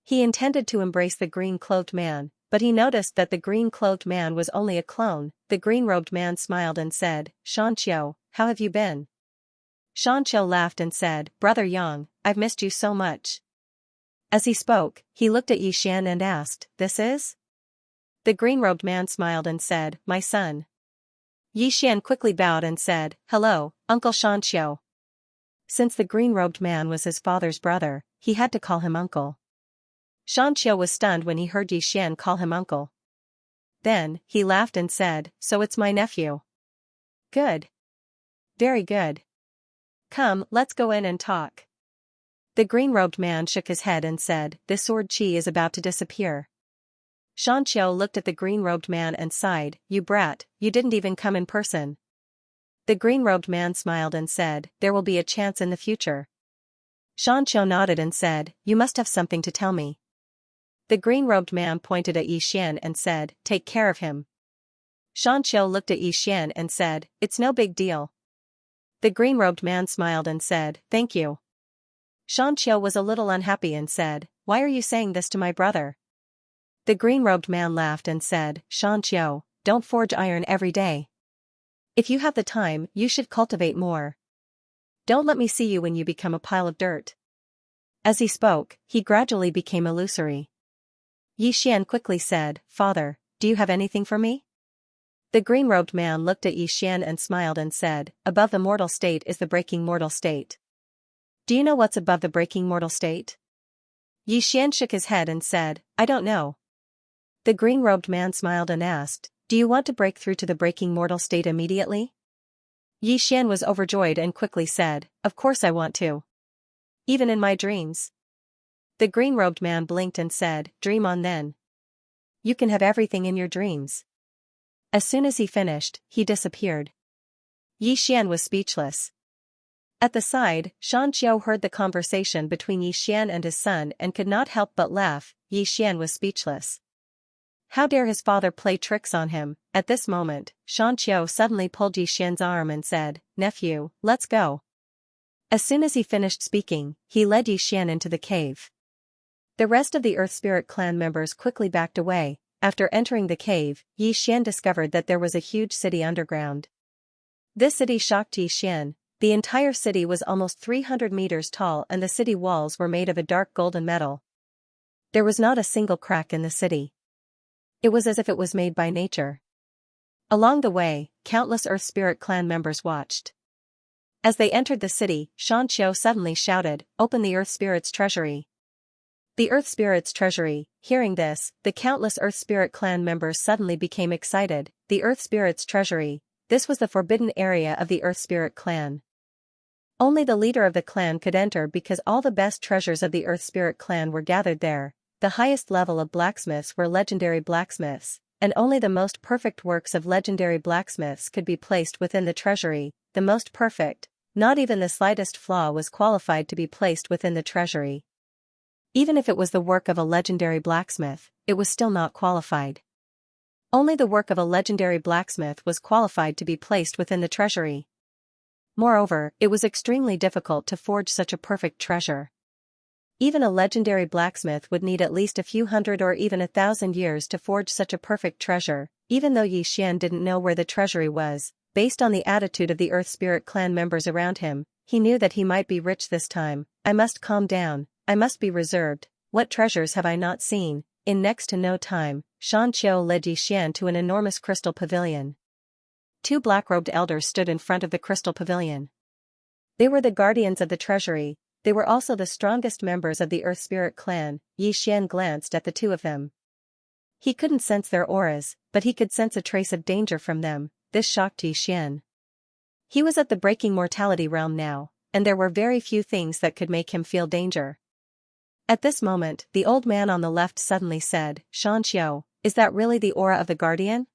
He intended to embrace the green-clothed man, but he noticed that the green-clothed man was only a clone. The green-robed man smiled and said, "Xianxia, how have you been?" Xianxia laughed and said, "Brother Yang, I've missed you so much." As he spoke, he looked at Yi Xian and asked, "This is?" The green-robed man smiled and said, "My son." Yi Xian quickly bowed and said, "Hello, Uncle Xianxia." Since the green-robed man was his father's brother, he had to call him uncle. Xianxia was stunned when he heard Yi Xian call him uncle. Then, he laughed and said, "So it's my nephew." "Good. Very good. Come, let's go in and talk." The green-robed man shook his head and said, "This sword chi is about to disappear." Xianxia looked at the green-robed man and sighed, "You brat, you didn't even come in person." The green-robed man smiled and said, "There will be a chance in the future." Xianxia nodded and said, "You must have something to tell me." The green-robed man pointed at Yi Xian and said, "Take care of him." Xianxia looked at Yi Xian and said, "It's no big deal." The green-robed man smiled and said, "Thank you." Xianxia was a little unhappy and said, "Why are you saying this to my brother?" The green-robed man laughed and said, "Xianxia, don't forge iron every day. If you have the time, you should cultivate more. Don't let me see you when you become a pile of dirt." As he spoke, he gradually became illusory. Yi Xian quickly said, "Father, do you have anything for me?" The green-robed man looked at Yi Xian and smiled and said, "Above the mortal state is the breaking mortal state. Do you know what's above the breaking mortal state?" Yi Xian shook his head and said, "I don't know." The green-robed man smiled and asked, "Do you want to break through to the breaking mortal state immediately?" Yi Xian was overjoyed and quickly said, "Of course I want to. Even in my dreams." The green-robed man blinked and said, "Dream on then. You can have everything in your dreams." As soon as he finished, he disappeared. Yi Xian was speechless. At the side, Xianxia heard the conversation between Yi Xian and his son and could not help but laugh. Yi Xian was speechless. How dare his father play tricks on him? At this moment, Xianxia suddenly pulled Yi Xian's arm and said, "Nephew, let's go." As soon as he finished speaking, he led Yi Xian into the cave. The rest of the Earth Spirit clan members quickly backed away. After entering the cave, Yi Xian discovered that there was a huge city underground. This city shocked Yi Xian. The entire city was almost 300 meters tall and the city walls were made of a dark golden metal. There was not a single crack in the city. It was as if it was made by nature. Along the way, countless Earth Spirit clan members watched. As they entered the city, Xianxia suddenly shouted, "Open the Earth Spirit's treasury." The Earth Spirit's treasury. Hearing this, the countless Earth Spirit clan members suddenly became excited. The Earth Spirit's treasury. This was the forbidden area of the Earth Spirit clan. Only the leader of the clan could enter because all the best treasures of the Earth Spirit clan were gathered there. The highest level of blacksmiths were legendary blacksmiths, and only the most perfect works of legendary blacksmiths could be placed within the treasury. The most perfect, not even the slightest flaw was qualified to be placed within the treasury. Even if it was the work of a legendary blacksmith, it was still not qualified. Only the work of a legendary blacksmith was qualified to be placed within the treasury. Moreover, it was extremely difficult to forge such a perfect treasure. Even a legendary blacksmith would need at least a few hundred or even 1,000 years to forge such a perfect treasure. Even though Yi Xian didn't know where the treasury was, based on the attitude of the Earth Spirit clan members around him, he knew that he might be rich this time. "I must calm down. I must be reserved. What treasures have I not seen?" In next to no time, Xianxia led Yi Xian to an enormous crystal pavilion. Two black-robed elders stood in front of the crystal pavilion. They were the guardians of the treasury. They were also the strongest members of the Earth Spirit clan. Yi Xian glanced at the two of them. He couldn't sense their auras, but he could sense a trace of danger from them. This shocked Yi Xian. He was at the breaking mortality realm now, and there were very few things that could make him feel danger. At this moment, the old man on the left suddenly said, "Xianxia, is that really the aura of the guardian?"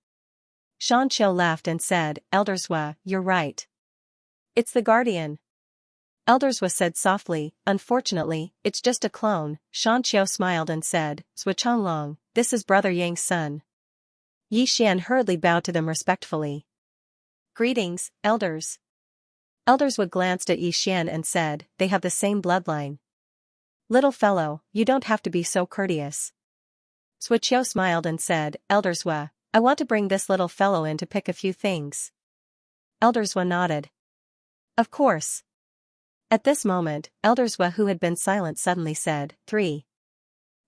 Xianxia laughed and said, "Elderswa, you're right. It's the guardian." Elderswa said softly, "Unfortunately, it's just a clone." Xianxia smiled and said, "Zhuchanglong, this is Brother Yang's son. Xian hurriedly bowed to them respectfully. Greetings, elders. Elderswood glanced at Xian and said, they have the same bloodline. Little fellow, you don't have to be so courteous. Swiqiu smiled and said, Elderswa, I want to bring this little fellow in to pick a few things. Elderswa nodded. Of course. At this moment, Elderswa, who had been silent, suddenly said, 3.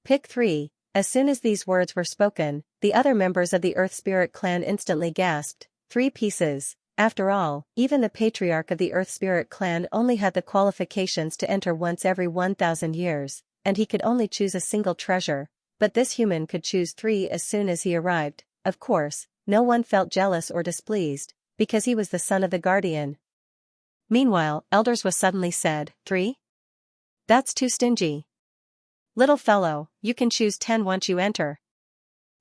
Pick 3. As soon as these words were spoken, the other members of the Earth Spirit clan instantly gasped, 3 pieces. After all, even the patriarch of the Earth Spirit clan only had the qualifications to enter once every 1,000 years, and he could only choose a single treasure, but this human could choose 3 as soon as he arrived. Of course, no one felt jealous or displeased, because he was the son of the guardian. Meanwhile, Elderswa suddenly said, 3? That's too stingy. Little fellow, you can choose 10 once you enter.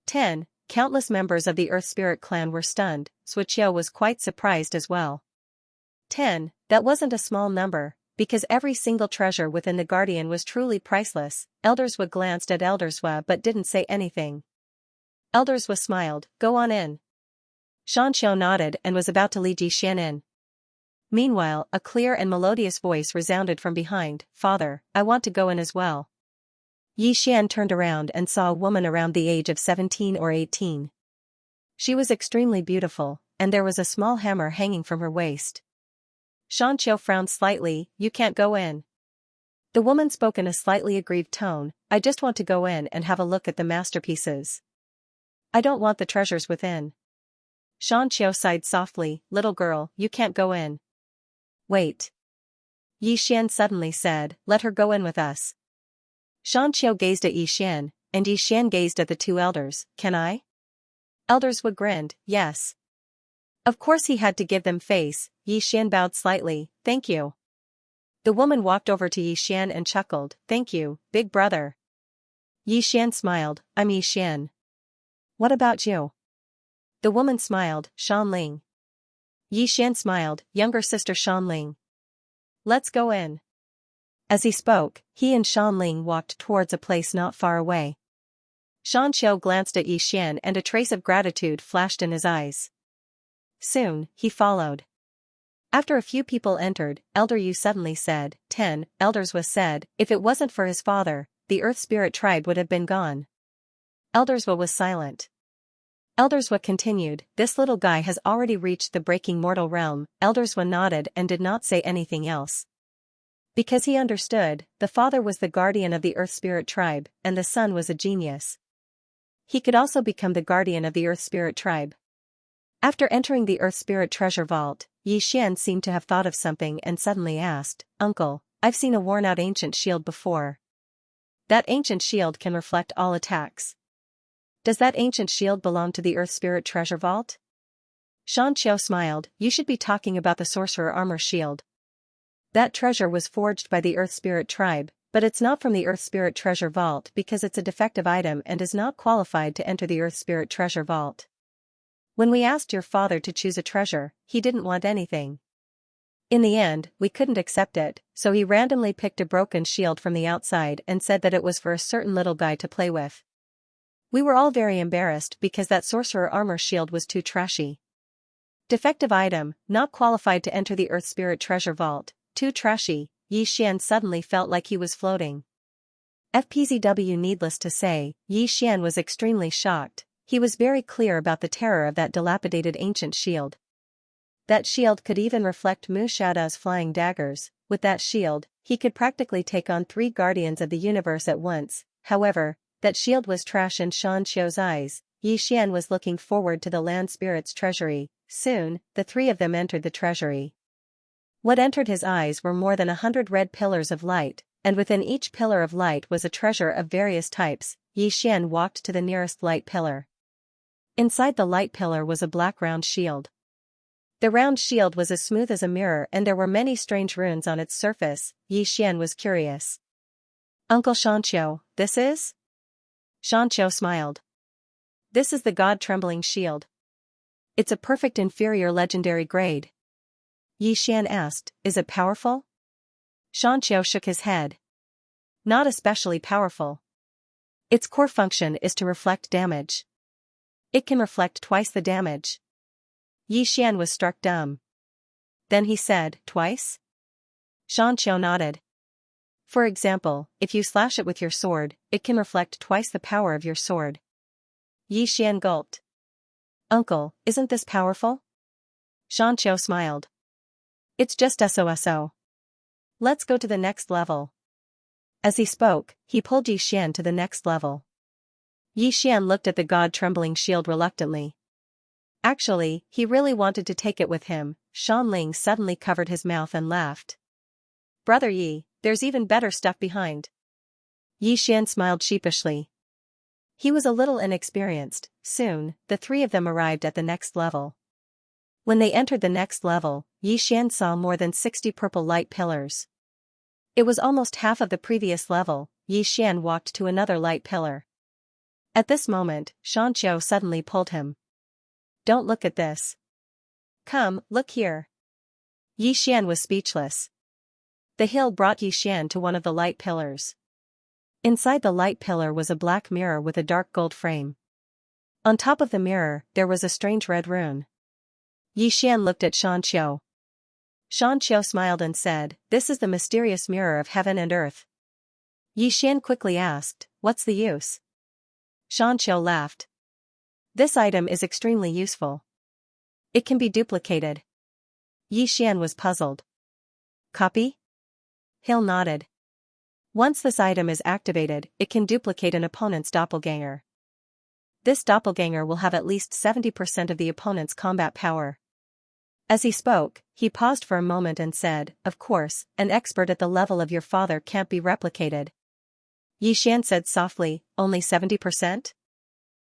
10. Countless members of the Earth Spirit clan were stunned. Swiqiu was quite surprised as well. 10, that wasn't a small number, because every single treasure within the Guardian was truly priceless. Elderswa glanced at Elderswa but didn't say anything. Elderswa smiled, go on in. Xianxia nodded and was about to lead Xian in. Meanwhile, a clear and melodious voice resounded from behind, Father, I want to go in as well. Xian turned around and saw a woman around the age of 17 or 18. She was extremely beautiful, and there was a small hammer hanging from her waist. Xianxia frowned slightly, you can't go in. The woman spoke in a slightly aggrieved tone, I just want to go in and have a look at the masterpieces. I don't want the treasures within. Xianxia sighed softly, little girl, you can't go in. Wait. Xian suddenly said, let her go in with us. Xianxia gazed at Xian, and Xian gazed at the 2 elders, can I? Elderswood grinned, yes. Of course he had to give them face. Xian bowed slightly, thank you. The woman walked over to Xian and chuckled, thank you, big brother. Xian smiled, I'm Xian. What about you? The woman smiled, Shanling. Xian smiled, younger sister Shanling. Let's go in. As he spoke, he and Shanling walked towards a place not far away. Xianxiu glanced at Xian and a trace of gratitude flashed in his eyes. Soon, he followed. After a few people entered, Elder Yu suddenly said, 10, Elderswa said, if it wasn't for his father, the Earth Spirit tribe would have been gone. Elderswa was silent. Elderswa continued, this little guy has already reached the breaking mortal realm. Elderswa nodded and did not say anything else. Because he understood, the father was the guardian of the Earth Spirit tribe, and the son was a genius. He could also become the guardian of the Earth Spirit tribe. After entering the Earth Spirit treasure vault, Xian seemed to have thought of something and suddenly asked, Uncle, I've seen a worn-out ancient shield before. That ancient shield can reflect all attacks. Does that ancient shield belong to the Earth Spirit treasure vault? Xianxiu smiled, you should be talking about the sorcerer armor shield. That treasure was forged by the Earth Spirit tribe, but it's not from the Earth Spirit treasure vault because it's a defective item and is not qualified to enter the Earth Spirit treasure vault. When we asked your father to choose a treasure, he didn't want anything. In the end, we couldn't accept it, so he randomly picked a broken shield from the outside and said that it was for a certain little guy to play with. We were all very embarrassed because that sorcerer armor shield was too trashy. Defective item, not qualified to enter the Earth Spirit treasure vault, too trashy. Xian suddenly felt like he was floating. FPZW needless to say, Xian was extremely shocked. He was very clear about the terror of that dilapidated ancient shield. That shield could even reflect Mu Shaoda's flying daggers. With that shield, he could practically take on 3 guardians of the universe at once. However, that shield was trash in Xianxiu's eyes. Xian was looking forward to the land spirit's treasury. Soon, the 3 of them entered the treasury. What entered his eyes were more than 100 red pillars of light, and within each pillar of light was a treasure of various types. Xian walked to the nearest light pillar. Inside the light pillar was a black round shield. The round shield was as smooth as a mirror and there were many strange runes on its surface. Xian was curious. Uncle Xianxiu, this is? Xianxiu smiled. This is the God-trembling shield. It's a perfect inferior legendary grade. Xian asked, is it powerful? Xianxiu shook his head. Not especially powerful. Its core function is to reflect damage. It can reflect twice the damage. Yi Xian was struck dumb. Then he said, twice? Xianxia nodded. For example, if you slash it with your sword, it can reflect twice the power of your sword. Yi Xian gulped. Uncle, isn't this powerful? Xianxia smiled. It's just SOSO. Let's go to the next level. As he spoke, he pulled Yi Xian to the next level. Yi Xian looked at the god-trembling shield reluctantly. Actually, he really wanted to take it with him. Shan Ling suddenly covered his mouth and laughed. Brother Yi, there's even better stuff behind. Yi Xian smiled sheepishly. He was a little inexperienced. Soon, the three of them arrived at the next level. When they entered the next level, Yi Xian saw more than 60 purple light pillars. It was almost half of the previous level. Yi Xian walked to another light pillar. At this moment, Xianxia suddenly pulled him. Don't look at this. Come, look here. Yi Xian was speechless. The hill brought Yi Xian to one of the light pillars. Inside the light pillar was a black mirror with a dark gold frame. On top of the mirror, there was a strange red rune. Yi Xian looked at Xianxia. Xianxia smiled and said, "This is the mysterious mirror of heaven and earth." Yi Xian quickly asked, "What's the use?" Xianxia laughed. "This item is extremely useful. It can be duplicated." Yi Xian was puzzled. Copy? Hill nodded. Once this item is activated, it can duplicate an opponent's doppelganger. This doppelganger will have at least 70% of the opponent's combat power. As he spoke, he paused for a moment and said, "Of course, an expert at the level of your father can't be replicated." Yi Xian said softly, "Only 70%?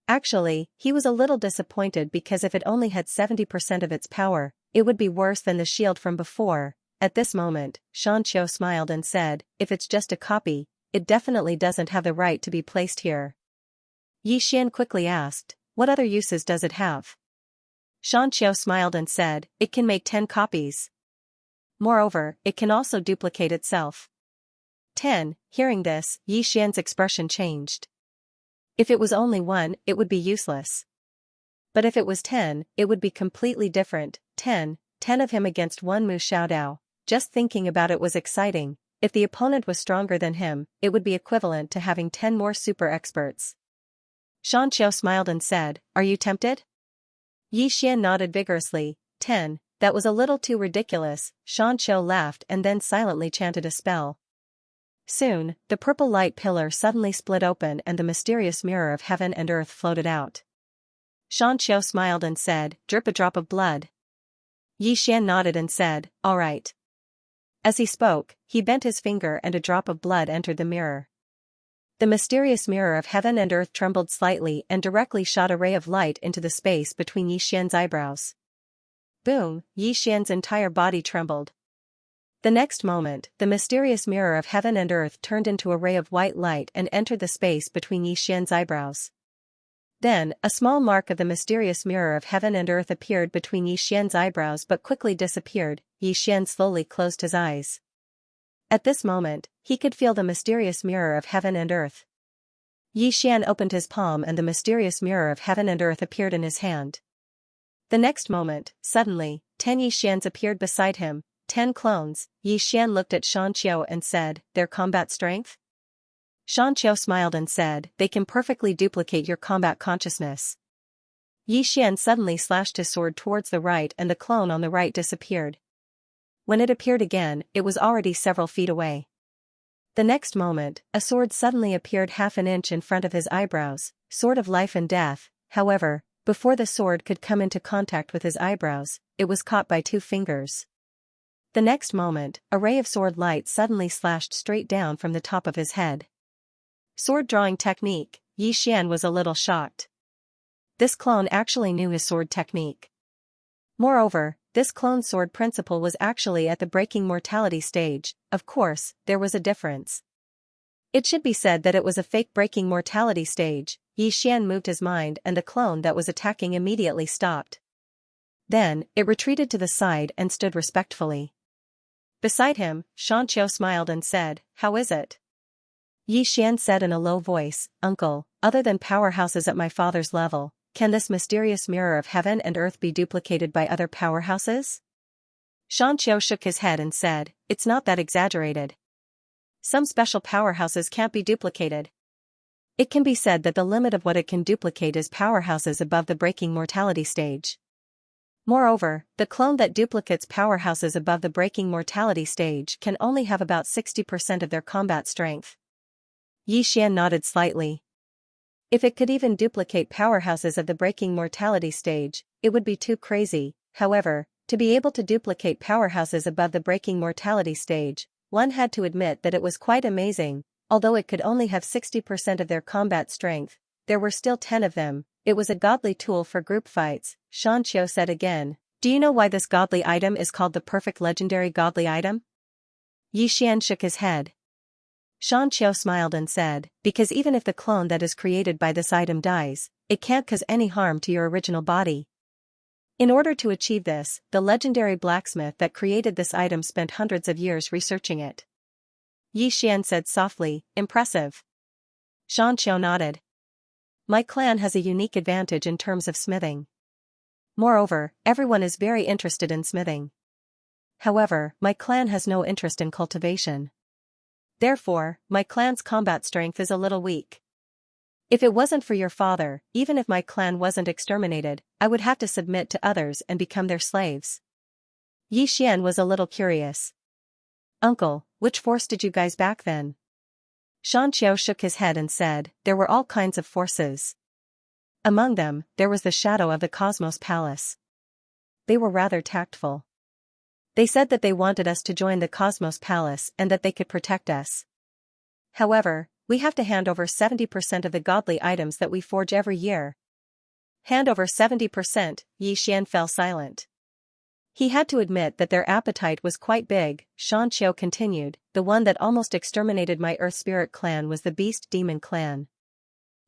Actually, he was a little disappointed because if it only had 70% of its power, it would be worse than the shield from before. At this moment, Xianxia smiled and said, "If it's just a copy, it definitely doesn't have the right to be placed here." Yi Xian quickly asked, "What other uses does it have?" Xianxia smiled and said, "It can make 10 copies. Moreover, it can also duplicate itself." 10. Hearing this, Yi Xian's expression changed. If it was only 1, it would be useless. But if it was 10, it would be completely different. 10 of him against 1 Mu Xiaodao. Just thinking about it was exciting. If the opponent was stronger than him, it would be equivalent to having 10 more super experts. Xianxia smiled and said, "Are you tempted?" Yi Xian nodded vigorously. 10, that was a little too ridiculous. Xianxia laughed and then silently chanted a spell. Soon, the purple light pillar suddenly split open and the mysterious mirror of heaven and earth floated out. Xianxia smiled and said, "Drip a drop of blood." Yi Xian nodded and said, "All right." As he spoke, he bent his finger and a drop of blood entered the mirror. The mysterious mirror of heaven and earth trembled slightly and directly shot a ray of light into the space between Yi Xian's eyebrows. Boom, Yi Xian's entire body trembled. The next moment, the mysterious mirror of heaven and earth turned into a ray of white light and entered the space between Yi Xian's eyebrows. Then, a small mark of the mysterious mirror of heaven and earth appeared between Yi Xian's eyebrows but quickly disappeared. Yi Xian slowly closed his eyes. At this moment, he could feel the mysterious mirror of heaven and earth. Yi Xian opened his palm and the mysterious mirror of heaven and earth appeared in his hand. The next moment, suddenly, 10 Yi Xians appeared beside him, 10 clones. Yi Xian looked at Xianxia and said, "Their combat strength?" Xianxia smiled and said, "They can perfectly duplicate your combat consciousness." Yi Xian suddenly slashed his sword towards the right and the clone on the right disappeared. When it appeared again, it was already several feet away. The next moment, a sword suddenly appeared half an inch in front of his eyebrows, sword of life and death. However, before the sword could come into contact with his eyebrows, it was caught by 2 fingers. The next moment, a ray of sword light suddenly slashed straight down from the top of his head. Sword drawing technique. Yi Xian was a little shocked. This clone actually knew his sword technique. Moreover, this clone sword principle was actually at the breaking mortality stage. Of course, there was a difference. It should be said that it was a fake breaking mortality stage. Yi Xian moved his mind and the clone that was attacking immediately stopped. Then, it retreated to the side and stood respectfully. Beside him, Xianxia smiled and said, "How is it?" Yi Xian said in a low voice, "Uncle, other than powerhouses at my father's level, can this mysterious mirror of heaven and earth be duplicated by other powerhouses?" Xianxia shook his head and said, "It's not that exaggerated. Some special powerhouses can't be duplicated. It can be said that the limit of what it can duplicate is powerhouses above the breaking mortality stage. Moreover, the clone that duplicates powerhouses above the breaking mortality stage can only have about 60% of their combat strength." Yi Xian nodded slightly. If it could even duplicate powerhouses of the breaking mortality stage, it would be too crazy. However, to be able to duplicate powerhouses above the breaking mortality stage, one had to admit that it was quite amazing. Although it could only have 60% of their combat strength, there were still 10 of them. It was a godly tool for group fights. Xianxia said again, "Do you know why this godly item is called the perfect legendary godly item?" Yi Xian shook his head. Xianxia smiled and said, "Because even if the clone that is created by this item dies, it can't cause any harm to your original body. In order to achieve this, the legendary blacksmith that created this item spent hundreds of years researching it." Yi Xian said softly, "Impressive." Xianxia nodded. "My clan has a unique advantage in terms of smithing. Moreover, everyone is very interested in smithing. However, my clan has no interest in cultivation. Therefore, my clan's combat strength is a little weak. If it wasn't for your father, even if my clan wasn't exterminated, I would have to submit to others and become their slaves." Yi Xian was a little curious. "Uncle, which force did you guys back then?" Xianxia shook his head and said, "There were all kinds of forces. Among them, there was the shadow of the Cosmos Palace. They were rather tactful. They said that they wanted us to join the Cosmos Palace and that they could protect us. However, we have to hand over 70% of the godly items that we forge every year." Hand over 70%, Yi Xian fell silent. He had to admit that their appetite was quite big. Xianxia continued, "The one that almost exterminated my Earth Spirit clan was the Beast Demon clan.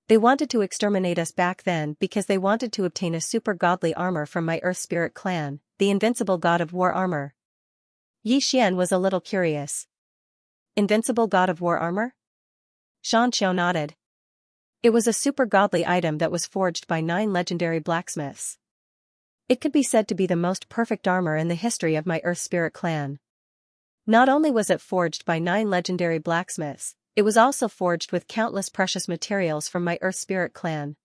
They wanted to exterminate us back then because they wanted to obtain a super godly armor from my Earth Spirit clan, the invincible god of war armor." Yi Xian was a little curious. "Invincible god of war armor?" Xianxia nodded. "It was a super godly item that was forged by 9 legendary blacksmiths. It could be said to be the most perfect armor in the history of my Earth Spirit clan. Not only was it forged by 9 legendary blacksmiths, it was also forged with countless precious materials from my Earth Spirit clan.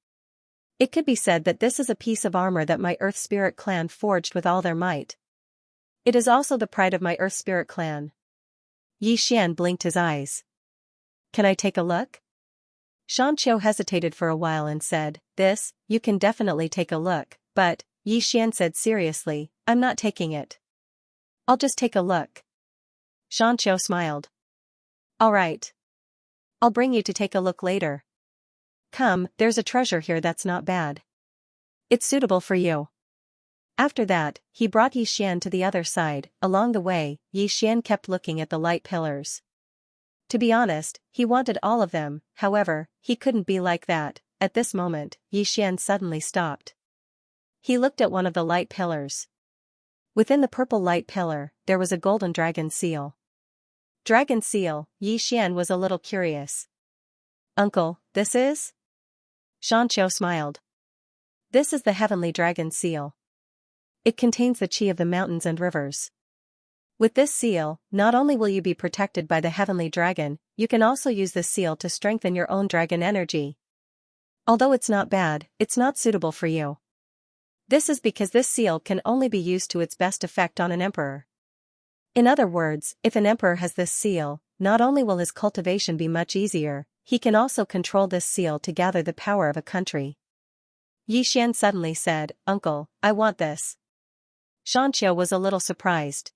It could be said that this is a piece of armor that my Earth Spirit clan forged with all their might. It is also the pride of my Earth Spirit clan." Yi Xian blinked his eyes. "Can I take a look?" Xianxia hesitated for a while and said, "This, you can definitely take a look, but," Yi Xian said seriously, "I'm not taking it. I'll just take a look." Xianxia smiled. "All right. I'll bring you to take a look later. Come, there's a treasure here that's not bad. It's suitable for you." After that, he brought Yi Xian to the other side. Along the way, Yi Xian kept looking at the light pillars. To be honest, he wanted all of them. However, he couldn't be like that. At this moment, Yi Xian suddenly stopped. He looked at one of the light pillars. Within the purple light pillar, there was a golden dragon seal. Dragon seal, Yi Xian was a little curious. "Uncle, this is?" Xianxia smiled. "This is the heavenly dragon seal. It contains the chi of the mountains and rivers. With this seal, not only will you be protected by the heavenly dragon, you can also use this seal to strengthen your own dragon energy. Although it's not bad, it's not suitable for you. This is because this seal can only be used to its best effect on an emperor. In other words, if an emperor has this seal, not only will his cultivation be much easier, he can also control this seal to gather the power of a country." Yi Xian suddenly said, "Uncle, I want this." Xianxia was a little surprised.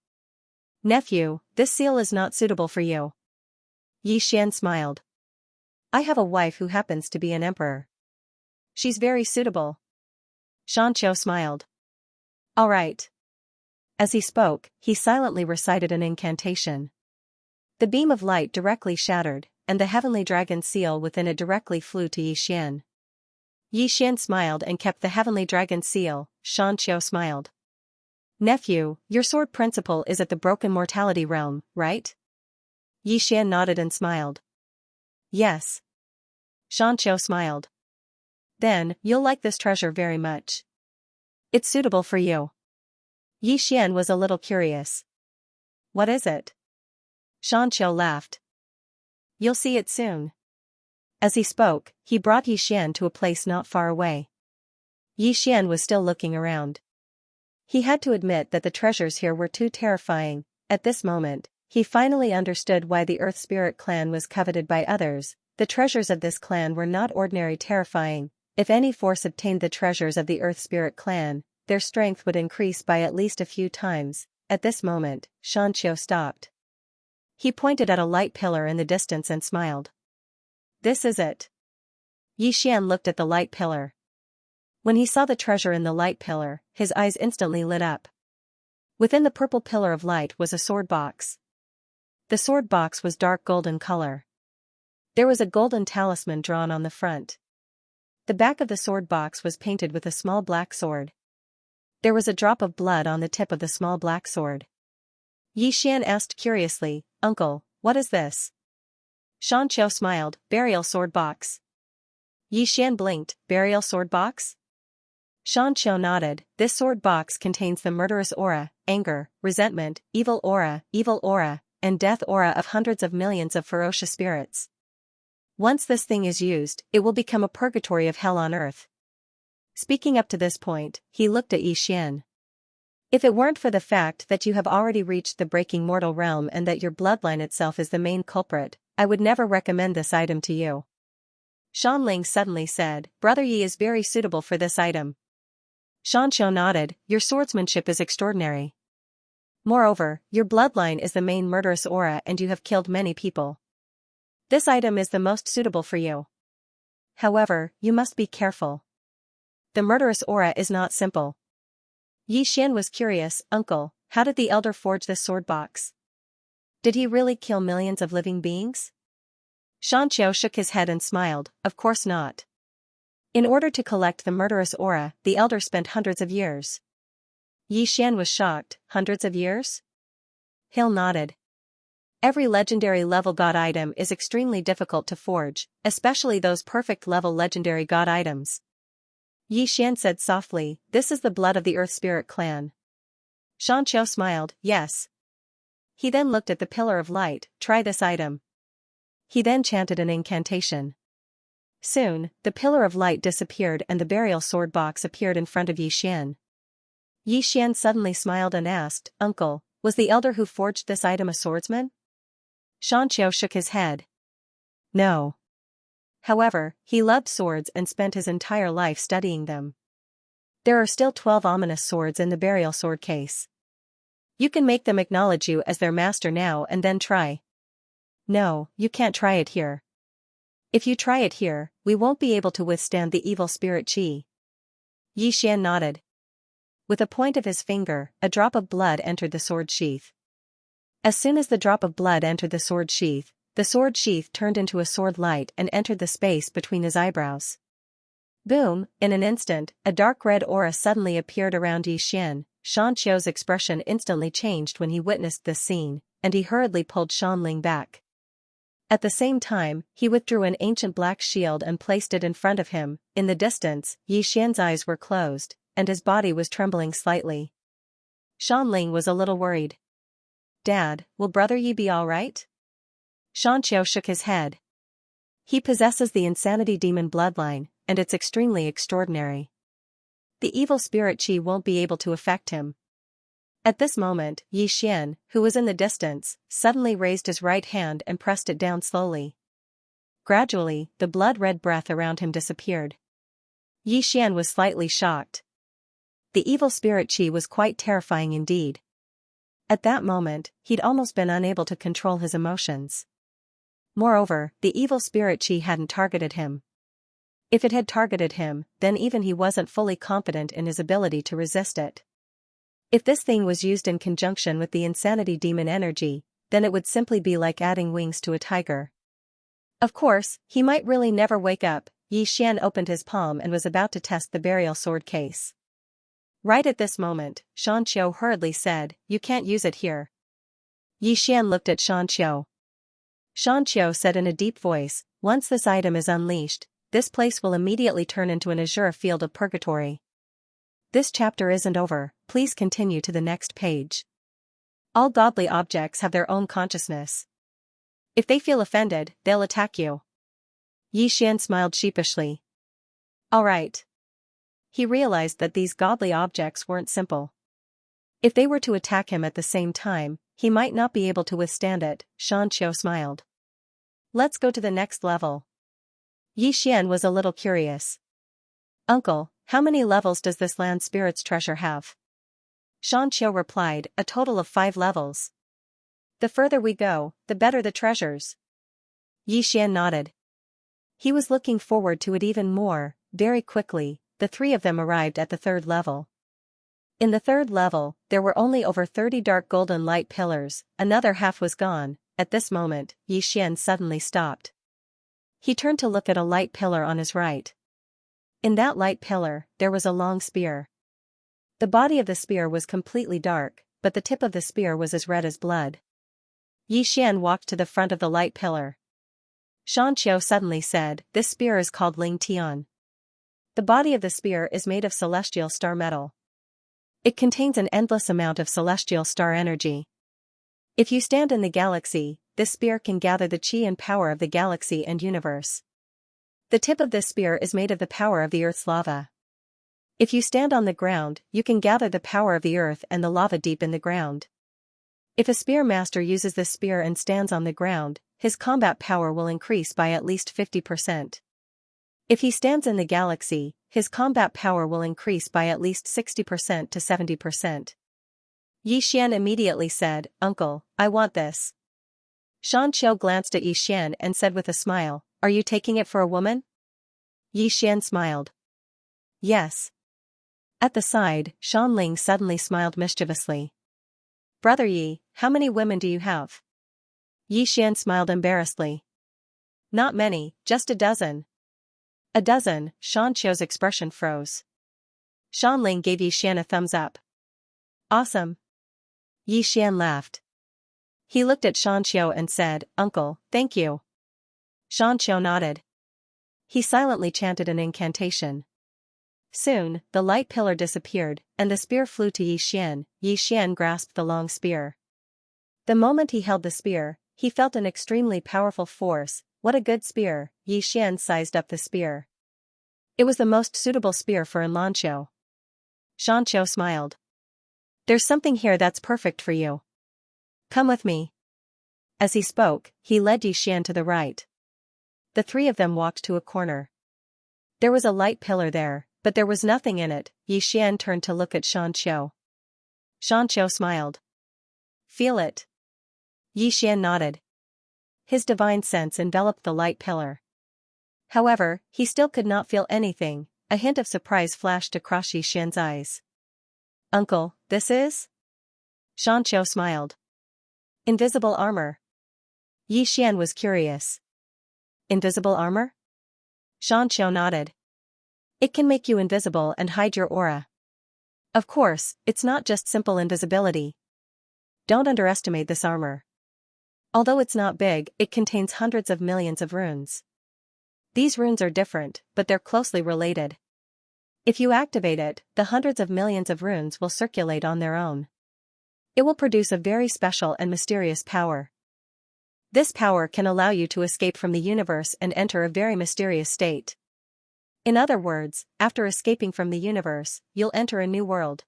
"Nephew, this seal is not suitable for you." Yi Xian smiled. "I have a wife who happens to be an emperor. She's very suitable." Xianxia smiled. "All right." As he spoke, he silently recited an incantation. The beam of light directly shattered, and the heavenly dragon seal within it directly flew to Yi Xian. Yi Xian smiled and kept the heavenly dragon seal. Xianxia smiled. "Nephew, your sword principle is at the broken mortality realm, right?" Yi Xian nodded and smiled. Yes. Xianxia smiled. Then, you'll like this treasure very much. It's suitable for you. Yi Xian was a little curious. What is it? Xianxia laughed. You'll see it soon. As he spoke, he brought Yi Xian to a place not far away. Yi Xian was still looking around. He had to admit that the treasures here were too terrifying. At this moment, he finally understood why the Earth Spirit clan was coveted by others. The treasures of this clan were not ordinary terrifying. If any force obtained the treasures of the Earth Spirit clan, their strength would increase by at least a few times. At this moment, Xianxia stopped. He pointed at a light pillar in the distance and smiled. This is it. Yi Xian looked at the light pillar. When he saw the treasure in the light pillar, his eyes instantly lit up. Within the purple pillar of light was a sword box. The sword box was dark golden color. There was a golden talisman drawn on the front. The back of the sword box was painted with a small black sword. There was a drop of blood on the tip of the small black sword. Yi Xian asked curiously, Uncle, what is this? Xianxia smiled, burial sword box. Yi Xian blinked, burial sword box? Xianxia nodded, this sword box contains the murderous aura, anger, resentment, evil aura, and death aura of hundreds of millions of ferocious spirits. Once this thing is used, it will become a purgatory of hell on earth. Speaking up to this point, he looked at Yi Xian. If it weren't for the fact that you have already reached the breaking mortal realm and that your bloodline itself is the main culprit, I would never recommend this item to you. Shanling suddenly said, Brother Yi is very suitable for this item. Xianxia nodded, your swordsmanship is extraordinary. Moreover, your bloodline is the main murderous aura and you have killed many people. This item is the most suitable for you. However, you must be careful. The murderous aura is not simple. Yi Xian was curious, Uncle, how did the elder forge this sword box? Did he really kill millions of living beings? Xianxia shook his head and smiled, of course not. In order to collect the murderous aura, the elder spent hundreds of years. Yi Xian was shocked, hundreds of years? Hill nodded. Every legendary level god item is extremely difficult to forge, especially those perfect level legendary god items. Yi Xian said softly, this is the blood of the Earth Spirit clan. Xianxia smiled, yes. He then looked at the pillar of light, try this item. He then chanted an incantation. Soon, the pillar of light disappeared and the burial sword box appeared in front of Yi Xian. Yi Xian suddenly smiled and asked, Uncle, was the elder who forged this item a swordsman? Xianxia shook his head. No. However, he loved swords and spent his entire life studying them. There are still 12 ominous swords in the burial sword case. You can make them acknowledge you as their master now and then try. No, you can't try it here. If you try it here, we won't be able to withstand the evil spirit qi. Yi Xian nodded. With a point of his finger, a drop of blood entered the sword sheath. As soon as the drop of blood entered the sword sheath turned into a sword light and entered the space between his eyebrows. Boom, in an instant, a dark red aura suddenly appeared around Yi Xian. Xianxia's expression instantly changed when he witnessed this scene, and he hurriedly pulled Shanling back. At the same time, he withdrew an ancient black shield and placed it in front of him. In the distance, Yi Xian's eyes were closed, and his body was trembling slightly. Shanling was a little worried. Dad, will Brother Yi be alright? Xianxia shook his head. He possesses the insanity demon bloodline, and it's extremely extraordinary. The evil spirit qi won't be able to affect him. At this moment, Yi Xian, who was in the distance, suddenly raised his right hand and pressed it down slowly. Gradually, the blood-red breath around him disappeared. Yi Xian was slightly shocked. The evil spirit qi was quite terrifying indeed. At that moment, he'd almost been unable to control his emotions. Moreover, the evil spirit qi hadn't targeted him. If it had targeted him, then even he wasn't fully confident in his ability to resist it. If this thing was used in conjunction with the insanity demon energy, then it would simply be like adding wings to a tiger. Of course, he might really never wake up. Yi Xian opened his palm and was about to test the burial sword case. Right at this moment, Xianxia hurriedly said, you can't use it here. Yi Xian looked at Xianxia. Xianxia said in a deep voice, once this item is unleashed, this place will immediately turn into an azure field of purgatory. This chapter isn't over, please continue to the next page. All godly objects have their own consciousness. If they feel offended, they'll attack you. Yixian smiled sheepishly. All right. He realized that these godly objects weren't simple. If they were to attack him at the same time, he might not be able to withstand it. Xianxia smiled. Let's go to the next level. Yixian was a little curious. Uncle, how many levels does this land spirit's treasure have? Xianxia replied, a total of 5 levels. The further we go, the better the treasures. Yixian nodded. He was looking forward to it even more. Very quickly, the 3 of them arrived at the 3rd level. In the 3rd level, there were only over 30 dark golden light pillars, another half was gone. At this moment, Yixian suddenly stopped. He turned to look at a light pillar on his right. In that light pillar, there was a long spear. The body of the spear was completely dark, but the tip of the spear was as red as blood. Yixian walked to the front of the light pillar. Xianxia suddenly said, this spear is called Ling Tian. The body of the spear is made of celestial star metal. It contains an endless amount of celestial star energy. If you stand in the galaxy, this spear can gather the chi and power of the galaxy and universe. The tip of this spear is made of the power of the Earth's lava. If you stand on the ground, you can gather the power of the Earth and the lava deep in the ground. If a spear master uses this spear and stands on the ground, his combat power will increase by at least 50%. If he stands in the galaxy, his combat power will increase by at least 60% to 70%. Yixian immediately said, Uncle, I want this. Xianxia glanced at Yixian and said with a smile, are you taking it for a woman? Yixian smiled. Yes. At the side, Shanling suddenly smiled mischievously. Brother Yi, how many women do you have? Yixian smiled embarrassedly. Not many, just a dozen. A dozen, Xianxia's expression froze. Shanling gave Yixian a thumbs up. Awesome. Yixian laughed. He looked at Xianxia and said, Uncle, thank you. Xianxia nodded. He silently chanted an incantation. Soon, the light pillar disappeared, and the spear flew to Yixian. Yixian grasped the long spear. The moment he held the spear, he felt an extremely powerful force. What a good spear, Yixian sized up the spear. It was the most suitable spear for Enlanxiao. Xianxia smiled. There's something here that's perfect for you. Come with me. As he spoke, he led Yixian to the right. The 3 of them walked to a corner. There was a light pillar there, but there was nothing in it. Yixian turned to look at Xianxia. Xianxia smiled. Feel it. Yixian nodded. His divine sense enveloped the light pillar. However, he still could not feel anything. A hint of surprise flashed across Yixian's eyes. Uncle, this is? Xianxia smiled. Invisible armor. Yixian was curious. Invisible armor? Xianxia nodded. It can make you invisible and hide your aura. Of course, it's not just simple invisibility. Don't underestimate this armor. Although it's not big, it contains hundreds of millions of runes. These runes are different, but they're closely related. If you activate it, the hundreds of millions of runes will circulate on their own. It will produce a very special and mysterious power. This power can allow you to escape from the universe and enter a very mysterious state. In other words, after escaping from the universe, you'll enter a new world.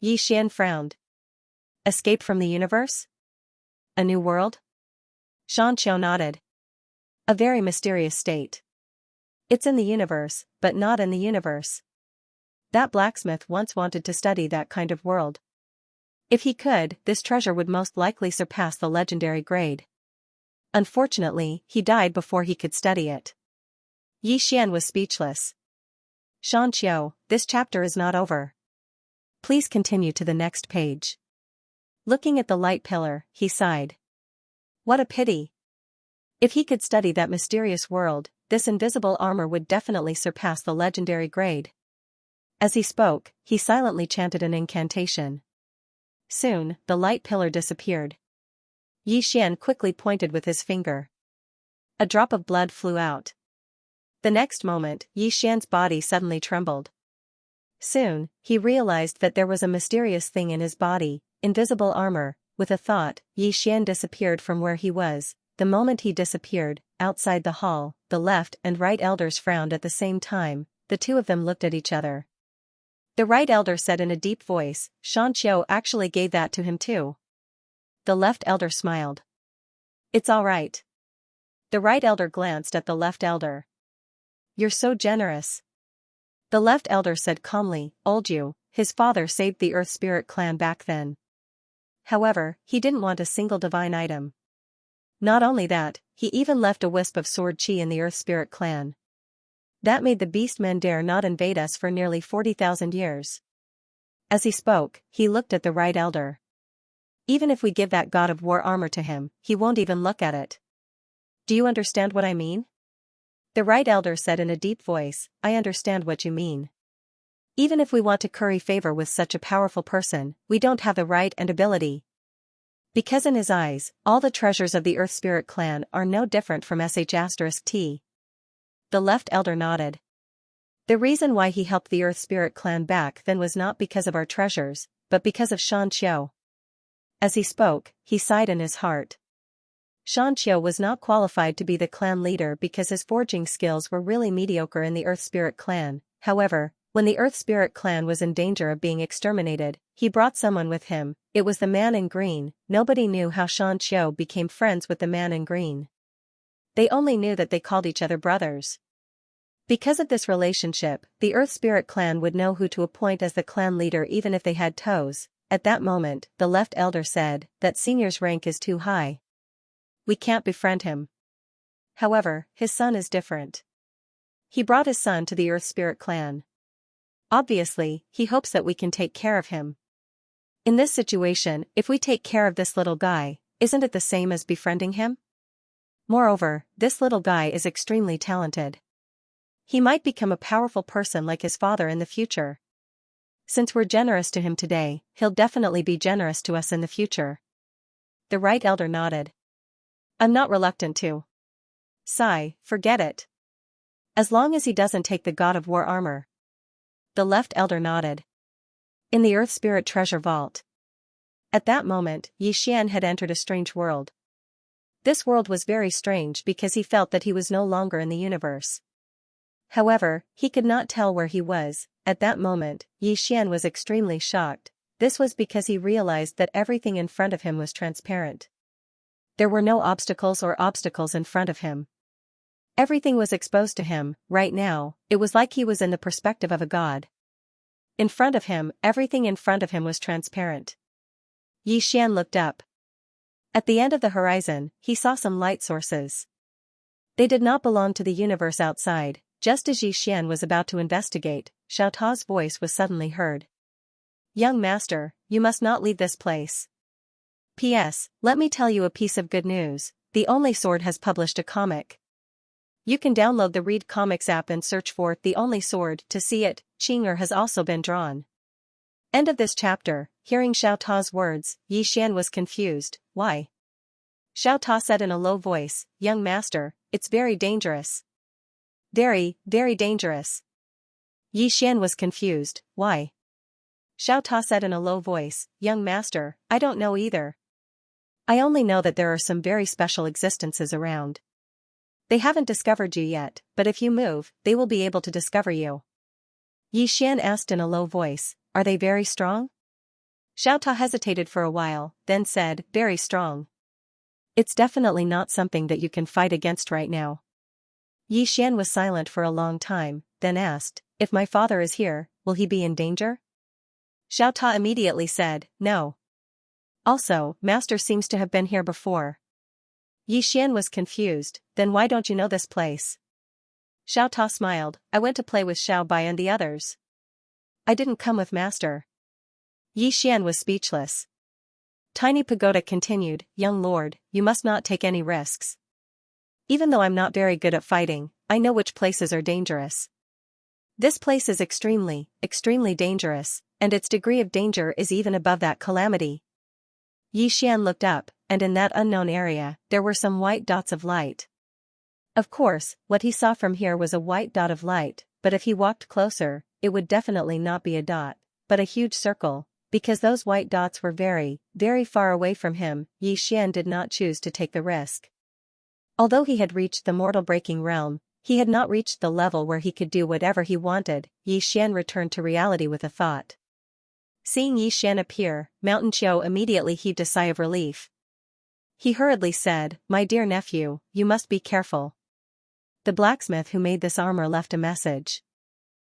Yixian frowned. Escape from the universe? A new world? Xianxia nodded. A very mysterious state. It's in the universe, but not in the universe. That blacksmith once wanted to study that kind of world. If he could, this treasure would most likely surpass the legendary grade. Unfortunately, he died before he could study it. Yixian was speechless. Xianxia, this chapter is not over. Please continue to the next page. Looking at the light pillar, he sighed. What a pity. If he could study that mysterious world, this invisible armor would definitely surpass the legendary grade. As he spoke, he silently chanted an incantation. Soon, the light pillar disappeared. Yi Xian quickly pointed with his finger. A drop of blood flew out. The next moment, Yi Xian's body suddenly trembled. Soon, he realized that there was a mysterious thing in his body, invisible armor. With a thought, Yi Xian disappeared from where he was. The moment he disappeared, outside the hall, the left and right elders frowned at the same time. The two of them looked at each other. The right elder said in a deep voice, "Xianxia actually gave that to him too." The left elder smiled. "It's all right." The right elder glanced at the left elder. "You're so generous." The left elder said calmly, "Old you, his father saved the Earth Spirit clan back then. However, he didn't want a single divine item. Not only that, he even left a wisp of sword chi in the Earth Spirit clan. That made the beastmen dare not invade us for nearly 40,000 years." As he spoke, he looked at the right elder. "Even if we give that god of war armor to him, he won't even look at it. Do you understand what I mean?" The right elder said in a deep voice, "I understand what you mean. Even if we want to curry favor with such a powerful person, we don't have the right and ability." Because in his eyes, all the treasures of the Earth Spirit clan are no different from sh*t. The left elder nodded. "The reason why he helped the Earth Spirit clan back then was not because of our treasures, but because of Xianxia." As he spoke, he sighed in his heart. Xianxia was not qualified to be the clan leader because his forging skills were really mediocre in the Earth Spirit clan. However, when the Earth Spirit clan was in danger of being exterminated, he brought someone with him. It was the man in green. Nobody knew how Xianxia became friends with the man in green. They only knew that they called each other brothers. Because of this relationship, the Earth Spirit clan would know who to appoint as the clan leader even if they had toes. At that moment, the left elder said, "That senior's rank is too high. We can't befriend him. However, his son is different. He brought his son to the Earth Spirit clan. Obviously, he hopes that we can take care of him. In this situation, if we take care of this little guy, isn't it the same as befriending him? Moreover, this little guy is extremely talented. He might become a powerful person like his father in the future. Since we're generous to him today, he'll definitely be generous to us in the future." The right elder nodded. "I'm not reluctant to. Forget it. As long as he doesn't take the god of war armor." The left elder nodded. In the Earth Spirit treasure vault. At that moment, Yi Xian had entered a strange world. This world was very strange because he felt that he was no longer in the universe. However, he could not tell where he was. At that moment, Yi Xian was extremely shocked. This was because he realized that everything in front of him was transparent. There were no obstacles in front of him. Everything was exposed to him. Right now, it was like he was in the perspective of a god. In front of him, everything in front of him was transparent. Yi Xian looked up. At the end of the horizon, he saw some light sources. They did not belong to the universe outside. Just as Yi Xian was about to investigate, Xiao Ta's voice was suddenly heard. "Young master, you must not leave this place. P.S. Let me tell you a piece of good news. The Only Sword has published a comic. You can download the Read Comics app and search for The Only Sword to see it. Qing'er has also been drawn." End of this chapter. Hearing Xiao Ta's words, Yi Xian was confused. "Why?" Xiao Ta said in a low voice, "Young master, it's very dangerous. Very, very dangerous." Yi Xian was confused. "Why?" Xiao Ta said in a low voice, "Young master, I don't know either. I only know that there are some very special existences around. They haven't discovered you yet, but if you move, they will be able to discover you." Yi Xian asked in a low voice, "Are they very strong?" Xiao Ta hesitated for a while, then said, "Very strong. It's definitely not something that you can fight against right now." Yi Xian was silent for a long time, then asked, "If my father is here, will he be in danger?" Xiao Ta immediately said, "No. Also, master seems to have been here before." Yi Xian was confused, "Then why don't you know this place?" Xiao Ta smiled, "I went to play with Xiao Bai and the others. I didn't come with master." Yi Xian was speechless. Tiny Pagoda continued, "Young lord, you must not take any risks. Even though I'm not very good at fighting, I know which places are dangerous. This place is extremely, extremely dangerous, and its degree of danger is even above that calamity." Yi Xian looked up, and in that unknown area, there were some white dots of light. Of course, what he saw from here was a white dot of light, but if he walked closer, it would definitely not be a dot, but a huge circle. Because those white dots were very, very far away from him, Yi Xian did not choose to take the risk. Although he had reached the mortal-breaking realm, he had not reached the level where he could do whatever he wanted. Yi Xian returned to reality with a thought. Seeing Yi Xian appear, Mountain Qiu immediately heaved a sigh of relief. He hurriedly said, "My dear nephew, you must be careful. The blacksmith who made this armor left a message.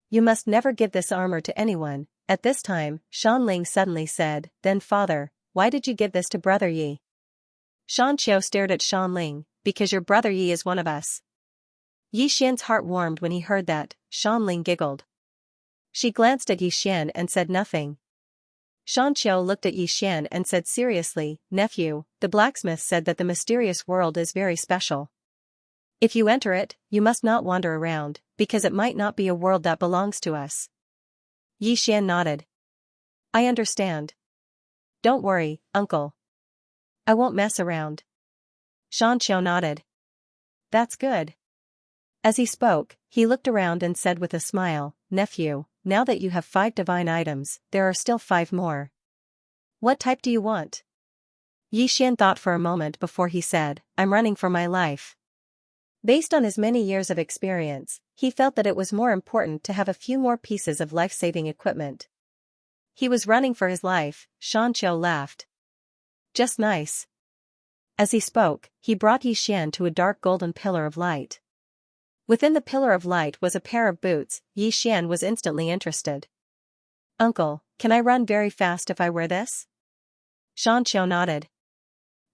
You must never give this armor to anyone." At this time, Shanling suddenly said, "Then father, why did you give this to brother Yi?" Shan Qiu stared at Shanling, "Because your brother Yi is one of us." Yi Xian's heart warmed when he heard that. Shanling giggled. She glanced at Yi Xian and said nothing. Shan Qiu looked at Yi Xian and said seriously, "Nephew, the blacksmith said that the mysterious world is very special. If you enter it, you must not wander around, because it might not be a world that belongs to us." Yi Xian nodded. "I understand. Don't worry, uncle. I won't mess around." Shan Qiu nodded. "That's good." As he spoke, he looked around and said with a smile, "Nephew, now that you have 5 divine items, there are still 5 more. What type do you want?" Yi Xian thought for a moment before he said, "I'm running for my life." Based on his many years of experience, he felt that it was more important to have a few more pieces of life-saving equipment. He was running for his life. Shan Qiu laughed. "Just nice." As he spoke, he brought Yi Xian to a dark golden pillar of light. Within the pillar of light was a pair of boots. Yi Xian was instantly interested. "Uncle, can I run very fast if I wear this?" Shan Qiu nodded.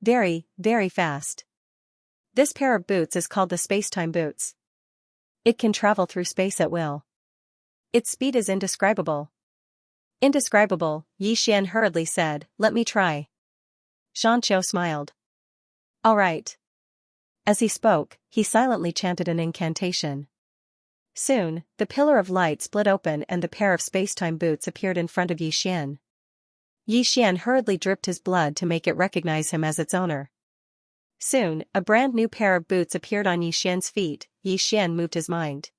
"Very, very fast. This pair of boots is called the space-time boots. It can travel through space at will. Its speed is indescribable." "Indescribable," Yi Xian hurriedly said, "Let me try." Shan Qiu smiled. "All right." As he spoke, he silently chanted an incantation. Soon, the pillar of light split open and the pair of space-time boots appeared in front of Yi Xian. Yi Xian hurriedly dripped his blood to make it recognize him as its owner. Soon, a brand new pair of boots appeared on Yi Xian's feet. Yi Xian moved his mind.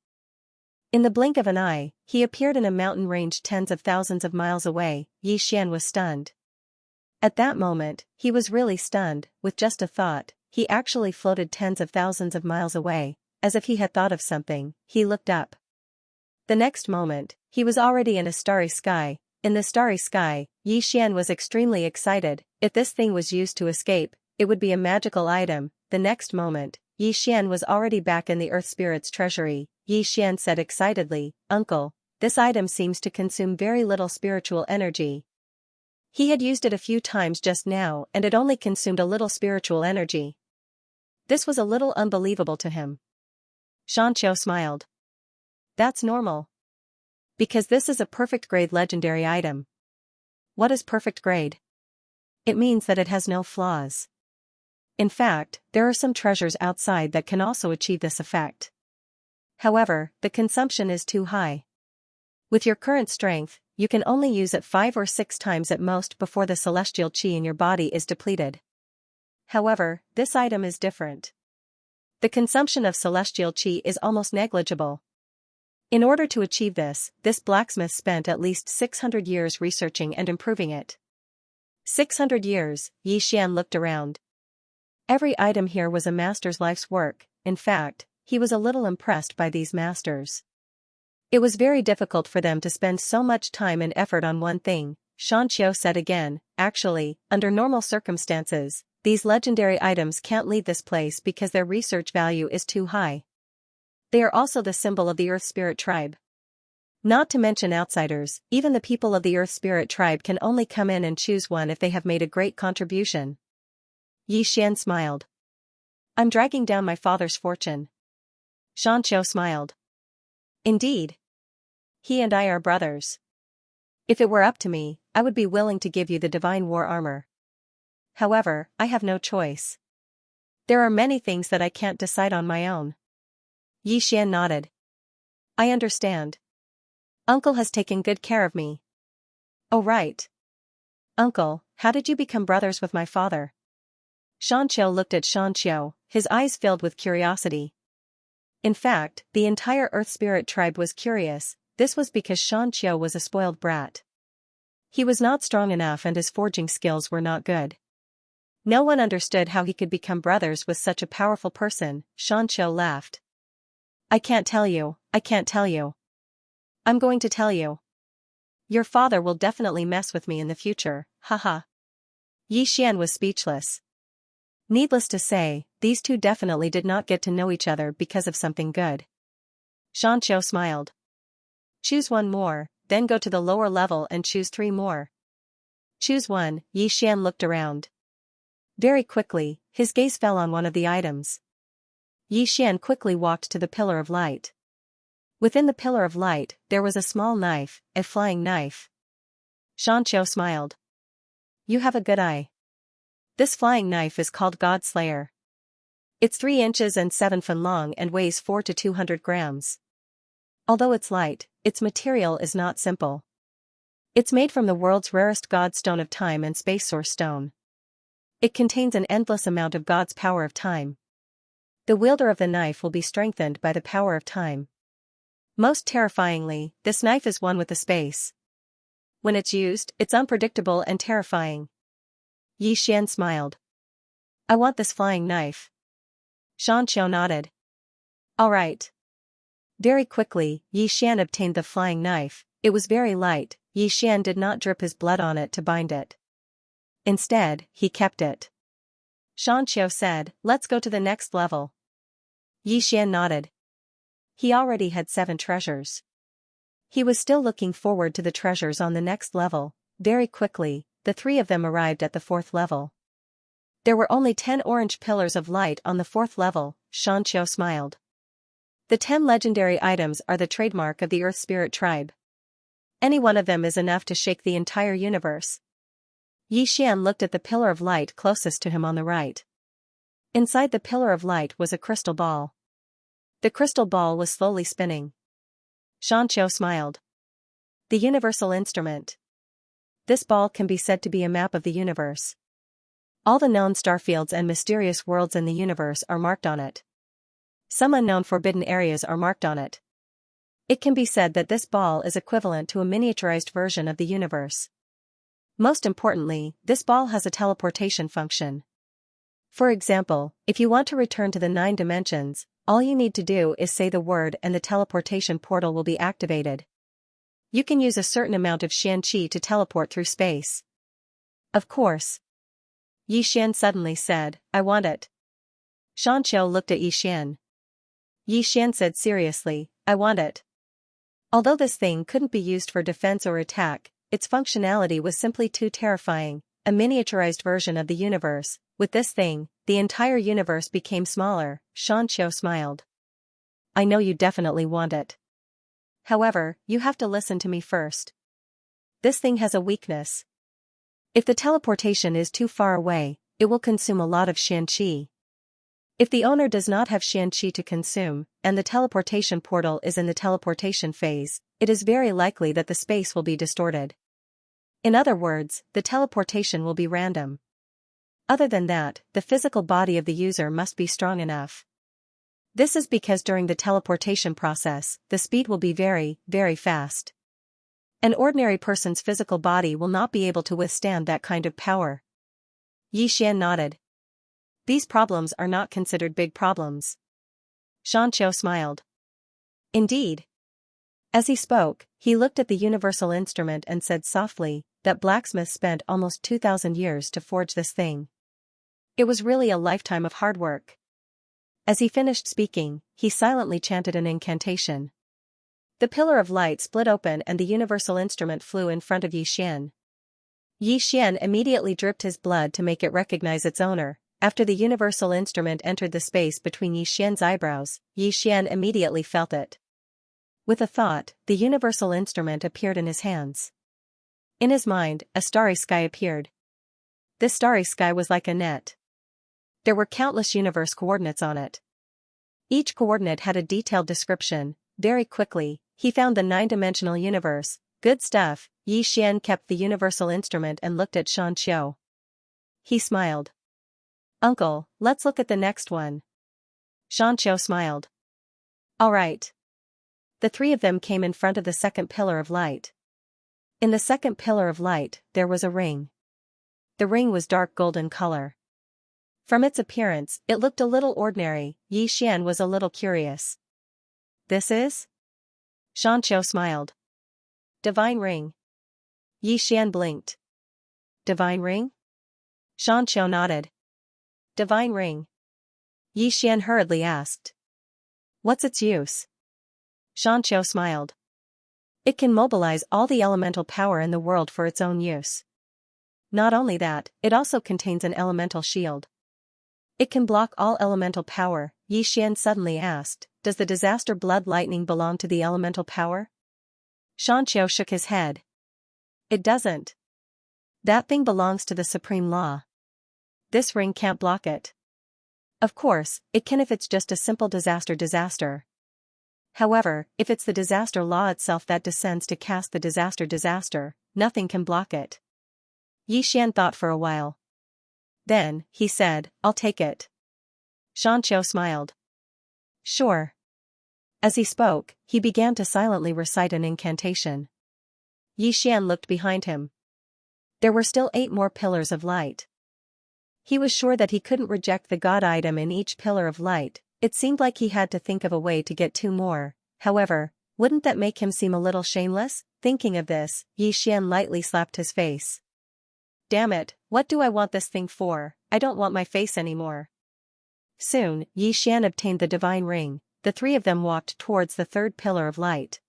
In the blink of an eye, he appeared in a mountain range tens of thousands of miles away. Yi Xian was stunned. At that moment, he was really stunned. With just a thought, he actually floated tens of thousands of miles away. As if he had thought of something, he looked up. The next moment, he was already in a starry sky. In the starry sky, Yi Xian was extremely excited. If this thing was used to escape, it would be a magical item. The next moment, Yi Xian was already back in the Earth Spirit's treasury. Yi Xian said excitedly, "Uncle, this item seems to consume very little spiritual energy." He had used it a few times just now and it only consumed a little spiritual energy. This was a little unbelievable to him. Shan Qiu smiled. "That's normal. Because this is a perfect grade legendary item." "What is perfect grade?" "It means that it has no flaws. In fact, there are some treasures outside that can also achieve this effect. However, the consumption is too high. With your current strength, you can only use it 5 or 6 times at most before the celestial qi in your body is depleted. However, this item is different. The consumption of celestial qi is almost negligible. In order to achieve this blacksmith spent at least 600 years researching and improving it." 600 years, Yi Xian looked around. Every item here was a master's life's work. In fact, he was a little impressed by these masters. It was very difficult for them to spend so much time and effort on one thing. Shan Qiu said again, "Actually, under normal circumstances, these legendary items can't leave this place because their research value is too high. They are also the symbol of the Earth Spirit tribe. Not to mention outsiders, even the people of the Earth Spirit tribe can only come in and choose one if they have made a great contribution." Yi Xian smiled. "I'm dragging down my father's fortune." Shan Qiu smiled. "Indeed. He and I are brothers. If it were up to me, I would be willing to give you the divine war armor. However, I have no choice. There are many things that I can't decide on my own." Yi Xian nodded. "I understand. Uncle has taken good care of me." "Oh right. Uncle, how did you become brothers with my father? Xianxia looked at Xianxia, his eyes filled with curiosity. In fact, the entire Earth Spirit tribe was curious. This was because Xianxia was a spoiled brat. He was not strong enough and his forging skills were not good. No one understood how he could become brothers with such a powerful person. Xianxia laughed. I can't tell you, I can't tell you. I'm going to tell you. Your father will definitely mess with me in the future, haha. Yi Xian was speechless. Needless to say, these two definitely did not get to know each other because of something good. Xianxia smiled. Choose one more, then go to the lower level and choose 3 more. Choose one. Yi Xian looked around. Very quickly, his gaze fell on one of the items. Yi Xian quickly walked to the pillar of light. Within the pillar of light, there was a small knife, a flying knife. Xianxia smiled. You have a good eye. This flying knife is called God Slayer. It's 3 inches and 7 feet long and weighs 4 to 200 grams. Although it's light, its material is not simple. It's made from the world's rarest God stone of time and space source stone. It contains an endless amount of God's power of time. The wielder of the knife will be strengthened by the power of time. Most terrifyingly, this knife is one with the space. When it's used, it's unpredictable and terrifying. Yi Xian smiled. I want this flying knife. Xianxia nodded. All right. Very quickly, Yi Xian obtained the flying knife. It was very light. Yi Xian did not drip his blood on it to bind it. Instead, he kept it. Xianxia said, let's go to the next level. Yi Xian nodded. He already had 7 treasures. He was still looking forward to the treasures on the next level. Very quickly, the 3 of them arrived at the 4th level. There were only 10 orange pillars of light on the 4th level. Xianxia smiled. The 10 legendary items are the trademark of the Earth Spirit tribe. Any one of them is enough to shake the entire universe. Yi Xian looked at the pillar of light closest to him on the right. Inside the pillar of light was a crystal ball. The crystal ball was slowly spinning. Xianxia smiled. The universal instrument. This ball can be said to be a map of the universe. All the known starfields and mysterious worlds in the universe are marked on it. Some unknown forbidden areas are marked on it. It can be said that this ball is equivalent to a miniaturized version of the universe. Most importantly, this ball has a teleportation function. For example, if you want to return to the 9 dimensions, all you need to do is say the word and the teleportation portal will be activated. You can use a certain amount of Xianqi to teleport through space. Of course. Yi Xian suddenly said, I want it. Xianxia looked at Yi Xian. Yi Xian said seriously, I want it. Although this thing couldn't be used for defense or attack, its functionality was simply too terrifying, a miniaturized version of the universe. With this thing, the entire universe became smaller. Xianxia smiled. I know you definitely want it. However, you have to listen to me first. This thing has a weakness. If the teleportation is too far away, it will consume a lot of Xianqi. If the owner does not have Xianqi to consume, and the teleportation portal is in the teleportation phase, it is very likely that the space will be distorted. In other words, the teleportation will be random. Other than that, the physical body of the user must be strong enough. This is because during the teleportation process, the speed will be very, very fast. An ordinary person's physical body will not be able to withstand that kind of power. Yi Xian nodded. These problems are not considered big problems. Xianxia smiled. Indeed. As he spoke, he looked at the universal instrument and said softly, that blacksmith spent almost 2,000 years to forge this thing. It was really a lifetime of hard work. As he finished speaking, he silently chanted an incantation. The pillar of light split open and the universal instrument flew in front of Yi Xian. Yi Xian immediately dripped his blood to make it recognize its owner. After the universal instrument entered the space between Yi Xian's eyebrows, Yi Xian immediately felt it. With a thought, the universal instrument appeared in his hands. In his mind, a starry sky appeared. This starry sky was like a net. There were countless universe coordinates on it. Each coordinate had a detailed description. Very quickly, he found the 9-dimensional universe. Good stuff. Yi Xian kept the universal instrument and looked at Xianxia. He smiled. Uncle, let's look at the next one. Xianxia smiled. All right. The three of them came in front of the second pillar of light. In the second pillar of light, there was a ring. The ring was dark golden color. From its appearance, it looked a little ordinary. Yi Xian was a little curious. This is? Xianxia smiled. Divine ring. Yi Xian blinked. Divine ring? Xianxia nodded. Divine ring. Yi Xian hurriedly asked. What's its use? Xianxia smiled. It can mobilize all the elemental power in the world for its own use. Not only that, it also contains an elemental shield. It can block all elemental power. Yi Xian suddenly asked, does the disaster blood lightning belong to the elemental power? Xianxia shook his head. It doesn't. That thing belongs to the supreme law. This ring can't block it. Of course, it can if it's just a simple disaster. However, if it's the disaster law itself that descends to cast the disaster, nothing can block it. Yi Xian thought for a while. Then, he said, I'll take it. Xianxia smiled. Sure. As he spoke, he began to silently recite an incantation. Yi Xian looked behind him. There were still 8 more pillars of light. He was sure that he couldn't reject the god item in each pillar of light. It seemed like he had to think of a way to get 2 more. However, wouldn't that make him seem a little shameless? Thinking of this, Yi Xian lightly slapped his face. Damn it, what do I want this thing for? I don't want my face anymore. Soon, Yi Xian obtained the divine ring. The 3 of them walked towards the 3rd pillar of light.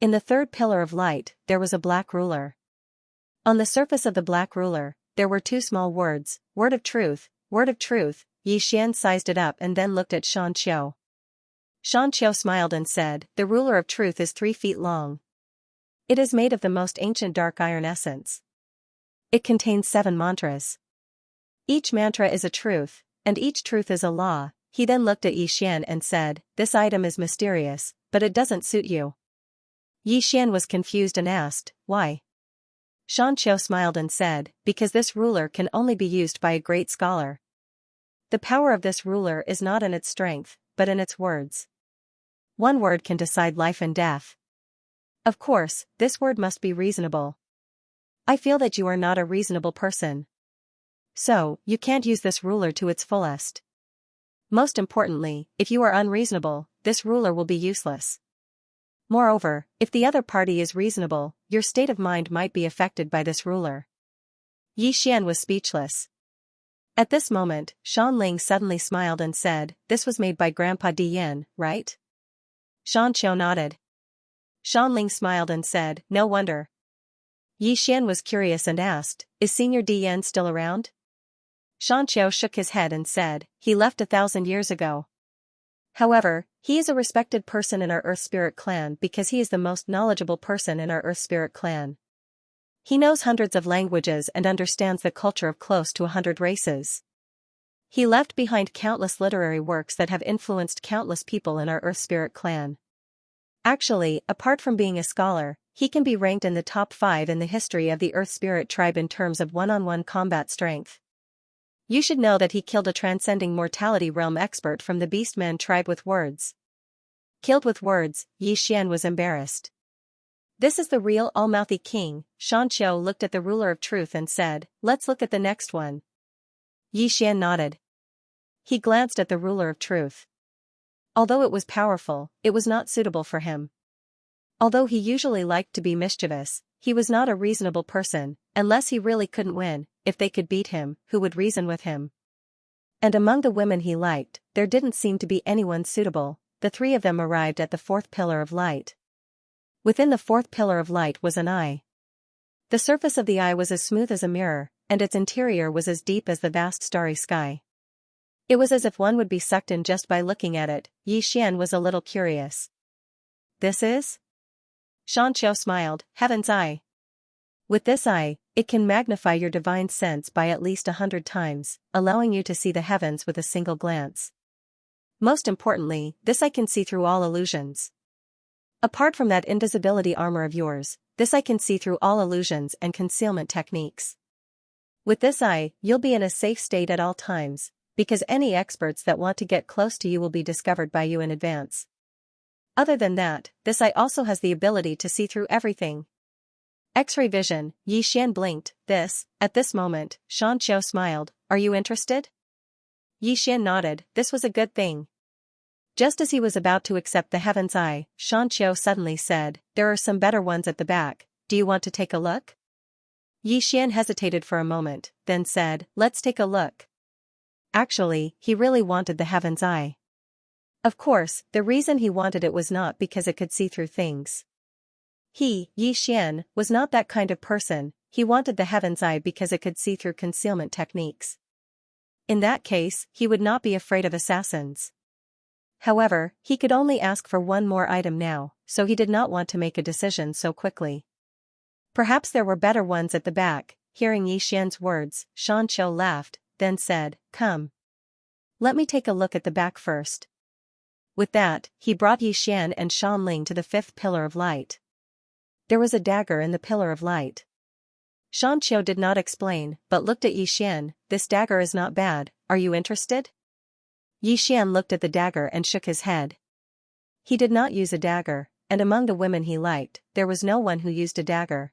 In the 3rd pillar of light, there was a black ruler. On the surface of the black ruler, there were 2 small words, word of truth, word of truth. Yi Xian sized it up and then looked at Xianxia. Xianxia smiled and said, the ruler of truth is 3 feet long. It is made of the most ancient dark iron essence. It contains 7 mantras. Each mantra is a truth, and each truth is a law. He then looked at Yi Xian and said, this item is mysterious, but it doesn't suit you. Yi Xian was confused and asked, why? Xianxia smiled and said, because this ruler can only be used by a great scholar. The power of this ruler is not in its strength, but in its words. One word can decide life and death. Of course, this word must be reasonable. I feel that you are not a reasonable person. So, you can't use this ruler to its fullest. Most importantly, if you are unreasonable, this ruler will be useless. Moreover, if the other party is reasonable, your state of mind might be affected by this ruler. Yi Xian was speechless. At this moment, Shanling suddenly smiled and said, this was made by Grandpa Dian, right? Xianxia nodded. Shanling smiled and said, no wonder. Yi Xian was curious and asked, is Senior Dian still around? Xianxia shook his head and said, he left 1,000 years ago. However, he is a respected person in our Earth Spirit clan because he is the most knowledgeable person in our Earth Spirit clan. He knows hundreds of languages and understands the culture of close to 100 races. He left behind countless literary works that have influenced countless people in our Earth Spirit clan. Actually, apart from being a scholar, he can be ranked in the top 5 in the history of the Earth Spirit tribe in terms of one-on-one combat strength. You should know that he killed a transcending mortality realm expert from the Beastman tribe with words. Killed with words, Yi Xian was embarrassed. This is the real all-mouthy king. Xianxia looked at the ruler of truth and said, let's look at the next one. Yi Xian nodded. He glanced at the ruler of truth. Although it was powerful, it was not suitable for him. Although he usually liked to be mischievous, he was not a reasonable person, unless he really couldn't win. If they could beat him, who would reason with him? And among the women he liked, there didn't seem to be anyone suitable. The 3 of them arrived at the 4th pillar of light. Within the 4th pillar of light was an eye. The surface of the eye was as smooth as a mirror, and its interior was as deep as the vast starry sky. It was as if one would be sucked in just by looking at it. Yi Xian was a little curious. This is? Xianxia smiled, Heaven's eye. With this eye, it can magnify your divine sense by at least 100 times, allowing you to see the heavens with a single glance. Most importantly, this eye can see through all illusions. Apart from that invisibility armor of yours, this eye can see through all illusions and concealment techniques. With this eye, you'll be in a safe state at all times, because any experts that want to get close to you will be discovered by you in advance. Other than that, this eye also has the ability to see through everything. X-ray vision, Yixian blinked. At this moment, Xianxia smiled. Are you interested? Yixian nodded. This was a good thing. Just as he was about to accept the heaven's eye, Xianxia suddenly said, there are some better ones at the back, do you want to take a look? Yixian hesitated for a moment, then said, let's take a look. Actually, he really wanted the heaven's eye. Of course, the reason he wanted it was not because it could see through things. He, Yixian, was not that kind of person. He wanted the heaven's eye because it could see through concealment techniques. In that case, he would not be afraid of assassins. However, he could only ask for one more item now, so he did not want to make a decision so quickly. Perhaps there were better ones at the back. Hearing Yixian's words, Xianxia laughed, then said, come. Let me take a look at the back first. With that, he brought Yixian and Shanling to the fifth pillar of light. There was a dagger in the pillar of light. Xianxia did not explain, but looked at Yixian. This dagger is not bad, are you interested? Yixian looked at the dagger and shook his head. He did not use a dagger, and among the women he liked, there was no one who used a dagger.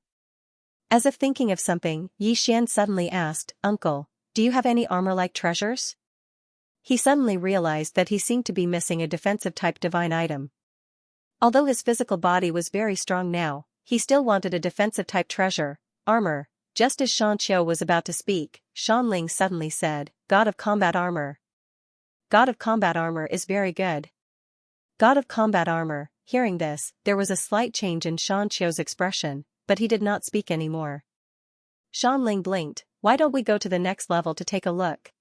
As if thinking of something, Yixian suddenly asked, Uncle, do you have any armor-like treasures? He suddenly realized that he seemed to be missing a defensive-type divine item. Although his physical body was very strong now, he still wanted a defensive-type treasure, armor. Just as Xianxia was about to speak, Shanling suddenly said, God of Combat Armor. God of Combat Armor is very good. God of Combat Armor. Hearing this, there was a slight change in Xianxia's expression, but he did not speak anymore. Shanling blinked. Why don't we go to the next level to take a look?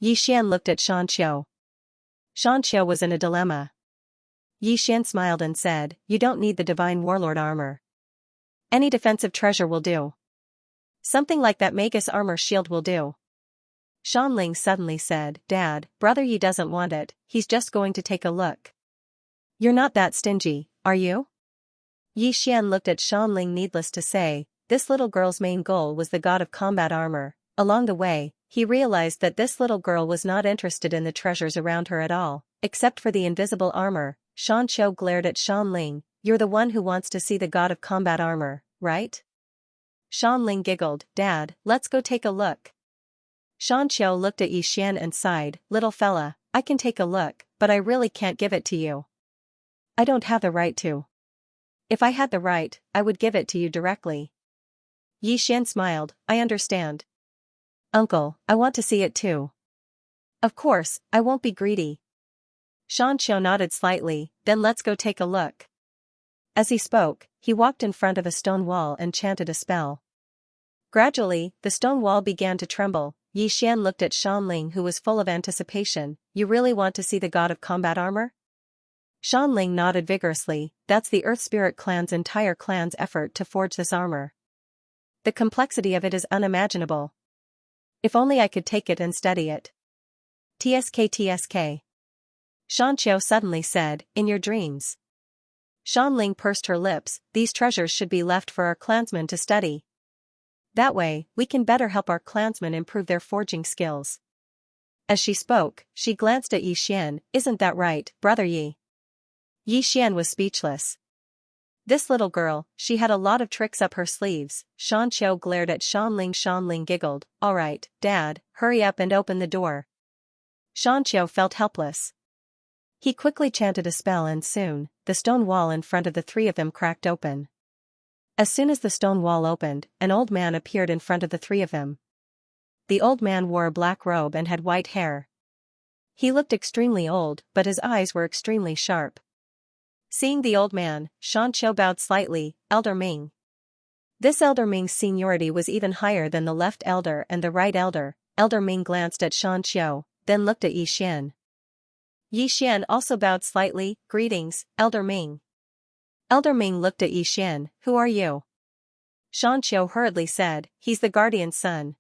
Yixian looked at Xianxia. Xianxia was in a dilemma. Yixian smiled and said, you don't need the Divine Warlord armor. Any defensive treasure will do. Something like that Magus armor shield will do. Shanling suddenly said, Dad, Brother Yi doesn't want it, he's just going to take a look. You're not that stingy, are you? Yixian looked at Shanling. Needless to say, this little girl's main goal was the God of Combat Armor. Along the way, he realized that this little girl was not interested in the treasures around her at all, except for the invisible armor. Xianxia glared at Shanling. You're the one who wants to see the God of Combat Armor, right? Shanling giggled. Dad, let's go take a look. Xianxia looked at Yixian and sighed. Little fella, I can take a look, but I really can't give it to you. I don't have the right to. If I had the right, I would give it to you directly. Yixian smiled. I understand. Uncle, I want to see it too. Of course, I won't be greedy. Xianxia nodded slightly. Then let's go take a look. As he spoke, he walked in front of a stone wall and chanted a spell. Gradually, the stone wall began to tremble. Yixian looked at Shanling, who was full of anticipation. You really want to see the God of Combat Armor? Shanling nodded vigorously. That's the Earth Spirit clan's entire clan's effort to forge this armor. The complexity of it is unimaginable. If only I could take it and study it. TSK. Xianxia suddenly said, in your dreams. Shanling pursed her lips. These treasures should be left for our clansmen to study. That way, we can better help our clansmen improve their forging skills. As she spoke, she glanced at Yixian. Isn't that right, Brother Yi? Yixian was speechless. This little girl, she had a lot of tricks up her sleeves. Xianxia glared at Shanling. Shanling giggled. All right, Dad, hurry up and open the door. Xianxia felt helpless. He quickly chanted a spell and soon, the stone wall in front of the three of them cracked open. As soon as the stone wall opened, an old man appeared in front of the three of them. The old man wore a black robe and had white hair. He looked extremely old, but his eyes were extremely sharp. Seeing the old man, Xianxia bowed slightly. Elder Ming. This Elder Ming's seniority was even higher than the left elder and the right elder. Elder Ming glanced at Xianxia, then looked at Yixian. Yixian also bowed slightly. Greetings, Elder Ming. Elder Ming looked at Yixian. Who are you? Xianxia hurriedly said, he's the guardian's son.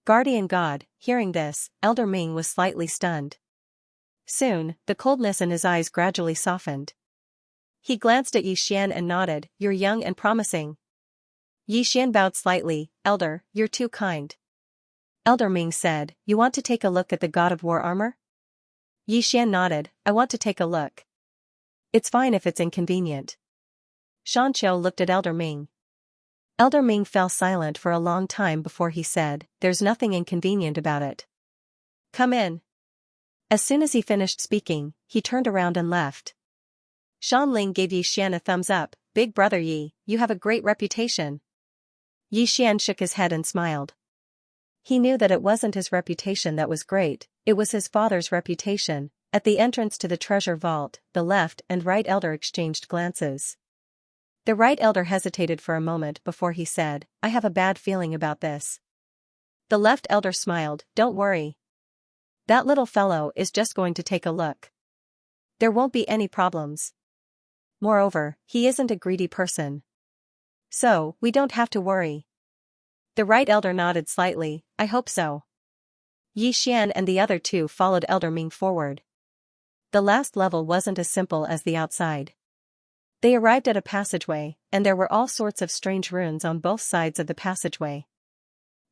Guardian God. Hearing this, Elder Ming was slightly stunned. Soon, the coldness in his eyes gradually softened. He glanced at Yi Xian and nodded, "You're young and promising." Yi Xian bowed slightly, "Elder, you're too kind." Elder Ming said, "You want to take a look at the God of War armor?" Yi Xian nodded, "I want to take a look. It's fine if it's inconvenient." Xianxia looked at Elder Ming. Elder Ming fell silent for a long time before he said, "There's nothing inconvenient about it. Come in." As soon as he finished speaking, he turned around and left. Ling gave Yi Xian a thumbs up, "Big brother Yi, you have a great reputation." Yi Xian shook his head and smiled. He knew that it wasn't his reputation that was great, it was his father's reputation. At the entrance to the treasure vault, the left and right elder exchanged glances. The right elder hesitated for a moment before he said, "I have a bad feeling about this." The left elder smiled, "Don't worry. That little fellow is just going to take a look. There won't be any problems. Moreover, he isn't a greedy person. So, we don't have to worry." The right elder nodded slightly, "I hope so." Yi Xian and the other two followed Elder Ming forward. The last level wasn't as simple as the outside. They arrived at a passageway, and there were all sorts of strange runes on both sides of the passageway.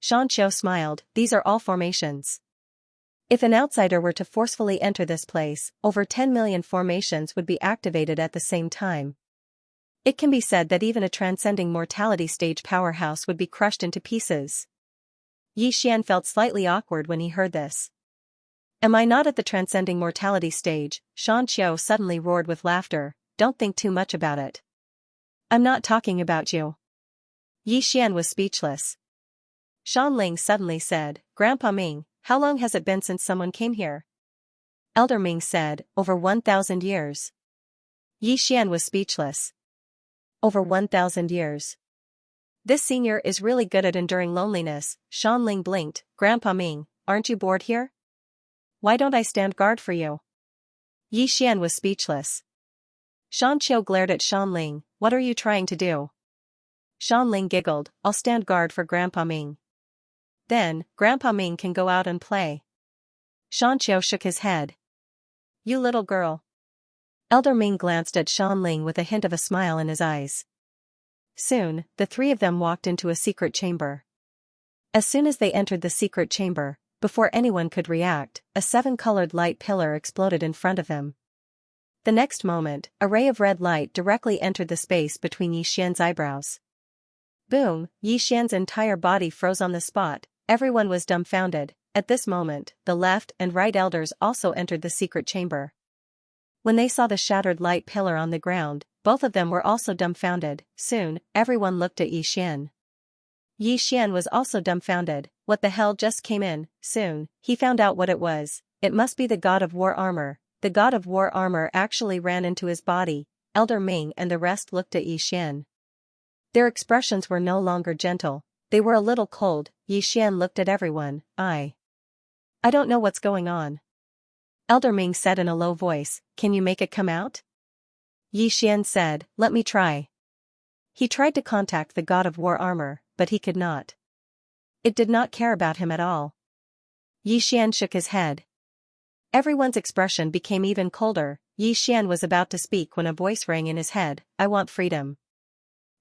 Xianxia smiled, "These are all formations. If an outsider were to forcefully enter this place, over 10 million formations would be activated at the same time. It can be said that even a transcending mortality stage powerhouse would be crushed into pieces." Yi Xian felt slightly awkward when he heard this. "Am I not at the transcending mortality stage?" Xianxia suddenly roared with laughter, "Don't think too much about it. I'm not talking about you." Yi Xian was speechless. Ling suddenly said, "Grandpa Ming, how long has it been since someone came here?" Elder Ming said, "Over 1,000 years." Yi Xian was speechless. Over 1,000 years. This senior is really good at enduring loneliness. Ling blinked, "Grandpa Ming, aren't you bored here? Why don't I stand guard for you?" Yi Xian was speechless. Xianxiu glared at Ling, "What are you trying to do?" Ling giggled, "I'll stand guard for Grandpa Ming. Then, Grandpa Ming can go out and play." Xianxiu shook his head. "You little girl." Elder Ming glanced at Ling with a hint of a smile in his eyes. Soon, the three of them walked into a secret chamber. As soon as they entered the secret chamber, before anyone could react, a 7-colored light pillar exploded in front of them. The next moment, a ray of red light directly entered the space between Yi Xian's eyebrows. Boom! Yi Xian's entire body froze on the spot, everyone was dumbfounded. At this moment, the left and right elders also entered the secret chamber. When they saw the shattered light pillar on the ground, both of them were also dumbfounded. Soon, everyone looked at Yi Xian. Yi Xian was also dumbfounded. What the hell just came in? Soon, he found out what it was. It must be the God of War armor. The God of War armor actually ran into his body. Elder Ming and the rest looked at Yi Xian. Their expressions were no longer gentle, they were a little cold. Yi Xian looked at everyone. I don't know what's going on." Elder Ming said in a low voice, "Can you make it come out?" Yi Xian said, "Let me try." He tried to contact the God of War armor, but he could not. It did not care about him at all. Yi Xian shook his head. Everyone's expression became even colder. Yi Xian was about to speak when a voice rang in his head, "I want freedom.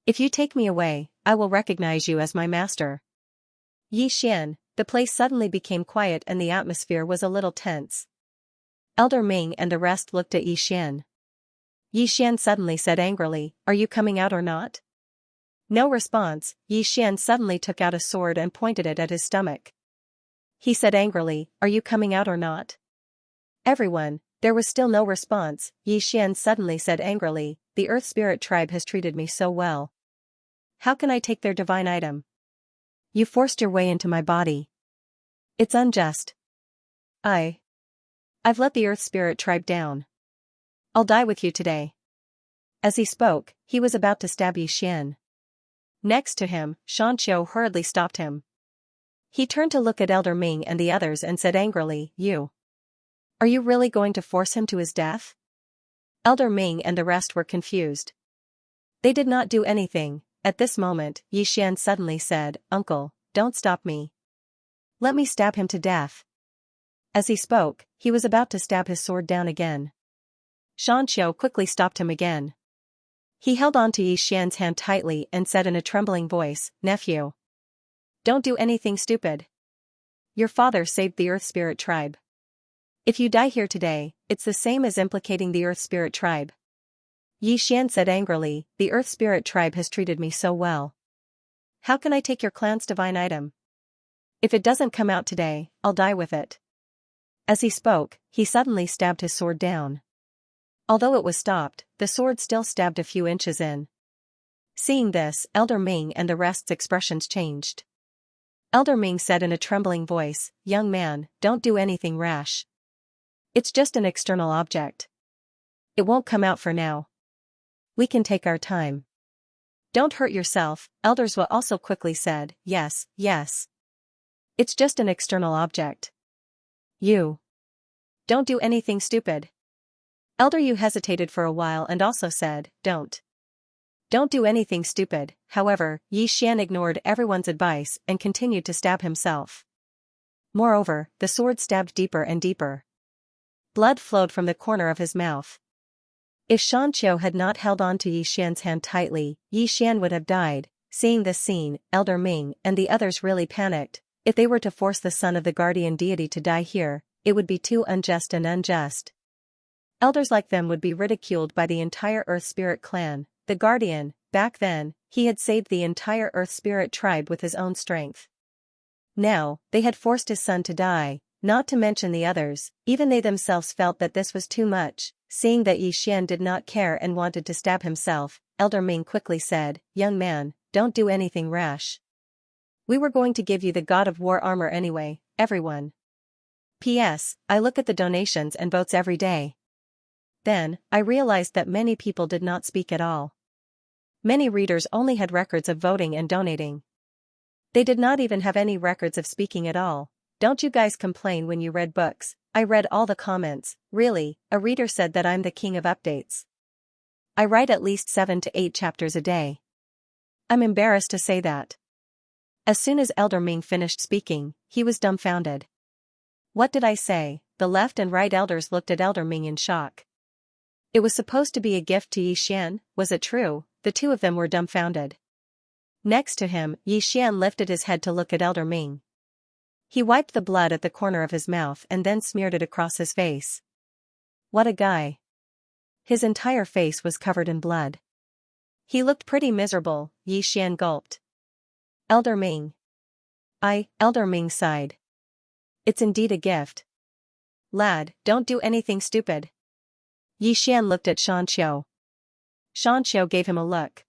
If you take me away, I will recognize you as my master." Yi Xian, the place suddenly became quiet and the atmosphere was a little tense. Elder Ming and the rest looked at Yi Xian. Yi Xian suddenly said angrily, "Are you coming out or not?" No response. Yi Xian suddenly took out a sword and pointed it at his stomach. He said angrily, "Are you coming out or not?" Everyone, there was still no response. Yi Xian suddenly said angrily, "The Earth Spirit tribe has treated me so well. How can I take their divine item? You forced your way into my body. It's unjust. I've let the Earth Spirit tribe down. I'll die with you today." As he spoke, he was about to stab Yi Xian. Next to him, Xianxiu hurriedly stopped him. He turned to look at Elder Ming and the others and said angrily, Are you really going to force him to his death?" Elder Ming and the rest were confused. They did not do anything. At this moment, Yi Xian suddenly said, "Uncle, don't stop me. Let me stab him to death." As he spoke, he was about to stab his sword down again. Xianxiu quickly stopped him again. He held on to Xian's hand tightly and said in a trembling voice, "Nephew. Don't do anything stupid. Your father saved the Earth Spirit tribe. If you die here today, it's the same as implicating the Earth Spirit tribe." Xian said angrily, "The Earth Spirit tribe has treated me so well. How can I take your clan's divine item? If it doesn't come out today, I'll die with it." As he spoke, he suddenly stabbed his sword down. Although it was stopped, the sword still stabbed a few inches in. Seeing this, Elder Ming and the rest's expressions changed. Elder Ming said in a trembling voice, "Young man, don't do anything rash. It's just an external object. It won't come out for now. We can take our time." "Don't hurt yourself," Elder Zhua also quickly said, "Yes, yes. It's just an external object. You. Don't do anything stupid." Elder Yu hesitated for a while and also said, Don't do anything stupid." However, Xian ignored everyone's advice and continued to stab himself. Moreover, the sword stabbed deeper and deeper. Blood flowed from the corner of his mouth. If Xianxia had not held on to Xian's hand tightly, Xian would have died. Seeing this scene, Elder Ming and the others really panicked. If they were to force the son of the guardian deity to die here, it would be too unjust and unjust. Elders like them would be ridiculed by the entire Earth Spirit clan. The guardian, back then, he had saved the entire Earth Spirit tribe with his own strength. Now, they had forced his son to die, not to mention the others. Even they themselves felt that this was too much. Seeing that Xian did not care and wanted to stab himself, Elder Ming quickly said, "Young man, don't do anything rash. We were going to give you the God of War armor anyway, everyone. P.S. I look at the donations and votes every day." Then, I realized that many people did not speak at all. Many readers only had records of voting and donating. They did not even have any records of speaking at all. "Don't you guys complain when you read books." I read all the comments. "Really, a reader said that I'm the king of updates. I write at least 7 to 8 chapters a day. I'm embarrassed to say that." As soon as Elder Ming finished speaking, he was dumbfounded. "What did I say?" The left and right elders looked at Elder Ming in shock. It was supposed to be a gift to Xian, was it true? The two of them were dumbfounded. Next to him, Xian lifted his head to look at Elder Ming. He wiped the blood at the corner of his mouth and then smeared it across his face. What a guy. His entire face was covered in blood. He looked pretty miserable. Xian gulped. "Elder Ming." Elder Ming sighed. "It's indeed a gift. Lad, don't do anything stupid." Xian looked at Xianxia. Xianxia gave him a look.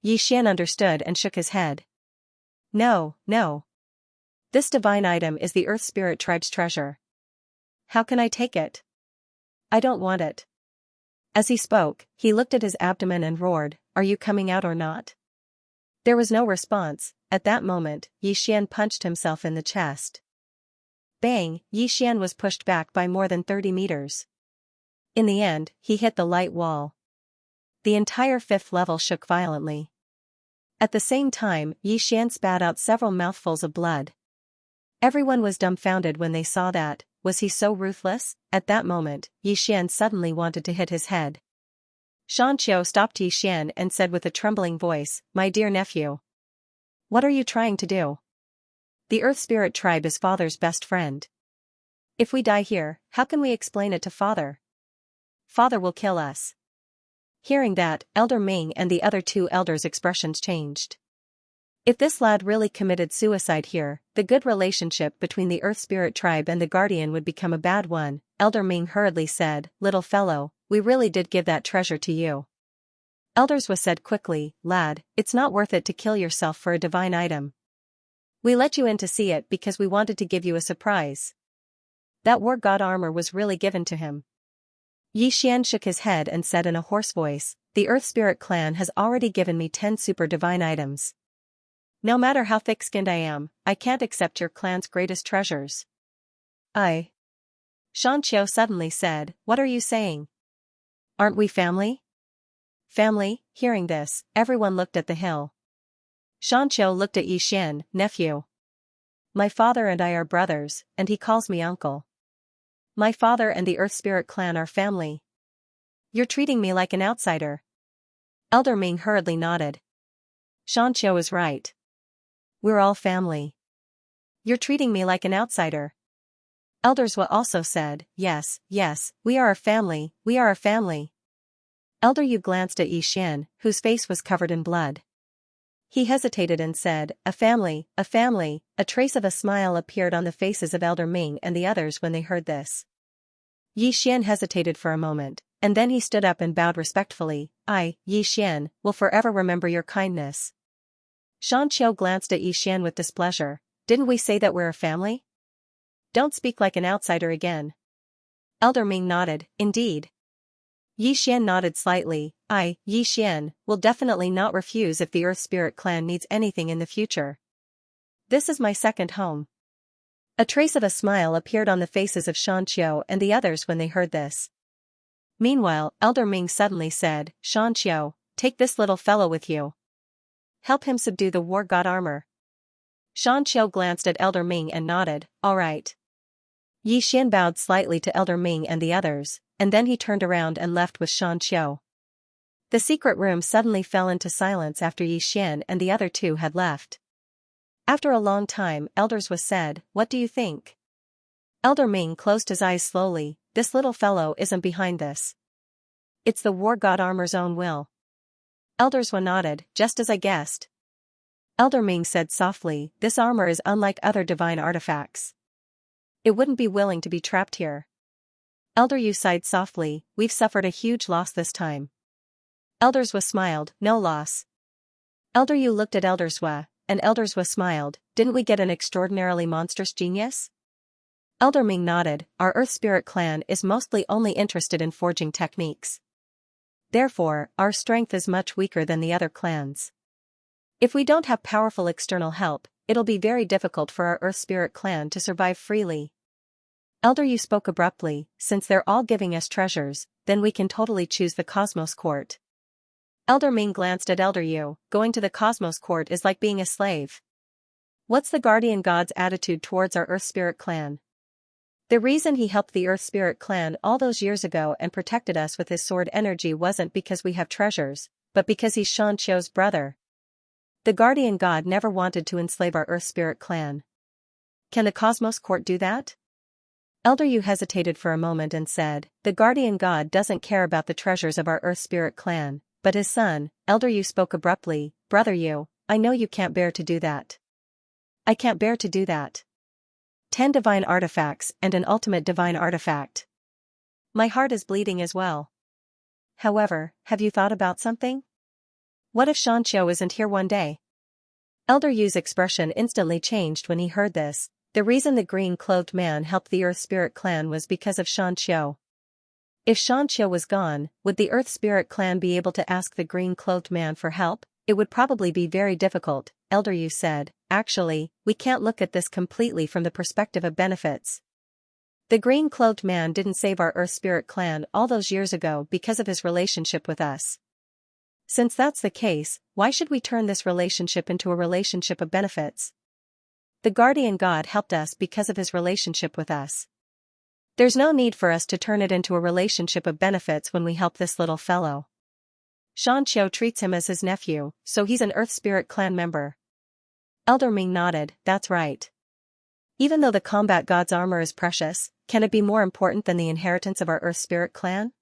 Xian understood and shook his head. No. This divine item is the Earth Spirit tribe's treasure. How can I take it? I don't want it." As he spoke, he looked at his abdomen and roared, "Are you coming out or not?" There was no response. At that moment, Xian punched himself in the chest. Bang! Xian was pushed back by more than 30 meters. In the end, he hit the light wall. The entire 5th level shook violently. At the same time, Xian spat out several mouthfuls of blood. Everyone was dumbfounded when they saw that. Was he so ruthless? At that moment, Xian suddenly wanted to hit his head. Xianxia stopped Xian and said with a trembling voice, "My dear nephew. What are you trying to do? The Earth Spirit tribe is Father's best friend. If we die here, how can we explain it to Father? Father will kill us." Hearing that, Elder Ming and the other 2 elders' expressions changed. If this lad really committed suicide here, the good relationship between the Earth Spirit tribe and the Guardian would become a bad one. Elder Ming hurriedly said, "Little fellow, we really did give that treasure to you." Elder Zhua said quickly, "Lad, it's not worth it to kill yourself for a divine item. We let you in to see it because we wanted to give you a surprise. That war god armor was really given to him." Xian shook his head and said in a hoarse voice, "The Earth Spirit clan has already given me 10 super divine items. No matter how thick-skinned I am, I can't accept your clan's greatest treasures." Xianxia suddenly said, "What are you saying? Aren't we family?" Family? Hearing this, everyone looked at the hill. Xianxia looked at Xian, "Nephew. My father and I are brothers, and he calls me uncle. My father and the Earth Spirit clan are family. You're treating me like an outsider." Elder Ming hurriedly nodded. Xianxia is right. We're all family. You're treating me like an outsider. Elder Zhua also said, yes, we are a family, we are a family. Elder Yu glanced at Yi Xian, whose face was covered in blood. He hesitated and said, a family. A trace of a smile appeared on the faces of Elder Ming and the others when they heard this. Yi Xian hesitated for a moment, and then he stood up and bowed respectfully. I, Yi Xian, will forever remember your kindness. Xianxia glanced at Yi Xian with displeasure. Didn't we say that we're a family? Don't speak like an outsider again. Elder Ming nodded, indeed. Yi Xian nodded slightly. I, Yi Xian, will definitely not refuse if the Earth Spirit clan needs anything in the future. This is my second home. A trace of a smile appeared on the faces of Xianxia and the others when they heard this. Meanwhile, Elder Ming suddenly said, Xianxia, take this little fellow with you. Help him subdue the war god armor. Xianxia glanced at Elder Ming and nodded, all right. Yi Xian bowed slightly to Elder Ming and the others, and then he turned around and left with Xianxia. The secret room suddenly fell into silence after Yi Xian and the other two had left. After a long time, Elder Zhua said, what do you think? Elder Ming closed his eyes slowly. This little fellow isn't behind this. It's the war god armor's own will. Elder Zhua nodded, just as I guessed. Elder Ming said softly, this armor is unlike other divine artifacts. It wouldn't be willing to be trapped here. Elder Yu sighed softly, we've suffered a huge loss this time. Elder Zhua smiled, no loss. Elder Yu looked at Elder Zhua, and Elder Zhua smiled, didn't we get an extraordinarily monstrous genius? Elder Ming nodded, our Earth Spirit clan is mostly only interested in forging techniques. Therefore, our strength is much weaker than the other clans. If we don't have powerful external help, it'll be very difficult for our Earth Spirit clan to survive freely. Elder Yu spoke abruptly, since they're all giving us treasures, then we can totally choose the Cosmos Court. Elder Ming glanced at Elder Yu, going to the Cosmos Court is like being a slave. What's the Guardian God's attitude towards our Earth Spirit clan? The reason he helped the Earth Spirit clan all those years ago and protected us with his sword energy wasn't because we have treasures, but because he's Xianxia's brother. The Guardian God never wanted to enslave our Earth Spirit clan. Can the Cosmos Court do that? Elder Yu hesitated for a moment and said, the Guardian God doesn't care about the treasures of our Earth Spirit clan, but his son. Elder Yu spoke abruptly, Brother Yu, I know you can't bear to do that. I can't bear to do that. 10 divine artifacts and an ultimate divine artifact. My heart is bleeding as well. However, have you thought about something? What if Xianxia isn't here one day? Elder Yu's expression instantly changed when he heard this. The reason the green-clothed man helped the Earth Spirit clan was because of Xianxia. If Xianxia was gone, would the Earth Spirit clan be able to ask the green-clothed man for help? It would probably be very difficult, Elder Yu said. Actually, we can't look at this completely from the perspective of benefits. The green-clothed man didn't save our Earth Spirit clan all those years ago because of his relationship with us. Since that's the case, why should we turn this relationship into a relationship of benefits? The Guardian God helped us because of his relationship with us. There's no need for us to turn it into a relationship of benefits when we help this little fellow. Xianxia treats him as his nephew, so he's an Earth Spirit clan member. Elder Ming nodded, that's right. Even though the combat god's armor is precious, can it be more important than the inheritance of our Earth Spirit clan?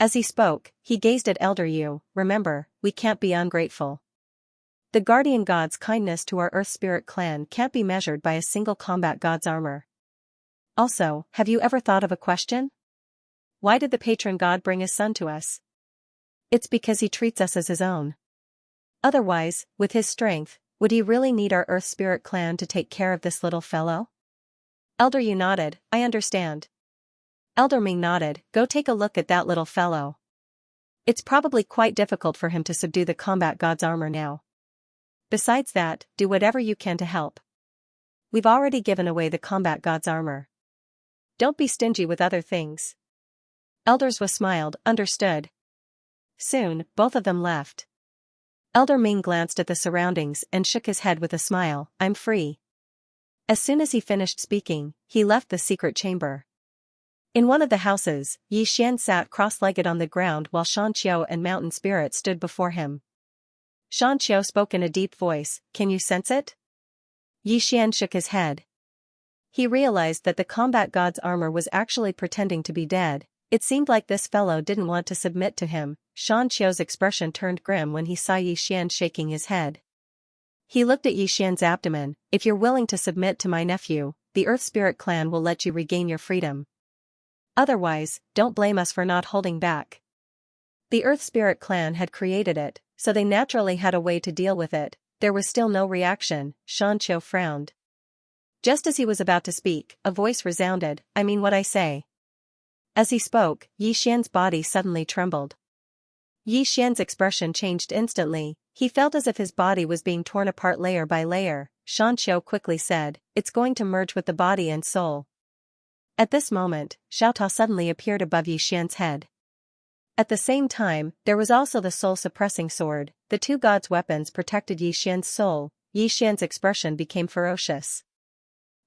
As he spoke, he gazed at Elder Yu, remember, we can't be ungrateful. The Guardian God's kindness to our Earth Spirit clan can't be measured by a single combat god's armor. Also, have you ever thought of a question? Why did the patron god bring his son to us? It's because he treats us as his own. Otherwise, with his strength, would he really need our Earth Spirit clan to take care of this little fellow? Elder Yu nodded, I understand. Elder Ming nodded, go take a look at that little fellow. It's probably quite difficult for him to subdue the combat god's armor now. Besides that, do whatever you can to help. We've already given away the combat god's armor. Don't be stingy with other things. Elder Zhua smiled, understood. Soon, both of them left. Elder Ming glanced at the surroundings and shook his head with a smile, I'm free. As soon as he finished speaking, he left the secret chamber. In one of the houses, Xian sat cross-legged on the ground while Xianxia and Mountain Spirit stood before him. Xianxia spoke in a deep voice, "Can you sense it?" Xian shook his head. He realized that the combat god's armor was actually pretending to be dead. It seemed like this fellow didn't want to submit to him. Xianxia's expression turned grim when he saw Xian shaking his head. He looked at Xian's abdomen. "If you're willing to submit to my nephew, the Earth Spirit clan will let you regain your freedom. Otherwise, don't blame us for not holding back." The Earth Spirit clan had created it, so they naturally had a way to deal with it. There was still no reaction. Xianxia frowned. Just as he was about to speak, a voice resounded, "I mean what I say." As he spoke, Xian's body suddenly trembled. Xian's expression changed instantly. He felt as if his body was being torn apart layer by layer. Xianxia quickly said, "It's going to merge with the body and soul." At this moment, Xiaota suddenly appeared above Xian's head. At the same time, there was also the soul-suppressing sword. The two gods' weapons protected Xian's soul. Xian's expression became ferocious.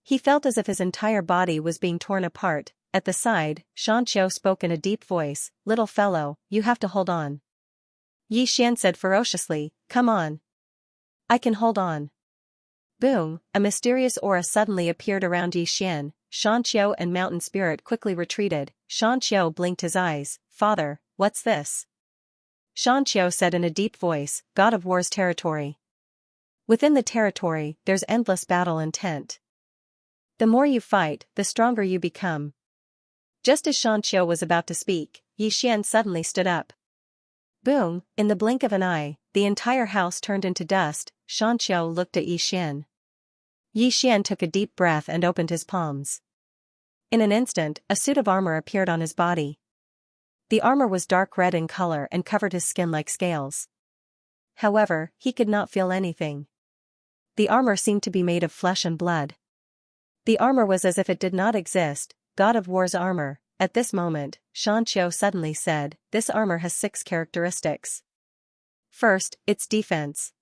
He felt as if his entire body was being torn apart. At the side, Xianxia spoke in a deep voice, "Little fellow, you have to hold on." Xian said ferociously, "Come on. I can hold on." Boom, a mysterious aura suddenly appeared around Xian. Xianxia and Mountain Spirit quickly retreated. Xianxia blinked his eyes. "Father, what's this?" Xianxia said in a deep voice, "God of War's territory. Within the territory, there's endless battle intent. The more you fight, the stronger you become." Just as Xianxia was about to speak, Xian suddenly stood up. Boom, in the blink of an eye, the entire house turned into dust. Xianxia looked at Xian. Xian took a deep breath and opened his palms. In an instant, a suit of armor appeared on his body. The armor was dark red in color and covered his skin like scales. However, he could not feel anything. The armor seemed to be made of flesh and blood. The armor was as if it did not exist. God of War's armor. At this moment, Xianxia suddenly said, "This armor has 6 characteristics. First, its defense.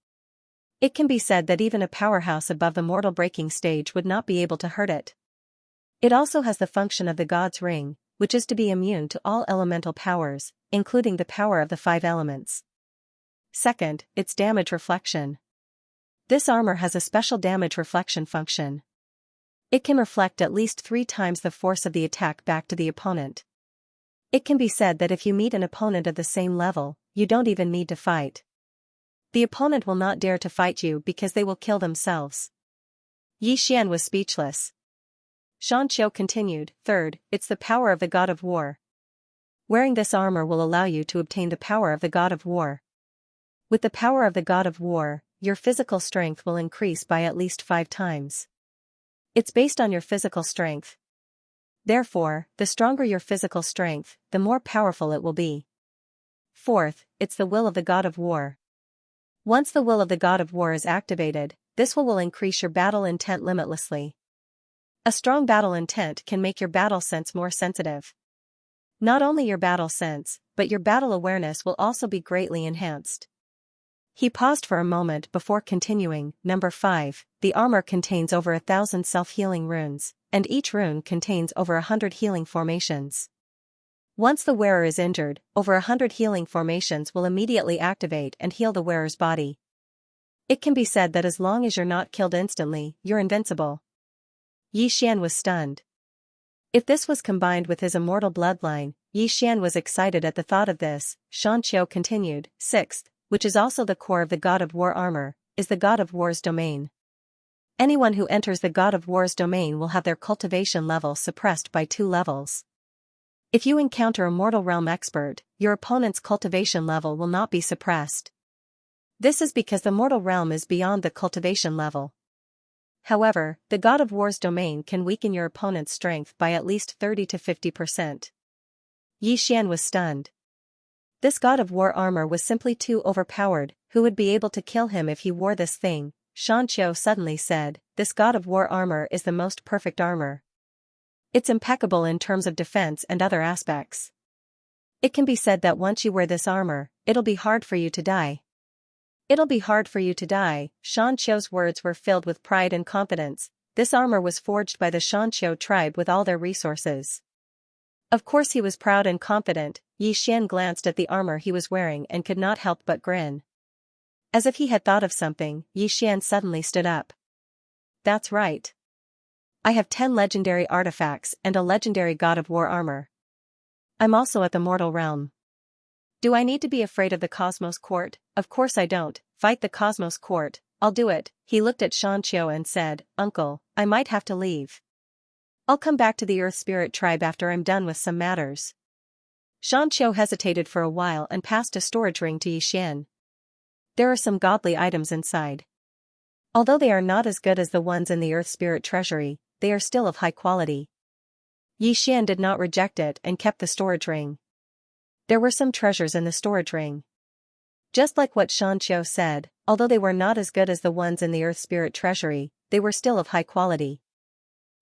It can be said that even a powerhouse above the mortal breaking stage would not be able to hurt it. It also has the function of the god's ring, which is to be immune to all elemental powers, including the power of the 5 elements. Second, its damage reflection. This armor has a special damage reflection function. It can reflect at least 3 times the force of the attack back to the opponent. It can be said that if you meet an opponent of the same level, you don't even need to fight. The opponent will not dare to fight you because they will kill themselves." Xian was speechless. Xianxia continued, "Third, it's the power of the God of War. Wearing this armor will allow you to obtain the power of the God of War. With the power of the God of War, your physical strength will increase by at least 5 times. It's based on your physical strength. Therefore, the stronger your physical strength, the more powerful it will be. Fourth, it's the will of the God of War. Once the will of the God of War is activated, this will increase your battle intent limitlessly. A strong battle intent can make your battle sense more sensitive. Not only your battle sense, but your battle awareness will also be greatly enhanced." He paused for a moment before continuing. Number 5, the armor contains over 1,000 self-healing runes, and each rune contains over 100 healing formations. Once the wearer is injured, over 100 healing formations will immediately activate and heal the wearer's body. It can be said that as long as you're not killed instantly, you're invincible. Xian was stunned. If this was combined with his immortal bloodline, Xian was excited at the thought of this. Xianxia continued, "Sixth, which is also the core of the God of War armor, is the God of War's domain. Anyone who enters the God of War's domain will have their cultivation level suppressed by 2 levels. If you encounter a mortal realm expert, your opponent's cultivation level will not be suppressed. This is because the mortal realm is beyond the cultivation level. However, the God of War's domain can weaken your opponent's strength by at least 30 to 50%. Xian was stunned. This God of War armor was simply too overpowered. Who would be able to kill him if he wore this thing? Xianxia suddenly said, "This God of War armor is the most perfect armor. It's impeccable in terms of defense and other aspects. It can be said that once you wear this armor, it'll be hard for you to die." "It'll be hard for you to die." Xianxia's words were filled with pride and confidence. This armor was forged by the Xianxia tribe with all their resources. Of course he was proud and confident. Yi Xian glanced at the armor he was wearing and could not help but grin. As if he had thought of something, Yi Xian suddenly stood up. That's right. I have 10 legendary artifacts and a legendary God of War armor. I'm also at the mortal realm. Do I need to be afraid of the Cosmos Court? Of course I don't. Fight the Cosmos Court, I'll do it. He looked at Xianxia and said, Uncle, I might have to leave. I'll come back to the Earth Spirit tribe after I'm done with some matters. Xianxia hesitated for a while and passed a storage ring to Yi Xian. There are some godly items inside. Although they are not as good as the ones in the Earth Spirit treasury, they are still of high quality. Yi Xian did not reject it and kept the storage ring. There were some treasures in the storage ring. Just like what Xianxia said, although they were not as good as the ones in the Earth Spirit treasury, they were still of high quality.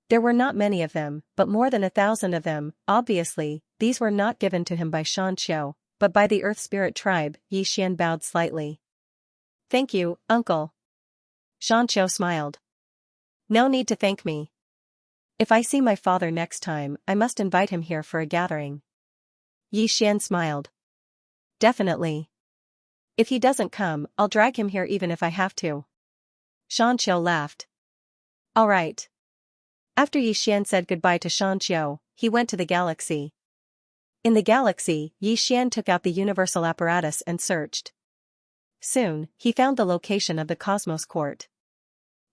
There were not many of them, but more than 1,000 of them. Obviously, these were not given to him by Xianxia, but by the Earth Spirit tribe. Yi Xian bowed slightly. Thank you, uncle. Xianxia smiled. No need to thank me. If I see my father next time, I must invite him here for a gathering. Yi Xian smiled. Definitely. If he doesn't come, I'll drag him here even if I have to. Xianxia laughed. All right. After Yi Xian said goodbye to Xianxia, he went to the galaxy. In the galaxy, Yi Xian took out the universal apparatus and searched. Soon, he found the location of the Cosmos Court.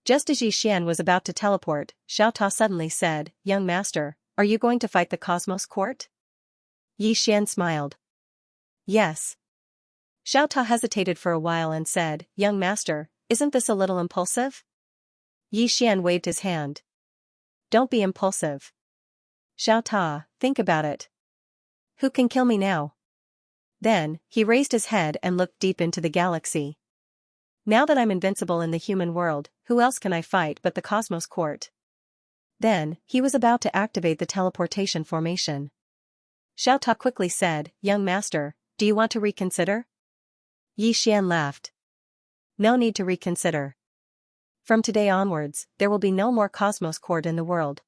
Just as Yi Xian was about to teleport, Xiao Ta suddenly said, Young master, are you going to fight the Cosmos Court? Yi Xian smiled. Yes. Xiao Ta hesitated for a while and said, Young master, isn't this a little impulsive? Yi Xian waved his hand. Don't be impulsive. Xiao Ta, think about it. Who can kill me now? Then, he raised his head and looked deep into the galaxy. Now that I'm invincible in the human world, who else can I fight but the Cosmos Court? Then, he was about to activate the teleportation formation. Xiao Ta quickly said, Young master, do you want to reconsider? Yi Xian laughed. No need to reconsider. From today onwards, there will be no more Cosmos Court in the world.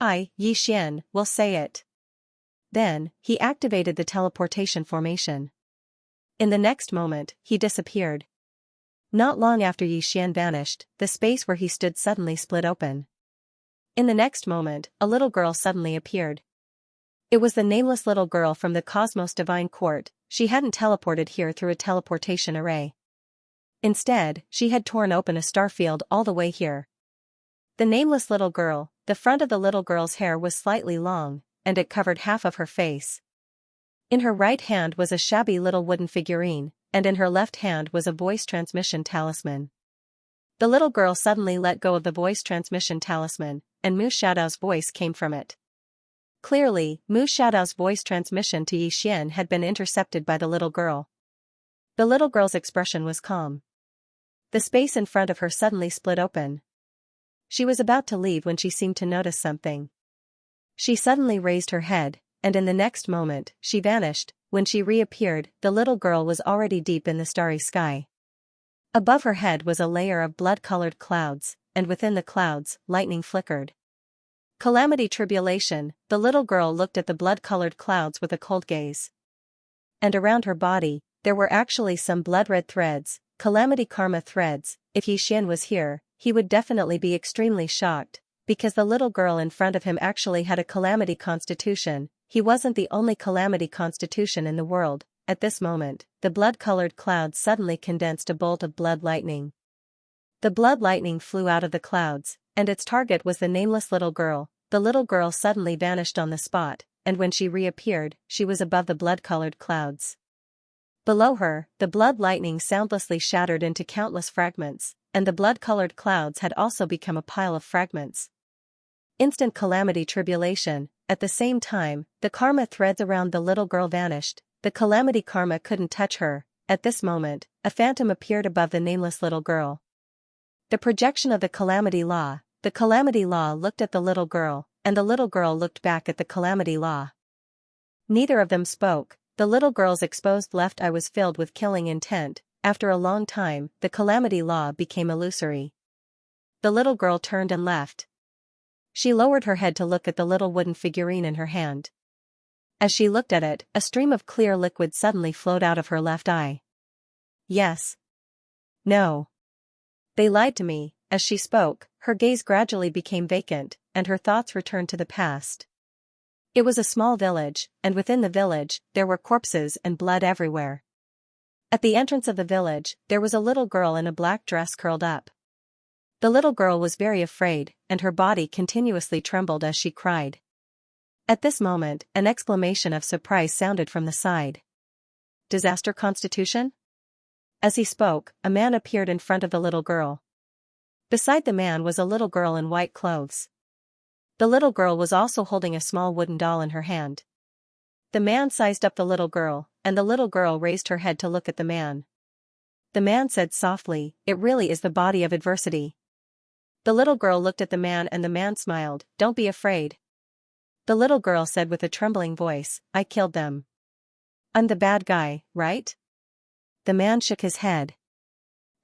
I, Yi Xian, will say it. Then, he activated the teleportation formation. In the next moment, he disappeared. Not long after Yi Xian vanished, the space where he stood suddenly split open. In the next moment, a little girl suddenly appeared. It was the nameless little girl from the Cosmos Divine Court. She hadn't teleported here through a teleportation array. Instead, she had torn open a starfield all the way here. The nameless little girl, the front of the little girl's hair was slightly long, and it covered half of her face. In her right hand was a shabby little wooden figurine, and in her left hand was a voice transmission talisman. The little girl suddenly let go of the voice transmission talisman, and Mu Shaodao's voice came from it. Clearly, Mu Shaodao's voice transmission to Yi Xian had been intercepted by the little girl. The little girl's expression was calm. The space in front of her suddenly split open. She was about to leave when she seemed to notice something. She suddenly raised her head, and in the next moment, she vanished. When she reappeared, the little girl was already deep in the starry sky. Above her head was a layer of blood-colored clouds, and within the clouds, lightning flickered. Calamity tribulation, the little girl looked at the blood-colored clouds with a cold gaze. And around her body, there were actually some blood-red threads, calamity karma threads. If Yi Xian was here, he would definitely be extremely shocked, because the little girl in front of him actually had a calamity constitution. He wasn't the only calamity constitution in the world. At this moment, the blood-colored clouds suddenly condensed a bolt of blood lightning. The blood lightning flew out of the clouds, and its target was the nameless little girl. The little girl suddenly vanished on the spot, and when she reappeared, she was above the blood-colored clouds. Below her, the blood lightning soundlessly shattered into countless fragments, and the blood-colored clouds had also become a pile of fragments. Instant calamity tribulation. At the same time, the karma threads around the little girl vanished. The calamity karma couldn't touch her. At this moment, a phantom appeared above the nameless little girl. The projection of the calamity law. The calamity law looked at the little girl, and the little girl looked back at the calamity law. Neither of them spoke. The little girl's exposed left eye was filled with killing intent. After a long time, the calamity law became illusory. The little girl turned and left. She lowered her head to look at the little wooden figurine in her hand. As she looked at it, a stream of clear liquid suddenly flowed out of her left eye. Yes. No. They lied to me. As she spoke, her gaze gradually became vacant, and her thoughts returned to the past. It was a small village, and within the village, there were corpses and blood everywhere. At the entrance of the village, there was a little girl in a black dress curled up. The little girl was very afraid, and her body continuously trembled as she cried. At this moment, an exclamation of surprise sounded from the side. Disaster Constitution? As he spoke, a man appeared in front of the little girl. Beside the man was a little girl in white clothes. The little girl was also holding a small wooden doll in her hand. The man sized up the little girl, and the little girl raised her head to look at the man. The man said softly, "It really is the body of adversity." The little girl looked at the man and the man smiled, "Don't be afraid." The little girl said with a trembling voice, "I killed them. I'm the bad guy, right?" The man shook his head.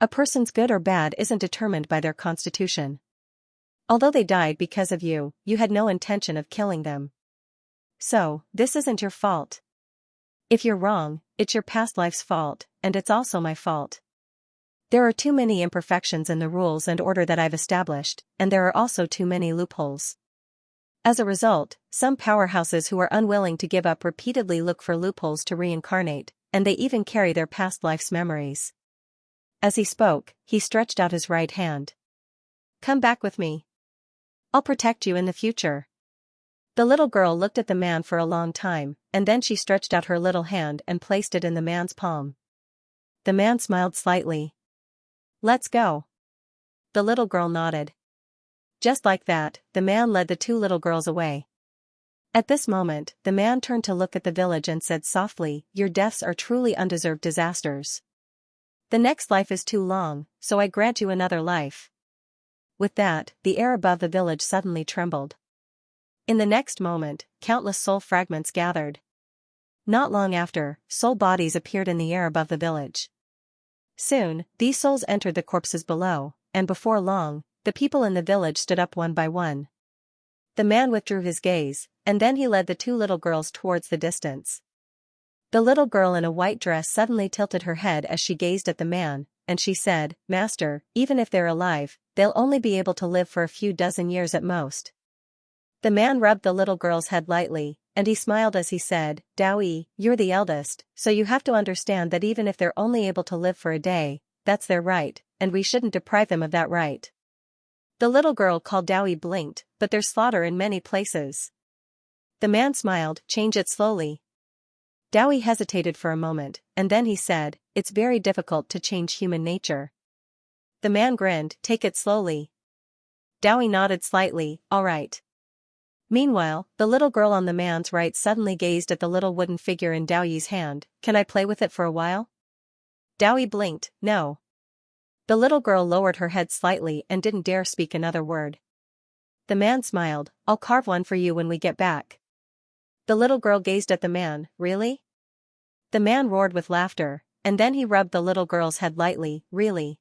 A person's good or bad isn't determined by their constitution. Although they died because of you, you had no intention of killing them. So, this isn't your fault. If you're wrong, it's your past life's fault, and it's also my fault. There are too many imperfections in the rules and order that I've established, and there are also too many loopholes. As a result, some powerhouses who are unwilling to give up repeatedly look for loopholes to reincarnate, and they even carry their past life's memories. As he spoke, he stretched out his right hand. "Come back with me. I'll protect you in the future." The little girl looked at the man for a long time, and then she stretched out her little hand and placed it in the man's palm. The man smiled slightly. "Let's go." The little girl nodded. Just like that, the man led the two little girls away. At this moment, the man turned to look at the village and said softly, "Your deaths are truly undeserved disasters. The next life is too long, so I grant you another life." With that, the air above the village suddenly trembled. In the next moment, countless soul fragments gathered. Not long after, soul bodies appeared in the air above the village. Soon, these souls entered the corpses below, and before long, the people in the village stood up one by one. The man withdrew his gaze, and then he led the two little girls towards the distance. The little girl in a white dress suddenly tilted her head as she gazed at the man, and she said, "Master, even if they're alive, they'll only be able to live for a few dozen years at most." The man rubbed the little girl's head lightly, and he smiled as he said, "Daoyi, you're the eldest, so you have to understand that even if they're only able to live for a day, that's their right, and we shouldn't deprive them of that right." The little girl called Daoyi blinked, "But there's slaughter in many places." The man smiled, "Change it slowly." Daoyi hesitated for a moment, and then he said, "It's very difficult to change human nature." The man grinned, "Take it slowly." Daoyi nodded slightly, "All right." Meanwhile, the little girl on the man's right suddenly gazed at the little wooden figure in Daoyi's hand. "Can I play with it for a while?" Daoyi blinked, "No." The little girl lowered her head slightly and didn't dare speak another word. The man smiled, "I'll carve one for you when we get back." The little girl gazed at the man, "Really?" The man roared with laughter, and then he rubbed the little girl's head lightly, "Really?"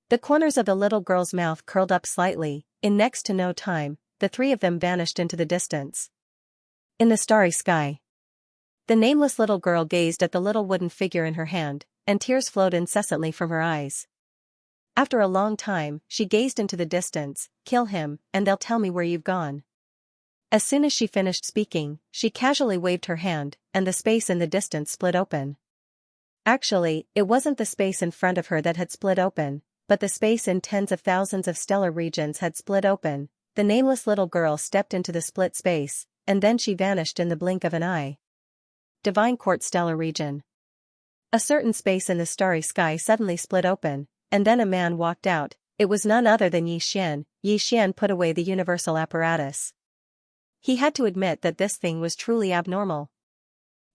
The corners of the little girl's mouth curled up slightly. In next to no time, the three of them vanished into the distance. In the starry sky, the nameless little girl gazed at the little wooden figure in her hand, and tears flowed incessantly from her eyes. After a long time, she gazed into the distance. "Kill him, and they'll tell me where you've gone." As soon as she finished speaking, she casually waved her hand, and the space in the distance split open. Actually, it wasn't the space in front of her that had split open, but the space in tens of thousands of stellar regions had split open. The nameless little girl stepped into the split space, and then she vanished in the blink of an eye. Divine Court Stellar Region. A certain space in the starry sky suddenly split open, and then a man walked out. It was none other than Yi Xian. Yi Xian put away the universal apparatus. He had to admit that this thing was truly abnormal.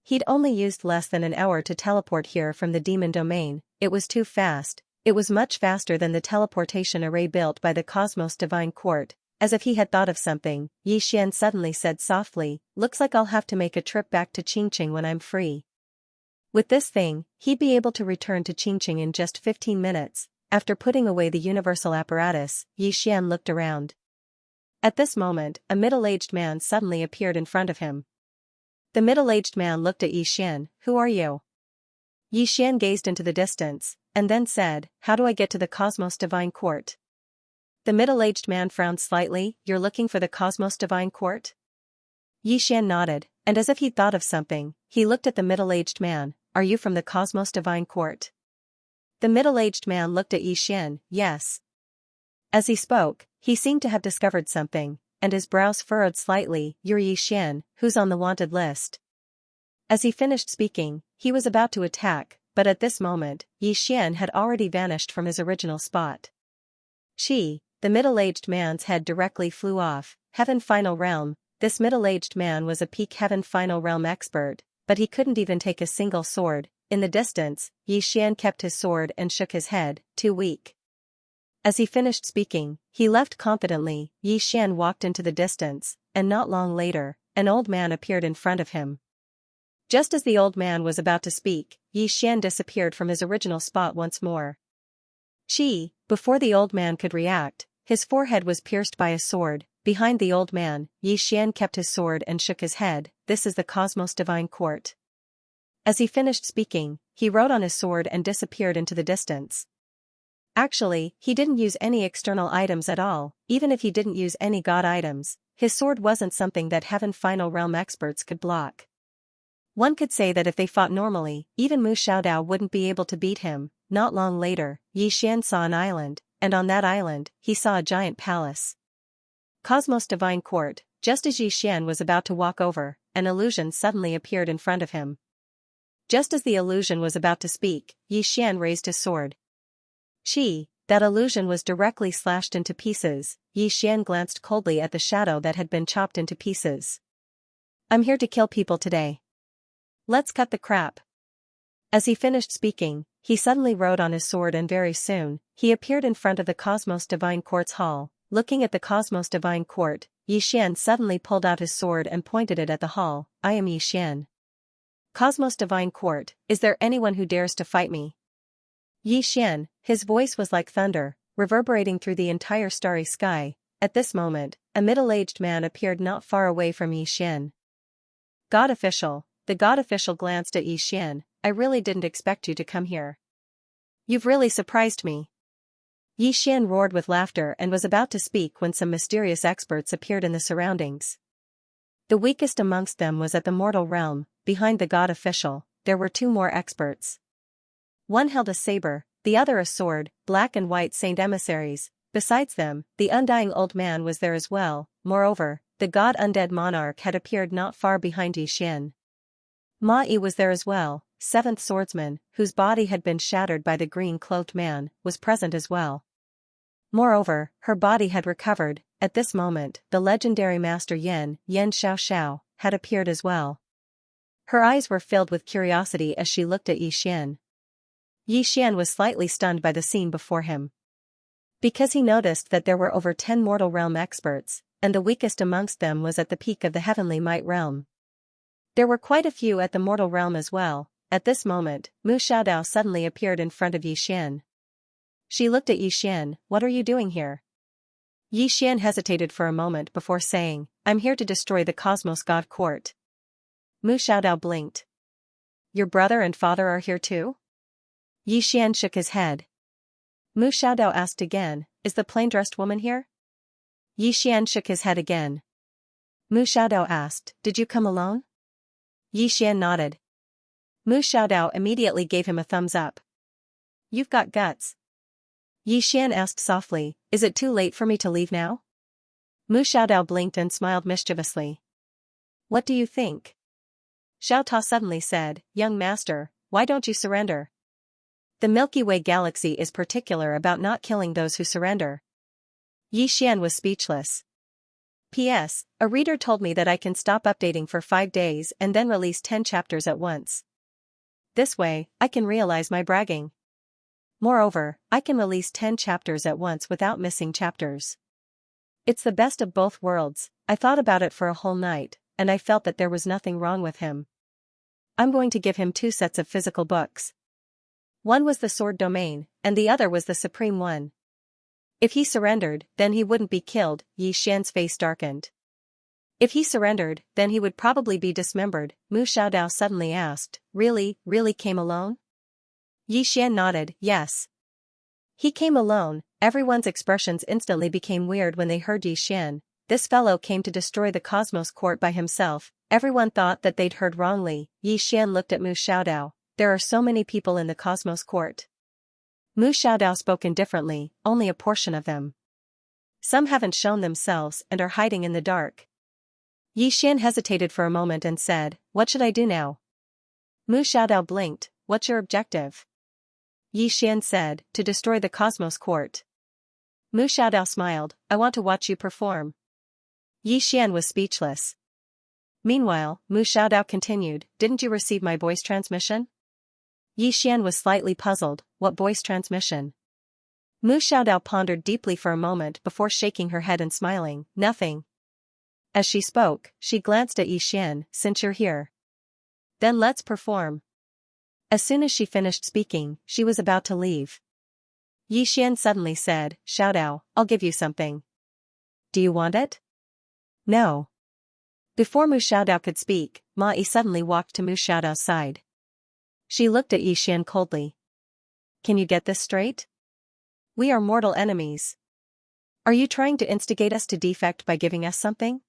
He'd only used less than an hour to teleport here from the demon domain. It was too fast. It was much faster than the teleportation array built by the Cosmos Divine Court. As if he had thought of something, Yi Xian suddenly said softly, "Looks like I'll have to make a trip back to Qingqing when I'm free." With this thing, he'd be able to return to Qingqing in just 15 minutes. After putting away the universal apparatus, Yi Xian looked around. At this moment, a middle-aged man suddenly appeared in front of him. The middle-aged man looked at Xian. Who are you? Xian gazed into the distance, and then said, how do I get to the Cosmos Divine Court? The middle-aged man frowned slightly. You're looking for the Cosmos Divine Court? Xian nodded, and as if he'd thought of something, he looked at the middle-aged man. Are you from the Cosmos Divine Court? The middle-aged man looked at Xian. Yes. As he spoke, he seemed to have discovered something, and his brows furrowed slightly. You're Xian, who's on the wanted list. As he finished speaking, he was about to attack, but at this moment, Xian had already vanished from his original spot. The middle-aged man's head directly flew off. Heaven Final Realm. This middle-aged man was a peak Heaven Final Realm expert, but he couldn't even take a single sword. In the distance, Xian kept his sword and shook his head. Too weak. As he finished speaking, he left confidently. Xian walked into the distance, and not long later, an old man appeared in front of him. Just as the old man was about to speak, Xian disappeared from his original spot once more. Before the old man could react, his forehead was pierced by a sword. Behind the old man, Xian kept his sword and shook his head. This is the Cosmos Divine Court. As he finished speaking, he wrote on his sword and disappeared into the distance. Actually, he didn't use any external items at all. Even if he didn't use any god items, his sword wasn't something that Heaven Final Realm experts could block. One could say that if they fought normally, even Mu Xiaodao wouldn't be able to beat him. Not long later, Xian saw an island, and on that island, he saw a giant palace. Cosmos Divine Court. Just as Xian was about to walk over, an illusion suddenly appeared in front of him. Just as the illusion was about to speak, Xian raised his sword. That illusion was directly slashed into pieces. Xian glanced coldly at the shadow that had been chopped into pieces. I'm here to kill people today. Let's cut the crap. As he finished speaking, he suddenly wrote on his sword and very soon, he appeared in front of the Cosmos Divine Court's hall. Looking at the Cosmos Divine Court, Xian suddenly pulled out his sword and pointed it at the hall. I am Xian. Cosmos Divine Court, is there anyone who dares to fight me? Xian, his voice was like thunder, reverberating through the entire starry sky. At this moment, a middle-aged man appeared not far away from Xian. God Official. The God Official glanced at Xian. I really didn't expect you to come here. You've really surprised me. Xian roared with laughter and was about to speak when some mysterious experts appeared in the surroundings. The weakest amongst them was at the mortal realm. Behind the God Official, there were two more experts. One held a saber, the other a sword, black and white saint emissaries. Besides them, the undying old man was there as well. Moreover, the god undead monarch had appeared not far behind Xian. Ma-Yi was there as well. Seventh Swordsman, whose body had been shattered by the green-cloaked man, was present as well. Moreover, her body had recovered. At this moment, the legendary master Yen Xiao, had appeared as well. Her eyes were filled with curiosity as she looked at Xian. Xian was slightly stunned by the scene before him. Because he noticed that there were over 10 mortal realm experts, and the weakest amongst them was at the peak of the heavenly might realm. There were quite a few at the mortal realm as well. At this moment, Mu Xiaodao suddenly appeared in front of Xian. She looked at Xian. What are you doing here? Xian hesitated for a moment before saying, I'm here to destroy the Cosmos God Court. Mu Xiaodao blinked. Your brother and father are here too? Xian shook his head. Mu Xiaodao asked again, is the plain-dressed woman here? Xian shook his head again. Mu Xiaodao asked, did you come alone? Xian nodded. Mu Xiaodao immediately gave him a thumbs up. You've got guts. Xian asked softly, is it too late for me to leave now? Mu Xiaodao blinked and smiled mischievously. What do you think? Xiao Ta suddenly said, young master, why don't you surrender? The Milky Way galaxy is particular about not killing those who surrender. Xian was speechless. P.S. A reader told me that I can stop updating for 5 days and then release 10 chapters at once. This way, I can realize my bragging. Moreover, I can release 10 chapters at once without missing chapters. It's the best of both worlds. I thought about it for a whole night, and I felt that there was nothing wrong with him. I'm going to give him 2 sets of physical books. One was the sword domain, and the other was the supreme one. If he surrendered, then he wouldn't be killed. Xian's face darkened. If he surrendered, then he would probably be dismembered, Mu Xiaodao suddenly asked. Really came alone? Yi Xian nodded, yes. He came alone. Everyone's expressions instantly became weird when they heard Yi Xian. This fellow came to destroy the Cosmos Court by himself. Everyone thought that they'd heard wrongly. Yi Xian looked at Mu Xiaodao. There are so many people in the Cosmos Court. Mu Xiaodao spoke indifferently, only a portion of them. Some haven't shown themselves and are hiding in the dark. Yi Xian hesitated for a moment and said, what should I do now? Mu Xiaodao blinked, what's your objective? Yi Xian said, to destroy the Cosmos Court. Mu Xiaodao smiled, I want to watch you perform. Yi Xian was speechless. Meanwhile, Mu Xiaodao continued, didn't you receive my voice transmission? Yi Xian was slightly puzzled, what voice transmission? Mu Xiaodao pondered deeply for a moment before shaking her head and smiling, nothing. As she spoke, she glanced at Yi Xian, since you're here. Then let's perform. As soon as she finished speaking, she was about to leave. Yi Xian suddenly said, Xiaodao, I'll give you something. Do you want it? No. Before Mu Xiaodao could speak, Ma Yi suddenly walked to Mu Xiaodao's side. She looked at Yi Xian coldly. Can you get this straight? We are mortal enemies. Are you trying to instigate us to defect by giving us something?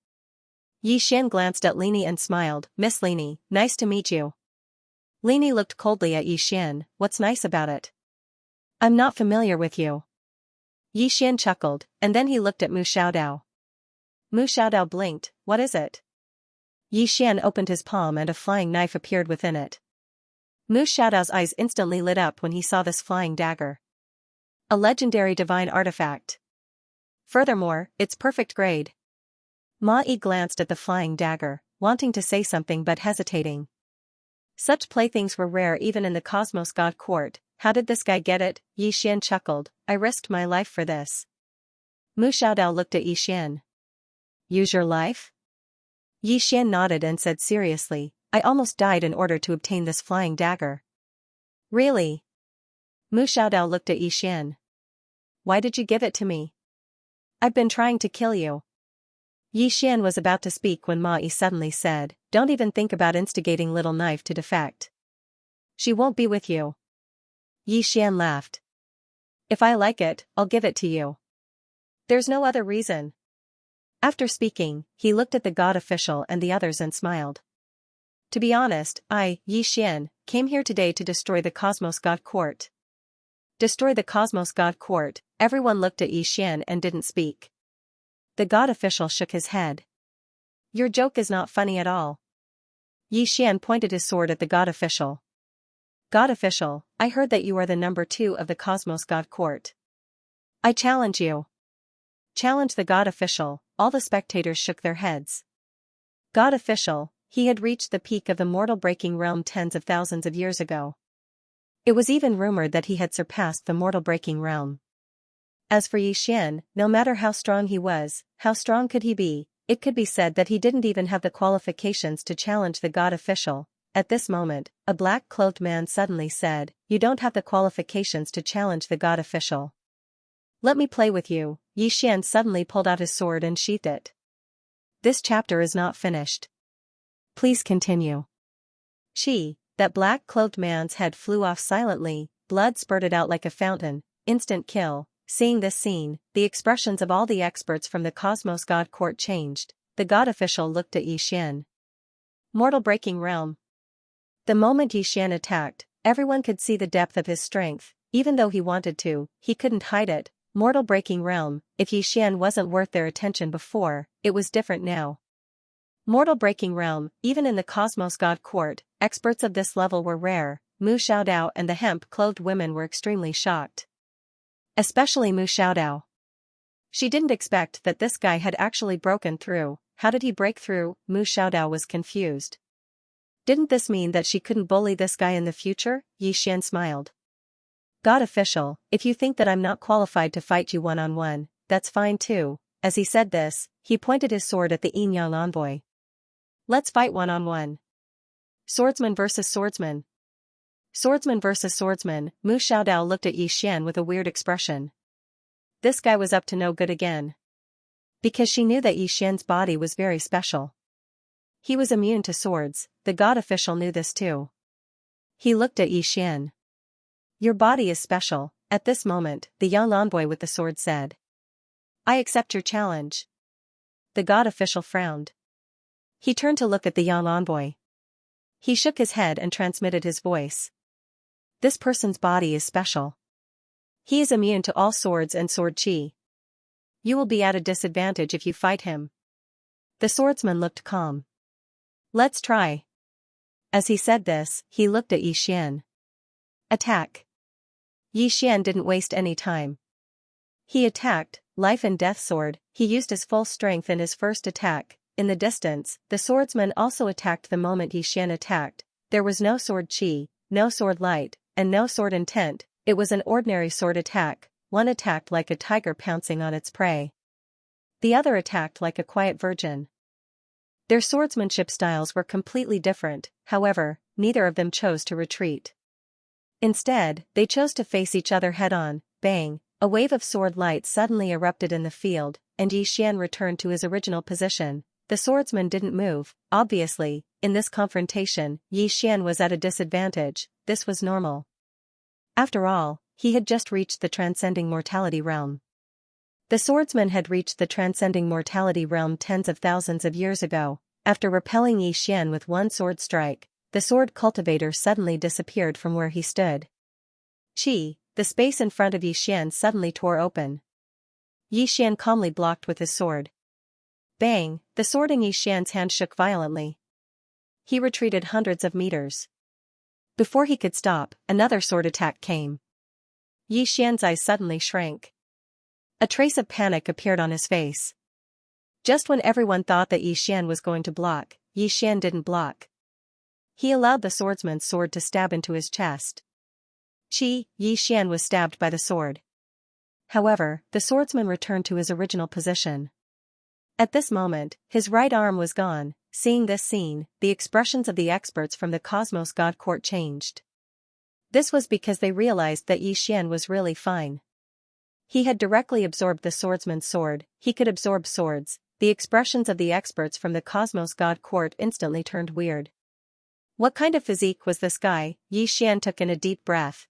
Yi Xian glanced at Lini and smiled, Miss Lini, nice to meet you. Lini looked coldly at Yi Xian, what's nice about it? I'm not familiar with you. Yi Xian chuckled, and then he looked at Mu Xiaodao. Mu Xiaodao blinked, what is it? Yi Xian opened his palm and a flying knife appeared within it. Mu Xiaodao's eyes instantly lit up when he saw this flying dagger. A legendary divine artifact. Furthermore, it's perfect grade. Ma Yi glanced at the flying dagger, wanting to say something but hesitating. Such playthings were rare even in the Cosmos God Court. How did this guy get it? Yi Xian chuckled, I risked my life for this. Mu Xiaodao looked at Yi Xian. Use your life? Yi Xian nodded and said seriously, I almost died in order to obtain this flying dagger. Really? Mu Xiaodao looked at Yi Xian. Why did you give it to me? I've been trying to kill you. Yi Xian was about to speak when Ma Yi suddenly said, don't even think about instigating little knife to defect. She won't be with you. Yi Xian laughed. If I like it, I'll give it to you. There's no other reason. After speaking, he looked at the god official and the others and smiled. To be honest, I, Yi Xian, came here today to destroy the Cosmos God Court. Destroy the Cosmos God Court. Everyone looked at Yi Xian and didn't speak. The god official shook his head. Your joke is not funny at all. Yi Xian pointed his sword at the god official. God official, I heard that you are the number 2 of the Cosmos God Court. I challenge you. Challenge the god official. All the spectators shook their heads. God official, he had reached the peak of the mortal breaking realm tens of thousands of years ago. It was even rumored that he had surpassed the mortal breaking realm. As for Yi Xian, no matter how strong he was, how strong could he be, it could be said that he didn't even have the qualifications to challenge the god official. At this moment, a black-clothed man suddenly said, you don't have the qualifications to challenge the god official. Let me play with you. Yi Xian suddenly pulled out his sword and sheathed it. This chapter is not finished. Please continue. That black-clothed man's head flew off silently, blood spurted out like a fountain, instant kill. Seeing this scene, the expressions of all the experts from the Cosmos God Court changed. The god official looked at Yi Xian. Mortal breaking realm. The moment Yi Xian attacked, everyone could see the depth of his strength. Even though he wanted to, he couldn't hide it. Mortal breaking realm. If Yi Xian wasn't worth their attention before, it was different now. Mortal breaking realm. Even in the Cosmos God Court, experts of this level were rare. Mu Xiaodao and the hemp-clothed women were extremely shocked. Especially Mu Xiaodao. She didn't expect that this guy had actually broken through. How did he break through? Mu Xiaodao was confused. Didn't this mean that she couldn't bully this guy in the future? Yi Xian smiled. God official, if you think that I'm not qualified to fight you one-on-one, that's fine too. As he said this, he pointed his sword at the Yin Yang envoy. Let's fight one-on-one. Swordsman versus swordsman. Swordsman versus swordsman. Mu Xiaodao looked at Yi Xian with a weird expression. This guy was up to no good again. Because she knew that Yi Xian's body was very special. He was immune to swords, the god official knew this too. He looked at Yi Xian. Your body is special, at this moment, the young envoy with the sword said. I accept your challenge. The god official frowned. He turned to look at the young envoy. He shook his head and transmitted his voice. This person's body is special. He is immune to all swords and sword chi. You will be at a disadvantage if you fight him. The swordsman looked calm. Let's try. As he said this, he looked at Yi Xian. Attack. Yi Xian didn't waste any time. He attacked, life and death sword, he used his full strength in his first attack. In the distance, the swordsman also attacked the moment Yi Xian attacked. There was no sword chi, no sword light, and no sword intent, it was an ordinary sword attack, one attacked like a tiger pouncing on its prey. The other attacked like a quiet virgin. Their swordsmanship styles were completely different, however, neither of them chose to retreat. Instead, they chose to face each other head-on. Bang, a wave of sword light suddenly erupted in the field, and Yi Xian returned to his original position. The swordsman didn't move. Obviously, in this confrontation, Yi Xian was at a disadvantage. This was normal. After all, he had just reached the transcending mortality realm. The swordsman had reached the transcending mortality realm tens of thousands of years ago. After repelling Yi Xian with one sword strike, the sword cultivator suddenly disappeared from where he stood. Chi, the space in front of Yi Xian suddenly tore open. Yi Xian calmly blocked with his sword. Bang, the sword in Yi Xian's hand shook violently. He retreated hundreds of meters. Before he could stop, another sword attack came. Yi Xian's eyes suddenly shrank. A trace of panic appeared on his face. Just when everyone thought that Yi Xian was going to block, Yi Xian didn't block. He allowed the swordsman's sword to stab into his chest. Yi Xian was stabbed by the sword. However, the swordsman returned to his original position. At this moment, his right arm was gone. Seeing this scene, the expressions of the experts from the Cosmos God Court changed. This was because they realized that Yi Xian was really fine. He had directly absorbed the swordsman's sword, he could absorb swords. The expressions of the experts from the Cosmos God Court instantly turned weird. What kind of physique was this guy? Yi Xian took in a deep breath.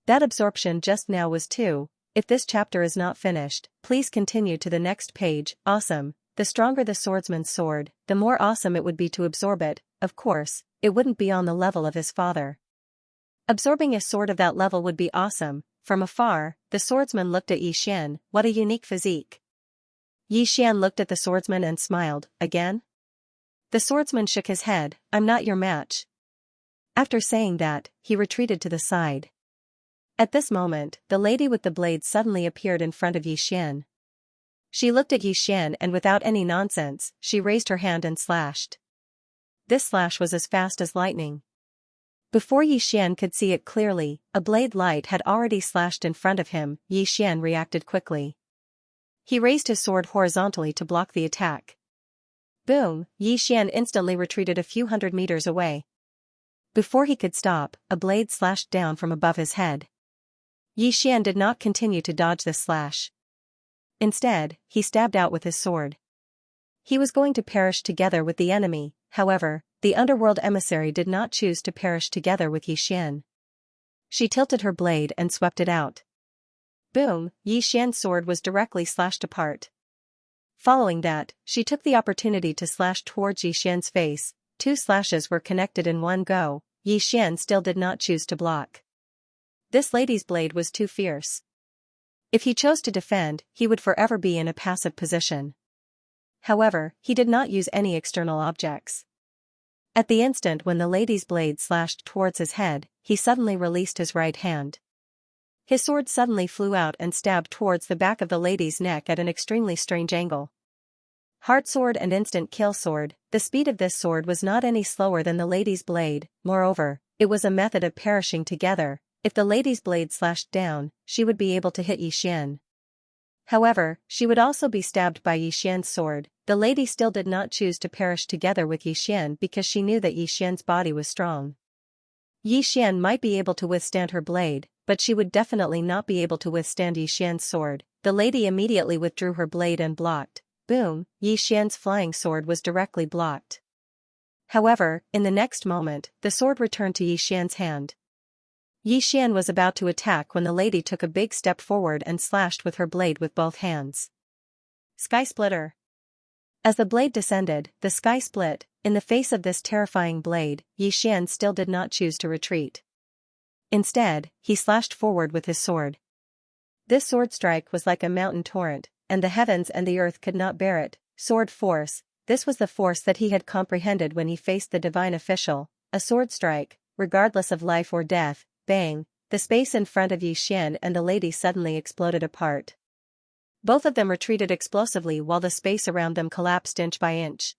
That absorption just now was too. If this chapter is not finished, please continue to the next page. Awesome. The stronger the swordsman's sword, the more awesome it would be to absorb it. Of course, it wouldn't be on the level of his father. Absorbing a sword of that level would be awesome. From afar, the swordsman looked at Yi Xian. What a unique physique. Yi Xian looked at the swordsman and smiled. Again? The swordsman shook his head. I'm not your match. After saying that, he retreated to the side. At this moment, the lady with the blade suddenly appeared in front of Yi Xian. She looked at Yi Xian and without any nonsense, she raised her hand and slashed. This slash was as fast as lightning. Before Yi Xian could see it clearly, a blade light had already slashed in front of him. Yi Xian reacted quickly. He raised his sword horizontally to block the attack. Boom! Yi Xian instantly retreated a few hundred meters away. Before he could stop, a blade slashed down from above his head. Yi Xian did not continue to dodge this slash. Instead, he stabbed out with his sword. He was going to perish together with the enemy. However, the underworld emissary did not choose to perish together with Yi Xian. She tilted her blade and swept it out. Boom! Yi Xian's sword was directly slashed apart. Following that, she took the opportunity to slash towards Yi Xian's face. 2 slashes were connected in one go. Yi Xian still did not choose to block. This lady's blade was too fierce. If he chose to defend, he would forever be in a passive position. However, he did not use any external objects. At the instant when the lady's blade slashed towards his head, he suddenly released his right hand. His sword suddenly flew out and stabbed towards the back of the lady's neck at an extremely strange angle. Heart sword and instant kill sword. The speed of this sword was not any slower than the lady's blade. Moreover, it was a method of perishing together. If the lady's blade slashed down, she would be able to hit Yi Xian. However, she would also be stabbed by Yi Xian's sword. The lady still did not choose to perish together with Yi Xian because she knew that Yi Xian's body was strong. Yi Xian might be able to withstand her blade, but she would definitely not be able to withstand Yi Xian's sword. the lady immediately withdrew her blade and blocked. Boom, Xian's flying sword was directly blocked. However, in the next moment, the sword returned to Xian's hand. Xian was about to attack when the lady took a big step forward and slashed with her blade with both hands. Sky Splitter. As the blade descended, the sky split. In the face of this terrifying blade, Xian still did not choose to retreat. Instead, he slashed forward with his sword. This sword strike was like a mountain torrent, and the heavens and the earth could not bear it. Sword force. This was the force that he had comprehended when he faced the divine official. A sword strike, regardless of life or death. Bang! The space in front of Xian and the lady suddenly exploded apart. Both of them retreated explosively while the space around them collapsed inch by inch.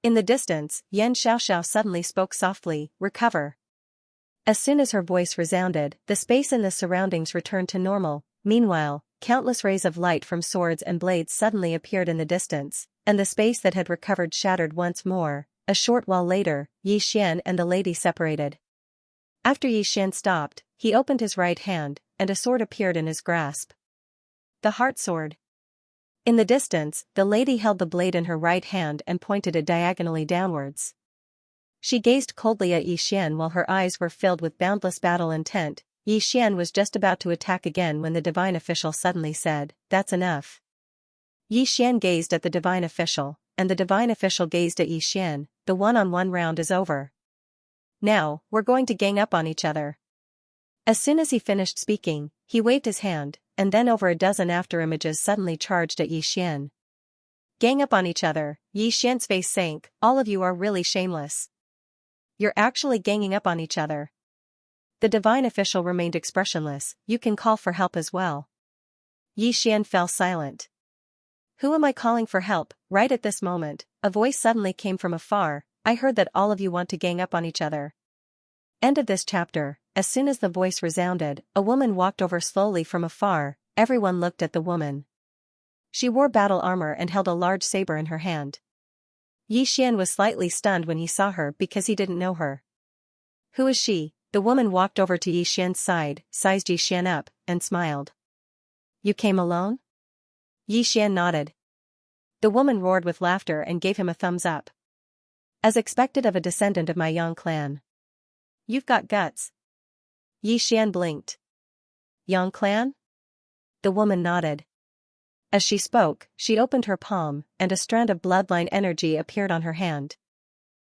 In the distance, Xianxia suddenly spoke softly, "Recover." As soon as her voice resounded, the space in the surroundings returned to normal. Meanwhile, countless rays of light from swords and blades suddenly appeared in the distance, and the space that had recovered shattered once more. A short while later, Xian and the lady separated. After Xian stopped, he opened his right hand, and a sword appeared in his grasp. The Heart Sword. In the distance, the lady held the blade in her right hand and pointed it diagonally downwards. She gazed coldly at Xian while her eyes were filled with boundless battle intent. Xian was just about to attack again when the divine official suddenly said, "That's enough." Xian gazed at the divine official, and the divine official gazed at Xian. "The one-on-one round is over. Now, we're going to gang up on each other." As soon as he finished speaking, he waved his hand, and then over a dozen after-images suddenly charged at Xian. "Gang up on each other." Xian's face sank. "All of you are really shameless. You're actually ganging up on each other." The divine official remained expressionless. "You can call for help as well." Xian fell silent. "Who am I calling for help?" Right at this moment, a voice suddenly came from afar. "I heard that all of you want to gang up on each other." End of this chapter. As soon as the voice resounded, a woman walked over slowly from afar. Everyone looked at the woman. She wore battle armor and held a large saber in her hand. Xian was slightly stunned when he saw her because he didn't know her. "Who is she?" The woman walked over to Xian's side, sized Xian up, and smiled. "You came alone?" Xian nodded. The woman roared with laughter and gave him a thumbs up. "As expected of a descendant of my Yang clan. You've got guts." Xian blinked. "Yang clan?" The woman nodded. As she spoke, she opened her palm, and a strand of bloodline energy appeared on her hand.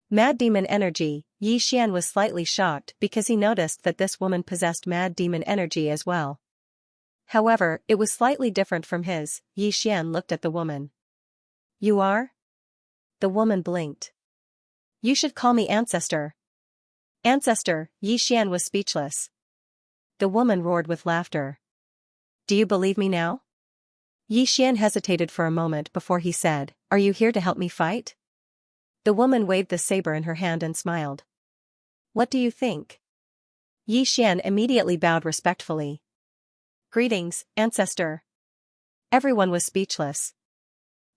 Mad demon energy. Xian was slightly shocked because he noticed that this woman possessed mad demon energy as well. However, it was slightly different from his. Xian looked at the woman. "You are?" The woman blinked. "You should call me ancestor." "Ancestor?" Xian was speechless. The woman roared with laughter. "Do you believe me now?" Xian hesitated for a moment before he said, "Are you here to help me fight?" The woman waved the saber in her hand and smiled. "What do you think?" Xian immediately bowed respectfully. "Greetings, ancestor." Everyone was speechless.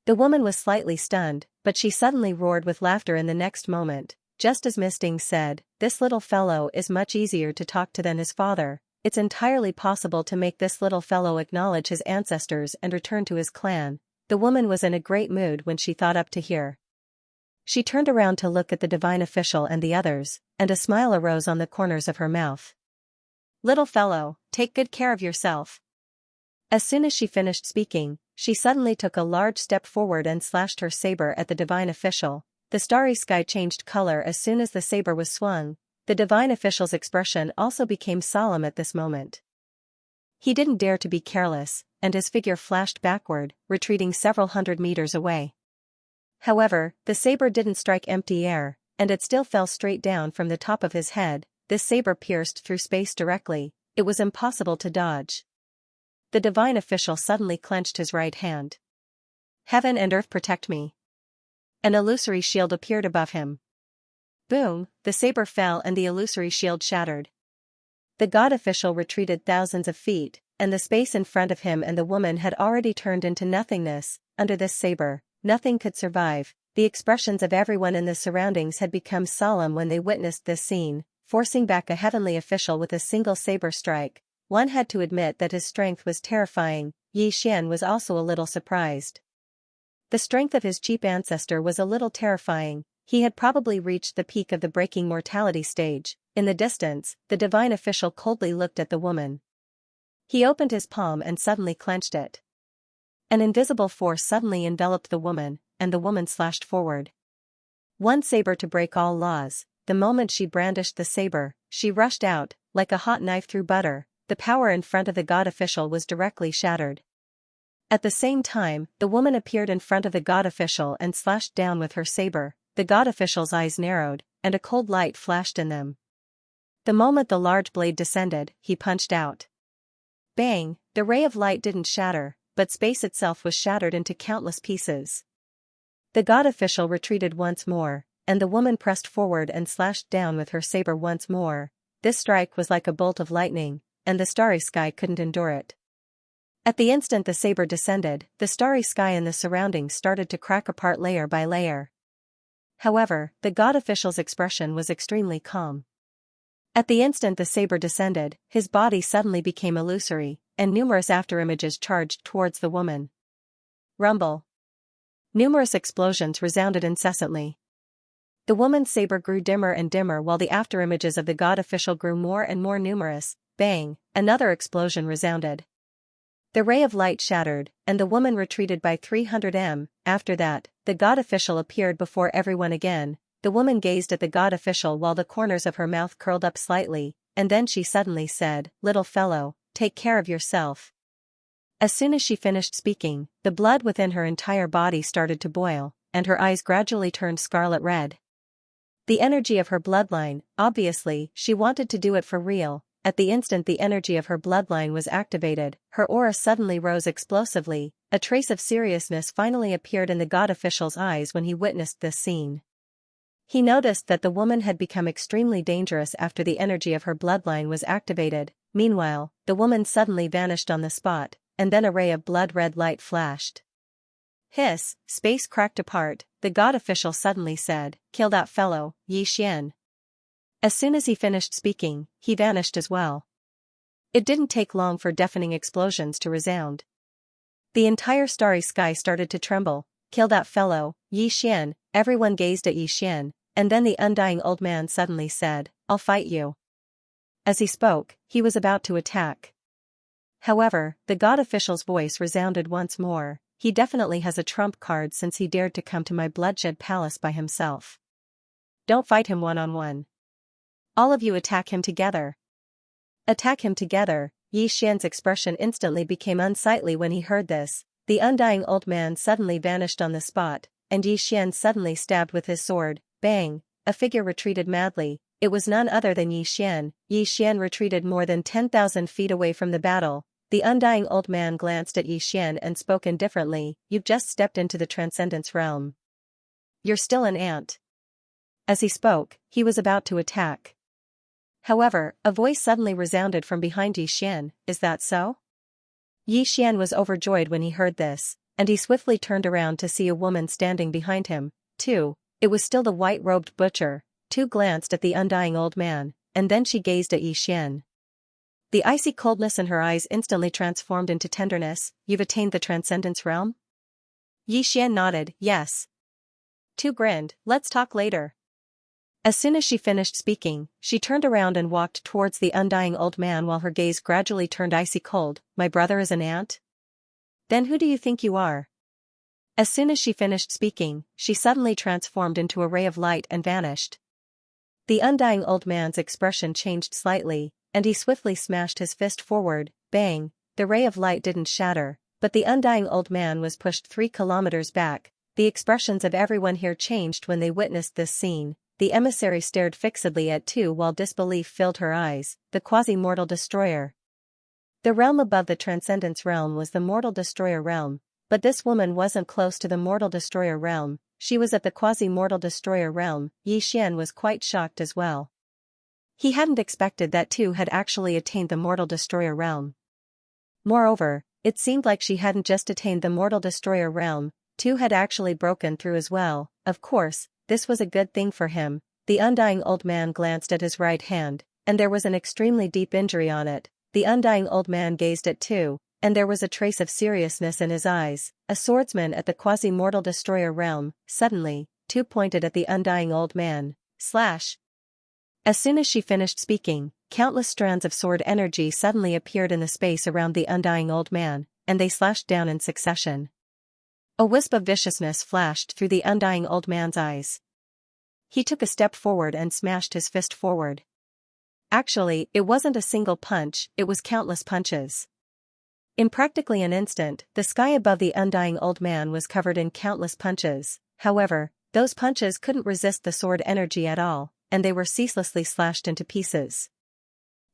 The woman was slightly stunned, but she suddenly roared with laughter in the next moment, just as Miss Ding said, "This little fellow is much easier to talk to than his father. It's entirely possible to make this little fellow acknowledge his ancestors and return to his clan." The woman was in a great mood when she thought up to here. She turned around to look at the divine official and the others, and a smile arose on the corners of her mouth. "Little fellow, take good care of yourself." As soon as she finished speaking, she suddenly took a large step forward and slashed her saber at the divine official. The starry sky changed color as soon as the saber was swung. The divine official's expression also became solemn at this moment. He didn't dare to be careless, and his figure flashed backward, retreating several hundred meters away. However, the saber didn't strike empty air, and it still fell straight down from the top of his head. This saber pierced through space directly. It was impossible to dodge. The divine official suddenly clenched his right hand. "Heaven and earth protect me." An illusory shield appeared above him. Boom, the saber fell and the illusory shield shattered. The god official retreated thousands of feet, and the space in front of him and the woman had already turned into nothingness. Under this saber, nothing could survive. The expressions of everyone in the surroundings had become solemn when they witnessed this scene. Forcing back a heavenly official with a single saber strike, one had to admit that his strength was terrifying. Yi Xian was also a little surprised. The strength of his cheap ancestor was a little terrifying. He had probably reached the peak of the breaking mortality stage. In the distance, the divine official coldly looked at the woman. He opened his palm and suddenly clenched it. An invisible force suddenly enveloped the woman, and the woman slashed forward. One saber to break all laws. The moment she brandished the saber, she rushed out, like a hot knife through butter. The power in front of the god official was directly shattered. At the same time, the woman appeared in front of the god official and slashed down with her saber. The god official's eyes narrowed, and a cold light flashed in them. The moment the large blade descended, he punched out. Bang! The ray of light didn't shatter, but space itself was shattered into countless pieces. The god official retreated once more, and the woman pressed forward and slashed down with her saber once more. This strike was like a bolt of lightning, and the starry sky couldn't endure it. At the instant the saber descended, the starry sky and the surroundings started to crack apart layer by layer. However, the god official's expression was extremely calm. At the instant the saber descended, his body suddenly became illusory, and numerous afterimages charged towards the woman. Rumble. Numerous explosions resounded incessantly. The woman's saber grew dimmer and dimmer while the afterimages of the god official grew more and more numerous. Bang! Another explosion resounded. The ray of light shattered, and the woman retreated by 300 m. After that, the god official appeared before everyone again. The woman gazed at the god official while the corners of her mouth curled up slightly, and then she suddenly said, "Little fellow, take care of yourself." As soon as she finished speaking, the blood within her entire body started to boil, and her eyes gradually turned scarlet red. The energy of her bloodline, obviously, she wanted to do it for real. At the instant the energy of her bloodline was activated, her aura suddenly rose explosively. A trace of seriousness finally appeared in the god official's eyes when he witnessed this scene. He noticed that the woman had become extremely dangerous after the energy of her bloodline was activated. Meanwhile, the woman suddenly vanished on the spot, and then a ray of blood-red light flashed. Hiss! Space cracked apart. The god official suddenly said, "Kill that fellow, Yi Xian." As soon as he finished speaking, he vanished as well. It didn't take long for deafening explosions to resound. The entire starry sky started to tremble. "Kill that fellow, Yi Xian." Everyone gazed at Yi Xian, and then the undying old man suddenly said, "I'll fight you." As he spoke, he was about to attack. However, the god official's voice resounded once more. "He definitely has a trump card since he dared to come to my bloodshed palace by himself. Don't fight him one-on-one. All of you attack him together." Attack him together. Yi Xian's expression instantly became unsightly when he heard this. The undying old man suddenly vanished on the spot, and Yi Xian suddenly stabbed with his sword. Bang! A figure retreated madly. It was none other than Yi Xian. Yi Xian retreated more than 10,000 feet away from the battle. The undying old man glanced at Yi Xian and spoke indifferently, "You've just stepped into the transcendence realm. You're still an ant." As he spoke, he was about to attack. However, a voice suddenly resounded from behind Yi Xian, "Is that so?" Yi Xian was overjoyed when he heard this, and he swiftly turned around to see a woman standing behind him. It was still the white-robed butcher. Tu glanced at the undying old man, and then she gazed at Yi Xian. The icy coldness in her eyes instantly transformed into tenderness. "You've attained the transcendence realm?" Yi Xian nodded, "Yes." Tu grinned, "Let's talk later." As soon as she finished speaking, she turned around and walked towards the undying old man while her gaze gradually turned icy cold. "My brother is an ant? Then who do you think you are?" As soon as she finished speaking, she suddenly transformed into a ray of light and vanished. The undying old man's expression changed slightly, and he swiftly smashed his fist forward. Bang! The ray of light didn't shatter, but the undying old man was pushed 3 kilometers back. The expressions of everyone here changed when they witnessed this scene. The emissary stared fixedly at Tu while disbelief filled her eyes. The quasi-mortal destroyer. The realm above the transcendence realm was the mortal destroyer realm, but this woman wasn't close to the mortal destroyer realm. She was at the quasi-mortal destroyer realm. Yi Xian was quite shocked as well. He hadn't expected that Tu had actually attained the mortal destroyer realm. Moreover, it seemed like she hadn't just attained the mortal destroyer realm, Tu had actually broken through as well. Of course, this was a good thing for him. The undying old man glanced at his right hand, and there was an extremely deep injury on it. The undying old man gazed at Tu, and there was a trace of seriousness in his eyes, a swordsman at the quasi-mortal destroyer realm. Suddenly, Tu pointed at the undying old man. Slash. As soon as she finished speaking, countless strands of sword energy suddenly appeared in the space around the undying old man, and they slashed down in succession. A wisp of viciousness flashed through the undying old man's eyes. He took a step forward and smashed his fist forward. Actually, it wasn't a single punch, it was countless punches. In practically an instant, the sky above the undying old man was covered in countless punches. However, those punches couldn't resist the sword energy at all, and they were ceaselessly slashed into pieces.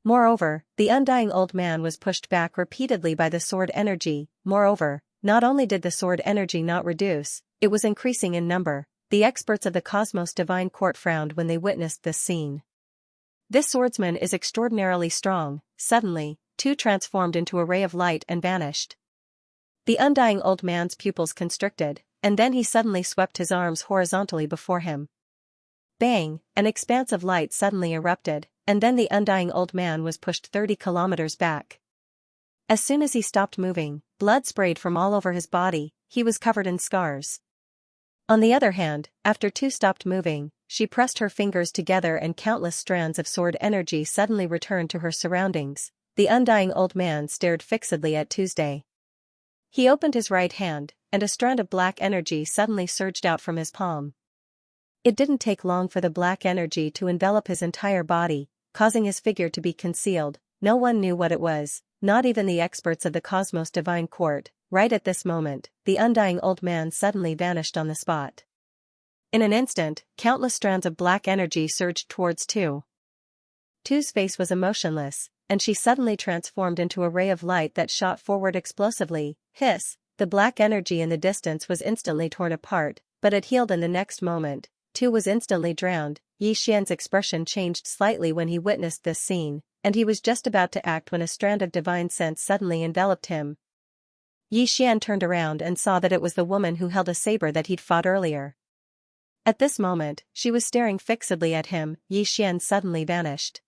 Moreover, the undying old man was pushed back repeatedly by the sword energy. Moreover, not only did the sword energy not reduce, it was increasing in number. The experts of the Cosmos Divine Court frowned when they witnessed this scene. This swordsman is extraordinarily strong. Suddenly, Tu transformed into a ray of light and vanished. The undying old man's pupils constricted, and then he suddenly swept his arms horizontally before him. Bang! An expanse of light suddenly erupted, and then the undying old man was pushed 30 kilometers back. As soon as he stopped moving, blood sprayed from all over his body. He was covered in scars. On the other hand, after Tu stopped moving, she pressed her fingers together and countless strands of sword energy suddenly returned to her surroundings. The undying old man stared fixedly at Tuesday. He opened his right hand, and a strand of black energy suddenly surged out from his palm. It didn't take long for the black energy to envelop his entire body, causing his figure to be concealed. No one knew what it was, not even the experts of the Cosmos Divine Court. Right at this moment, the undying old man suddenly vanished on the spot. In an instant, countless strands of black energy surged towards Tu. Tu's face was emotionless, and she suddenly transformed into a ray of light that shot forward explosively. Hiss! The black energy in the distance was instantly torn apart, but it healed in the next moment. Tu was instantly drowned. Xianxia's expression changed slightly when he witnessed this scene, and he was just about to act when a strand of divine sense suddenly enveloped him. Xian turned around and saw that it was the woman who held a saber that he'd fought earlier. At this moment, she was staring fixedly at him. Xian suddenly vanished.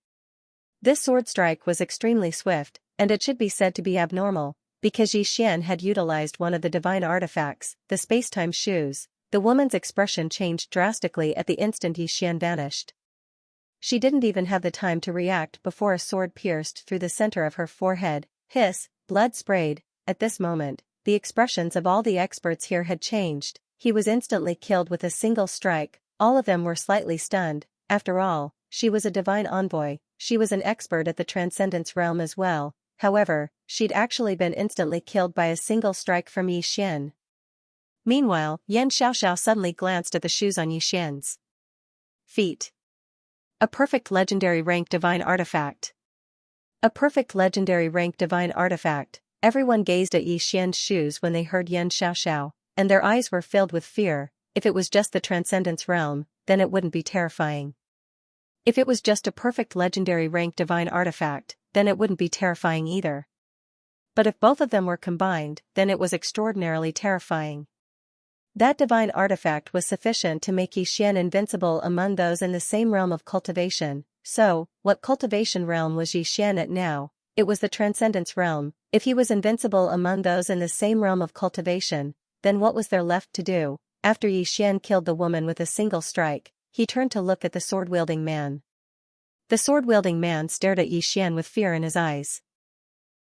This sword strike was extremely swift, and it should be said to be abnormal, because Xian had utilized one of the divine artifacts, the space-time shoes. The woman's expression changed drastically at the instant Xian vanished. She didn't even have the time to react before a sword pierced through the center of her forehead. Hiss! Blood sprayed. At this moment, the expressions of all the experts here had changed. He was instantly killed with a single strike. All of them were slightly stunned. After all, she was a divine envoy. She was an expert at the transcendence realm as well. However, she'd actually been instantly killed by a single strike from Xian. Meanwhile, Xianxia suddenly glanced at the shoes on Xian's feet. A perfect legendary rank divine artifact. A perfect legendary rank divine artifact. Everyone gazed at Xian's shoes when they heard Xianxia, and their eyes were filled with fear. If it was just the transcendence realm, then it wouldn't be terrifying. If it was just a perfect legendary rank divine artifact, then it wouldn't be terrifying either. But if both of them were combined, then it was extraordinarily terrifying. That divine artifact was sufficient to make Xian invincible among those in the same realm of cultivation. So, what cultivation realm was Xian at now? It was the transcendence realm. If he was invincible among those in the same realm of cultivation, then what was there left to do? After Xian killed the woman with a single strike, he turned to look at the sword-wielding man. The sword-wielding man stared at Xian with fear in his eyes.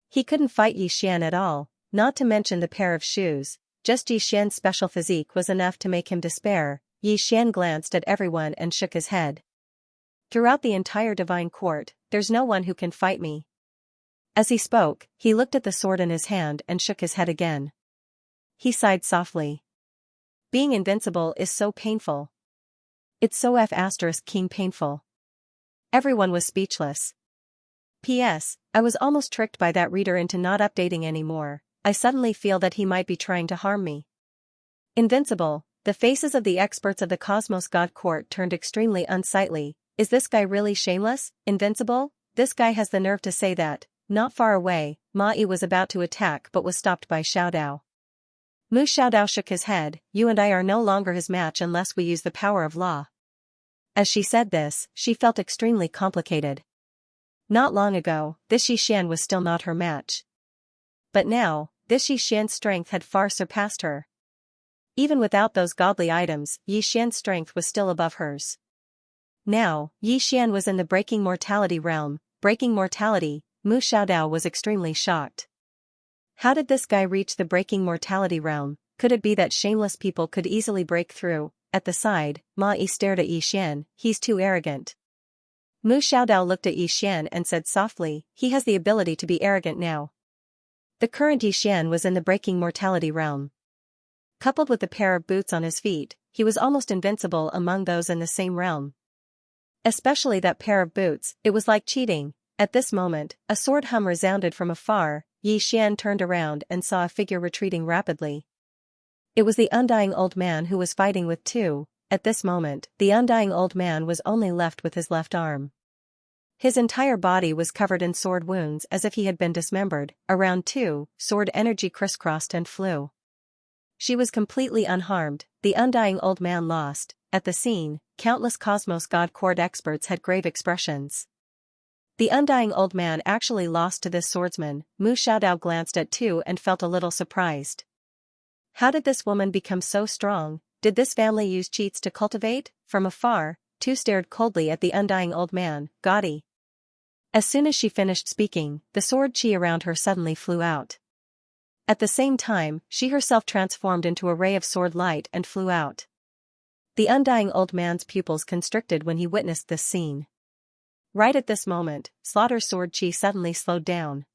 He couldn't fight Xian at all, not to mention the pair of shoes. Just Xian's special physique was enough to make him despair. Xian glanced at everyone and shook his head. Throughout the entire divine court, there's no one who can fight me. As he spoke, he looked at the sword in his hand and shook his head again. He sighed softly. Being invincible is so painful. It's so keen painful. Everyone was speechless. P.S. I was almost tricked by that reader into not updating anymore. I suddenly feel that he might be trying to harm me. Invincible. The faces of the experts of the Cosmos God Court turned extremely unsightly. Is this guy really shameless? Invincible? This guy has the nerve to say that. Not far away, Ma Yi was about to attack but was stopped by Xiaodao. Mu Xiaodao shook his head. You and I are no longer his match unless we use the power of law. As she said this, she felt extremely complicated. Not long ago, this Xian was still not her match. But now, this Yi Xian's strength had far surpassed her. Even without those godly items, Yi Xian's strength was still above hers. Now, Yi Xian was in the breaking mortality realm. Breaking mortality. Mu Xiaodao was extremely shocked. How did this guy reach the breaking mortality realm? Could it be that shameless people could easily break through? At the side, Ma Yi stared at Yi Xian. He's too arrogant. Mu Xiaodao looked at Yi Xian and said softly, he has the ability to be arrogant now. The current Yi Xian was in the breaking mortality realm. Coupled with the pair of boots on his feet, he was almost invincible among those in the same realm. Especially that pair of boots, it was like cheating. At this moment, a sword hum resounded from afar. Yi Xian turned around and saw a figure retreating rapidly. It was the undying old man who was fighting with two. At this moment, the undying old man was only left with his left arm. His entire body was covered in sword wounds as if he had been dismembered. Around two, sword energy crisscrossed and flew. She was completely unharmed. The undying old man lost. At the scene, countless Cosmos God Court experts had grave expressions. The undying old man actually lost to this swordsman. Mu Xiaodao glanced at two and felt a little surprised. How did this woman become so strong? Did this family use cheats to cultivate? From afar, two stared coldly at the undying old man. Gaudy. As soon as she finished speaking, the sword chi around her suddenly flew out. At the same time, she herself transformed into a ray of sword light and flew out. The undying old man's pupils constricted when he witnessed this scene. Right at this moment, Slaughter's sword chi suddenly slowed down.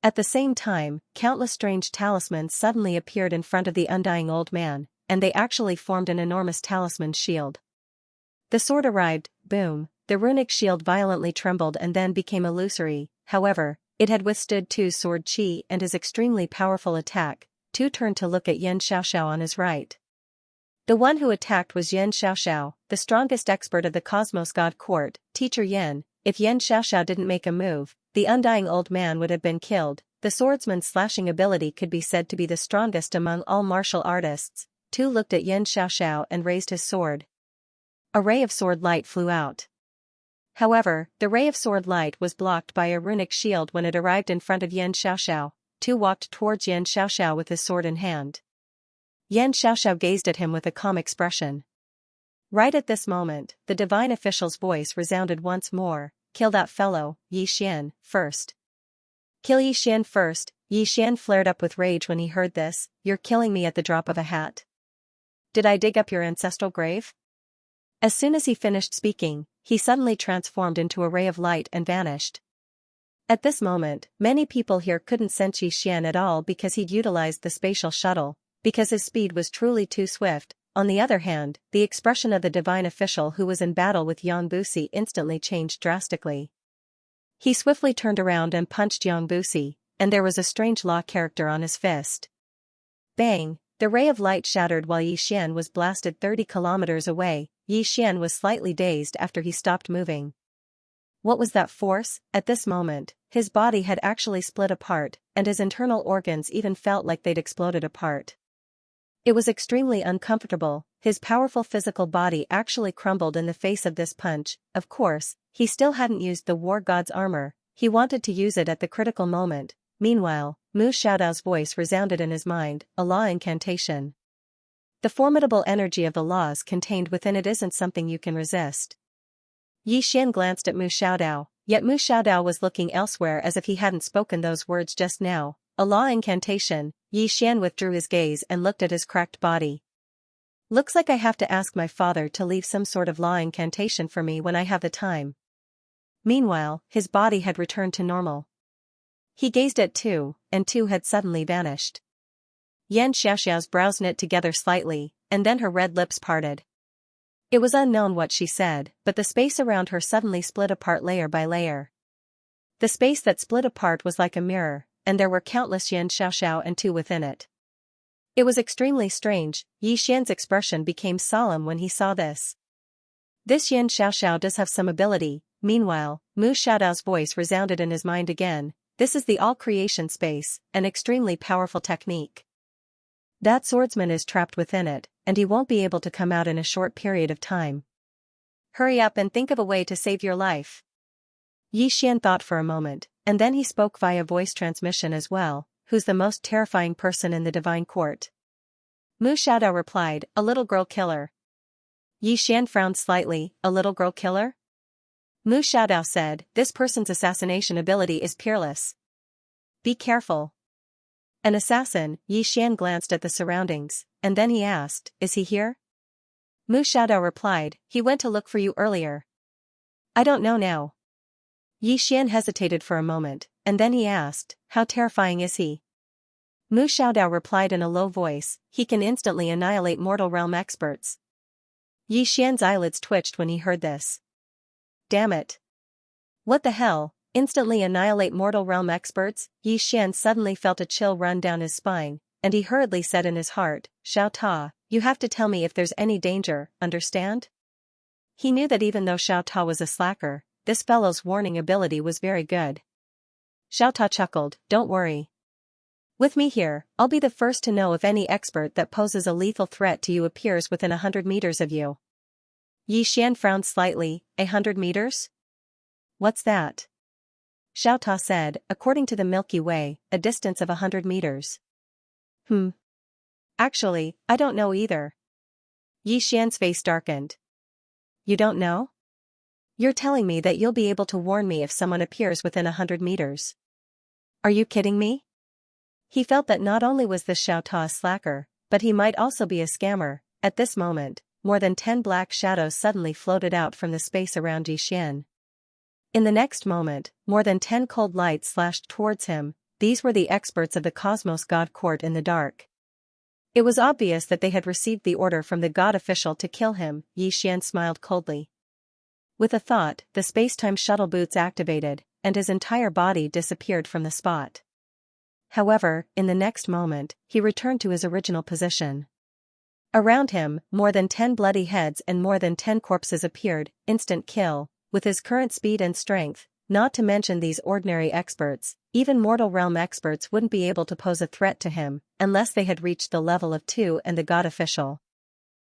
At the same time, countless strange talismans suddenly appeared in front of the undying old man, and they actually formed an enormous talisman shield. The sword arrived, boom, the runic shield violently trembled and then became illusory. However, it had withstood Tu's sword chi and his extremely powerful attack. Tu turned to look at Yan Xiaoxiao on his right. The one who attacked was Yan Xiaoxiao, the strongest expert of the Cosmos God Court. Teacher Yan, if Yan Xiaoxiao didn't make a move, the undying old man would have been killed. The swordsman's slashing ability could be said to be the strongest among all martial artists. Tu looked at Yan Xiaoxiao and raised his sword. A ray of sword light flew out. However, the ray of sword light was blocked by a runic shield when it arrived in front of Yan Xiaoxiao. Tu walked towards Yan Xiaoxiao with his sword in hand. Yan Xiaoxiao gazed at him with a calm expression. Right at this moment, the divine official's voice resounded once more, kill that fellow, Yi Xian, first. Kill Yi Xian first. Yi Xian flared up with rage when he heard this, you're killing me at the drop of a hat. Did I dig up your ancestral grave? As soon as he finished speaking, he suddenly transformed into a ray of light and vanished. At this moment, many people here couldn't sense Yi Xian at all because he'd utilized the spatial shuttle, because his speed was truly too swift. On the other hand, the expression of the divine official who was in battle with Yang Busi instantly changed drastically. He swiftly turned around and punched Yang Busi, and there was a strange law character on his fist. Bang! The ray of light shattered while Yi Xian was blasted 30 kilometers away. Yi Xian was slightly dazed after he stopped moving. What was that force? At this moment, his body had actually split apart, and his internal organs even felt like they'd exploded apart. It was extremely uncomfortable. His powerful physical body actually crumbled in the face of this punch. Of course, he still hadn't used the war god's armor. He wanted to use it at the critical moment. Meanwhile, Mu Xiaodao's voice resounded in his mind, a law incantation. The formidable energy of the laws contained within it isn't something you can resist. Yi Xian glanced at Mu Xiaodao, yet Mu Xiaodao was looking elsewhere as if he hadn't spoken those words just now. A law incantation. Yi Xian withdrew his gaze and looked at his cracked body. Looks like I have to ask my father to leave some sort of law incantation for me when I have the time. Meanwhile, his body had returned to normal. He gazed at Tu, and Tu had suddenly vanished. Yan Xiaoxiao's brows knit together slightly, and then her red lips parted. It was unknown what she said, but the space around her suddenly split apart layer by layer. The space that split apart was like a mirror, and there were countless Yan Xiaoxiao and Tu within it. It was extremely strange. Yi Xian's expression became solemn when he saw this. This Yan Xiaoxiao does have some ability. Meanwhile, Mu Xiaodao's voice resounded in his mind again. This is the all-creation space, an extremely powerful technique. That swordsman is trapped within it, and he won't be able to come out in a short period of time. Hurry up and think of a way to save your life. Yi Xian thought for a moment, and then he spoke via voice transmission as well. who's the most terrifying person in the divine court? Mu Xiaodao replied, a little girl killer. Yi Xian frowned slightly, a little girl killer? Mu Xiaodao said, this person's assassination ability is peerless. Be careful. An assassin. Yi Xian glanced at the surroundings, and then he asked, is he here? Mu Xiaodao replied, he went to look for you earlier. I don't know now. Yi Xian hesitated for a moment, and then he asked, how terrifying is he? Mu Xiaodao replied in a low voice, he can instantly annihilate mortal realm experts. Yi Xian's eyelids twitched when he heard this. Damn it. What the hell, instantly annihilate mortal realm experts? Yi Xian suddenly felt a chill run down his spine, and he hurriedly said in his heart, Xiao Ta, you have to tell me if there's any danger, understand? He knew that even though Xiao Ta was a slacker, this fellow's warning ability was very good. Xiao Ta chuckled, don't worry. With me here, I'll be the first to know if any expert that poses a lethal threat to you appears within 100 meters of you. Yi Xian frowned slightly, 100 meters? What's that? Xiao Ta said, according to the Milky Way, a distance of 100 meters. Actually, I don't know either. Yi Xian's face darkened. You don't know? You're telling me that you'll be able to warn me if someone appears within 100 meters. Are you kidding me? He felt that not only was this Xiao Ta a slacker, but he might also be a scammer. At this moment, more than 10 black shadows suddenly floated out from the space around Yi Xian. In the next moment, more than 10 cold lights slashed towards him. These were the experts of the Cosmos God Court in the dark. It was obvious that they had received the order from the God official to kill him. Yi Xian smiled coldly. With a thought, the space-time shuttle boots activated, and his entire body disappeared from the spot. However, in the next moment, he returned to his original position. Around him, more than 10 bloody heads and more than 10 corpses appeared, instant kill, with his current speed and strength, not to mention these ordinary experts, even mortal realm experts wouldn't be able to pose a threat to him, unless they had reached the level of 2 and the God official.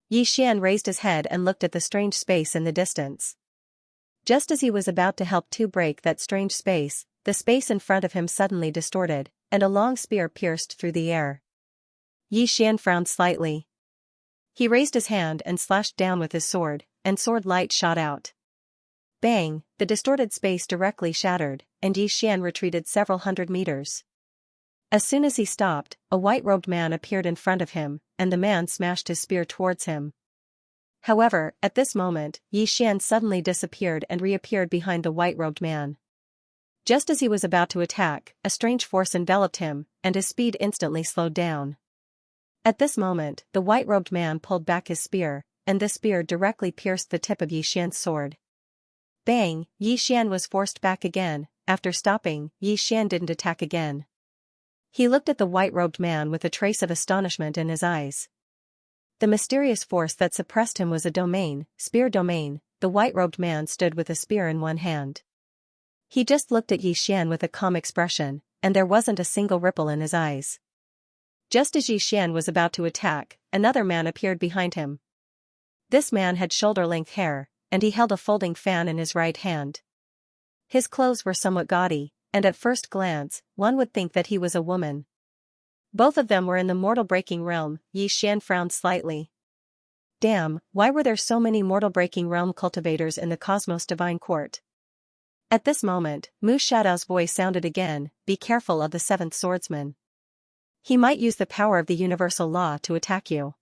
Yi Xian raised his head and looked at the strange space in the distance. Just as he was about to help to break that strange space, the space in front of him suddenly distorted, and a long spear pierced through the air. Yi Xian frowned slightly. He raised his hand and slashed down with his sword, and sword light shot out. Bang, the distorted space directly shattered, and Yi Xian retreated several hundred meters. As soon as he stopped, a white-robed man appeared in front of him, and the man smashed his spear towards him. However, at this moment, Yi Xian suddenly disappeared and reappeared behind the white-robed man. Just as he was about to attack, a strange force enveloped him, and his speed instantly slowed down. At this moment, the white-robed man pulled back his spear, and the spear directly pierced the tip of Yi Xian's sword. Bang, Yi Xian was forced back again. After stopping, Yi Xian didn't attack again. He looked at the white-robed man with a trace of astonishment in his eyes. The mysterious force that suppressed him was a domain, spear domain. The white-robed man stood with a spear in one hand. He just looked at Yi Xian with a calm expression, and there wasn't a single ripple in his eyes. Just as Yi Xian was about to attack, another man appeared behind him. This man had shoulder-length hair, and he held a folding fan in his right hand. His clothes were somewhat gaudy, and at first glance, one would think that he was a woman. Both of them were in the mortal-breaking realm. Yi Xian frowned slightly. Damn, why were there so many mortal-breaking realm cultivators in the Cosmos Divine Court? At this moment, Mu Xiaodao's voice sounded again, be careful of the 7th Swordsman. He might use the power of the universal law to attack you.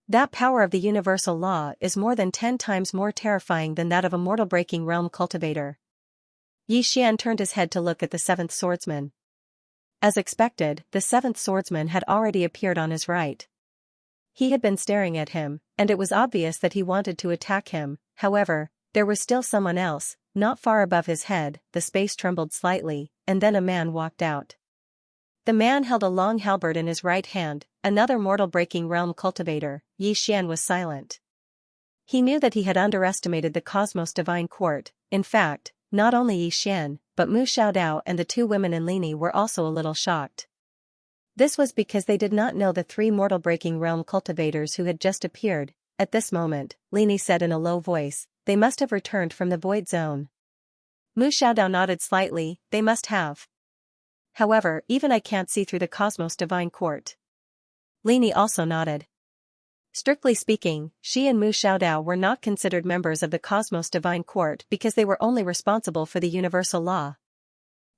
That power of the universal law is more than 10 times more terrifying than that of a mortal-breaking realm cultivator. Yi Xian turned his head to look at the 7th Swordsman. As expected, the 7th Swordsman had already appeared on his right. He had been staring at him, and it was obvious that he wanted to attack him. However, there was still someone else, not far above his head. The space trembled slightly, and then a man walked out. The man held a long halberd in his right hand, another mortal-breaking realm cultivator. Yi Xian was silent. He knew that he had underestimated the Cosmos Divine Court. In fact, not only Yi Xian, but Mu Xiaodao and the 2 women in Lini were also a little shocked. This was because they did not know the 3 mortal-breaking realm cultivators who had just appeared. At this moment, Lini said in a low voice, they must have returned from the void zone. Mu Xiaodao nodded slightly, they must have. However, even I can't see through the Cosmos Divine Court. Lini also nodded. Strictly speaking, she and Mu Xiaodao were not considered members of the Cosmos Divine Court because they were only responsible for the universal law.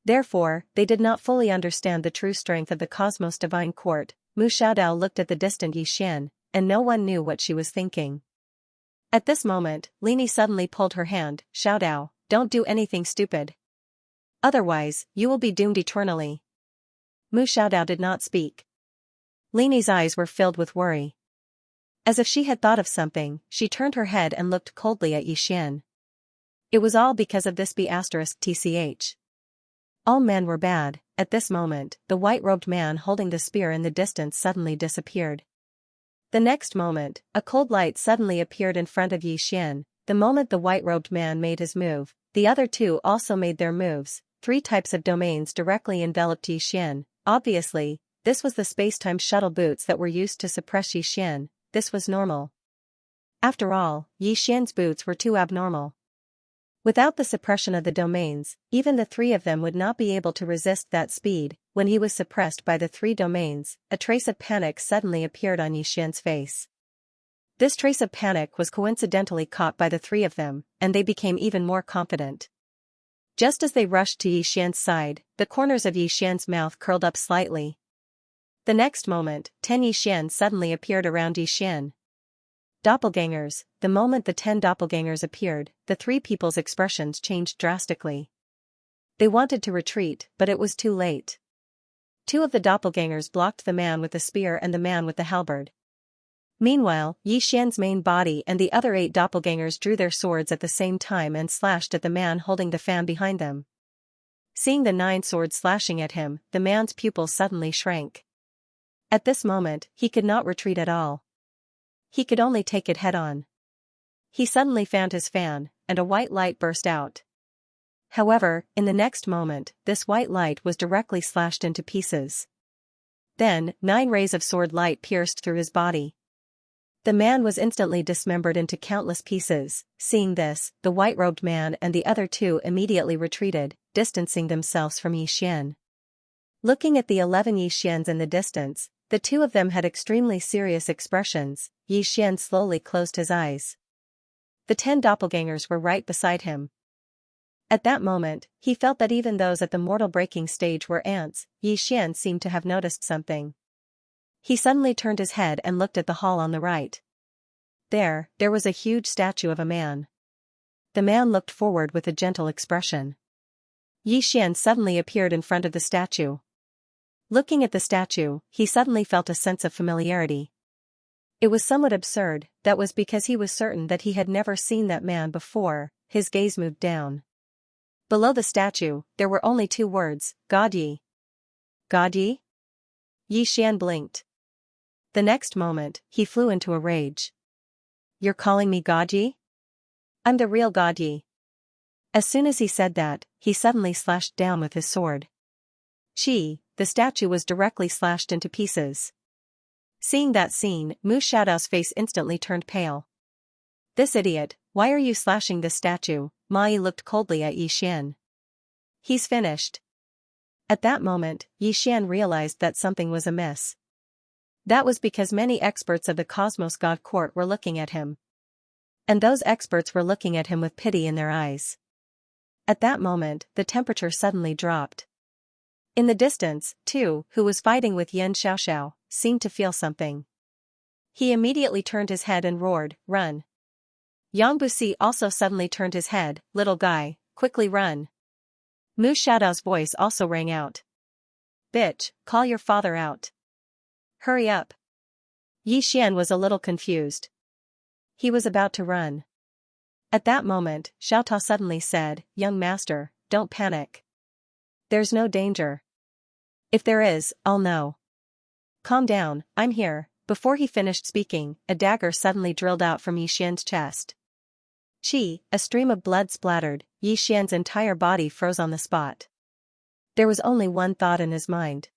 Therefore, they did not fully understand the true strength of the Cosmos Divine Court. Mu Xiaodao looked at the distant Yixian, and no one knew what she was thinking. At this moment, Lini suddenly pulled her hand. Xiaodao, don't do anything stupid. Otherwise, you will be doomed eternally. Mu Xiaodao did not speak. Lini's eyes were filled with worry. As if she had thought of something, she turned her head and looked coldly at Yixian. It was all because of this B***tch. All men were bad. At this moment, the white-robed man holding the spear in the distance suddenly disappeared. The next moment, a cold light suddenly appeared in front of Yixian. The moment the white-robed man made his move, the other two also made their moves. 3 types of domains directly enveloped Yixian. Obviously, this was the space-time shuttle boots that were used to suppress Yixian. This was normal. After all, Yixian's boots were too abnormal. Without the suppression of the domains, even the 3 of them would not be able to resist that speed. When he was suppressed by the 3 domains, a trace of panic suddenly appeared on Yixian's face. This trace of panic was coincidentally caught by the 3 of them, and they became even more confident. Just as they rushed to Yixian's side, the corners of Yixian's mouth curled up slightly. The next moment, 10 Yixian suddenly appeared around Yixian. Doppelgangers. The moment the 10 doppelgangers appeared, the 3 people's expressions changed drastically. They wanted to retreat, but it was too late. 2 of the doppelgangers blocked the man with the spear and the man with the halberd. Meanwhile, Yixian's main body and the other 8 doppelgangers drew their swords at the same time and slashed at the man holding the fan behind them. Seeing the 9 swords slashing at him, the man's pupils suddenly shrank. At this moment, he could not retreat at all. He could only take it head-on. He suddenly fanned his fan, and a white light burst out. However, in the next moment, this white light was directly slashed into pieces. Then, 9 rays of sword light pierced through his body. The man was instantly dismembered into countless pieces. Seeing this, the white-robed man and the other 2 immediately retreated, distancing themselves from Yixian. Looking at the 11 Yixians in the distance, the 2 of them had extremely serious expressions. Yixian slowly closed his eyes. The 10 doppelgangers were right beside him. At that moment, he felt that even those at the mortal breaking stage were ants. Yixian seemed to have noticed something. He suddenly turned his head and looked at the hall on the right. There was a huge statue of a man. The man looked forward with a gentle expression. Yixian suddenly appeared in front of the statue. Looking at the statue, he suddenly felt a sense of familiarity. It was somewhat absurd, that was because he was certain that he had never seen that man before. His gaze moved down. Below the statue, there were only 2 words, Godyi. Godyi? Yixian blinked. The next moment, he flew into a rage. You're calling me Godyi? I'm the real Godyi. As soon as he said that, he suddenly slashed down with his sword. The statue was directly slashed into pieces. Seeing that scene, Mu Xiaodao's face instantly turned pale. This idiot, why are you slashing this statue? Mai looked coldly at Yixian. He's finished. At that moment, Yixian realized that something was amiss. That was because many experts of the Cosmos God Court were looking at him. And those experts were looking at him with pity in their eyes. At that moment, the temperature suddenly dropped. In the distance, Tu, who was fighting with Yan Xiaoxiao, seemed to feel something. He immediately turned his head and roared, "Run!" Yang Busi also suddenly turned his head, "Little guy, quickly run!" Mu Xiaodao's voice also rang out. "Bitch, call your father out. Hurry up!" Yixian was a little confused. He was about to run. At that moment, Xiaotao suddenly said, "Young master, don't panic. There's no danger. If there is, I'll know. Calm down, I'm here." Before he finished speaking, a dagger suddenly drilled out from Yixian's chest. A stream of blood splattered. Yixian's entire body froze on the spot. There was only one thought in his mind.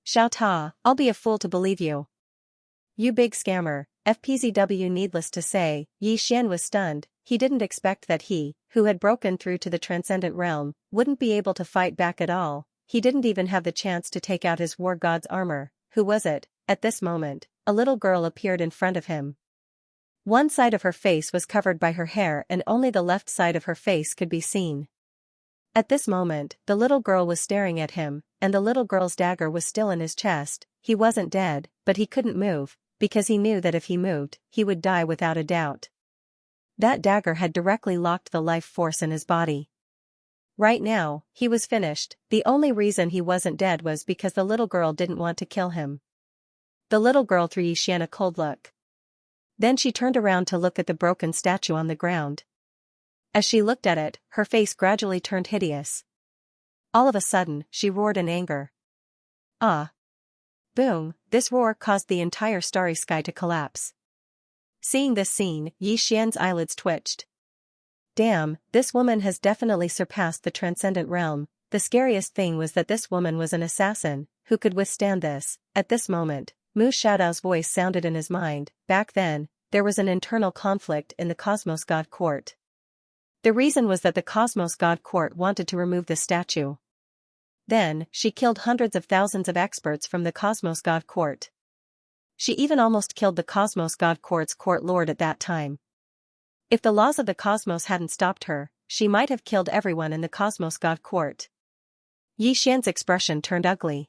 "Xiaotao, I'll be a fool to believe you. You big scammer." FPZW. Needless to say, Yixian was stunned. He didn't expect that he, who had broken through to the transcendent realm, wouldn't be able to fight back at all. he didn't even have the chance to take out his war god's armor. Who was it? At this moment, a little girl appeared in front of him. One side of her face was covered by her hair and only the left side of her face could be seen. At this moment, the little girl was staring at him, and the little girl's dagger was still in his chest. He wasn't dead, but he couldn't move, because he knew that if he moved, he would die without a doubt. That dagger had directly locked the life force in his body. Right now, he was finished. The only reason he wasn't dead was because the little girl didn't want to kill him. The little girl threw Xianxia a cold look. Then she turned around to look at the broken statue on the ground. As she looked at it, her face gradually turned hideous. All of a sudden, she roared in anger. Ah! Boom! This roar caused the entire starry sky to collapse. Seeing this scene, Xianxia's eyelids twitched. Damn, this woman has definitely surpassed the transcendent realm. The scariest thing was that this woman was an assassin. Who could withstand this? At this moment, Mu Shaodao's voice sounded in his mind. Back then, there was an internal conflict in the Cosmos God Court. The reason was that the Cosmos God Court wanted to remove the statue. Then, she killed hundreds of thousands of experts from the Cosmos God Court. She even almost killed the Cosmos God Court's court lord at that time. If the laws of the cosmos hadn't stopped her, she might have killed everyone in the Cosmos God Court. Xianxia's expression turned ugly.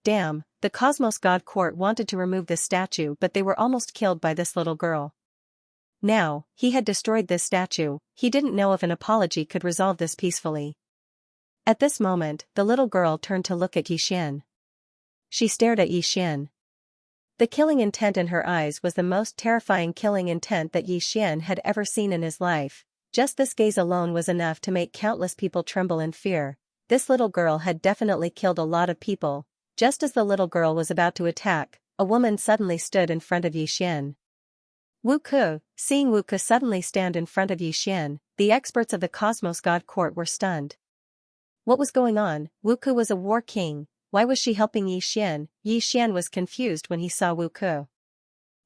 Damn, the Cosmos God Court wanted to remove this statue but they were almost killed by this little girl. Now, he had destroyed this statue. He didn't know if an apology could resolve this peacefully. At this moment, the little girl turned to look at Xianxia. She stared at Xianxia. The killing intent in her eyes was the most terrifying killing intent that Xianxia had ever seen in his life. Just this gaze alone was enough to make countless people tremble in fear. This little girl had definitely killed a lot of people. Just as the little girl was about to attack, a woman suddenly stood in front of Xianxia. Wu Ke. Seeing Wu Ke suddenly stand in front of Xianxia, the experts of the Cosmos God Court were stunned. What was going on? Wu Ke was a war king. Why was she helping Xianxia? Xianxia was confused when he saw Wu Ke.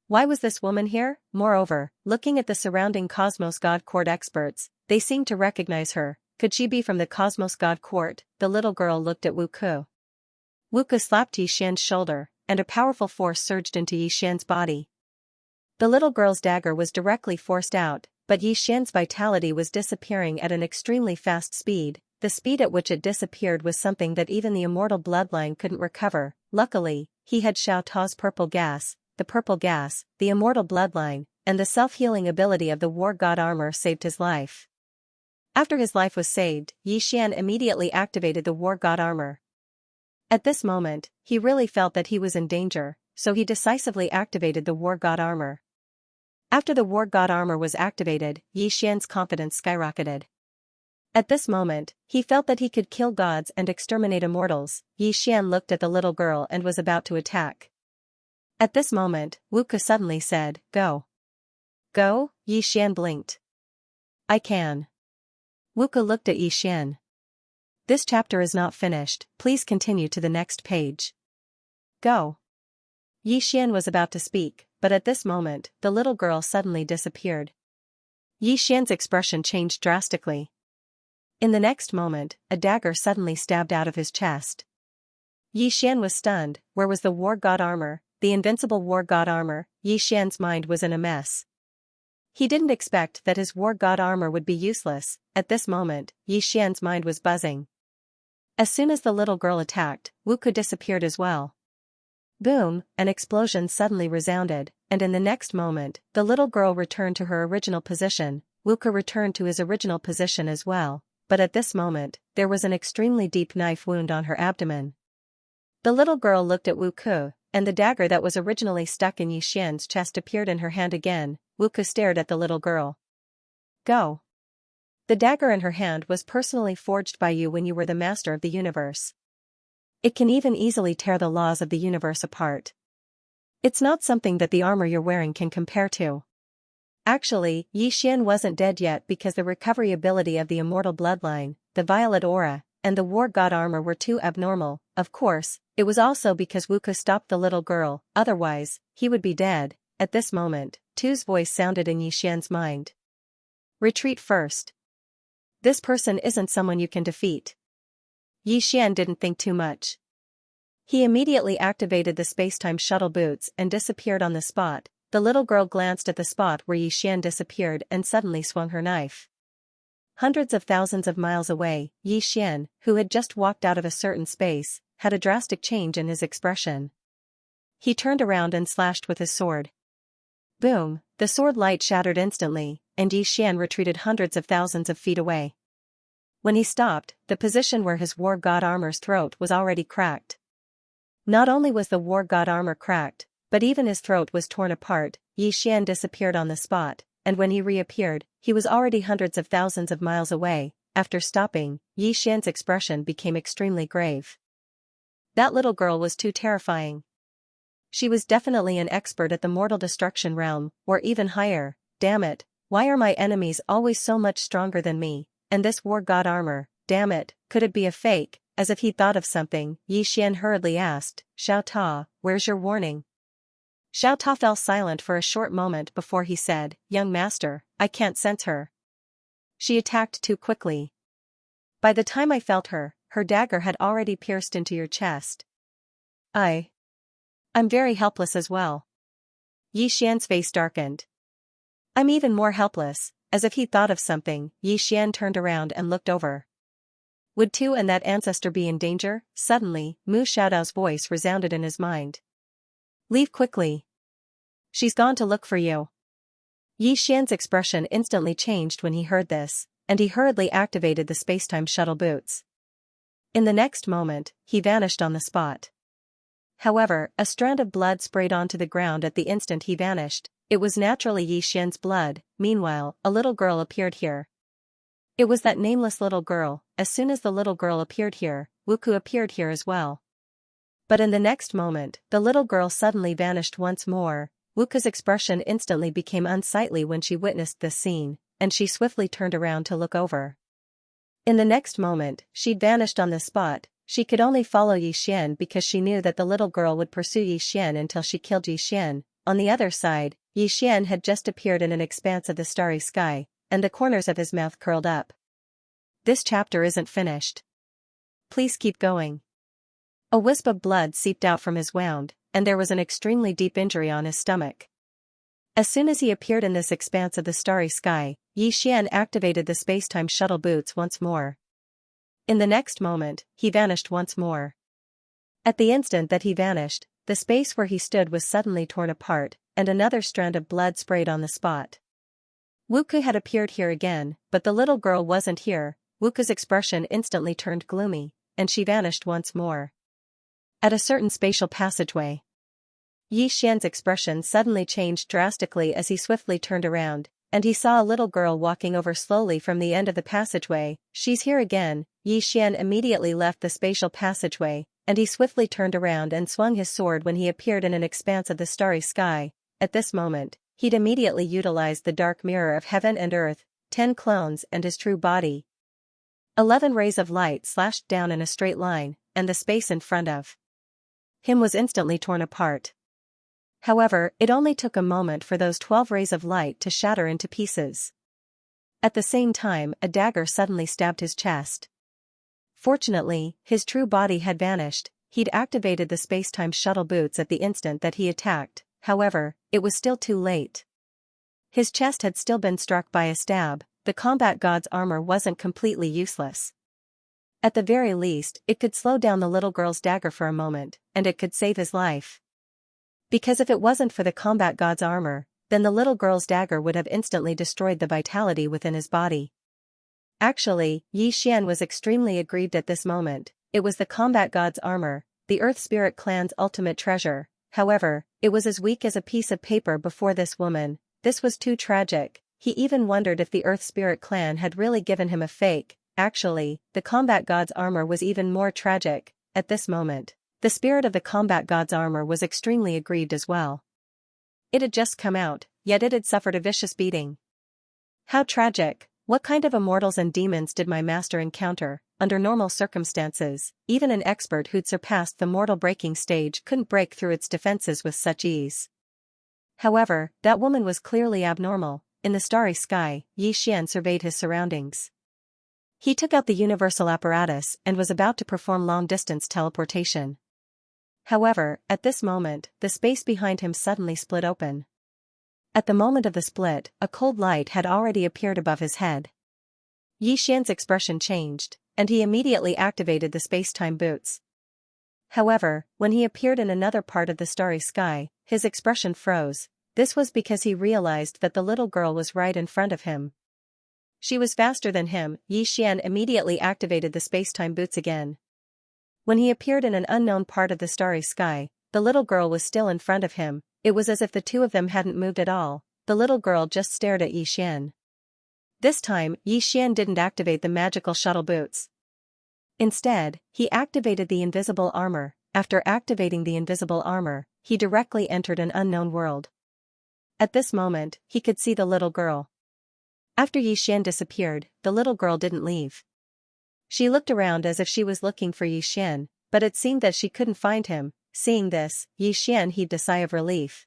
Why was this woman here? Moreover, looking at the surrounding Cosmos God Court experts, they seemed to recognize her. Could she be from the Cosmos God Court? The little girl looked at Wu Ke. Wu Ke slapped Xianxia's shoulder, and a powerful force surged into Xianxia's body. The little girl's dagger was directly forced out, but Xianxia's vitality was disappearing at an extremely fast speed. The speed at which it disappeared was something that even the immortal bloodline couldn't recover. Luckily, he had Xiao Tao's purple gas, the immortal bloodline, and the self-healing ability of the war god armor saved his life. After his life was saved, Xianxia immediately activated the war god armor. At this moment, he really felt that he was in danger, so he decisively activated the war god armor. After the war god armor was activated, Xianxia's confidence skyrocketed. At this moment, he felt that he could kill gods and exterminate immortals. Xianxia looked at the little girl and was about to attack. At this moment, Wu Ke suddenly said, "Go." "Go?" Xianxia blinked. "I can." Wu Ke looked at Xianxia. This chapter is not finished, please continue to the next page. Go. Xianxia was about to speak, but at this moment, the little girl suddenly disappeared. Xianxia's expression changed drastically. In the next moment, a dagger suddenly stabbed out of his chest. Xianxia was stunned. Where was the war god armor, the invincible war god armor? Xianxia's mind was in a mess. He didn't expect that his war god armor would be useless. At this moment, Xianxia's mind was buzzing. As soon as the little girl attacked, Wu Ke disappeared as well. Boom, an explosion suddenly resounded, and in the next moment, the little girl returned to her original position. Wu Ke returned to his original position as well. But at this moment, there was an extremely deep knife wound on her abdomen. The little girl looked at Wu Ke, and the dagger that was originally stuck in Xianxia's chest appeared in her hand again. Wu Ke stared at the little girl. Go. The dagger in her hand was personally forged by you when you were the master of the universe. It can even easily tear the laws of the universe apart. It's not something that the armor you're wearing can compare to. Actually, Xianxia wasn't dead yet because the recovery ability of the immortal bloodline, the violet aura, and the war god armor were too abnormal. Of course, it was also because Wu Ke stopped the little girl, otherwise, he would be dead. At this moment, Tu's voice sounded in Xianxia's mind. Retreat first. This person isn't someone you can defeat. Yi Xian didn't think too much. He immediately activated the space-time shuttle boots and disappeared on the spot. The little girl glanced at the spot where Yi Xian disappeared and suddenly swung her knife. Hundreds of thousands of miles away, Yi Xian, who had just walked out of a certain space, had a drastic change in his expression. He turned around and slashed with his sword. Boom, the sword light shattered instantly, and Yi Xian retreated hundreds of thousands of feet away. When he stopped, the position where his war god armor's throat was already cracked. Not only was the war god armor cracked, but even his throat was torn apart. Yi Xian disappeared on the spot, and when he reappeared, he was already hundreds of thousands of miles away. After stopping, Yi Xian's expression became extremely grave. That little girl was too terrifying. She was definitely an expert at the mortal destruction realm, or even higher. Damn it, why are my enemies always so much stronger than me? And this war god armor, damn it, could it be a fake? As if he thought of something, Yi Xian hurriedly asked, Xiao Ta, where's your warning? Xiao Ta fell silent for a short moment before he said, Young master, I can't sense her. She attacked too quickly. By the time I felt her, her dagger had already pierced into your chest. I'm very helpless as well. Yi Xian's face darkened. I'm even more helpless. As if he thought of something, Yi Xian turned around and looked over. Would Tu and that ancestor be in danger? Suddenly, Mu Xiaodao's voice resounded in his mind. Leave quickly. She's gone to look for you. Yi Xian's expression instantly changed when he heard this, and he hurriedly activated the space-time shuttle boots. In the next moment, he vanished on the spot. However, a strand of blood sprayed onto the ground at the instant he vanished. It was naturally Yi Xian's blood. Meanwhile, a little girl appeared here. It was that nameless little girl. As soon as the little girl appeared here, Wuku appeared here as well. But in the next moment, the little girl suddenly vanished once more. Wuku's expression instantly became unsightly when she witnessed this scene, and she swiftly turned around to look over. In the next moment, she'd vanished on the spot. She could only follow Yi Xian because she knew that the little girl would pursue Yi Xian until she killed Yi Xian. On the other side, Yi Xian had just appeared in an expanse of the starry sky, and the corners of his mouth curled up. This chapter isn't finished. Please keep going. A wisp of blood seeped out from his wound, and there was an extremely deep injury on his stomach. As soon as he appeared in this expanse of the starry sky, Yi Xian activated the space-time shuttle boots once more. In the next moment, he vanished once more. At the instant that he vanished, the space where he stood was suddenly torn apart, and another strand of blood sprayed on the spot. Wuku had appeared here again, but the little girl wasn't here. Wuku's expression instantly turned gloomy, and she vanished once more. At a certain spatial passageway, Yi Xian's expression suddenly changed drastically as he swiftly turned around, and he saw a little girl walking over slowly from the end of the passageway. She's here again. Yi Xian immediately left the spatial passageway, and he swiftly turned around and swung his sword when he appeared in an expanse of the starry sky. At this moment, he'd immediately utilized the dark mirror of heaven and earth, 10 clones and his true body. 11 rays of light slashed down in a straight line, and the space in front of him was instantly torn apart. However, it only took a moment for those 12 rays of light to shatter into pieces. At the same time, a dagger suddenly stabbed his chest. Fortunately, his true body had vanished. He'd activated the space-time shuttle boots at the instant that he attacked. However, it was still too late. His chest had still been struck by a stab. The combat god's armor wasn't completely useless. At the very least, it could slow down the little girl's dagger for a moment, and it could save his life. Because if it wasn't for the combat god's armor, then the little girl's dagger would have instantly destroyed the vitality within his body. Actually, Yi Xian was extremely aggrieved at this moment. It was the combat god's armor, the Earth Spirit clan's ultimate treasure. However, it was as weak as a piece of paper before this woman. This was too tragic. He even wondered if the Earth Spirit clan had really given him a fake. Actually, the combat god's armor was even more tragic. At this moment, the spirit of the combat god's armor was extremely aggrieved as well. It had just come out, yet it had suffered a vicious beating. How tragic! What kind of immortals and demons did my master encounter? Under normal circumstances, even an expert who'd surpassed the mortal breaking stage couldn't break through its defenses with such ease. However, that woman was clearly abnormal. In the starry sky, Yi Xian surveyed his surroundings. He took out the universal apparatus and was about to perform long-distance teleportation. However, at this moment, the space behind him suddenly split open. At the moment of the split, a cold light had already appeared above his head. Xian's expression changed, and he immediately activated the space-time boots. However, when he appeared in another part of the starry sky, his expression froze. This was because he realized that the little girl was right in front of him. She was faster than him. Xian immediately activated the space-time boots again. When he appeared in an unknown part of the starry sky, the little girl was still in front of him. It was as if the two of them hadn't moved at all. The little girl just stared at Xian. This time, Xian didn't activate the magical shuttle boots. Instead, he activated the invisible armor. After activating the invisible armor, he directly entered an unknown world. At this moment, he could see the little girl. After Xian disappeared, the little girl didn't leave. She looked around as if she was looking for Xian, but it seemed that she couldn't find him. Seeing this, Xian heaved a sigh of relief.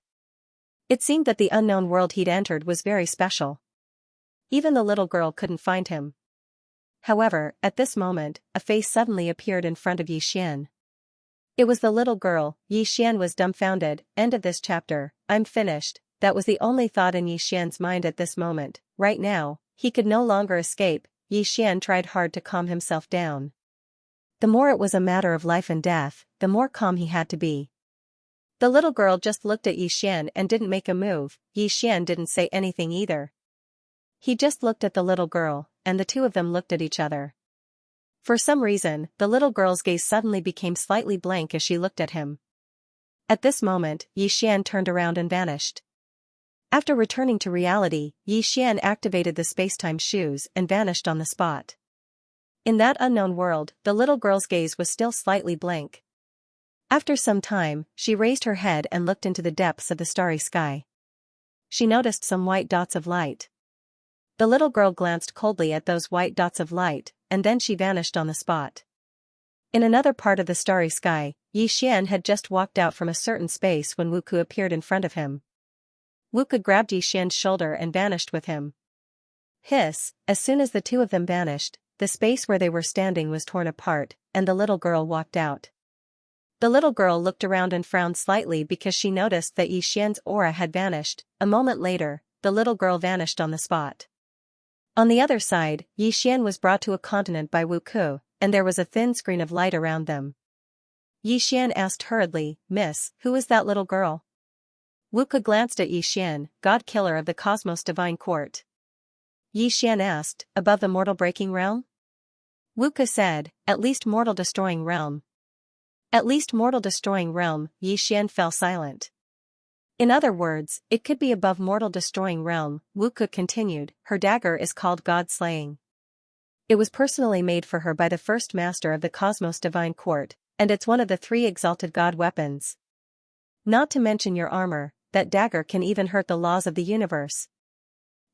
It seemed that the unknown world he'd entered was very special. Even the little girl couldn't find him. However, at this moment, a face suddenly appeared in front of Xian. It was the little girl. Xian was dumbfounded. End of this chapter. I'm finished. That was the only thought in Xian's mind at this moment. Right now, he could no longer escape. Xian tried hard to calm himself down. The more it was a matter of life and death, the more calm he had to be. The little girl just looked at Xian and didn't make a move. Xian didn't say anything either. He just looked at the little girl, and the two of them looked at each other. For some reason, the little girl's gaze suddenly became slightly blank as she looked at him. At this moment, Xian turned around and vanished. After returning to reality, Xian activated the space-time shoes and vanished on the spot. In that unknown world, the little girl's gaze was still slightly blank. After some time, she raised her head and looked into the depths of the starry sky. She noticed some white dots of light. The little girl glanced coldly at those white dots of light, and then she vanished on the spot. In another part of the starry sky, Xian had just walked out from a certain space when Wuku appeared in front of him. Wuku grabbed Xian's shoulder and vanished with him. Hiss, as soon as the two of them vanished, the space where they were standing was torn apart, and the little girl walked out. The little girl looked around and frowned slightly because she noticed that Xian's aura had vanished. A moment later, the little girl vanished on the spot. On the other side, Xian was brought to a continent by Wuku, and there was a thin screen of light around them. Xian asked hurriedly, "Miss, who is that little girl?" Wuku glanced at Xian, God Killer of the Cosmos Divine Court. Xian asked, "Above the mortal-breaking realm?" Wuku said, "At least mortal-destroying realm." At least mortal-destroying realm. Xian fell silent. In other words, it could be above mortal-destroying realm. Wuku continued, "Her dagger is called God-slaying. It was personally made for her by the first master of the Cosmos Divine Court, and it's one of the 3 exalted god weapons. Not to mention your armor, that dagger can even hurt the laws of the universe."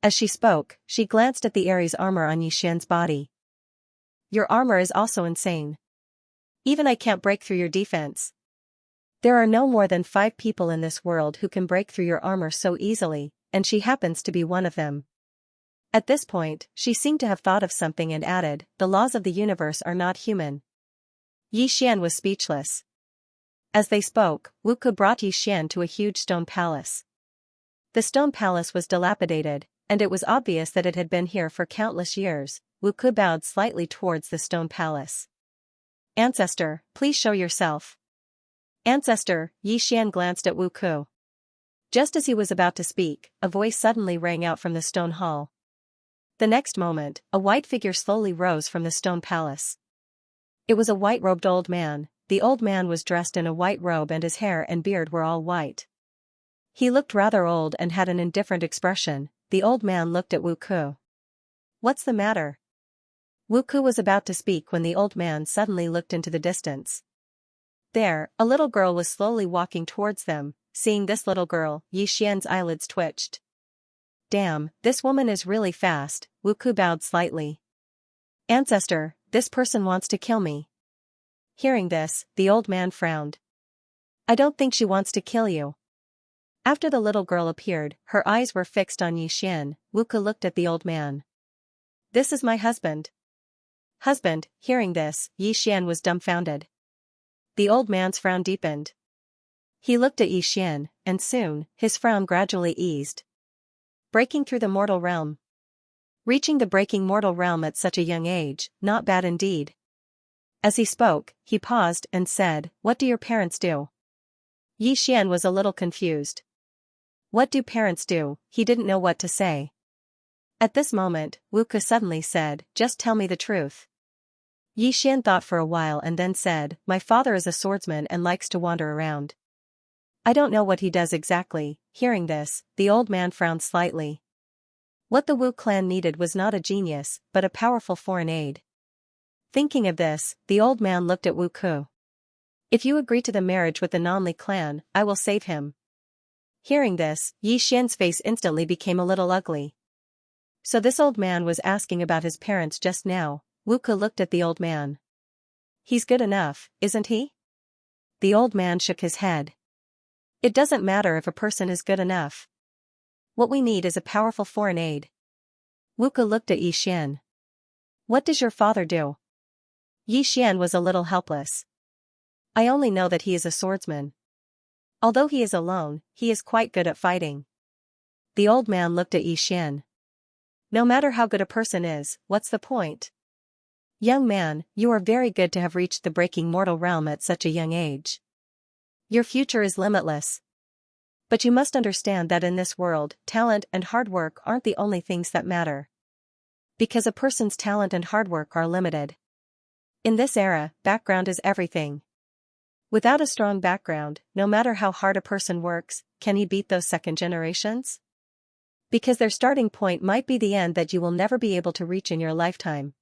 As she spoke, she glanced at the Ares armor on Xian's body. "Your armor is also insane. Even I can't break through your defense. There are no more than 5 people in this world who can break through your armor so easily, and she happens to be one of them." At this point, she seemed to have thought of something and added, "The laws of the universe are not human." Xian was speechless. As they spoke, Wuku brought Xian to a huge stone palace. The stone palace was dilapidated, and it was obvious that it had been here for countless years. Wuku bowed slightly towards the stone palace. "Ancestor, please show yourself." "Ancestor," Xian glanced at Wuku. Just as he was about to speak, a voice suddenly rang out from the stone hall. The next moment, a white figure slowly rose from the stone palace. It was a white-robed old man. The old man was dressed in a white robe and his hair and beard were all white. He looked rather old and had an indifferent expression. The old man looked at Wuku. "What's the matter?" Wuku was about to speak when the old man suddenly looked into the distance. There, a little girl was slowly walking towards them. Seeing this little girl, Xian's eyelids twitched. "Damn, this woman is really fast." Wuku bowed slightly. "Ancestor, this person wants to kill me." Hearing this, the old man frowned. "I don't think she wants to kill you." After the little girl appeared, her eyes were fixed on Xian. Wuku looked at the old man. "This is my husband." Husband, hearing this, Xian was dumbfounded. The old man's frown deepened. He looked at Xian, and soon, his frown gradually eased. Breaking through the mortal realm. Reaching the breaking mortal realm at such a young age, not bad indeed. As he spoke, he paused and said, "What do your parents do?" Xian was a little confused. What do parents do? He didn't know what to say. At this moment, Wuke suddenly said, "Just tell me the truth." Xian thought for a while and then said, "My father is a swordsman and likes to wander around. I don't know what he does exactly." Hearing this, the old man frowned slightly. What the Wu clan needed was not a genius, but a powerful foreign aid. Thinking of this, the old man looked at Wu Ku. "If you agree to the marriage with the Nanli clan, I will save him." Hearing this, Xian's face instantly became a little ugly. So this old man was asking about his parents just now. Wu Ku looked at the old man. "He's good enough, isn't he?" The old man shook his head. "It doesn't matter if a person is good enough. What we need is a powerful foreign aid." Wu Ku looked at Xian. "What does your father do?" Xian was a little helpless. "I only know that he is a swordsman. Although he is alone, he is quite good at fighting." The old man looked at Xian. "No matter how good a person is, what's the point? Young man, you are very good to have reached the breaking mortal realm at such a young age. Your future is limitless. But you must understand that in this world, talent and hard work aren't the only things that matter. Because a person's talent and hard work are limited. In this era, background is everything. Without a strong background, no matter how hard a person works, can he beat those second generations? Because their starting point might be the end that you will never be able to reach in your lifetime."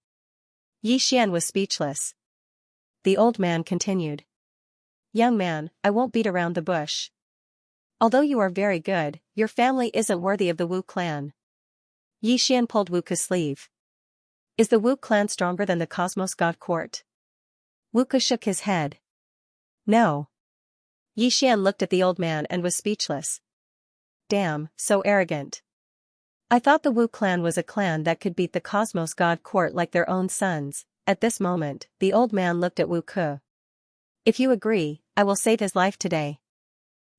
Xian was speechless. The old man continued. "Young man, I won't beat around the bush. Although you are very good, your family isn't worthy of the Wu clan." Xian pulled Wu Ku's sleeve. "Is the Wu clan stronger than the Cosmos God Court?" Wu Ku shook his head. "No." Xian looked at the old man and was speechless. Damn, so arrogant. I thought the Wu clan was a clan that could beat the Cosmos God Court like their own sons. At this moment, the old man looked at Wu Ku. "If you agree, I will save his life today."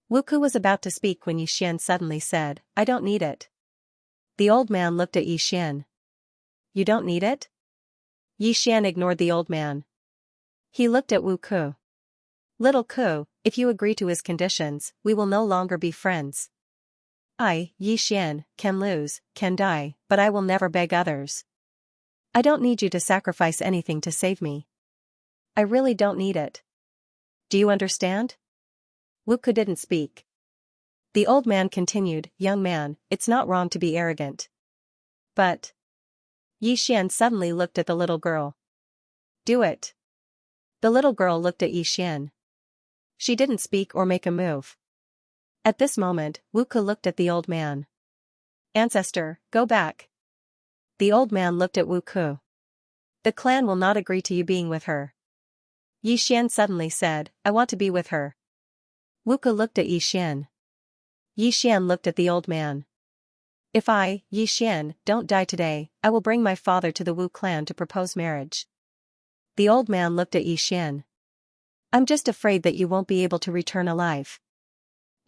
Wu Ku was about to speak when Xian suddenly said, "I don't need it." The old man looked at Xian. "You don't need it?" Xian ignored the old man. He looked at Wu Ku. "Little Ku, if you agree to his conditions, we will no longer be friends. I, Xian, can lose, can die, but I will never beg others. I don't need you to sacrifice anything to save me. I really don't need it. Do you understand?" Wu Ku didn't speak. The old man continued, "Young man, it's not wrong to be arrogant. But..." Xian suddenly looked at the little girl. "Do it." The little girl looked at Xian. She didn't speak or make a move. At this moment, Wu Ku looked at the old man. "Ancestor, go back." The old man looked at Wu Ku. "The clan will not agree to you being with her." Xian suddenly said, "I want to be with her." Wu Ku looked at Xian. Xian looked at the old man. "If I, Xian, don't die today, I will bring my father to the Wu clan to propose marriage." The old man looked at Xian. "I'm just afraid that you won't be able to return alive."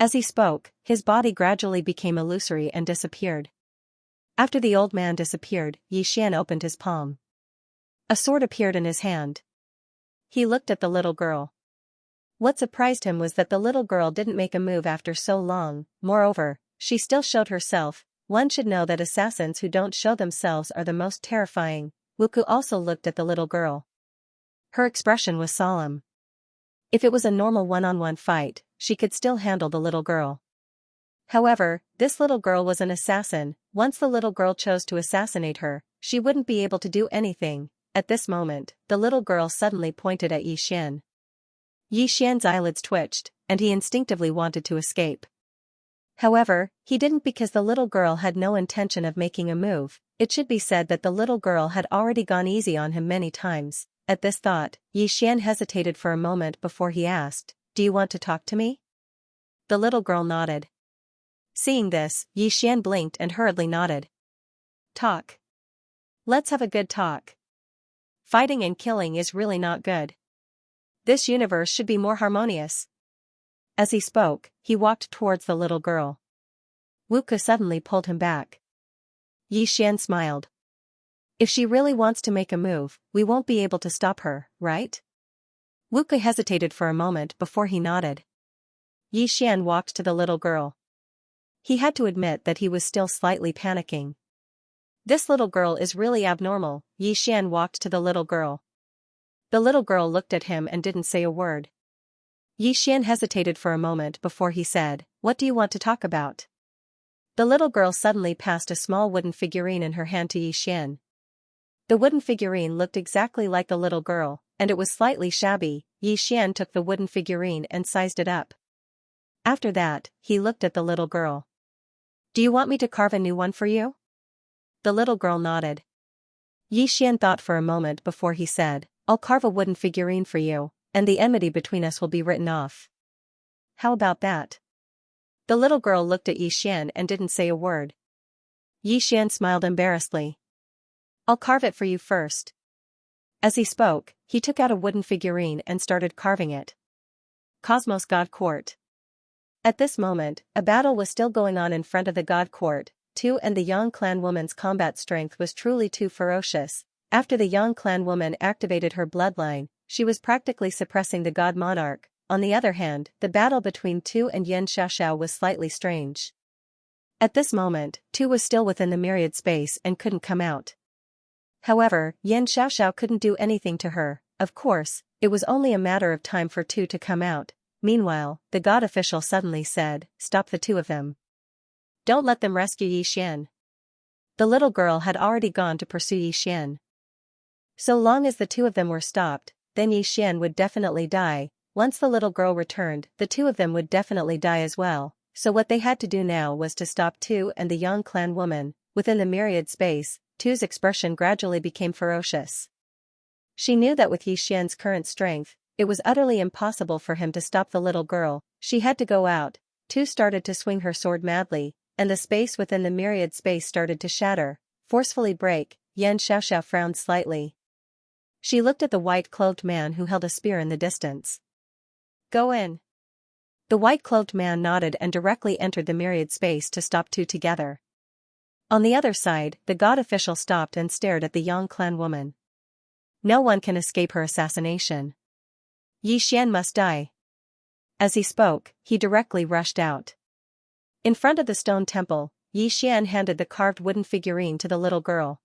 As he spoke, his body gradually became illusory and disappeared. After the old man disappeared, Xian opened his palm. A sword appeared in his hand. He looked at the little girl. What surprised him was that the little girl didn't make a move after so long. Moreover, she still showed herself. One should know that assassins who don't show themselves are the most terrifying. Wu Ku also looked at the little girl. Her expression was solemn. If it was a normal one-on-one fight, she could still handle the little girl. However, this little girl was an assassin. Once the little girl chose to assassinate her, she wouldn't be able to do anything. At this moment, the little girl suddenly pointed at Xian. Xian's eyelids twitched, and he instinctively wanted to escape. However, he didn't because the little girl had no intention of making a move. It should be said that the little girl had already gone easy on him many times. At this thought, Xian hesitated for a moment before he asked, "Do you want to talk to me?" The little girl nodded. Seeing this, Xian blinked and hurriedly nodded. "Talk. Let's have a good talk." Fighting and killing is really not good. This universe should be more harmonious. As he spoke, he walked towards the little girl. Wuku suddenly pulled him back. Yi Xian smiled. If she really wants to make a move, we won't be able to stop her, right? Wuku hesitated for a moment before he nodded. Yi Xian walked to the little girl. He had to admit that he was still slightly panicking. This little girl is really abnormal. Yi Xian walked to the little girl. The little girl looked at him and didn't say a word. Yi Xian hesitated for a moment before he said, "What do you want to talk about?" The little girl suddenly passed a small wooden figurine in her hand to Yi Xian. The wooden figurine looked exactly like the little girl, and it was slightly shabby. Yi Xian took the wooden figurine and sized it up. After that, he looked at the little girl. "Do you want me to carve a new one for you?" The little girl nodded. Yi Xian thought for a moment before he said, "I'll carve a wooden figurine for you, and the enmity between us will be written off. How about that?" The little girl looked at Yi Xian and didn't say a word. Yi Xian smiled embarrassedly. "I'll carve it for you first." As he spoke, he took out a wooden figurine and started carving it. Cosmos God Court. At this moment, a battle was still going on in front of the God Court. Tu and the Yang clan woman's combat strength was truly too ferocious. After the Yang clan woman activated her bloodline, she was practically suppressing the God Monarch. On the other hand, the battle between Tu and Yan Xiaoxiao was slightly strange. At this moment, Tu was still within the myriad space and couldn't come out. However, Yan Xiaoxiao couldn't do anything to her. Of course, it was only a matter of time for Tu to come out. Meanwhile, the God official suddenly said, "Stop the two of them. Don't let them rescue Yi Xian." The little girl had already gone to pursue Yi Xian. So long as the two of them were stopped, then Yi Xian would definitely die. Once the little girl returned, the two of them would definitely die as well. So what they had to do now was to stop Tu and the Yang clan woman. Within the myriad space, Tu's expression gradually became ferocious. She knew that with Yi Xian's current strength, it was utterly impossible for him to stop the little girl. She had to go out. Tu started to swing her sword madly, and the space within the myriad space started to shatter, forcefully break. Yan Xiaoxiao frowned slightly. She looked at the white-clothed man who held a spear in the distance. "Go in." The white-clothed man nodded and directly entered the myriad space to stop two together. On the other side, the God official stopped and stared at the Yang clan woman. No one can escape her assassination. Yi Xian must die. As he spoke, he directly rushed out. In front of the stone temple, Yi Xian handed the carved wooden figurine to the little girl.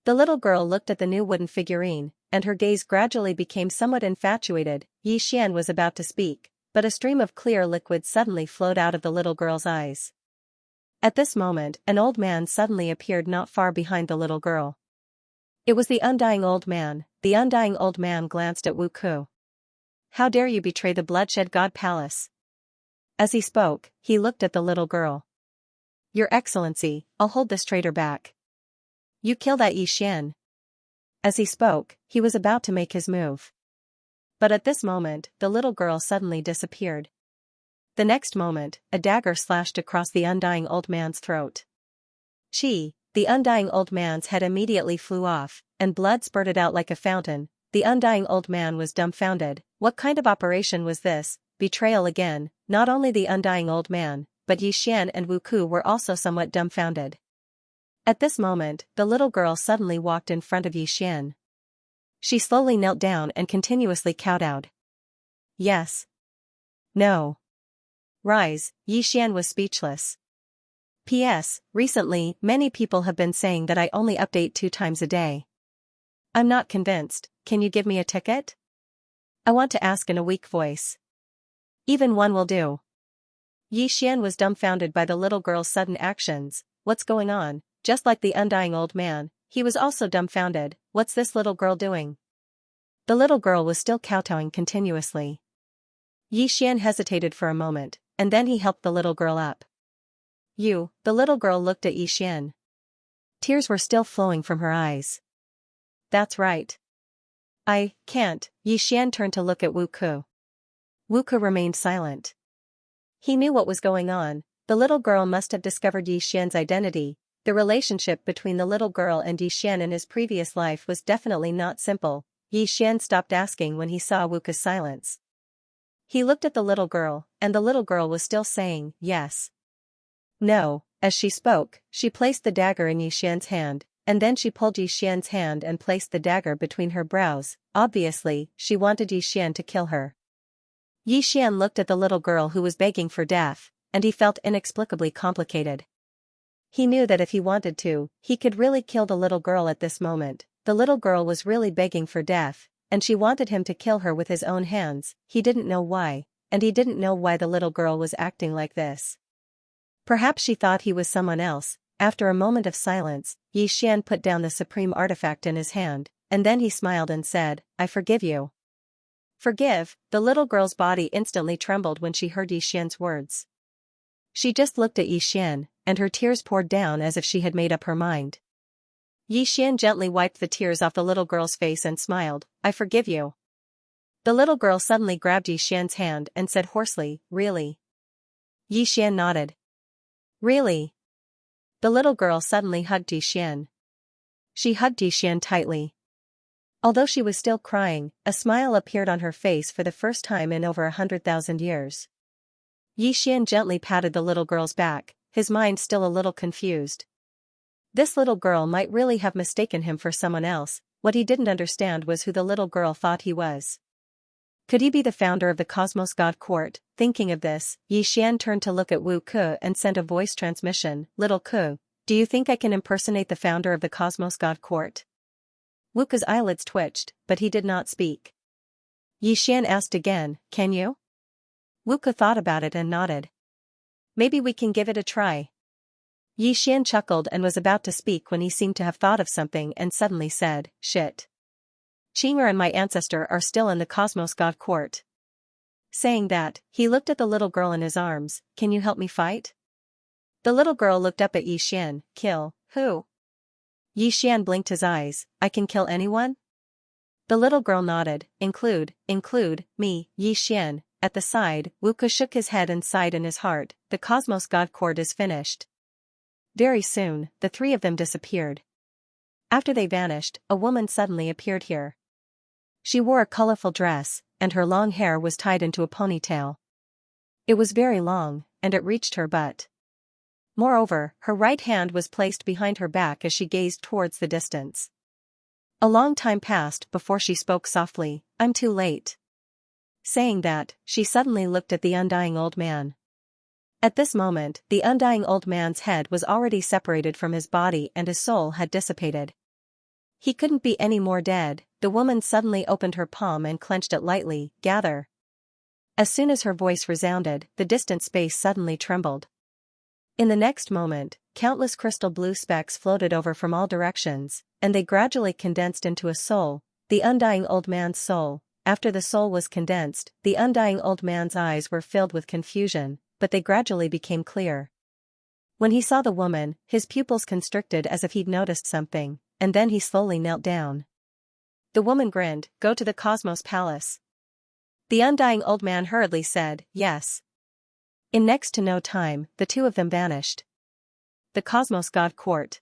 The little girl looked at the new wooden figurine, and her gaze gradually became somewhat infatuated. Yi Xian was about to speak, but a stream of clear liquid suddenly flowed out of the little girl's eyes. At this moment, an old man suddenly appeared not far behind the little girl. It was the undying old man. The undying old man glanced at Wu Ku. "How dare you betray the bloodshed god palace?" As he spoke, he looked at the little girl. "Your Excellency, I'll hold this traitor back. You kill that Yi Xian." As he spoke, he was about to make his move. But at this moment, the little girl suddenly disappeared. The next moment, a dagger slashed across the undying old man's throat. The undying old man's head immediately flew off, and blood spurted out like a fountain. The undying old man was dumbfounded. What kind of operation was this? Betrayal again. Not only the undying old man, but Yi Xian and Wu Ku were also somewhat dumbfounded. At this moment, the little girl suddenly walked in front of Yi Xian. She slowly knelt down and continuously kowtowed. "Yes. No. Rise." Yi Xian was speechless. P.S. Recently, many people have been saying that I only update 2 times a day. I'm not convinced. Can you give me a ticket? I want to ask in a weak voice. Even one will do. Yi Xian was dumbfounded by the little girl's sudden actions. What's going on? Just like the undying old man, he was also dumbfounded. What's this little girl doing? The little girl was still kowtowing continuously. Yi Xian hesitated for a moment, and then he helped the little girl up. The little girl looked at Yi Xian. Tears were still flowing from her eyes. "That's right. I can't." Yi Xian turned to look at Wu Ku. Wu Ku remained silent. He knew what was going on. The little girl must have discovered Yi Xian's identity. The relationship between the little girl and Yi Xian in his previous life was definitely not simple. Yi Xian stopped asking when he saw Wuka's silence. He looked at the little girl, and the little girl was still saying, yes. No. As she spoke, she placed the dagger in Yi Xian's hand, and then she pulled Yi Xian's hand and placed the dagger between her brows. Obviously, she wanted Yi Xian to kill her. Yi Xian looked at the little girl who was begging for death, and he felt inexplicably complicated. He knew that if he wanted to, he could really kill the little girl at this moment. The little girl was really begging for death, and she wanted him to kill her with his own hands. He didn't know why, and he didn't know why the little girl was acting like this. Perhaps she thought he was someone else. After a moment of silence, Yi Xian put down the supreme artifact in his hand, and then he smiled and said, I forgive you. Forgive? The little girl's body instantly trembled when she heard Yi Xian's words. She just looked at Yi Xian, and her tears poured down as if she had made up her mind. Yi Xian gently wiped the tears off the little girl's face and smiled, I forgive you. The little girl suddenly grabbed Yi Xian's hand and said hoarsely, really? Yi Xian nodded. Really? The little girl suddenly hugged Yi Xian. She hugged Yi Xian tightly. Although she was still crying, a smile appeared on her face for the first time in over 100,000 years. Yi Xian gently patted the little girl's back, his mind still a little confused. This little girl might really have mistaken him for someone else. What he didn't understand was who the little girl thought he was. Could he be the founder of the Cosmos God Court? Thinking of this, Yi Xian turned to look at Wu Ke and sent a voice transmission, Little Ke, do you think I can impersonate the founder of the Cosmos God Court? Wu Ke's eyelids twitched, but he did not speak. Yi Xian asked again, can you? Wu Ke thought about it and nodded. Maybe we can give it a try. Yi Xian chuckled and was about to speak when he seemed to have thought of something and suddenly said, shit. Qing'er and my ancestor are still in the Cosmos God Court. Saying that, he looked at the little girl in his arms, can you help me fight? The little girl looked up at Yi Xian, kill, who? Yi Xian blinked his eyes, I can kill anyone? The little girl nodded, include me, Yi Xian. At the side, Wu Ke shook his head and sighed in his heart, the Cosmos God Court is finished. Very soon, the three of them disappeared. After they vanished, a woman suddenly appeared here. She wore a colorful dress, and her long hair was tied into a ponytail. It was very long, and it reached her butt. Moreover, her right hand was placed behind her back as she gazed towards the distance. A long time passed before she spoke softly, I'm too late. Saying that, she suddenly looked at the undying old man. At this moment, the undying old man's head was already separated from his body and his soul had dissipated. He couldn't be any more dead. The woman suddenly opened her palm and clenched it lightly, gather. As soon as her voice resounded, the distant space suddenly trembled. In the next moment, countless crystal blue specks floated over from all directions, and they gradually condensed into a soul, the undying old man's soul. After the soul was condensed, the undying old man's eyes were filled with confusion, but they gradually became clear. When he saw the woman, his pupils constricted as if he'd noticed something, and then he slowly knelt down. The woman grinned, go to the Cosmos Palace. The undying old man hurriedly said, yes. In next to no time, the two of them vanished. The Cosmos God Court.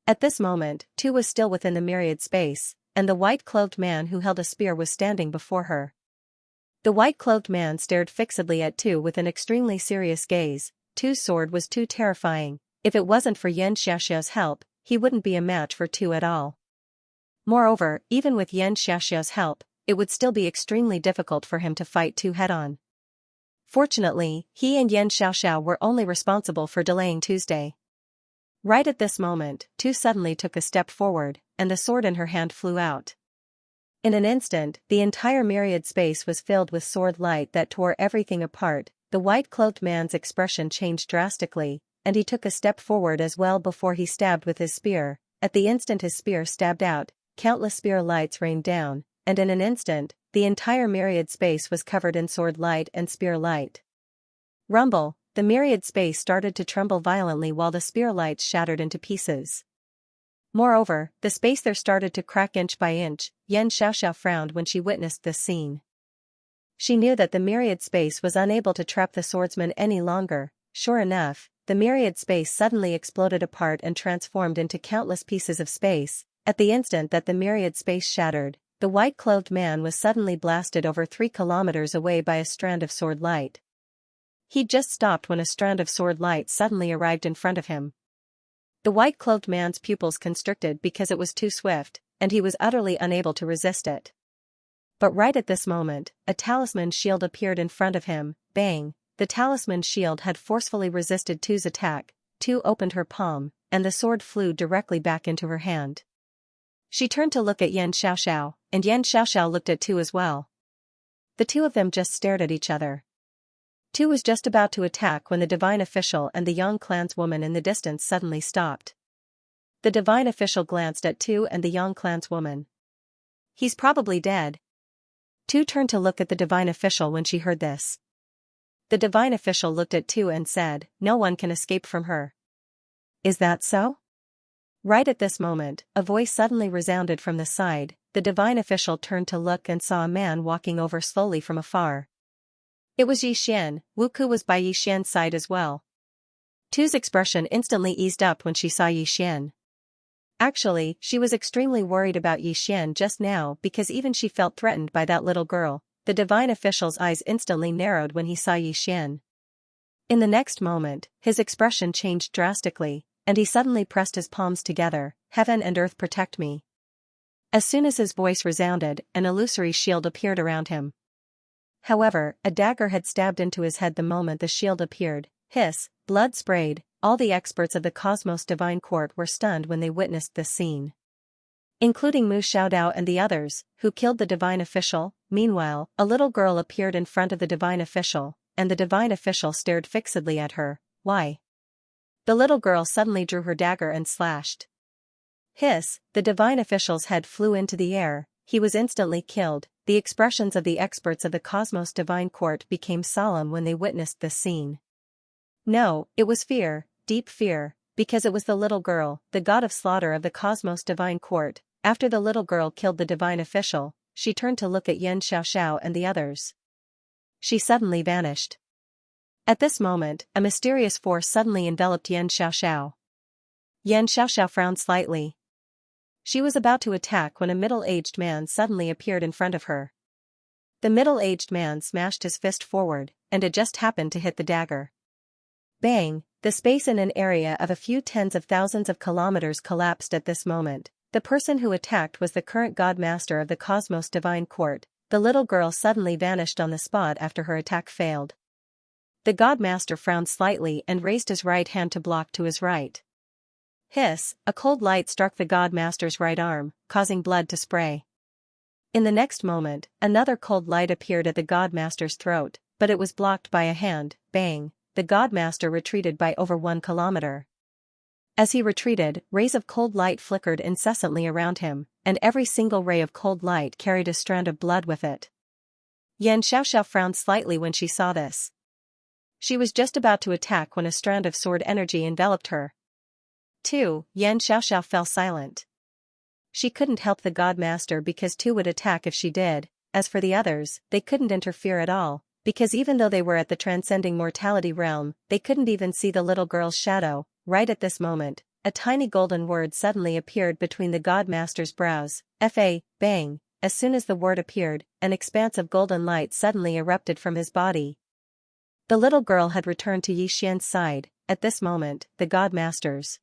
At this moment, Tu was still within the myriad space, and the white-clothed man who held a spear was standing before her. The white-clothed man stared fixedly at Tu with an extremely serious gaze. Tu's sword was too terrifying. If it wasn't for Xianxia's help, he wouldn't be a match for Tu at all. Moreover, even with Xianxia's help, it would still be extremely difficult for him to fight Tu head-on. Fortunately, he and Xianxia were only responsible for delaying Tuesday. Right at this moment, Tu suddenly took a step forward, and the sword in her hand flew out. In an instant, the entire myriad space was filled with sword light that tore everything apart. The white-cloaked man's expression changed drastically, and he took a step forward as well before he stabbed with his spear. At the instant his spear stabbed out, countless spear lights rained down, and in an instant, the entire myriad space was covered in sword light and spear light. Rumble, the myriad space started to tremble violently while the spear lights shattered into pieces. Moreover, the space there started to crack inch by inch. Xianxia frowned when she witnessed this scene. She knew that the myriad space was unable to trap the swordsman any longer. Sure enough, the myriad space suddenly exploded apart and transformed into countless pieces of space. At the instant that the myriad space shattered, the white-clothed man was suddenly blasted over 3 kilometers away by a strand of sword light. He'd just stopped when a strand of sword light suddenly arrived in front of him. The white-clothed man's pupils constricted because it was too swift, and he was utterly unable to resist it. But right at this moment, a talisman shield appeared in front of him. Bang! The talisman shield had forcefully resisted Tu's attack. Tu opened her palm, and the sword flew directly back into her hand. She turned to look at Xianxia, and Xianxia looked at Tu as well. The two of them just stared at each other. Tu was just about to attack when the divine official and the young clanswoman in the distance suddenly stopped. The divine official glanced at Tu and the young clanswoman. "He's probably dead." Tu turned to look at the divine official when she heard this. The divine official looked at Tu and said, "No one can escape from her." "Is that so?" Right at this moment, a voice suddenly resounded from the side. The divine official turned to look and saw a man walking over slowly from afar. It was Yixian. Wuku was by Yixian's side as well. Tu's expression instantly eased up when she saw Yixian. Actually, she was extremely worried about Yixian just now because even she felt threatened by that little girl. The divine official's eyes instantly narrowed when he saw Yixian. In the next moment, his expression changed drastically, and he suddenly pressed his palms together. "Heaven and earth protect me." As soon as his voice resounded, an illusory shield appeared around him. However, a dagger had stabbed into his head the moment the shield appeared. Hiss, blood sprayed. All the experts of the Cosmos Divine Court were stunned when they witnessed this scene, including Mu Xiaodao and the others, who killed the divine official. Meanwhile, a little girl appeared in front of the divine official, and the divine official stared fixedly at her. "Why?" The little girl suddenly drew her dagger and slashed. Hiss, the divine official's head flew into the air. He was instantly killed. The expressions of the experts of the Cosmos Divine Court became solemn when they witnessed this scene. No, it was fear, deep fear, because it was the little girl, the god of slaughter of the Cosmos Divine Court. After the little girl killed the divine official, she turned to look at Xianxia and the others. She suddenly vanished. At this moment, a mysterious force suddenly enveloped Xianxia. Xianxia frowned slightly. She was about to attack when a middle-aged man suddenly appeared in front of her. The middle-aged man smashed his fist forward, and it just happened to hit the dagger. Bang! The space in an area of a few tens of thousands of kilometers collapsed at this moment. The person who attacked was the current God Master of the Cosmos Divine Court. The little girl suddenly vanished on the spot after her attack failed. The God Master frowned slightly and raised his right hand to block to his right. Hiss, a cold light struck the God Master's right arm, causing blood to spray. In the next moment, another cold light appeared at the God Master's throat, but it was blocked by a hand. Bang! The God Master retreated by over 1 kilometer. As he retreated, rays of cold light flickered incessantly around him, and every single ray of cold light carried a strand of blood with it. Xianxia frowned slightly when she saw this. She was just about to attack when a strand of sword energy enveloped her. Xianxia fell silent. She couldn't help the God Master because Tu would attack if she did. As for the others, they couldn't interfere at all, because even though they were at the transcending mortality realm, they couldn't even see the little girl's shadow. Right at this moment, a tiny golden word suddenly appeared between the God Master's brows. Bang! As soon as the word appeared, an expanse of golden light suddenly erupted from his body. The little girl had returned to Yixian's side. At this moment, the God Master's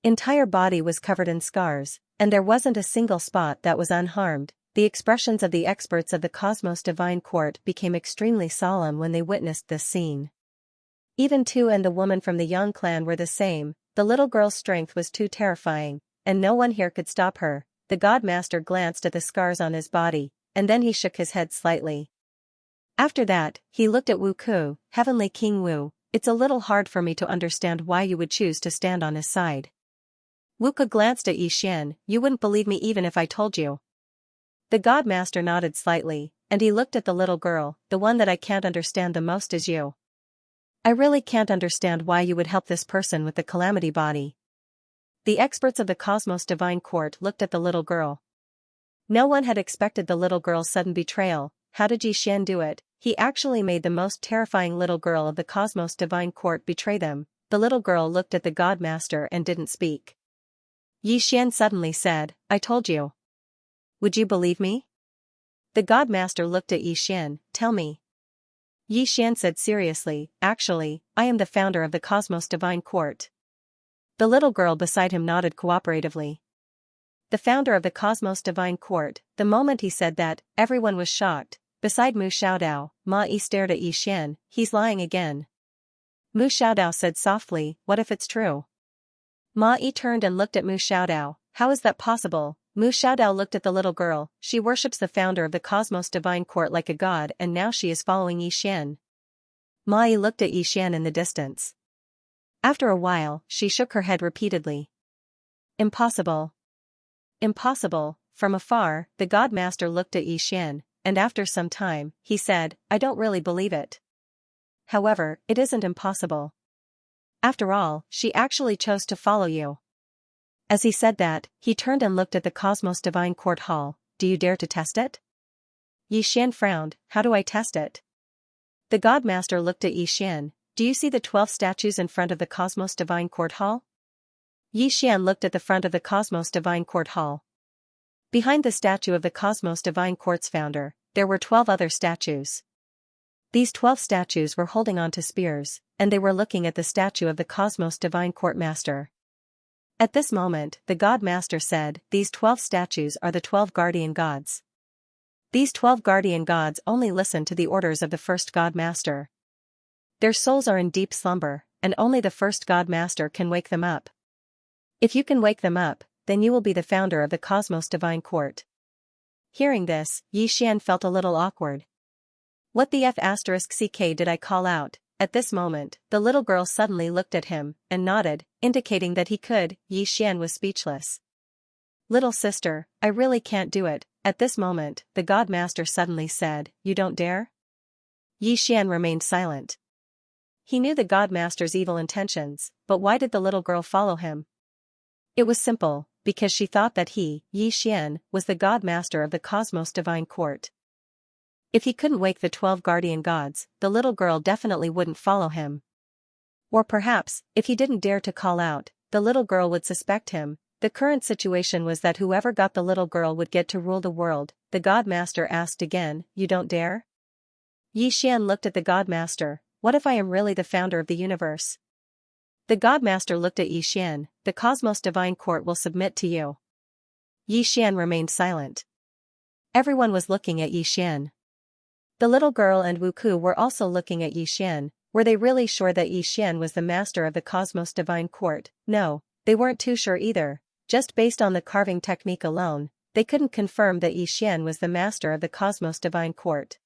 entire body was covered in scars, and there wasn't a single spot that was unharmed. The expressions of the experts of the Cosmos Divine Court became extremely solemn when they witnessed this scene. Even Tu and the woman from the Young clan were the same. The little girl's strength was too terrifying, and no one here could stop her. The God Master glanced at the scars on his body, and then he shook his head slightly. After that, he looked at Wu Ku. "Heavenly King Wu, it's a little hard for me to understand why you would choose to stand on his side." Wu Ku glanced at Yixian. "You wouldn't believe me even if I told you." The God Master nodded slightly, and he looked at the little girl. "The one that I can't understand the most is you. I really can't understand why you would help this person with the calamity body." The experts of the Cosmos Divine Court looked at the little girl. No one had expected the little girl's sudden betrayal. How did Yixian do it? He actually made the most terrifying little girl of the Cosmos Divine Court betray them. the little girl looked at the godmaster and didn't speak. Xian suddenly said, "I told you. Would you believe me?" The godmaster looked at Xian, "Tell me." Xian said seriously, "Actually, I am the founder of the Cosmos Divine Court." The little girl beside him nodded cooperatively. The founder of the Cosmos Divine Court. The moment he said that, everyone was shocked. Beside Mu Xiaodao, Ma Yi stared at Xian, "He's lying again." Mu Xiaodao said softly, "What if it's true?" Ma Yi turned and looked at Mu Xiaodao, "How is that possible?" Mu Xiaodao looked at the little girl, "She worships the founder of the Cosmos Divine Court like a god and now she is following Xian." Ma Yi looked at Xian in the distance. After a while, she shook her head repeatedly. "Impossible. Impossible." From afar, the godmaster looked at Xian, and after some time, he said, "I don't really believe it. However, it isn't impossible. After all, she actually chose to follow you." As he said that, he turned and looked at the Cosmos Divine Court Hall. "Do you dare to test it?" Xian frowned, "How do I test it?" The godmaster looked at Xian, "Do you see the 12 statues in front of the Cosmos Divine Court Hall?" Xian looked at the front of the Cosmos Divine Court Hall. Behind the statue of the Cosmos Divine Court's founder, there were 12 other statues. These 12 statues were holding onto spears, and they were looking at the statue of the Cosmos Divine Court Master. At this moment, the God Master said, "These 12 statues are the 12 guardian gods. These 12 guardian gods only listen to the orders of the first God Master. Their souls are in deep slumber, and only the first God Master can wake them up. If you can wake them up, then you will be the founder of the Cosmos Divine Court." Hearing this, Xian felt a little awkward. "What the f***ck did I call out?" At this moment, the little girl suddenly looked at him, and nodded, indicating that he could. Xian was speechless. "Little sister, I really can't do it." At this moment, the God Master suddenly said, "You don't dare?" Xian remained silent. He knew the God Master's evil intentions, but why did the little girl follow him? It was simple, because she thought that he, Xian, was the God Master of the Cosmos Divine Court. If he couldn't wake the 12 guardian gods, the little girl definitely wouldn't follow him. Or perhaps, if he didn't dare to call out, the little girl would suspect him. The current situation was that whoever got the little girl would get to rule the world. The God Master asked again, "You don't dare?" Xian looked at the God Master, "What if I am really the founder of the universe?" The God Master looked at Xian, "The Cosmos Divine Court will submit to you." Xian remained silent. Everyone was looking at Xian. The little girl and Wuku were also looking at Xian. Were they really sure that Xian was the master of the Cosmos Divine Court? No, they weren't too sure either. Just based on the carving technique alone, they couldn't confirm that Xian was the master of the Cosmos Divine Court.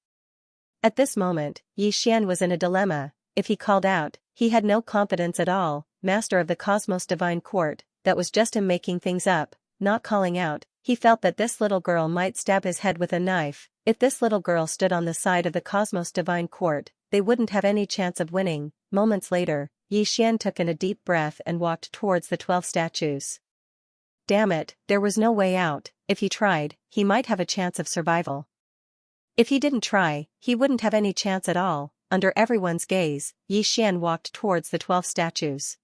At this moment, Xian was in a dilemma. If he called out, he had no confidence at all. Master of the Cosmos Divine Court, that was just him making things up. Not calling out, he felt that this little girl might stab his head with a knife. If this little girl stood on the side of the Cosmos Divine Court, they wouldn't have any chance of winning. Moments later, Xian took in a deep breath and walked towards the 12 statues. Damn it, there was no way out. If he tried, he might have a chance of survival. If he didn't try, he wouldn't have any chance at all. Under everyone's gaze, Xian walked towards the 12 statues.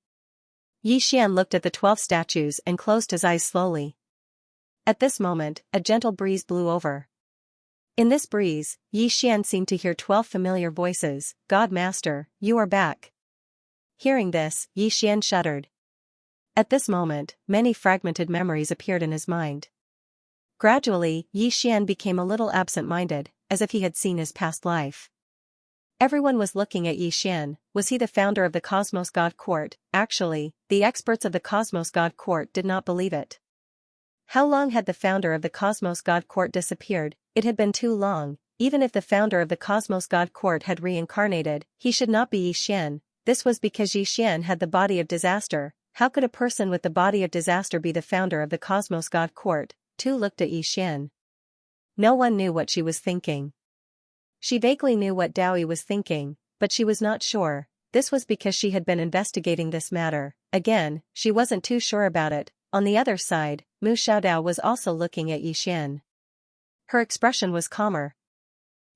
Xian looked at the 12 statues and closed his eyes slowly. At this moment, a gentle breeze blew over. In this breeze, Xian seemed to hear 12 familiar voices. "God Master, you are back." Hearing this, Xian shuddered. At this moment, many fragmented memories appeared in his mind. Gradually, Xian became a little absent-minded, as if he had seen his past life. Everyone was looking at Xian. Was he the founder of the Cosmos God Court? Actually, the experts of the Cosmos God Court did not believe it. How long had the founder of the Cosmos God Court disappeared? It had been too long. Even if the founder of the Cosmos God Court had reincarnated, he should not be Xian. This was because Xian had the body of disaster. How could a person with the body of disaster be the founder of the Cosmos God Court? Tu looked at Xian. No one knew what she was thinking. She vaguely knew what Dowie was thinking, but she was not sure. This was because she had been investigating this matter. Again, she wasn't too sure about it. On the other side, Mu Xiaodao was also looking at Xian. Her expression was calmer.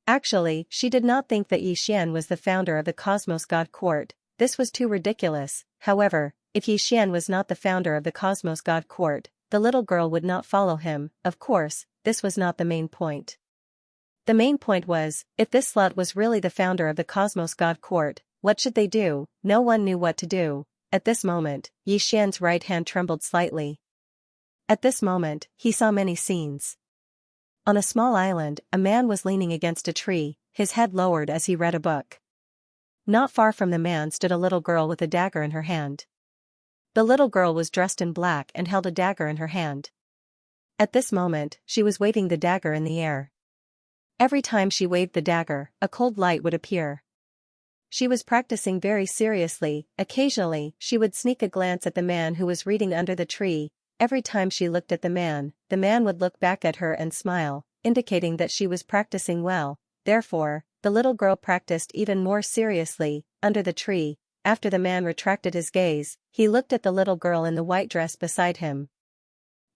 Actually, she did not think that Xian was the founder of the Cosmos God Court. this was too ridiculous. However, if Yi Xian was not the founder of the Cosmos God Court, the little girl would not follow him. Of course, this was not the main point. The main point was, if this slut was really the founder of the Cosmos God Court, what should they do? No one knew what to do. At this moment, Yi Xian's right hand trembled slightly. At this moment, he saw many scenes. On a small island, a man was leaning against a tree, his head lowered as he read a book. Not far from the man stood a little girl with a dagger in her hand. The little girl was dressed in black and held a dagger in her hand. At this moment, she was waving the dagger in the air. Every time she waved the dagger, a cold light would appear. She was practicing very seriously. Occasionally, she would sneak a glance at the man who was reading under the tree. Every time she looked at the man would look back at her and smile, indicating that she was practicing well. Therefore, the little girl practiced even more seriously. Under the tree, after the man retracted his gaze, he looked at the little girl in the white dress beside him.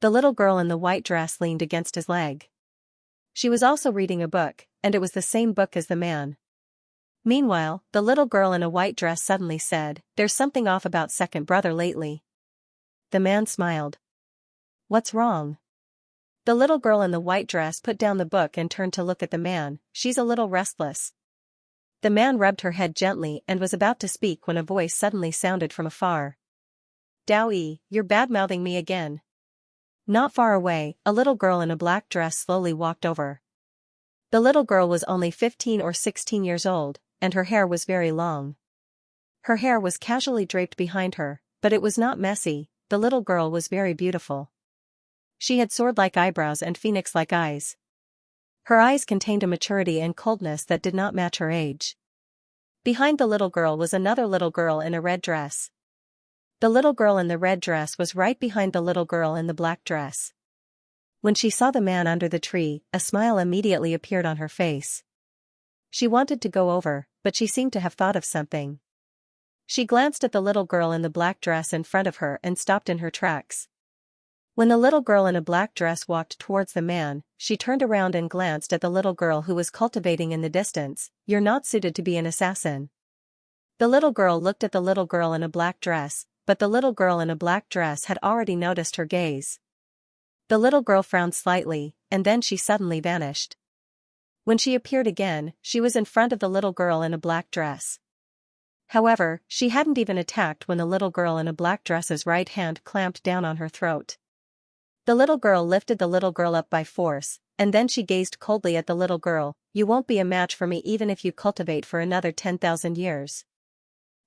The little girl in the white dress leaned against his leg. She was also reading a book, and it was the same book as the man. Meanwhile, the little girl in a white dress suddenly said, "There's something off about second brother lately." The man smiled. "What's wrong?" The little girl in the white dress put down the book and turned to look at the man. "She's a little restless." The man rubbed her head gently and was about to speak when a voice suddenly sounded from afar. "Dao Yi, you're bad-mouthing me again." Not far away, a little girl in a black dress slowly walked over. The little girl was only 15 or 16 years old, and her hair was very long. Her hair was casually draped behind her, but it was not messy. The little girl was very beautiful. She had sword-like eyebrows and phoenix-like eyes. Her eyes contained a maturity and coldness that did not match her age. Behind the little girl was another little girl in a red dress. The little girl in the red dress was right behind the little girl in the black dress. When she saw the man under the tree, a smile immediately appeared on her face. She wanted to go over, but she seemed to have thought of something. She glanced at the little girl in the black dress in front of her and stopped in her tracks. When the little girl in a black dress walked towards the man, she turned around and glanced at the little girl who was cultivating in the distance. "You're not suited to be an assassin." The little girl looked at the little girl in a black dress, but the little girl in a black dress had already noticed her gaze. The little girl frowned slightly, and then she suddenly vanished. When she appeared again, she was in front of the little girl in a black dress. However, she hadn't even attacked when the little girl in a black dress's right hand clamped down on her throat. The little girl lifted the little girl up by force, and then she gazed coldly at the little girl. "You won't be a match for me even if you cultivate for another 10,000 years.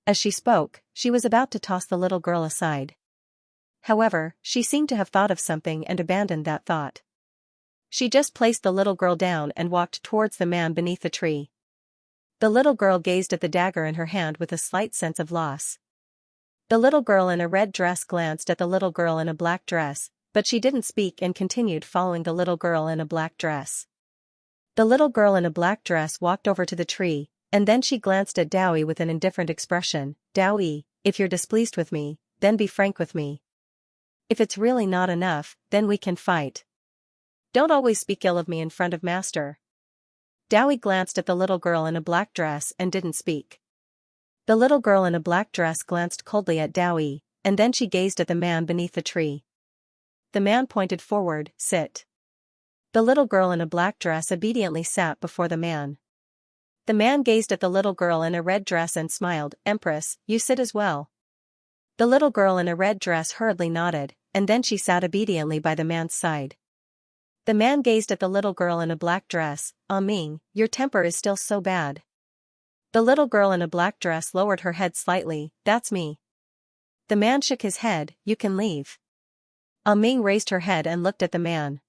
As she spoke, she was about to toss the little girl aside. However, she seemed to have thought of something and abandoned that thought. She just placed the little girl down and walked towards the man beneath the tree. The little girl gazed at the dagger in her hand with a slight sense of loss. The little girl in a red dress glanced at the little girl in a black dress, but she didn't speak and continued following the little girl in a black dress. The little girl in a black dress walked over to the tree, and then she glanced at Dao Yi with an indifferent expression. "Dao Yi, if you're displeased with me, then be frank with me. If it's really not enough, then we can fight. Don't always speak ill of me in front of master." Dao Yi glanced at the little girl in a black dress and didn't speak. The little girl in a black dress glanced coldly at Dao Yi, and then she gazed at the man beneath the tree. The man pointed forward. "Sit." The little girl in a black dress obediently sat before the man. The man gazed at the little girl in a red dress and smiled. "Empress, you sit as well." The little girl in a red dress hurriedly nodded, and then she sat obediently by the man's side. The man gazed at the little girl in a black dress. "Ah Ming, your temper is still so bad." The little girl in a black dress lowered her head slightly. "That's me." The man shook his head. "You can leave." Ah Ming raised her head and looked at the man.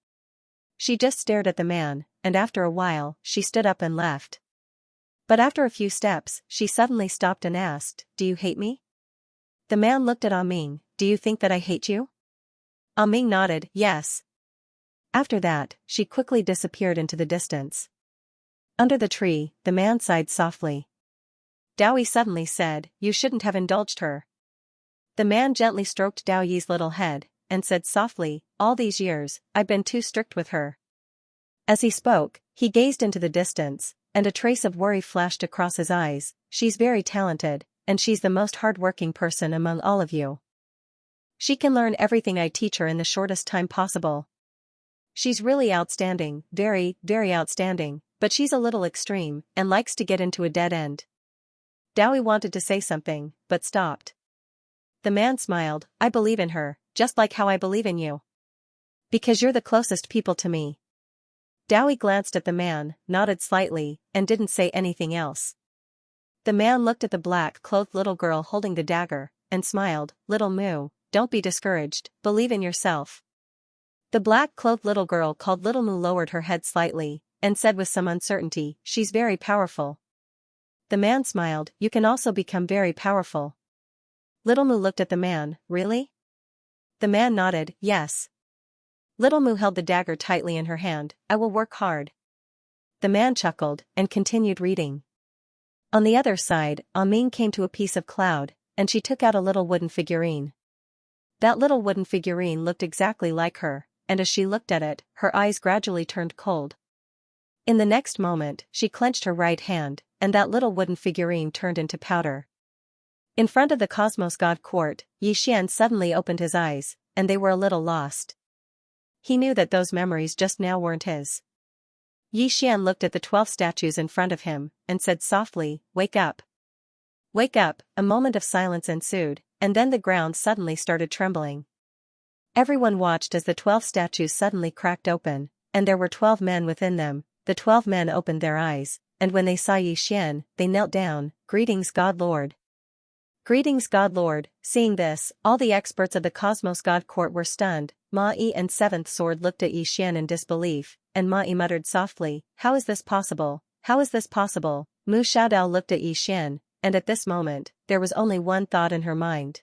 She just stared at the man, and after a while, she stood up and left. But after a few steps, she suddenly stopped and asked, "Do you hate me?" The man looked at Ah Ming. "Do you think that I hate you?" Ah Ming nodded. "Yes." After that, she quickly disappeared into the distance. Under the tree, the man sighed softly. Dao Yi suddenly said, "You shouldn't have indulged her." The man gently stroked Dao Yi's little head, and said softly, "All these years, I've been too strict with her." As he spoke, he gazed into the distance, and a trace of worry flashed across his eyes. "She's very talented, and she's the most hard-working person among all of you. She can learn everything I teach her in the shortest time possible. She's really outstanding, very, very outstanding, but she's a little extreme, and likes to get into a dead end. Dowie wanted to say something, but stopped. The man smiled. I believe in her, just like how I believe in you. Because you're the closest people to me. Dowie glanced at the man, nodded slightly, and didn't say anything else. The man looked at the black-clothed little girl holding the dagger, and smiled. Little Moo, don't be discouraged, believe in yourself. The black-clothed little girl called Little Moo lowered her head slightly, and said with some uncertainty, she's very powerful. The man smiled. You can also become very powerful. Little Moo looked at the man. Really? The man nodded. Yes. Little Moo held the dagger tightly in her hand. I will work hard. The man chuckled, and continued reading. On the other side, Amin came to a piece of cloud, and she took out a little wooden figurine. That little wooden figurine looked exactly like her, and as she looked at it, her eyes gradually turned cold. In the next moment, she clenched her right hand, and that little wooden figurine turned into powder. In front of the Cosmos God Court, Xian suddenly opened his eyes, and they were a little lost. He knew that those memories just now weren't his. Xian looked at the 12 statues in front of him, and said softly, wake up. Wake up. A moment of silence ensued, and then the ground suddenly started trembling. Everyone watched as the 12 statues suddenly cracked open, and there were 12 men within them. The 12 men opened their eyes, and when they saw Xian, they knelt down. Greetings, God Lord. Greetings, God Lord. Seeing this, all the experts of the Cosmos God Court were stunned. Ma-Yi and Seventh Sword looked at Xian in disbelief, and Ma-Yi muttered softly, how is this possible? How is this possible? Mu Shaodao looked at Xian, and at this moment, there was only one thought in her mind.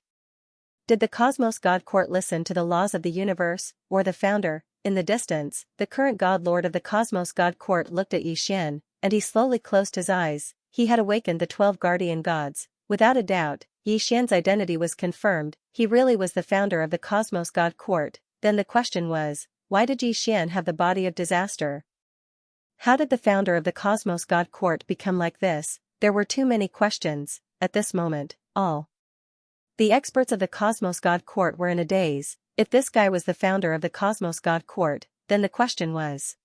Did the Cosmos God Court listen to the laws of the universe, or the founder? In the distance, the current God Lord of the Cosmos God Court looked at Xian, and he slowly closed his eyes. He had awakened the 12 guardian gods. Without a doubt, Xian's identity was confirmed. He really was the founder of the Cosmos God Court. Then the question was, why did Xian have the body of disaster? How did the founder of the Cosmos God Court become like this? There were too many questions. At this moment, all the experts of the Cosmos God Court were in a daze. If this guy was the founder of the Cosmos God Court, then the question was,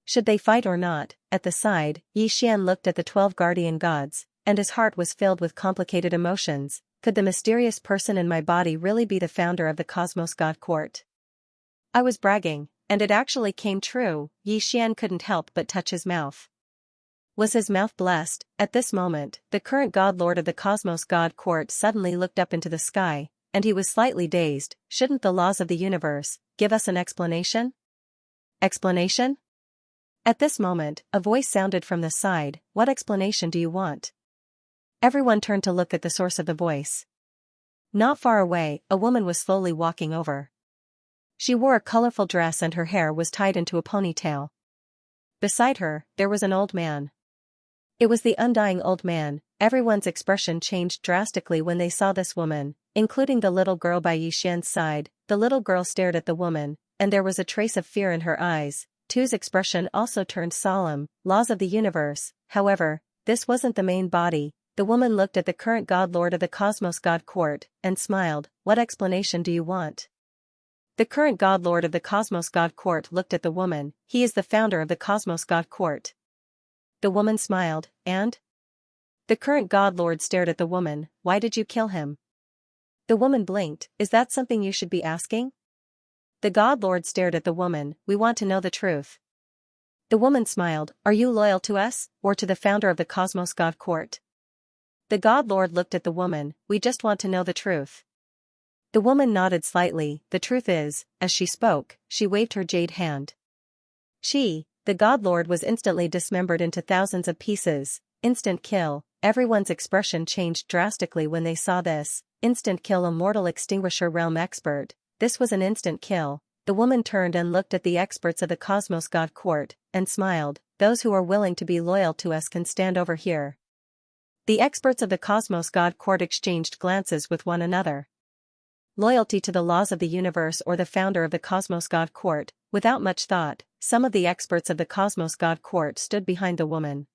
should they fight or not? At the side, Xian looked at the 12 guardian gods, and his heart was filled with complicated emotions. Could the mysterious person in my body really be the founder of the Cosmos God Court? I was bragging, and it actually came true. Xian couldn't help but touch his mouth. Was his mouth blessed? At this moment, the current God Lord of the Cosmos God Court suddenly looked up into the sky, and he was slightly dazed. Shouldn't the laws of the universe give us an explanation? Explanation? At this moment, a voice sounded from the side. What explanation do you want? Everyone turned to look at the source of the voice. Not far away, a woman was slowly walking over. She wore a colorful dress and her hair was tied into a ponytail. Beside her, there was an old man. It was the undying old man. Everyone's expression changed drastically when they saw this woman, including the little girl by Xian's side. The little girl stared at the woman, and there was a trace of fear in her eyes. Tu's expression also turned solemn. Laws of the universe. However, this wasn't the main body. The woman looked at the current God Lord of the Cosmos God Court, and smiled. What explanation do you want? The current God Lord of the Cosmos God Court looked at the woman. He is the founder of the Cosmos God Court. The woman smiled, and? The current God Lord stared at the woman. Why did you kill him? The woman blinked. Is that something you should be asking? The God Lord stared at the woman. We want to know the truth. The woman smiled. Are you loyal to us, or to the founder of the Cosmos God Court? The God Lord looked at the woman. We just want to know the truth. The woman nodded slightly. The truth is, as she spoke, she waved her jade hand. The God Lord was instantly dismembered into thousands of pieces. Instant kill. Everyone's expression changed drastically when they saw this. Instant kill. Immortal Extinguisher Realm Expert. This was an instant kill. The woman turned and looked at the experts of the Cosmos God Court, and smiled. Those who are willing to be loyal to us can stand over here. The experts of the Cosmos God Court exchanged glances with one another. Loyalty to the laws of the universe or the founder of the Cosmos God Court. Without much thought, some of the experts of the Cosmos God Court stood behind the woman.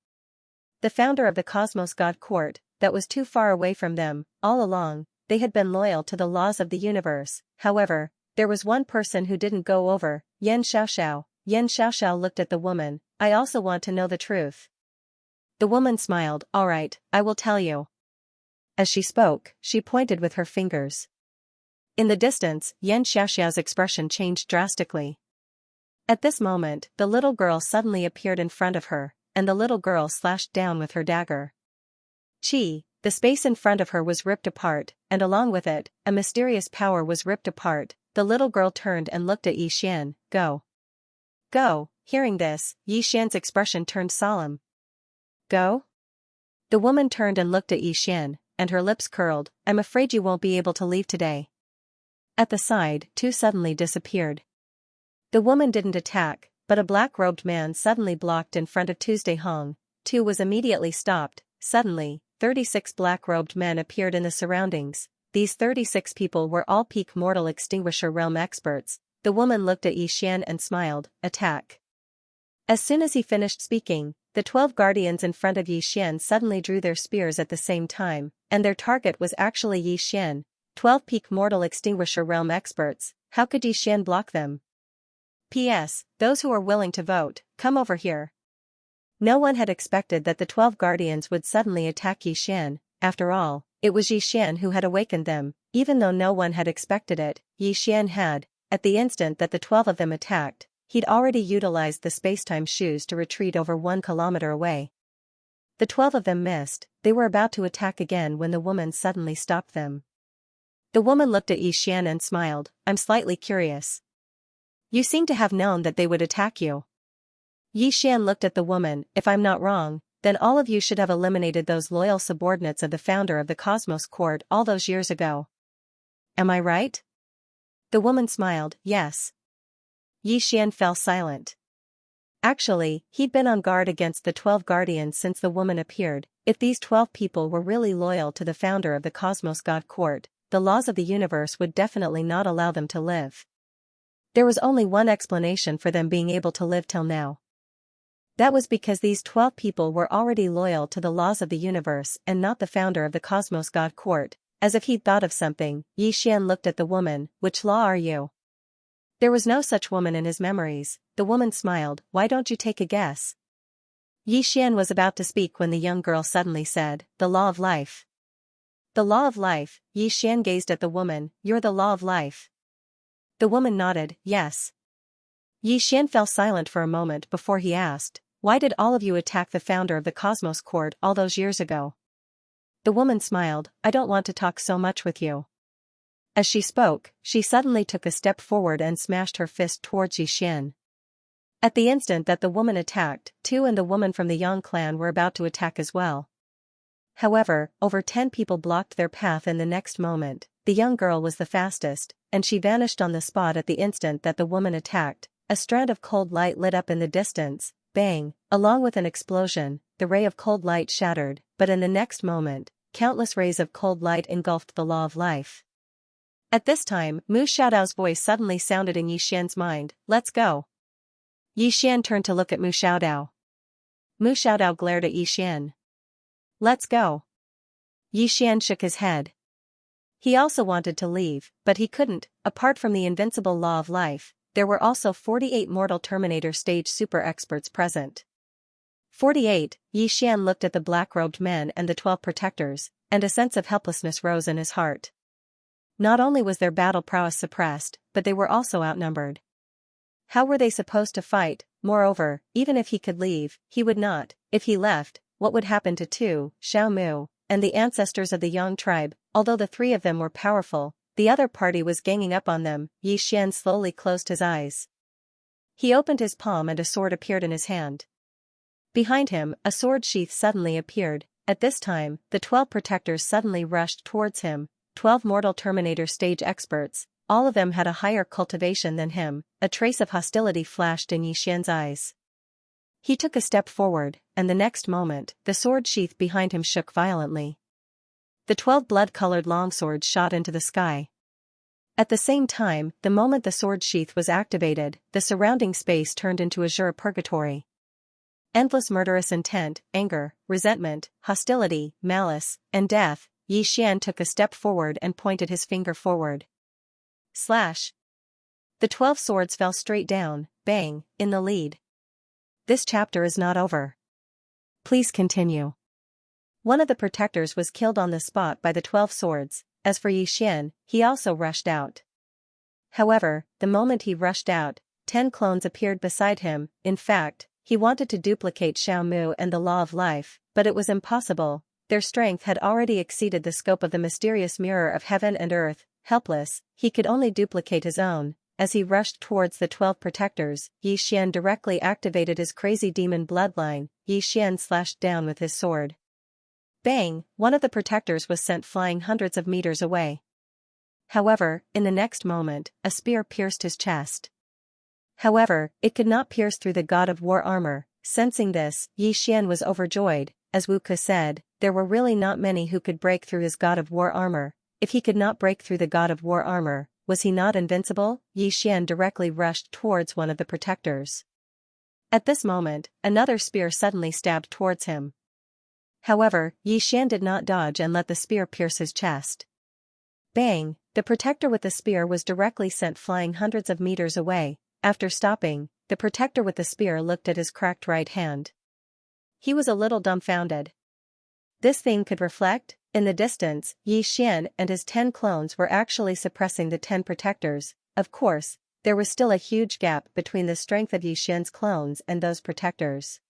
The founder of the Cosmos God Court, that was too far away from them. All along, they had been loyal to the laws of the universe. However, there was one person who didn't go over, Xianxia. Xianxia looked at the woman. I also want to know the truth. The woman smiled. All right, I will tell you. As she spoke, she pointed with her fingers. In the distance, Xianxia's expression changed drastically. At this moment, the little girl suddenly appeared in front of her, and the little girl slashed down with her dagger. Chi, the space in front of her was ripped apart, and along with it, a mysterious power was ripped apart. The little girl turned and looked at Yixian. Go. Go. Hearing this, Yixian's expression turned solemn. Go? The woman turned and looked at Yixian, and her lips curled. I'm afraid you won't be able to leave today. At the side, two suddenly disappeared. The woman didn't attack, but a black-robed man suddenly blocked in front of Tuesday Hong. Two was immediately stopped. Suddenly, 36 black-robed men appeared in the surroundings. These 36 people were all peak mortal extinguisher realm experts. The woman looked at Yixian and smiled. Attack. As soon as he finished speaking, the 12 guardians in front of Yixian suddenly drew their spears at the same time, and their target was actually Yixian. 12 peak mortal extinguisher realm experts. How could Yixian block them? P.S. Those who are willing to vote, come over here. No one had expected that the 12 guardians would suddenly attack Yixian. After all, it was Yixian who had awakened them. Even though no one had expected it, Yixian had. At the instant that the 12 of them attacked, he'd already utilized the spacetime shoes to retreat over 1 kilometer away. The 12 of them missed. They were about to attack again when the woman suddenly stopped them. The woman looked at Yixian and smiled. I'm slightly curious. You seem to have known that they would attack you. Yixian looked at the woman. If I'm not wrong, then all of you should have eliminated those loyal subordinates of the founder of the Cosmos Court all those years ago. Am I right? The woman smiled. Yes. Yixian fell silent. Actually, he'd been on guard against the 12 guardians since the woman appeared. If these 12 people were really loyal to the founder of the Cosmos God Court, the laws of the universe would definitely not allow them to live. There was only one explanation for them being able to live till now. That was because these 12 people were already loyal to the laws of the universe and not the founder of the Cosmos God Court. As if he'd thought of something, Yixian looked at the woman. Which law are you? There was no such woman in his memories. The woman smiled. Why don't you take a guess? Yixian was about to speak when the young girl suddenly said, the law of life. The law of life. Yixian gazed at the woman. You're the law of life. The woman nodded. Yes. Yixian fell silent for a moment before he asked, why did all of you attack the founder of the Cosmos Court all those years ago? The woman smiled. I don't want to talk so much with you. As she spoke, she suddenly took a step forward and smashed her fist towards Yixian. At the instant that the woman attacked, Tu and the woman from the Yang clan were about to attack as well. However, over 10 people blocked their path in the next moment. The young girl was the fastest, and she vanished on the spot at the instant that the woman attacked. A strand of cold light lit up in the distance. Bang! Along with an explosion, the ray of cold light shattered, but in the next moment, countless rays of cold light engulfed the law of life. At this time, Mu Xiaodao's voice suddenly sounded in Yixian's mind. Let's go. Yixian turned to look at Mu Xiaodao. Mu Xiaodao glared at Yixian. Let's go. Yixian shook his head. He also wanted to leave, but he couldn't. Apart from the invincible law of life, there were also 48 mortal Terminator stage super experts present. 48, Yixian looked at the black-robed men and the 12 protectors, and a sense of helplessness rose in his heart. Not only was their battle prowess suppressed, but they were also outnumbered. How were they supposed to fight? Moreover, even if he could leave, he would not. If he left, what would happen to Tu, Xiao Mu, and the ancestors of the Yang tribe? Although the 3 of them were powerful, the other party was ganging up on them. Yixian slowly closed his eyes. He opened his palm and a sword appeared in his hand. Behind him, a sword sheath suddenly appeared. At this time, the 12 protectors suddenly rushed towards him. 12 mortal Terminator stage experts, all of them had a higher cultivation than him. A trace of hostility flashed in Yixian's eyes. He took a step forward, and the next moment, the sword sheath behind him shook violently. The 12 blood-colored longswords shot into the sky. At the same time, the moment the sword sheath was activated, the surrounding space turned into azure purgatory. endless murderous intent, anger, resentment, hostility, malice, and death. Xian took a step forward and pointed his finger forward. Slash. The 12 swords fell straight down, bang, in the lead. This chapter is not over. Please continue. One of the protectors was killed on the spot by the 12 swords. As for Xian, he also rushed out. However, the moment he rushed out, 10 clones appeared beside him. In fact, he wanted to duplicate Xiao Mu and the law of life, but it was impossible. Their strength had already exceeded the scope of the mysterious mirror of heaven and earth. Helpless, he could only duplicate his own. As he rushed towards the 12 protectors, Xian directly activated his crazy demon bloodline. Xian slashed down with his sword. Bang! One of the protectors was sent flying hundreds of meters away. However, in the next moment, a spear pierced his chest. However, it could not pierce through the god of war armor. Sensing this, Xian was overjoyed. As Wu Ke said, there were really not many who could break through his god of war armor. If he could not break through the god of war armor, was he not invincible? Xian directly rushed towards one of the protectors. At this moment, another spear suddenly stabbed towards him. However, Xian did not dodge and let the spear pierce his chest. Bang! The protector with the spear was directly sent flying hundreds of meters away. After stopping, the protector with the spear looked at his cracked right hand. He was a little dumbfounded. This thing could reflect? In the distance, Xian and his 10 clones were actually suppressing the 10 protectors. Of course, there was still a huge gap between the strength of Xian's clones and those protectors.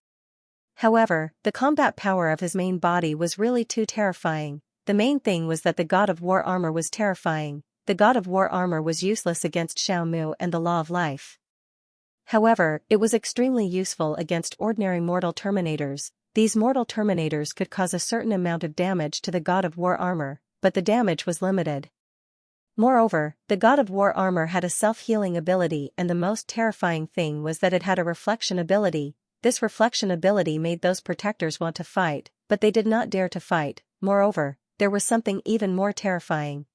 However, the combat power of his main body was really too terrifying. The main thing was that the god of war armor was terrifying. The god of war armor was useless against Xiao Mu and the law of life. However, it was extremely useful against ordinary mortal terminators. These mortal terminators could cause a certain amount of damage to the god of war armor, but the damage was limited. Moreover, the god of war armor had a self-healing ability, and the most terrifying thing was that it had a reflection ability. This reflection ability made those protectors want to fight, but they did not dare to fight. Moreover, there was something even more terrifying.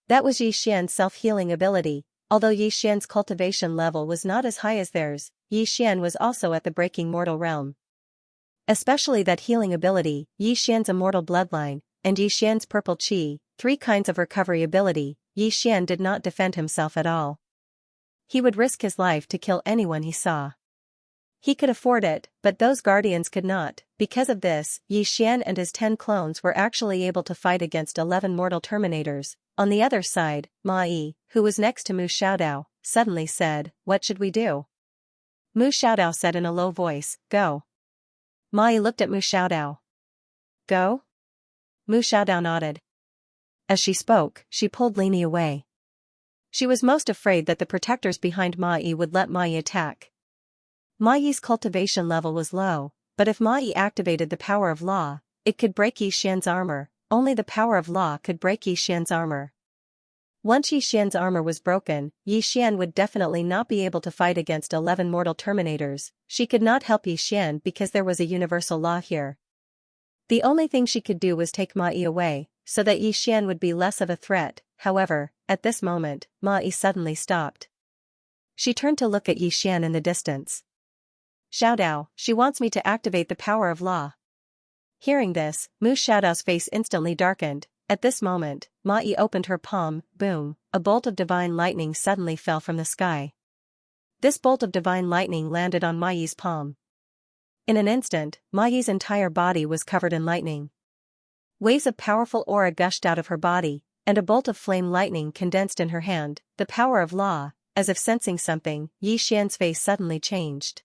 That was Xian's self-healing ability. Although Xian's cultivation level was not as high as theirs, Xian was also at the breaking mortal realm. Especially that healing ability, Xian's immortal bloodline, and Xian's purple qi, 3 kinds of recovery ability. Xian did not defend himself at all. He would risk his life to kill anyone he saw. He could afford it, but those guardians could not. Because of this, Xian and his 10 clones were actually able to fight against 11 mortal terminators. On the other side, Ma Yi, who was next to Mu Xiaodao, suddenly said, "What should we do?" Mu Xiaodao said in a low voice, "Go." Ma Yi looked at Mu Xiaodao. "Go?" Mu Xiaodao nodded. As she spoke, she pulled Lini away. She was most afraid that the protectors behind Ma Yi would let Ma Yi attack. Ma Yi's cultivation level was low, but if Ma Yi activated the power of law, it could break Xian's armor. Only the power of law could break Xian's armor. Once Xian's armor was broken, Xian would definitely not be able to fight against 11 mortal terminators. She could not help Xian because there was a universal law here. The only thing she could do was take Ma Yi away, so that Xian would be less of a threat. However, at this moment, Ma Yi suddenly stopped. She turned to look at Xian in the distance. "Xiaodao, she wants me to activate the power of law." Hearing this, Mu Xiaodao's face instantly darkened. At this moment, Ma Yi opened her palm. Boom, a bolt of divine lightning suddenly fell from the sky. This bolt of divine lightning landed on Ma Yi's palm. In an instant, Ma Yi's entire body was covered in lightning. Waves of powerful aura gushed out of her body, and a bolt of flame lightning condensed in her hand. The power of law. As if sensing something, Xian's face suddenly changed.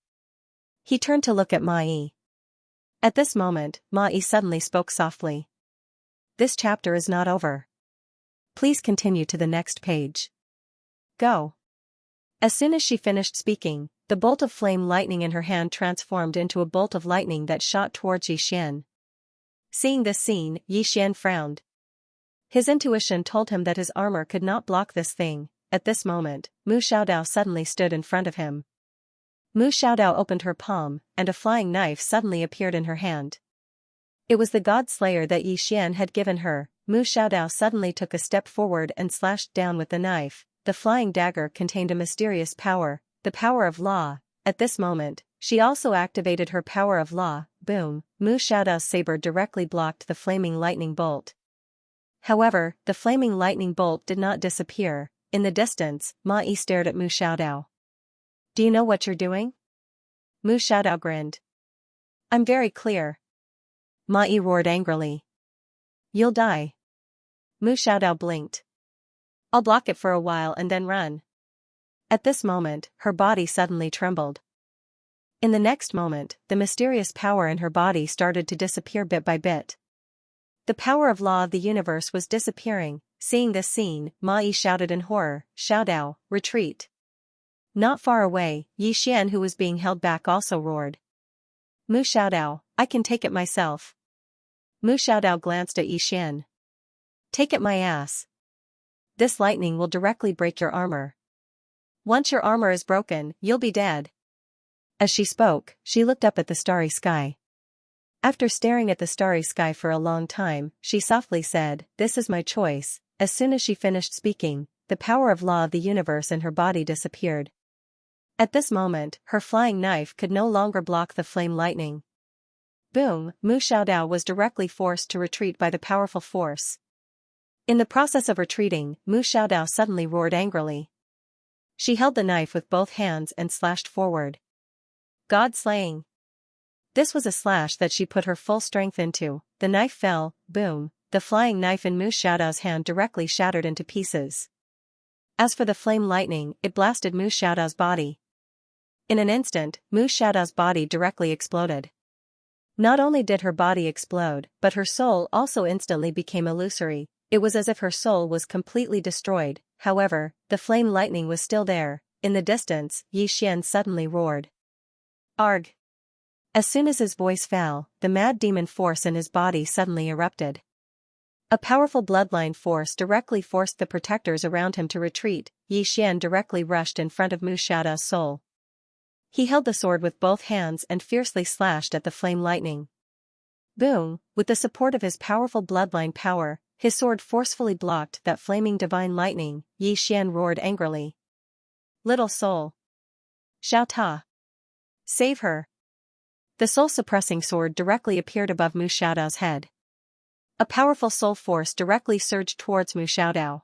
He turned to look at Ma Yi. At this moment, Ma Yi suddenly spoke softly. "This chapter is not over. Please continue to the next page. Go." As soon as she finished speaking, the bolt of flame lightning in her hand transformed into a bolt of lightning that shot towards Xian. Seeing this scene, Xian frowned. His intuition told him that his armor could not block this thing. At this moment, Mu Xiaodao suddenly stood in front of him. Mu Xiaodao opened her palm, and a flying knife suddenly appeared in her hand. It was the god slayer that Xian had given her. Mu Xiaodao suddenly took a step forward and slashed down with the knife. The flying dagger contained a mysterious power, the power of law. At this moment, she also activated her power of law. Boom, Mu Xiaodao's saber directly blocked the flaming lightning bolt. However, the flaming lightning bolt did not disappear. In the distance, Ma Yi stared at Mu Xiaodao. Do you know what you're doing? Mu Xiaodao grinned. I'm very clear. Ma Yi roared angrily. You'll die. Mu Xiaodao blinked. I'll block it for a while and then run. At this moment, her body suddenly trembled. In the next moment, the mysterious power in her body started to disappear bit by bit. The power of law of the universe was disappearing. Seeing this scene, Ma Yi shouted in horror, Xiaodao, retreat. Not far away, Yi Xian, who was being held back, also roared. Mu Xiaodao, I can take it myself. Mu Xiaodao glanced at Yi Xian. Take it my ass. This lightning will directly break your armor. Once your armor is broken, you'll be dead. As she spoke, she looked up at the starry sky. After staring at the starry sky for a long time, she softly said, This is my choice. As soon as she finished speaking, the power of law of the universe in her body disappeared. At this moment, her flying knife could no longer block the flame lightning. Boom, Mu Xiaodao was directly forced to retreat by the powerful force. In the process of retreating, Mu Xiaodao suddenly roared angrily. She held the knife with both hands and slashed forward. God slaying. This was a slash that she put her full strength into. The knife fell. Boom, the flying knife in Mu Xiaodao's hand directly shattered into pieces. As for the flame lightning, it blasted Mu Xiaodao's body. In an instant, Mu Xiaodao's body directly exploded. Not only did her body explode, but her soul also instantly became illusory. It was as if her soul was completely destroyed. However, the flame lightning was still there. In the distance, Yi Xian suddenly roared. Arg! As soon as his voice fell, the mad demon force in his body suddenly erupted. A powerful bloodline force directly forced the protectors around him to retreat. Yi Xian directly rushed in front of Mu Xiaodao's soul. He held the sword with both hands and fiercely slashed at the flame lightning. Boom, with the support of his powerful bloodline power, his sword forcefully blocked that flaming divine lightning. Yi Xian roared angrily. Little soul. Xiao Ta. Save her. The soul-suppressing sword directly appeared above Mu Xiaodao's head. A powerful soul force directly surged towards Mu Xiaodao.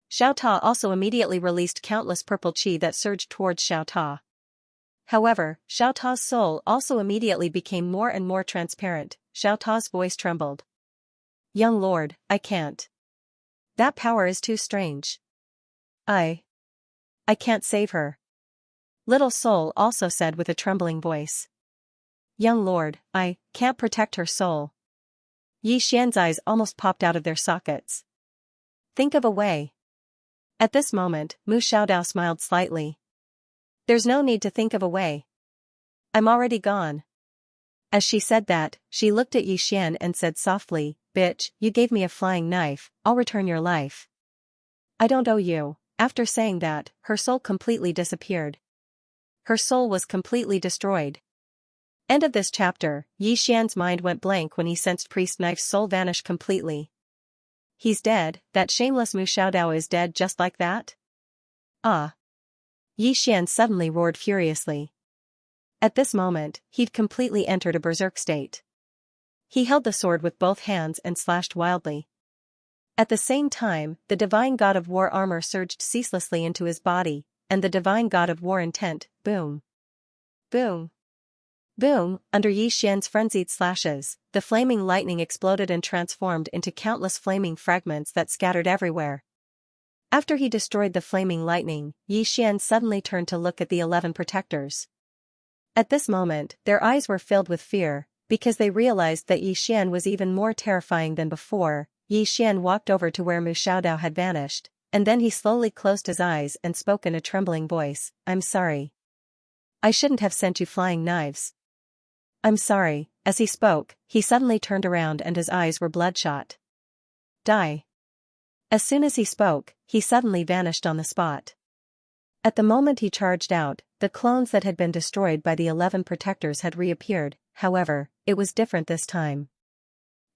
Xiao Ta also immediately released countless purple qi that surged towards Xiao Ta. However, Xiao Ta's soul also immediately became more and more transparent. Xiao Ta's voice trembled. Young lord, I can't. That power is too strange. I can't save her. Little soul also said with a trembling voice. Young lord, I can't protect her soul. Yi Xian's eyes almost popped out of their sockets. Think of a way. At this moment, Mu Xiaodao smiled slightly. There's no need to think of a way. I'm already gone. As she said that, she looked at Yi Xian and said softly, Bitch, you gave me a flying knife, I'll return your life. I don't owe you. After saying that, her soul completely disappeared. Her soul was completely destroyed. End of this chapter. Yi Xian's mind went blank when he sensed Priest Knife's soul vanish completely. He's dead. That shameless Mu Xiaodao is dead just like that? Ah! Yi Xian suddenly roared furiously. At this moment, he'd completely entered a berserk state. He held the sword with both hands and slashed wildly. At the same time, the divine god of war armor surged ceaselessly into his body, and the divine god of war intent. Boom! Boom! Boom, under Yi Xian's frenzied slashes, the flaming lightning exploded and transformed into countless flaming fragments that scattered everywhere. After he destroyed the flaming lightning, Yi Xian suddenly turned to look at the 11 protectors. At this moment, their eyes were filled with fear, because they realized that Yi Xian was even more terrifying than before. Yi Xian walked over to where Mu Xiaodao had vanished, and then he slowly closed his eyes and spoke in a trembling voice, I'm sorry. I shouldn't have sent you flying knives. I'm sorry. As he spoke, he suddenly turned around and his eyes were bloodshot. Die. As soon as he spoke, he suddenly vanished on the spot. At the moment he charged out, the clones that had been destroyed by the 11 protectors had reappeared. However, it was different this time.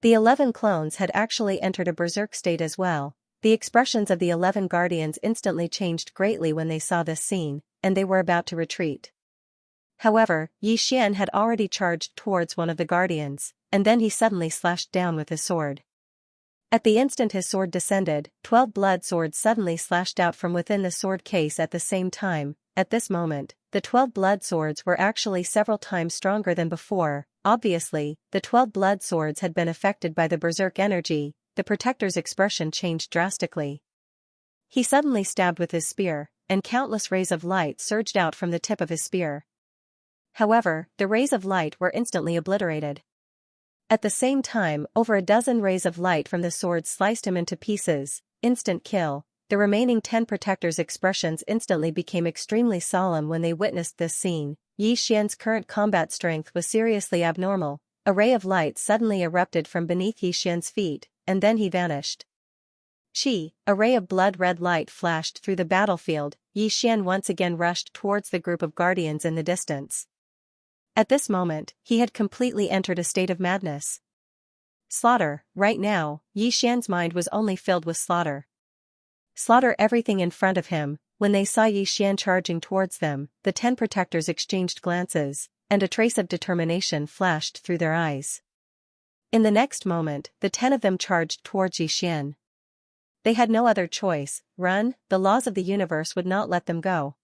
The 11 clones had actually entered a berserk state as well. The expressions of the 11 guardians instantly changed greatly when they saw this scene, and they were about to retreat. However, Yi Xian had already charged towards one of the guardians, and then he suddenly slashed down with his sword. At the instant his sword descended, 12 blood swords suddenly slashed out from within the sword case at the same time. At this moment, the 12 blood swords were actually several times stronger than before. Obviously, the 12 blood swords had been affected by the berserk energy. The protector's expression changed drastically. He suddenly stabbed with his spear, and countless rays of light surged out from the tip of his spear. However, the rays of light were instantly obliterated. At the same time, over a dozen rays of light from the sword sliced him into pieces. Instant kill. The remaining 10 protectors' expressions instantly became extremely solemn when they witnessed this scene. Yi Xian's current combat strength was seriously abnormal. A ray of light suddenly erupted from beneath Yi Xian's feet, and then he vanished. Chi, a ray of blood-red light flashed through the battlefield. Yi Xian once again rushed towards the group of guardians in the distance. At this moment, he had completely entered a state of madness. Slaughter. Right now, Yi Xian's mind was only filled with slaughter. Slaughter everything in front of him. When they saw Yi Xian charging towards them, the 10 protectors exchanged glances, and a trace of determination flashed through their eyes. In the next moment, the 10 of them charged towards Yi Xian. They had no other choice. Run. The laws of the universe would not let them go.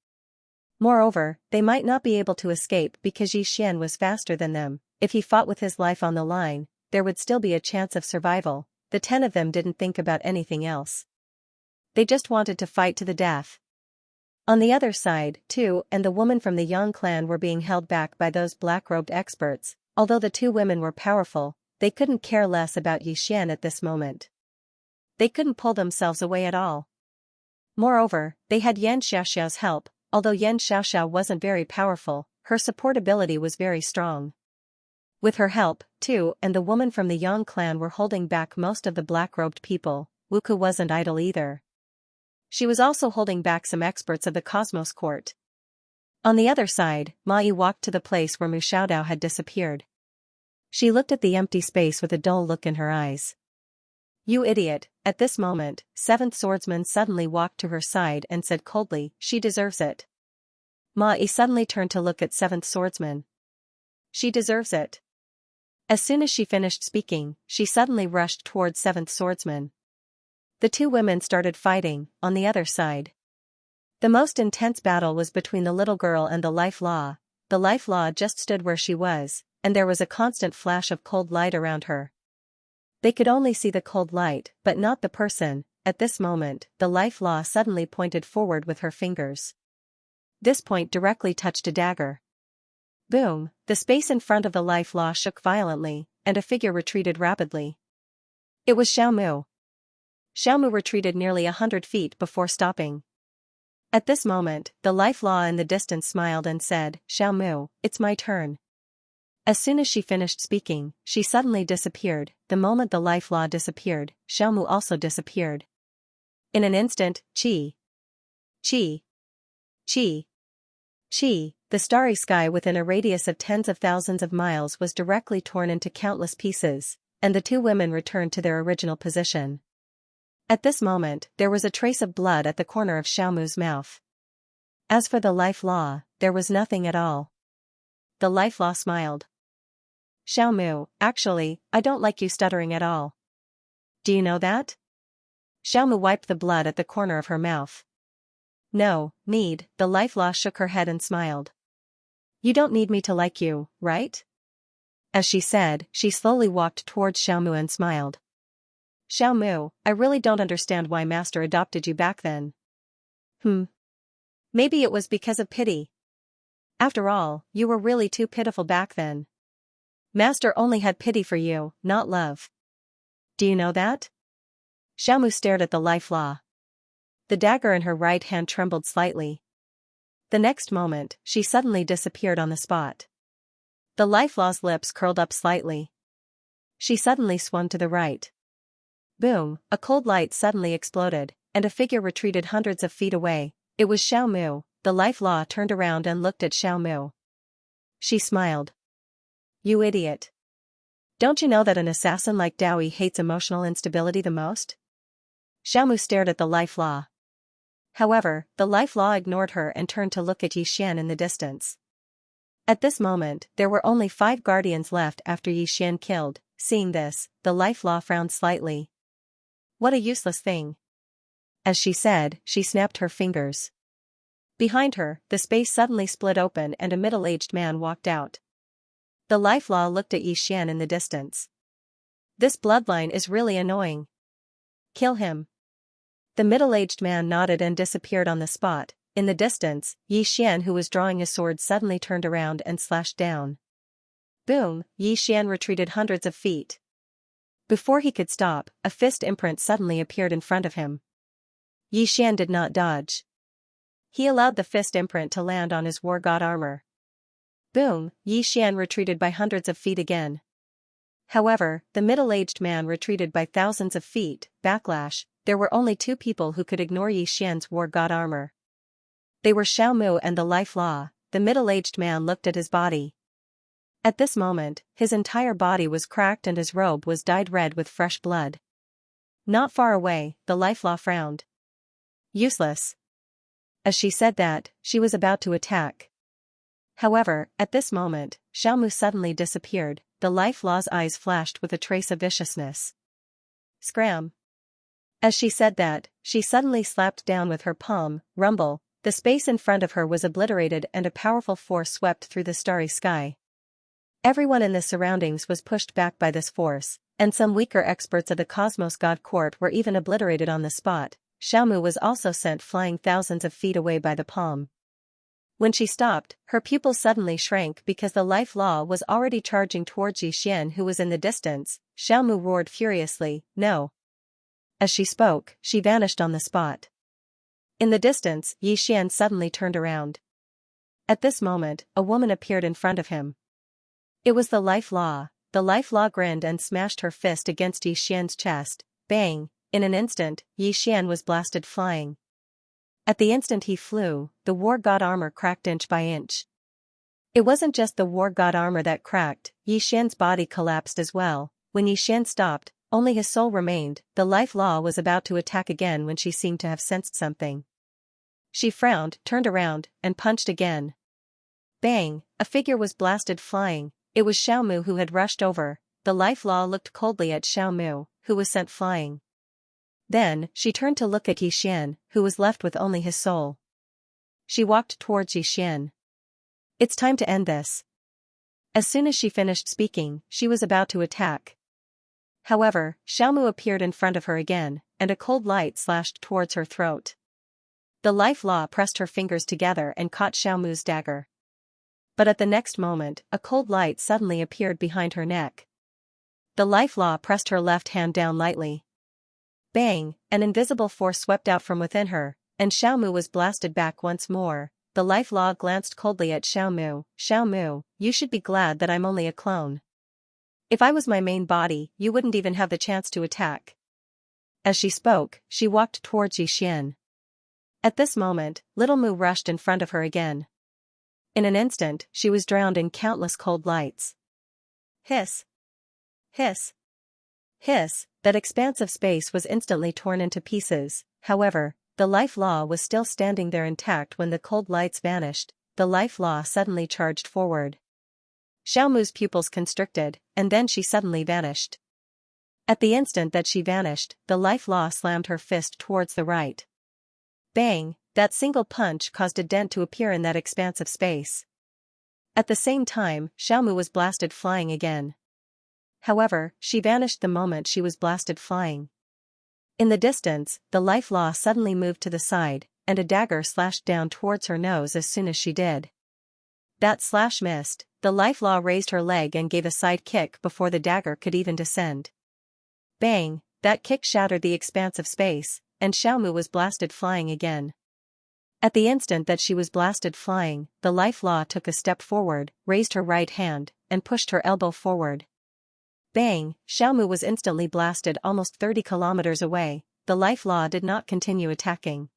Moreover, they might not be able to escape because Yi Xian was faster than them. If he fought with his life on the line, there would still be a chance of survival. The 10 of them didn't think about anything else. They just wanted to fight to the death. On the other side, Tu and the woman from the Yang clan were being held back by those black-robed experts. Although the 2 women were powerful, they couldn't care less about Yi Xian at this moment. They couldn't pull themselves away at all. Moreover, they had Xianxia's help. Although Xianxia wasn't very powerful, her support ability was very strong. With her help, Tu and the woman from the Yang clan were holding back most of the black-robed people. Wuku wasn't idle either. She was also holding back some experts of the Cosmos Court. On the other side, Mai walked to the place where Mu Xiaodao had disappeared. She looked at the empty space with a dull look in her eyes. "You idiot." At this moment, 7th Swordsman suddenly walked to her side and said coldly, "She deserves it." Mai suddenly turned to look at 7th Swordsman. "She deserves it." As soon as she finished speaking, she suddenly rushed towards 7th Swordsman. The 2 women started fighting. On the other side, the most intense battle was between the little girl and the Life Law. The Life Law just stood where she was, and there was a constant flash of cold light around her. They could only see the cold light, but not the person. At this moment, the Life Law suddenly pointed forward with her fingers. This point directly touched a dagger. Boom! The space in front of the Life Law shook violently, and a figure retreated rapidly. It was Xiaomu. Xiaomu retreated nearly 100 feet before stopping. At this moment, the Life Law in the distance smiled and said, "Xiaomu, it's my turn." As soon as she finished speaking, she suddenly disappeared. The moment the Life Law disappeared, Xiaomu also disappeared. In an instant, Qi, Qi, Qi, Qi, the starry sky within a radius of tens of thousands of miles was directly torn into countless pieces, and the 2 women returned to their original position. At this moment, there was a trace of blood at the corner of Xiaomu's mouth. As for the Life Law, there was nothing at all. The Life Law smiled. "Xiaomu, actually, I don't like you stuttering at all. Do you know that?" Xiaomu wiped the blood at the corner of her mouth. "No, need." The Life Law shook her head and smiled. "You don't need me to like you, right?" As she said, she slowly walked towards Xiaomu and smiled. "Xiaomu, I really don't understand why Master adopted you back then." Maybe it was because of pity. After all, you were really too pitiful back then. Master only had pity for you, not love. Do you know that?" Xiaomu stared at the Life Law. The dagger in her right hand trembled slightly. The next moment, she suddenly disappeared on the spot. The Life Law's lips curled up slightly. She suddenly swung to the right. Boom! A cold light suddenly exploded, and a figure retreated hundreds of feet away. It was Xiaomu. The Life Law turned around and looked at Xiaomu. She smiled. "You idiot. Don't you know that an assassin like Daoi hates emotional instability the most?" Xiaomu stared at the Life Law. However, the Life Law ignored her and turned to look at Yi Xian in the distance. At this moment, there were only 5 guardians left after Xian killed. Seeing this, the life law frowned slightly. What a useless thing. As she said, she snapped her fingers. Behind her, the space suddenly split open and a middle-aged man walked out. The life law looked at Xian in the distance. This bloodline is really annoying. Kill him. The middle-aged man nodded and disappeared on the spot. In the distance, Xian, who was drawing a sword, suddenly turned around and slashed down. Boom! Xian retreated hundreds of feet. Before he could stop, a fist imprint suddenly appeared in front of him. Xian did not dodge. He allowed the fist imprint to land on his war god armor. Boom! Xian retreated by hundreds of feet again. However, the middle-aged man retreated by thousands of feet. Backlash, there were only 2 people who could ignore Xian's war god armor. They were Xiaomu and the life law. The middle-aged man looked at his body. At this moment, his entire body was cracked and his robe was dyed red with fresh blood. Not far away, the life law frowned. Useless. As she said that, she was about to attack. However, at this moment, Xiaomu suddenly disappeared. The life law's eyes flashed with a trace of viciousness. Scram. As she said that, she suddenly slapped down with her palm. Rumble. The space in front of her was obliterated and a powerful force swept through the starry sky. Everyone in the surroundings was pushed back by this force, and some weaker experts of the Cosmos God Court were even obliterated on the spot. Xiaomu was also sent flying thousands of feet away by the palm. When she stopped, her pupils suddenly shrank because the life law was already charging towards Xian, who was in the distance. Xiaomu roared furiously, "No!" As she spoke, she vanished on the spot. In the distance, Xian suddenly turned around. At this moment, a woman appeared in front of him. It was the life law. The life law grinned and smashed her fist against Xian's chest. Bang! In an instant, Xian was blasted flying. At the instant he flew, the war god armor cracked inch by inch. It wasn't just the war god armor that cracked, Xian's body collapsed as well. When Xian stopped, only his soul remained. The life law was about to attack again when she seemed to have sensed something. She frowned, turned around, and punched again. Bang! A figure was blasted flying. It was Xiaomu who had rushed over. The life law looked coldly at Xiaomu, who was sent flying. Then, she turned to look at Xian, who was left with only his soul. She walked towards Xian. It's time to end this. As soon as she finished speaking, she was about to attack. However, Xiaomu appeared in front of her again, and a cold light slashed towards her throat. The life law pressed her fingers together and caught Xiaomu's dagger. But at the next moment, a cold light suddenly appeared behind her neck. The life law pressed her left hand down lightly. Bang! An invisible force swept out from within her, and Xiaomu was blasted back once more. The life law glanced coldly at Xiaomu. "Xiaomu, you should be glad that I'm only a clone. If I was my main body, you wouldn't even have the chance to attack." As she spoke, she walked towards Xian. At this moment, Little Mu rushed in front of her again. In an instant, she was drowned in countless cold lights. Hiss! Hiss! Hiss! That expanse of space was instantly torn into pieces. However, the life law was still standing there intact when the cold lights vanished. The life law suddenly charged forward. Xiaomu's pupils constricted, and then she suddenly vanished. At the instant that she vanished, the life law slammed her fist towards the right. Bang! That single punch caused a dent to appear in that expanse of space. At the same time, Xiaomu was blasted flying again. However, she vanished the moment she was blasted flying. In the distance, the life law suddenly moved to the side, and a dagger slashed down towards her nose as soon as she did. That slash missed. The life law raised her leg and gave a side kick before the dagger could even descend. Bang! That kick shattered the expanse of space, and Xiaomu was blasted flying again. At the instant that she was blasted flying, the life law took a step forward, raised her right hand, and pushed her elbow forward. Bang! Xiaomu was instantly blasted almost 30 kilometers away. The life law did not continue attacking.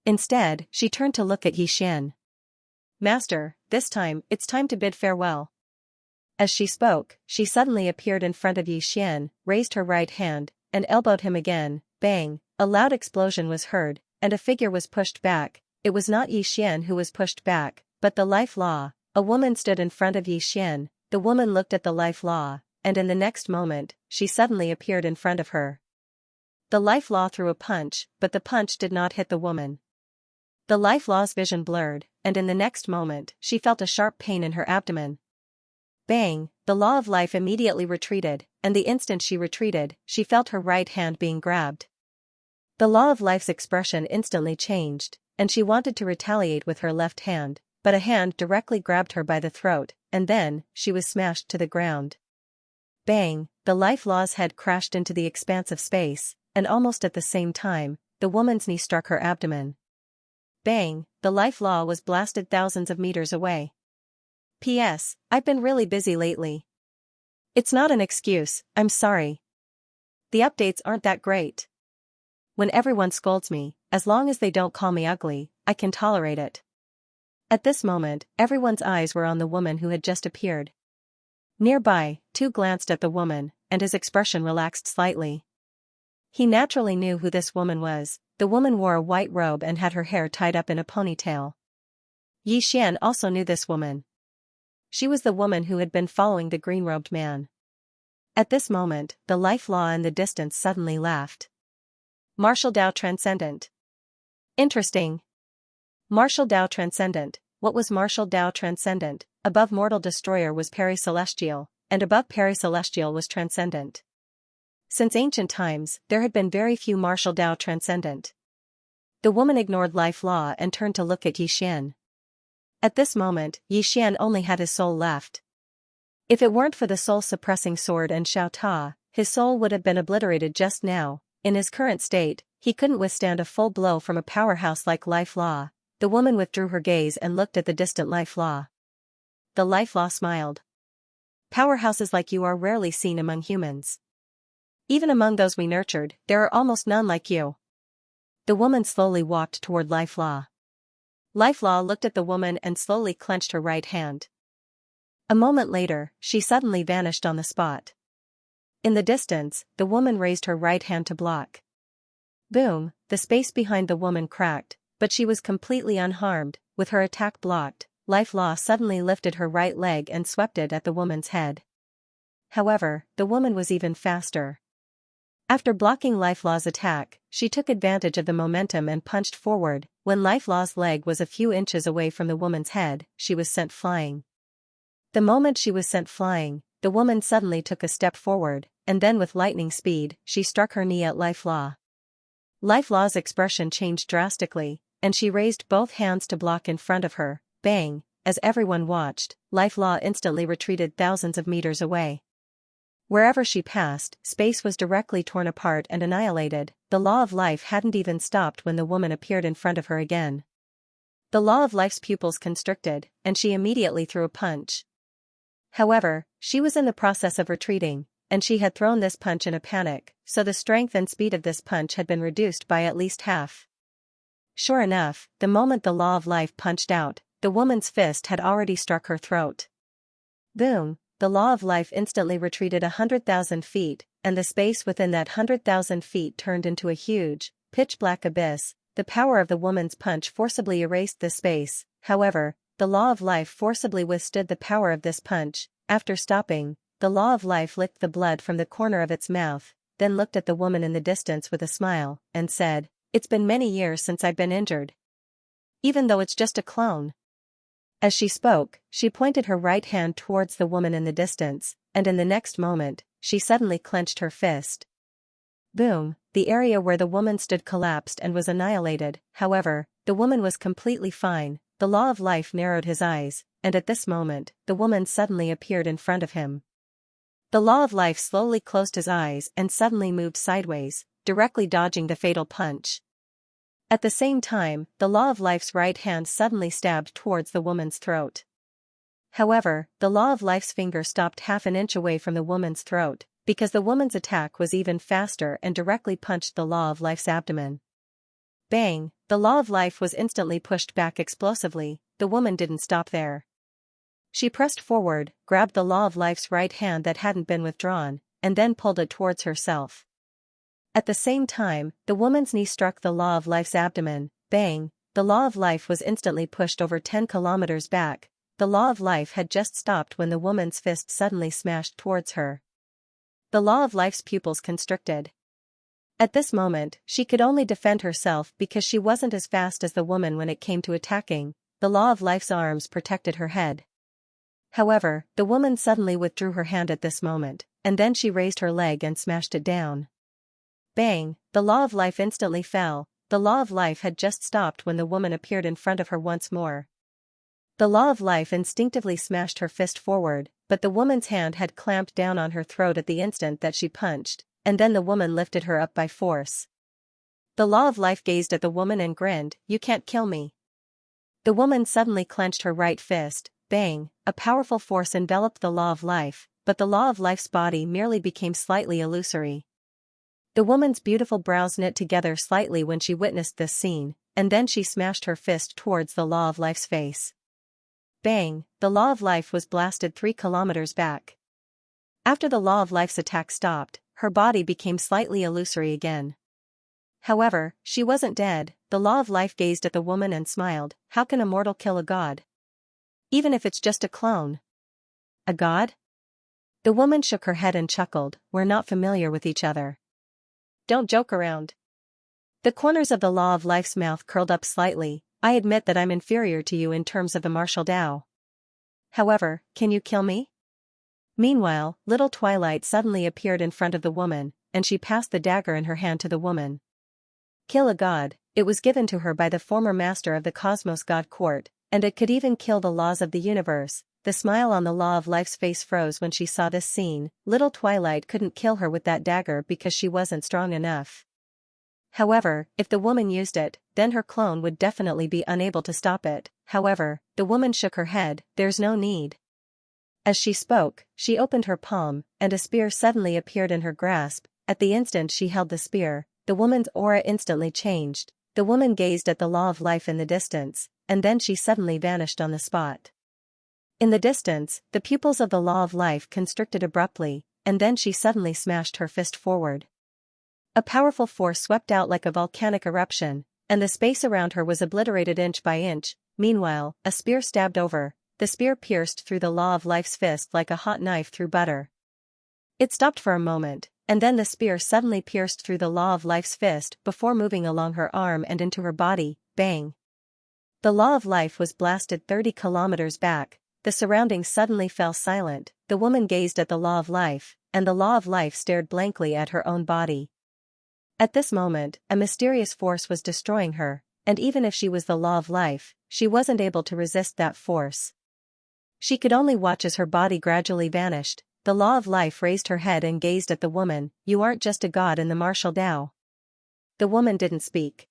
Instead, she turned to look at Xian. "Master, this time, it's time to bid farewell." As she spoke, she suddenly appeared in front of Xian, raised her right hand, and elbowed him again. Bang! A loud explosion was heard, and a figure was pushed back. It was not Xian who was pushed back, but the life law. a woman stood in front of Xianxia. The woman looked at the life law, and in the next moment, she suddenly appeared in front of her. The life law threw a punch, but the punch did not hit the woman. The life law's vision blurred, and in the next moment, she felt a sharp pain in her abdomen. Bang! The law of life immediately retreated, and the instant she retreated, she felt her right hand being grabbed. The law of life's expression instantly changed, and she wanted to retaliate with her left hand, but a hand directly grabbed her by the throat, and then, she was smashed to the ground. Bang! The life law's head crashed into the expanse of space, and almost at the same time, the woman's knee struck her abdomen. Bang! The life law was blasted thousands of meters away. P.S. I've been really busy lately. It's not an excuse, I'm sorry. The updates aren't that great. When everyone scolds me, as long as they don't call me ugly, I can tolerate it. At this moment, everyone's eyes were on the woman who had just appeared. Nearby, Tu glanced at the woman, and his expression relaxed slightly. He naturally knew who this woman was. The woman wore a white robe and had her hair tied up in a ponytail. Xianxia also knew this woman. She was the woman who had been following the green-robed man. At this moment, the life law in the distance suddenly laughed. Martial Tao Transcendent. Interesting. Martial Tao Transcendent. What was Martial Tao Transcendent? Above Mortal Destroyer was Peri-Celestial, and above Peri-Celestial was Transcendent. Since ancient times, there had been very few Martial Tao Transcendent. The woman ignored life law and turned to look at Xianxia. At this moment, Xianxia only had his soul left. If it weren't for the soul-suppressing sword and Xiao Ta, his soul would have been obliterated just now. In his current state, he couldn't withstand a full blow from a powerhouse like life law. The woman withdrew her gaze and looked at the distant life law. The life law smiled. Powerhouses like you are rarely seen among humans. Even among those we nurtured, there are almost none like you. The woman slowly walked toward life law. Life law looked at the woman and slowly clenched her right hand. A moment later, she suddenly vanished on the spot. In the distance, the woman raised her right hand to block. Boom! The space behind the woman cracked, but she was completely unharmed. With her attack blocked, life law suddenly lifted her right leg and swept it at the woman's head. However, the woman was even faster. After blocking life law's attack, she took advantage of the momentum and punched forward. When life law's leg was a few inches away from the woman's head, she was sent flying. The moment she was sent flying, the woman suddenly took a step forward, and then with lightning speed, she struck her knee at life law. Life law's expression changed drastically, and she raised both hands to block in front of her. Bang! As everyone watched, life law instantly retreated thousands of meters away. Wherever she passed, space was directly torn apart and annihilated. The law of life hadn't even stopped when the woman appeared in front of her again. The law of life's pupils constricted, and she immediately threw a punch. However, she was in the process of retreating, and she had thrown this punch in a panic, so the strength and speed of this punch had been reduced by at least half. Sure enough, the moment the law of life punched out, the woman's fist had already struck her throat. Boom! The law of life instantly retreated 100,000 feet, and the space within that 100,000 feet turned into a huge, pitch-black abyss. The power of the woman's punch forcibly erased the space. However, the law of life forcibly withstood the power of this punch. After stopping, the law of life licked the blood from the corner of its mouth, then looked at the woman in the distance with a smile, and said, "It's been many years since I've been injured. Even though it's just a clone." As she spoke, she pointed her right hand towards the woman in the distance, and in the next moment, she suddenly clenched her fist. Boom! The area where the woman stood collapsed and was annihilated. However, the woman was completely fine. The law of life narrowed his eyes, and at this moment, the woman suddenly appeared in front of him. The law of life slowly closed his eyes and suddenly moved sideways, directly dodging the fatal punch. At the same time, the law of life's right hand suddenly stabbed towards the woman's throat. However, the law of life's finger stopped half an inch away from the woman's throat, because the woman's attack was even faster and directly punched the law of life's abdomen. Bang! The law of life was instantly pushed back explosively. The woman didn't stop there. She pressed forward, grabbed the law of life's right hand that hadn't been withdrawn, and then pulled it towards herself. At the same time, the woman's knee struck the law of life's abdomen. Bang! The law of life was instantly pushed over 10 kilometers back. the law of life had just stopped when the woman's fist suddenly smashed towards her. The law of life's pupils constricted. At this moment, she could only defend herself because she wasn't as fast as the woman when it came to attacking. The law of life's arms protected her head. However, the woman suddenly withdrew her hand at this moment, and then she raised her leg and smashed it down. Bang! The law of life instantly fell. The law of life had just stopped when the woman appeared in front of her once more. The law of life instinctively smashed her fist forward, but the woman's hand had clamped down on her throat at the instant that she punched, and then the woman lifted her up by force. The law of life gazed at the woman and grinned, "You can't kill me." The woman suddenly clenched her right fist. Bang! A powerful force enveloped the law of life, but the law of life's body merely became slightly illusory. The woman's beautiful brows knit together slightly when she witnessed this scene, and then she smashed her fist towards the law of life's face. Bang! The law of life was blasted 3 kilometers back. After the law of life's attack stopped, her body became slightly illusory again. However, she wasn't dead. The law of life gazed at the woman and smiled. How can a mortal kill a god? Even if it's just a clone. A god? The woman shook her head and chuckled. We're not familiar with each other. Don't joke around. The corners of the law of life's mouth curled up slightly. I admit that I'm inferior to you in terms of the martial Tao. However, can you kill me? Meanwhile, little Twilight suddenly appeared in front of the woman, and she passed the dagger in her hand to the woman. Kill a god. It was given to her by the former master of the Cosmos God Court, and it could even kill the laws of the universe. The smile on the law of life's face froze when she saw this scene. Little Twilight couldn't kill her with that dagger because she wasn't strong enough. However, if the woman used it, then her clone would definitely be unable to stop it. However, the woman shook her head. There's no need. As she spoke, she opened her palm, and a spear suddenly appeared in her grasp. At the instant she held the spear, the woman's aura instantly changed. The woman gazed at the law of life in the distance, and then she suddenly vanished on the spot. In the distance, the pupils of the law of life constricted abruptly, and then she suddenly smashed her fist forward. A powerful force swept out like a volcanic eruption, and the space around her was obliterated inch by inch. Meanwhile, a spear stabbed over. The spear pierced through the law of life's fist like a hot knife through butter. It stopped for a moment, and then the spear suddenly pierced through the law of life's fist before moving along her arm and into her body. Bang! The law of life was blasted 30 kilometers back. The surroundings suddenly fell silent. The woman gazed at the law of life, and the law of life stared blankly at her own body. At this moment, a mysterious force was destroying her, and even if she was the law of life, she wasn't able to resist that force. She could only watch as her body gradually vanished. The law of life raised her head and gazed at the woman. You aren't just a god in the martial Tao. The woman didn't speak.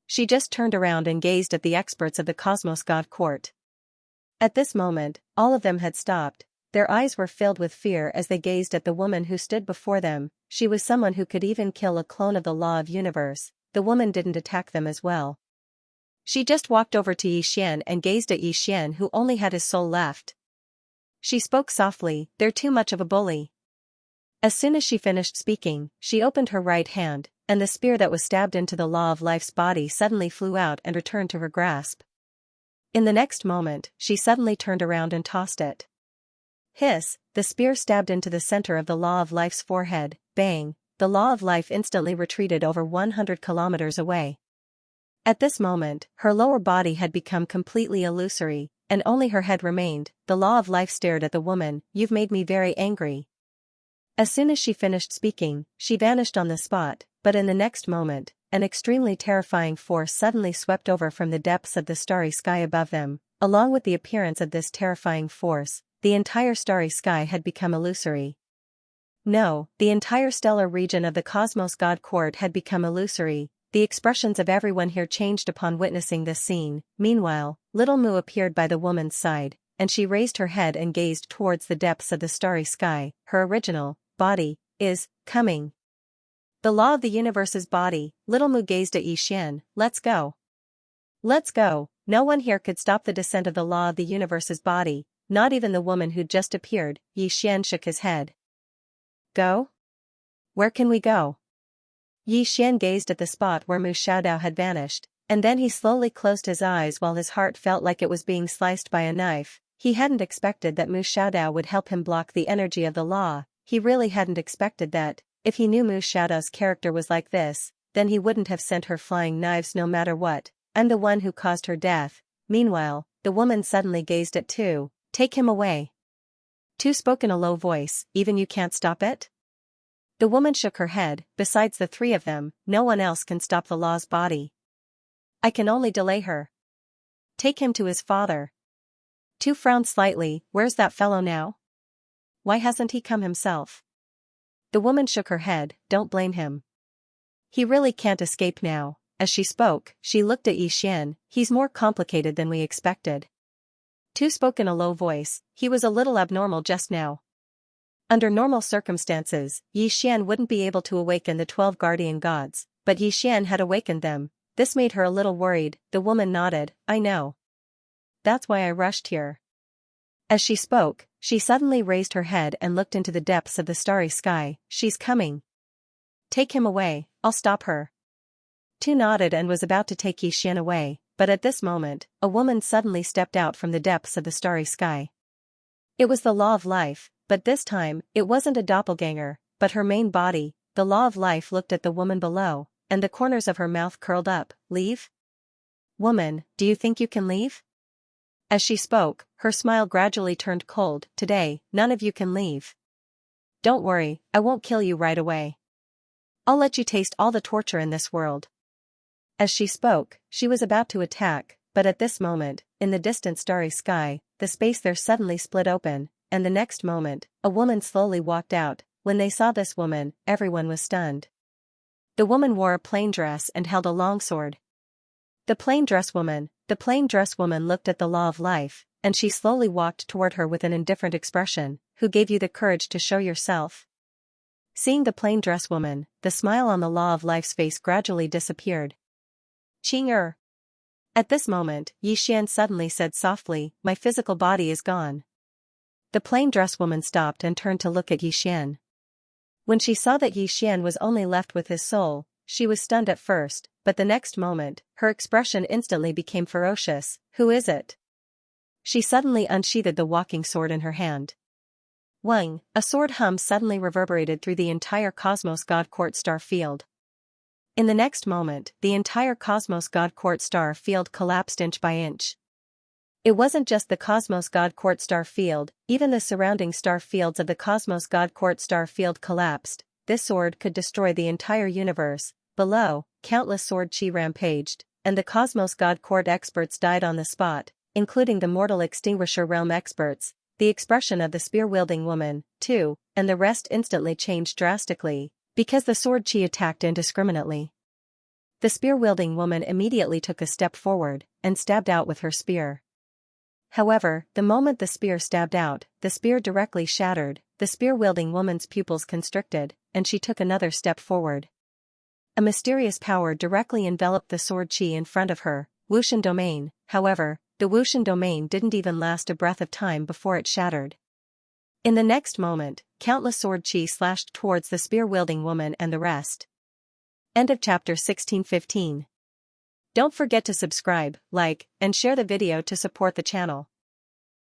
She just turned around and gazed at the experts of the Cosmos God Court. At this moment, all of them had stopped. Their eyes were filled with fear as they gazed at the woman who stood before them. She was someone who could even kill a clone of the law of universe. The woman didn't attack them as well. She just walked over to Xian and gazed at Xian, who only had his soul left. She spoke softly, "They're too much of a bully." As soon as she finished speaking, she opened her right hand, and the spear that was stabbed into the law of life's body suddenly flew out and returned to her grasp. In the next moment, she suddenly turned around and tossed it. Hiss! The spear stabbed into the center of the law of life's forehead. Bang! The law of life instantly retreated over 100 kilometers away. At this moment, her lower body had become completely illusory, and only her head remained. The law of life stared at the woman. You've made me very angry. As soon as she finished speaking, she vanished on the spot, but in the next moment, an extremely terrifying force suddenly swept over from the depths of the starry sky above them. Along with the appearance of this terrifying force, the entire starry sky had become illusory. No, the entire stellar region of the Cosmos God Court had become illusory. The expressions of everyone here changed upon witnessing this scene. Meanwhile, Little Mu appeared by the woman's side, and she raised her head and gazed towards the depths of the starry sky. Her original body is coming. The law of the universe's body. Little Mu gazed at Xian. Let's go. Let's go. No one here could stop the descent of the law of the universe's body, not even the woman who'd just appeared. Xian shook his head. Go? Where can we go? Xian gazed at the spot where Mu Xiaodao had vanished, And then he slowly closed his eyes while his heart felt like it was being sliced by a knife. He hadn't expected that Mu Xiaodao would help him block the energy of the law. He really hadn't expected that. If he knew Mu Xiaodao's character was like this, then he wouldn't have sent her flying knives no matter what. I'm the one who caused her death. Meanwhile, the woman suddenly gazed at Tu. Take him away. Tu spoke in a low voice, even you can't stop it? The woman shook her head. Besides the three of them, no one else can stop the law's body. I can only delay her. Take him to his father. Tu frowned slightly. Where's that fellow now? Why hasn't he come himself? The woman shook her head. Don't blame him. He really can't escape now. As she spoke, she looked at Xian. He's more complicated than we expected. Tu spoke in a low voice. He was a little abnormal just now. Under normal circumstances, Xian wouldn't be able to awaken the 12 guardian gods, but Xian had awakened them. This made her a little worried. The woman nodded. I know. That's why I rushed here. As she spoke, she suddenly raised her head and looked into the depths of the starry sky. She's coming. Take him away, I'll stop her. Tu nodded and was about to take Xian away, but at this moment, a woman suddenly stepped out from the depths of the starry sky. It was the law of life, but this time, it wasn't a doppelganger, but her main body. The law of life looked at the woman below, and the corners of her mouth curled up. Leave? Woman, do you think you can leave? As she spoke, her smile gradually turned cold. Today, none of you can leave. Don't worry, I won't kill you right away. I'll let you taste all the torture in this world. As she spoke, she was about to attack, but at this moment, in the distant starry sky, the space there suddenly split open, and the next moment, a woman slowly walked out. When they saw this woman, everyone was stunned. The woman wore a plain dress and held a long sword. The plain dress woman looked at the law of life, and she slowly walked toward her with an indifferent expression. Who gave you the courage to show yourself? Seeing the plain dress woman, the smile on the law of life's face gradually disappeared. Qing. At this moment, Xian suddenly said softly, my physical body is gone. The plain dress woman stopped and turned to look at Xian. When she saw that Xian was only left with his soul, she was stunned at first, but the next moment, her expression instantly became ferocious. Who is it? She suddenly unsheathed the walking sword in her hand. Wang, a sword hum suddenly reverberated through the entire Cosmos God Court star field. In the next moment, the entire Cosmos God Court star field collapsed inch by inch. It wasn't just the Cosmos God Court star field, even the surrounding star fields of the Cosmos God Court star field collapsed. This sword could destroy the entire universe. Below, countless sword chi rampaged, and the Cosmos God Court experts died on the spot, including the Mortal Extinguisher Realm experts. The expression of the spear-wielding woman, too, and the rest instantly changed drastically, because the sword chi attacked indiscriminately. The spear-wielding woman immediately took a step forward, and stabbed out with her spear. However, the moment the spear stabbed out, the spear directly shattered, the spear-wielding woman's pupils constricted, and she took another step forward. A mysterious power directly enveloped the sword chi in front of her, Wuxian domain. However, the Wuxian domain didn't even last a breath of time before it shattered. In the next moment, countless sword chi slashed towards the spear-wielding woman and the rest. End of chapter 1615. Don't forget to subscribe, like, and share the video to support the channel.